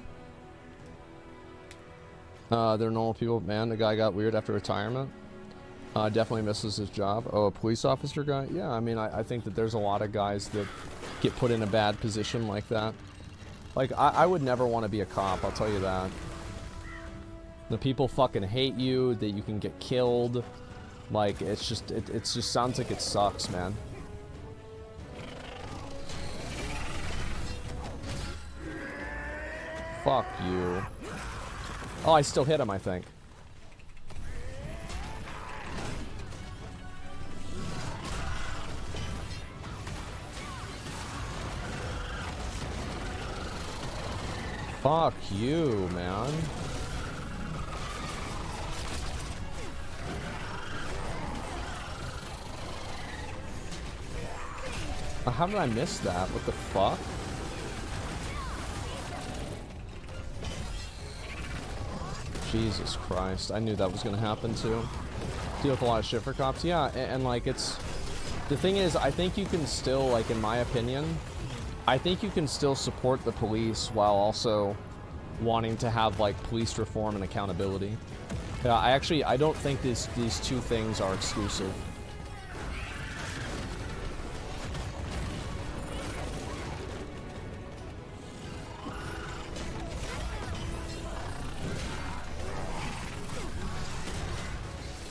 They're normal people. Man, the guy got weird after retirement. Definitely misses his job. Oh, a police officer guy? Yeah, I mean, I think that there's a lot of guys that get put in a bad position like that. Like, I would never want to be a cop, I'll tell you that. The people fucking hate you, that you can get killed. Like, it's just, it just sounds like it sucks, man. Fuck you. Oh, I still hit him, I think. Fuck you, man. How did I miss that? What the fuck? Jesus Christ. I knew that was gonna happen too. Deal with a lot of shit for cops. Yeah, and like, it's... The thing is, I think you can still, like, in my opinion, I think you can still support the police while also wanting to have, like, police reform and accountability. Yeah, I don't think these two things are exclusive.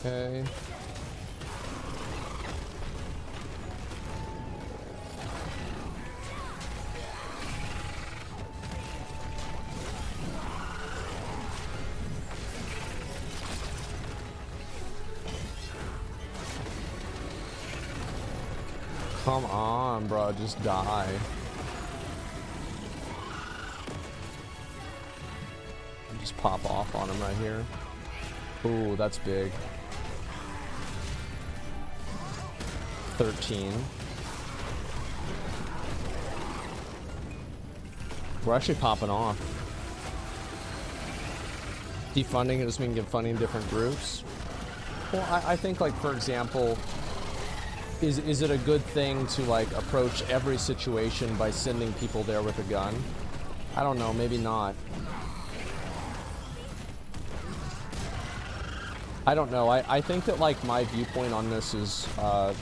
Okay. Come on, bro, just die. Just pop off on him right here. Ooh, that's big. 13. We're actually popping off. Defunding it just means funding different groups. Well, I think, like, for example, is it a good thing to, like, approach every situation by sending people there with a gun? I don't know, maybe not. I don't know. I think that, like, my viewpoint on this is, I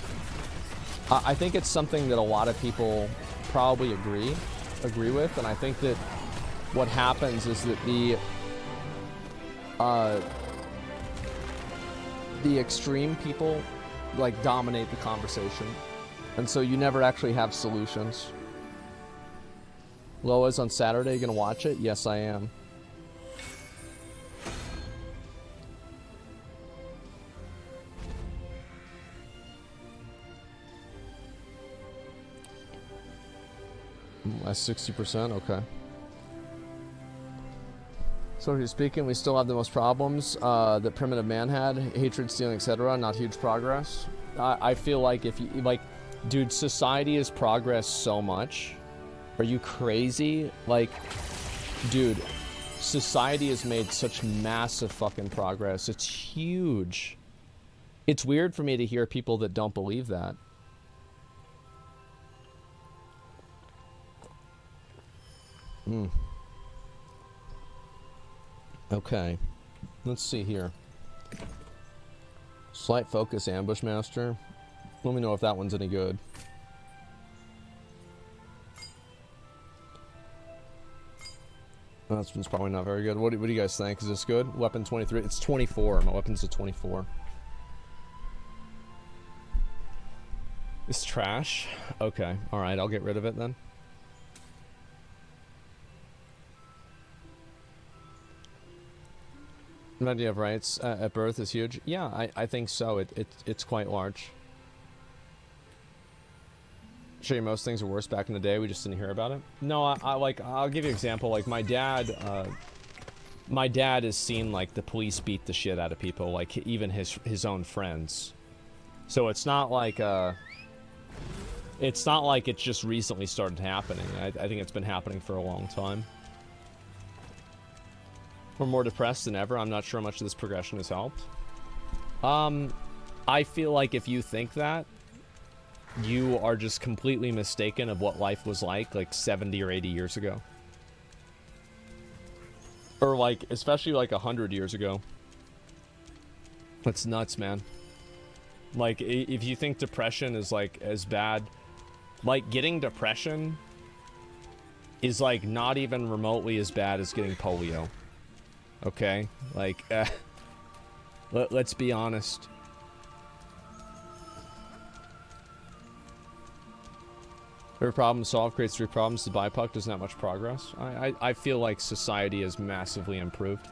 think it's something that a lot of people probably agree with, and I think that what happens is that the extreme people, like, dominate the conversation, and so you never actually have solutions. Loa's on Saturday, you gonna watch it? Yes, I am. That's 60%, okay. So he's speaking, we still have the most problems that primitive man had, hatred, stealing, etc. Not huge progress. I feel like if you, like, dude, society has progressed so much. Are you crazy? Like, dude, society has made such massive fucking progress. It's huge. It's weird for me to hear people that don't believe that. Okay. Let's see here. Slight focus ambush master. Let me know if that one's any good. That one's probably not very good. What do you guys think? Is this good? Weapon 23. It's 24. My weapon's a 24. It's trash. Okay. Alright, I'll get rid of it then. The idea of rights at birth is huge. Yeah, I think so. It's quite large. Sure, most things were worse back in the day. We just didn't hear about it. No, I'll give you an example. Like my dad has seen like the police beat the shit out of people, like even his own friends. So it's not like it's just recently started happening. I think it's been happening for a long time. We're more depressed than ever. I'm not sure how much of this progression has helped. I feel like if you think that, you are just completely mistaken of what life was like 70 or 80 years ago. Or like, especially like 100 years ago. That's nuts, man. Like, if you think depression is like as bad, like getting depression is like not even remotely as bad as getting polio. Okay? Like, let's be honest. Every problem solved creates 3 problems. The BIPOC doesn't have much progress. I feel like society has massively improved.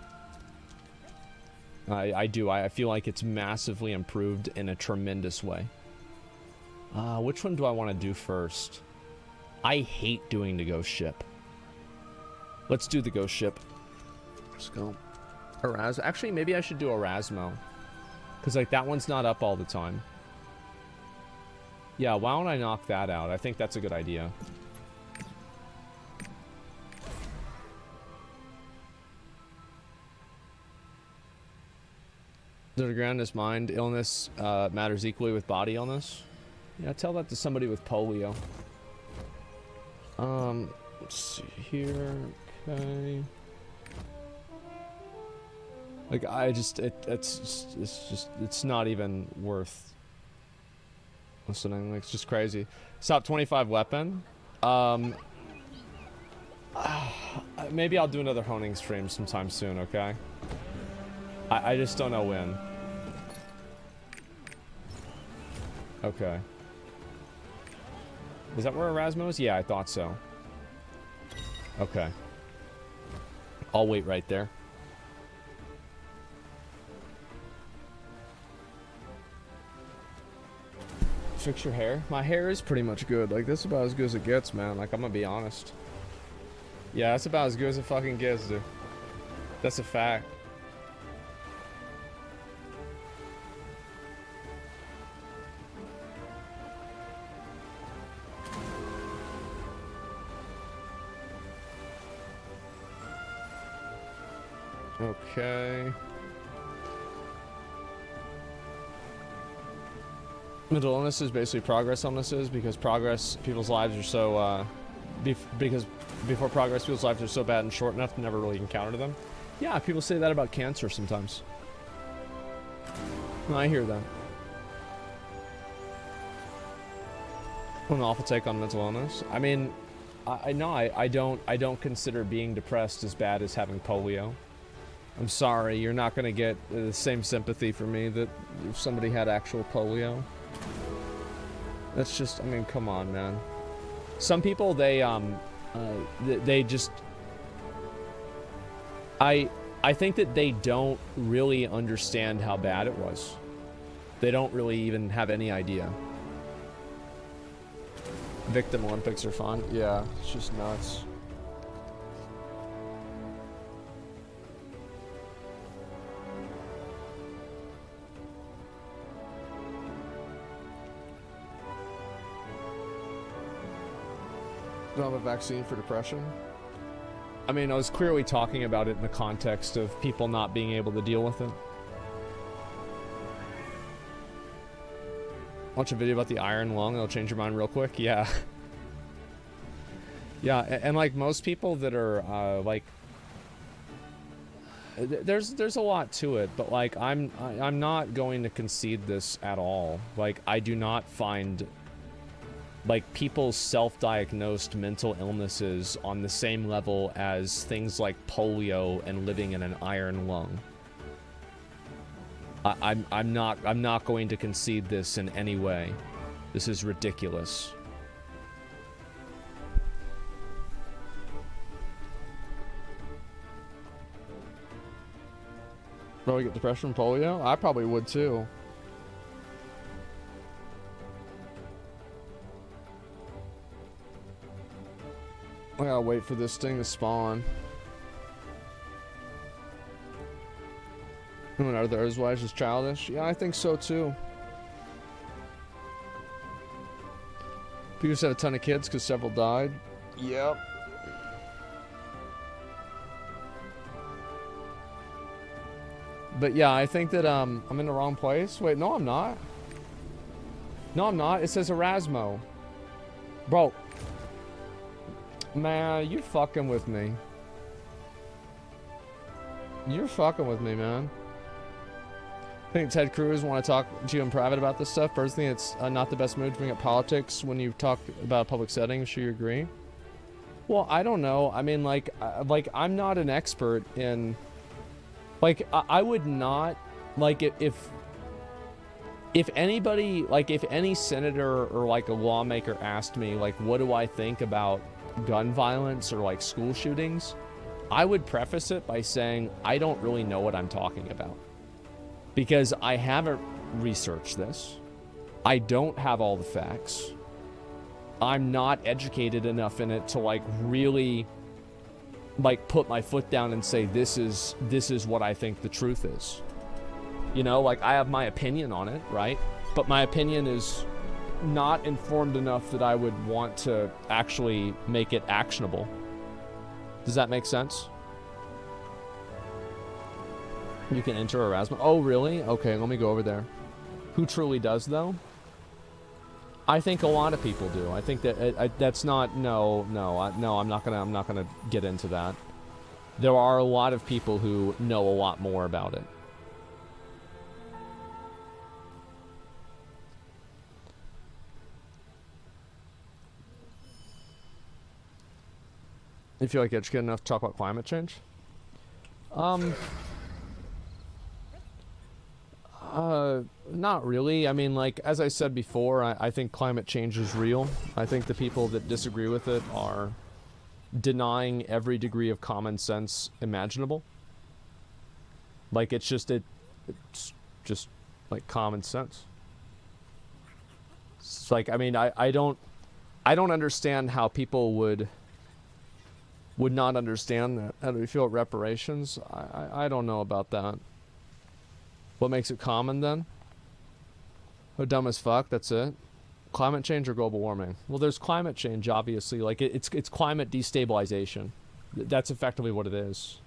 I do. I feel like it's massively improved in a tremendous way. Which one do I want to do first? I hate doing the ghost ship. Let's do the ghost ship. Let's go. Actually, maybe I should do Erasmo. Because, like, that one's not up all the time. Yeah, why don't I knock that out? I think that's a good idea. The groundness mind illness matters equally with body illness. Yeah, tell that to somebody with polio. Let's see here. Okay. Like it's not even worth listening. Like, it's just crazy. Stop 25 weapon. Maybe I'll do another honing stream sometime soon. Okay. I just don't know when. Okay. Is that where Erasmo is? Yeah, I thought so. Okay. I'll wait right there. Fix your hair? My hair is pretty much good. Like, this is about as good as it gets, man. Like, I'm gonna be honest. Yeah, that's about as good as it fucking gets, dude. That's a fact. Okay. Mental illness is basically progress illnesses, because people's lives are so, because before progress, people's lives are so bad and short enough to never really encounter them. Yeah, people say that about cancer sometimes. I hear that. An awful take on mental illness. I mean, I don't consider being depressed as bad as having polio. I'm sorry, you're not gonna get the same sympathy for me that if somebody had actual polio. That's just, I mean, come on, man. Some people, they just, I think that they don't really understand how bad it was. They don't really even have any idea. Victim Olympics are fun. Yeah, it's just nuts. Don't have a vaccine for depression. I mean, I was clearly talking about it in the context of people not being able to deal with it. Watch a video about the iron lung, it'll change your mind real quick. Yeah. Yeah, and like most people that are like, there's a lot to it, but like I'm not going to concede this at all. Like I do not find like people's self-diagnosed mental illnesses on the same level as things like polio and living in an iron lung. I'm not going to concede this in any way. This is ridiculous. Probably get depression from polio? I probably would too. I gotta wait for this thing to spawn. And are those wives just childish? Yeah, I think so too. People just had a ton of kids because several died. Yep. But yeah, I think that I'm in the wrong place. Wait, no I'm not. No I'm not. It says Erasmo. Bro. Man, you're fucking with me. You're fucking with me, man. I think Ted Cruz want to talk to you in private about this stuff. Personally, it's not the best move to bring up politics when you talk about public settings. Sure you agree? Well, I don't know. I mean, like I'm not an expert in... Like, I would not... Like, if anybody... Like, if any senator or, like, a lawmaker asked me, like, what do I think about gun violence or, like, school shootings, I would preface it by saying, I don't really know what I'm talking about. Because I haven't researched this. I don't have all the facts. I'm not educated enough in it to, like, really... like put my foot down and say this is what I think the truth is. You know, like I have my opinion on it, right? But my opinion is not informed enough that I would want to actually make it actionable. Does that make sense? You can enter Erasmus. Oh, really? Okay, let me go over there. Who truly does, though? I think a lot of people do. I think that that's not. No. I'm not gonna get into that. There are a lot of people who know a lot more about it. You feel like educated enough to talk about climate change? Not really. I mean, like, as I said before, I think climate change is real. I think the people that disagree with it are denying every degree of common sense imaginable. Like, it's just like common sense. It's like, I mean, I don't understand how people would not understand that. How do we feel at reparations? I don't know about that. What makes it common then? Oh, dumb as fuck, that's it. Climate change or global warming? Well, there's climate change, obviously. Like, it's climate destabilization. That's effectively what it is.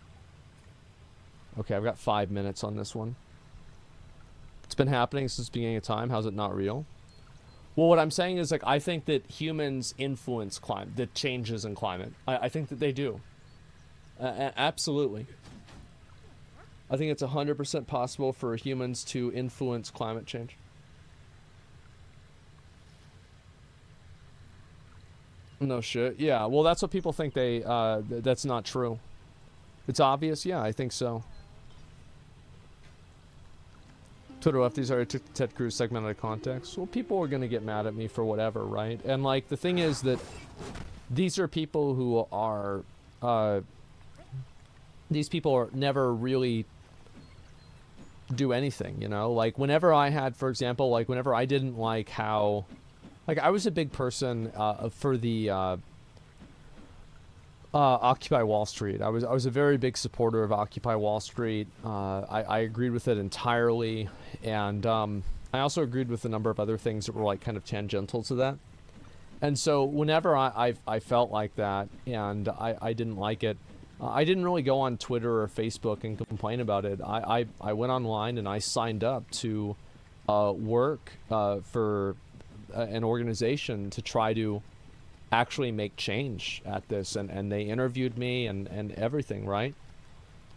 Okay, I've got 5 minutes on this one. It's been happening since the beginning of time. How's it not real? Well, what I'm saying is, like, I think that humans influence the changes in climate. I think that they do. Absolutely. I think it's 100% possible for humans to influence climate change. No shit. Yeah, well, that's what people think that's not true. It's obvious? Yeah, I think so. Twitter lefties already took the Ted Cruz segment out of context. Well, people are going to get mad at me for whatever, right? And, like, the thing is that these are people who are... these people are never really do anything, you know? Like, whenever I had, for example, like, whenever I didn't like how... Like, I was a big person for the Occupy Wall Street. I was a very big supporter of Occupy Wall Street. I agreed with it entirely, and I also agreed with a number of other things that were, like, kind of tangential to that. And so whenever I felt like that and I didn't like it, I didn't really go on Twitter or Facebook and complain about it. I went online and I signed up to work for an organization to try to actually make change at this, and they interviewed me and everything, right?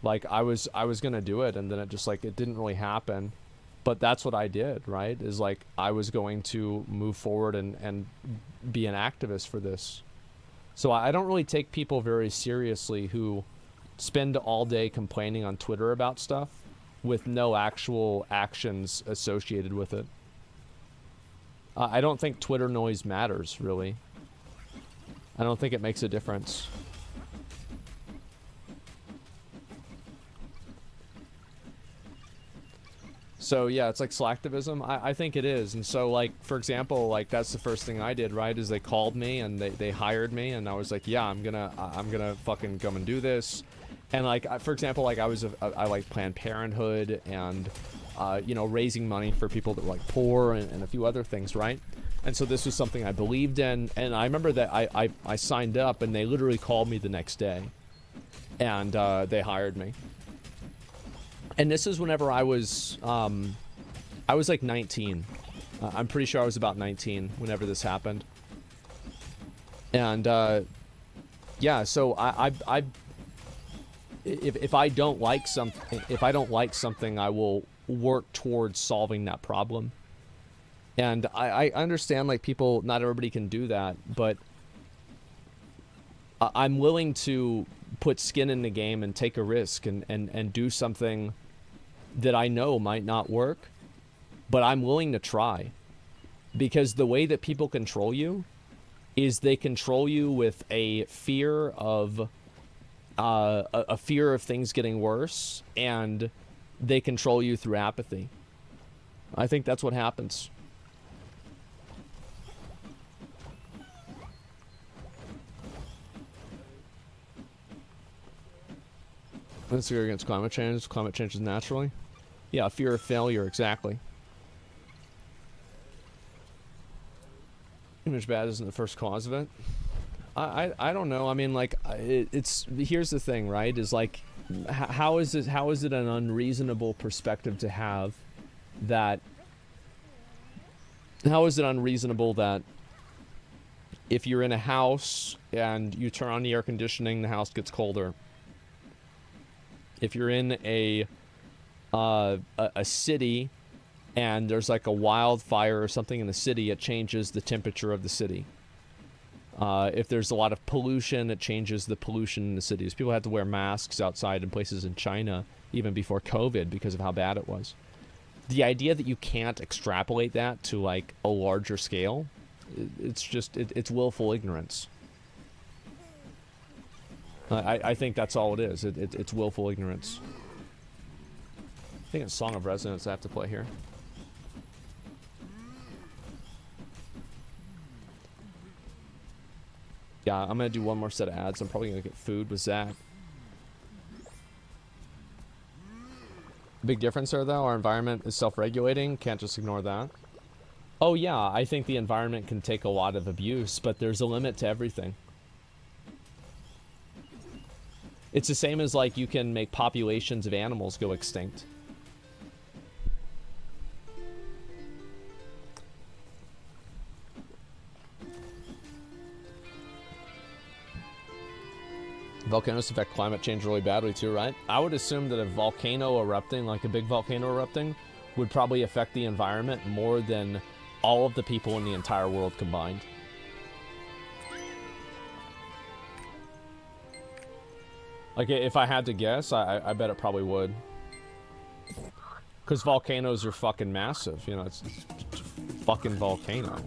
Like I was gonna do it, and then it just like it didn't really happen. But that's what I did, right? Is like I was going to move forward and be an activist for this. So I don't really take people very seriously who spend all day complaining on Twitter about stuff with no actual actions associated with it. I don't think Twitter noise matters, really. I don't think it makes a difference. So yeah, it's like slacktivism. I think it is. And so like, for example, like that's the first thing I did, right? Is they called me and they hired me, and I was like, yeah, I'm gonna fucking come and do this. And like, for example, like I like Planned Parenthood and, you know, raising money for people that were like poor and a few other things, right? And so this was something I believed in. And I remember that I signed up, and they literally called me the next day, and they hired me. And this is whenever I was like 19. I'm pretty sure I was about 19 whenever this happened. And yeah, so if I don't like something, I will work towards solving that problem. And I understand like people, not everybody can do that, but I'm willing to put skin in the game and take a risk and do something that I know might not work, but I'm willing to try. Because the way that people control you is they control you with a fear of things getting worse, and they control you through apathy. I think that's what happens. Let's go against climate change. Climate change is naturally. Yeah, fear of failure, exactly. Image bad isn't the first cause of it. I don't know. I mean, like, here's the thing, right? Is like, how is it an unreasonable perspective to have that? How is it unreasonable that if you're in a house and you turn on the air conditioning, the house gets colder? If you're in a city and there's like a wildfire or something in the city, it changes the temperature of the city. If there's a lot of pollution, it changes the pollution in the cities. People had to wear masks outside in places in China even before COVID because of how bad it was. The idea that you can't extrapolate that to like a larger scale, it's willful ignorance. I think that's all it is. It's willful ignorance. I think it's Song of Resonance I have to play here. Yeah, I'm gonna do one more set of ads. I'm probably gonna get food with Zach. Big difference there, though. Our environment is self-regulating. Can't just ignore that. Oh yeah, I think the environment can take a lot of abuse, but there's a limit to everything. It's the same as like you can make populations of animals go extinct. Volcanoes affect climate change really badly too, right? I would assume that a volcano erupting, like a big volcano erupting, would probably affect the environment more than all of the people in the entire world combined. Like, if I had to guess, I bet it probably would. Because volcanoes are fucking massive, you know, it's a fucking volcano.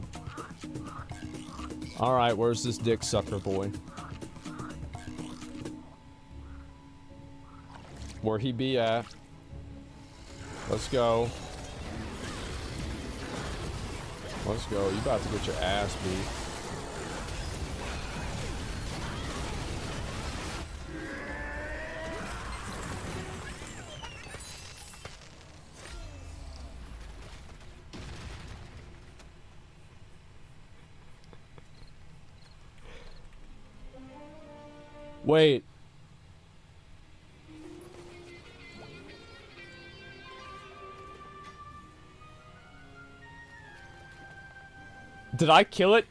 Alright, where's this dick sucker boy? Where he be at? Let's go. Let's go. You about to get your ass beat. Wait. Did I kill it?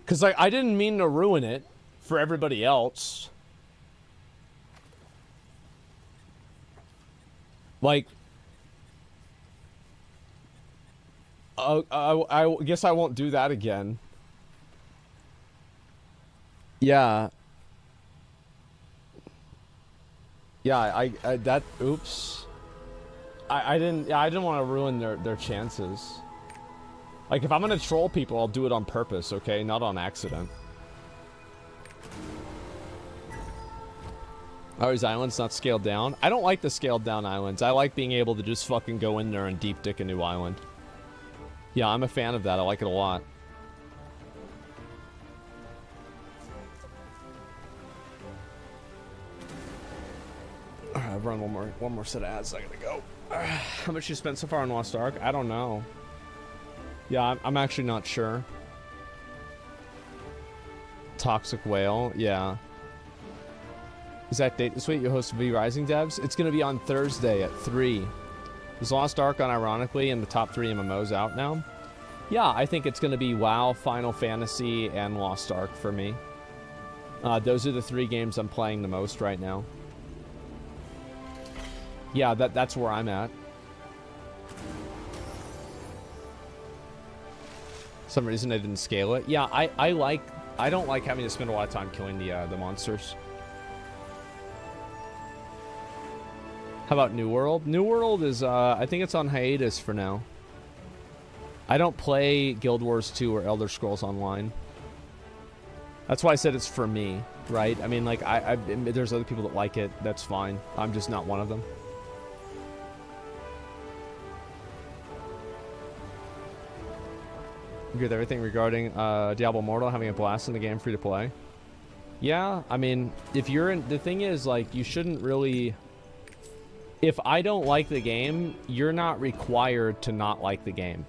Because I didn't mean to ruin it for everybody else. Like, I guess I won't do that again. Yeah. Yeah, that, oops. I didn't want to ruin their chances. Like, if I'm gonna troll people, I'll do it on purpose, okay? Not on accident. Are these islands not scaled down? I don't like the scaled down islands. I like being able to just fucking go in there and deep dick a new island. Yeah, I'm a fan of that. I like it a lot. Alright, I've run one more set of ads. I gotta go. How much you spent so far on Lost Ark? I don't know. Yeah, I'm actually not sure. Toxic Whale, yeah. Is that date this week? You host V Rising devs? It's gonna be on Thursday at 3. Is Lost Ark unironically in the top 3 MMOs out now? Yeah, I think it's gonna be WoW, Final Fantasy, and Lost Ark for me. Those are the 3 games I'm playing the most right now. Yeah, that's where I'm at. Some reason I didn't scale it. Yeah, I don't like having to spend a lot of time killing the monsters. How about New World? New World is I think it's on hiatus for now. I don't play Guild Wars 2 or Elder Scrolls Online. That's why I said it's for me, right? I mean, like, there's other people that like it. That's fine. I'm just not one of them. Agree with everything regarding Diablo Immortal having a blast in the game, free to play. Yeah, I mean, if you're in, the thing is, like, you shouldn't really. If I don't like the game, you're not required to not like the game.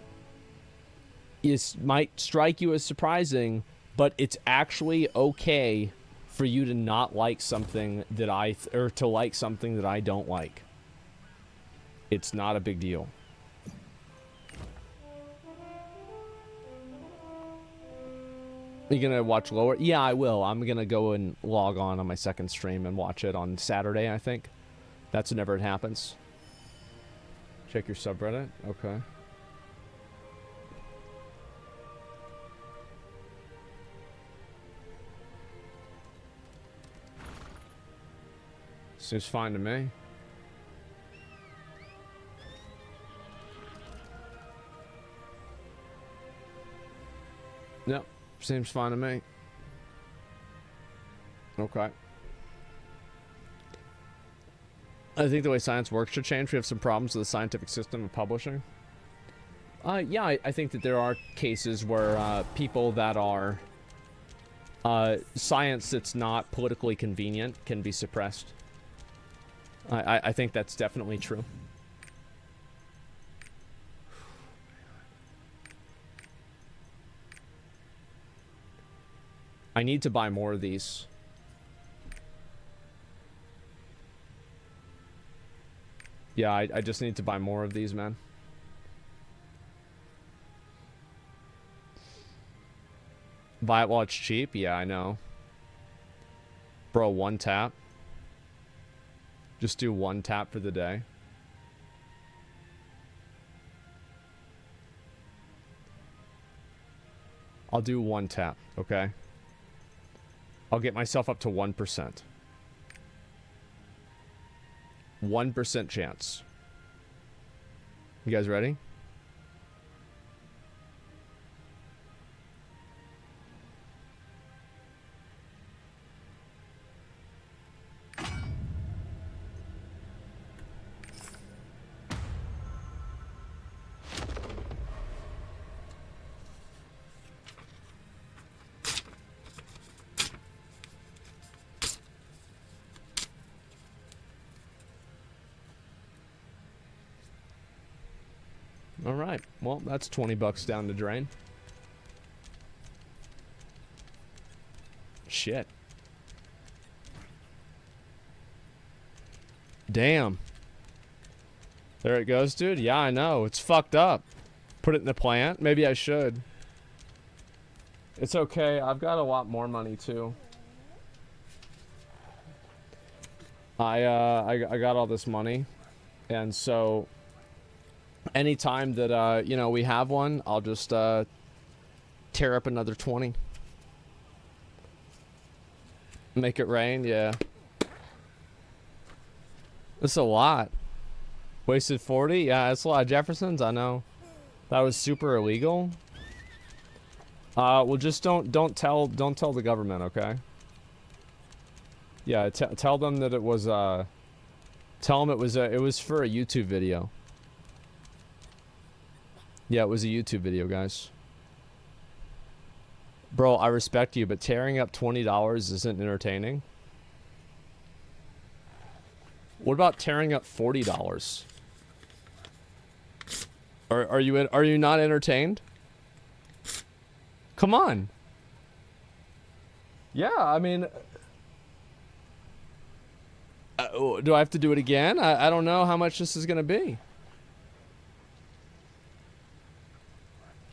It might strike you as surprising, but it's actually okay for you to not like something that or to like something that I don't like. It's not a big deal. Are you gonna watch lower? Yeah, I will. I'm gonna go and log on my second stream and watch it on Saturday, I think. That's whenever it happens. Check your subreddit. Okay. Seems fine to me. Yep. Seems fine to me. Okay. I think the way science works should change. We have some problems with the scientific system of publishing. Yeah, I think that there are cases where people that are science that's not politically convenient can be suppressed. I think that's definitely true. I need to buy more of these. Yeah, I just need to buy more of these, man. Buy it while it's cheap? Yeah, I know. Bro, 1 tap. Just do 1 tap for the day. I'll do 1 tap, okay? I'll get myself up to 1%. 1% chance. You guys ready? All right. Well, that's 20 bucks down the drain. Shit. Damn. There it goes, dude. Yeah, I know. It's fucked up. Put it in the plant. Maybe I should. It's okay. I've got a lot more money too. I got all this money, and so anytime that you know, we have one, I'll just tear up another 20. Make it rain, yeah. That's a lot. Wasted 40? Yeah, that's a lot of Jeffersons, I know. That was super illegal. Well, just don't tell the government, okay? Yeah, tell them that it was tell them it was for a YouTube video. Yeah, it was a YouTube video, guys. Bro, I respect you, but tearing up $20 isn't entertaining. What about tearing up $40? Are you not entertained? Come on. Yeah, I mean, do I have to do it again? I don't know how much this is gonna be.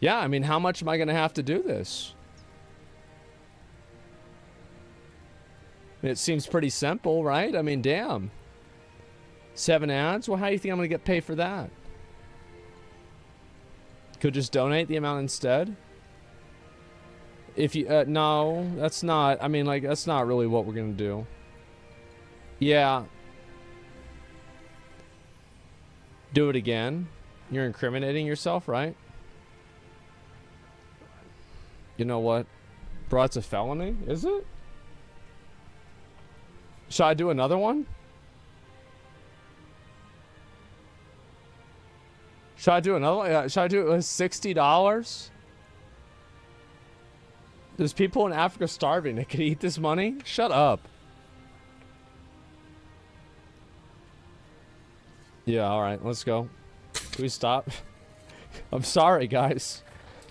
Yeah, I mean, how much am I gonna have to do this? It seems pretty simple, right? I mean, damn. 7 ads? Well, how do you think I'm gonna get paid for that? Could just donate the amount instead? If you, no, that's not, I mean, like, that's not really what we're gonna do. Yeah. Do it again. You're incriminating yourself, right? You know what? Bro, it's a felony? Is it? Should I do another one? Should I do another one? Should I do it with $60? There's people in Africa starving that could eat this money? Shut up. Yeah, alright, let's go. Can we stop? I'm sorry, guys.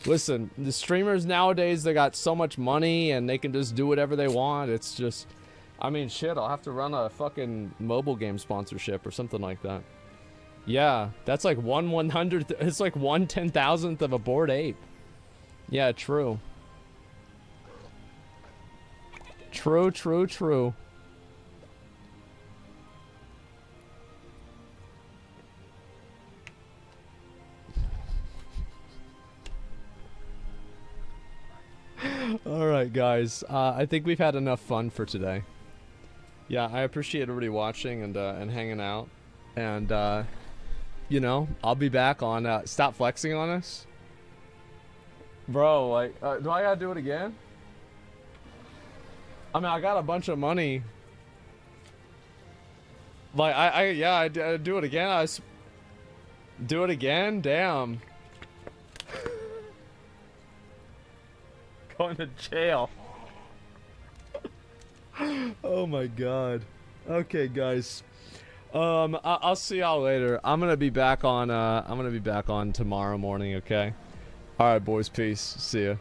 Listen, the streamers nowadays, they got so much money and they can just do whatever they want. It's just, I mean, shit, I'll have to run a fucking mobile game sponsorship or something like that. Yeah, that's like 1/100th, it's like 1/10,000th of a bored ape. Yeah, true. True, true, true. Alright, guys. I think we've had enough fun for today. Yeah, I appreciate everybody watching and hanging out. And, you know, I'll be back on... stop flexing on us? Bro, like, do I gotta do it again? I mean, I got a bunch of money. Like, I do it again. Do it again? Damn. Going to jail. Oh my god. Okay, guys. I'll see y'all later. I'm gonna be back on tomorrow morning, okay? Alright, boys, peace. See ya.